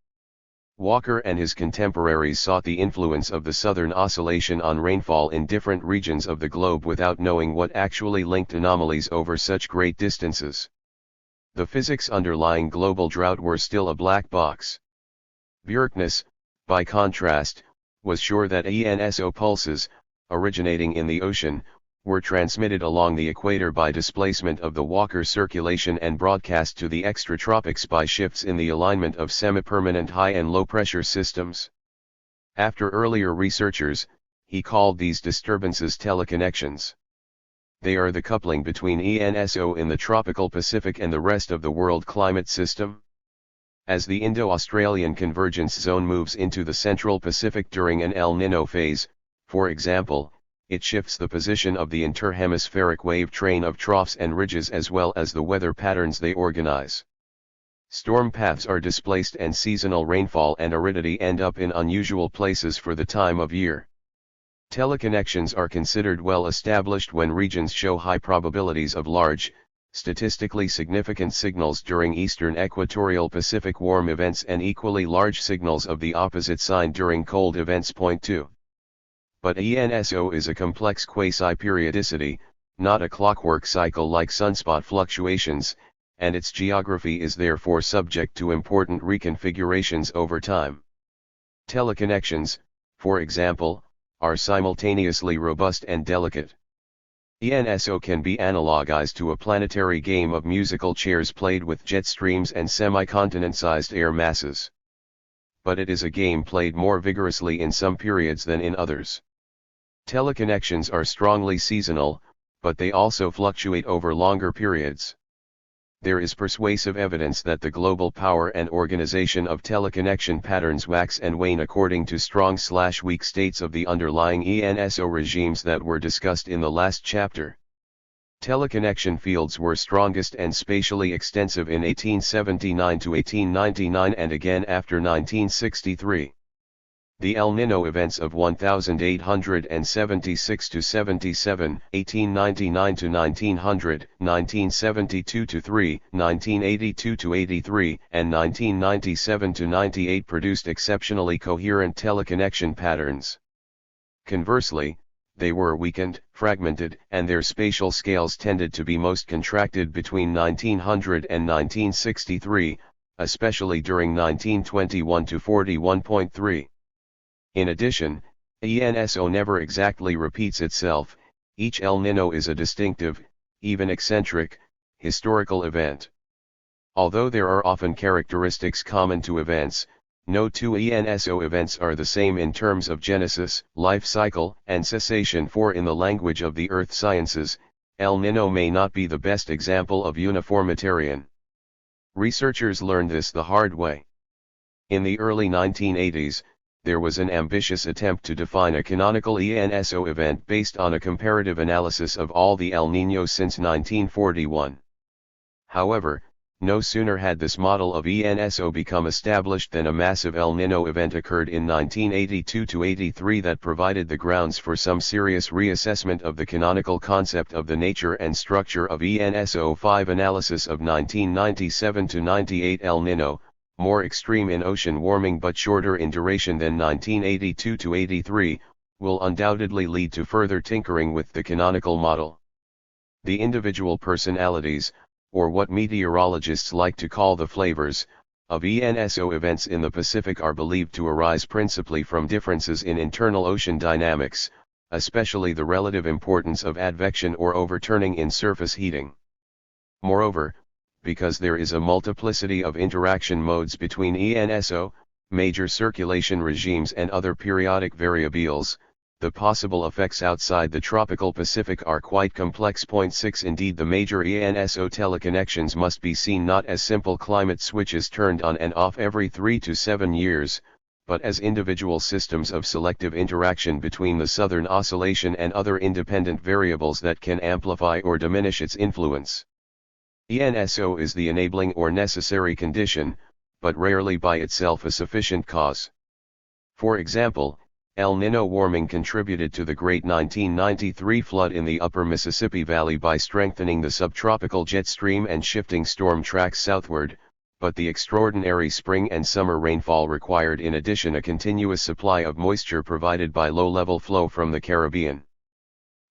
Walker and his contemporaries sought the influence of the southern oscillation on rainfall in different regions of the globe without knowing what actually linked anomalies over such great distances. The physics underlying global drought were still a black box. Bjerknes, by contrast, was sure that ENSO pulses, originating in the ocean, were transmitted along the equator by displacement of the Walker circulation and broadcast to the extratropics by shifts in the alignment of semi-permanent high and low pressure systems. After earlier researchers, he called these disturbances teleconnections. They are the coupling between ENSO in the tropical Pacific and the rest of the world climate system. As the Indo-Australian convergence zone moves into the central Pacific during an El Nino phase, for example, it shifts the position of the interhemispheric wave train of troughs and ridges as well as the weather patterns they organize. Storm paths are displaced and seasonal rainfall and aridity end up in unusual places for the time of year. Teleconnections are considered well established when regions show high probabilities of large, statistically significant signals during eastern equatorial Pacific warm events and equally large signals of the opposite sign during cold events. Point 2. But ENSO is a complex quasi-periodicity, not a clockwork cycle like sunspot fluctuations, and its geography is therefore subject to important reconfigurations over time. Teleconnections, for example, are simultaneously robust and delicate. ENSO can be analogized to a planetary game of musical chairs played with jet streams and semi-continent-sized air masses. But it is a game played more vigorously in some periods than in others. Teleconnections are strongly seasonal, but they also fluctuate over longer periods. There is persuasive evidence that the global power and organization of teleconnection patterns wax and wane according to strong/weak states of the underlying ENSO regimes that were discussed in the last chapter. Teleconnection fields were strongest and spatially extensive in 1879 to 1899 and again after 1963. The El Nino events of 1876 to 77, 1899 to 1900, 1972 to 3, 1982 to 83, and 1997 to 98 produced exceptionally coherent teleconnection patterns. Conversely, they were weakened, fragmented, and their spatial scales tended to be most contracted between 1900 and 1963, especially during 1921 to 41.3. In addition, ENSO never exactly repeats itself. Each El Nino is a distinctive, even eccentric, historical event. Although there are often characteristics common to events, no two ENSO events are the same in terms of genesis, life cycle, and cessation. For in the language of the earth sciences, El Nino may not be the best example of uniformitarian. Researchers learned this the hard way. In the early 1980s, there was an ambitious attempt to define a canonical ENSO event based on a comparative analysis of all the El Niños since 1941. However, no sooner had this model of ENSO become established than a massive El Nino event occurred in 1982-83 that provided the grounds for some serious reassessment of the canonical concept of the nature and structure of ENSO. 5 Analysis of 1997-98 El Nino, more extreme in ocean warming but shorter in duration than 1982-83, will undoubtedly lead to further tinkering with the canonical model. The individual personalities, or what meteorologists like to call the flavors, of ENSO events in the Pacific are believed to arise principally from differences in internal ocean dynamics, especially the relative importance of advection or overturning in surface heating. Moreover, because there is a multiplicity of interaction modes between ENSO, major circulation regimes and other periodic variables, the possible effects outside the tropical Pacific are quite complex. 6 Indeed, the major ENSO teleconnections must be seen not as simple climate switches turned on and off every 3 to 7 years, but as individual systems of selective interaction between the southern oscillation and other independent variables that can amplify or diminish its influence. ENSO is the enabling or necessary condition, but rarely by itself a sufficient cause. For example, El Nino warming contributed to the great 1993 flood in the upper Mississippi Valley by strengthening the subtropical jet stream and shifting storm tracks southward, but the extraordinary spring and summer rainfall required in addition a continuous supply of moisture provided by low-level flow from the Caribbean.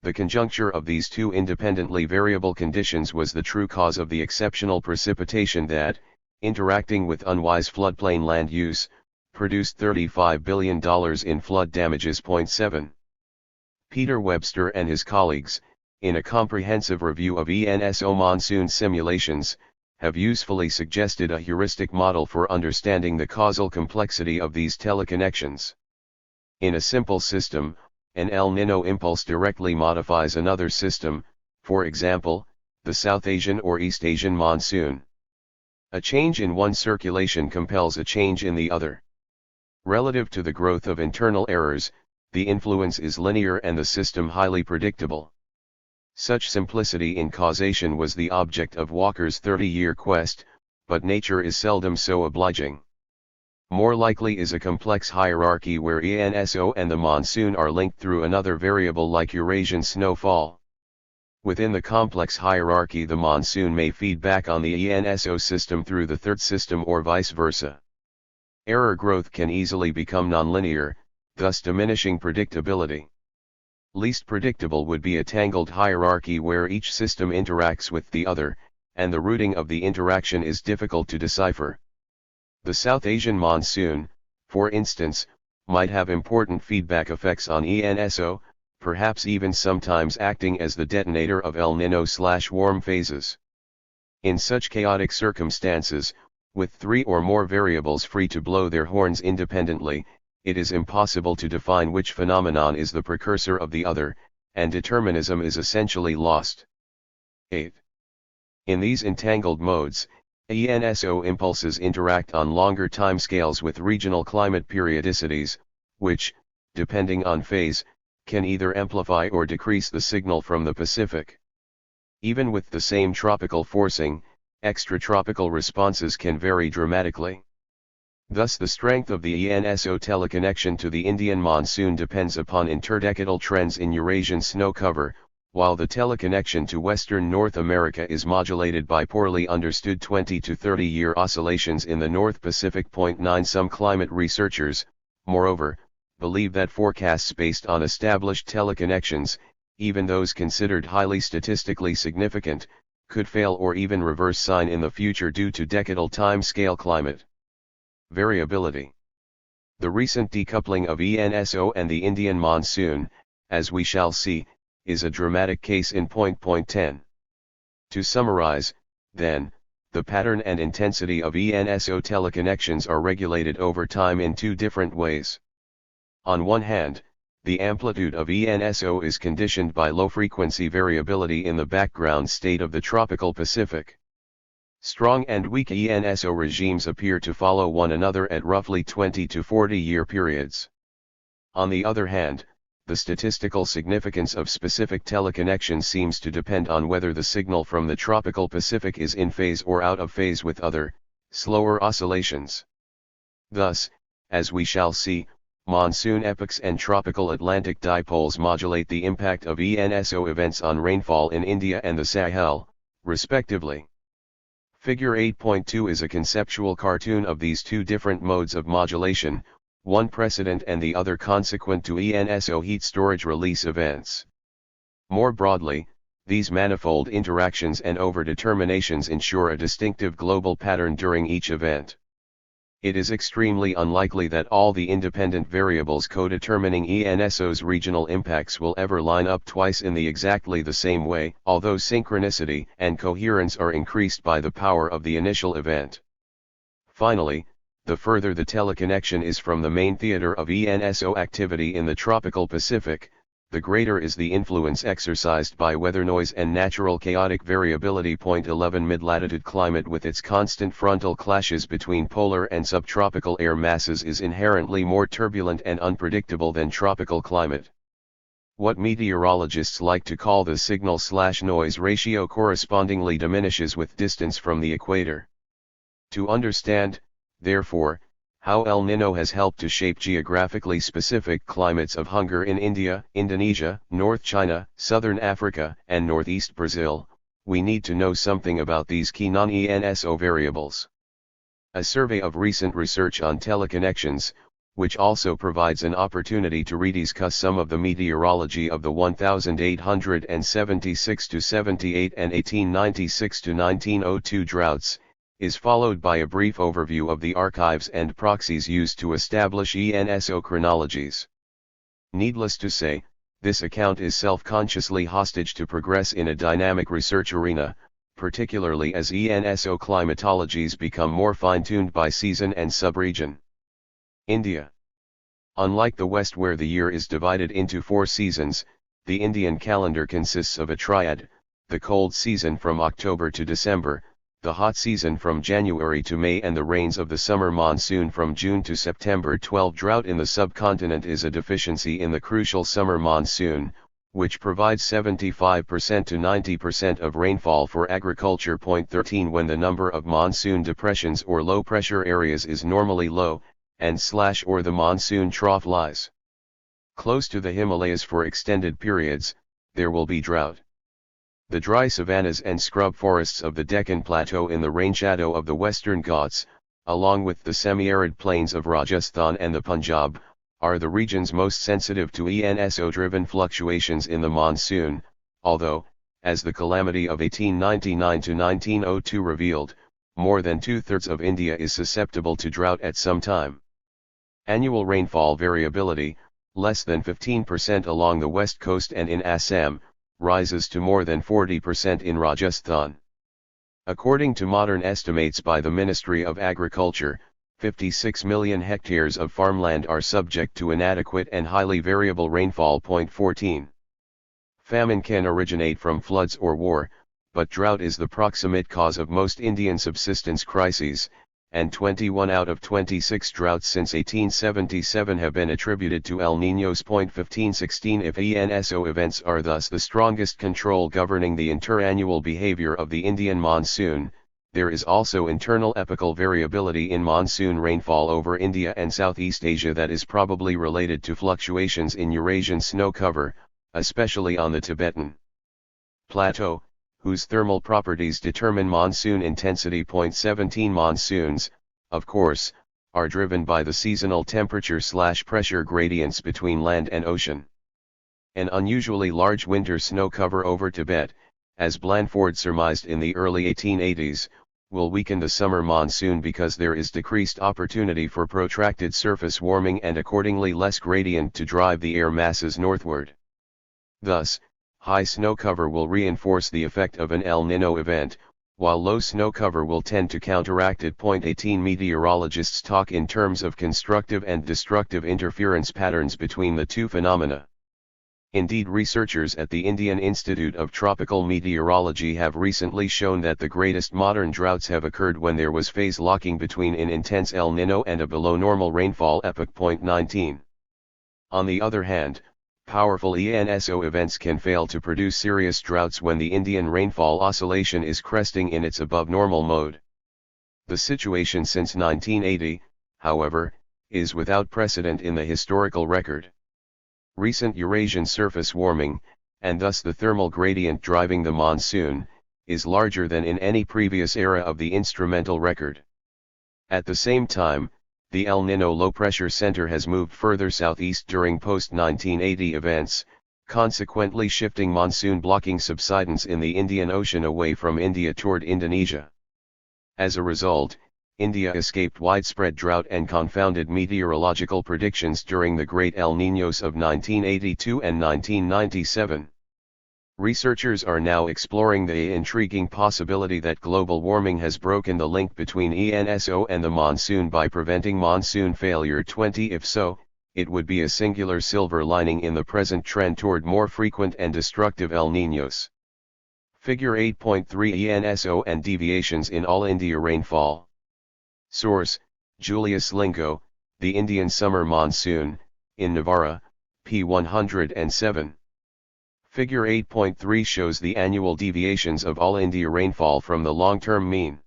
The conjuncture of these two independently variable conditions was the true cause of the exceptional precipitation that, interacting with unwise floodplain land use, produced $35 billion in flood damages. 7. Peter Webster and his colleagues, in a comprehensive review of ENSO monsoon simulations, have usefully suggested a heuristic model for understanding the causal complexity of these teleconnections. In a simple system, an El Nino impulse directly modifies another system, for example, the South Asian or East Asian monsoon. A change in one circulation compels a change in the other. Relative to the growth of internal errors, the influence is linear and the system highly predictable. Such simplicity in causation was the object of Walker's 30-year quest, but nature is seldom so obliging. More likely is a complex hierarchy where ENSO and the monsoon are linked through another variable like Eurasian snowfall. Within the complex hierarchy, the monsoon may feed back on the ENSO system through the third system or vice versa. Error growth can easily become nonlinear, thus diminishing predictability. Least predictable would be a tangled hierarchy where each system interacts with the other, and the routing of the interaction is difficult to decipher. The South Asian monsoon, for instance, might have important feedback effects on ENSO, perhaps even sometimes acting as the detonator of El Nino/warm phases. In such chaotic circumstances, with three or more variables free to blow their horns independently, it is impossible to define which phenomenon is the precursor of the other, and determinism is essentially lost. 8. In these entangled modes, ENSO impulses interact on longer timescales with regional climate periodicities, which, depending on phase, can either amplify or decrease the signal from the Pacific. Even with the same tropical forcing, extratropical responses can vary dramatically. Thus the strength of the ENSO teleconnection to the Indian monsoon depends upon interdecadal trends in Eurasian snow cover, while the teleconnection to western North America is modulated by poorly understood 20 to 30-year oscillations in the North Pacific. 9 Some climate researchers, moreover, believe that forecasts based on established teleconnections, even those considered highly statistically significant, could fail or even reverse sign in the future due to decadal time-scale climate variability. The recent decoupling of ENSO and the Indian monsoon, as we shall see, is a dramatic case in point. 10. To summarize, then, the pattern and intensity of ENSO teleconnections are regulated over time in two different ways. On one hand, the amplitude of ENSO is conditioned by low-frequency variability in the background state of the tropical Pacific. Strong and weak ENSO regimes appear to follow one another at roughly 20 to 40-year periods. On the other hand, the statistical significance of specific teleconnections seems to depend on whether the signal from the tropical Pacific is in phase or out of phase with other, slower oscillations. Thus, as we shall see, monsoon epochs and tropical Atlantic dipoles modulate the impact of ENSO events on rainfall in India and the Sahel, respectively. Figure 8.2 is a conceptual cartoon of these two different modes of modulation, one precedent and the other consequent to ENSO heat storage release events. More broadly, these manifold interactions and overdeterminations ensure a distinctive global pattern during each event. It is extremely unlikely that all the independent variables co-determining ENSO's regional impacts will ever line up twice in exactly the same way, although synchronicity and coherence are increased by the power of the initial event. Finally, the further the teleconnection is from the main theater of ENSO activity in the tropical Pacific, the greater is the influence exercised by weather noise and natural chaotic variability. 11 Mid-latitude climate with its constant frontal clashes between polar and subtropical air masses is inherently more turbulent and unpredictable than tropical climate. What meteorologists like to call the signal-noise ratio correspondingly diminishes with distance from the equator. To understand, therefore, how El Nino has helped to shape geographically specific climates of hunger in India, Indonesia, North China, Southern Africa, and Northeast Brazil, we need to know something about these key non-ENSO variables. A survey of recent research on teleconnections, which also provides an opportunity to rediscuss some of the meteorology of the 1876–78 and 1896–1902 droughts, is followed by a brief overview of the archives and proxies used to establish ENSO chronologies. Needless to say, This account is self-consciously hostage to progress in a dynamic research arena, particularly as ENSO climatologies become more fine-tuned by season and sub-region. India. Unlike the West where the year is divided into 4 seasons, the Indian calendar consists of a triad: the cold season from October to December, the hot season from January to May, and the rains of the summer monsoon from June to September. 12. Drought in the subcontinent is a deficiency in the crucial summer monsoon, which provides 75% to 90% of rainfall for agriculture. 13. When the number of monsoon depressions or low pressure areas is normally low, and/or the monsoon trough lies close to the Himalayas for extended periods, there will be drought. The dry savannas and scrub forests of the Deccan Plateau in the rain shadow of the Western Ghats, along with the semi-arid plains of Rajasthan and the Punjab, are the regions most sensitive to ENSO-driven fluctuations in the monsoon, although, as the calamity of 1899 to 1902 revealed, more than 2/3 of India is susceptible to drought at some time. Annual rainfall variability, less than 15% along the west coast and in Assam, rises to more than 40% in Rajasthan. According to modern estimates by the Ministry of Agriculture, 56 million hectares of farmland are subject to inadequate and highly variable rainfall. 14. Famine can originate from floods or war, but drought is the proximate cause of most Indian subsistence crises, and 21 out of 26 droughts since 1877 have been attributed to El Niños. 15. 16. If ENSO events are thus the strongest control governing the interannual behavior of the Indian monsoon, there is also internal epochal variability in monsoon rainfall over India and Southeast Asia that is probably related to fluctuations in Eurasian snow cover, especially on the Tibetan Plateau, whose thermal properties determine monsoon intensity. 17. Monsoons, of course, are driven by the seasonal temperature/pressure gradients between land and ocean. An unusually large winter snow cover over Tibet, as Blandford surmised in the early 1880s, will weaken the summer monsoon because there is decreased opportunity for protracted surface warming and accordingly less gradient to drive the air masses northward. Thus, high snow cover will reinforce the effect of an El Niño event, while low snow cover will tend to counteract it. 18. Meteorologists talk in terms of constructive and destructive interference patterns between the two phenomena. Indeed, researchers at the Indian Institute of Tropical Meteorology have recently shown that the greatest modern droughts have occurred when there was phase locking between an intense El Niño and a below normal rainfall epoch. 19. On the other hand, powerful ENSO events can fail to produce serious droughts when the Indian rainfall oscillation is cresting in its above normal mode. The situation since 1980, however, is without precedent in the historical record. Recent Eurasian surface warming, and thus the thermal gradient driving the monsoon, is larger than in any previous era of the instrumental record. At the same time, the El Niño low-pressure center has moved further southeast during post-1980 events, consequently shifting monsoon-blocking subsidence in the Indian Ocean away from India toward Indonesia. As a result, India escaped widespread drought and confounded meteorological predictions during the Great El Niños of 1982 and 1997. Researchers are now exploring the intriguing possibility that global warming has broken the link between ENSO and the monsoon by preventing monsoon failure. 20. If so, it would be a singular silver lining in the present trend toward more frequent and destructive El Niños. Figure 8.3. ENSO and deviations in all India rainfall. Source: Julius Lingo, The Indian Summer Monsoon, in Navarra, p. 107. Figure 8.3 shows the annual deviations of all India rainfall from the long-term mean.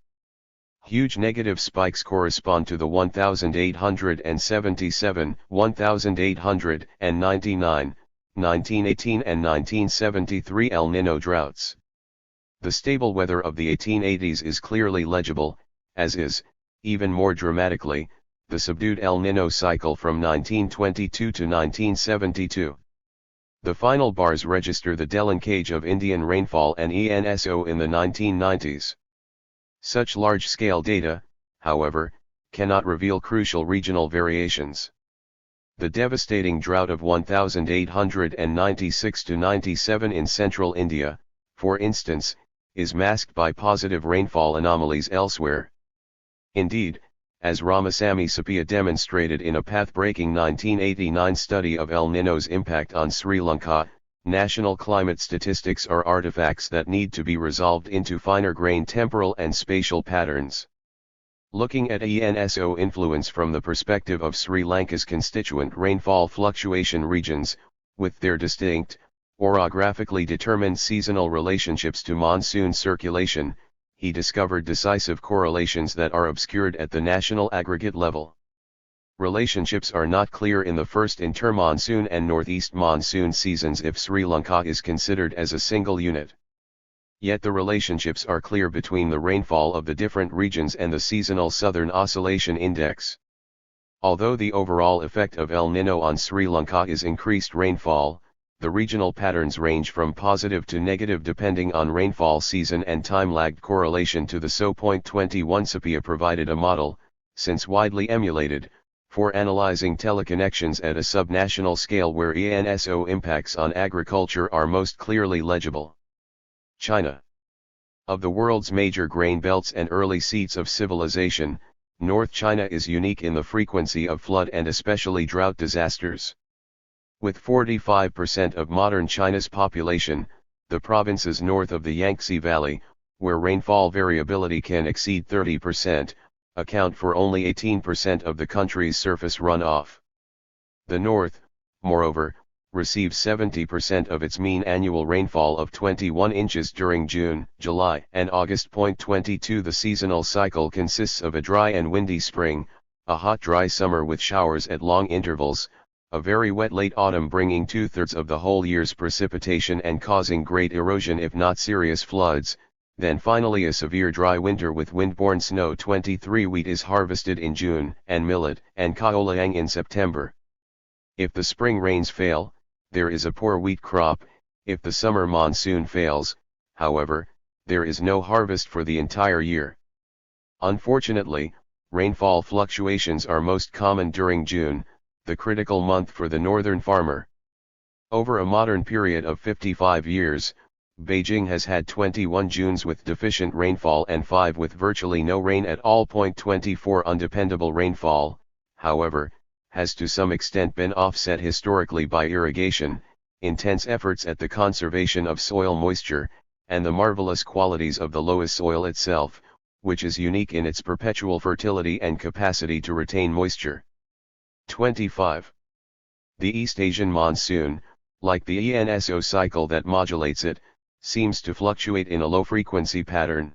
Huge negative spikes correspond to the 1877, 1899, 1918 and 1973 El Niño droughts. The stable weather of the 1880s is clearly legible, as is, even more dramatically, the subdued El Niño cycle from 1922 to 1972. The final bars register the delinkage of Indian rainfall and ENSO in the 1990s. Such large-scale data, however, cannot reveal crucial regional variations. The devastating drought of 1896–97 in central India, for instance, is masked by positive rainfall anomalies elsewhere. Indeed, as Ramasamy Sapia demonstrated in a path-breaking 1989 study of El Niño's impact on Sri Lanka, national climate statistics are artifacts that need to be resolved into finer-grained temporal and spatial patterns. Looking at ENSO influence from the perspective of Sri Lanka's constituent rainfall fluctuation regions, with their distinct, orographically determined seasonal relationships to monsoon circulation, he discovered decisive correlations that are obscured at the national aggregate level. Relationships are not clear in the first intermonsoon and northeast monsoon seasons if Sri Lanka is considered as a single unit. Yet the relationships are clear between the rainfall of the different regions and the seasonal Southern Oscillation Index. Although the overall effect of El Niño on Sri Lanka is increased rainfall, the regional patterns range from positive to negative depending on rainfall season and time-lagged correlation to the SO.21. Sapia provided a model, since widely emulated, for analyzing teleconnections at a subnational scale where ENSO impacts on agriculture are most clearly legible. China. Of the world's major grain belts and early seats of civilization, North China is unique in the frequency of flood and especially drought disasters. With 45% of modern China's population, the provinces north of the Yangtze Valley, where rainfall variability can exceed 30%, account for only 18% of the country's surface runoff. The north, moreover, receives 70% of its mean annual rainfall of 21 inches during June, July and August. 22 The seasonal cycle consists of a dry and windy spring, a hot dry summer with showers at long intervals, a very wet late autumn bringing 2/3 of the whole year's precipitation and causing great erosion if not serious floods, then finally a severe dry winter with wind-borne snow. 23 Wheat is harvested in June, and millet and kaolayang in September. If the spring rains fail, there is a poor wheat crop. If the summer monsoon fails, however, there is no harvest for the entire year. Unfortunately, rainfall fluctuations are most common during June, the critical month for the northern farmer. Over a modern period of 55 years, Beijing has had 21 Junes with deficient rainfall and 5 with virtually no rain at all. 24 Undependable rainfall, however, has to some extent been offset historically by irrigation, intense efforts at the conservation of soil moisture, and the marvelous qualities of the loess soil itself, which is unique in its perpetual fertility and capacity to retain moisture. 25. The East Asian monsoon, like the ENSO cycle that modulates it, seems to fluctuate in a low-frequency pattern.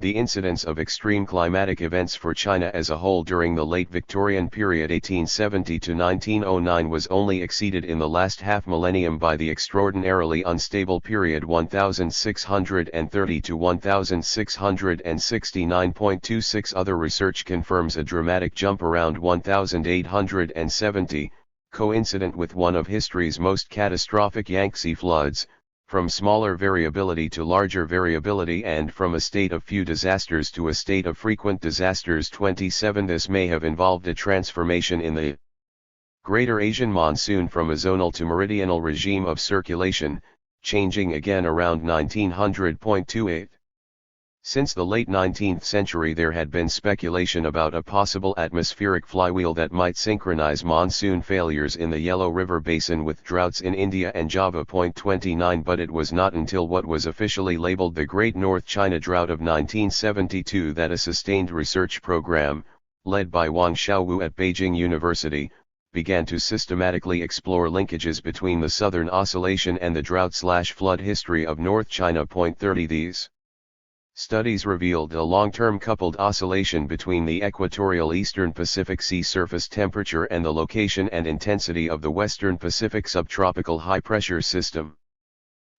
The incidence of extreme climatic events for China as a whole during the late Victorian period 1870 to 1909 was only exceeded in the last half-millennium by the extraordinarily unstable period 1630 to 1669.26. Other research confirms a dramatic jump around 1870, coincident with one of history's most catastrophic Yangtze floods, from smaller variability to larger variability and from a state of few disasters to a state of frequent disasters. 27 This may have involved a transformation in the Greater Asian monsoon from a zonal to meridional regime of circulation, changing again around 1900.28. Since the late 19th century there had been speculation about a possible atmospheric flywheel that might synchronize monsoon failures in the Yellow River Basin with droughts in India and Java. 29 But it was not until what was officially labeled the Great North China Drought of 1972 that a sustained research program, led by Wang Xiaowu at Beijing University, began to systematically explore linkages between the Southern Oscillation and the drought/flood history of North China. 30 These studies revealed a long-term coupled oscillation between the equatorial eastern Pacific sea surface temperature and the location and intensity of the western Pacific subtropical high-pressure system.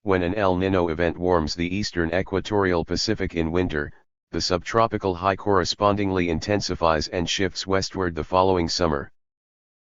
When an El Niño event warms the eastern equatorial Pacific in winter, the subtropical high correspondingly intensifies and shifts westward the following summer.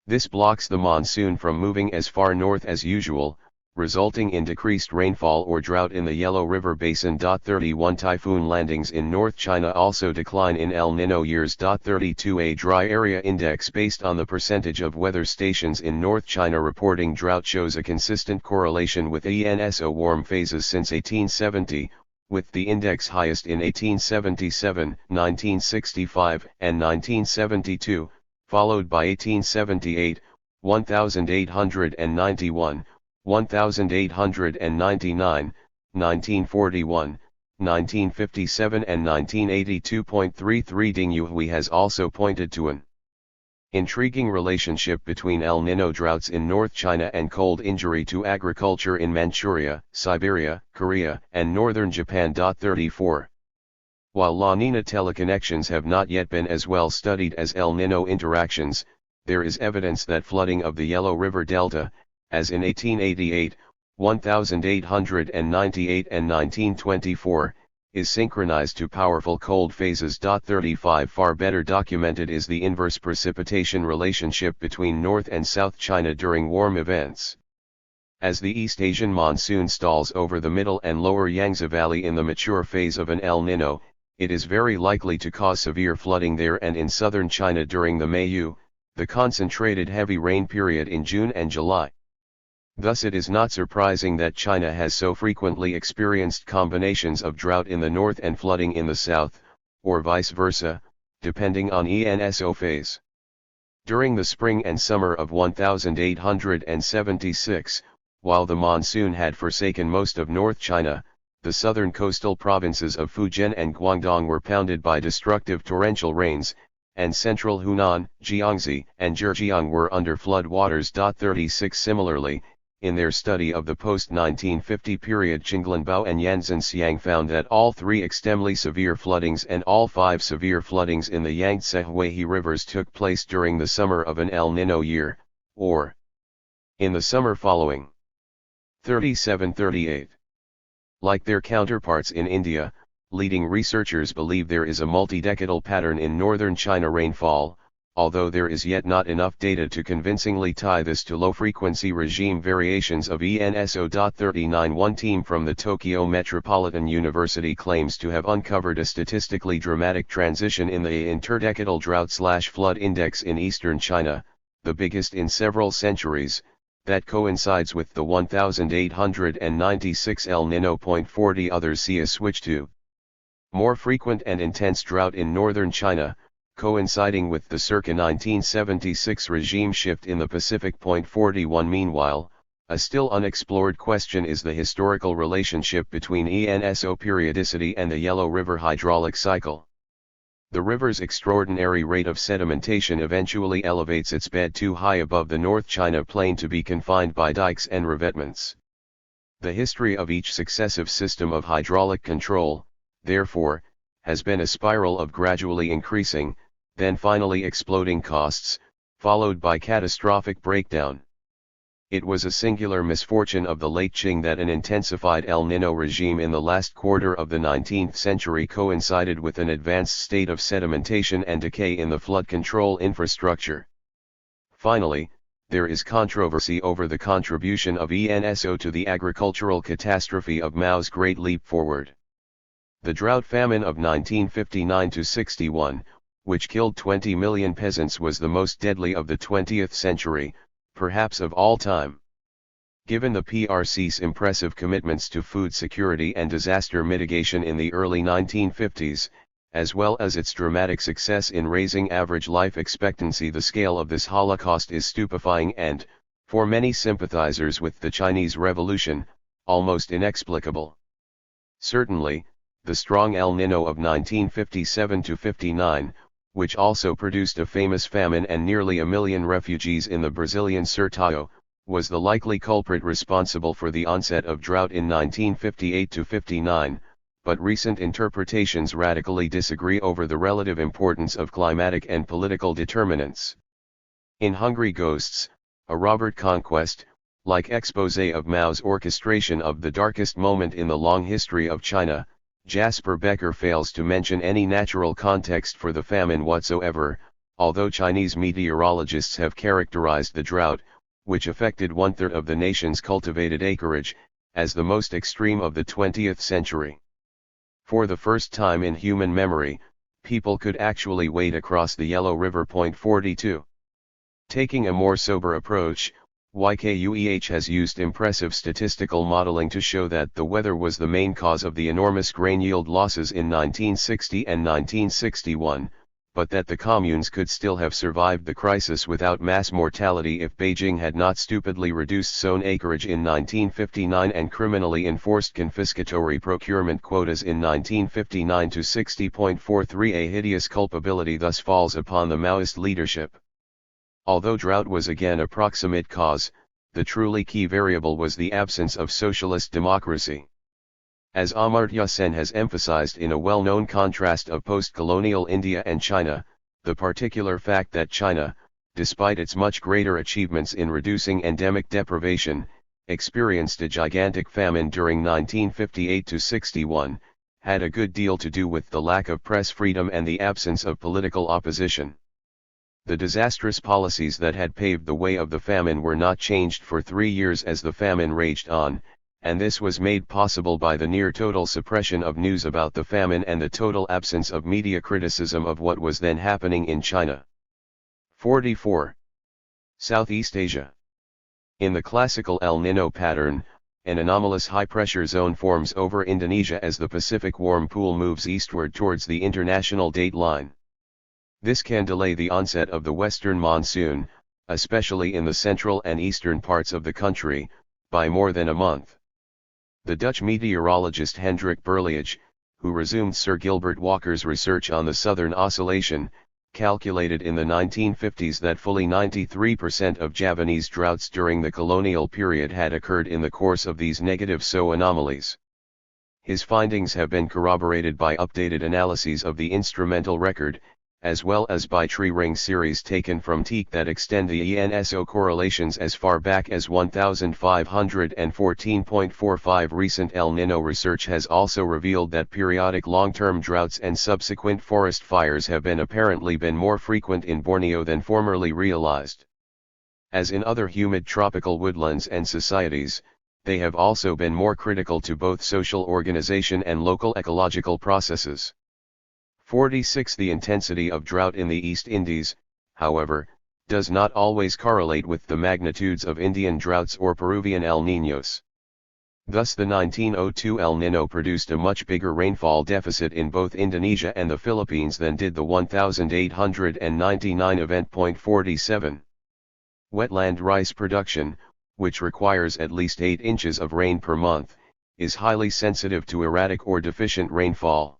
This blocks the monsoon from moving as far north as usual, resulting in decreased rainfall or drought in the Yellow River Basin. 31 Typhoon landings in North China also decline in El Nino years. 32 A dry area index based on the percentage of weather stations in North China reporting drought shows a consistent correlation with ENSO warm phases since 1870, with the index highest in 1877, 1965, and 1972, followed by 1878, 1891, 1899, 1941, 1957 and 1982.33. Ding Yuhui has also pointed to an intriguing relationship between El Nino droughts in North China and cold injury to agriculture in Manchuria, Siberia, Korea, and northern Japan. 34. While La Nina teleconnections have not yet been as well studied as El Nino interactions, there is evidence that flooding of the Yellow River Delta, as in 1888, 1898 and 1924, is synchronized to powerful cold phases. 35 Far better documented is the inverse precipitation relationship between North and South China during warm events. As the East Asian monsoon stalls over the middle and lower Yangtze Valley in the mature phase of an El Nino, it is very likely to cause severe flooding there and in southern China during the Meiyu, the concentrated heavy rain period in June and July. Thus it is not surprising that China has so frequently experienced combinations of drought in the north and flooding in the south, or vice versa, depending on ENSO phase. During the spring and summer of 1876, while the monsoon had forsaken most of North China, the southern coastal provinces of Fujian and Guangdong were pounded by destructive torrential rains, and central Hunan, Jiangxi, and Zhejiang were under flood waters. 36 Similarly, in their study of the post-1950 period, Qinglanbao and Yanzhen Xiang found that all three extremely severe floodings and all five severe floodings in the Yangtze-Huihe rivers took place during the summer of an El Nino year, or in the summer following. 37-38. Like their counterparts in India, leading researchers believe there is a multi-decadal pattern in northern China rainfall, although there is yet not enough data to convincingly tie this to low-frequency regime variations of ENSO. 39 One team from the Tokyo Metropolitan University claims to have uncovered a statistically dramatic transition in the interdecadal drought/flood index in eastern China, the biggest in several centuries, that coincides with the 1896 El Nino. 40 Others see a switch to more frequent and intense drought in northern China, coinciding with the circa 1976 regime shift in the Pacific. 41 Meanwhile, a still unexplored question is the historical relationship between ENSO periodicity and the Yellow River hydraulic cycle. The river's extraordinary rate of sedimentation eventually elevates its bed too high above the North China Plain to be confined by dikes and revetments. The history of each successive system of hydraulic control, therefore, has been a spiral of gradually increasing, then finally exploding costs, followed by catastrophic breakdown. It was a singular misfortune of the late Qing that an intensified El Nino regime in the last quarter of the 19th century coincided with an advanced state of sedimentation and decay in the flood control infrastructure. Finally, there is controversy over the contribution of ENSO to the agricultural catastrophe of Mao's Great Leap Forward. The drought famine of 1959-61, which killed 20 million peasants, was the most deadly of the 20th century, perhaps of all time. Given the PRC's impressive commitments to food security and disaster mitigation in the early 1950s, as well as its dramatic success in raising average life expectancy, the scale of this Holocaust is stupefying and, for many sympathizers with the Chinese Revolution, almost inexplicable. Certainly, the strong El Nino of 1957-59, which also produced a famous famine and nearly 1 million refugees in the Brazilian Sertão, was the likely culprit responsible for the onset of drought in 1958-59, but recent interpretations radically disagree over the relative importance of climatic and political determinants. In Hungry Ghosts, a Robert Conquest, like exposé of Mao's orchestration of the darkest moment in the long history of China, Jasper Becker fails to mention any natural context for the famine whatsoever, although Chinese meteorologists have characterized the drought, which affected 1/3 of the nation's cultivated acreage, as the most extreme of the 20th century. For the first time in human memory, people could actually wade across the Yellow River. 42. Taking a more sober approach, YKUEH has used impressive statistical modeling to show that the weather was the main cause of the enormous grain yield losses in 1960 and 1961, but that the communes could still have survived the crisis without mass mortality if Beijing had not stupidly reduced sown acreage in 1959 and criminally enforced confiscatory procurement quotas in 1959 to 60.43. A hideous culpability thus falls upon the Maoist leadership. Although drought was again a proximate cause, the truly key variable was the absence of socialist democracy. As Amartya Sen has emphasized in a well-known contrast of post-colonial India and China, the particular fact that China, despite its much greater achievements in reducing endemic deprivation, experienced a gigantic famine during 1958-61, had a good deal to do with the lack of press freedom and the absence of political opposition. The disastrous policies that had paved the way of the famine were not changed for 3 years as the famine raged on, and this was made possible by the near-total suppression of news about the famine and the total absence of media criticism of what was then happening in China. 44. Southeast Asia. In the classical El Nino pattern, an anomalous high-pressure zone forms over Indonesia as the Pacific warm pool moves eastward towards the international date line. This can delay the onset of the western monsoon, especially in the central and eastern parts of the country, by more than a month. The Dutch meteorologist Hendrik Berliage, who resumed Sir Gilbert Walker's research on the southern oscillation, calculated in the 1950s that fully 93% of Javanese droughts during the colonial period had occurred in the course of these negative SO anomalies. His findings have been corroborated by updated analyses of the instrumental record, as well as by tree ring series taken from teak that extend the ENSO correlations as far back as 1514.45. Recent El Nino research has also revealed that periodic long-term droughts and subsequent forest fires have apparently been more frequent in Borneo than formerly realized. As in other humid tropical woodlands and societies, they have also been more critical to both social organization and local ecological processes. 46. The intensity of drought in the East Indies, however, does not always correlate with the magnitudes of Indian droughts or Peruvian El Niños. Thus the 1902 El Nino produced a much bigger rainfall deficit in both Indonesia and the Philippines than did the 1899 event. 47. Wetland rice production, which requires at least 8 inches of rain per month, is highly sensitive to erratic or deficient rainfall.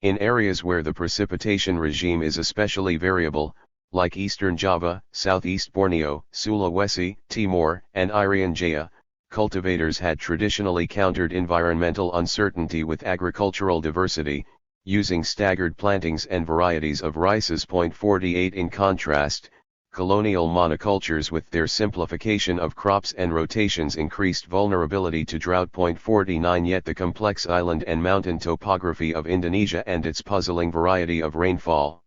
In areas where the precipitation regime is especially variable, like eastern Java, southeast Borneo, Sulawesi, Timor, and Irian Jaya, cultivators had traditionally countered environmental uncertainty with agricultural diversity, using staggered plantings and varieties of rices. 48. In contrast, colonial monocultures with their simplification of crops and rotations increased vulnerability to drought. 49. Yet the complex island and mountain topography of Indonesia and its puzzling variety of rainfall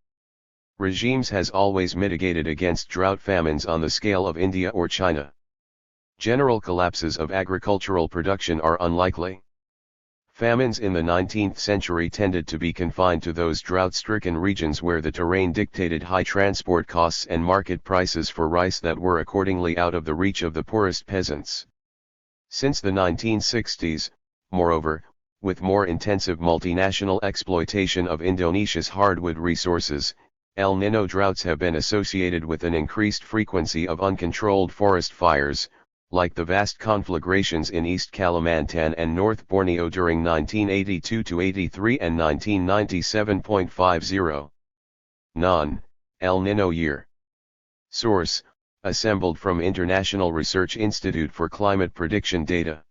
regimes has always mitigated against drought famines on the scale of India or China. General collapses of agricultural production are unlikely. Famines in the 19th century tended to be confined to those drought-stricken regions where the terrain dictated high transport costs and market prices for rice that were accordingly out of the reach of the poorest peasants. Since the 1960s, moreover, with more intensive multinational exploitation of Indonesia's hardwood resources, El Nino droughts have been associated with an increased frequency of uncontrolled forest fires, like the vast conflagrations in East Kalimantan and North Borneo during 1982-83 and 1997.50. Non, El Nino year. Source, assembled from International Research Institute for Climate Prediction Data.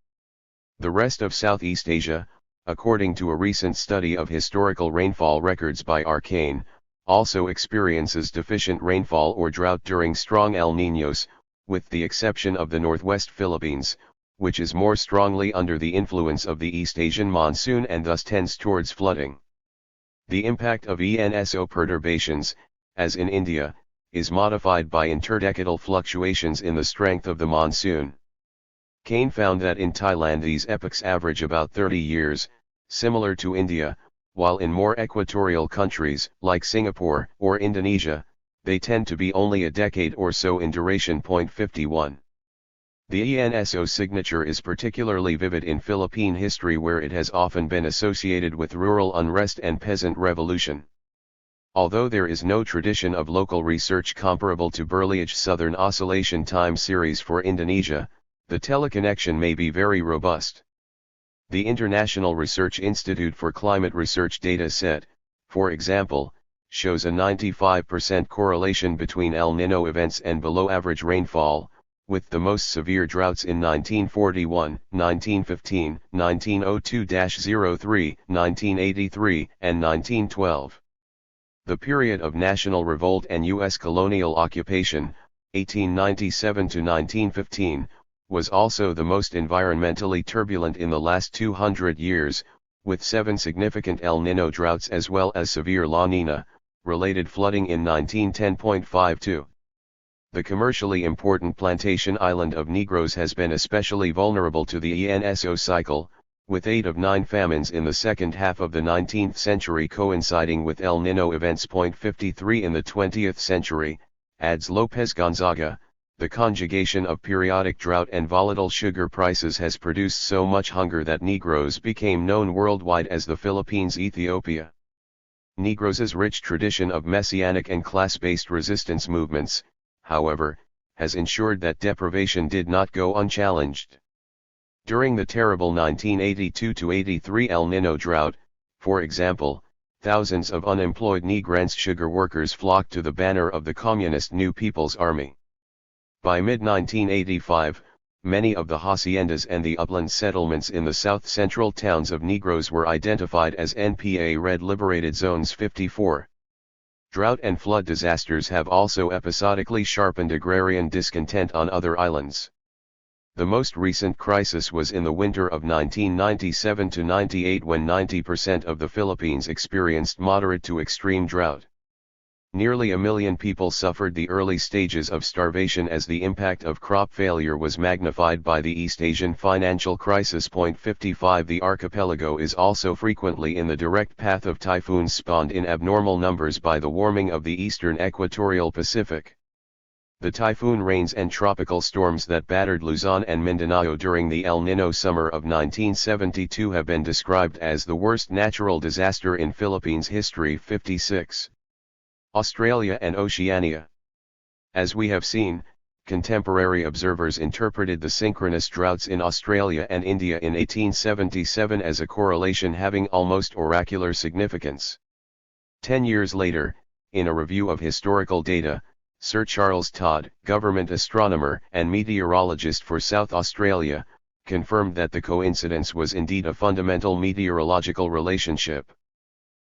The rest of Southeast Asia, according to a recent study of historical rainfall records by Arcane, also experiences deficient rainfall or drought during strong El Niños, with the exception of the northwest Philippines, which is more strongly under the influence of the East Asian monsoon and thus tends towards flooding. The impact of ENSO perturbations, as in India, is modified by interdecadal fluctuations in the strength of the monsoon. Kane found that in Thailand these epochs average about 30 years, similar to India, while in more equatorial countries, like Singapore or Indonesia, they tend to be only a decade or so in duration. 51. The ENSO signature is particularly vivid in Philippine history, where it has often been associated with rural unrest and peasant revolution. Although there is no tradition of local research comparable to Berlioz's Southern Oscillation Time Series for Indonesia, the teleconnection may be very robust. The International Research Institute for Climate Research data set, for example, shows a 95% correlation between El Nino events and below-average rainfall, with the most severe droughts in 1941, 1915, 1902-03, 1983, and 1912. The period of national revolt and U.S. colonial occupation, 1897 to 1915, was also the most environmentally turbulent in the last 200 years, with 7 significant El Nino droughts as well as severe La Nina related flooding in 1910.52. The commercially important plantation island of Negros has been especially vulnerable to the ENSO cycle, with 8 of 9 famines in the second half of the 19th century coinciding with El Nino events. 53 in the 20th century, adds Lopez Gonzaga. The conjugation of periodic drought and volatile sugar prices has produced so much hunger that Negros became known worldwide as the Philippines' Ethiopia. Negros' rich tradition of messianic and class-based resistance movements, however, has ensured that deprivation did not go unchallenged. During the terrible 1982-83 El Nino drought, for example, thousands of unemployed Negrense sugar workers flocked to the banner of the Communist New People's Army. By mid-1985, many of the haciendas and the upland settlements in the south-central towns of Negros were identified as NPA Red Liberated Zones 54. Drought and flood disasters have also episodically sharpened agrarian discontent on other islands. The most recent crisis was in the winter of 1997-98, when 90% of the Philippines experienced moderate to extreme drought. Nearly 1 million people suffered the early stages of starvation as the impact of crop failure was magnified by the East Asian financial crisis. 55 The archipelago is also frequently in the direct path of typhoons spawned in abnormal numbers by the warming of the eastern equatorial Pacific. The typhoon rains and tropical storms that battered Luzon and Mindanao during the El Nino summer of 1972 have been described as the worst natural disaster in Philippines history. 56. Australia and Oceania. As we have seen, contemporary observers interpreted the synchronous droughts in Australia and India in 1877 as a correlation having almost oracular significance. 10 years later, in a review of historical data, Sir Charles Todd, government astronomer and meteorologist for South Australia, confirmed that the coincidence was indeed a fundamental meteorological relationship.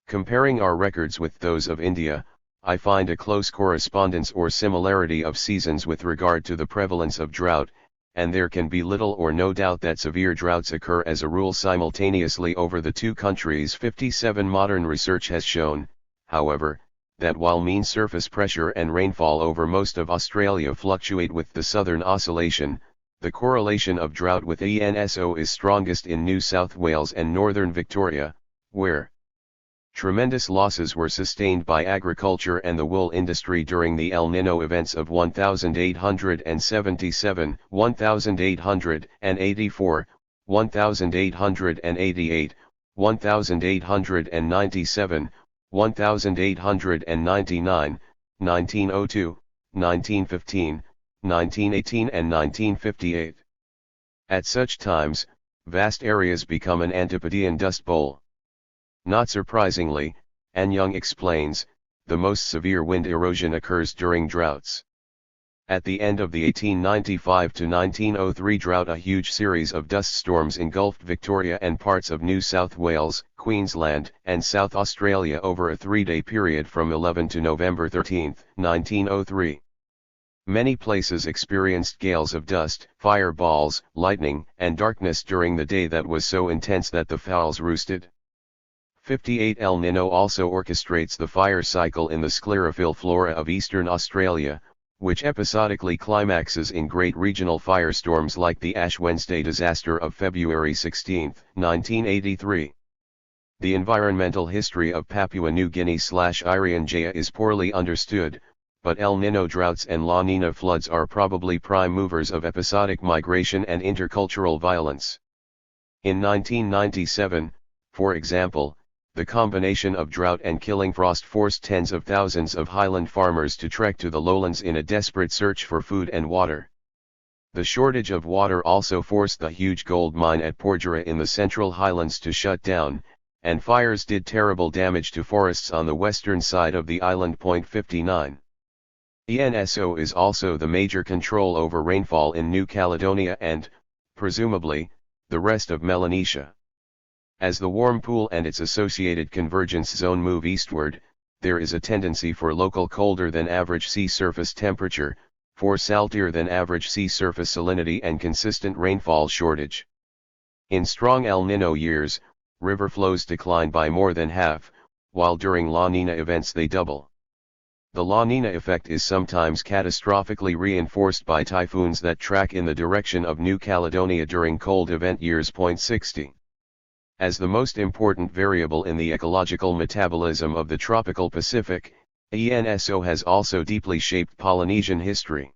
Comparing our records with those of India, I find a close correspondence or similarity of seasons with regard to the prevalence of drought, and there can be little or no doubt that severe droughts occur as a rule simultaneously over the two countries. 57 Modern research has shown, however, that while mean surface pressure and rainfall over most of Australia fluctuate with the Southern Oscillation, the correlation of drought with ENSO is strongest in New South Wales and northern Victoria, where tremendous losses were sustained by agriculture and the wool industry during the El Nino events of 1877, 1884, 1888, 1897, 1899, 1902, 1915, 1918 and 1958. At such times, vast areas become an Antipodean dust bowl. Not surprisingly, Anyang explains, the most severe wind erosion occurs during droughts. At the end of the 1895 to 1903 drought, a huge series of dust storms engulfed Victoria and parts of New South Wales, Queensland, and South Australia over a 3-day period from 11 to November 13, 1903. Many places experienced gales of dust, fireballs, lightning, and darkness during the day that was so intense that the fowls roosted. 58 El Nino also orchestrates the fire cycle in the sclerophyll flora of eastern Australia, which episodically climaxes in great regional firestorms like the Ash Wednesday disaster of February 16, 1983. The environmental history of Papua New Guinea/Irian Jaya is poorly understood, but El Nino droughts and La Nina floods are probably prime movers of episodic migration and intercultural violence. In 1997, for example, the combination of drought and killing frost forced tens of thousands of highland farmers to trek to the lowlands in a desperate search for food and water. The shortage of water also forced the huge gold mine at Porgera in the central highlands to shut down, and fires did terrible damage to forests on the western side of the island. 59. ENSO is also the major control over rainfall in New Caledonia and, presumably, the rest of Melanesia. As the warm pool and its associated convergence zone move eastward, there is a tendency for local colder than average sea surface temperature, for saltier than average sea surface salinity and consistent rainfall shortage. In strong El Nino years, river flows decline by more than half, while during La Nina events they double. The La Nina effect is sometimes catastrophically reinforced by typhoons that track in the direction of New Caledonia during cold event years. 60. As the most important variable in the ecological metabolism of the tropical Pacific, ENSO has also deeply shaped Polynesian history.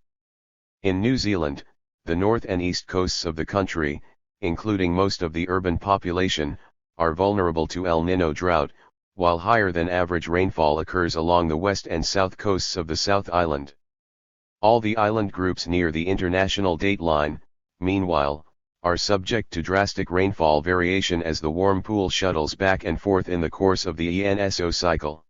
In New Zealand, the north and east coasts of the country, including most of the urban population, are vulnerable to El Nino drought, while higher than average rainfall occurs along the west and south coasts of the South Island. All the island groups near the international dateline, meanwhile, are subject to drastic rainfall variation as the warm pool shuttles back and forth in the course of the ENSO cycle.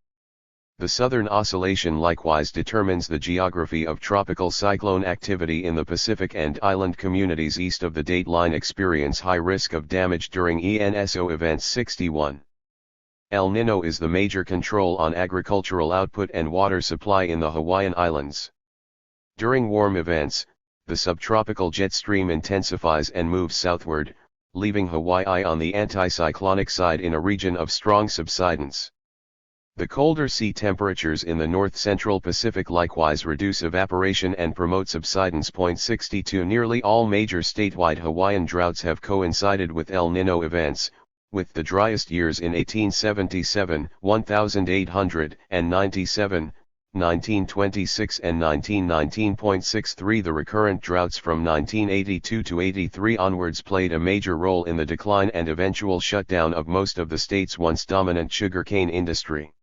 The southern oscillation likewise determines the geography of tropical cyclone activity in the Pacific, and island communities east of the dateline experience high risk of damage during ENSO events. 61. El Nino is the major control on agricultural output and water supply in the Hawaiian Islands. During warm events, the subtropical jet stream intensifies and moves southward, leaving Hawaii on the anticyclonic side in a region of strong subsidence. The colder sea temperatures in the north-central Pacific likewise reduce evaporation and promote subsidence. 62. Nearly all major statewide Hawaiian droughts have coincided with El Nino events, with the driest years in 1877, 1897, 1926 and 1919. 63. The recurrent droughts from 1982 to 83 onwards played a major role in the decline and eventual shutdown of most of the state's once dominant sugarcane industry.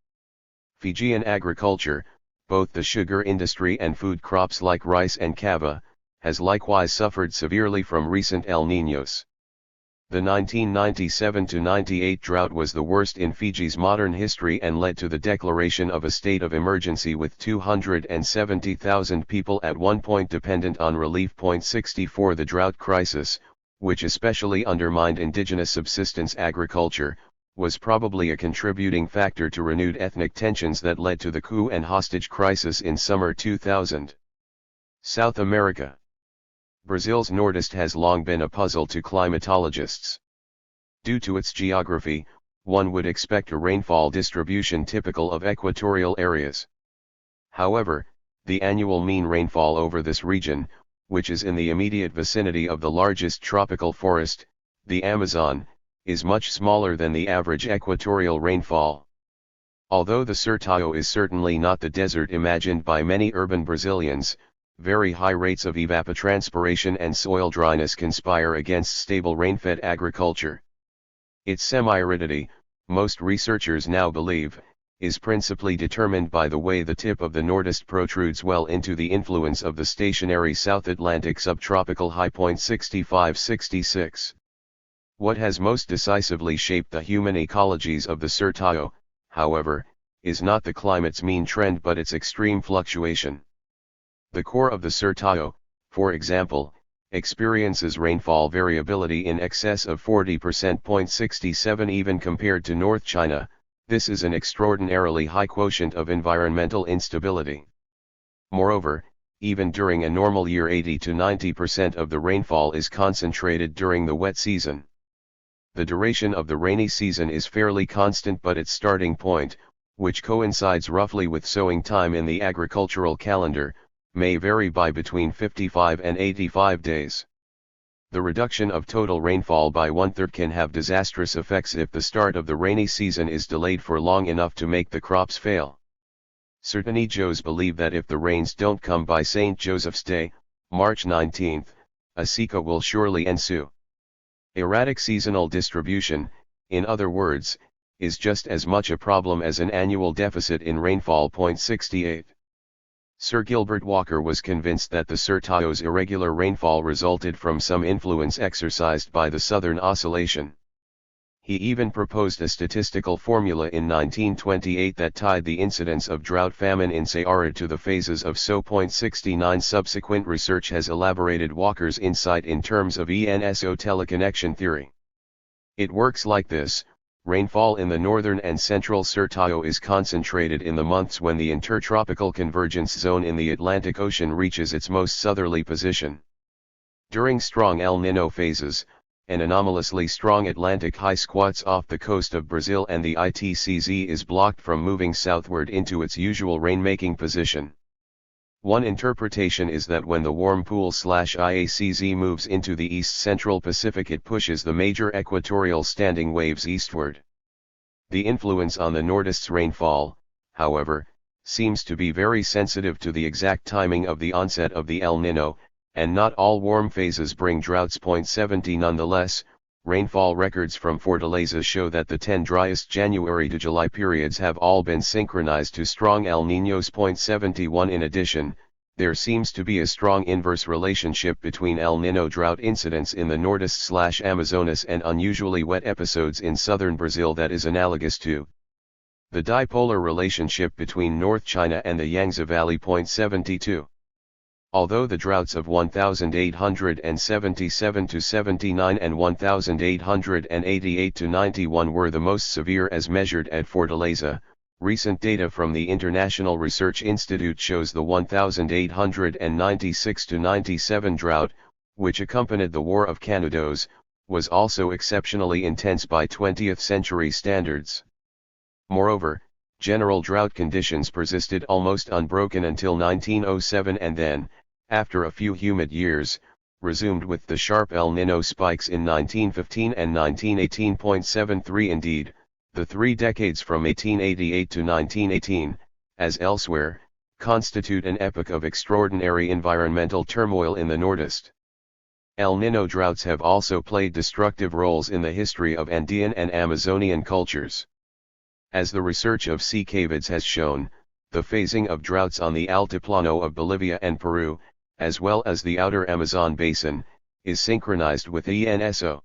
Fijian agriculture, both the sugar industry and food crops like rice and kava, has likewise suffered severely from recent El Niños. The 1997-98 drought was the worst in Fiji's modern history and led to the declaration of a state of emergency with 270,000 people at one point dependent on relief. 64. The drought crisis, which especially undermined indigenous subsistence agriculture, was probably a contributing factor to renewed ethnic tensions that led to the coup and hostage crisis in summer 2000. South America. Brazil's Nordeste has long been a puzzle to climatologists. Due to its geography, one would expect a rainfall distribution typical of equatorial areas. However, the annual mean rainfall over this region, which is in the immediate vicinity of the largest tropical forest, the Amazon, is much smaller than the average equatorial rainfall. Although the Sertão is certainly not the desert imagined by many urban Brazilians, very high rates of evapotranspiration and soil dryness conspire against stable rainfed agriculture. Its semi-aridity, most researchers now believe, is principally determined by the way the tip of the Nordeste protrudes well into the influence of the stationary South Atlantic subtropical high. 65-66. What has most decisively shaped the human ecologies of the Sertão, however, is not the climate's mean trend but its extreme fluctuation. The core of the Sertão, for example, experiences rainfall variability in excess of 40%. 67. Even compared to North China, this is an extraordinarily high quotient of environmental instability. Moreover, even during a normal year 80 to 90% of the rainfall is concentrated during the wet season. the duration of the rainy season is fairly constant, but its starting point, which coincides roughly with sowing time in the agricultural calendar, may vary by between 55 and 85 days. The reduction of total rainfall by 1/3 can have disastrous effects if the start of the rainy season is delayed for long enough to make the crops fail. Certain Ijos believe that if the rains don't come by St. Joseph's Day, March 19, a Sika will surely ensue. Erratic seasonal distribution, in other words, is just as much a problem as an annual deficit in rainfall. 68. Sir Gilbert Walker was convinced that the Surtayo's irregular rainfall resulted from some influence exercised by the Southern Oscillation. He even proposed a statistical formula in 1928 that tied the incidence of drought-famine in Sahara to the phases of SO. 69. Subsequent research has elaborated Walker's insight in terms of ENSO teleconnection theory. It works like this. Rainfall in the northern and central Surtayo is concentrated in the months when the intertropical convergence zone in the Atlantic Ocean reaches its most southerly position. During strong El Nino phases, an anomalously strong Atlantic high squats off the coast of Brazil and the ITCZ is blocked from moving southward into its usual rainmaking position. One interpretation is that when the warm pool/IACZ moves into the east-central Pacific, it pushes the major equatorial standing waves eastward. The influence on the nordists' rainfall, however, seems to be very sensitive to the exact timing of the onset of the El Nino, and not all warm phases bring droughts. 70. Nonetheless, rainfall records from Fortaleza show that the 10 driest January to July periods have all been synchronized to strong El Niños. 71. In addition, there seems to be a strong inverse relationship between El Nino drought incidence in the Nordeste/Amazonas and unusually wet episodes in southern Brazil that is analogous to the dipolar relationship between North China and the Yangtze Valley. 72. Although the droughts of 1877–79 and 1888–91 were the most severe as measured at Fortaleza, recent data from the International Research Institute shows the 1896–97 drought, which accompanied the War of Canudos, was also exceptionally intense by 20th century standards. Moreover, general drought conditions persisted almost unbroken until 1907 and then, after a few humid years, resumed with the sharp El Nino spikes in 1915 and 1918. 73. Indeed, the 3 decades from 1888 to 1918, as elsewhere, constitute an epoch of extraordinary environmental turmoil in the Nordeste. El Nino droughts have also played destructive roles in the history of Andean and Amazonian cultures. As the research of C. Cavids has shown, the phasing of droughts on the Altiplano of Bolivia and Peru, as well as the outer Amazon basin, is synchronized with ENSO.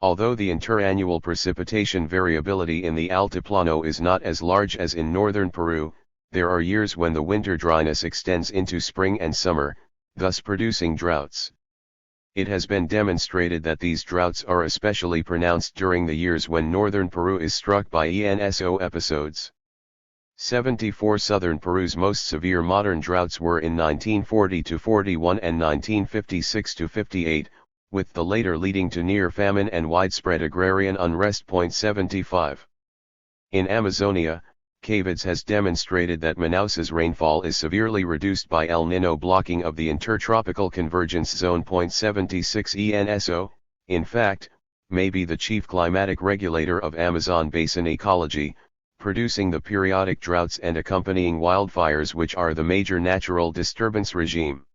Although the interannual precipitation variability in the Altiplano is not as large as in northern Peru, there are years when the winter dryness extends into spring and summer, thus producing droughts. It has been demonstrated that these droughts are especially pronounced during the years when northern Peru is struck by ENSO episodes. 74. Southern Peru's most severe modern droughts were in 1940–41 and 1956–58, with the later leading to near famine and widespread agrarian unrest. 75. In Amazonia, Cavids has demonstrated that Manaus's rainfall is severely reduced by El Nino blocking of the intertropical convergence zone. 76. ENSO, in fact, may be the chief climatic regulator of Amazon basin ecology, producing the periodic droughts and accompanying wildfires which are the major natural disturbance regime.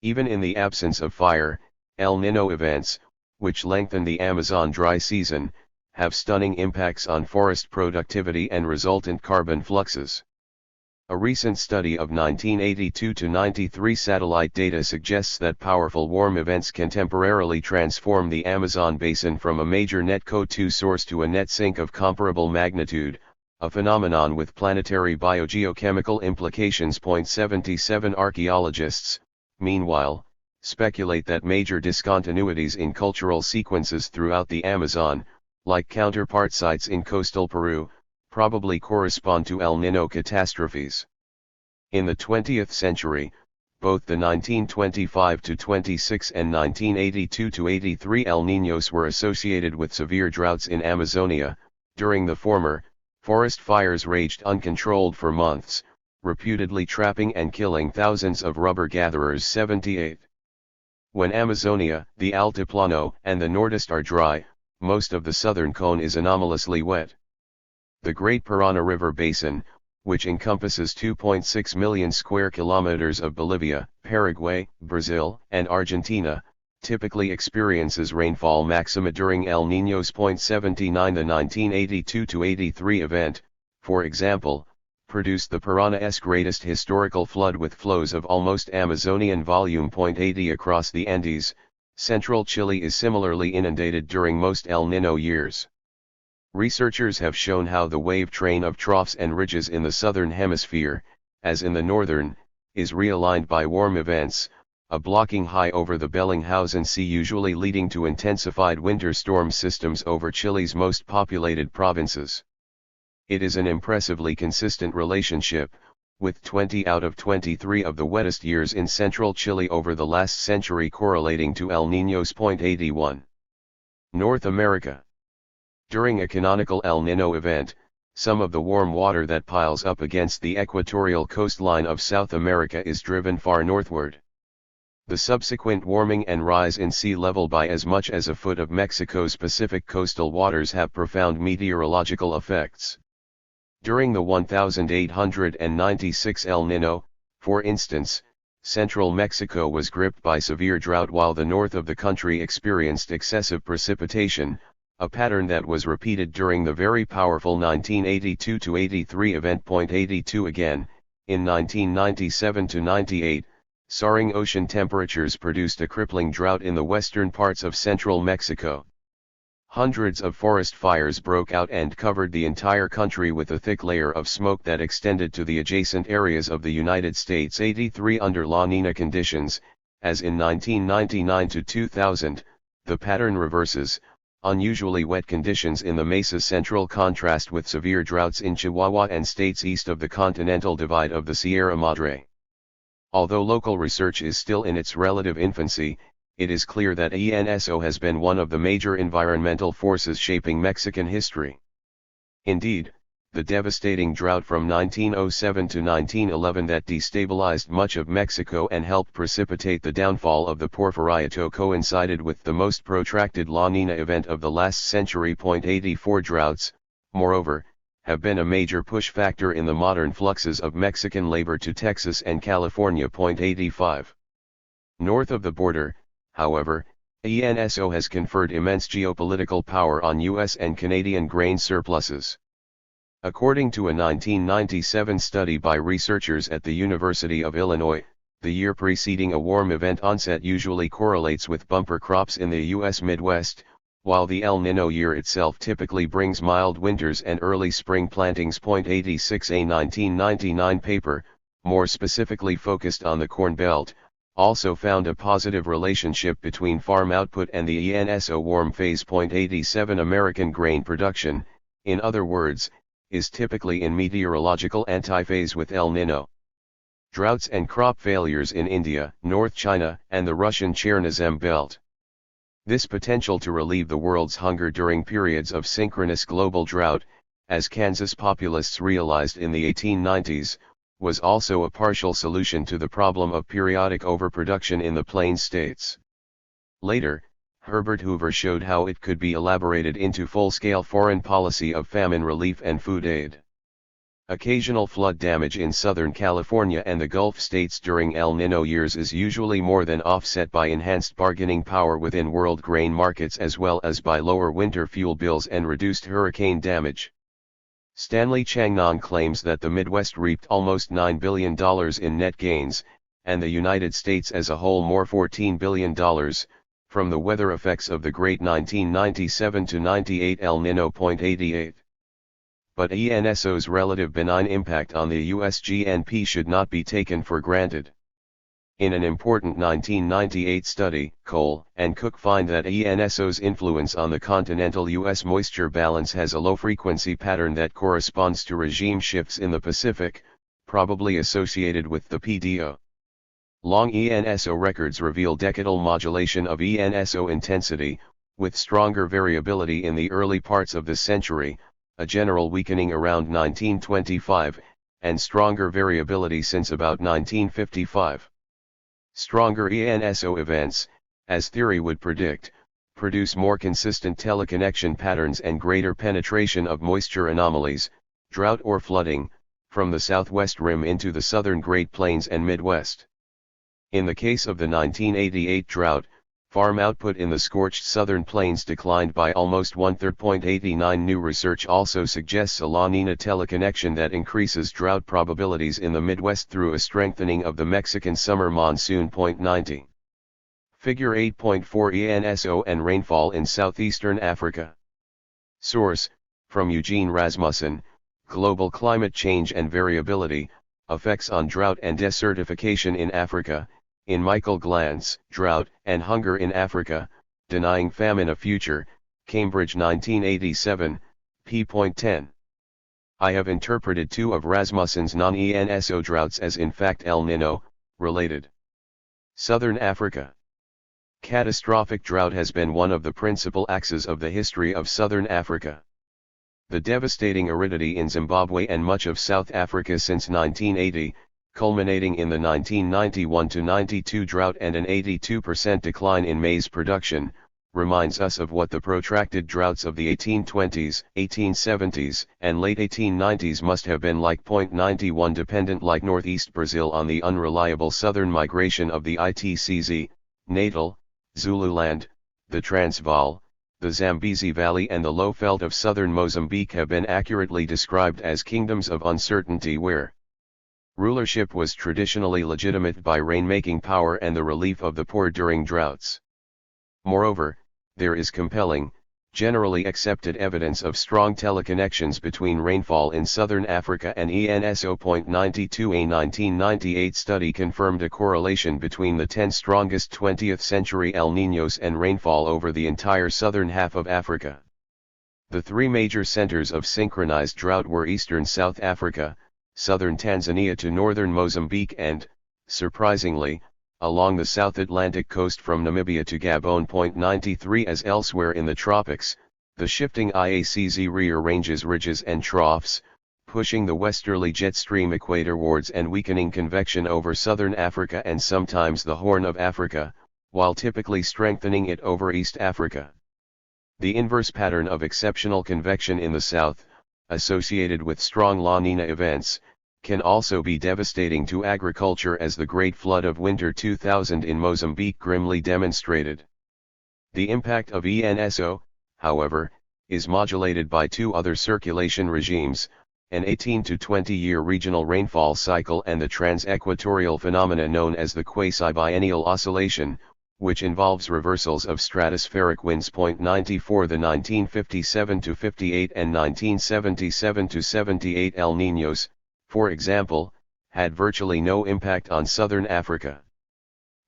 Even in the absence of fire, El Nino events, which lengthen the Amazon dry season, have stunning impacts on forest productivity and resultant carbon fluxes. A recent study of 1982–93 satellite data suggests that powerful warm events can temporarily transform the Amazon basin from a major net CO2 source to a net sink of comparable magnitude, a phenomenon with planetary biogeochemical implications. 77. Archaeologists, meanwhile, speculate that major discontinuities in cultural sequences throughout the Amazon, like counterpart sites in coastal Peru, probably correspond to El Nino catastrophes. In the 20th century, Both the 1925-26 and 1982-83 El Niños were associated with severe droughts in Amazonia. During the former, forest fires raged uncontrolled for months, reputedly trapping and killing thousands of rubber gatherers. 78. When Amazonia, the Altiplano, and the Nordeste are dry, most of the southern cone is anomalously wet. The Great Parana River Basin, which encompasses 2.6 million square kilometers of Bolivia, Paraguay, Brazil, and Argentina, typically experiences rainfall maxima during El Niños. 79. The 1982-83 event, for example, produced the Parana's greatest historical flood with flows of almost Amazonian volume. 80. Across the Andes, central Chile is similarly inundated during most El Niño years. Researchers have shown how the wave train of troughs and ridges in the southern hemisphere, as in the northern, is realigned by warm events, a blocking high over the Bellinghausen Sea usually leading to intensified winter storm systems over Chile's most populated provinces. It is an impressively consistent relationship, with 20 out of 23 of the wettest years in central Chile over the last century correlating to El Niños. 81. North America. During a canonical El Niño event, some of the warm water that piles up against the equatorial coastline of South America is driven far northward. The subsequent warming and rise in sea level by as much as a foot of Mexico's Pacific coastal waters have profound meteorological effects. During the 1896 El Niño, for instance, central Mexico was gripped by severe drought while the north of the country experienced excessive precipitation, a pattern that was repeated during the very powerful 1982-83 event. 82 Again, in 1997-98, soaring ocean temperatures produced a crippling drought in the western parts of central Mexico. Hundreds of forest fires broke out and covered the entire country with a thick layer of smoke that extended to the adjacent areas of the United States. 83 Under La Nina conditions, as in 1999-2000, the pattern reverses. Unusually wet conditions in the Mesa Central contrast with severe droughts in Chihuahua and states east of the Continental Divide of the Sierra Madre. Although local research is still in its relative infancy, it is clear that ENSO has been one of the major environmental forces shaping Mexican history. Indeed, the devastating drought from 1907 to 1911 that destabilized much of Mexico and helped precipitate the downfall of the Porfiriato coincided with the most protracted La Nina event of the last century. 84 Droughts, moreover, have been a major push factor in the modern fluxes of Mexican labor to Texas and California. 85 North of the border, however, ENSO has conferred immense geopolitical power on U.S. and Canadian grain surpluses. According to a 1997 study by researchers at the University of Illinois, the year preceding a warm event onset usually correlates with bumper crops in the U.S. Midwest, while the El Niño year itself typically brings mild winters and early spring plantings. 86 A 1999 paper, more specifically focused on the Corn Belt, also found a positive relationship between farm output and the ENSO warm phase. 87 American grain production, in other words, is typically in meteorological antiphase with El Niño. Droughts and crop failures in India, North China, and the Russian Chernozem belt. This potential to relieve the world's hunger during periods of synchronous global drought, as Kansas populists realized in the 1890s, was also a partial solution to the problem of periodic overproduction in the Plains states. Later, Herbert Hoover showed how it could be elaborated into full-scale foreign policy of famine relief and food aid. Occasional flood damage in Southern California and the Gulf states during El Niño years is usually more than offset by enhanced bargaining power within world grain markets as well as by lower winter fuel bills and reduced hurricane damage. Stanley Changnon claims that the Midwest reaped almost $9 billion in net gains, and the United States as a whole more $14 billion, from the weather effects of the great 1997-98 El Niño. 88. But ENSO's relative benign impact on the U.S. GNP should not be taken for granted. In an important 1998 study, Cole and Cook find that ENSO's influence on the continental U.S. moisture balance has a low-frequency pattern that corresponds to regime shifts in the Pacific, probably associated with the PDO. Long ENSO records reveal decadal modulation of ENSO intensity, with stronger variability in the early parts of the century, a general weakening around 1925, and stronger variability since about 1955. Stronger ENSO events, as theory would predict, produce more consistent teleconnection patterns and greater penetration of moisture anomalies, drought or flooding, from the southwest rim into the southern Great Plains and Midwest. In the case of the 1988 drought, farm output in the scorched southern plains declined by almost 1/3. 89 New research also suggests a La Nina teleconnection that increases drought probabilities in the Midwest through a strengthening of the Mexican summer monsoon. 90. Figure 8.4 ENSO and rainfall in southeastern Africa. Source, from Eugene Rasmussen, Global Climate Change and Variability, Effects on Drought and Desertification in Africa, in Michael Glantz, Drought and Hunger in Africa, Denying Famine a Future, Cambridge 1987, p.10. I have interpreted two of Rasmussen's non-ENSO droughts as in fact El Nino, related. Southern Africa. Catastrophic drought has been one of the principal axes of the history of southern Africa. The devastating aridity in Zimbabwe and much of South Africa since 1980, culminating in the 1991-92 drought and an 82% decline in maize production, reminds us of what the protracted droughts of the 1820s, 1870s, and late 1890s must have been like. 91 Dependent like northeast Brazil on the unreliable southern migration of the ITCZ, Natal, Zululand, the Transvaal, the Zambezi Valley and the low veld of southern Mozambique have been accurately described as kingdoms of uncertainty where rulership was traditionally legitimate by rain-making power and the relief of the poor during droughts. Moreover, there is compelling, generally accepted evidence of strong teleconnections between rainfall in southern Africa and ENSO. 92 A 1998 study confirmed a correlation between the 10 strongest 20th century El Niños and rainfall over the entire southern half of Africa. The three major centers of synchronized drought were eastern South Africa, southern Tanzania to northern Mozambique and, surprisingly, along the South Atlantic coast from Namibia to Gabon. 93 As elsewhere in the tropics, the shifting IACZ rearranges ridges and troughs, pushing the westerly jet stream equatorwards and weakening convection over southern Africa and sometimes the Horn of Africa, while typically strengthening it over East Africa. The inverse pattern of exceptional convection in the south, associated with strong La Nina events, can also be devastating to agriculture as the Great Flood of Winter 2000 in Mozambique grimly demonstrated. The impact of ENSO, however, is modulated by two other circulation regimes, an 18 to 20-year regional rainfall cycle and the trans-equatorial phenomena known as the quasi-biennial oscillation, which involves reversals of stratospheric winds. 94 The 1957-58 and 1977-78 El Niños, for example, had virtually no impact on southern Africa.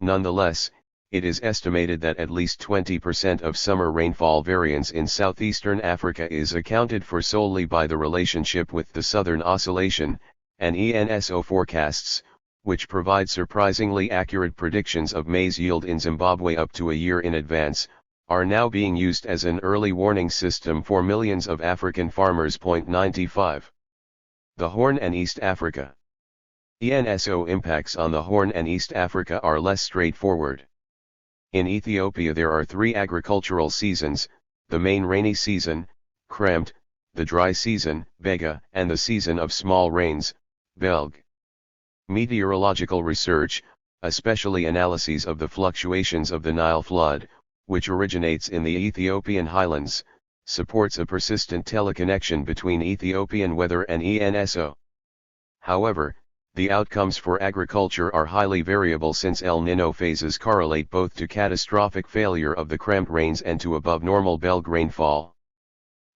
Nonetheless, it is estimated that at least 20% of summer rainfall variance in southeastern Africa is accounted for solely by the relationship with the southern oscillation, and ENSO forecasts, which provide surprisingly accurate predictions of maize yield in Zimbabwe up to a year in advance, are now being used as an early warning system for millions of African farmers. 95. The Horn and East Africa. ENSO impacts on the Horn and East Africa are less straightforward. In Ethiopia there are three agricultural seasons, the main rainy season, Kremt, the dry season, Bega, and the season of small rains, Belg. Meteorological research, especially analyses of the fluctuations of the Nile flood, which originates in the Ethiopian highlands, supports a persistent teleconnection between Ethiopian weather and ENSO. However, the outcomes for agriculture are highly variable since El Nino phases correlate both to catastrophic failure of the Kremt rains and to above normal Belg rainfall.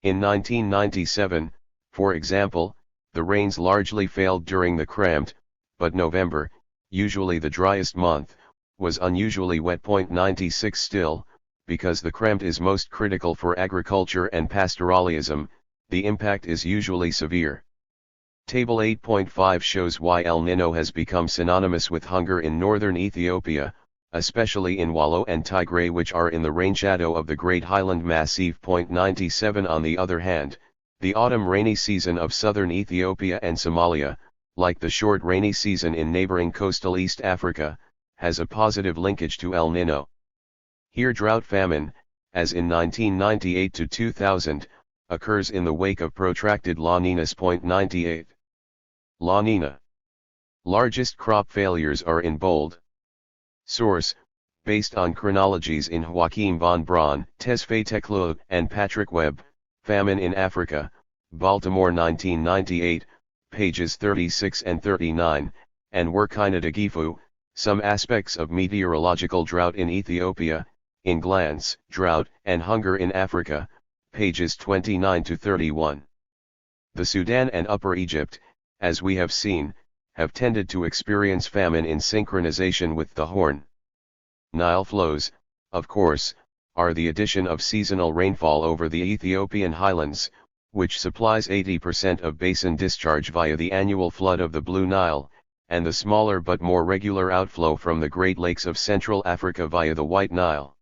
In 1997, for example, the rains largely failed during the Kremt, but November, usually the driest month, was unusually wet. 96 Still, because the Kremt is most critical for agriculture and pastoralism, the impact is usually severe. Table 8.5 shows why El Nino has become synonymous with hunger in northern Ethiopia, especially in Wallo and Tigray, which are in the rain shadow of the Great Highland Massif. 97. On the other hand, the autumn rainy season of southern Ethiopia and Somalia, like the short rainy season in neighboring coastal East Africa, has a positive linkage to El Nino. Here drought famine, as in 1998 to 2000, occurs in the wake of protracted La Niñas. 98. La Nina. Largest crop failures are in bold. Source, based on chronologies in Joachim von Braun, Tesfaye Teklo, and Patrick Webb, Famine in Africa, Baltimore 1998, pages 36 and 39, and Werkina de Gifu, Some Aspects of Meteorological Drought in Ethiopia, in Glance, Drought and Hunger in Africa, pages 29 to 31. The Sudan and Upper Egypt, as we have seen, have tended to experience famine in synchronization with the Horn. Nile flows, of course, are the addition of seasonal rainfall over the Ethiopian highlands, which supplies 80% of basin discharge via the annual flood of the Blue Nile, and the smaller but more regular outflow from the Great Lakes of Central Africa via the White Nile.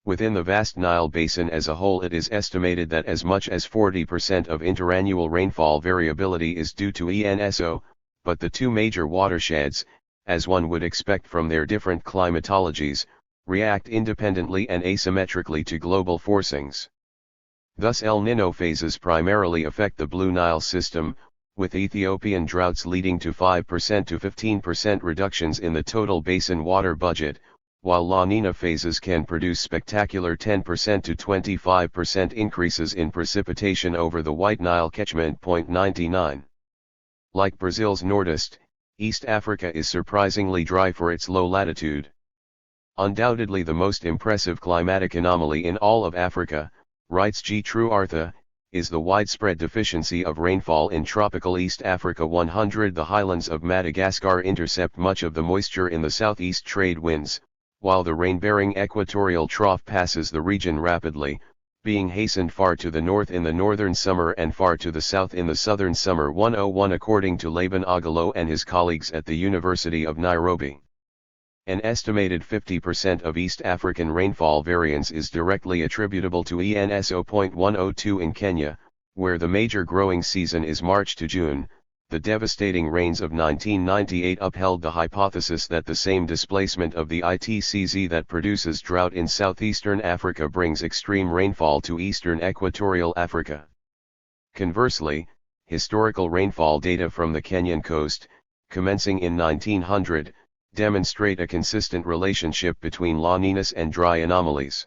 Within the vast Nile basin as a whole, it is estimated that as much as 40% of interannual rainfall variability is due to ENSO, but the two major watersheds, as one would expect from their different climatologies, react independently and asymmetrically to global forcings. Thus El Nino phases primarily affect the Blue Nile system, with Ethiopian droughts leading to 5% to 15% reductions in the total basin water budget, while La Nina phases can produce spectacular 10% to 25% increases in precipitation over the White Nile catchment. 99. Like Brazil's Nordeste, East Africa is surprisingly dry for its low latitude. Undoubtedly the most impressive climatic anomaly in all of Africa, writes G. Truartha, is the widespread deficiency of rainfall in tropical East Africa. 100. The highlands of Madagascar intercept much of the moisture in the southeast trade winds, while the rain-bearing equatorial trough passes the region rapidly, being hastened far to the north in the northern summer and far to the south in the southern summer. 101. According to Laban Ogalo and his colleagues at the University of Nairobi, an estimated 50% of East African rainfall variance is directly attributable to ENSO. 102. In Kenya, where the major growing season is March to June, the devastating rains of 1998 upheld the hypothesis that the same displacement of the ITCZ that produces drought in southeastern Africa brings extreme rainfall to eastern equatorial Africa. Conversely, historical rainfall data from the Kenyan coast, commencing in 1900, demonstrate a consistent relationship between La Niñas and dry anomalies.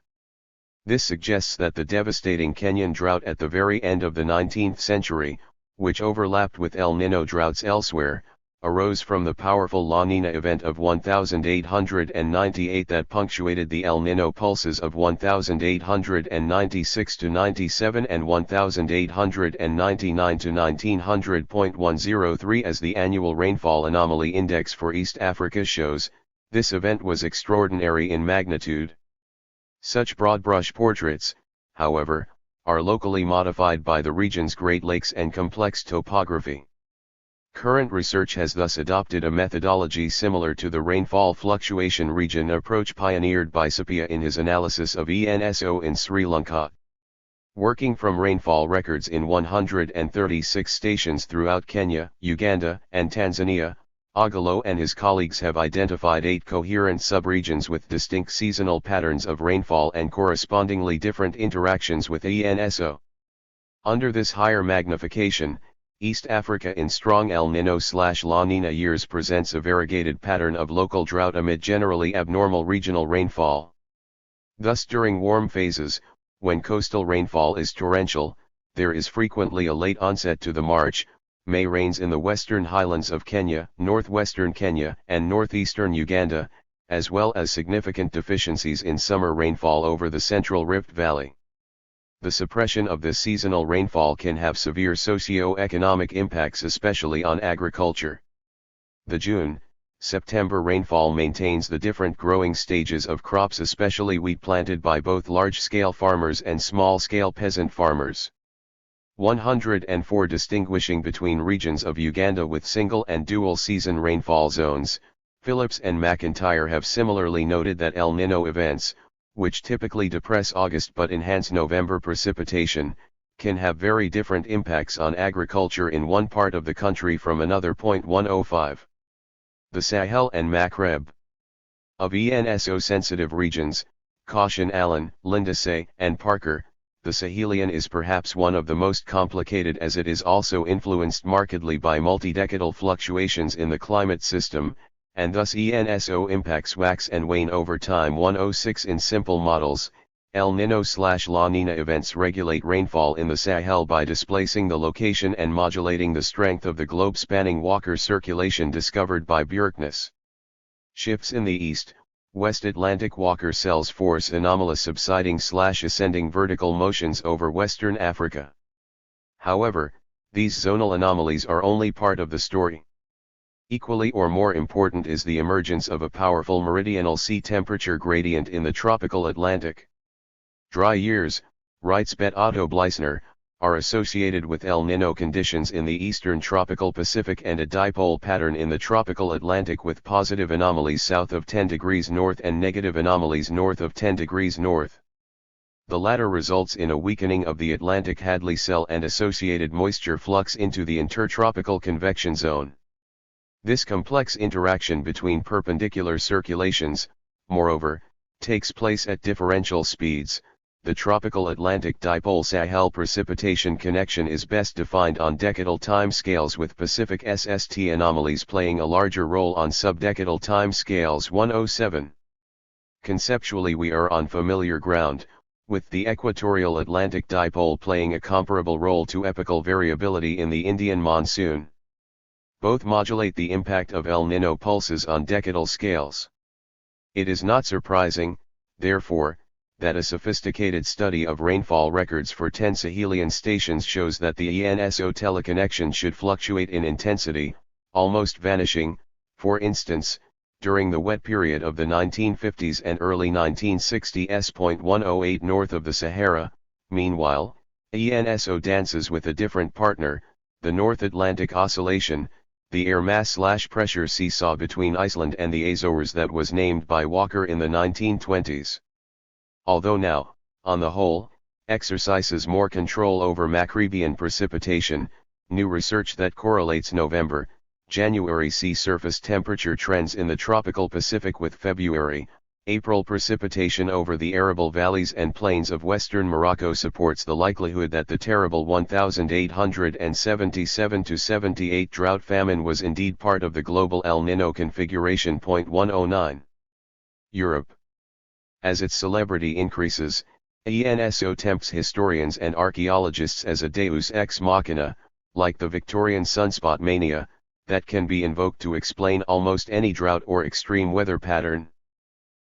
This suggests that the devastating Kenyan drought at the very end of the 19th century, which overlapped with El Nino droughts elsewhere, arose from the powerful La Nina event of 1898 that punctuated the El Nino pulses of 1896 to 97 and 1899 to 1900. 103. As the annual rainfall anomaly index for East Africa shows, this event was extraordinary in magnitude. Such broad-brush portraits, however, are locally modified by the region's Great Lakes and complex topography. Current research has thus adopted a methodology similar to the rainfall fluctuation region approach pioneered by Sapia in his analysis of ENSO in Sri Lanka. Working from rainfall records in 136 stations throughout Kenya, Uganda, and Tanzania, Ogalo and his colleagues have identified 8 coherent subregions with distinct seasonal patterns of rainfall and correspondingly different interactions with ENSO. Under this higher magnification, East Africa in strong El Nino/La Nina years presents a variegated pattern of local drought amid generally abnormal regional rainfall. Thus during warm phases, when coastal rainfall is torrential, there is frequently a late onset to the March, May rains in the western highlands of Kenya, northwestern Kenya, and northeastern Uganda, as well as significant deficiencies in summer rainfall over the central Rift Valley. The suppression of this seasonal rainfall can have severe socio-economic impacts, especially on agriculture. The June-September rainfall maintains the different growing stages of crops, especially wheat planted by both large-scale farmers and small-scale peasant farmers. 104. Distinguishing between regions of Uganda with single and dual season rainfall zones, Phillips and McIntyre have similarly noted that El Nino events, which typically depress August but enhance November precipitation, can have very different impacts on agriculture in one part of the country from another. 105. The Sahel and Maghreb. Of ENSO-sensitive regions, caution Allen, Lindesay, and Parker, the Sahelian is perhaps one of the most complicated as it is also influenced markedly by multi-decadal fluctuations in the climate system, and thus ENSO impacts wax and wane over time. 106. In simple models, El Nino/La Nina events regulate rainfall in the Sahel by displacing the location and modulating the strength of the globe-spanning Walker circulation discovered by Bjerknes. Shifts in the West Atlantic Walker cells force anomalous subsiding/ascending vertical motions over Western Africa. However, these zonal anomalies are only part of the story. Equally or more important is the emergence of a powerful meridional sea temperature gradient in the tropical Atlantic. Dry years, writes Bet Otto Bleissner, are associated with El Nino conditions in the eastern tropical Pacific and a dipole pattern in the tropical Atlantic with positive anomalies south of 10 degrees north and negative anomalies north of 10 degrees north. The latter results in a weakening of the Atlantic Hadley cell and associated moisture flux into the intertropical convection zone. This complex interaction between perpendicular circulations, moreover, takes place at differential speeds. The tropical Atlantic dipole-Sahel precipitation connection is best defined on decadal time scales with Pacific SST anomalies playing a larger role on subdecadal time scales. 107. Conceptually we are on familiar ground, with the equatorial Atlantic dipole playing a comparable role to epochal variability in the Indian monsoon. Both modulate the impact of El Nino pulses on decadal scales. It is not surprising, therefore, that a sophisticated study of rainfall records for 10 Sahelian stations shows that the ENSO teleconnection should fluctuate in intensity, almost vanishing, for instance, during the wet period of the 1950s and early 1960s. 108 North of the Sahara, meanwhile, ENSO dances with a different partner, the North Atlantic Oscillation, the air mass/pressure seesaw between Iceland and the Azores that was named by Walker in the 1920s. Although now, on the whole, exercises more control over Maghrebian precipitation, new research that correlates November, January sea surface temperature trends in the tropical Pacific with February, April precipitation over the arable valleys and plains of western Morocco supports the likelihood that the terrible 1877-78 drought famine was indeed part of the global El Nino configuration. 109. Europe. As its celebrity increases, ENSO tempts historians and archaeologists as a deus ex machina, like the Victorian sunspot mania, that can be invoked to explain almost any drought or extreme weather pattern.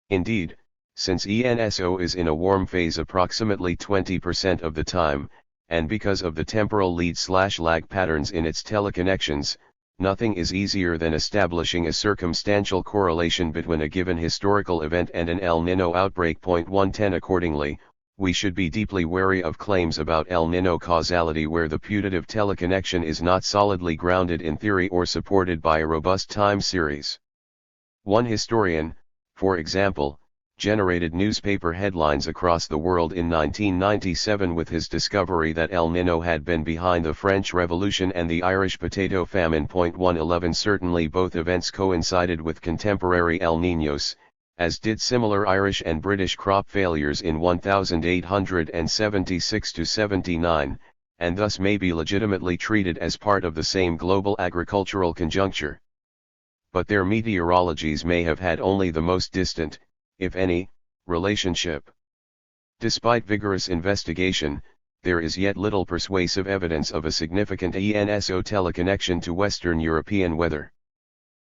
Indeed, since ENSO is in a warm phase approximately 20% of the time, and because of the temporal lead/lag patterns in its teleconnections, nothing is easier than establishing a circumstantial correlation between a given historical event and an El Nino outbreak. 110 Accordingly, we should be deeply wary of claims about El Nino causality where the putative teleconnection is not solidly grounded in theory or supported by a robust time series. One historian, for example, generated newspaper headlines across the world in 1997 with his discovery that El Nino had been behind the French Revolution and the Irish potato famine. 111 Certainly both events coincided with contemporary El Niños, as did similar Irish and British crop failures in 1876–79, and thus may be legitimately treated as part of the same global agricultural conjuncture. But their meteorologies may have had only the most distant, if any, relationship. Despite vigorous investigation, there is yet little persuasive evidence of a significant ENSO teleconnection to Western European weather.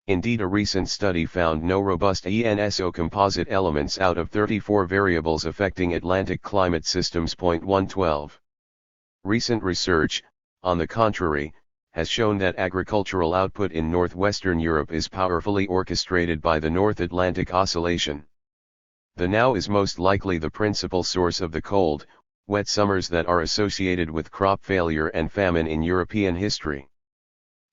Indeed, a recent study found no robust ENSO composite elements out of 34 variables affecting Atlantic climate systems. 112. Recent research, on the contrary, has shown that agricultural output in northwestern Europe is powerfully orchestrated by the North Atlantic Oscillation. The now is most likely the principal source of the cold, wet summers that are associated with crop failure and famine in European history.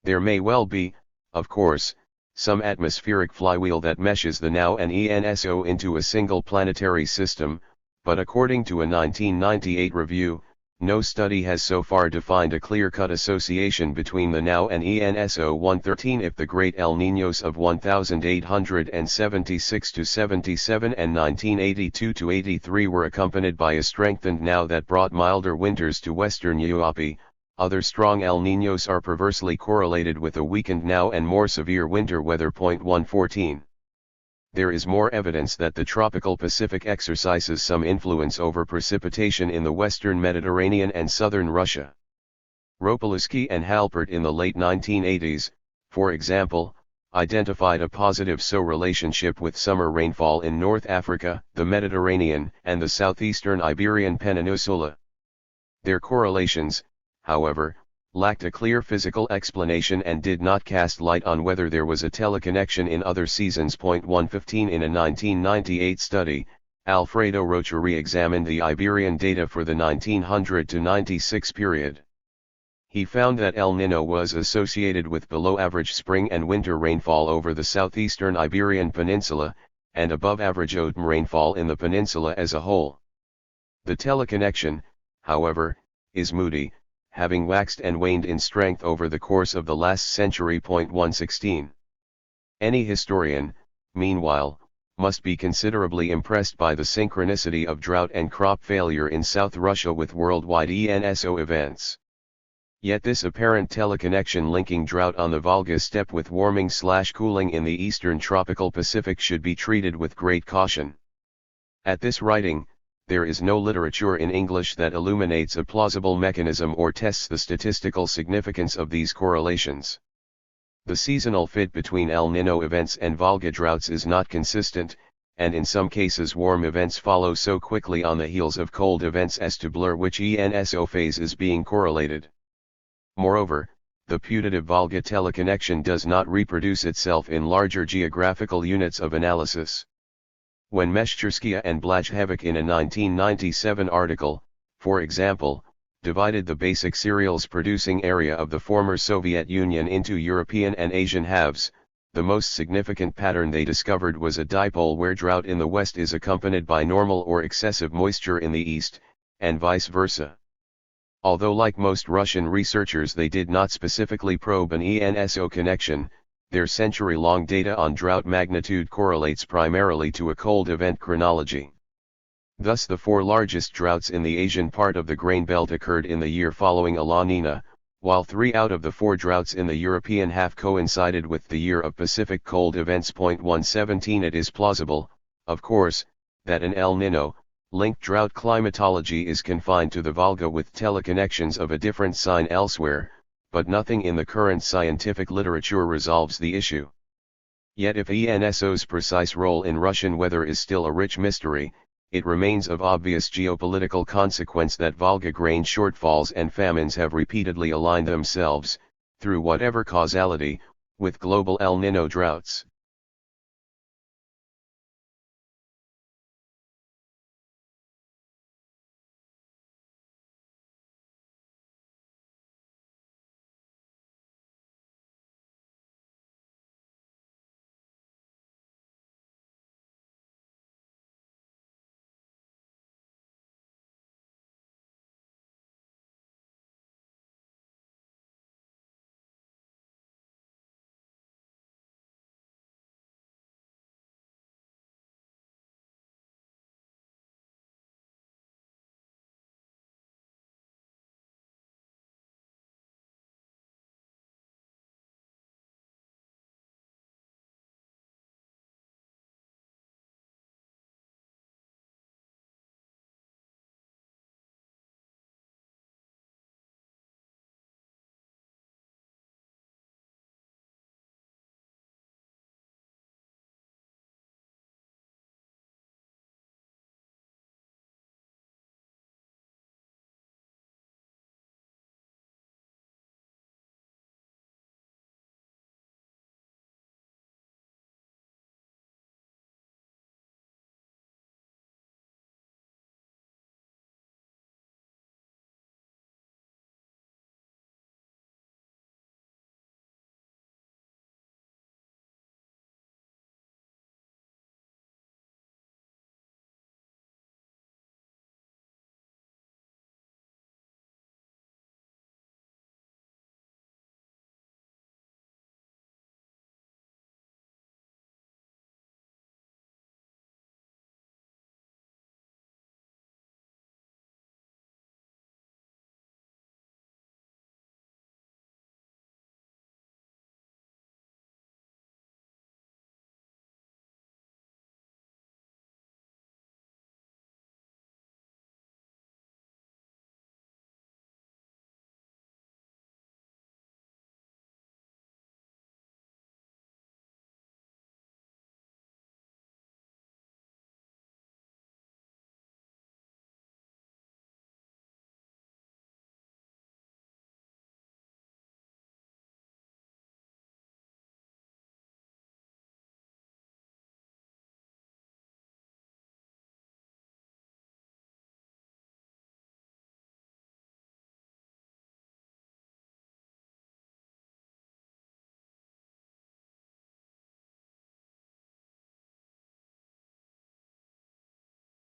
There may well be, of course, some atmospheric flywheel that meshes the NOW and ENSO into a single planetary system, but according to a 1998 review, no study has so far defined a clear-cut association between the NOW and ENSO 113 if the Great El Niños of 1876-77 and 1982-83 were accompanied by a strengthened NOW that brought milder winters to western Europe. Other strong El Niños are perversely correlated with a weakened NOW and more severe winter weather. 114. There is more evidence that the tropical Pacific exercises some influence over precipitation in the western Mediterranean and southern Russia. Ropolowski and Halpert in the late 1980s, for example, identified a positive SO relationship with summer rainfall in North Africa, the Mediterranean, and the southeastern Iberian Peninsula. Their correlations, however, lacked a clear physical explanation and did not cast light on whether there was a teleconnection in other seasons. 115 In a 1998 study, Alfredo Rocha re-examined the Iberian data for the 1900 to 96 period. He found that El Nino was associated with below-average spring and winter rainfall over the southeastern Iberian Peninsula, and above-average autumn rainfall in the peninsula as a whole. The teleconnection, however, is moody, having waxed and waned in strength over the course of the last century. 116. Any historian, meanwhile, must be considerably impressed by the synchronicity of drought and crop failure in South Russia with worldwide ENSO events. Yet this apparent teleconnection linking drought on the Volga steppe with warming/cooling in the eastern tropical Pacific should be treated with great caution. At this writing, there is no literature in English that illuminates a plausible mechanism or tests the statistical significance of these correlations. The seasonal fit between El Nino events and Volga droughts is not consistent, and in some cases warm events follow so quickly on the heels of cold events as to blur which ENSO phase is being correlated. Moreover, the putative Volga teleconnection does not reproduce itself in larger geographical units of analysis. When Meshcherskia and Blachevich in a 1997 article, for example, divided the basic cereals producing area of the former Soviet Union into European and Asian halves, the most significant pattern they discovered was a dipole where drought in the west is accompanied by normal or excessive moisture in the east, and vice versa. Although like most Russian researchers they did not specifically probe an ENSO connection, their century-long data on drought magnitude correlates primarily to a cold event chronology. Thus the four largest droughts in the Asian part of the grain belt occurred in the year following a La Nina, while 3 out of the 4 droughts in the European half coincided with the year of Pacific cold events. 117 It is plausible, of course, that an El Nino linked drought climatology is confined to the Volga with teleconnections of a different sign elsewhere, but nothing in the current scientific literature resolves the issue. Yet if ENSO's precise role in Russian weather is still a rich mystery, it remains of obvious geopolitical consequence that Volga grain shortfalls and famines have repeatedly aligned themselves, through whatever causality, with global El Nino droughts.